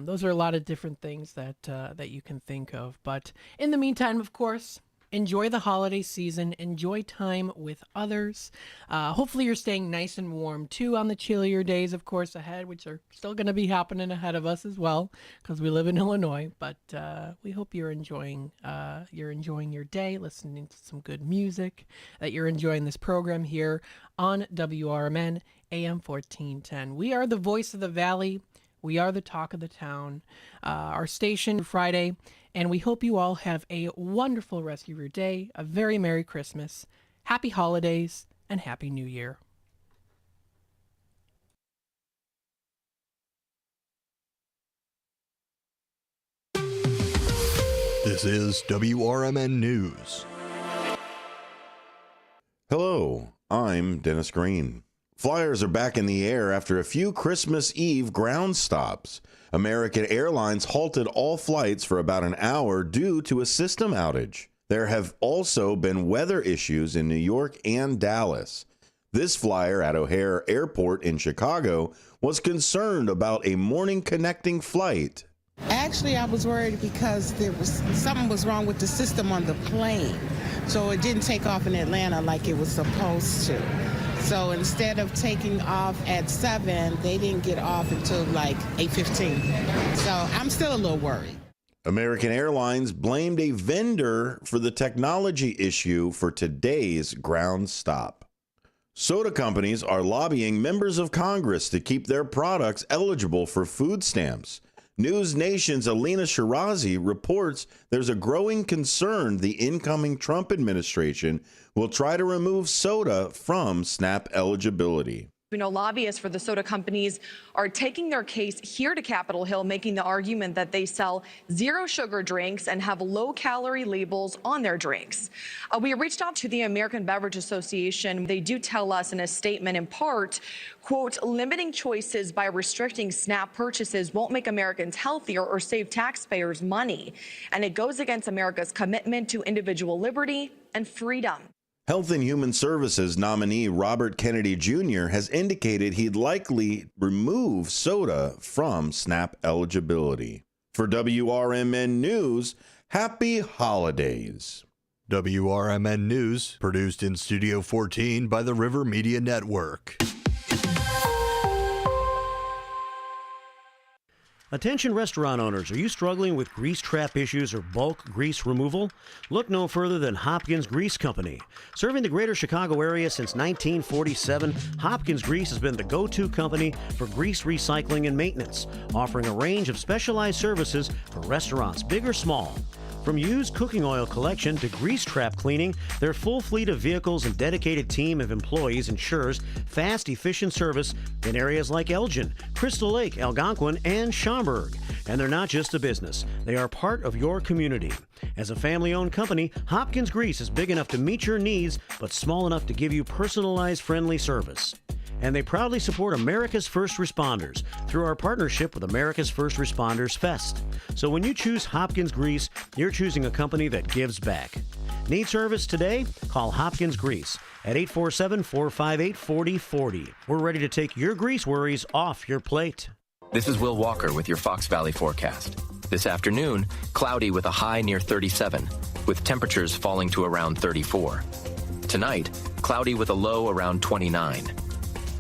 Those are a lot of different things that you can think of. But in the meantime, of course, enjoy the holiday season. Enjoy time with others. Hopefully you're staying nice and warm too on the chillier days, of course, ahead, which are still going to be happening ahead of us as well, because we live in Illinois. But we hope you're enjoying your day, listening to some good music, that you're enjoying this program here on WRMN AM 1410. We are the voice of the Valley. We are the talk of the town. Our station Friday. And we hope you all have a wonderful rest of your day, a very Merry Christmas, Happy Holidays, and Happy New Year. This is WRMN News. Hello, I'm Dennis Green. Flyers are back in the air after a few Christmas Eve ground stops. American Airlines halted all flights for about an hour due to a system outage. There have also been weather issues in New York and Dallas. This flyer at O'Hare Airport in Chicago was concerned about a morning connecting flight. Actually, I was worried because something was wrong with the system on the plane. So it didn't take off in Atlanta like it was supposed to. So instead of taking off at 7, they didn't get off until like 8:15. So I'm still a little worried. American Airlines blamed a vendor for the technology issue for today's ground stop. Soda companies are lobbying members of Congress to keep their products eligible for food stamps. News Nation's Alina Shirazi reports there's a growing concern the incoming Trump administration will try to remove soda from SNAP eligibility. We know lobbyists for the soda companies are taking their case here to Capitol Hill, making the argument that they sell zero sugar drinks and have low-calorie labels on their drinks. We reached out to the American Beverage Association. They do tell us in a statement, in part, quote, limiting choices by restricting SNAP purchases won't make Americans healthier or save taxpayers money. And it goes against America's commitment to individual liberty and freedom. Health and Human Services nominee Robert Kennedy Jr. has indicated he'd likely remove soda from SNAP eligibility. For WRMN News, happy holidays. WRMN News, produced in Studio 14 by the River Media Network. Attention restaurant owners, are you struggling with grease trap issues or bulk grease removal? Look no further than Hopkins Grease Company. Serving the greater Chicago area since 1947, Hopkins Grease has been the go-to company for grease recycling and maintenance, offering a range of specialized services for restaurants, big or small. From used cooking oil collection to grease trap cleaning, their full fleet of vehicles and dedicated team of employees ensures fast, efficient service in areas like Elgin, Crystal Lake, Algonquin, and Schaumburg. And they're not just a business. They are part of your community. As a family-owned company, Hopkins Grease is big enough to meet your needs, but small enough to give you personalized, friendly service. And they proudly support America's First Responders through our partnership with America's First Responders Fest. So when you choose Hopkins Grease, you're choosing a company that gives back. Need service today? Call Hopkins Grease at 847-458-4040. We're ready to take your grease worries off your plate. This is Will Walker with your Fox Valley forecast. This afternoon, cloudy with a high near 37, with temperatures falling to around 34. Tonight, cloudy with a low around 29.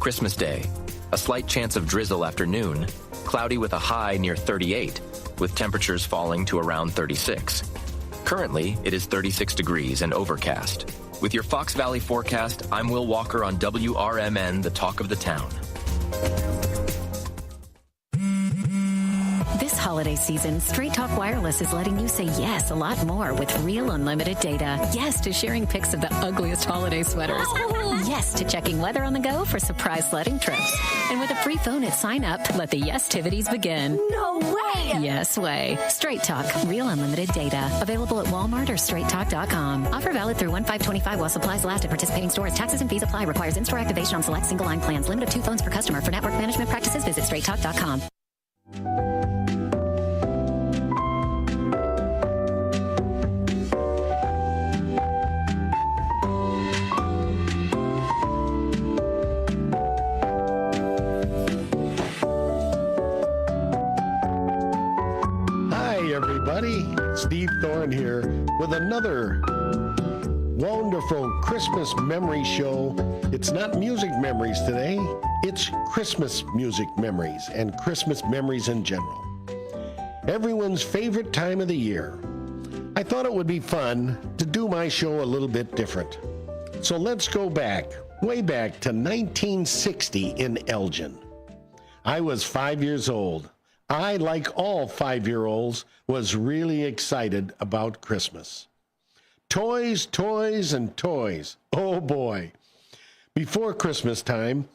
Christmas Day, a slight chance of drizzle after noon, cloudy with a high near 38, with temperatures falling to around 36. Currently, it is 36 degrees and overcast. With your Fox Valley forecast, I'm Will Walker on WRMN, the talk of the town. This holiday season, Straight Talk Wireless is letting you say yes a lot more with real unlimited data. Yes to sharing pics of the ugliest holiday sweaters. Yes to checking weather on the go for surprise sledding trips. And with a free phone at sign up, let the yes-tivities begin. No way! Yes way. Straight Talk, real unlimited data. Available at Walmart or straighttalk.com. Offer valid through 1/5/25 while supplies last at participating stores. Taxes and fees apply. Requires in-store activation on select single line plans. Limit of 2 phones per customer. For network management practices, visit straighttalk.com. Everybody, Steve Thorne here with another wonderful Christmas memory show. It's not music memories today, it's Christmas music memories and Christmas memories in general. Everyone's favorite time of the year. I thought it would be fun to do my show a little bit different. So let's go back, way back to 1960 in Elgin. I was 5 years old. I, like all 5-year-olds, was really excited about Christmas. Toys, toys, and toys. Oh boy. Before Christmas time,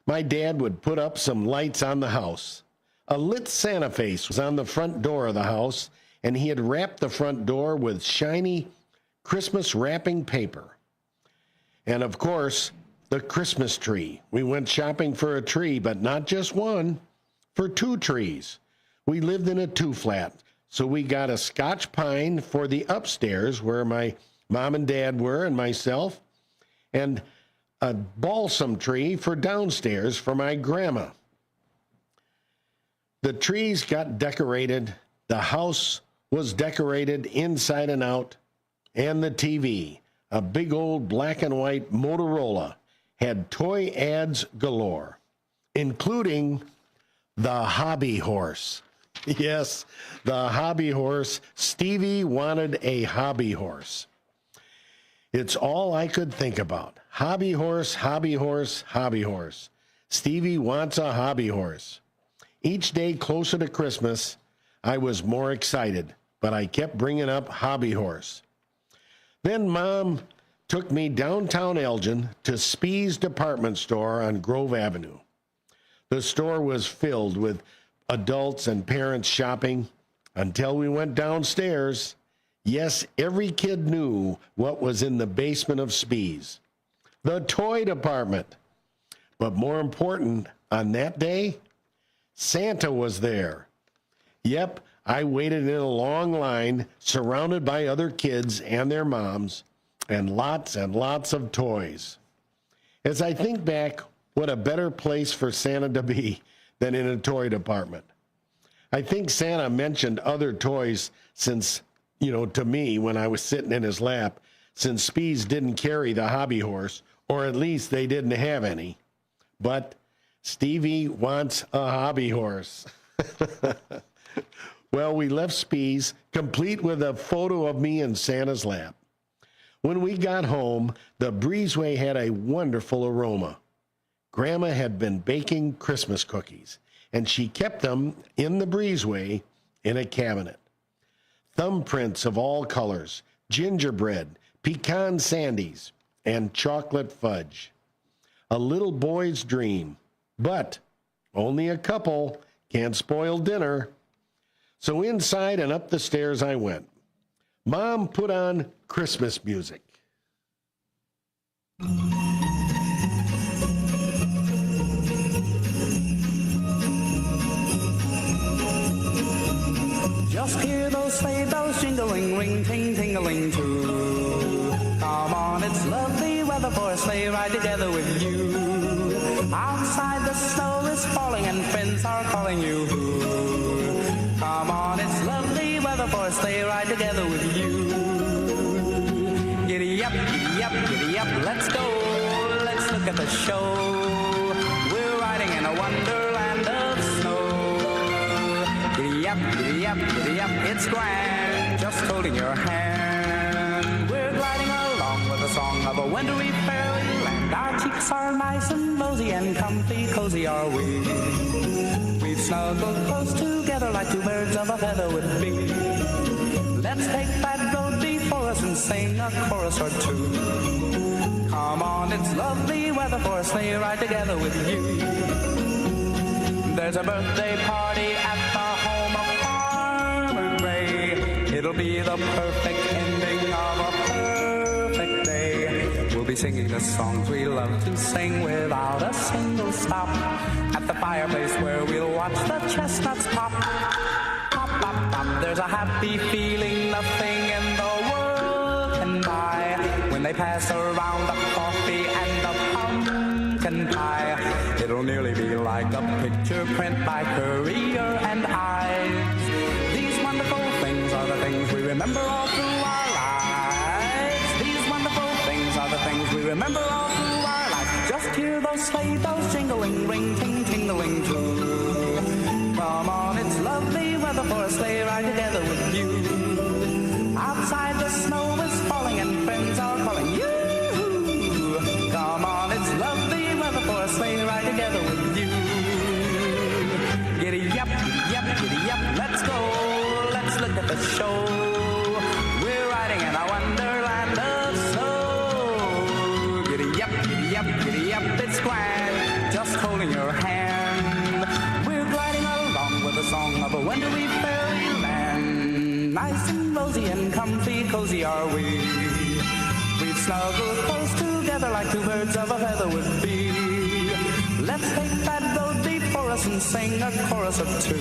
my dad would put up some lights on the house. A lit Santa face was on the front door of the house, and he had wrapped the front door with shiny Christmas wrapping paper. And of course, the Christmas tree. We went shopping for a tree, but not just one. For 2 trees. We lived in a 2-flat, so we got a Scotch pine for the upstairs where my mom and dad were and myself, and a balsam tree for downstairs for my grandma. The trees got decorated, the house was decorated inside and out, and the TV, a big old black and white Motorola, had toy ads galore, including the hobby horse. Yes, the hobby horse. Stevie wanted a hobby horse. It's all I could think about. Hobby horse, hobby horse, hobby horse. Stevie wants a hobby horse. Each day closer to Christmas, I was more excited, but I kept bringing up hobby horse. Then Mom took me downtown Elgin to Spee's department store on Grove Avenue. The store was filled with adults and parents shopping until we went downstairs. Yes, every kid knew what was in the basement of Spee's, the toy department. But more important, on that day, Santa was there. Yep, I waited in a long line, surrounded by other kids and their moms, and lots of toys. As I think back, what a better place for Santa to be than in a toy department. I think Santa mentioned other toys since, to me when I was sitting in his lap, since Spee's didn't carry the hobby horse, or at least they didn't have any. But Stevie wants a hobby horse. Well, we left Spee's, complete with a photo of me in Santa's lap. When we got home, the breezeway had a wonderful aroma. Grandma had been baking Christmas cookies, and she kept them in the breezeway in a cabinet. Thumbprints of all colors, gingerbread, pecan sandies, and chocolate fudge. A little boy's dream, but only a couple can't spoil dinner. So inside and up the stairs I went. Mom put on Christmas music. Just hear those sleigh bells jingling, ring, ting, tingling too. Come on, it's lovely weather for a sleigh ride together with you. Outside the snow is falling and friends are calling you. Come on, it's lovely weather for a sleigh ride together with you. Giddy up, giddy up, giddy up, let's go. Let's look at the show. We're riding in a wonderland of snow. Giddy up, giddy up, giddy up, it's grand, just holding your hand. We're gliding along with the song of a wintry fairyland. Our cheeks are nice and rosy and comfy, cozy are we. We've snuggled close together like two birds of a feather would be. Let's take that road before us and sing a chorus or two. Come on, it's lovely weather for a sleigh ride together with you. There's a birthday party at the home of Farmer Gray. It'll be the perfect ending of a perfect day. We'll be singing the songs we love to sing without a single stop. At the fireplace where we'll watch the chestnuts pop. Pop, pop, pop. There's a happy feeling nothing in the world can buy when they pass around the coffee and the pumpkin pie. It'll nearly be like a picture print by Currier and Ives. These wonderful things are the things we remember all through our lives. These wonderful things are the things we remember all through our lives. Just hear those sleigh bells jingling, ring, ting, tingling too. Come on, it's lovely weather for a sleigh ride together with you. Outside the snow is falling and friends are calling you. Come on, it's lovely weather for a sleigh ride together with you. Giddy up, giddy up, giddy up, let's go. Let's look at the show. We're riding in a wonderland of snow. Giddy up, giddy up, giddy up, it's grand, just holding your hand. We're gliding along with the song of a wintry fairyland. Nice and rosy and comfy, cozy are we. We've snuggled close together like two birds of a feather would be. Let's take that road before us and sing a chorus of two.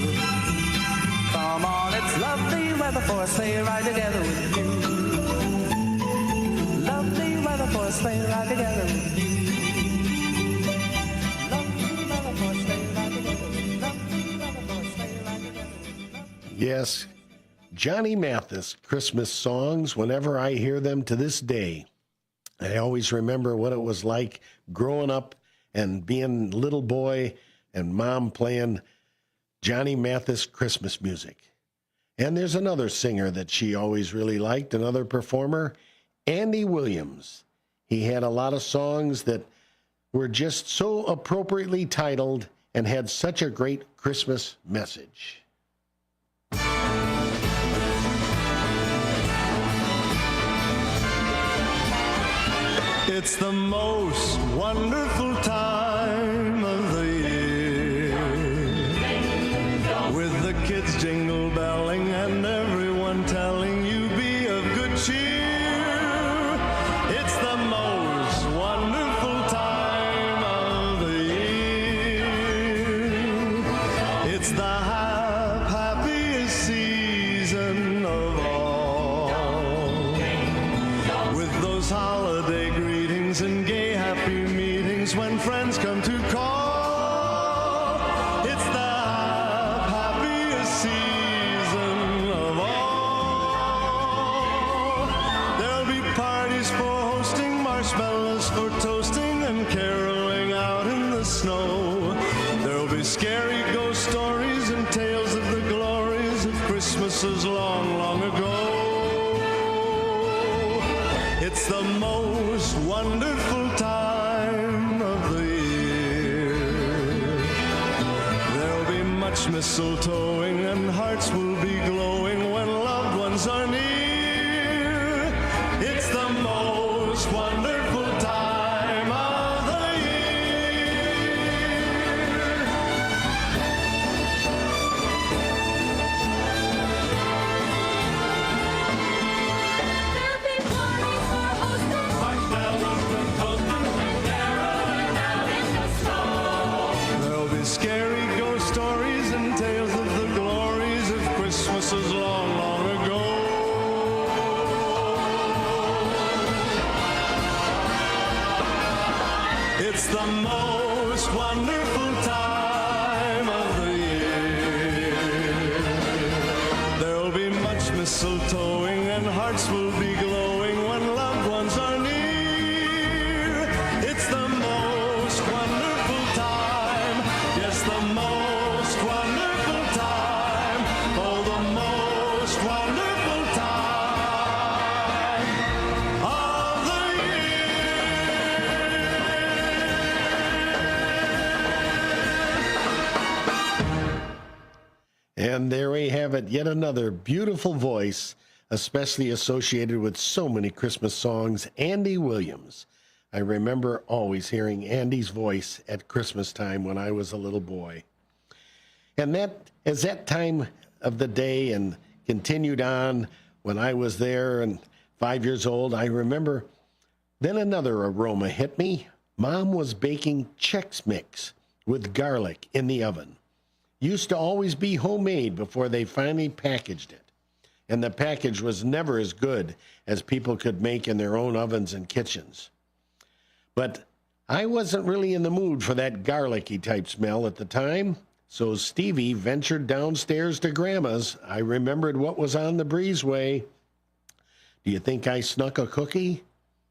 Come on, it's lovely weather for a sleigh ride together with you. Lovely weather for a sleigh ride together with you. Lovely weather for a sleigh ride together with you. Lovely weather for a sleigh ride together with you. Yes, Johnny Mathis Christmas songs, whenever I hear them to this day, I always remember what it was like growing up and being a little boy and mom playing Johnny Mathis Christmas music. And there's another singer that she always really liked, another performer, Andy Williams. He had a lot of songs that were just so appropriately titled and had such a great Christmas message. It's the most wonderful time of the year, with the kids jingle belling and everyone telling you be of good cheer. It's the most wonderful time of the year. It's the happiest season of all, with those holiday greetings and gay happy meetings when friends come to call. It's the happiest season of all. There'll be parties for hosting, marshmallows for toasting, and caroling out in the snow. There'll be scary ghost stories and tales of the glories of Christmases long, long ago. It's the most wonderful time of the year. There'll be much mistletoeing and hearts will be glowing when loved ones are near. It's the most wonderful time of the There'll be scary ghost stories and tales of the glories of Christmases long, long ago. It's the most wonderful time of the year. There'll be much mistletoeing and hearts will be glowing when loved ones are near. It's the most wonderful time. Yes, the most wonderful time. Oh, the most wonderful time of the And there we have it, yet another beautiful voice, especially associated with so many Christmas songs, Andy Williams. I remember always hearing Andy's voice at Christmas time when I was a little boy. And that, as that time of the day and continued on when I was there and 5 years old, I remember then another aroma hit me. Mom was baking Chex Mix with garlic in the oven. Used to always be homemade before they finally packaged it. And the package was never as good as people could make in their own ovens and kitchens. But I wasn't really in the mood for that garlicky type smell at the time, so Stevie ventured downstairs to Grandma's. I remembered what was on the breezeway. Do you think I snuck a cookie?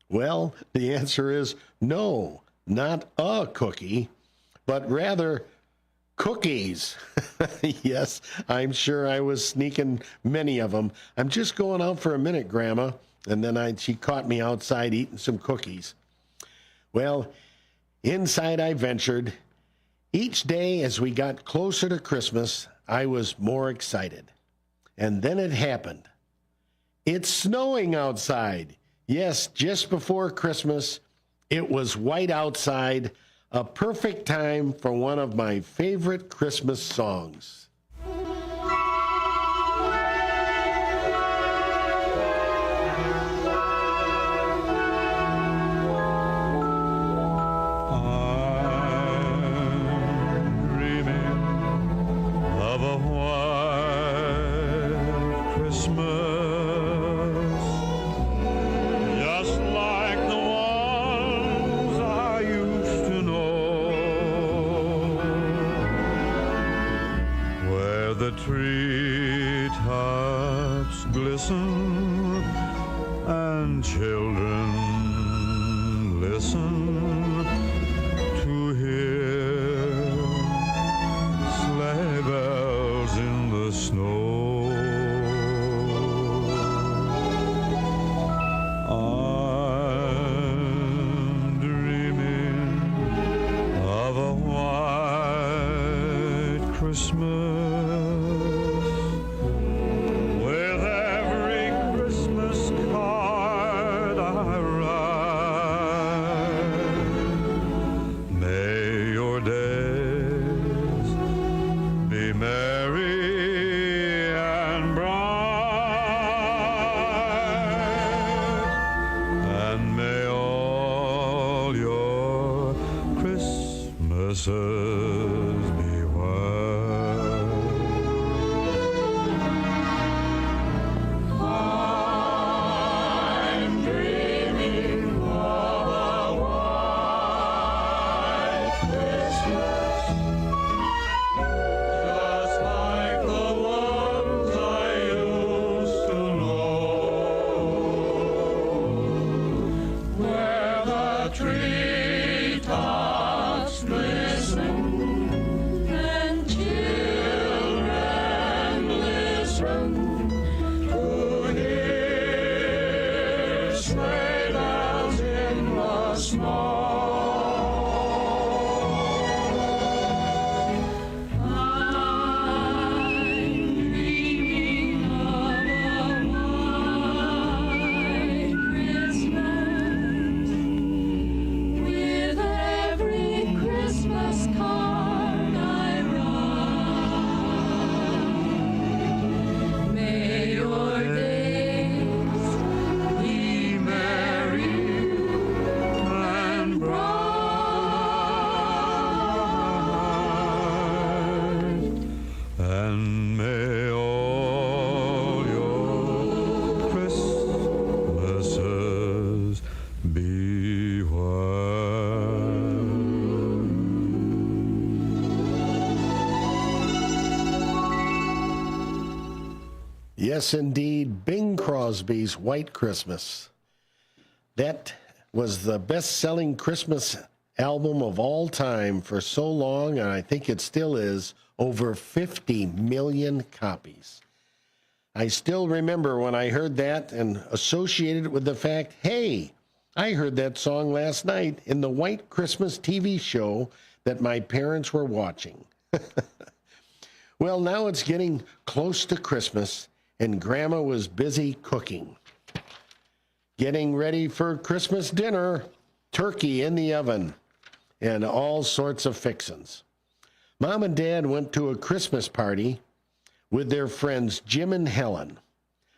Well, the answer is no, not a cookie, but rather cookies. Yes, I'm sure I was sneaking many of them. I'm just going out for a minute, Grandma. And then she caught me outside eating some cookies. Well, inside I ventured. Each day as we got closer to Christmas, I was more excited. And then it happened. It's snowing outside. Yes, just before Christmas, it was white outside. A perfect time for one of my favorite Christmas songs. Of a white Christmas, just like the ones I used to know, where the treetops glisten and children listen to hear sleigh bells in the snow. I'm dreaming of a white Christmas, with every Christmas card I write. Christmases beware. I'm dreaming of a white Christmas, just like the ones I used to know, where the treetops glisten and children listen to hear sleigh bells in the snow. I'm dreaming of a white Christmas, with every Christmas card I write. May your days be merry and bright, and may all your Christmases be Yes, indeed, Bing Crosby's White Christmas. That was the best-selling Christmas album of all time for so long, and I think it still is, over 50 million copies. I still remember when I heard that and associated it with the fact, hey, I heard that song last night in the White Christmas TV show that my parents were watching. Well, now it's getting close to Christmas, and Grandma was busy cooking. Getting ready for Christmas dinner, turkey in the oven, and all sorts of fixins'. Mom and Dad went to a Christmas party with their friends Jim and Helen.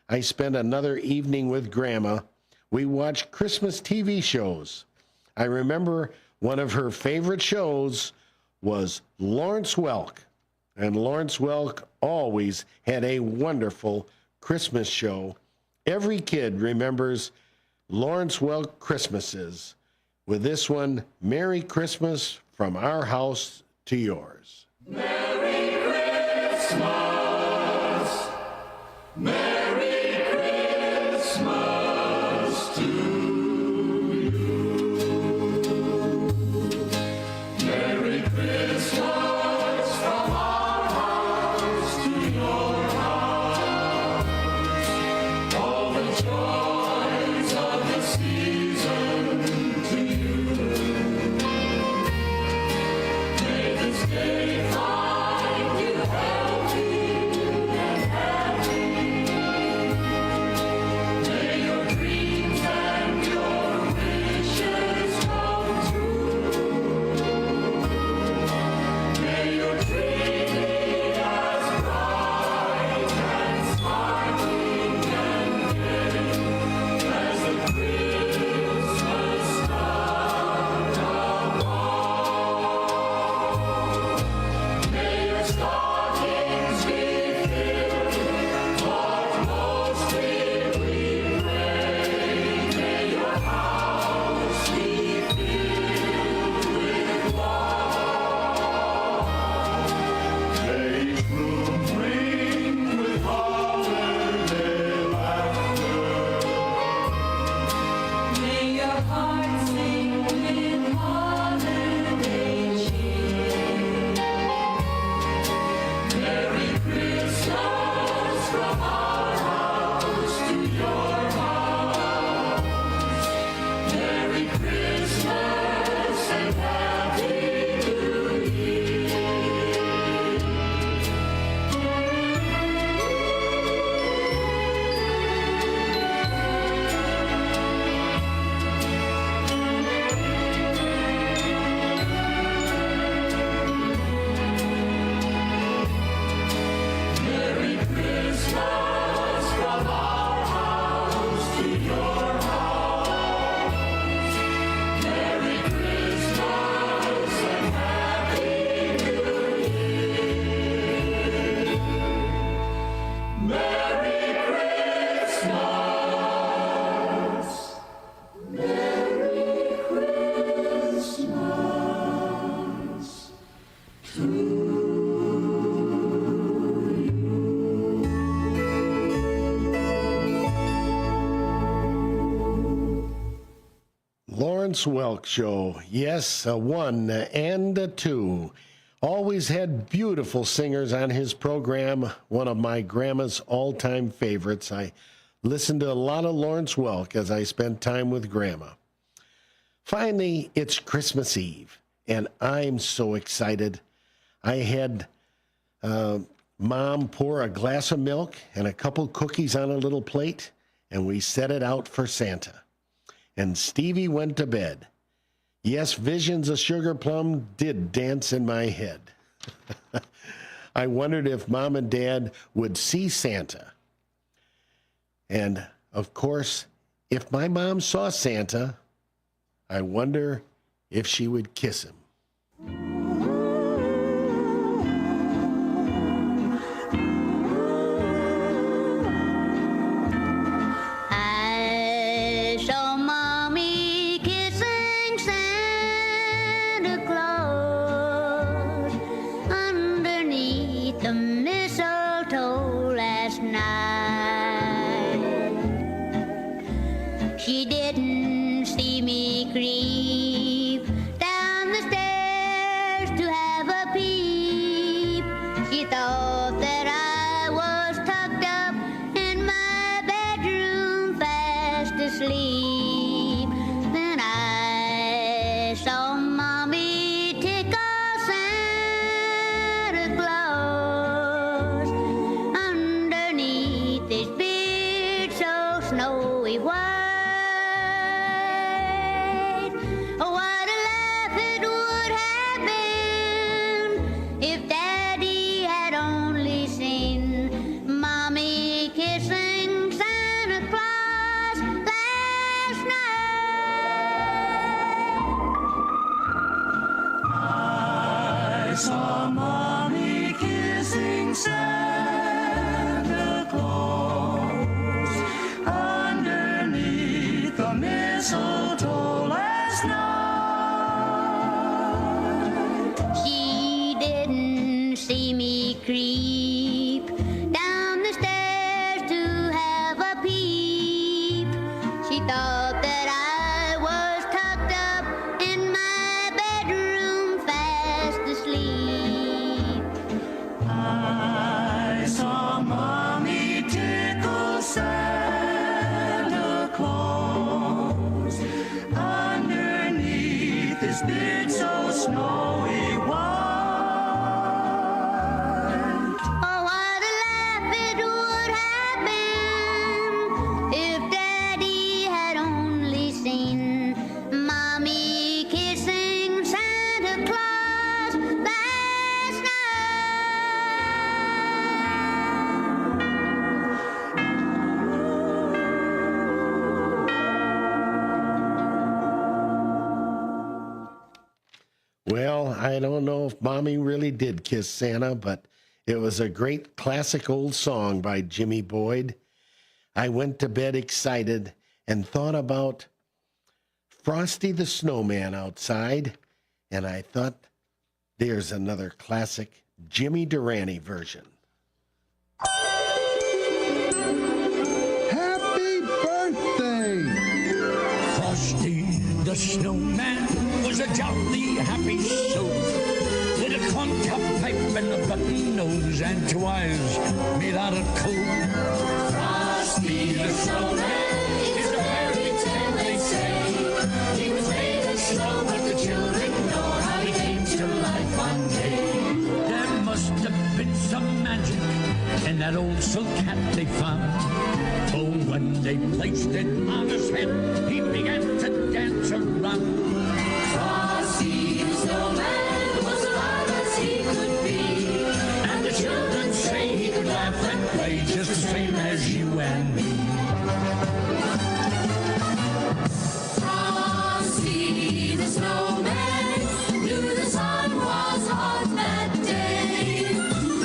I spent another evening with Grandma. We watched Christmas TV shows. I remember one of her favorite shows was Lawrence Welk. And Lawrence Welk always had a wonderful Christmas show. Every kid remembers Lawrence Welk Christmases. With this one, Merry Christmas from our house to yours. Merry Christmas, Merry Christmas to you. Merry Christmas from our house to your house. All the joys of the season to you. May this day find you healthy and happy. May your dreams and your wishes come true. Lawrence Welk Show. Yes, a 1 and a 2. Always had beautiful singers on his program. One of my grandma's all-time favorites. I listened to a lot of Lawrence Welk as I spent time with Grandma. Finally, it's Christmas Eve, and I'm so excited. I had Mom pour a glass of milk and a couple cookies on a little plate, and we set it out for Santa. And Stevie went to bed. Yes, visions of Sugar Plum did dance in my head. I wondered if Mom and Dad would see Santa. And, of course, if my mom saw Santa, I wonder if she would kiss him. I saw Mommy kissing Santa Claus underneath the mistletoe last night. She didn't see me creep down the stairs to have a peep. She thought that I was tucked up in my bedroom fast asleep. Then I saw Mommy tickle Santa Claus underneath his beard so snowy white. Oh, what a laugh it would have been if Daddy had only seen Mommy kissing Santa Claus last night. I saw Mommy kissing Santa Claus underneath the mistletoe last night. She didn't see me creep down the stairs to have a peep. She thought that I was tucked up in my bedroom fast asleep. I saw Mommy tickle Santa Claus underneath his beard so snowy white. Oh, what a laugh it would have been if Daddy had only seen Mommy kissing Santa Claus last Well, I don't know if Mommy really did kiss Santa, but it was a great classic old song by Jimmy Boyd. I went to bed excited and thought about Frosty the Snowman outside, and I thought, there's another classic Jimmy Durante version. Happy birthday! Frosty the Snowman was a jolly happy soul, with a corncob pipe and a button nose and 2 eyes made out of coal. Frosty the Snowman is a fairy tale, they say. He was made of snow, but the children know how he came to life one day. There must have been some magic in that old silk hat they found. For when they placed it on his head, he began to dance around. Frosty the Snowman was alive as he could be, And the children say he could laugh and play just the same as you and me. Frosty the Snowman knew the sun was hot that day.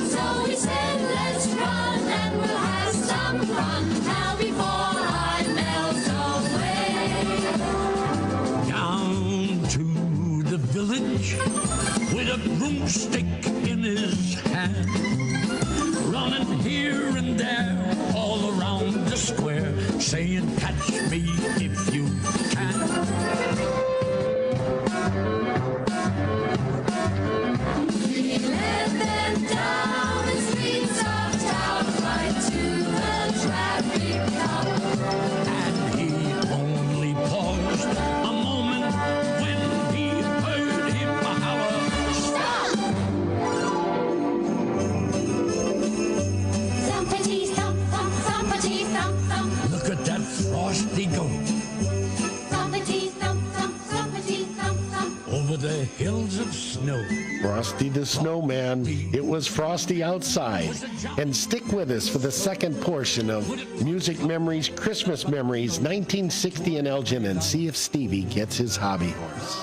So he said, let's run and we'll have some fun now before I melt away. Down to broomstick in his hand, running here and there all around the square, saying, catch me if you can. He led them down the streets of town, right to the traffic cop. And he only paused a moment when he heard him holler, Stop! Thumpity thump thump, thumpity thump thump. look at that frosty goat Thumpity thump thump, thumpity thump thump. over the hills of snow. Frosty the Snowman. It was frosty outside. And stick with us for the second portion of Music Memories, Christmas Memories, 1960 in Elgin, and see if Stevie gets his hobby horse.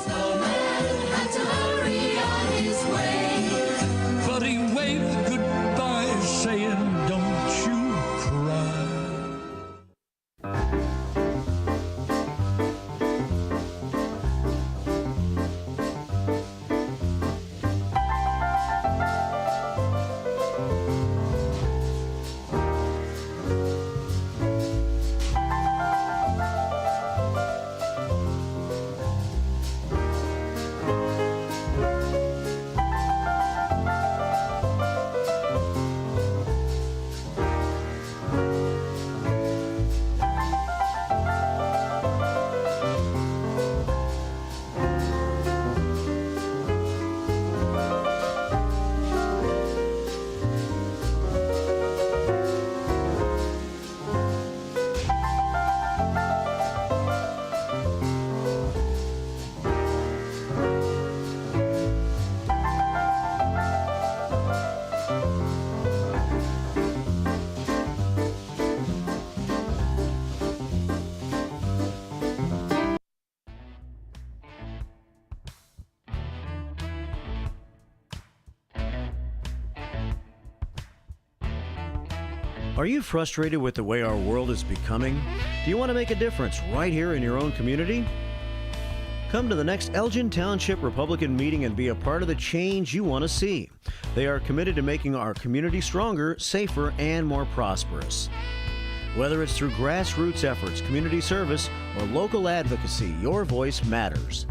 Snowman had to hurry on his way. But he waved goodbye, saying, don't you cry. Are you frustrated with the way our world is becoming? Do you want to make a difference right here in your own community? Come to the next Elgin Township Republican meeting and be a part of the change you want to see. They are committed to making our community stronger, safer, and more prosperous. Whether it's through grassroots efforts, community service, or local advocacy, your voice matters.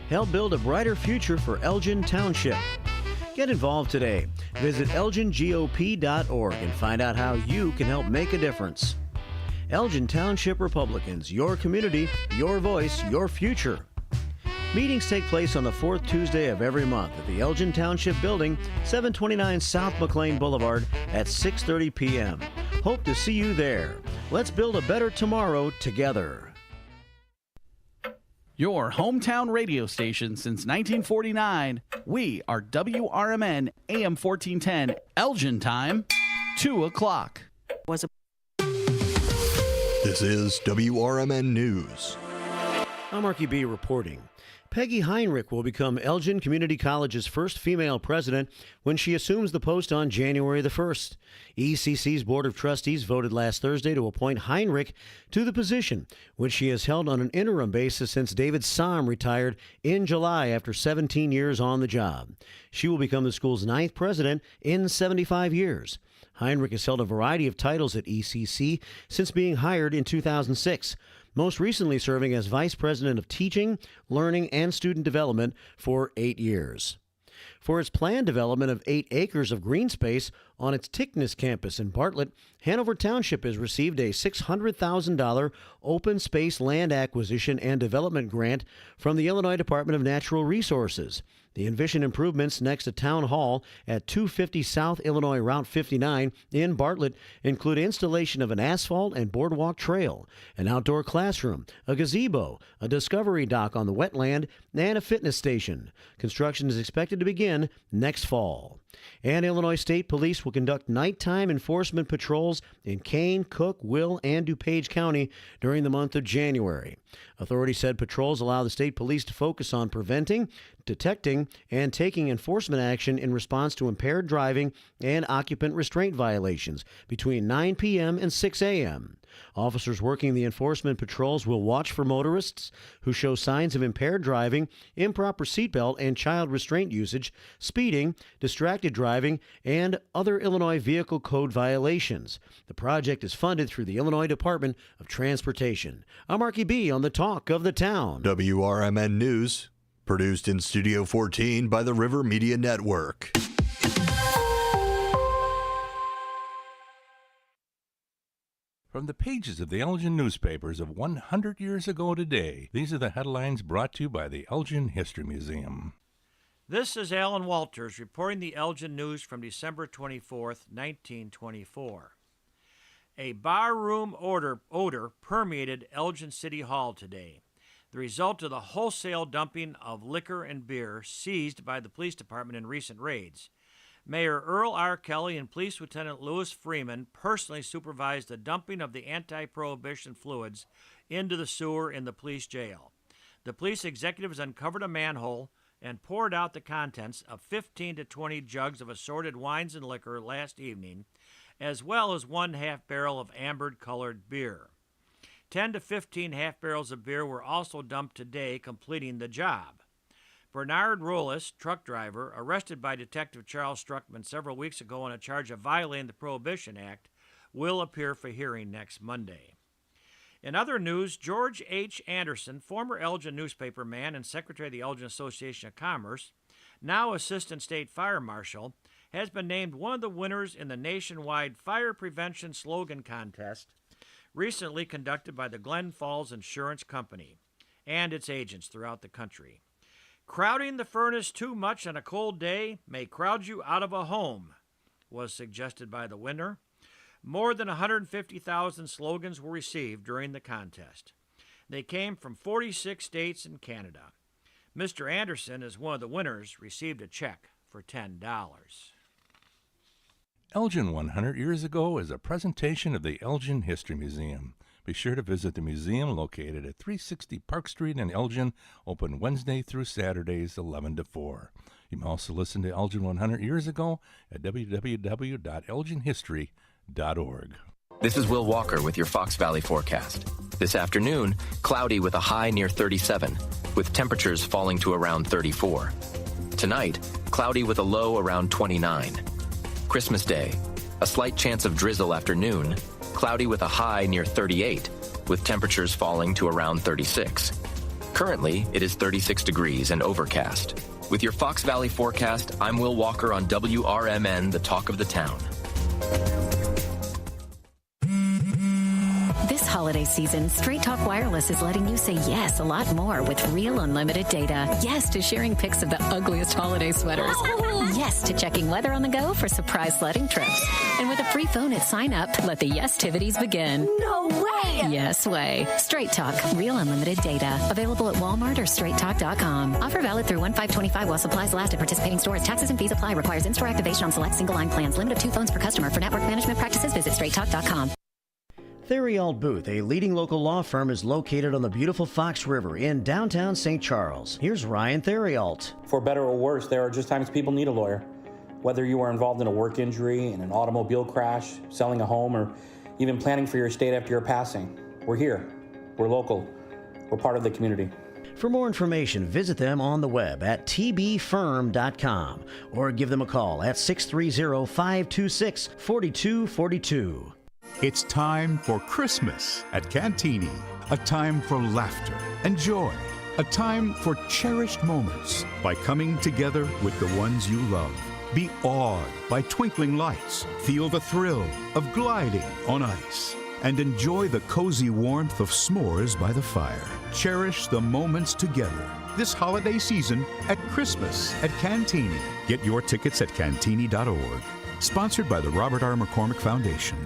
Help build a brighter future for Elgin Township. Get involved today. Visit elgingop.org and find out how you can help make a difference. Elgin Township Republicans, your community, your voice, your future. Meetings take place on the fourth Tuesday of every month at the Elgin Township Building, 729 South McLean Boulevard at 6:30 p.m. Hope to see you there. Let's build a better tomorrow together. Your hometown radio station since 1949. We are WRMN AM 1410 Elgin time, 2 o'clock. This is WRMN News. I'm Marky B reporting. Peggy Heinrich will become Elgin Community College's first female president when she assumes the post on January the 1st. ECC's Board of Trustees voted last Thursday to appoint Heinrich to the position, which she has held on an interim basis since David Somm retired in July after 17 years on the job. She will become the school's 9th president in 75 years. Heinrich has held a variety of titles at ECC since being hired in 2006. Most recently serving as Vice President of Teaching, Learning, and Student Development for 8 years. For its planned development of 8 acres of green space on its Tickness campus in Bartlett, Hanover Township has received a $600,000 open space land acquisition and development grant from the Illinois Department of Natural Resources. The envisioned improvements next to Town Hall at 250 South Illinois Route 59 in Bartlett include installation of an asphalt and boardwalk trail, an outdoor classroom, a gazebo, a discovery dock on the wetland, and a fitness station. Construction is expected to begin next fall. And Illinois State Police will conduct nighttime enforcement patrols in Kane, Cook, Will, and DuPage County during the month of January. Authorities said patrols allow the state police to focus on preventing, detecting and taking enforcement action in response to impaired driving and occupant restraint violations between 9 p.m. and 6 a.m. Officers working the enforcement patrols will watch for motorists who show signs of impaired driving, improper seatbelt and child restraint usage, speeding, distracted driving, and other Illinois Vehicle Code violations. The project is funded through the Illinois Department of Transportation. I'm Marky B on the Talk of the Town. WRMN News, produced in Studio 14 by the River Media Network. From the pages of the Elgin newspapers of 100 years ago today, these are the headlines brought to you by the Elgin History Museum. This is Alan Walters reporting the Elgin News from December 24th, 1924. A barroom odor permeated Elgin City Hall today, the result of the wholesale dumping of liquor and beer seized by the police department in recent raids. Mayor Earl R. Kelly and Police Lieutenant Louis Freeman personally supervised the dumping of the anti-prohibition fluids into the sewer in the police jail. The police executives uncovered a manhole and poured out the contents of 15 to 20 jugs of assorted wines and liquor last evening, as well as 1 half barrel of amber-colored beer. 10 to 15 half barrels of beer were also dumped today, completing the job. Bernard Rollis, truck driver, arrested by Detective Charles Struckman several weeks ago on a charge of violating the Prohibition Act, will appear for hearing next Monday. In other news, George H. Anderson, former Elgin newspaperman and secretary of the Elgin Association of Commerce, now Assistant State Fire Marshal, has been named one of the winners in the nationwide Fire Prevention Slogan Contest recently conducted by the Glen Falls Insurance Company and its agents throughout the country. Crowding the furnace too much on a cold day may crowd you out of a home, was suggested by the winner. More than 150,000 slogans were received during the contest. They came from 46 states and Canada. Mr. Anderson, as one of the winners, received a check for $10. Elgin 100 Years Ago is a presentation of the Elgin History Museum. Be sure to visit the museum located at 360 Park Street in Elgin, open Wednesday through Saturdays 11 to 4. You can also listen to Elgin 100 Years Ago at www.elginhistory.org. This is Will Walker with your Fox Valley forecast. This afternoon, cloudy with a high near 37, with temperatures falling to around 34. Tonight, cloudy with a low around 29. Christmas Day, a slight chance of drizzle after noon, cloudy with a high near 38, with temperatures falling to around 36. Currently, it is 36 degrees and overcast. With your Fox Valley forecast, I'm Will Walker on WRMN, the Talk of the Town. This holiday season, Straight Talk Wireless is letting you say yes a lot more with real unlimited data. Yes to sharing pics of the ugliest holiday sweaters. Yes to checking weather on the go for surprise sledding trips. And with a free phone at sign up, let the yes-tivities begin. No way! Yes way. Straight Talk, real unlimited data. Available at Walmart or straighttalk.com. Offer valid through 1/5/25 while supplies last at participating stores. Taxes and fees apply. Requires in-store activation on select single-line plans. Limit of 2 phones per customer. For network management practices, visit straighttalk.com. Theriault Booth, a leading local law firm, is located on the beautiful Fox River in downtown St. Charles. Here's Ryan Theriault. For better or worse, there are just times people need a lawyer. Whether you are involved in a work injury, in an automobile crash, selling a home, or even planning for your estate after your passing, we're here. We're local. We're part of the community. For more information, visit them on the web at tbfirm.com or give them a call at 630-526-4242. It's time for Christmas at Cantini, a time for laughter and joy, a time for cherished moments by coming together with the ones you love. Be awed by twinkling lights, feel the thrill of gliding on ice, and enjoy the cozy warmth of s'mores by the fire. Cherish the moments together this holiday season at Christmas at Cantini. Get your tickets at cantini.org. Sponsored by the Robert R. McCormick Foundation.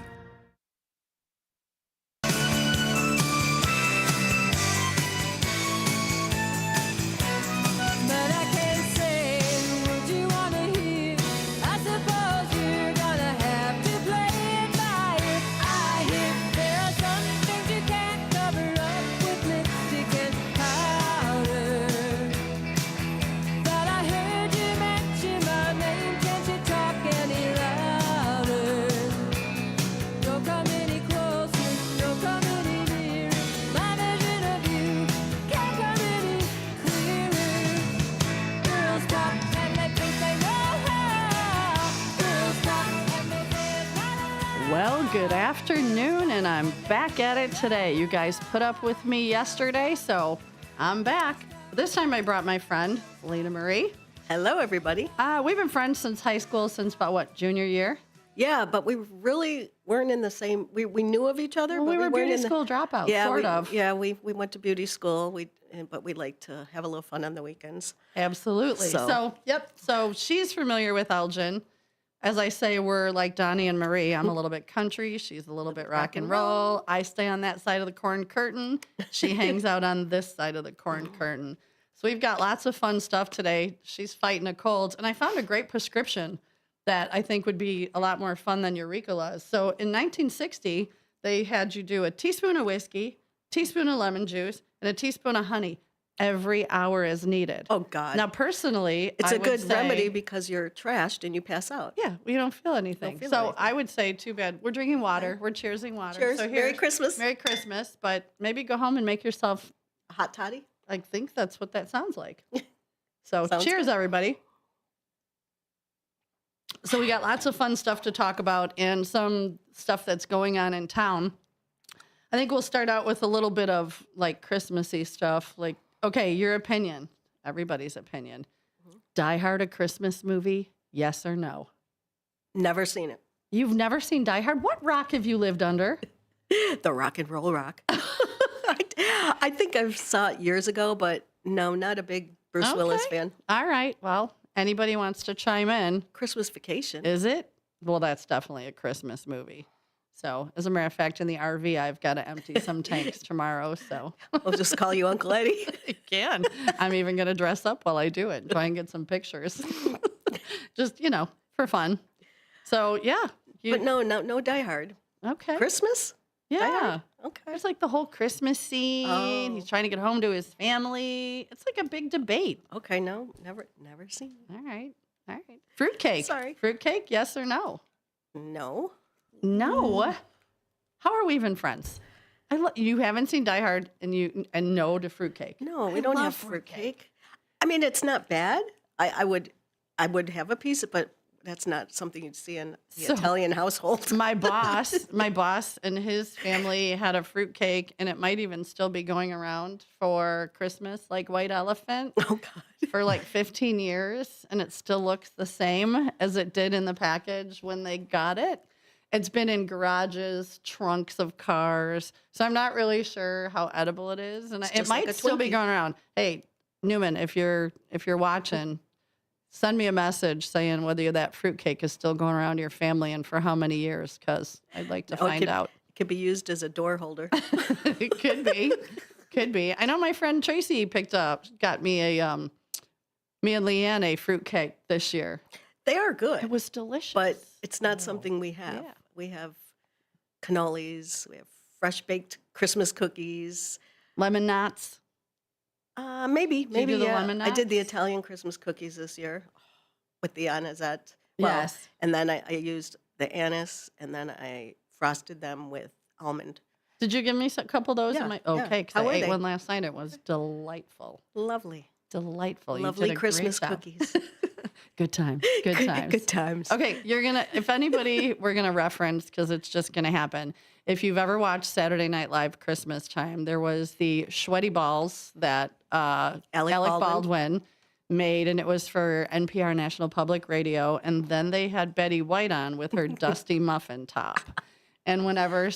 good afternoon, and I'm back at it today. You guys put up with me yesterday, so I'm back. This time I brought my friend, Lena Marie. Hello, everybody. We've been friends since high school, since about, what, junior year? Yeah, but we really weren't in the same, we knew of each other, Well, but we were weren't beauty in the, school dropouts, yeah, sort of. Yeah, we went to beauty school, but we like to have a little fun on the weekends. Absolutely. So, yep. So she's familiar with Elgin. As I say, we're like Donnie and Marie. I'm a little bit country. She's a little bit rock and roll. I stay on that side of the corn curtain. She hangs out on this side of the corn curtain. So we've got lots of fun stuff today. She's fighting a cold. And I found a great prescription that I think would be a lot more fun than Eureka's. So in 1960, they had you do a teaspoon of whiskey, teaspoon of lemon juice, and a teaspoon of honey every hour as needed. Oh, God. Now, personally, It's I a would good say- remedy because you're trashed and you pass out. Yeah, we don't feel anything. feel so anything. I would say, too bad. We're drinking water. We're cheersing water. Cheers. So Merry Christmas. Merry Christmas. But maybe go home and make yourself a hot toddy. I think that's what that sounds like. So Sounds cheers, good. everybody. So we got lots of fun stuff to talk about and some stuff that's going on in town. I think we'll start out with a little bit of like Christmassy stuff. Like, okay, your opinion, everybody's opinion. Die Hard a Christmas movie? Yes or no? Never seen it. You've never seen Die Hard? What rock have you lived under? The rock and roll rock. I think I saw it years ago, but no, not a big Bruce Willis fan. All right. Well, anybody wants to chime in? Christmas Vacation. Is it? Well, that's definitely a Christmas movie. So, as a matter of fact, in the RV, I've got to empty some tanks tomorrow. So, I'll just call you Uncle Eddie. You can. I'm even going to dress up while I do it and try and get some pictures. Just, for fun. So, yeah. But no Die Hard. Okay. Christmas? Die Yeah. Hard? Okay. There's like the whole Christmas scene. Oh. He's trying to get home to his family. It's like a big debate. Okay, no, never seen it. All right. Fruitcake. Sorry. Fruitcake, yes or no? No. No. How are we even friends? You haven't seen Die Hard and no to fruitcake. No, we don't have fruitcake. I mean, it's not bad. I would have a piece, but that's not something you'd see in the Italian household. My boss and his family had a fruitcake, and it might even still be going around for Christmas, like White Elephant. Oh, God. For like 15 years, and it still looks the same as it did in the package when they got it. It's been in garages, trunks of cars, so I'm not really sure how edible it is, and It's it just like might a still be Twinkie. going around. Hey, Newman, if you're watching, send me a message saying whether that fruitcake is still going around your family and for how many years, because I'd like to find out. It could be used as a door holder. It could be. Could be. I know my friend Tracy got me me and Leanne a fruitcake this year. They are good. It was delicious. But it's not something we have. Yeah. We have cannolis. We have fresh baked Christmas cookies. Lemon knots. Maybe. Did you do the Yeah. lemon I did the knots? Italian Christmas cookies this year with the anisette. Well, Yes. And then I used the anise, and then I frosted them with almond. Did you give me a couple of those? Yeah, Okay, because How I were ate they? one last night. It was delightful. Lovely. Delightful. You Lovely did a Christmas great job. cookies. Good times. Good times. Good times. Okay, if anybody, we're going to reference because it's just going to happen. If you've ever watched Saturday Night Live Christmas time, there was the sweaty balls that Alec Baldwin made, and it was for NPR National Public Radio. And then they had Betty White on with her dusty muffin top. And whenever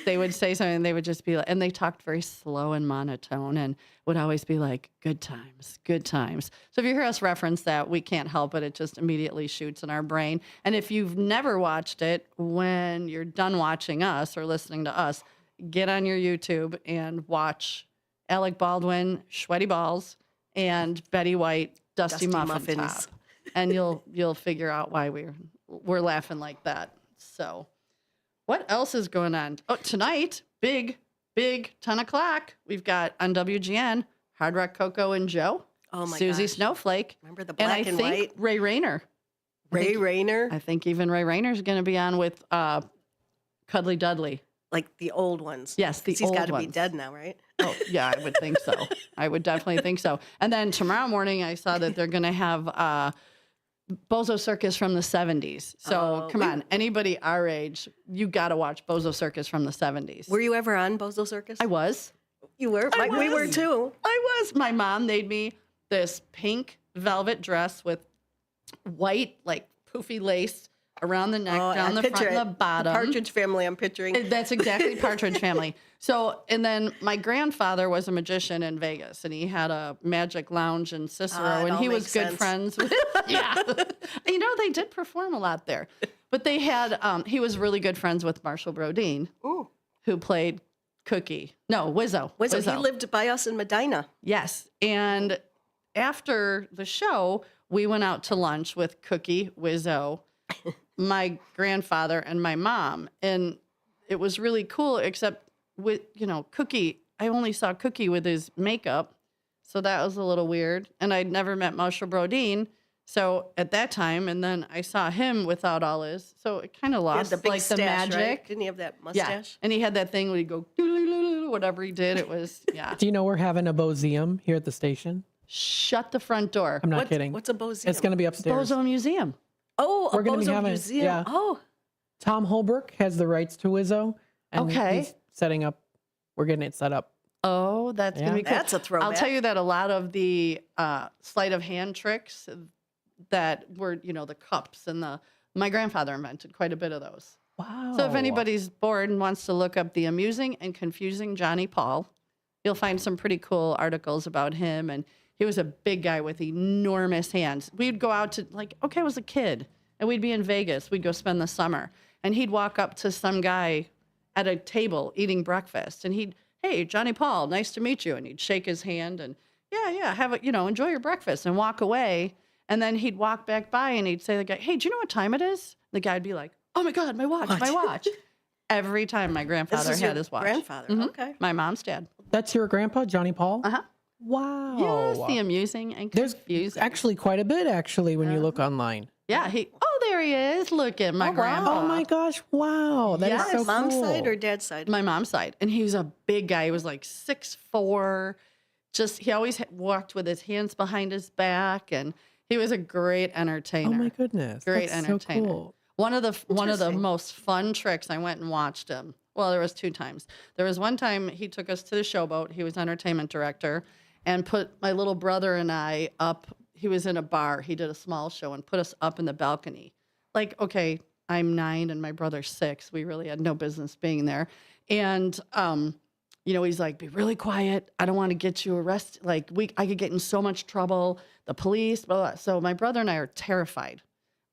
they would say something, they would just be like, and they talked very slow and monotone and would always be like, good times, good times. So if you hear us reference that, we can't help it. It just immediately shoots in our brain. And if you've never watched it, when you're done watching us or listening to us, get on your YouTube and watch Alec Baldwin, sweaty balls, and Betty White, dusty muffin top. And you'll figure out why we're laughing like that. So what else is going on? Oh, tonight, big 10 o'clock, we've got on WGN, Hard Rock Coco and Joe. Oh, my Susie gosh. Snowflake. Remember the And black I and think white? Ray Rayner. Ray Rayner? I think even Ray Rayner's going to be on with Cuddly Dudley. Like the old ones. Yes, the 'Cause old He's got to ones. be dead now, right? Oh, yeah, I would think so. I would definitely think so. And then tomorrow morning, I saw that they're going to have Bozo Circus from the 70s. So come on, anybody our age, you got to watch Bozo Circus from the 70s. Were you ever on Bozo Circus? I was. You were? We were too. I was. My mom made me this pink velvet dress with white, like poofy lace around the neck, down the front and the bottom. Partridge Family, I'm picturing. That's exactly Partridge Family. So, and then my grandfather was a magician in Vegas, and he had a magic lounge in Cicero, and he was good friends with. Yeah, you know, they did perform a lot there, but they had. He was really good friends with Marshall Brodeen, who played Cookie. No, Wizzo. Wizzo. He lived by us in Medina. Yes, and after the show, we went out to lunch with Cookie, Wizzo, my grandfather, and my mom, and it was really cool. Except with Cookie, I only saw Cookie with his makeup, so that was a little weird. And I'd never met Marshall Brodeen, so at that time, and then I saw him without all his, so it kind of lost the big like stash, the magic. Right? Didn't he have that mustache? Yeah, and he had that thing where he'd go whatever he did. It was Do you know we're having a Bozeum here at the station? Shut the front door. I'm not kidding. What's a Bozeum? It's going to be upstairs. Bozo Museum. Oh, we're going to be having museum. Yeah. Oh, Tom Holbrook has the rights to Wizzo. And Okay. he's setting up. We're getting it set up. Oh, that's going to be cool. That's a throwback. I'll tell you that a lot of the sleight of hand tricks that were, the cups and my grandfather invented quite a bit of those. Wow. So if anybody's bored and wants to look up the amusing and confusing Johnny Paul, you'll find some pretty cool articles about him. And he was a big guy with enormous hands. We'd go out to, I was a kid, and we'd be in Vegas. We'd go spend the summer. And he'd walk up to some guy at a table eating breakfast. And hey, Johnny Paul, nice to meet you. And he'd shake his hand and, yeah, have a, enjoy your breakfast and walk away. And then he'd walk back by and he'd say to the guy, hey, do you know what time it is? The guy'd be like, oh my God, my watch, my watch. Every time my grandfather This is had your his watch. grandfather, Mhm. okay. My mom's dad. That's your grandpa, Johnny Paul? Uh-huh. Wow. Yes, the amusing and There's confusing. actually quite a bit, when you look online. Yeah, there he is. Look at my grandpa. Oh my gosh, wow. That is so mom's cool. side or dad's side? My mom's side. And he was a big guy. He was like 6'4". He always walked with his hands behind his back, and he was a great entertainer. Oh my goodness. Great That's entertainer. So cool. One of the most fun tricks, I went and watched him. Well, there was 2 times. There was one time he took us to the showboat. He was entertainment director, and put my little brother and I up. He was in a bar. He did a small show and put us up in the balcony. Okay, I'm 9 and my brother's 6. We really had no business being there. And, he's like, be really quiet. I don't want to get you arrested. I could get in so much trouble. The police, blah, blah. So my brother and I are terrified,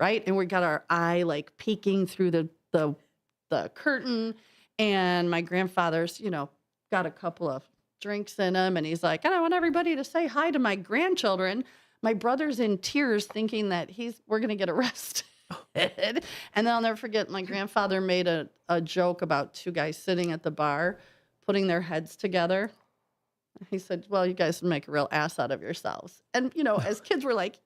right? And we got our eye peeking through the curtain. And my grandfather's, got a couple of drinks in him. And he's like, and I want everybody to say hi to my grandchildren. My brother's in tears thinking that we're going to get arrested. And then I'll never forget, my grandfather made a joke about 2 guys sitting at the bar, putting their heads together. He said, well, you guys make a real ass out of yourselves. And, as kids, we're like,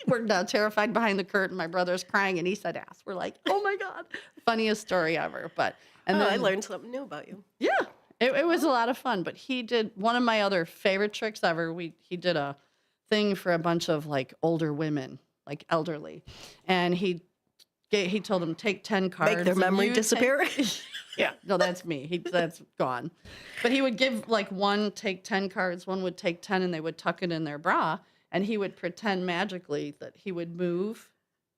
we're now terrified behind the curtain. My brother's crying, and he said ass. We're like, oh, my God. Funniest story ever. And then I learned something new about you. Yeah. It was a lot of fun. But he did one of my other favorite tricks ever. He did a thing for a bunch of older women, elderly. And he told them, take 10 cards. Make their memory disappear? Yeah, no, that's me. That's gone. But he would give one take 10 cards, one would take 10, and they would tuck it in their bra, and he would pretend magically that he would move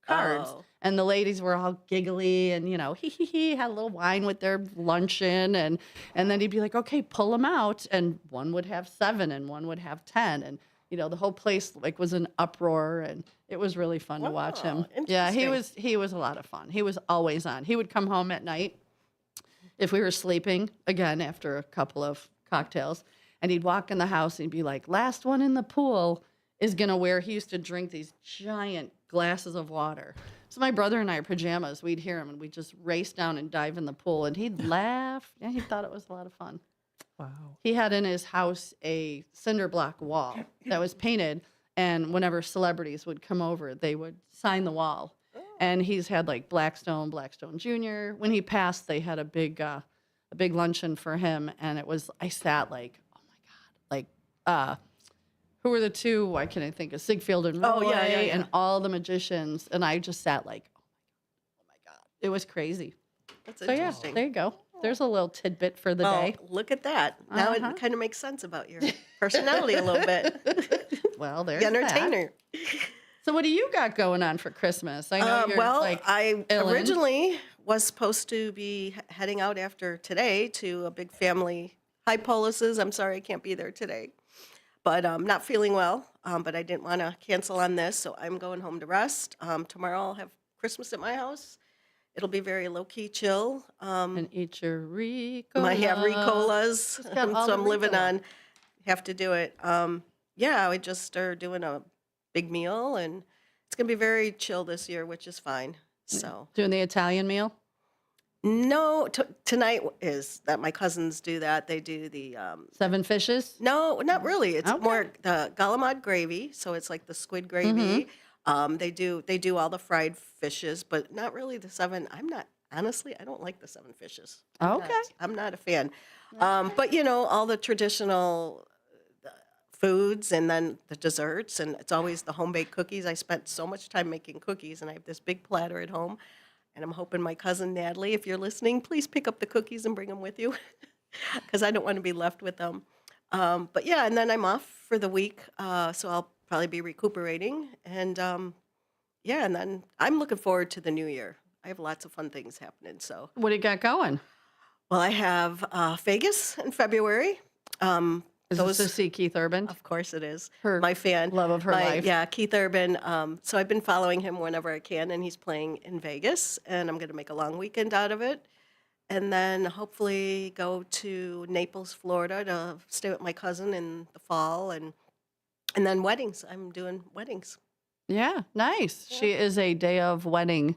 cards. Oh. And the ladies were all giggly and, had a little wine with their luncheon. And then he'd be like, okay, pull them out. And one would have 7 and one would have 10. And, the whole place was an uproar, and it was really fun to watch him. Yeah, he was a lot of fun. He was always on. He would come home at night if we were sleeping, again, after a couple of cocktails, and he'd walk in the house and he'd be like, last one in the pool is going to wear, he used to drink these giant glasses of water. So my brother and I, pajamas, we'd hear him and we'd just race down and dive in the pool, and he'd laugh. Yeah, he thought it was a lot of fun. Wow. He had in his house a cinder block wall that was painted, and whenever celebrities would come over, they would sign the wall. And he's had Blackstone Jr. When he passed, they had a big luncheon for him, and I sat oh my God, who were the two? Why can't I think of Ziegfeld and Roy Oh, yeah. and all the magicians? And I just sat like, oh my God. It was crazy. That's So, interesting. yeah, there you go. There's a little tidbit for the day. Look at that. Now it kind of makes sense about your personality a little bit. Well, there's The entertainer. that. So what do you got going on for Christmas? I know you're I Ellen. originally was supposed to be heading out after today to a big family. Hi, Polis's. I'm sorry I can't be there today. But I'm not feeling well, but I didn't want to cancel on this, so I'm going home to rest. Tomorrow I'll have Christmas at my house. It'll be very low-key chill. And eat your Ricola. I have Ricolas, It's got all so the I'm living Ricola. on, have to do it. Yeah, we just are doing a big meal, and it's going to be very chill this year, which is fine. So Doing the Italian meal? no, tonight is that my cousins do that. They do the 7 fishes? no, not really. It's Okay. more the galamad gravy, so it's like the squid gravy. They do all the fried fishes, but not really the 7. Honestly, I don't like the 7 fishes. I'm not a fan. But all the traditional foods and then the desserts, and it's always the home baked cookies. I spent so much time making cookies, and I have this big platter at home. And I'm hoping my cousin Natalie, if you're listening, please pick up the cookies and bring them with you, because I don't want to be left with them. But yeah, and then I'm off for the week, so I'll probably be recuperating. And yeah, and then I'm looking forward to the new year. I have lots of fun things happening. So What do you got going? well, I have Vegas in February. Is this to see Keith Urban? Of course it is. Her my fan. love of her life. Yeah, Keith Urban. So I've been following him whenever I can, and he's playing in Vegas, and I'm going to make a long weekend out of it. And then hopefully go to Naples, Florida to stay with my cousin in the fall, and then weddings. I'm doing weddings. Yeah, nice. She is a day of wedding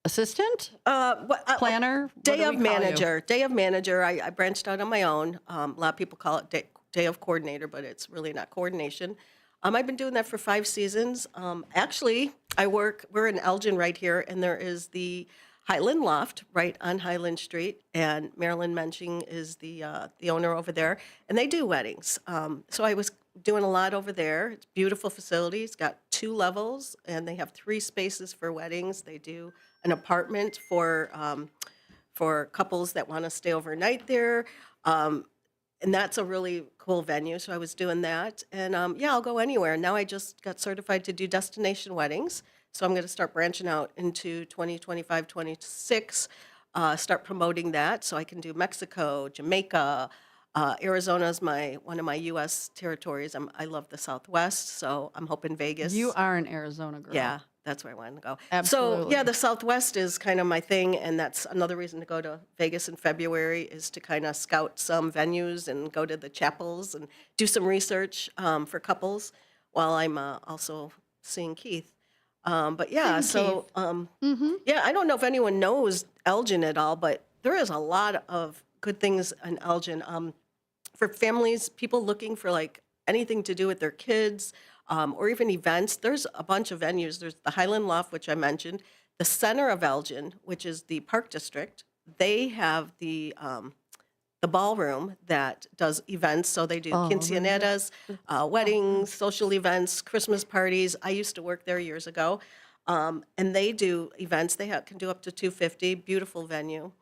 assistant? Planner? What Day do of we call you? manager. Day of manager. I branched out on my own. A lot of people call it day of coordinator, but it's really not coordination. I've been doing that for 5 seasons. Actually, we're in Elgin right here, and there is the Highland Loft right on Highland Street, and Marilyn Menching is the owner over there, and they do weddings. So I was doing a lot over there. It's a beautiful facility. It's got 2 levels, and they have 3 spaces for weddings. They do an apartment for couples that want to stay overnight there. And that's a really cool venue. So I was doing that. And yeah, I'll go anywhere. Now I just got certified to do destination weddings. So I'm going to start branching out into 2025, 26, start promoting that. So I can do Mexico, Jamaica, Arizona is one of my U.S. territories. I love the Southwest. So I'm hoping Vegas. You are an Arizona girl. Yeah, that's where I wanted to go. Absolutely. So yeah, the Southwest is kind of my thing, and that's another reason to go to Vegas in February is to kind of scout some venues and go to the chapels and do some research for couples while I'm also seeing Keith. But yeah, so yeah, I don't know if anyone knows Elgin at all, but there is a lot of good things in Elgin for families, people looking for like anything to do with their kids. Or even events. There's a bunch of venues. There's the Highland Loft, which I mentioned, the center of Elgin, which is the Park District. They have the ballroom that does events. So they do quinceañeras, weddings, social events, Christmas parties. I used to work there years ago, and they do events. They can do up to 250. Beautiful venue.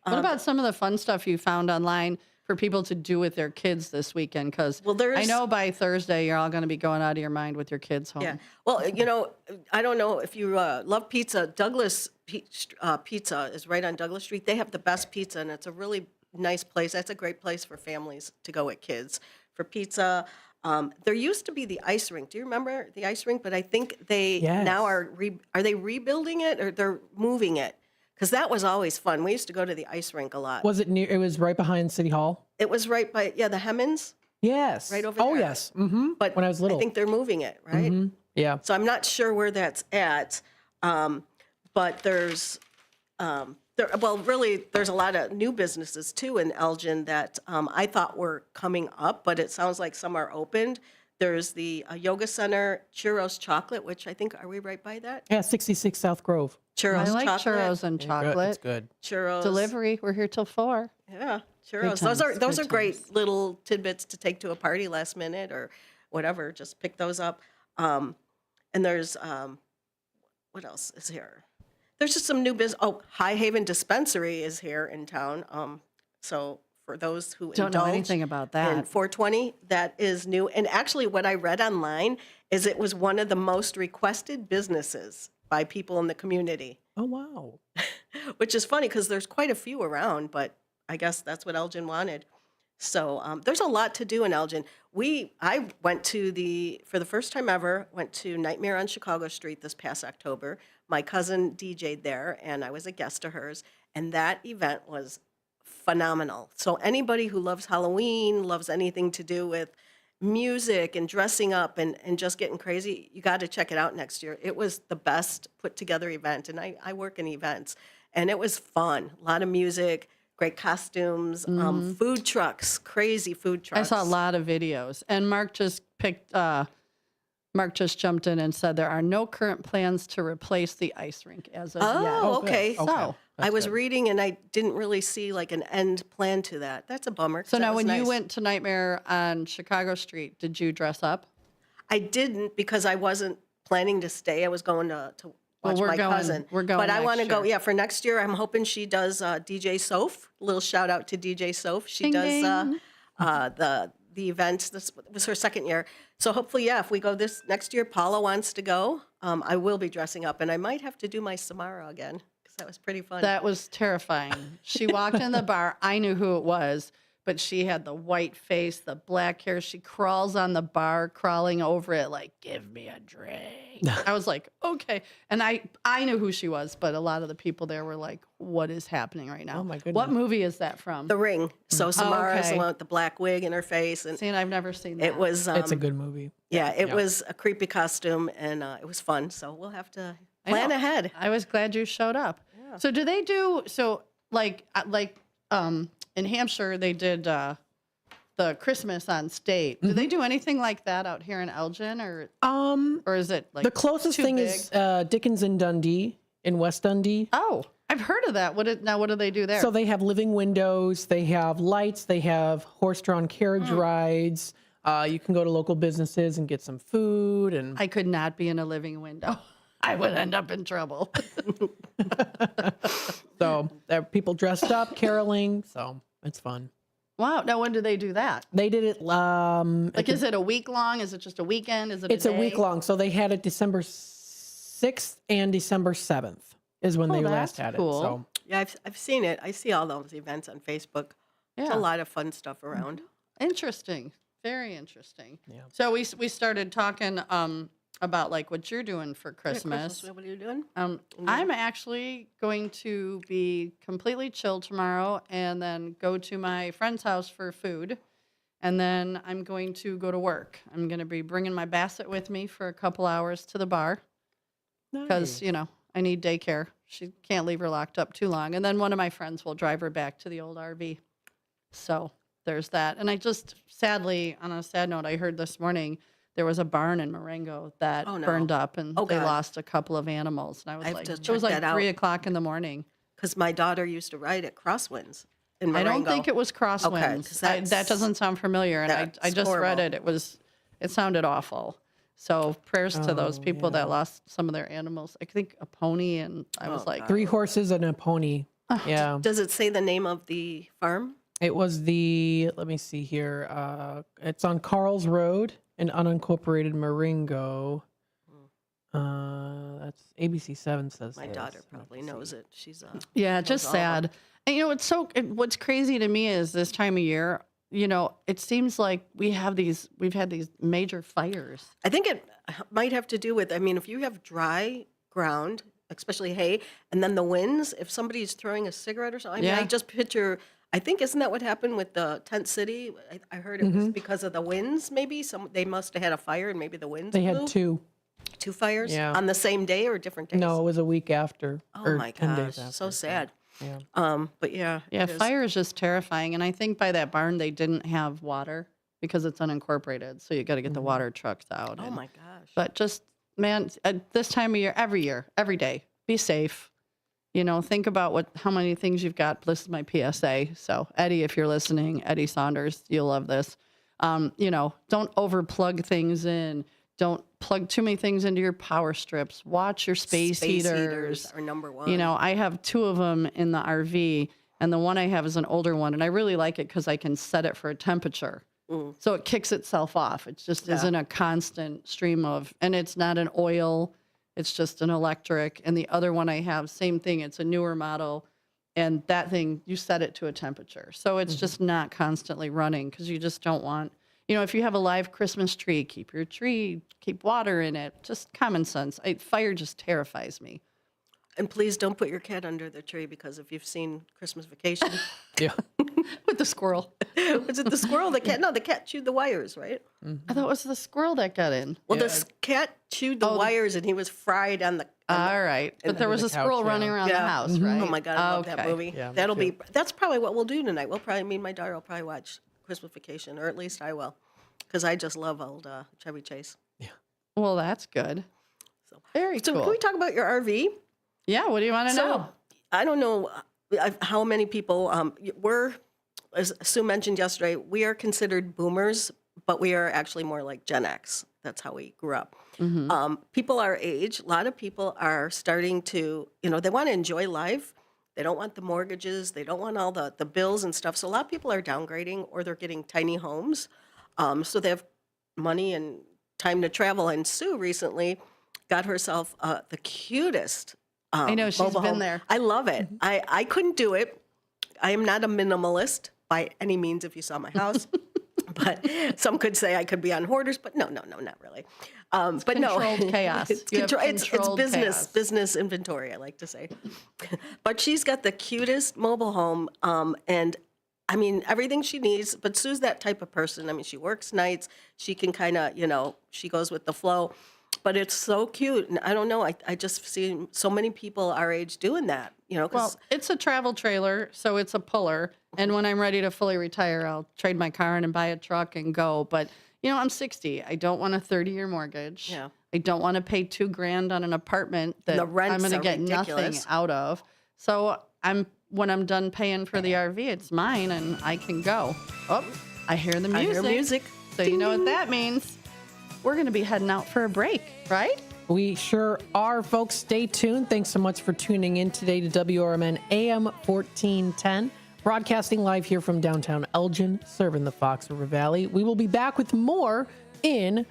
What about some of the fun stuff you found online for people to do with their kids this weekend? Because I know by Thursday you're all going to be going out of your mind with your kids home. Yeah. Well, I don't know if you love pizza. Douglas Pizza is right on Douglas Street. They have the best pizza, and it's a really nice place. That's a great place for families to go with kids for pizza. There used to be the ice rink. Do you remember the ice rink? But I think they now are they rebuilding it or they're moving it? Because that was always fun. We used to go to the ice rink a lot. Was it near? It was right behind City Hall. It was right by the Hemmons. Yes. Right over there. Oh yes. Mm-hmm. But when I was little, I think they're moving it, right? Mm-hmm. Yeah. So I'm not sure where that's at, but there's there's a lot of new businesses too in Elgin that I thought were coming up, but it sounds like some are opened. There's the yoga center, Churros Chocolate, which I think, are we right by that? Yeah, 66 South Grove. Churros I like chocolate. churros and chocolate. It's good. Churros. Delivery. We're here till 4. Yeah, churros. Those are great little tidbits to take to a party last minute or whatever. Just pick those up. And there's what else is here? There's just some new business. Oh, High Haven Dispensary is here in town. So for those who Don't know indulge anything about in that. 420, that is new. And actually, what I read online is it was one of the most requested businesses by people in the community. Oh, wow. Which is funny because there's quite a few around, but I guess that's what Elgin wanted. So there's a lot to do in Elgin. I went to for the first time ever, went to Nightmare on Chicago Street this past October. My cousin DJ'd there, and I was a guest of hers, and that event was phenomenal. So anybody who loves Halloween, loves anything to do with music and dressing up and just getting crazy, you got to check it out next year. It was the best put together event, and I work in events, and it was fun. A lot of music, great costumes, food trucks, crazy food trucks. I saw a lot of videos, and Mark just jumped in and said there are no current plans to replace the ice rink as of yet. Oh, okay. So I was reading and I didn't really see like an end plan to that. That's a bummer. 'Cause So that now was when you nice. went to Nightmare on Chicago Street, did you dress up? I didn't because I wasn't planning to stay. I was going to watch we're my going- cousin. we're going But I next want to go, year. yeah, for next year. I'm hoping she does DJ Soph. Little shout out to DJ Soph. She Ding, does ding. the events. This was her second year. So hopefully, yeah, if we go this next year, Paula wants to go. I will be dressing up, and I might have to do my Samara again because that was pretty fun. That was terrifying. She walked in the bar. I knew who it was, but she had the white face, the black hair. She crawls on the bar, crawling over it like, give me a drink. I was like, okay. And I knew who she was, but a lot of the people there were like, what is happening right now? Oh, my goodness. What movie is that from? The Ring. So Samara is the Okay. one with the black wig in her face, and See, and I've never seen that. it was. It's a good movie. Yeah, it Yeah. was a creepy costume, and it was fun. So we'll have to I plan know. ahead. I was glad you showed up. So do they do in Hampshire they did the Christmas on state. Do they do anything like that out here in Elgin or is it like The closest too thing big? is Dickens and Dundee in West Dundee. Oh, I've heard of that. What do they do there? So they have living windows, they have lights, they have horse-drawn carriage rides. You can go to local businesses and get some food. And I could not be in a living window. I would end up in trouble. so there are people dressed up, caroling. So it's fun. Wow. Now, when do they do that? They did it. Like, is it a week long? Is it just a weekend? Is it? It's a week long. So they had it December 6th and December 7th is when they last had cool. it. So Yeah, I've seen it. I see all those events on Facebook. There's Yeah. a lot of fun stuff around. Interesting. Very interesting. Yeah. So we started talking about like what you're doing for Christmas. What are you doing? I'm actually going to be completely chill tomorrow and then go to my friend's house for food. And then I'm going to go to work. I'm going to be bringing my Bassett with me for a couple hours to the bar because, I need daycare. She can't leave her locked up too long. And then one of my friends will drive her back to the old RV. So there's that. And I just, sadly, on a sad note, I heard this morning there was a barn in Marengo that burned up and they God. lost a couple of animals. And I was I have like, to it was check like that out. 3:00 in the morning. Because my daughter used to ride at Crosswinds in Marengo. I don't think it was Crosswinds. Okay, 'cause that that's- doesn't sound familiar. And I that's just read horrible. it. It sounded awful. So prayers to those people that lost some of their animals. I think a pony, and I was like, 3 horses and a pony. Yeah. Does it say the name of the farm? It was let me see here. It's on Carl's Road in unincorporated Marengo. That's ABC7 says My this. daughter probably knows it. She's yeah, knows just all of sad. And what's crazy to me is this time of year, it seems like we've had these major fires. I think it might have to do with, if you have dry ground, especially hay, and then the winds, if somebody's throwing a cigarette or something, I Yeah. just picture, I think, isn't that what happened with the tent city? I heard it was because of the winds, maybe. They must have had a fire and maybe the winds They blew. had 2. 2 fires Yeah. on the same day or different days? No, it was a week after. Oh or my 10 gosh, days after. so sad. Yeah. But yeah. Yeah, it is. fire is just terrifying. And I think by that barn, they didn't have water because it's unincorporated. So you got to get the water trucks out. Oh and- my gosh. But just, man, at this time of year, every day, be safe. Think about how many things you've got. This is my PSA. So, Eddie, if you're listening, Eddie Saunders, you'll love this. Don't overplug things in. Don't plug too many things into your power strips. Watch your space heaters are number one. I have 2 of them in the RV, and the one I have is an older one, and I really like it because I can set it for a temperature. So it kicks itself off. It just isn't a constant stream of, and it's not an oil. It's just an electric. And the other one I have, same thing. It's a newer model. And that thing, you set it to a temperature. So it's just not constantly running because you just don't want, if you have a live Christmas tree, keep water in it. Just common sense. Fire just terrifies me. And please don't put your cat under the tree because if you've seen Christmas Vacation. With the squirrel. Was it the squirrel? The cat? No, the cat chewed the wires, right? I thought it was the squirrel that got in. Well, the cat chewed the wires and he was fried on the. All right. But there was a squirrel running around the house, right? Oh my God, I love that movie. Yeah, That's probably what we'll do tonight. Me and my daughter will probably watch Christmas Vacation, or at least I will, because I just love old Chevy Chase. Yeah. Well, that's good. Very cool. So can we talk about your RV? Yeah, what do you want to know? I don't know how many people we're, as Sue mentioned yesterday, we are considered boomers, but we are actually more like Gen X. That's how we grew up. People our age, a lot of people are starting to, they want to enjoy life. They don't want the mortgages. They don't want all the bills and stuff. So a lot of people are downgrading or they're getting tiny homes. So they have money and time to travel. And Sue recently got herself the cutest I know, she's been there. I love it. I couldn't do it. I am not a minimalist by any means if you saw my house. But some could say I could be on hoarders, but no, not really. But controlled chaos. It's business inventory, I like to say. But she's got the cutest mobile home, and I mean everything she needs. But Sue's that type of person. I mean, she works nights. She can kind of, she goes with the flow. But it's so cute, and I don't know. I just see so many people our age doing that. Well, it's a travel trailer, so it's a puller. And when I'm ready to fully retire, I'll trade my car in and buy a truck and go. But I'm 60. I don't want a 30-year mortgage. Yeah. I don't want to pay $2,000 on an apartment that The rents I'm going to are get ridiculous. nothing out of. So when I'm done paying for the RV, it's mine, and I can go. Oh, I hear the music. I hear music. So you know what that means. We're going to be heading out for a break, right? We sure are, folks. Stay tuned. Thanks so much for tuning in today to WRMN AM 1410, broadcasting live here from downtown Elgin, serving the Fox River Valley. We will be back with more in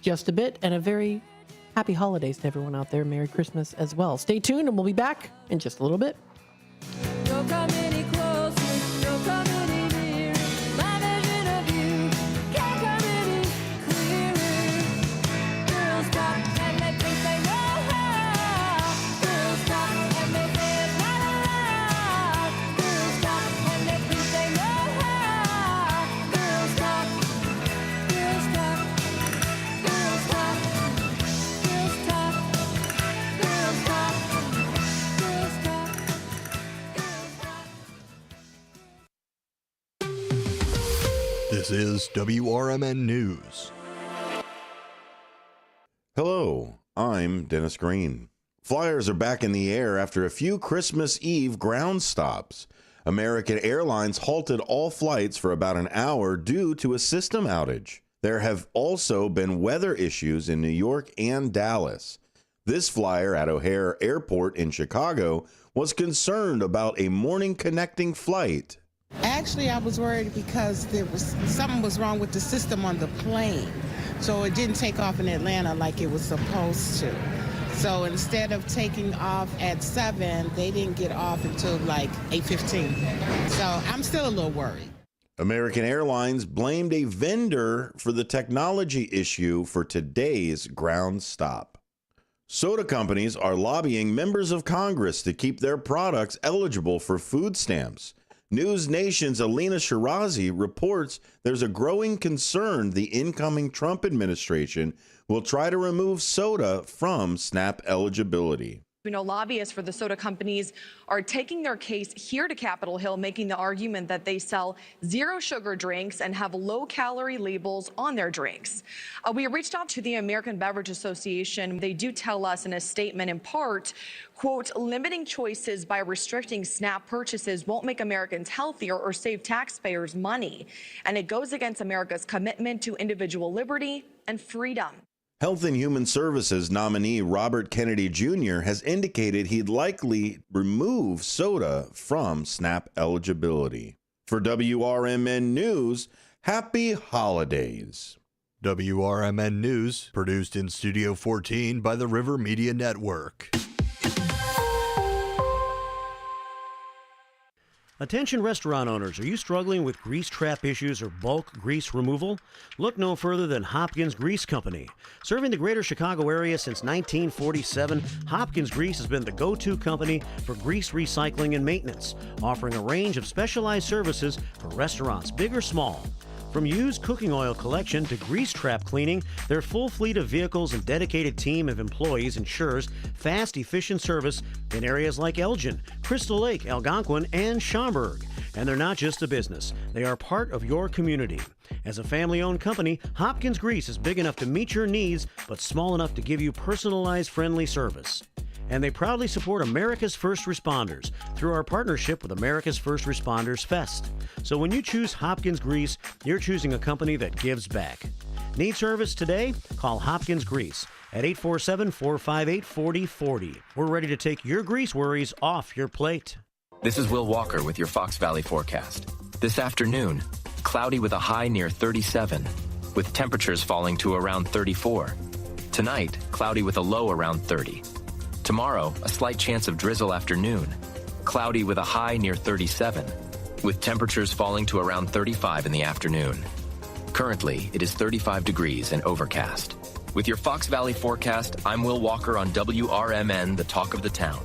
just a bit, and a very happy holidays to everyone out there. Merry Christmas as well. Stay tuned, and we'll be back in just a little bit. Don't come any closer, don't come any nearer. My vision of you can't come any clearer. Girls stop and they think they know how. Girls stop and they say it's not allowed. Girls stop and they think they know how. Girls stop, girls stop, girls stop, girls stop, girls stop, girls stop. This is WRMN News. Hello, I'm Dennis Green. Flyers are back in the air after a few Christmas Eve ground stops. American Airlines halted all flights for about an hour due to a system outage. There have also been weather issues in New York and Dallas. This flyer at O'Hare Airport in Chicago was concerned about a morning connecting flight. Actually, I was worried because something was wrong with the system on the plane. So it didn't take off in Atlanta like it was supposed to. So instead of taking off at 7, they didn't get off until like 8:15. So I'm still a little worried. American Airlines blamed a vendor for the technology issue for today's ground stop. Soda companies are lobbying members of Congress to keep their products eligible for food stamps. News Nation's Alina Shirazi reports there's a growing concern the incoming Trump administration will try to remove soda from SNAP eligibility. We know lobbyists for the soda companies are taking their case here to Capitol Hill, making the argument that they sell zero sugar drinks and have low-calorie labels on their drinks. We reached out to the American Beverage Association. They do tell us in a statement, in part, quote, limiting choices by restricting SNAP purchases won't make Americans healthier or save taxpayers money. And it goes against America's commitment to individual liberty and freedom. Health and Human Services nominee Robert Kennedy Jr. has indicated he'd likely remove soda from SNAP eligibility. For WRMN News, happy holidays. WRMN News, produced in Studio 14 by the River Media Network. Attention restaurant owners, are you struggling with grease trap issues or bulk grease removal? Look no further than Hopkins Grease Company. Serving the greater Chicago area since 1947, Hopkins Grease has been the go-to company for grease recycling and maintenance, offering a range of specialized services for restaurants, big or small. From used cooking oil collection to grease trap cleaning, their full fleet of vehicles and dedicated team of employees ensures fast, efficient service in areas like Elgin, Crystal Lake, Algonquin, and Schaumburg. And they're not just a business. They are part of your community. As a family-owned company, Hopkins Grease is big enough to meet your needs, but small enough to give you personalized, friendly service. And they proudly support America's First Responders through our partnership with America's First Responders Fest. So when you choose Hopkins Grease, you're choosing a company that gives back. Need service today? Call Hopkins Grease at 847-458-4040. We're ready to take your grease worries off your plate. This is Will Walker with your Fox Valley forecast. This afternoon, cloudy with a high near 37, with temperatures falling to around 34. Tonight, cloudy with a low around 30. Tomorrow, a slight chance of drizzle afternoon. Cloudy with a high near 37, with temperatures falling to around 35 in the afternoon. Currently, it is 35 degrees and overcast. With your Fox Valley forecast, I'm Will Walker on WRMN, the talk of the town.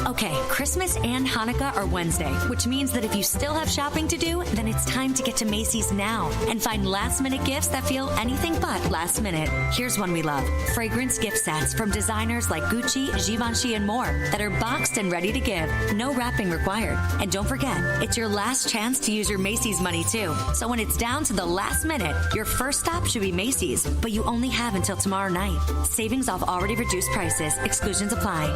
Okay, Christmas and Hanukkah are Wednesday, which means that if you still have shopping to do, then it's time to get to Macy's now and find last-minute gifts that feel anything but last minute. Here's one we love. Fragrance gift sets from designers like Gucci, Givenchy, and more that are boxed and ready to give. No wrapping required. And don't forget, it's your last chance to use your Macy's money, too. So when it's down to the last minute, your first stop should be Macy's, but you only have until tomorrow night. Savings off already reduced prices. Exclusions apply.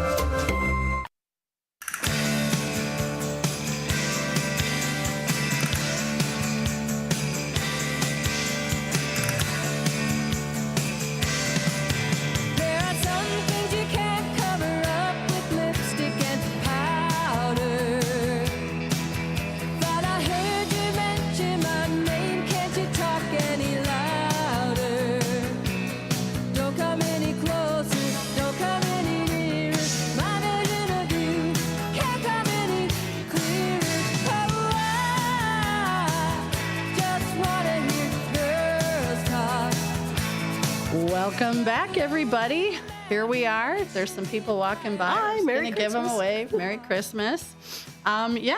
Welcome back, everybody. Here we are. There's some people walking by. Hi, Merry Christmas. Give them a wave. Merry Christmas.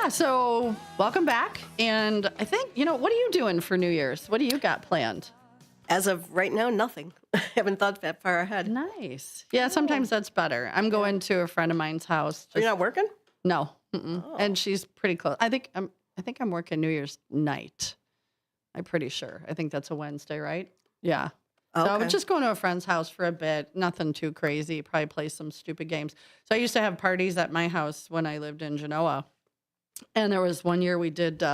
So welcome back. And I think, what are you doing for New Year's? What do you got planned? As of right now, nothing. I haven't thought that far ahead. Nice. Yeah, sometimes that's better. I'm going to a friend of mine's house. You're not working? No. Oh. And she's pretty close. I think I'm working New Year's night. I'm pretty sure. I think that's a Wednesday, right? Yeah. So I was just going to a friend's house for a bit. Nothing too crazy. Probably play some stupid games. So I used to have parties at my house when I lived in Genoa. And there was one year we did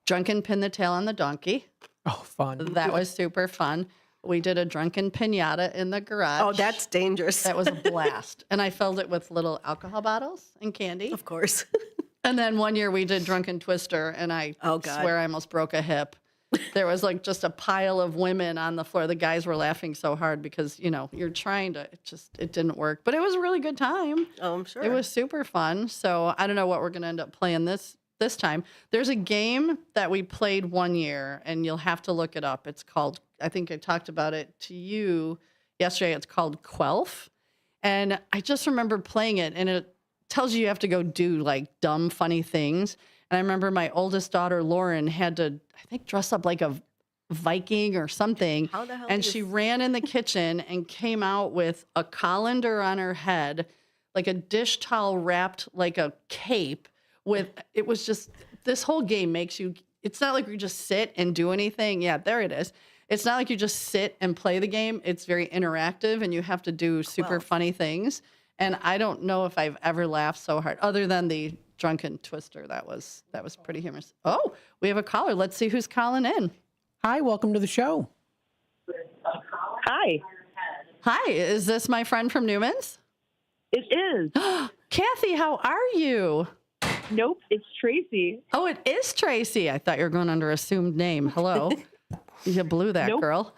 Drunken Pin the Tail on the Donkey. Oh, fun. That was super fun. We did a drunken piñata in the garage. Oh, that's dangerous. That was a blast. And I filled it with little alcohol bottles and candy. Of course. And then one year we did Drunken Twister, and I swear I almost broke a hip. There was like just a pile of women on the floor. The guys were laughing so hard because, you're trying to, it didn't work. But it was a really good time. Oh, I'm sure. It was super fun. So I don't know what we're going to end up playing this time. There's a game that we played one year, and you'll have to look it up. It's called, I think I talked about it to you yesterday. It's called Quelf. And I just remember playing it, and it tells you have to go do like dumb, funny things. And I remember my oldest daughter, Lauren, had to, I think, dress up like a Viking or something. How the hell And do you she ran in the kitchen and came out with a colander on her head, like a dish towel wrapped like a cape it was just, this whole game makes you, it's not like you just sit and do anything. Yeah, there it is. It's not like you just sit and play the game. It's very interactive and you have to do super funny things. And I don't know if I've ever laughed so hard other than the drunken twister. That was pretty humorous. Oh, we have a caller. Let's see who's calling in. Hi, welcome to the show. Hi. Hi, is this my friend from Newman's? It is. Kathy, how are you? Nope, it's Tracy. Oh, it is Tracy. I thought you were going under assumed name. Hello. You blew that, girl.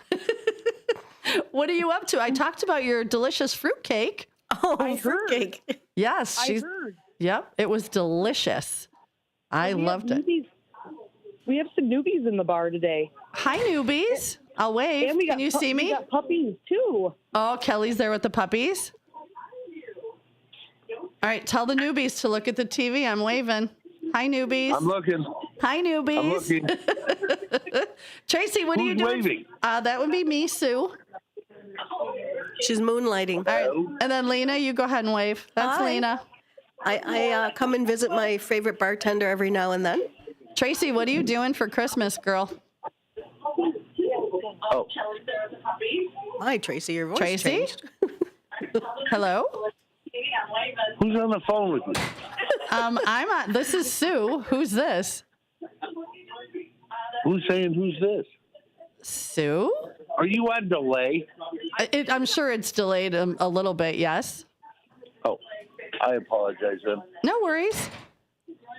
What are you up to? I talked about your delicious fruitcake. Oh, fruitcake. Yes. I heard. Yep, it was delicious. I loved it. We have some newbies in the bar today. Hi, newbies. I'll wave. And Can you see me? We got puppies, too. Oh, Kelly's there with the puppies. All right, tell the newbies to look at the TV. I'm waving. Hi, newbies. I'm looking. Hi, newbies. I'm looking. Tracy, what are you doing? Waving? That would be me, Sue. She's moonlighting. All right. And then Lena, you go ahead and wave. That's Hi. Lena. I come and visit my favorite bartender every now and then. Tracy, what are you doing for Christmas, girl? Oh. Hi, Tracy. Your voice Tracy? changed. Hello? Who's on the phone with you? I'm on. This is Sue. Who's this? Who's saying who's this? Sue? Are you on delay? I'm sure it's delayed a little bit, yes. Oh, I apologize then. No worries.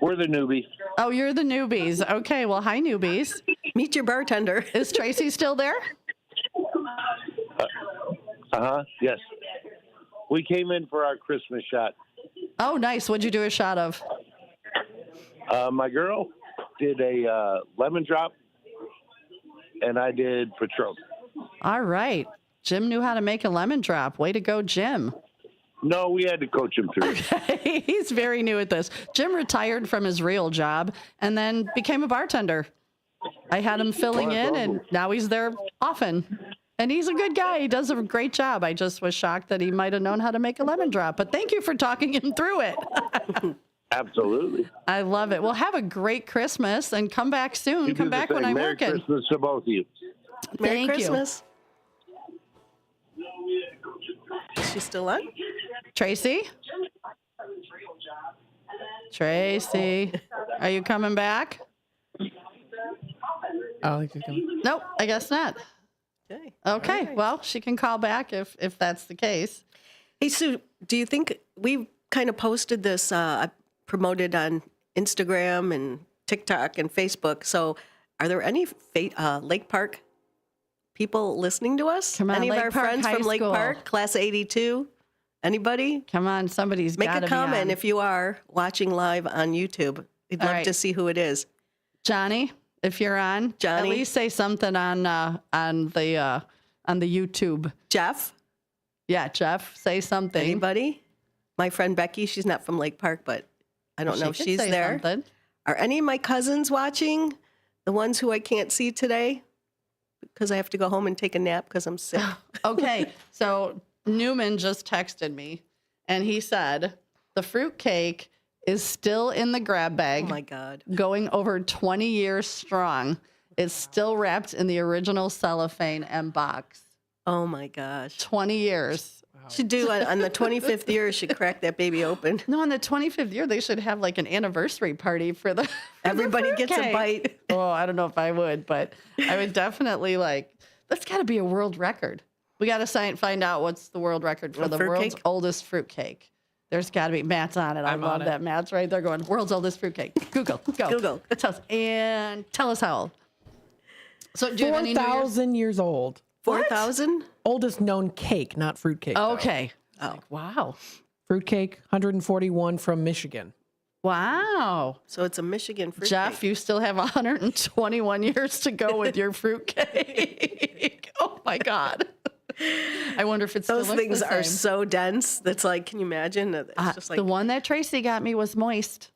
We're the newbie. Oh, you're the newbies. Okay, well, hi, newbies. Meet your bartender. Is Tracy still there? Yes. We came in for our Christmas shot. Oh, nice. What'd you do a shot of? My girl did a lemon drop, and I did Patron. All right. Jim knew how to make a lemon drop. Way to go, Jim. No, we had to coach him through. Okay. He's very new at this. Jim retired from his real job and then became a bartender. I had him filling in, and now he's there often. And he's a good guy. He does a great job. I just was shocked that he might have known how to make a lemon drop. But thank you for talking him through it. Absolutely. I love it. Well, have a great Christmas and come back soon. You Come do the back when same. I'm Merry working. Christmas to both of you. Merry Thank Christmas. Is she still on? Tracy? Tracy, are you coming back? Nope, I guess not. Okay, right. well, she can call back if that's the case. Hey, Sue, do you think we kind of posted this, promoted on Instagram and TikTok and Facebook? So are there any Lake Park people listening to us? Come on, any Lake of our Park friends High from Lake School. Park, class 82? Anybody? Come on, somebody's Make gotta a be comment on. if you are watching live on YouTube. We'd All love right. to see who it is. Johnny, if you're on, Johnny? at least say something on the YouTube. Jeff? Yeah, Jeff, say something. Anybody? My friend Becky, she's not from Lake Park, but I don't know if She could she's say there. something. Are any of my cousins watching? The ones who I can't see today? Because I have to go home and take a nap because I'm sick. Okay, so Newman just texted me, and he said the fruitcake is still in the grab bag. Oh, my God. Going over 20 years strong. It's still wrapped in the original cellophane and box. Oh, my gosh. 20 years. Should do on the 25th year, should crack that baby open. No, on the 25th year, they should have like an anniversary party for the Everybody gets a fruitcake. bite. Oh, I don't know if I would, but I would definitely that's got to be a world record. We got to find out what's the world record for A the fruitcake? world's oldest fruitcake. There's got to be. Matt's on it. I I'm love on it. that. Matt's right there going, world's oldest fruitcake. Google. Go. Google. Tell us how old. So do you have any New Year's? 4,000 years old. 4,000? Oldest known cake, not fruitcake. though. Okay. Oh, Wow. Fruitcake, 141 from Michigan. Wow. so it's a Michigan fruit Jeff, cake. you still have 121 years to go with your fruitcake. Oh my God. I wonder if it's Those still looks things the are same. so dense. That's like, can you imagine? It's just like The one that Tracy got me was moist.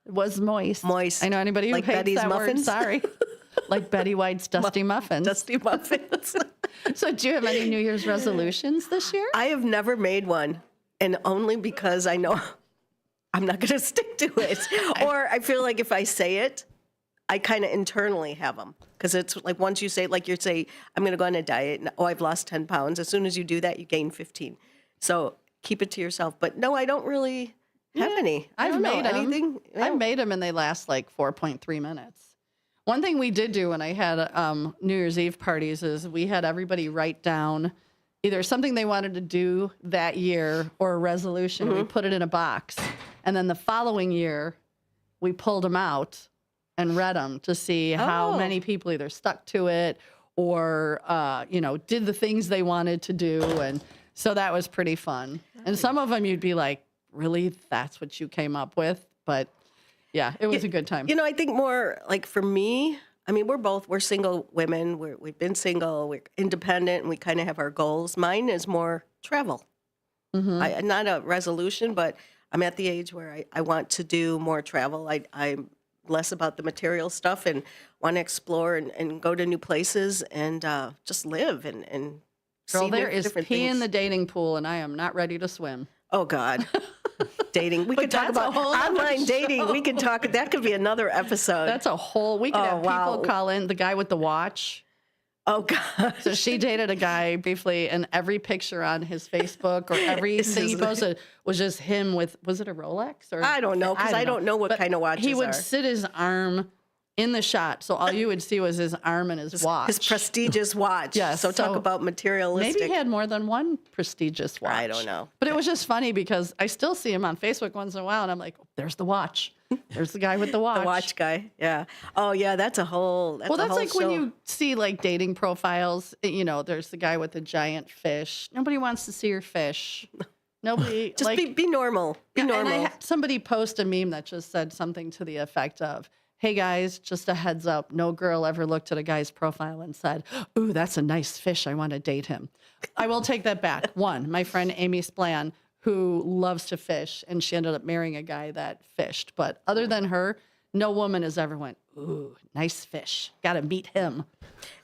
It was moist. Moist. I know anybody who Like hates Betty's that muffins? word. Sorry. Like Betty White's Dusty Muffins. Dusty Muffins. So do you have any New Year's resolutions this year? I have never made one, and only because I know I'm not going to stick to it. Or I feel like if I say it, I kind of internally have them. Because it's like once you say, like you say, I'm going to go on a diet, and, I've lost 10 pounds. As soon as you do that, you gain 15. So keep it to yourself. But no, I don't really have any. I've made them. Anything. I've made them, and they last like 4.3 minutes. One thing we did do when I had New Year's Eve parties is we had everybody write down either something they wanted to do that year or a resolution. We put it in a box. And then the following year, we pulled them out and read them to see how many people either stuck to it or, did the things they wanted to do. And so that was pretty fun. And some of them you'd be like, really, that's what you came up with? But yeah, it was a good time. I think more like for me, I mean, we're single women. We've been single, we're independent, and we kind of have our goals. Mine is more travel. Not a resolution, but I'm at the age where I want to do more travel. I'm less about the material stuff and want to explore and go to new places and just live and Girl, see there is different pee things. in the dating pool, and I am not ready to swim. Oh, God. Dating. We But could talk that's a about whole other online dating. show. We could talk. That could be another episode. That's a whole, we could have people call in, the guy with the watch. Oh, God. So she dated a guy briefly, and every picture on his Facebook or everything he posted was just him with, was it a Rolex? Or I don't know, because I don't know what But kind of watches he would are. sit his arm in the shot, so all you would see was his arm and his watch. His prestigious watch. Yes, So talk about materialistic. Maybe he had more than one prestigious watch. I don't know. But it was just funny because I still see him on Facebook once in a while, and I'm like, oh, there's the watch. There's the guy with the watch. The watch guy. Yeah. Oh, yeah. That's a whole. Well, that's like when show. you see like dating profiles, there's the guy with the giant fish. Nobody wants to see your fish. Nobody. Just be normal. Be normal. And I had somebody post a meme that just said something to the effect of, hey guys, just a heads up, no girl ever looked at a guy's profile and said, ooh, that's a nice fish, I want to date him. I will take that back. One, my friend Amy Splan, who loves to fish, and she ended up marrying a guy that fished. But other than her, no woman has ever went, ooh, nice fish, got to meet him.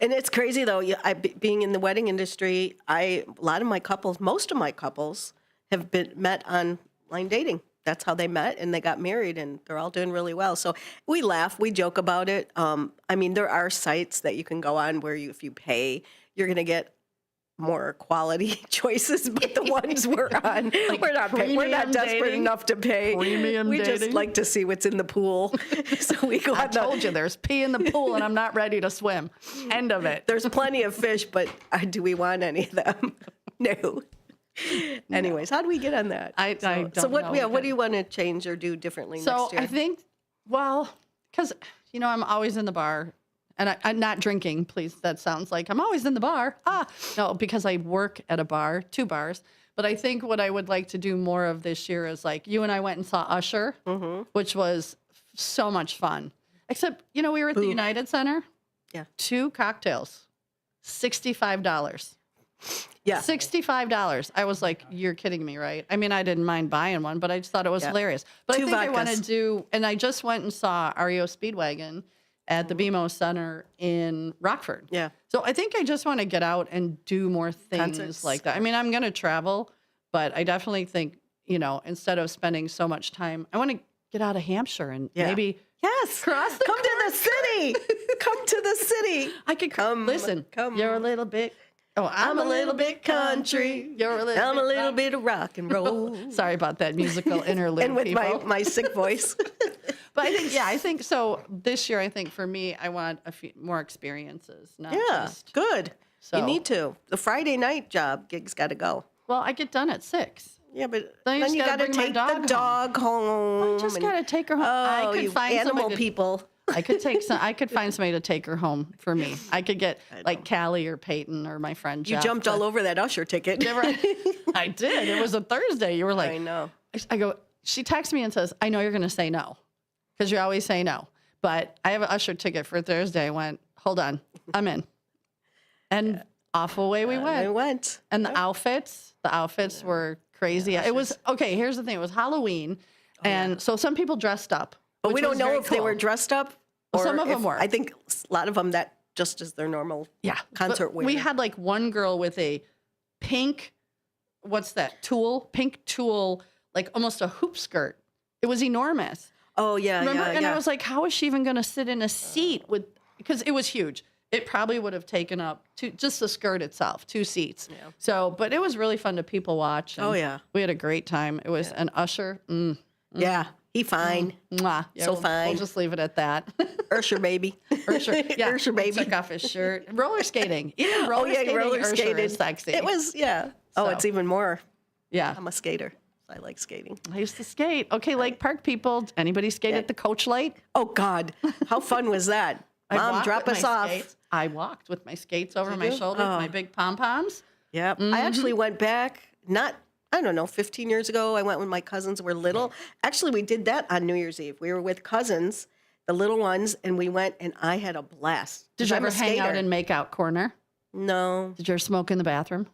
And it's crazy, though, being in the wedding industry, most of my couples have been met online dating. That's how they met, and they got married, and they're all doing really well. So we laugh, we joke about it. I mean, there are sites that you can go on where if you pay, you're going to get more quality choices. But the ones we're on, we're not desperate dating? enough to pay. Premium we dating? just like to see what's in the pool. So we go. I told you there's pee in the pool, and I'm not ready to swim. End of it. There's plenty of fish, but do we want any of them? No. Anyways, how do we get on that? I don't know. What do you want to change or do differently next year? So I think, because, I'm always in the bar, and I'm not drinking, please. That sounds like I'm always in the bar. No, because I work at a bar, 2 bars. But I think what I would like to do more of this year is like you and I went and saw Usher, which was so much fun. Except, we were at the United Center. Yeah. 2 cocktails, $65. Yeah. $65. I was like, you're kidding me, right? I mean, I didn't mind buying one, but I just thought it was hilarious. But 2 I think I want vodkas. to do, and I just went and saw REO Speedwagon at the BMO Center in Rockford. Yeah. So I think I just want to get out and do more things Concerts. like that. I mean, I'm going to travel, but I definitely think, instead of spending so much time, I want to get out of Hampshire and maybe cross the Come to the city. Come to the city. I could come. Listen, you're a little bit. Oh, I'm a little bit country. You're a little. I'm a little bit of rock and roll. Sorry about that musical interlude. And with people. my sick voice. But I think so. This year, I think for me, I want a few more experiences. Not just, good. So. You need to. The Friday night gig's got to go. Well, I get done at 6. Yeah, but then you got to take the dog home. I just got to take her home. Oh, I could you find animal people. I could find somebody to take her home for me. I could get like Callie or Peyton or my friend Jeff. You jumped all over that Usher ticket. I did. It was a Thursday. You were like, I know. I go, she texts me and says, I know you're going to say no because you always say no. But I have an Usher ticket for Thursday. I went, hold on, I'm in. And off away we went. We went. And the outfits were crazy. It was, okay, here's the thing. It was Halloween. And so some people dressed up. But we which don't was know very if they cool. were dressed up. Or Some of them were. I think a lot of them that just is their normal concert But wear. we had like one girl with a pink, what's that, pink tulle, like almost a hoop skirt. It was enormous. Oh, yeah, Remember? yeah, And yeah. I was like, how is she even going to sit in a seat with, because it was huge. It probably would have taken up just the skirt itself, 2 seats. Yeah. So, but it was really fun to people watch. Oh, and yeah. We had a great time. It was an Usher. Yeah, he fine. Mwah. Yeah, So we'll fine. just leave it at that. Ursher baby. Ursher, yeah. Ursher baby. Took off his shirt. Roller skating. Even roller skating, roller Ursher skated. is sexy. It was, yeah. Oh, So. it's even more. Yeah. I'm a skater. I like skating. I used to skate. Okay, Lake Park people. Anybody skate at the Coach Light? Oh, God. How fun was that? I Mom, walked drop with us my off. skates. I walked with my skates over Did my you? shoulder with my big pom-poms. Yep. I actually went back, I don't know, 15 years ago. I went when my cousins were little. Actually, we did that on New Year's Eve. We were with cousins, the little ones, and we went, and I had a blast. Did you ever hang out in make-out corner? No. Did you ever smoke in the bathroom?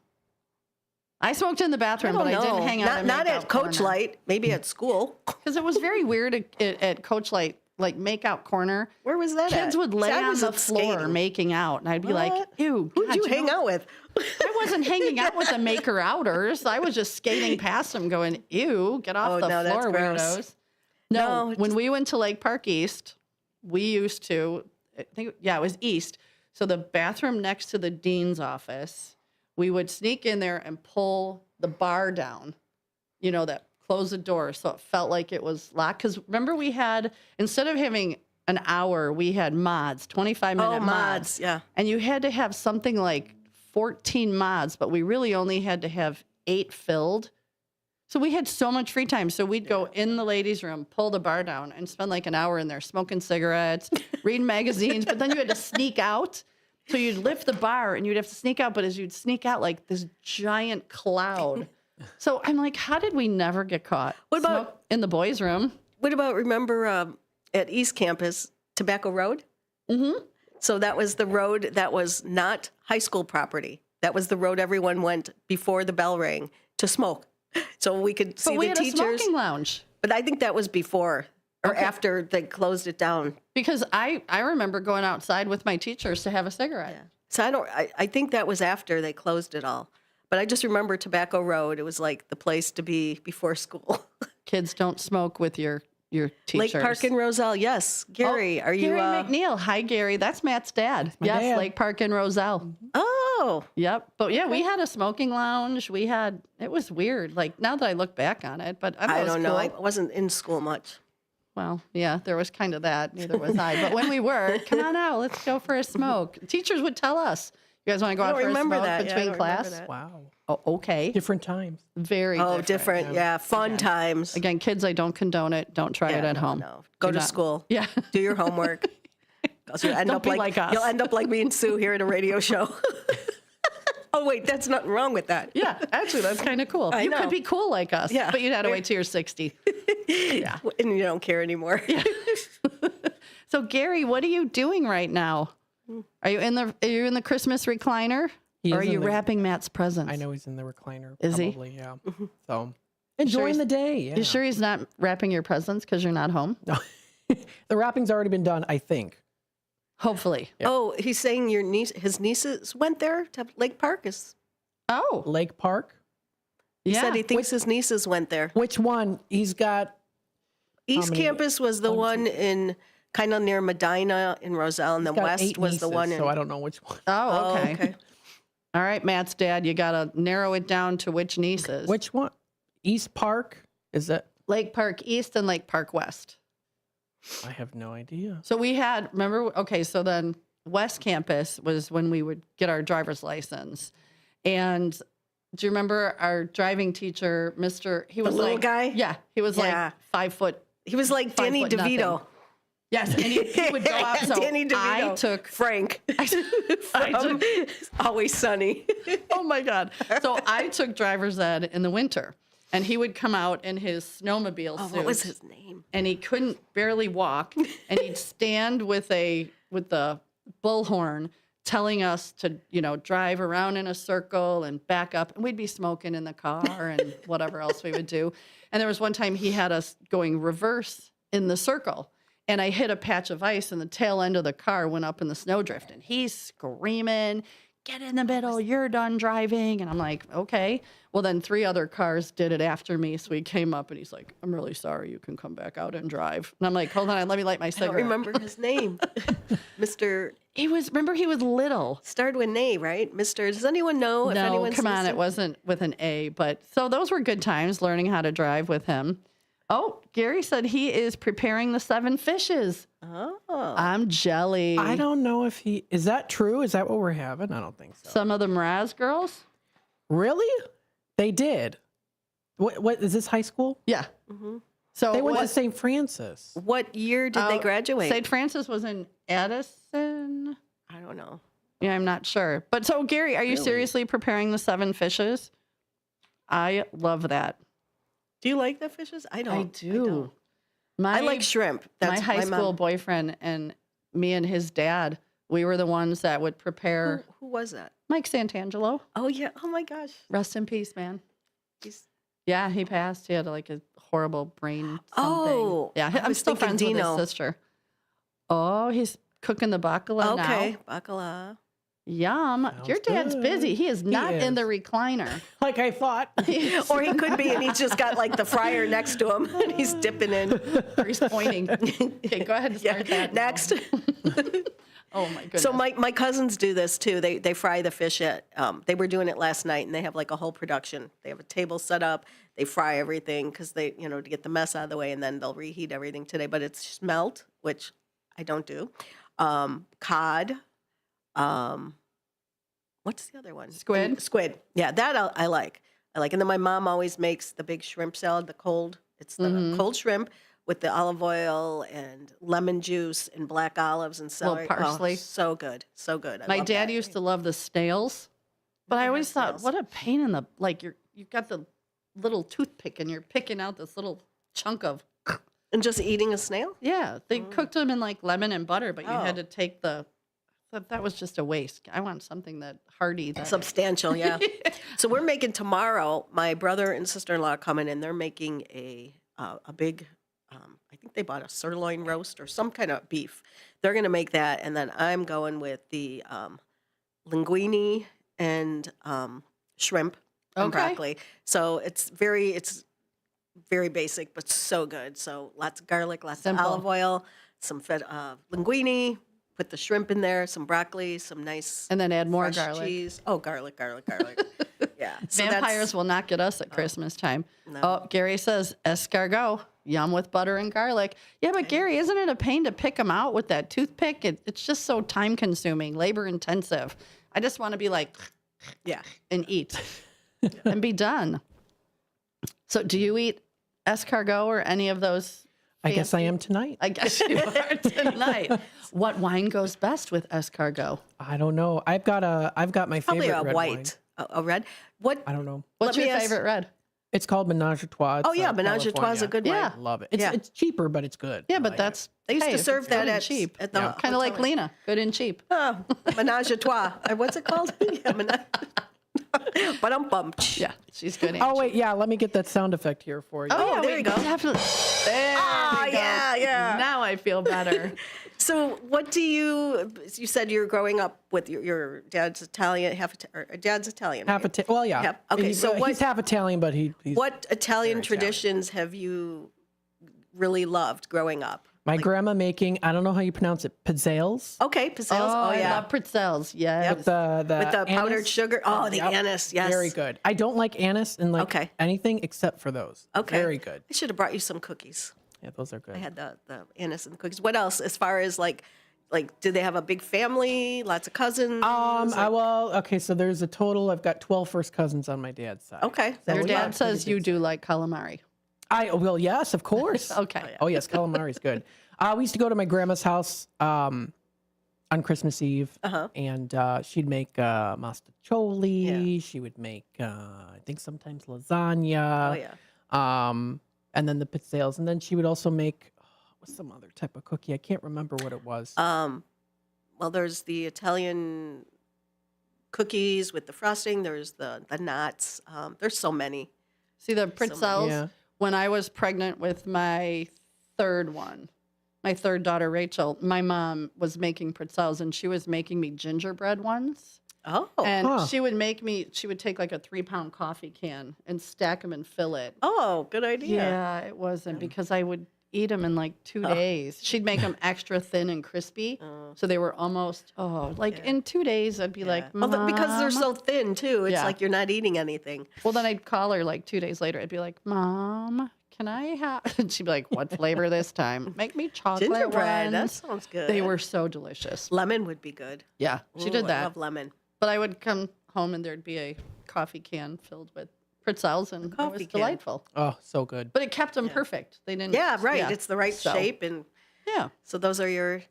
I smoked in the bathroom, but I didn't hang out in Not make-out at Coach corner. Light, maybe at school. Because it was very weird at Coach Light, like make-out corner. Where was that Kids at? would lay See, I on was the at floor skating. making out, and I'd be like, ew. Who'd God, you hang out with? I wasn't hanging out with the maker-outers. I was just skating past them going, ew, get off the no, that's floor, gross. weirdos. No, No, when we went to Lake Park East, we used to, it was East. So the bathroom next to the dean's office, we would sneak in there and pull the bar down, that close the door. So it felt like it was locked. Because remember we had, instead of having an hour, we had mods, 25-minute mods, yeah. And you had to have something like 14 mods, but we really only had to have 8 filled. So we had so much free time. So we'd go in the ladies' room, pull the bar down, and spend like an hour in there smoking cigarettes, reading magazines. But then you had to sneak out. So you'd lift the bar and you'd have to sneak out. But as you'd sneak out, like this giant cloud. So I'm like, how did we never get caught? What about in the boys' room? What about, remember at East Campus, Tobacco Road? Mm-hmm. So that was the road that was not high school property. That was the road everyone went before the bell rang to smoke. So we could see But we the had teachers. a smoking lounge. But I think that was before or after they closed it down. Because I remember going outside with my teachers to have a cigarette. So I think that was after they closed it all. But I just remember Tobacco Road. It was like the place to be before school. Kids don't smoke with your teachers. Lake Park and Roselle, yes. Gary, are you? Gary McNeil. Hi, Gary. That's Matt's dad. my Yes, dad. Lake Park and Roselle. Oh. Yep. But yeah, we had a smoking lounge. It was weird. Like now that I look back on it, but I don't know. Cool. I wasn't in school much. Well, yeah, there was kind of that. Neither was I. But when we were, come on out, let's go for a smoke. Teachers would tell us, you guys want to go I out don't for a remember smoke that. Yeah, I between don't remember class? that. Wow. Oh, okay. Different times. Very different. Yeah, fun times. Again, kids, I don't condone it. Don't try it at home. No. Go Do to not- school. Yeah. Do your homework. You'll end Don't up be like, like us. You'll end up like me and Sue here at a radio show. Oh, wait, that's nothing wrong with that. Yeah, actually, that's kind of cool. I You know. could be cool like us, Yeah. but you'd have to wait till you're 60. Yeah. And you don't care anymore. So, Gary, what are you doing right now? Are you in the Christmas recliner? He Or are is in you the- wrapping Matt's presents? I know he's in the recliner. Is he? Probably, yeah. So You enjoying sure the day. Yeah. You sure he's not wrapping your presents because you're not home? No. The wrapping's already been done, I think. Hopefully. Yeah. Oh, he's saying his nieces went there to Lake Park. Oh. Lake Park. He Yeah. said he thinks his nieces went there. Which one? He's got East many? Campus was the one in kind of near Medina in Roselle, and the got West 8 was the nieces, one in. So I don't know which one. Oh, okay. All right, Matt's dad, you got to narrow it down to which nieces. Which one? East Park? Is that? Lake Park East and Lake Park West. I have no idea. So we had, remember, okay, so then West Campus was when we would get our driver's license. And do you remember our driving teacher, he was little like, guy? Yeah, he was Yeah. like 5 foot. He was like 5 Danny foot nothing. DeVito. Yes, and he would go out. So Danny DeVito. I took Frank I from Always Sunny. Oh my God. So I took driver's ed in the winter, and he would come out in his snowmobile suit. What was his name? And he couldn't barely walk, and he'd stand with the bullhorn telling us to, drive around in a circle and back up, and we'd be smoking in the car and whatever else we would do. And there was one time he had us going reverse in the circle. and I hit a patch of ice, and the tail end of the car went up in the snowdrift, and he's screaming, "Get in the middle, you're done driving." And I'm like, okay. Well, then 3 other cars did it after me, so he came up, and he's like, "I'm really sorry, you can come back out and drive." And I'm like, hold on, let me light my I cigarette. don't remember his name. Mr. He was little. Started with an A, right? Mr. Does anyone know if No, anyone's come on, listening? it wasn't with an A. But so those were good times learning how to drive with him. Oh, Gary said he is preparing the 7 fishes. Oh. I'm jelly. I don't know if is that true? Is that what we're having? I don't think so. Some of the Mraz girls? Really? They did. What is this high school? Yeah. Mm-hmm. So they went to St. Francis. What year did they graduate? St. Francis was in Addison. I don't know. Yeah, I'm not sure. But so, Gary, are you seriously preparing the 7 fishes? I love that. Do you like the fishes? I don't. I do. I like shrimp. That's my high mom. school boyfriend and me and his dad, we were the ones that would prepare. Who was that? Mike Santangelo. Oh, yeah. Oh, my gosh. Rest in peace, man. He's... Yeah, he passed. He had like a horrible brain something. Oh. Yeah, I I'm was still thinking friends with Dino. his sister. Oh, he's cooking the bacala now. Okay, bacala. Yum. Your dad's good. busy. He is not in the recliner. Like I thought. Or he could be, and he's just got like the fryer next to him, and he's dipping in. Or he's pointing. Okay, go ahead and start that. Next. Oh my goodness. So my cousins do this too. They fry the fish at. They were doing it last night, and they have like a whole production. They have a table set up. They fry everything because they, to get the mess out of the way, and then they'll reheat everything today. But it's smelt, which I don't do. Cod. What's the other one? Squid. Squid. Yeah, that I like. And then my mom always makes the big shrimp salad, the cold. It's the cold shrimp with the olive oil and lemon juice and black olives and celery. Little parsley. Oh, so good. So good. I My love dad that. used to love the snails, but I always thought, what a pain in the you've got the little toothpick and you're picking out this little chunk of. And just eating a snail? Yeah, they cooked them in like lemon and butter, but you Oh. had to take that was just a waste. I want something that hearty, that Substantial, yeah. So we're making tomorrow. My brother and sister-in-law are coming, and they're making a big. I think they bought a sirloin roast or some kind of beef. They're going to make that, and then I'm going with the linguine and shrimp and Okay. broccoli. So it's very basic, but so good. So lots of garlic, lots Simple. of olive oil, some linguine. Put the shrimp in there, some broccoli, some nice and then add more fresh garlic. cheese. Oh, garlic. Yeah. So Vampires will not get us at Christmas time. No. Oh, Gary says escargot, yum with butter and garlic. Yeah, but Gary, isn't it a pain to pick them out with that toothpick? It's just so time consuming, labor intensive. I just want to be like, yeah, and eat and be done. So do you eat escargot or any of those? I guess I am tonight. I guess you are tonight. What wine goes best with escargot? I don't know. I've got my probably favorite a red white, wine. a red. What? I don't know. What's Let me your ask- favorite red? It's called Menage a Trois. Oh yeah, Menage a Trois is a good one. Yeah. Love it. It's Yeah. it's cheaper, but it's good. Yeah, I but like that's They used to if serve it's that good and at cheap. at the Kind of like hotel. Lena, good and cheap. Oh, Menage a Trois. What's it called? Yeah, Menage. But I'm bumped. Yeah, she's good. it. Oh wait, yeah. Let me get that sound effect here for you. Oh, there we you go. Definitely. There we go. yeah. Now I feel better. So, what do you said you're growing up with your dad's Italian, dad's Italian. Half right? Italian. Well, yeah. Okay, so he's half Italian, but he's what Italian very traditions have you really loved growing up? my grandma making. I don't know how you pronounce it. Pizzelles. Okay, pizzelles. Oh, I yeah. love pretzels. Yes. With the powdered anise. sugar. Oh, the Yep. anise. Yes. Very good. I don't like anise in anything except for those. Okay. Very good. I should have brought you some cookies. Yeah, those are good. I had the anise and the cookies. What else? As far as like, do they have a big family? Lots of cousins? Okay, so there's a total. I've got 12 first cousins on my dad's side. Okay. Your dad says you do like calamari. Well, yes, of course. Okay. Oh, yes, calamari's good. We used to go to my grandma's house on Christmas Eve, and she'd make mastacholi. Yeah. She would make, I think, sometimes lasagna. Oh, yeah. And then the pizzelles, and then she would also make some other type of cookie. I can't remember what it was. Well, there's the Italian cookies with the frosting. There's the knots. There's so many. See the pretzels. Yeah. When I was pregnant with my third one, my third daughter, Rachel, my mom was making pretzels, and she was making me gingerbread ones. Oh. And she would take like a 3-pound coffee can and stack them and fill it. Oh, good idea. Yeah, it wasn't because I would eat them in like 2 days. She'd make them extra thin and crispy. So they were almost, in 2 days, I'd be like, Mom. Well, because they're so thin, too. It's like you're not eating anything. Well, then I'd call her like 2 days later. I'd be like, Mom, can I have? And she'd be like, what flavor this time? Make me chocolate Gingerbread. That ones. sounds good. They were so delicious. Lemon would be good. Yeah, she did I that. love lemon. But I would come home and there'd be a coffee can filled with pretzels, and it was delightful. Oh, so good. But it kept them perfect. They didn't. Yeah, right. It's the right shape, and so those are your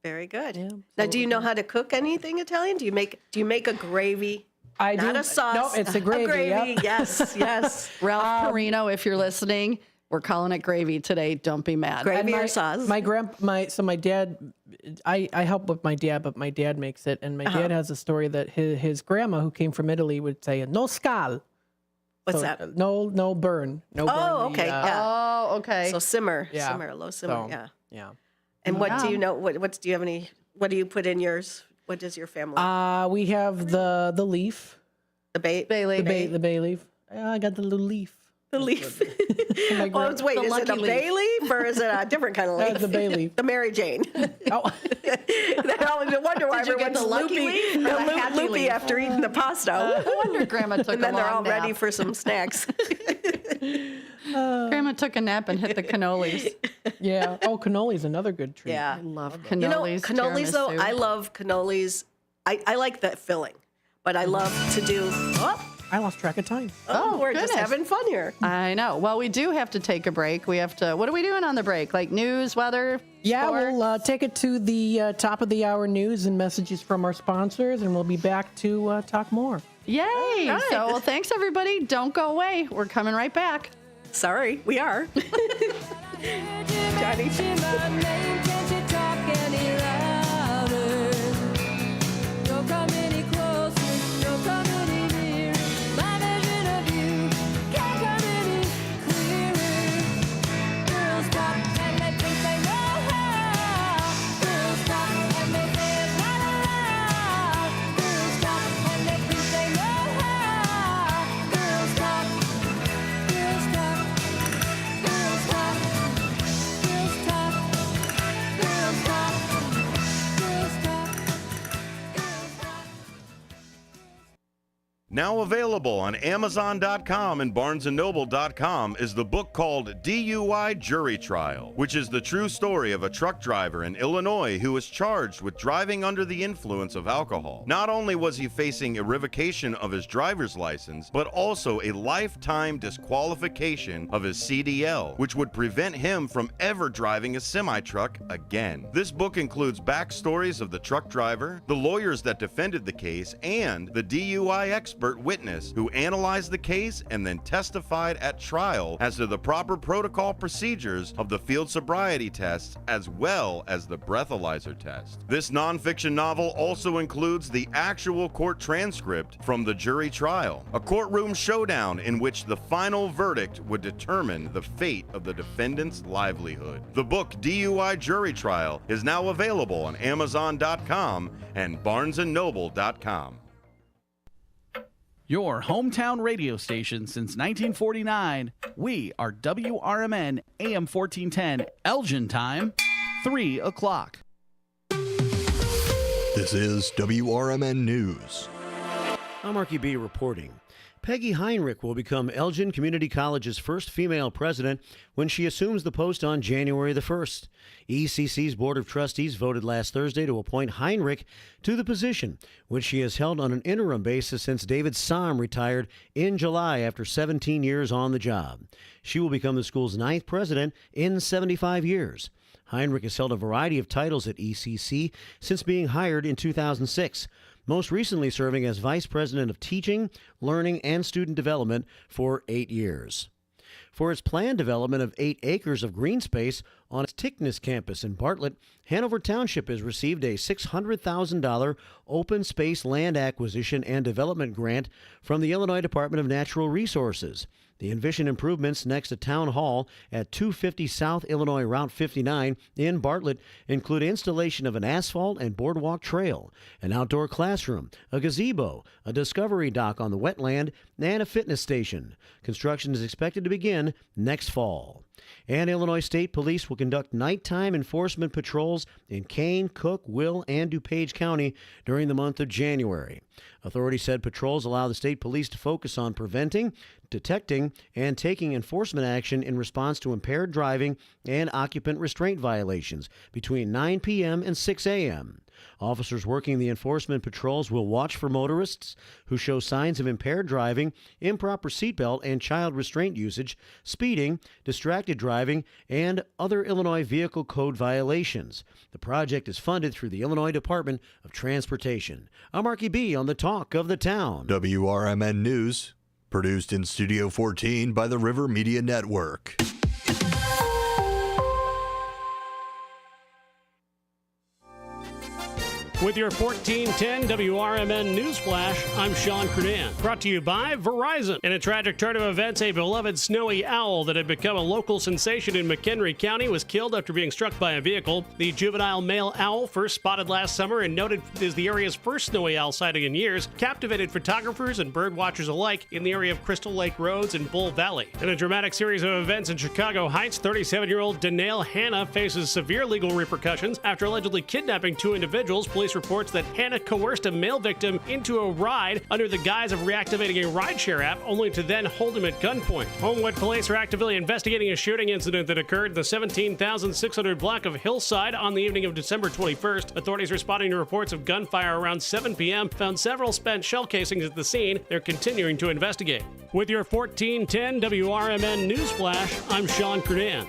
very good. Yeah, now, do you know how to cook anything Italian? Do you make a gravy? I Not do. a sauce. No, it's a gravy. A gravy. Yep. Yes, yes. Ralph Perino, if you're listening, we're calling it gravy today. Don't be mad. Gravy or sauce? My dad, I help with my dad, but my dad makes it, and my dad has a story that his grandma, who came from Italy, would say no scal. What's that? No burn. No burn. Oh, okay. Oh, okay. So simmer, Yeah. low simmer. So, yeah. And what do you know? What do you have any? What do you put in yours? What does your family? We have the leaf. The bay leaf. The bay leaf. I got the little leaf. The leaf. Wait, is it a bay leaf or is it a different kind of leaf? The bay leaf. The Mary Jane. Oh. No wonder why Did you get everyone's the lucky leaf or the happy loopy leaf? after eating the pasta. No wonder Grandma took And then a they're long all ready nap. for some snacks. Grandma took a nap and hit the cannolis. Yeah. Oh, cannoli's another good treat. Yeah. I love cannolis. Cannolis though, tiramisu. I love cannolis. I like the filling, but I love to do. I lost track of time. We're just goodness. having fun here. I know. Well, we do have to take a break. We have to. What are we doing on the break? Like news, weather? Yeah, sports? we'll take it to the top of the hour news and messages from our sponsors, and we'll be back to talk more. Yay! right. So, well, thanks everybody. Don't go away. We're coming right back. Sorry, we are. Johnny. Now available on Amazon.com and BarnesandNoble.com is the book called DUI Jury Trial, which is the true story of a truck driver in Illinois who was charged with driving under the influence of alcohol. Not only was he facing a revocation of his driver's license, but also a lifetime disqualification of his CDL, which would prevent him from ever driving a semi-truck again. This book includes backstories of the truck driver, the lawyers that defended the case, and the DUI expert witness who analyzed the case and then testified at trial as to the proper protocol procedures of the field sobriety tests as well as the breathalyzer test. This nonfiction novel also includes the actual court transcript from the jury trial, a courtroom showdown in which the final verdict would determine the fate of the defendant's livelihood. The book DUI Jury Trial is now available on Amazon.com and BarnesandNoble.com. Your hometown radio station since 1949. We are WRMN AM 1410, Elgin time, 3 o'clock. This is WRMN News. I'm Marky B reporting. Peggy Heinrich will become Elgin Community College's first female president when she assumes the post on January the 1st. ECC's Board of Trustees voted last Thursday to appoint Heinrich to the position, which she has held on an interim basis since David Somm retired in July after 17 years on the job. She will become the school's 9th president in 75 years. Heinrich has held a variety of titles at ECC since being hired in 2006. Most recently serving as Vice President of Teaching, Learning, and Student Development for 8 years. For its planned development of 8 acres of green space on its Tickness campus in Bartlett, Hanover Township has received a $600,000 open space land acquisition and development grant from the Illinois Department of Natural Resources. The envisioned improvements next to Town Hall at 250 South Illinois Route 59 in Bartlett include installation of an asphalt and boardwalk trail, an outdoor classroom, a gazebo, a discovery dock on the wetland, and a fitness station. Construction is expected to begin next fall. And Illinois State Police will conduct nighttime enforcement patrols in Kane, Cook, Will, and DuPage County during the month of January. Authorities said patrols allow the state police to focus on preventing, detecting, and taking enforcement action in response to impaired driving and occupant restraint violations between 9 p.m. and 6 a.m. Officers working the enforcement patrols will watch for motorists who show signs of impaired driving, improper seatbelt and child restraint usage, speeding, distracted driving, and other Illinois Vehicle Code violations. The project is funded through the Illinois Department of Transportation. I'm Marky B on the Talk of the Town. WRMN News, produced in Studio 14 by the River Media Network. With your 1410 WRMN News Flash, I'm Sean Kernan. Brought to you by Verizon. In a tragic turn of events, a beloved snowy owl that had become a local sensation in McHenry County was killed after being struck by a vehicle. The juvenile male owl, first spotted last summer and noted as the area's first snowy owl sighting in years, captivated photographers and bird watchers alike in the area of Crystal Lake Roads and Bull Valley. In a dramatic series of events in Chicago Heights, 37-year-old Danae Hanna faces severe legal repercussions after allegedly kidnapping two individuals. Police reports that Hannah coerced a male victim into a ride under the guise of reactivating a rideshare app, only to then hold him at gunpoint. Homewood police are actively investigating a shooting incident that occurred in the 17,600 block of Hillside on the evening of December 21st. Authorities responding to reports of gunfire around 7 p.m. found several spent shell casings at the scene. They're continuing to investigate. With your 1410 WRMN News Flash, I'm Sean Kernan.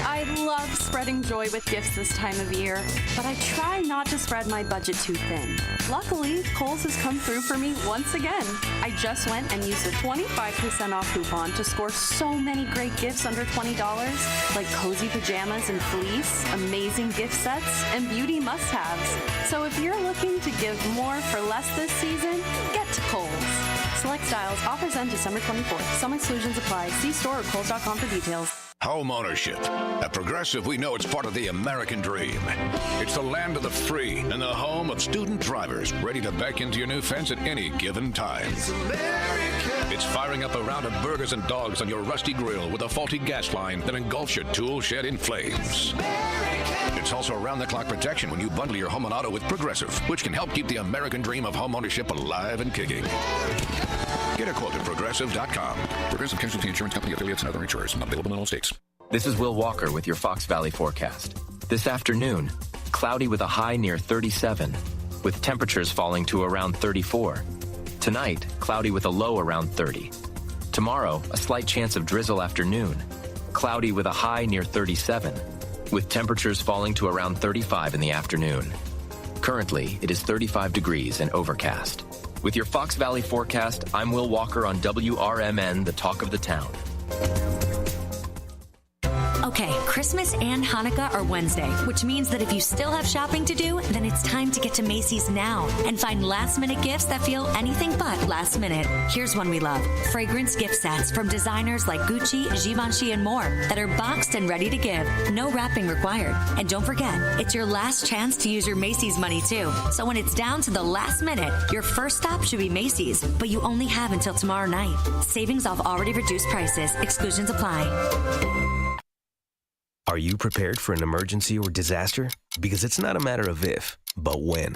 I love spreading joy with gifts this time of year, but I try not to spread my budget too thin. Luckily, Kohl's has come through for me once again. I just went and used a 25% off coupon to score so many great gifts under $20, like cozy pajamas and fleece, amazing gift sets, and beauty must-haves. So if you're looking to give more for less this season, get to Kohl's. Select styles, offers end December 24th. Some exclusions apply. See store or Kohl's.com for details. Home ownership. At Progressive, we know it's part of the American dream. It's the land of the free and the home of student drivers ready to back into your new fence at any given time. It's firing up a round of burgers and dogs on your rusty grill with a faulty gas line that engulfs your tool shed in flames. It's also around-the-clock protection when you bundle your home and auto with Progressive, which can help keep the American dream of home ownership alive and kicking. Get a quote at Progressive.com. Progressive Casualty Insurance Company affiliates and other insurers. Not available in all states. This is Will Walker with your Fox Valley forecast. This afternoon, cloudy with a high near 37, with temperatures falling to around 34. Tonight, cloudy with a low around 30. Tomorrow, a slight chance of drizzle afternoon, cloudy with a high near 37, with temperatures falling to around 35 in the afternoon. Currently, it is 35 degrees and overcast. With your Fox Valley forecast, I'm Will Walker on WRMN, the Talk of the Town. Okay, Christmas and Hanukkah are Wednesday, which means that if you still have shopping to do, then it's time to get to Macy's now and find last-minute gifts that feel anything but last minute. Here's one we love. Fragrance gift sets from designers like Gucci, Givenchy, and more that are boxed and ready to give. No wrapping required. And don't forget, it's your last chance to use your Macy's money, too. So when it's down to the last minute, your first stop should be Macy's, but you only have until tomorrow night. Savings off already reduced prices. Exclusions apply. Are you prepared for an emergency or disaster? Because it's not a matter of if, but when.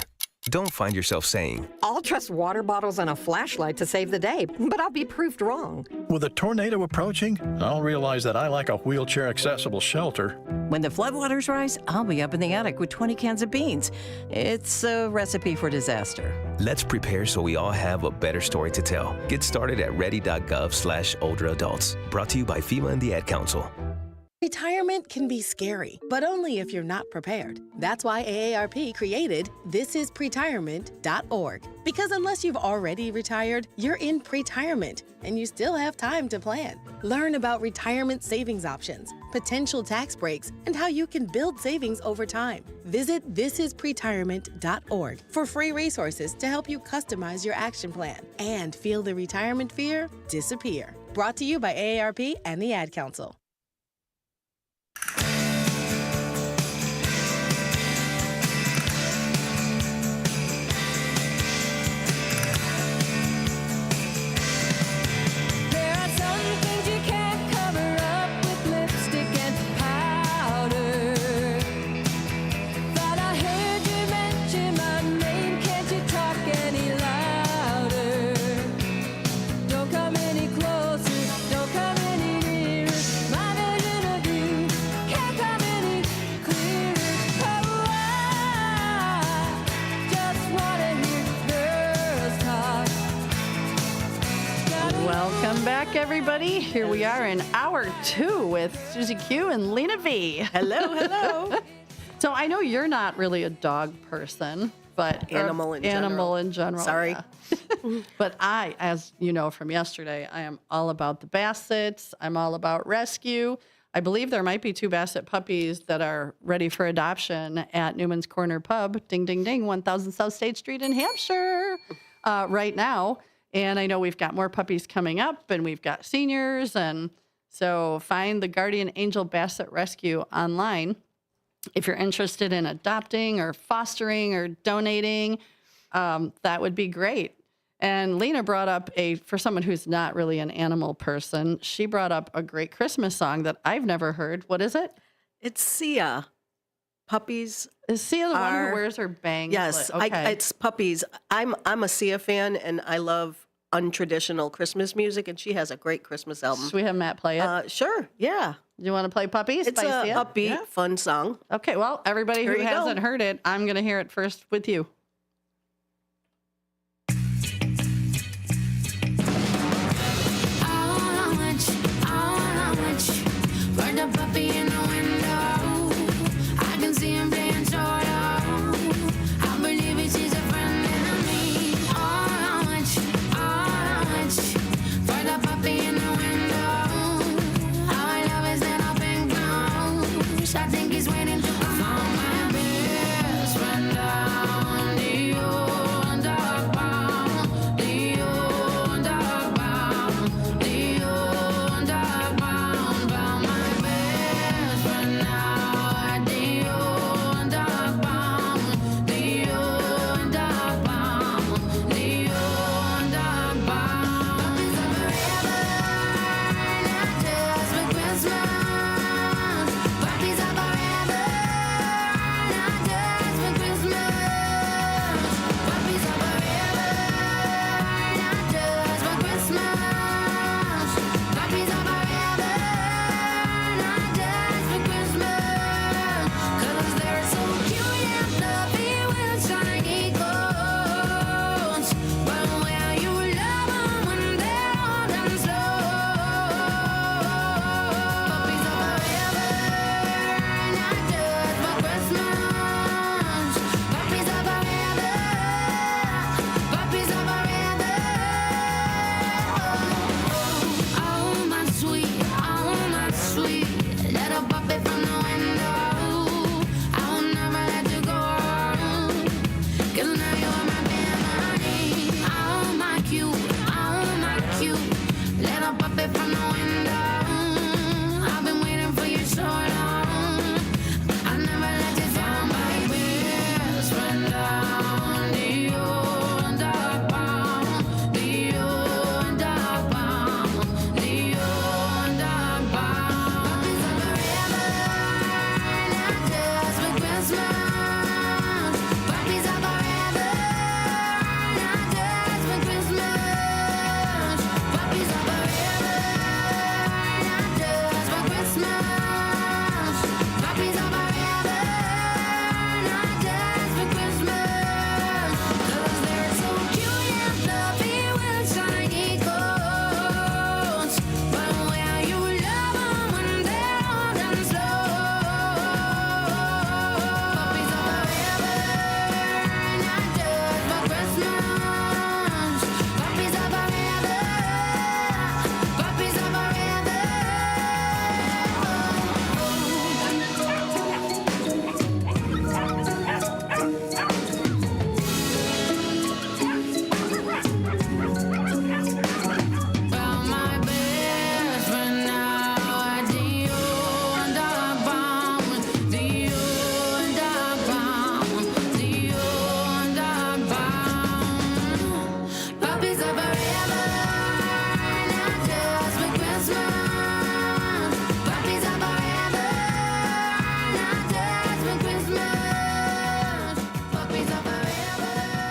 Don't find yourself saying, I'll trust water bottles and a flashlight to save the day, but I'll be proved wrong. With a tornado approaching, I'll realize that I lack a wheelchair-accessible shelter. When the floodwaters rise, I'll be up in the attic with 20 cans of beans. It's a recipe for disaster. let's prepare so we all have a better story to tell. Get started at ready.gov/older adults. Brought to you by FEMA and the Ad Council. Retirement can be scary, but only if you're not prepared. That's why AARP created thisispretirement.org. Because unless you've already retired, you're in pretirement, and you still have time to plan. Learn about retirement savings options, potential tax breaks, and how you can build savings over time. Visit thisispretirement.org for free resources to help you customize your action plan and feel the retirement fear disappear. Brought to you by AARP and the Ad Council. Welcome back, everybody. Here we are in hour 2 with Susie Q and Lena V. Hello, hello. So I know you're not really a dog person, but Animal in general. Sorry. Yeah. But I, as you know from yesterday, I am all about the Bassets. I'm all about rescue. I believe there might be 2 Basset puppies that are ready for adoption at Newman's Corner Pub, ding, ding, ding, 1000 South State Street in Hampshire right now. And I know we've got more puppies coming up, and we've got seniors. And so find the Guardian Angel Basset Rescue online if you're interested in adopting or fostering or donating. That would be great. And Lena brought up for someone who's not really an animal person, she brought up a great Christmas song that I've never heard. What is it? It's Sia. Puppies. Is Sia the one who wears her bangs? Yes, Okay. it's Puppies. I'm a Sia fan, and I love untraditional Christmas music, and she has a great Christmas album. Should we have Matt play it? Sure, yeah. You want to play Puppies? It's by a Sia? upbeat, fun song. Okay, well, everybody Here who you hasn't go. heard it, I'm going to hear it first with you. I think he's waiting to find my best friend down.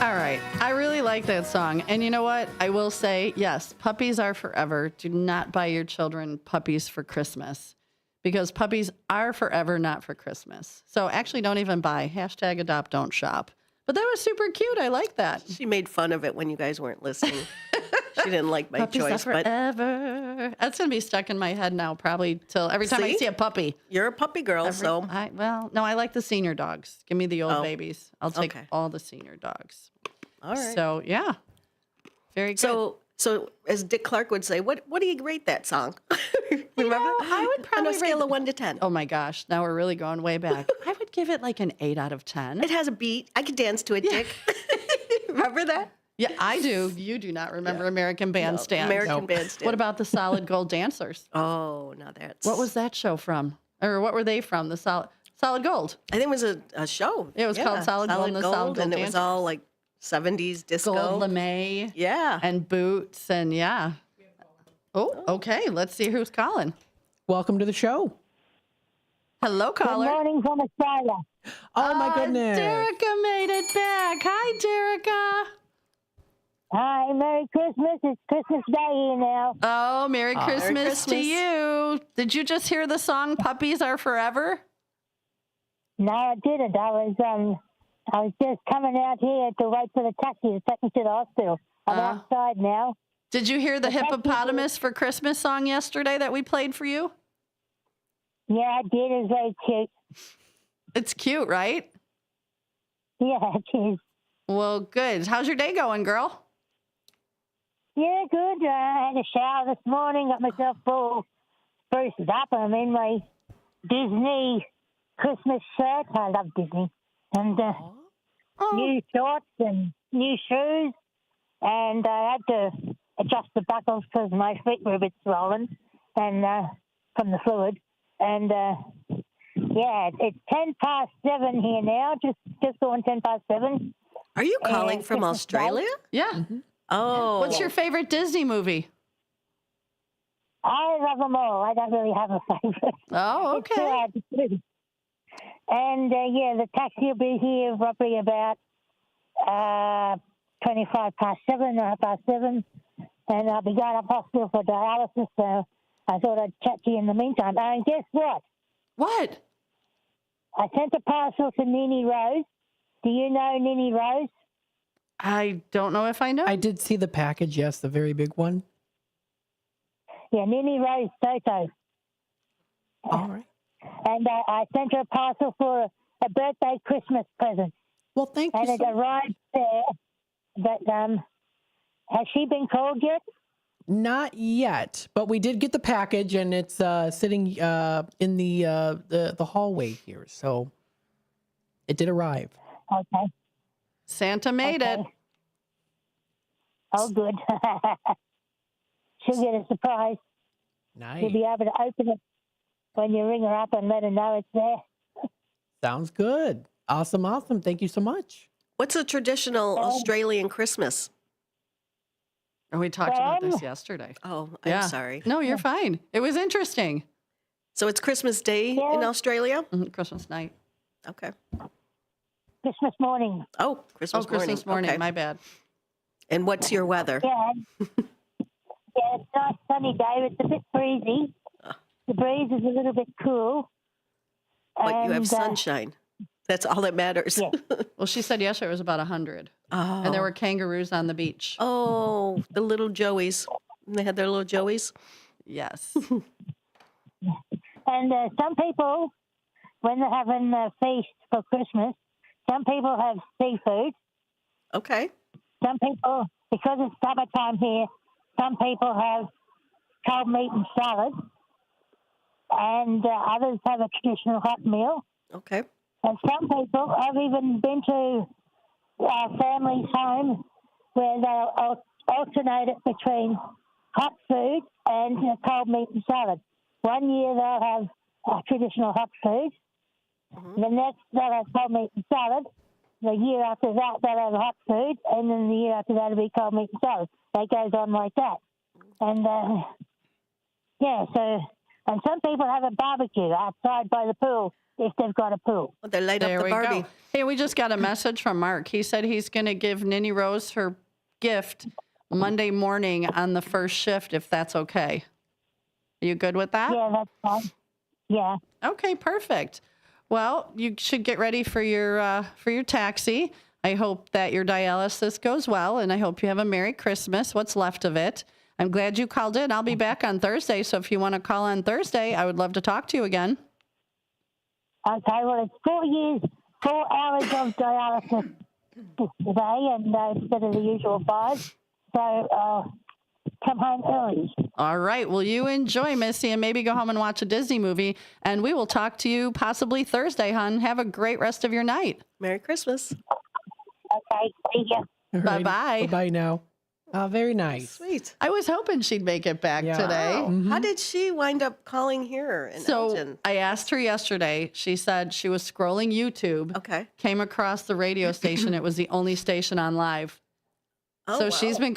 All right. I really like that song. And you know what? I will say, yes, puppies are forever. Do not buy your children puppies for Christmas because puppies are forever, not for Christmas. So actually don't even buy. Hashtag adopt, don't shop. But that was super cute. I like that. She made fun of it when you guys weren't listening. She didn't like my Puppies choice, are forever. That's going to be stuck in my head now probably till every time I See? see a puppy. You're a puppy girl, so. I like the senior dogs. Give me the old babies. I'll take okay. all the senior dogs. All right. So, yeah. Very good. So as Dick Clark would say, what do you rate that song? Remember? I would probably on a scale of 1 to 10. Oh my gosh, now we're really going way back. I would give it like an 8 out of 10. It has a beat. I could dance to it, Dick. Remember that? Yeah, I do. You do not remember American Bandstand. American Bandstand. What about the Solid Gold Dancers? Oh, now that's... What was that show from? Or what were they from? The Solid Gold. I think it was a show. It was called Solid Gold and the Solid Gold and it was Dancers. all like 70s disco. Gold lame. Yeah. And boots and yeah. Oh, okay. Let's see who's calling. Welcome to the show. Hello, caller. Good morning from Australia. Oh, my goodness. Derica made it back. Hi, Derica. Hi, Merry Christmas. It's Christmas Day here now. Oh, Merry Christmas Merry to Christmas. you. Did you just hear the song Puppies Are Forever? No, I didn't. I was just coming out here to wait for the taxi to take me to the hospital. I'm outside now. Did you hear the Hippopotamus for Christmas song yesterday that we played for you? Yeah, I did. It's very cute. It's cute, right? Yeah, it is. Well, good. How's your day going, girl? Yeah, good. I had a shower this morning, got myself all spruced up. I'm in my Disney Christmas shirt. I love Disney. And new shorts and new shoes. And I had to adjust the buckles because my feet were a bit swollen and from the fluid. And, yeah, it's 7:10 here now, just going 7:10. Are you calling from Christmas Australia? Day. Yeah. Oh. What's your favorite Disney movie? I love them all. I don't really have a favorite. Oh, It's too okay. hard to choose. And, yeah, the taxi will be here probably about 7:25, 7:30. And I'll be going up hospital for dialysis, so I thought I'd chat to you in the meantime. And guess what? What? I sent a parcel to Nini Rose. Do you know Nini Rose? I don't know if I know. I did see the package, yes, the very big one. Yeah, Nini Rose Toto. All right. And I sent her a parcel for a birthday Christmas present. Well, thank you. And it arrived there. But has she been called yet? Not yet, but we did get the package, and it's sitting in the hallway here. So it did arrive. Okay. Santa made it. Oh, good. She'll get a surprise. Nice. She'll be able to open it when you ring her up and let her know it's there. Sounds good. Awesome, awesome. Thank you so much. What's a traditional Australian Christmas? Oh, we talked about this yesterday. Oh, I'm sorry. No, you're fine. It was interesting. So it's Christmas Day in Australia? Christmas night. Okay. Christmas morning. Oh, Christmas morning. Christmas morning. Okay. My bad. And what's your weather? Yeah. Yeah, it's a nice sunny day. It's a bit breezy. The breeze is a little bit cool. But you have And, sunshine. That's all that matters. Well, she said yesterday it was about 100. Oh. And there were kangaroos on the beach. Oh, the little joeys. They had their little joeys? Yes. And some people, when they're having a feast for Christmas, some people have seafood. Okay. Some people, because it's summertime here, some people have cold meat and salad. And others have a traditional hot meal. Okay. And some people, I've even been to families' home where they'll alternate it between hot food and cold meat and salad. One year they'll have traditional hot food. The next they'll have cold meat and salad. the year after that, they'll have hot food, and then the year after that, it'll be cold meat and salad. That goes on like that. And, yeah, so, and some people have a barbecue outside by the pool if they've got a pool. Well, they light There up the we Barbie. go. Hey, we just got a message from Mark. He said he's going to give Ninny Rose her gift Monday morning on the first shift, if that's okay. Are you good with that? Yeah, that's fine. Yeah. Okay, perfect. Well, you should get ready for your taxi. I hope that your dialysis goes well, and I hope you have a Merry Christmas, what's left of it. I'm glad you called in. I'll be back on Thursday, so if you want to call on Thursday, I would love to talk to you again. Okay, well, it's 4 years, 4 hours of dialysis today, and instead of the usual 5. So come home early. All right. Well, you enjoy, Missy, and maybe go home and watch a Disney movie, and we will talk to you possibly Thursday, hon. Have a great rest of your night. Merry Christmas. Okay, see ya. Bye-bye. Bye now. Very nice. Sweet. I was hoping she'd make it back today. Wow. How did she wind up calling here in Elgin? I asked her yesterday. She said she was scrolling YouTube. Okay. Came across the radio station. It was the only station on live. Oh, so wow. she's been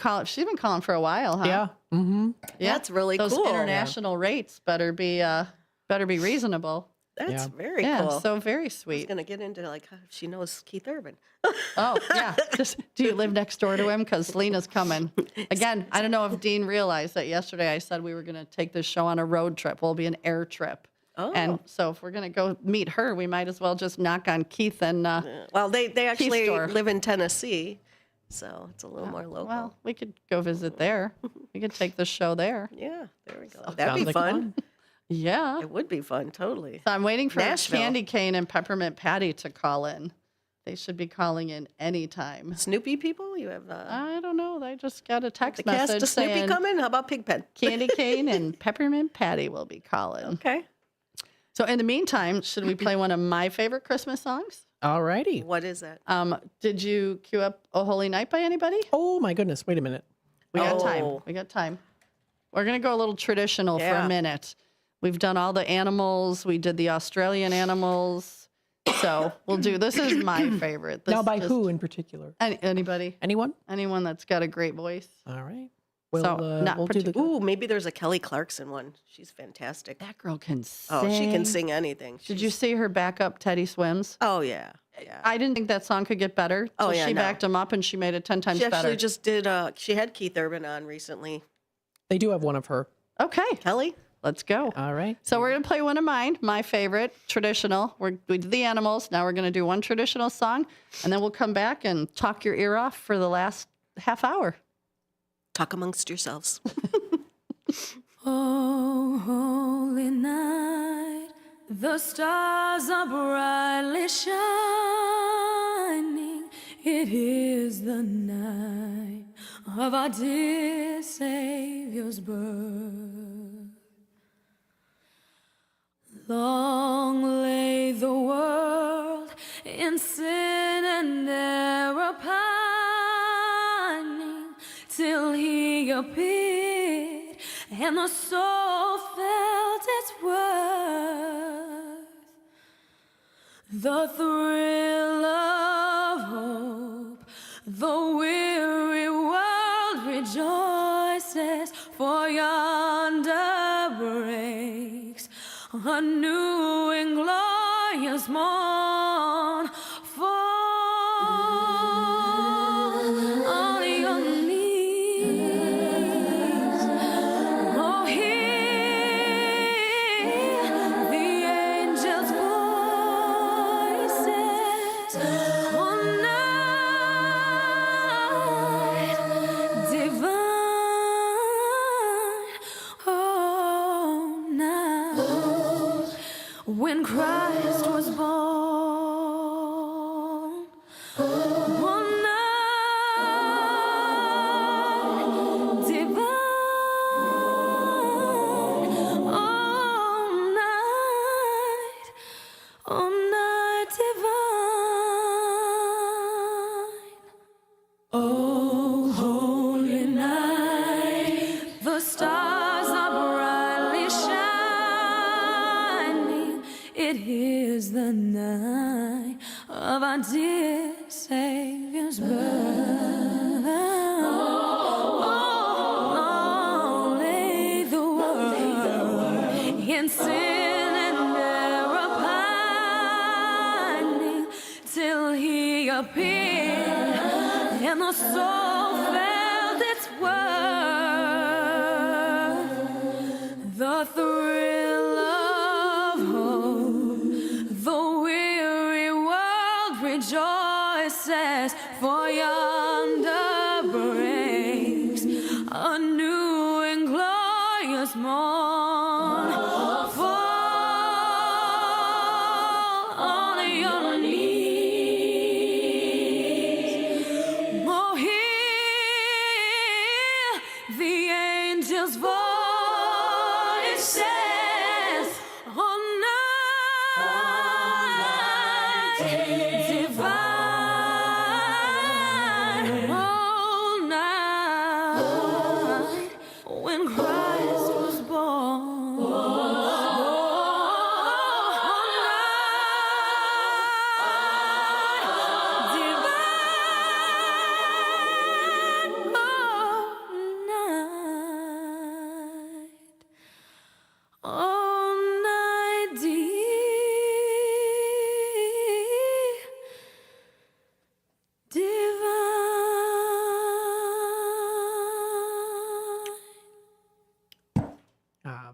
calling for a while, huh? Yeah. Mm-hmm. Yeah. That's really Those cool. international rates better be reasonable. That's very Yeah, cool. so very I was sweet. going to get into like if she knows Keith Urban. Oh, yeah. Do you live next door to him? Because Lena's coming. Again, I don't know if Dean realized that yesterday I said we were going to take this show on a road trip. Well, it'll be an air trip. Oh. And so if we're going to go meet her, we might as well just knock on Keith and Well, they actually store. live in Tennessee, so it's a little more local. Well, we could go visit there. We could take the show there. Yeah, there we go. So- That'd be Sounds like fun. Yeah. It would be fun, totally. So I'm waiting for Nashville. Candy Cane and Peppermint Patty to call in. They should be calling in anytime. Snoopy people? You have I don't know. They just got a text the cast message of Snoopy saying coming? How about Pigpen? Candy Cane and Peppermint Patty will be calling. Okay. So in the meantime, should we play one of my favorite Christmas songs? Alrighty. What is that? Did you queue up "O Holy Night" by anybody? Oh my goodness! Wait a minute. We got Oh. time. We got time. We're gonna go a little traditional for Yeah. a minute. We've done all the animals. We did the Australian animals. So we'll do. This is my favorite. This Now, by just- who in particular? Anybody? Anyone? Anyone that's got a great voice. All right. We'll, So, not we'll do the. Ooh, maybe there's a Kelly Clarkson one. She's fantastic. That girl can sing. Oh, she can sing anything. Did you see her back up Teddy Swims? Oh, yeah. Yeah. I didn't think that song could get better. Oh, till yeah, she no. backed him up and she made it 10 times She actually better. just did, she had Keith Urban on recently. They do have one of her. Okay. Kelly? Let's go. All right. So we're going to play one of mine, my favorite, traditional. We did the animals. Now we're going to do one traditional song, and then we'll come back and talk your ear off for the last half hour. Talk amongst yourselves. Oh, holy night, the stars are brightly shining. It is the night of our dear Savior's birth. Long lay the world in sin and error pining, till he appeared and the soul felt its worth. The thrill of hope, the weary world rejoices, for yonder breaks a new and glorious morn. Fall on your knees. Oh, hear the angels' voices. On night divine. Oh, night when Christ was born. One night divine. All night divine. Oh, holy night, the stars are brightly shining. It is the in sin and error pining till he appeared, and the soul felt its worth. The thrill of hope, the weary world rejoices, for yonder breaks a new and glorious morn. Fall on your knees. Oh, hear the angels' voices on night divine. All night when Christ was born. All night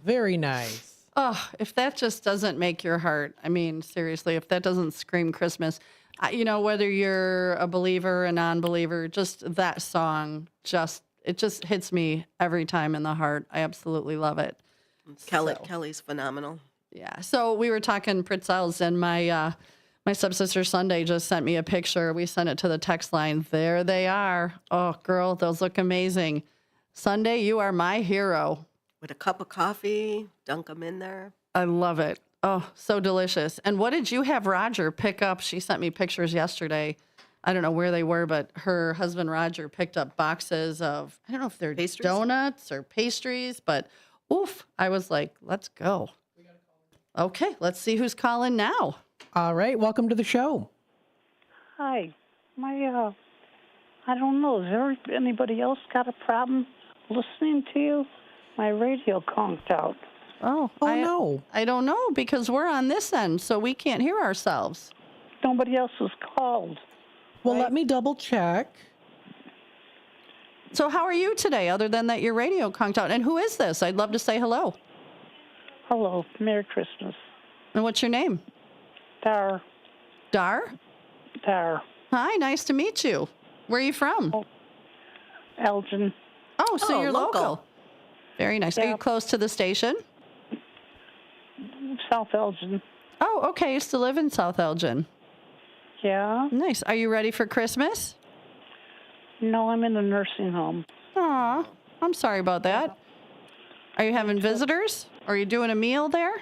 Very nice. Oh, if that just doesn't make your heart, I mean, seriously, if that doesn't scream Christmas, you know, whether you're a believer, a non-believer, just that song, it just hits me every time in the heart. I absolutely love it. Kelly's phenomenal. Yeah. So we were talking pretzels, and my stepsister Sunday just sent me a picture. We sent it to the text line. There they are. Oh, girl, those look amazing. Sunday, you are my hero. With a cup of coffee, dunk them in there. I love it. Oh, so delicious. And what did you have Roger pick up? She sent me pictures yesterday. I don't know where they were, but her husband Roger picked up boxes of, I don't know if they're Pastries? donuts or pastries, but oof, I was like, let's go. Okay, let's see who's calling now. All right, welcome to the show. Hi. I don't know. Has there anybody else got a problem listening to you? My radio conked out. Oh, no. I don't know, because we're on this end, so we can't hear ourselves. Nobody else has called. Well, let me double check. So how are you today, other than that your radio conked out? And who is this? I'd love to say hello. Hello. Merry Christmas. And what's your name? Dar. Dar? Dar. Hi, nice to meet you. Where are you from? Elgin. Oh, so you're local. Very nice. Are Yeah. you close to the station? South Elgin. Oh, okay. I used to live in South Elgin. Yeah. Nice. Are you ready for Christmas? No, I'm in a nursing home. Aw, I'm sorry about that. Are you having visitors? Are you doing a meal there?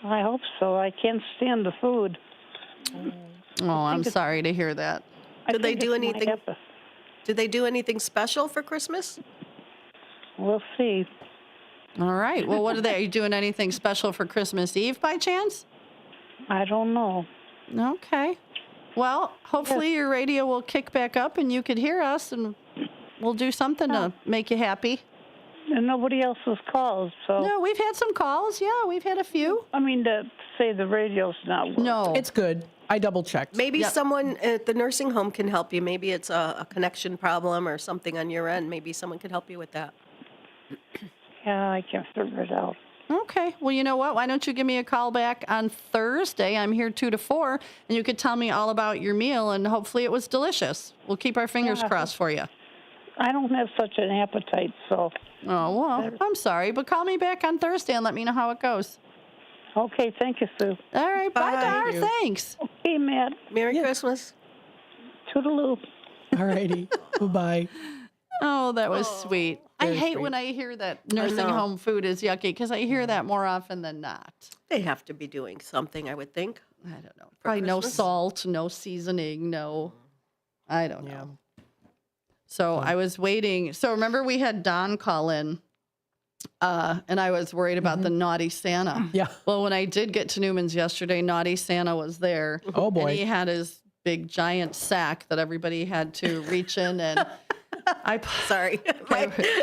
I hope so. I can't stand the food. Oh, I'm sorry to hear that. Did they do anything? Did they do anything special for Christmas? We'll see. All right. Well, what are they? Are you doing anything special for Christmas Eve by chance? I don't know. Okay. Well, hopefully your radio will kick back up and you could hear us, and we'll do something to make you happy. And nobody else has called, so. No, we've had some calls. Yeah, we've had a few. I mean, to say the radio's not working. No. It's good. I double checked. Maybe someone at the nursing home can help you. Maybe it's a connection problem or something on your end. Maybe someone could help you with that. Yeah, I can't figure it out. Okay. Well, you know what? Why don't you give me a call back on Thursday? I'm here 2 to 4, and you could tell me all about your meal, and hopefully it was delicious. We'll keep our fingers crossed for you. I don't have such an appetite, so. Oh, well, I'm sorry, but call me back on Thursday and let me know how it goes. Okay, thank you, Sue. All right, bye, Dar. Thanks. Okay, Matt. Merry Christmas. Toodaloo. All righty. Bye-bye. Oh, that was sweet. I Very hate sweet. when I hear that nursing home food is yucky, because I hear that more often than not. They have to be doing something, I would think. I don't know. Probably no salt, no seasoning, no. I don't know. So I was waiting. So remember we had Don call in, and I was worried about the naughty Santa. Yeah. Well, when I did get to Newman's yesterday, naughty Santa was there. Oh, boy. And he had his big giant sack that everybody had to reach in and Sorry.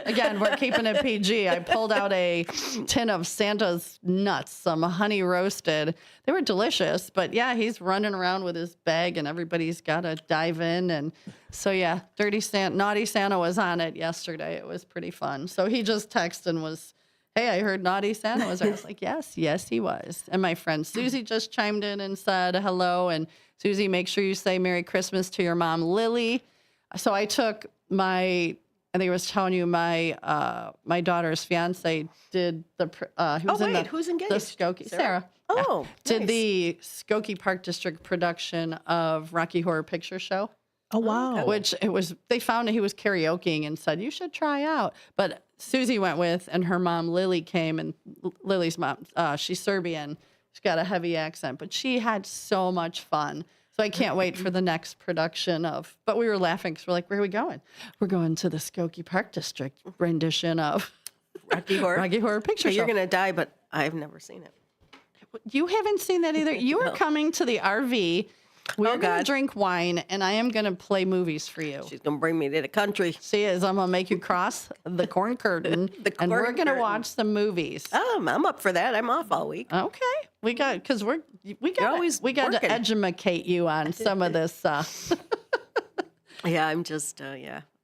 Again, we're keeping it PG. I pulled out a tin of Santa's nuts, some honey roasted. They were delicious, but yeah, he's running around with his bag and everybody's got to dive in. And so, yeah, Naughty Santa was on it yesterday. It was pretty fun. So he just texted and was, hey, I heard Naughty Santa was there. I was like, yes, he was. And my friend Susie just chimed in and said hello. And Susie, make sure you say Merry Christmas to your mom, Lily. So I took I think I was telling you my daughter's fiance did who's engaged? The Skokie, Sarah. Oh, did nice. the Skokie Park District production of Rocky Horror Picture Show. Oh, wow. Which they found that he was karaokeing and said, you should try out. But Susie went with, and her mom, Lily, came, and Lily's mom, she's Serbian. She's got a heavy accent, but she had so much fun. So I can't wait for the next production but we were laughing because we're like, where are we going? We're going to the Skokie Park District rendition of Rocky Horror Picture Show. You're going to die, but I've never seen it. You haven't seen that either? You are coming to the RV. We're going to drink wine, and I am going to play movies for you. She's going to bring me to the country. She is. I'm going to make you cross the corn curtain, and we're going to watch some movies. I'm up for that. I'm off all week. Okay. We got to educate you on some of this. Yeah, I'm just,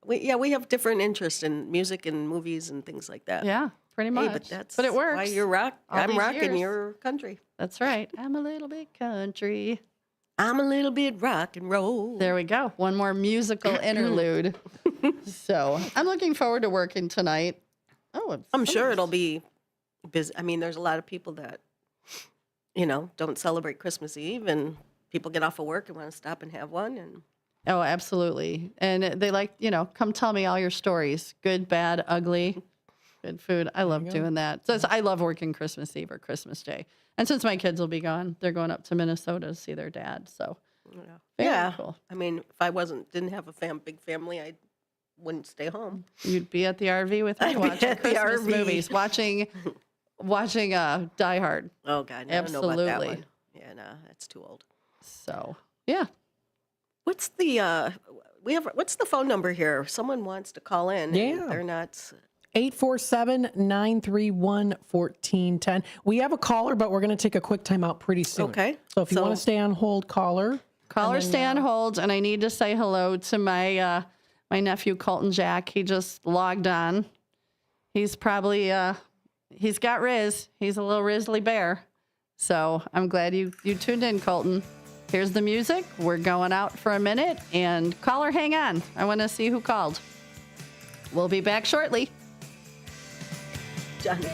We have different interests in music and movies and things like that. Yeah, pretty much. Hey, but it works. Why you're I'm rocking your country. That's right. I'm a little bit country. I'm a little bit rock and roll. There we go. One more musical interlude. So I'm looking forward to working tonight. I'm sure it'll be busy. I mean, there's a lot of people that, don't celebrate Christmas Eve, and people get off of work and want to stop and have one. And oh, absolutely. And they like, come tell me all your stories. Good, bad, ugly, good food. I love doing that. So I love working Christmas Eve or Christmas Day. And since my kids will be gone, they're going up to Minnesota to see their dad. So very cool. I mean, if I didn't have a big family, I wouldn't stay home. You'd be at the RV with me watching Christmas movies, watching Die Hard. Oh God, no, absolutely. I don't know about that one. Yeah, no, that's too old. So yeah. What's the phone number here? Someone wants to call in. Yeah, they're not. 847-931-1410. We have a caller, but we're going to take a quick time out pretty soon. Okay. So if you want to stay on hold, caller. Stay on hold, and I need to say hello to my my nephew Colton Jack. He just logged on. He's probably he's got Riz. He's a little Rizzly bear. So I'm glad you tuned in, Colton. Here's the music. We're going out for a minute, and caller, hang on. I want to see who called. We'll be back shortly. Johnny.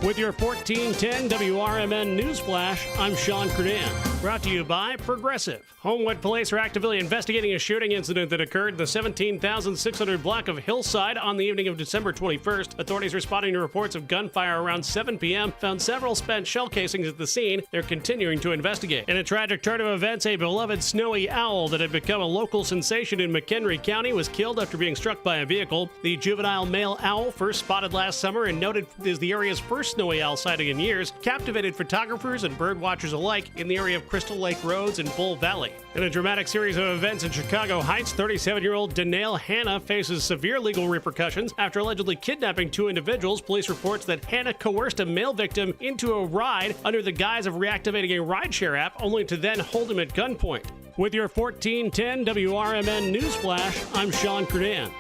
With your 1410 WRMN News Flash, I'm Sean Credan. Brought to you by Progressive. Homewood police are actively investigating a shooting incident that occurred in the 17,600 block of Hillside on the evening of December 21st. Authorities responding to reports of gunfire around 7 p.m. found several spent shell casings at the scene. They're continuing to investigate. In a tragic turn of events, a beloved snowy owl that had become a local sensation in McHenry County was killed after being struck by a vehicle. The juvenile male owl, first spotted last summer and noted as the area's first snowy owl sighting in years, captivated photographers and bird watchers alike in the area of Crystal Lake Roads and Bull Valley. In a dramatic series of events in Chicago Heights, 37-year-old Danae Hannah faces severe legal repercussions after allegedly kidnapping two individuals. Police reports that Hannah coerced a male victim into a ride under the guise of reactivating a rideshare app, only to then hold him at gunpoint. With your 1410 WRMN News Flash, I'm Sean Credan.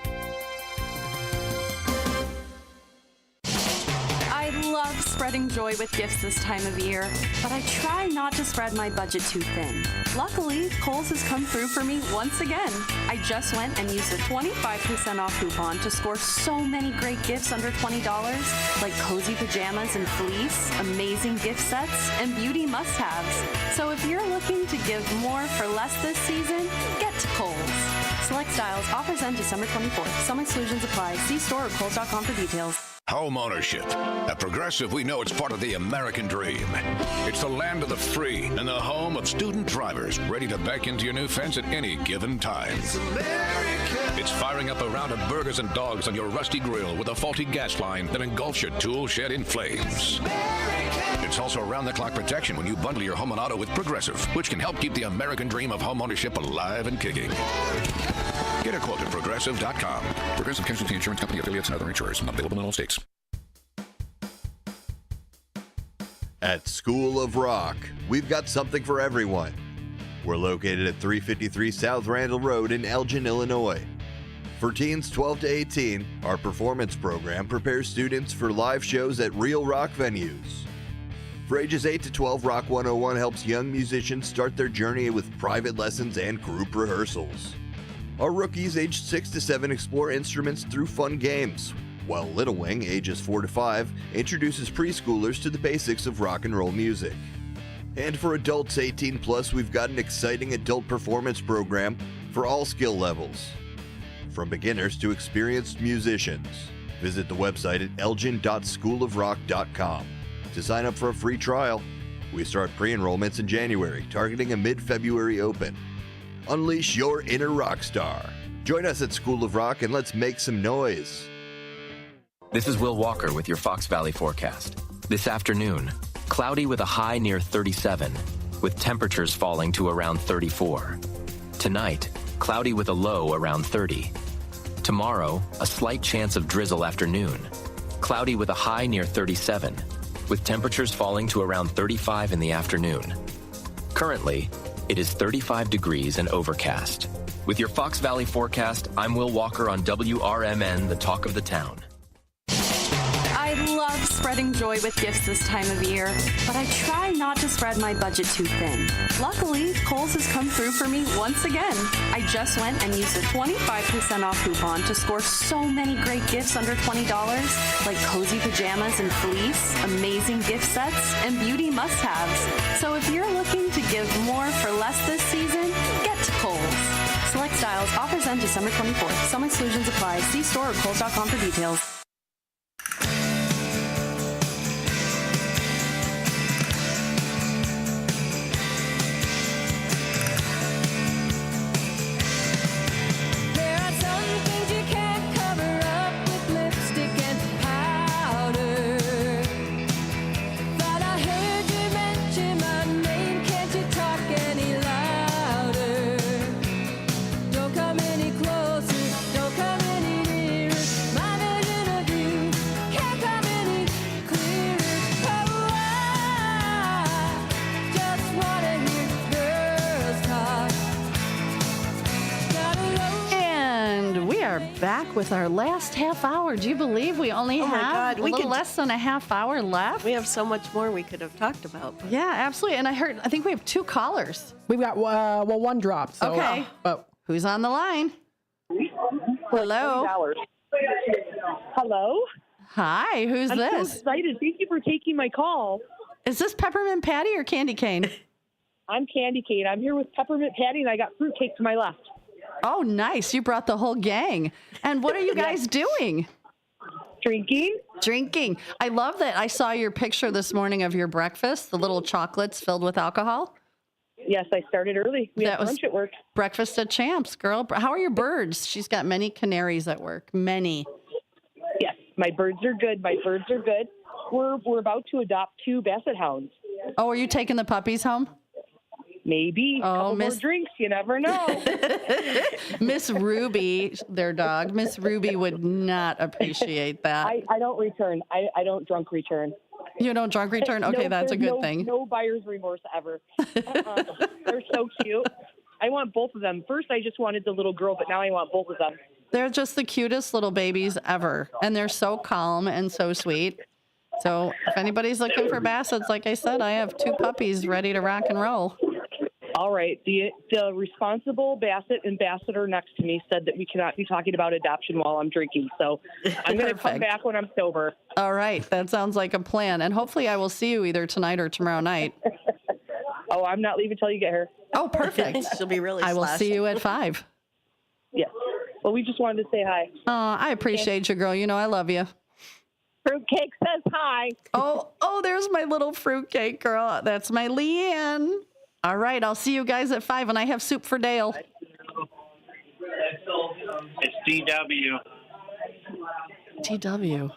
I love spreading spreading joy with gifts this time of year, but I try not to spread my budget too thin. Luckily, Kohl's has come through for me once again. I just went and used a 25% off coupon to score so many great gifts under $20, like cozy pajamas and fleece, amazing gift sets, and beauty must-haves. So if you're looking to give more for less this season, get to Kohl's. Select styles. Offers end December 24th. Some exclusions apply. See store or Kohl's.com for details. Home ownership. At Progressive, we know it's part of the American dream. It's the land of the free and the home of student drivers ready to back into your new fence at any given time. It's firing up a round of burgers and dogs on your rusty grill with a faulty gas line that engulfs your tool shed in flames. It's also around-the-clock protection when you bundle your home and auto with Progressive, which can help keep the American dream of home ownership alive and kicking. Get a quote at Progressive.com. Progressive Casualty Insurance Company, affiliates, and other insurers. Not available in all states. At School of Rock, we've got something for everyone. We're located at 353 South Randall Road in Elgin, Illinois. For teens 12 to 18, our performance program prepares students for live shows at real rock venues. For ages 8 to 12, Rock 101 helps young musicians start their journey with private lessons and group rehearsals. Our rookies aged 6 to 7 explore instruments through fun games, while Little Wing, ages 4 to 5, introduces preschoolers to the basics of rock and roll music. And for adults 18 plus, we've got an exciting adult performance program for all skill levels, from beginners to experienced musicians. Visit the website at elgin.schoolofrock.com to sign up for a free trial. We start pre-enrollments in January, targeting a mid-February open. Unleash your inner rock star. Join us at School of Rock and let's make some noise. This is Will Walker with your Fox Valley forecast. This afternoon, cloudy with a high near 37, with temperatures falling to around 34. Tonight, cloudy with a low around 30. Tomorrow, a slight chance of drizzle afternoon, cloudy with a high near 37, with temperatures falling to around 35 in the afternoon. Currently, it is 35 degrees and overcast. With your Fox Valley forecast, I'm Will Walker on WRMN, the talk of the town. I love spreading joy with gifts this time of year, but I try not to spread my budget too thin. Luckily, Kohl's has come through for me once again. I just went and used a 25% off coupon to score so many great gifts under $20, like cozy pajamas and fleece, amazing gift sets, and beauty must-haves. So if you're looking to give more for less this season, get to Kohl's. Select styles. Offers end December 24th. Some exclusions apply. See store or Kohl's.com for details. Back with our last half hour. Do you believe we only have a little less than a half hour left? We have so much more we could have talked about. Yeah, absolutely. And I think we have 2 callers. We've got, one drop. So, okay. Who's on the line? Hello. Hello. Hi, who's this? I'm so excited. Thank you for taking my call. Is this Peppermint Patty or Candy Cane? I'm Candy Cane. I'm here with Peppermint Patty, and I got fruitcake to my left. Oh, nice. You brought the whole gang. And what are you guys doing? Drinking. I love that. I saw your picture this morning of your breakfast, the little chocolates filled with alcohol. Yes, I started early. We had lunch at work. Breakfast at Champs, girl. How are your birds? She's got many canaries at work. Many. Yes, my birds are good. We're about to adopt 2 basset hounds. Oh, are you taking the puppies home? Maybe. Oh, more drinks. You never know. Miss Ruby, their dog, Miss Ruby would not appreciate that. I don't return. I don't drunk return. You don't drunk return? Okay, No, that's a good thing. No buyer's remorse ever. They're so cute. I want both of them. First, I just wanted the little girl, but now I want both of them. They're just the cutest little babies ever. And they're so calm and so sweet. So if anybody's looking for bassets, like I said, I have 2 puppies ready to rock and roll. All right. The responsible Basset ambassador next to me said that we cannot be talking about adoption while I'm drinking. So I'm going to come back when I'm sober. All right. That sounds like a plan. And hopefully I will see you either tonight or tomorrow night. Oh, I'm not leaving until you get here. Oh, perfect. She'll be really I will slashed. see you at 5. Yes. Well, we just wanted to say hi. I appreciate you, girl. You know I love you. Fruitcake says hi. Oh, there's my little fruitcake girl. That's my Leanne. All right, I'll see you guys at 5, and I have soup for Dale. It's DW. DW.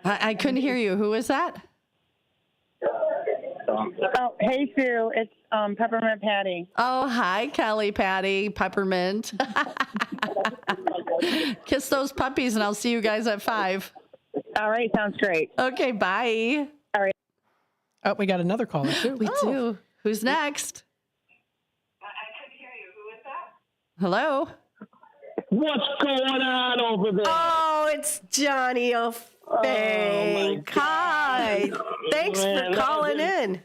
I couldn't hear you. Who is that? Oh, hey, Sue. It's Peppermint Patty. Oh, hi, Kelly Patty. Peppermint. Kiss those puppies, and I'll see you guys at 5. All right, sounds great. Okay, bye. All right. Oh, we got another caller, too. We do. Who's next? Hello? What's going on over there? Oh, it's Johnny O'Fang. Hi. Thanks for calling in.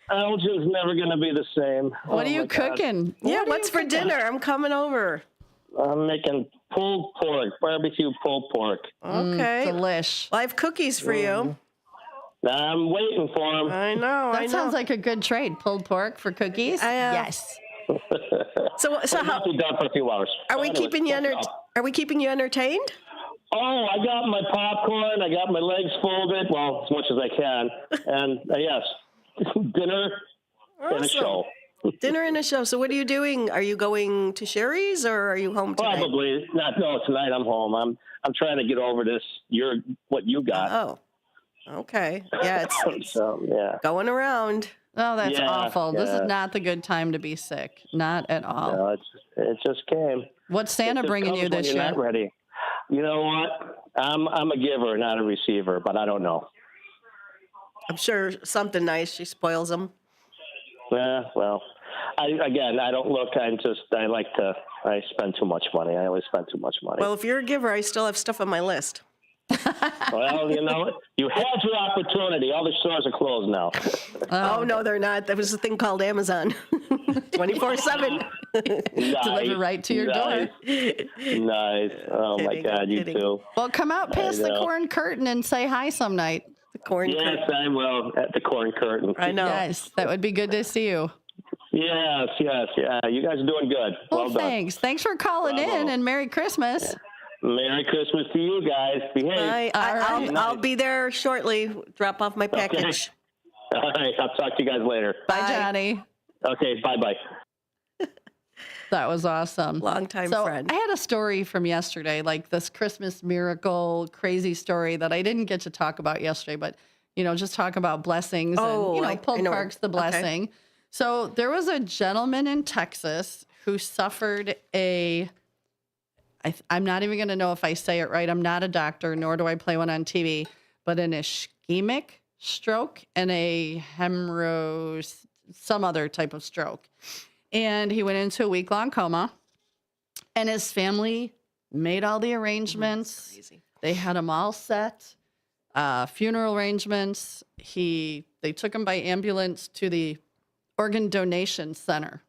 Elgin's never going to be the same. What are you cooking? Yeah, what's for dinner? I'm coming over. I'm making pulled pork, barbecue pulled pork. Okay. Delish. Well, I have cookies for you. I'm waiting for them. I know. That sounds like a good trade. Pulled pork for cookies? Yes. So how? I'll be done for a few hours. Are we keeping you entertained? Oh, I got my popcorn. I got my legs folded. Well, as much as I can. And yes, dinner and a show. Dinner and a show. So what are you doing? Are you going to Sherry's or are you home tonight? Probably not. No, tonight I'm home. I'm trying to get over this. What you got? Oh, okay. Yeah, it's so, yeah. going around. Oh, that's Yeah, awful. This is yeah. not the good time to be sick. Not at all. No, it just came. What's Santa It just bringing you comes when this you're year? not ready. You know what? I'm a giver, not a receiver, but I don't know. I'm sure something nice. She spoils them. Yeah, well, I don't look. I spend too much money. I always spend too much money. Well, if you're a giver, I still have stuff on my list. Well, you know, you had your opportunity. All the stores are closed now. Oh, no, they're not. There was a thing called Amazon. 24/7. Deliver right to your door. Nice. Oh, my God, you too. Well, come out past I the know. corn curtain and say hi some night. The corn Yes, I will, at the corn curtain. I know. Yes, that would be good to see you. Yes. Yeah, you guys are doing good. Well, Well done. thanks. Thanks for calling in, and Merry Christmas. Merry Christmas to you guys. Behave. I'll be there shortly. Drop off my package. All right. I'll talk to you guys later. Bye, Johnny. Okay. Bye-bye. That was awesome. Longtime so friend. I had a story from yesterday, like this Christmas miracle, crazy story that I didn't get to talk about yesterday, but, just talk about blessings and, pulled parks, the blessing. Okay. So there was a gentleman in Texas who suffered I'm not even going to know if I say it right. I'm not a doctor, nor do I play one on TV, but an ischemic stroke and a some other type of stroke. And he went into a week-long coma, and his family made all the arrangements. They had him all set, funeral arrangements. They took him by ambulance to the organ donation center,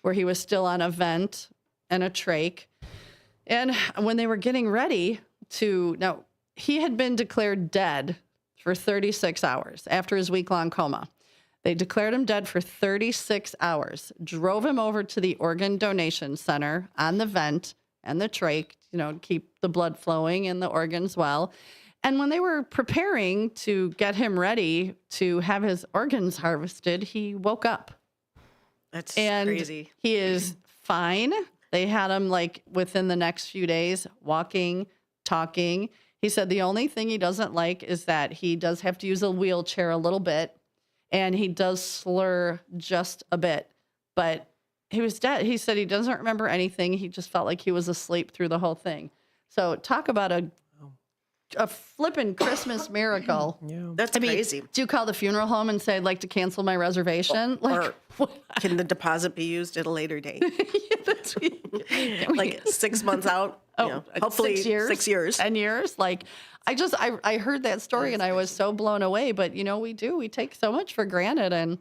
where he was still on a vent and a trach. And when they were getting ready now, he had been declared dead for 36 hours after his week-long coma. They declared him dead for 36 hours, drove him over to the organ donation center on the vent and the trach, to keep the blood flowing and the organs well. And when they were preparing to get him ready to have his organs harvested, he woke up. That's crazy. He is fine. They had him within the next few days, walking, talking. He said the only thing he doesn't like is that he does have to use a wheelchair a little bit. And he does slur just a bit, but he was dead. He said he doesn't remember anything. He just felt like he was asleep through the whole thing. So talk about a a flippin' Christmas miracle. Yeah. That's crazy. Do you call the funeral home and say, I'd like to cancel my reservation? Or can the deposit be used at a later date? Like 6 months out? Hopefully 6 years. 10 years. Like, I heard that story and I was so blown away. But, we take so much for granted. And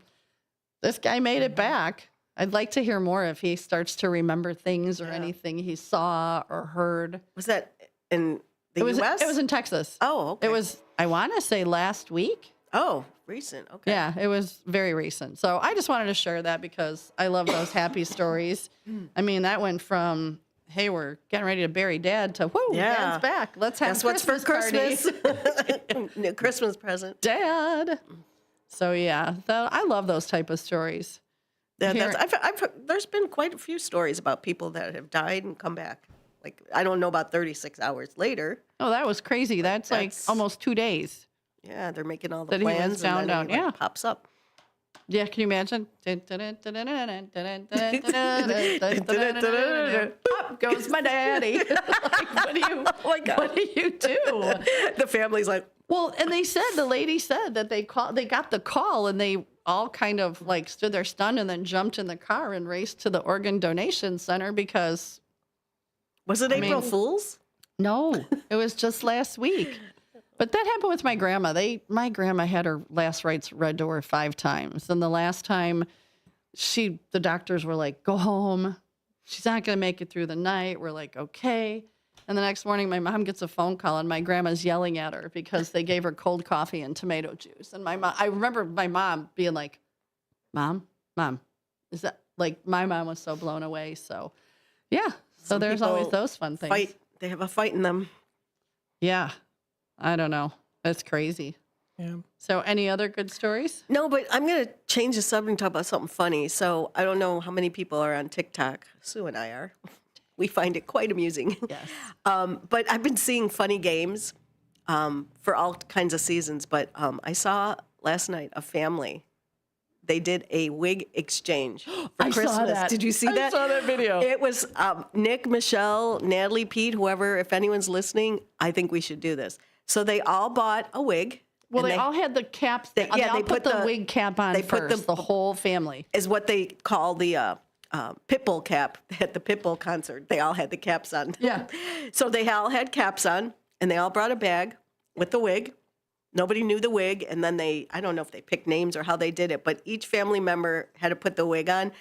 this guy made it back. I'd like to hear more if he starts to remember things or anything he saw or heard. Was that in the U.S.? It was in Texas. Oh, okay. It was, I want to say, last week. Oh, recent. Okay. Yeah, it was very recent. So I just wanted to share that because I love those happy stories. I mean, that went from, hey, we're getting ready to bury Dad to, whoo, Dad's back. Let's have Guess what's for Christmas? New Christmas present. Dad. So, yeah, I love those type of stories. Yeah, there's been quite a few stories about people that have died and come back. Like, I don't know about 36 hours later. Oh, that was crazy. That's like almost 2 days. Yeah, they're making all the That plans he was found and then out. he pops up. Yeah, can you imagine? Up goes my daddy. Like, what do you do? The family's like, well, and the lady said that they got the call and they all kind of like stood there stunned and then jumped in the car and raced to the organ donation center because. Was it April Fool's? No, it was just last week. But that happened with my grandma. My grandma had her last rites read to her 5 times. And the last time the doctors were like, go home. She's not going to make it through the night. We're like, okay. And the next morning, my mom gets a phone call and my grandma's yelling at her because they gave her cold coffee and tomato juice. And I remember my mom being like, Mom, is that like, my mom was so blown away. So yeah. So there's always those fun things. They have a fight in them. Yeah. I don't know. That's crazy. Yeah. So any other good stories? No, but I'm going to change the subject and talk about something funny. So I don't know how many people are on TikTok. Sue and I are. We find it quite amusing. Yes. But I've been seeing funny games for all kinds of seasons. But I saw last night a family. They did a wig exchange for Christmas. Saw that. Did you see that? I saw that video. It was Nick, Michelle, Natalie, Pete, whoever. If anyone's listening, I think we should do this. So they all bought a wig. Well, they all had the caps. They all put the wig cap on first, the whole family. Is what they call the Pitbull cap. At the Pitbull concert, they all had the caps on. Yeah. So they all had caps on, and they all brought a bag with the wig. Nobody knew the wig, and then I don't know if they picked names or how they did it, but each family member had to put the wig on.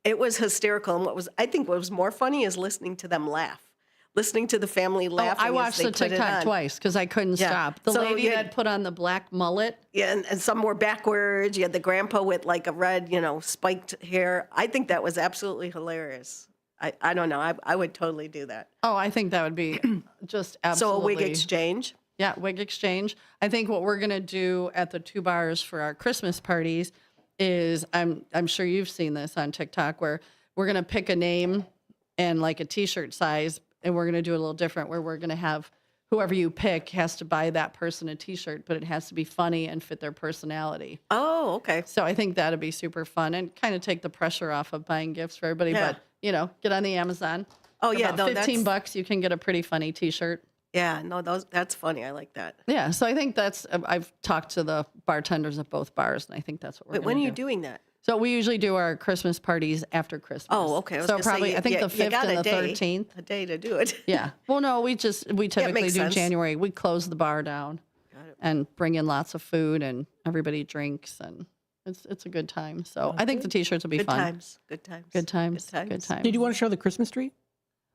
It was hysterical, and I think what was more funny is listening to them laugh. Listening to the family laughing. I watched the TikTok twice because I couldn't stop. The lady that put on the black mullet. Yeah, and some were backwards. You had the grandpa with like a red, spiked hair. I think that was absolutely hilarious. I don't know. I would totally do that. Oh, I think that would be just absolutely. So a wig exchange? Yeah, wig exchange. I think what we're going to do at the 2 bars for our Christmas parties is, I'm sure you've seen this on TikTok, where we're going to pick a name and like a T-shirt size, and we're going to do it a little different, where we're going to have whoever you pick has to buy that person a T-shirt, but it has to be funny and fit their personality. Oh, okay. So I think that'd be super fun and kind of take the pressure off of buying gifts for everybody. Yeah. But, get on the Amazon. Oh, yeah. About $15, you can get a pretty funny T-shirt. Yeah, no, that's funny. I like that. Yeah, so I think I've talked to the bartenders at both bars, and I think that's what we're going to do. When are you doing that? So we usually do our Christmas parties after Christmas. Oh, okay. So probably, I think the 5th and the 13th. A day to do it. Yeah. Well, no, we typically do sense. January. We close the bar down and bring in lots of food, and everybody drinks, and it's a good time. So I think the T-shirts will be fun. Good times. Good times. Did you want to show the Christmas tree?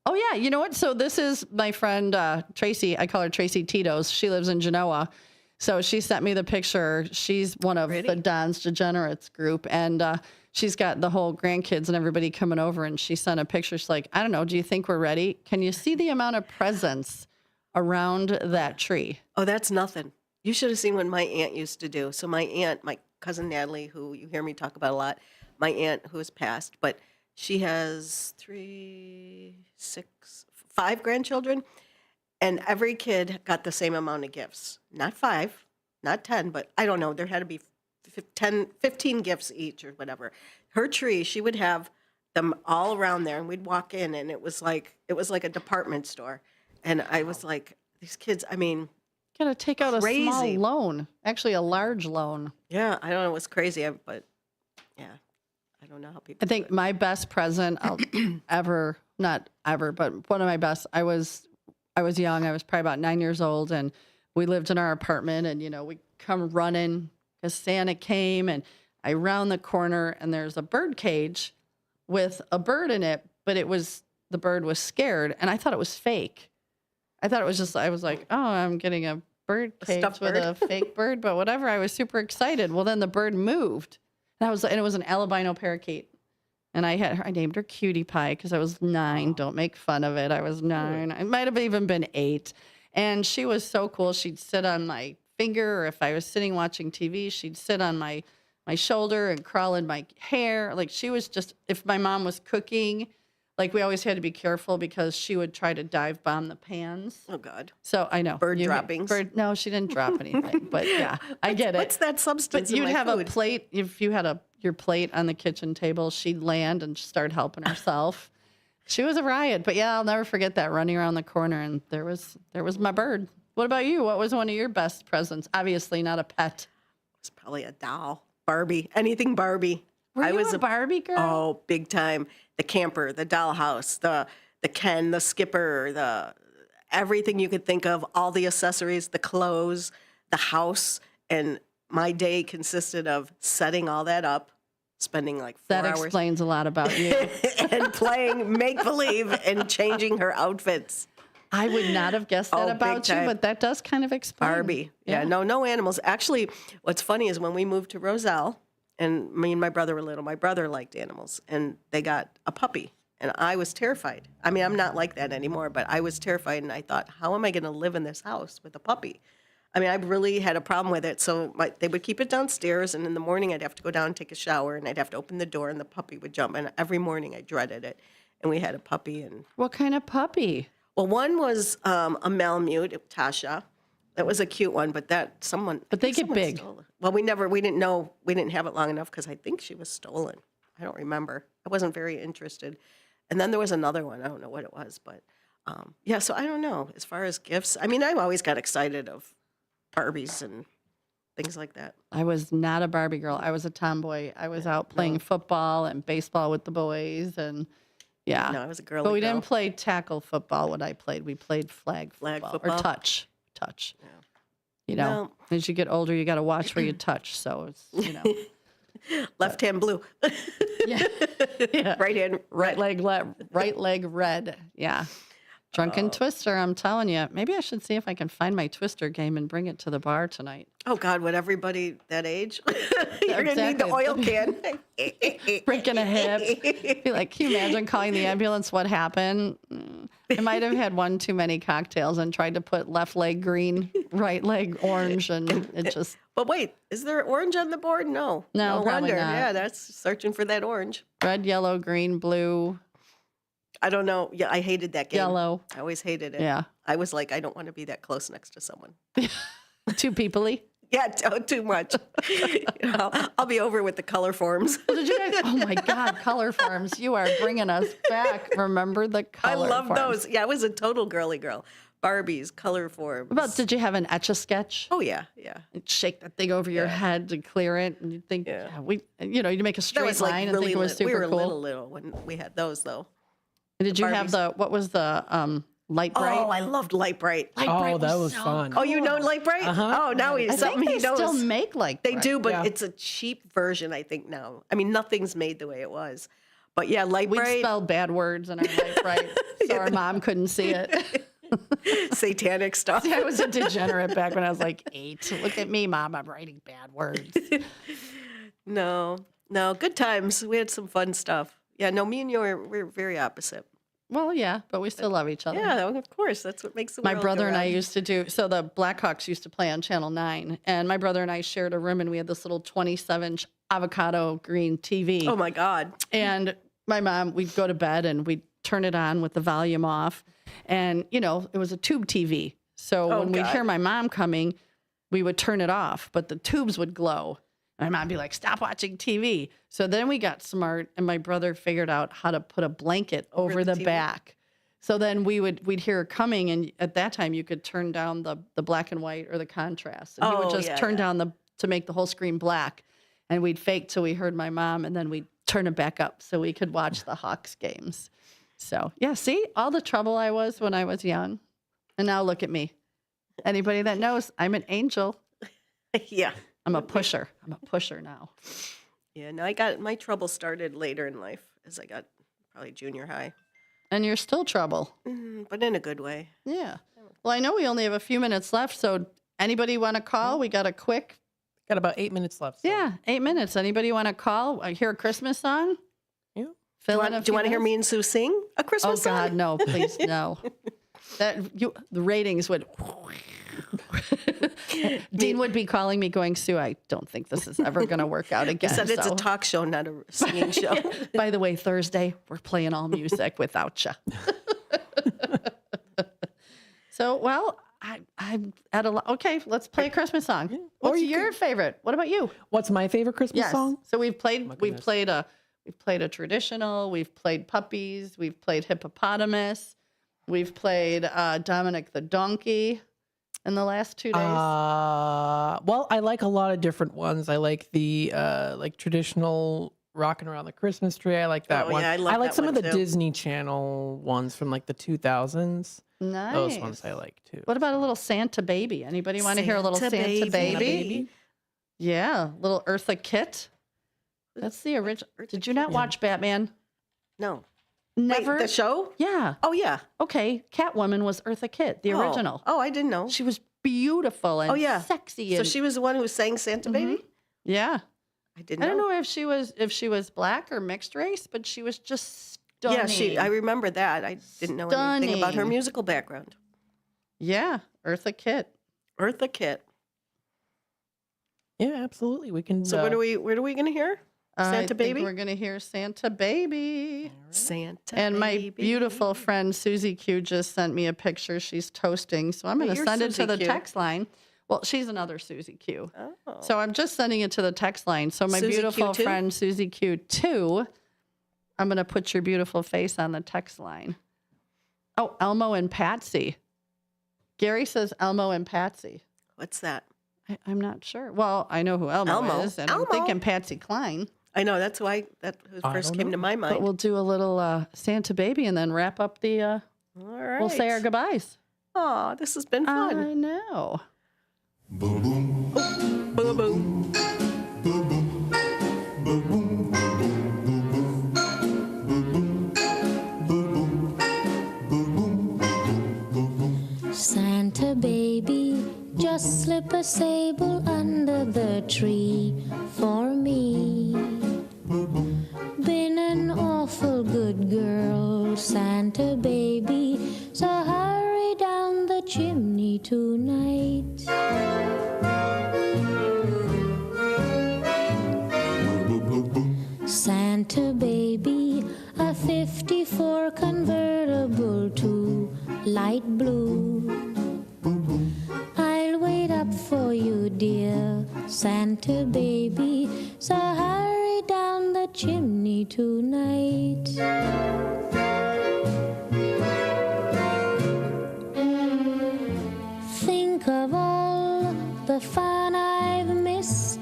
Oh, yeah. You know what? So this is my friend Tracy. I call her Tracy Tito's. She lives in Genoa. So she sent me the picture. She's one of the Don's Degenerates group. And she's got the whole grandkids and everybody coming over. And she sent a picture. She's like, I don't know. Do you think we're ready? Can you see the amount of presents around that tree? Oh, that's nothing. You should have seen what my aunt used to do. So my aunt, my cousin Natalie, who you hear me talk about a lot, my aunt who has passed, but she has 5 grandchildren, and every kid got the same amount of gifts. Not 5, not 10, but I don't know. There had to be 15 gifts each or whatever. Her tree, she would have them all around there, and we'd walk in, and it was like a department store. And I was like, these kids, I mean, Got to take out a Crazy. small loan, actually a large loan. Yeah, I don't know. It was crazy, but yeah, I don't know how people. I think my best present I'll not ever, but one of my best. I was young. I was probably about 9 years old, and we lived in our apartment. And we come running because Santa came, and I round the corner, and there's a bird cage with a bird in it, but the bird was scared, and I thought it was fake. I thought it was just. I was like, oh, I'm getting a bird cage with a fake bird, but whatever. I was super excited. Well, then the bird moved, and it was an albino parakeet. And I named her Cutie Pie because I was 9. Don't make fun of it. I was 9. I might have even been 8. And she was so cool. She'd sit on my finger, or if I was sitting watching TV, she'd sit on my shoulder and crawl in my hair. Like she was just, if my mom was cooking, like we always had to be careful because she would try to dive bomb the pans. Oh, God. So I know. Bird droppings. No, she didn't drop anything. But yeah, I get it. What's that substance But in you'd my have food? a plate. If you had your plate on the kitchen table, she'd land and start helping herself. She was a riot. But yeah, I'll never forget that, running around the corner, and there was my bird. What about you? What was one of your best presents? Obviously not a pet. It's probably a doll. Barbie. Anything Barbie. Were you was a Barbie girl? Oh, big time. The camper, the dollhouse, the Ken, the skipper, everything you could think of, all the accessories, the clothes, the house. And my day consisted of setting all that up, spending like 4 That hours. explains a lot about you. And playing make-believe and changing her outfits. I would not have guessed that about you, but that does kind of explain. Barbie. Yeah, no animals. Actually, what's funny is when we moved to Roselle, and me and my brother were little, my brother liked animals, and they got a puppy, and I was terrified. I mean, I'm not like that anymore, but I was terrified, and I thought, how am I going to live in this house with a puppy? I mean, I really had a problem with it, so they would keep it downstairs, and in the morning I'd have to go down and take a shower, and I'd have to open the door, and the puppy would jump, and every morning I dreaded it, and we had a puppy. And what kind of puppy? Well, one was a Malamute, Tasha. That was a cute one, but But they get big. Well, we didn't know, we didn't have it long enough because I think she was stolen. I don't remember. I wasn't very interested. And then there was another one. I don't know what it was, but yeah, so I don't know. As far as gifts, I mean, I always got excited of Barbies and things like that. I was not a Barbie girl. I was a tomboy. I was out playing football and baseball with the boys, and yeah. No, I was a girly But we girl. didn't play tackle football when I played. We played flag football. Or touch. Yeah. You know, as you get older, you got to watch where you touch. So it's, Left hand blue. Yeah. Right hand. Right leg red. Yeah. Drunken Twister, I'm telling you. Maybe I should see if I can find my Twister game and bring it to the bar tonight. Oh, God, would everybody that age? You're going to need the oil can. Breaking a hip. Be like, can you imagine calling the ambulance? What happened? I might have had one too many cocktails and tried to put left leg green, right leg orange, and it just... But wait, is there orange on the board? No. No, probably wonder. not. Yeah, that's searching for that orange. Red, yellow, green, blue. I don't know. Yeah, I hated that game. Yellow. I always hated it. Yeah. I was like, I don't want to be that close next to someone. Too people-y? Yeah, too much. I'll be over with the color forms. Did you guys? Oh my God, color forms! You are bringing us back. Remember the color? I love forms. those. Yeah, I was a total girly girl. Barbies, color forms. What about, did you have an Etch-a-Sketch? Oh yeah. You'd shake that thing over your head to clear it, and you'd think, you make a straight That was like line really and think it was super we were cool. little when we had those though. Did you have what was the Light Bright? Oh, I loved Light Bright. Oh, that was fun. Oh, you know Light Bright? Uh-huh. Oh, now he's I something think he they knows. still make Light They Bright. do, but Yeah. it's a cheap version, I think, now. I mean, nothing's made the way it was. But yeah, Light We'd Bright. spell bad words in our Light Bright, so our mom couldn't see it. Satanic stuff. See, I was a degenerate back when I was like 8. Look at me, Mom. I'm writing bad words. No, good times. We had some fun stuff. Yeah, no, me and you we're very opposite. Well, yeah, but we still love each other. Yeah, of course. That's what makes the My world brother go and I round. used to do, so the Blackhawks used to play on Channel 9, and my brother and I shared a room, and we had this little 27-inch avocado green TV. Oh, my God. And my mom, we'd go to bed, and we'd turn it on with the volume off, and, it was a tube TV. So when we'd hear my mom coming, we would turn it off, but the tubes would glow. And my mom would be like, stop watching TV. So then we got smart, and my brother figured out how to put a blanket over the TV? back. So then we'd hear her coming, and at that time you could turn down the black and white or the contrast. And he would just turn down to make the whole screen black, and we'd fake till we heard my mom, and then we'd turn it back up so we could watch the Hawks games. So yeah, see all the trouble I was when I was young, and now look at me. Anybody that knows, I'm an angel. Yeah, I'm a pusher. I'm a pusher now. Yeah, no, my trouble started later in life as I got probably junior high. And you're still trouble. But in a good way. Yeah. Well, I know we only have a few minutes left, so anybody want to call? We got Got about 8 minutes left. So. Yeah, 8 minutes. Anybody want to call? Hear a Christmas song? Yeah. Do you want to hear me and Sue sing a Christmas song? Oh, God, no, please, no. The ratings would... Dean would be calling me going, Sue, I don't think this is ever going to work out again. He said it's a talk show, not a singing show. Yeah. By the way, Thursday, we're playing all music without you. So, well, I'm at a... Okay, let's play a Christmas song. What's your favorite? What about you? What's my favorite Christmas song? So we've played a traditional, we've played Puppies, we've played Hippopotamus, we've played Dominic the Donkey in the last 2 days. Well, I like a lot of different ones. I like the traditional Rockin' Around the Christmas Tree. I like that one. Yeah, I like that some one of the too. Disney Channel ones from like the 2000s. Nice. Those ones I like too. What about a little Santa Baby? Anybody want to hear a little Santa Baby? Yeah, little Eartha Kitt. That's the original. Did you not watch Batman? No. Never? Wait, the show? Yeah. Oh, yeah. Okay, Catwoman was Eartha Kitt, the original. Oh, I didn't know. She was beautiful and sexy. So And, she was the one who sang Santa Baby? yeah. I didn't know. I don't know if she was black or mixed race, but she was just stunning. Yeah, I remember that. I didn't know anything about her musical background. Yeah, Eartha Kitt. Eartha Kitt. Yeah, absolutely. We can. So what are we going to hear? Santa Baby? We're going to hear Santa Baby. Santa And my Baby. beautiful friend Susie Q just sent me a picture. She's toasting, so I'm going to you're send it to Susie the Q. text line. Well, she's another Susie Q. Oh. So I'm just sending it to the text line. So my Susie beautiful Q2? friend Susie Q2, I'm going to put your beautiful face on the text line. Oh, Elmo and Patsy. Gary says Elmo and Patsy. What's that? I'm not sure. Well, I know who Elmo is, and I'm thinking Patsy Cline. I know, that's who first came to my mind. But we'll do a little Santa Baby and then wrap up the... All right. We'll say our goodbyes. Oh, this has been fun. I know. Boom, boom. Boom, boom. Santa baby, just slip a sable under the tree for me. Been an awful good girl, Santa baby, so hurry down the chimney tonight. Santa baby, a 54 convertible to light blue. I'll wait up for you, dear Santa baby, so hurry down the chimney tonight. Think of all the fun I've missed.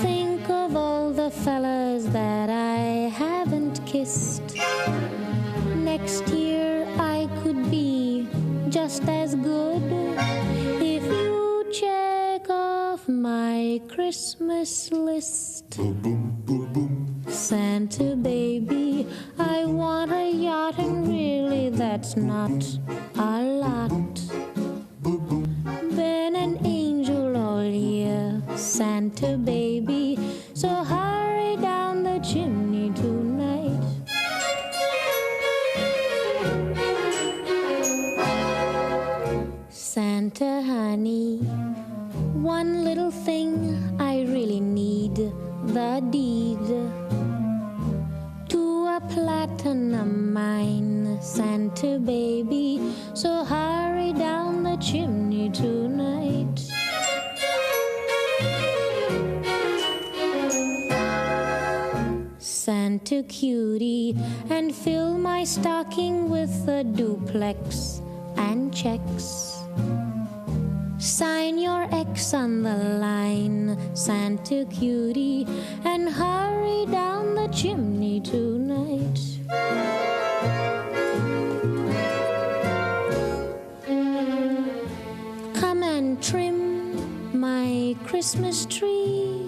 Think of all the fellas that I haven't kissed. Next year I could be just as good if you check off my Christmas list. Santa baby, I want a yacht, and really that's not a lot. Been an angel all year, Santa baby, so hurry down the chimney tonight. Santa honey, one little thing I really need, the deed to a platinum mine, Santa baby, so hurry down the chimney tonight. Santa Santa cutie, and fill my stocking with a duplex and checks. Sign your X on the line, Santa cutie, and hurry down the chimney tonight. Come and trim my Christmas tree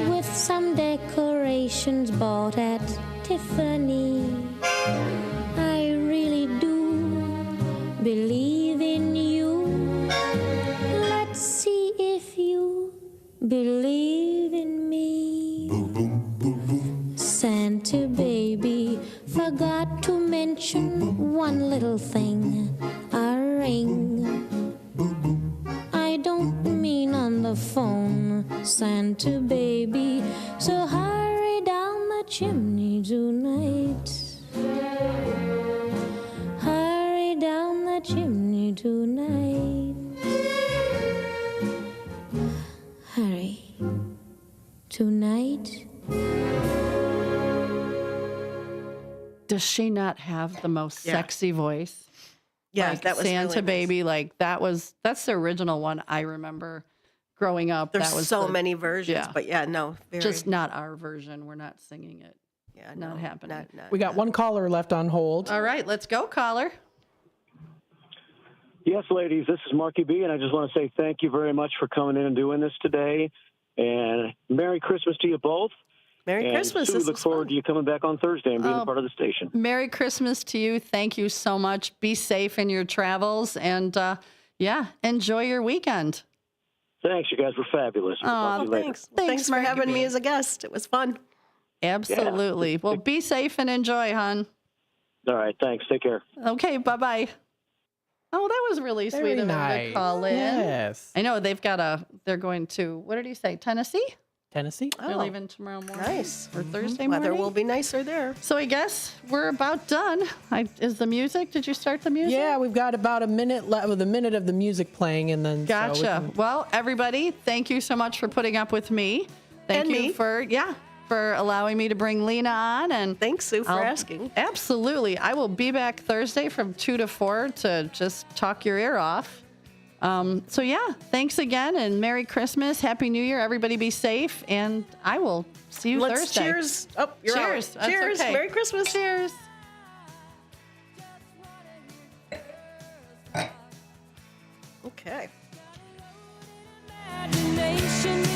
with some decorations bought at Tiffany. I really do believe in you. Let's see if you believe in me. Santa baby forgot to mention one little thing, a ring. I don't mean on the phone, Santa baby, so hurry down the chimney tonight. Hurry down the chimney tonight. Hurry. Tonight. Does she not have the most sexy voice? Yeah, like that was Santa really Baby. Like that's the original one I remember growing up. There's that was so many versions, but no, just not our version. We're not singing it. Yeah, not happening. We got one caller left on hold. All right, let's go, caller. Yes, ladies, this is Marky B, and I just want to say thank you very much for coming in and doing this today. And Merry Christmas to you both. Merry Christmas. Sue, look forward to you coming back on Thursday and being a part of the station. Merry Christmas to you. Thank you so much. Be safe in your travels, and enjoy your weekend. Thanks, you guys were fabulous. Oh, thanks. Thanks for having me as a guest. It was fun. Absolutely. Well, be safe and enjoy, hon. All right, thanks. Take care. Okay, bye-bye. Oh, that was really sweet Very of him nice. to call in. Yes. I know they're going to, what did he say, Tennessee? Tennessee? They're leaving tomorrow morning. Nice. Or Thursday morning. Weather will be nicer there. So I guess we're about done. Is the music, did you start the music? Yeah, we've got about a minute left with a minute of the music playing, and then Gotcha. Well, everybody, thank you so much for putting up with me. Thank you for allowing me to bring Lena on. And thanks, Sue, for asking. Absolutely. I will be back Thursday from 2 to 4 to just talk your ear off. Thanks again, and Merry Christmas, Happy New Year. Everybody be safe, and I will see you Thursday. Cheers. Oh, you're cheers. out. Cheers. Okay. Merry Christmas. Cheers. Okay. Imagination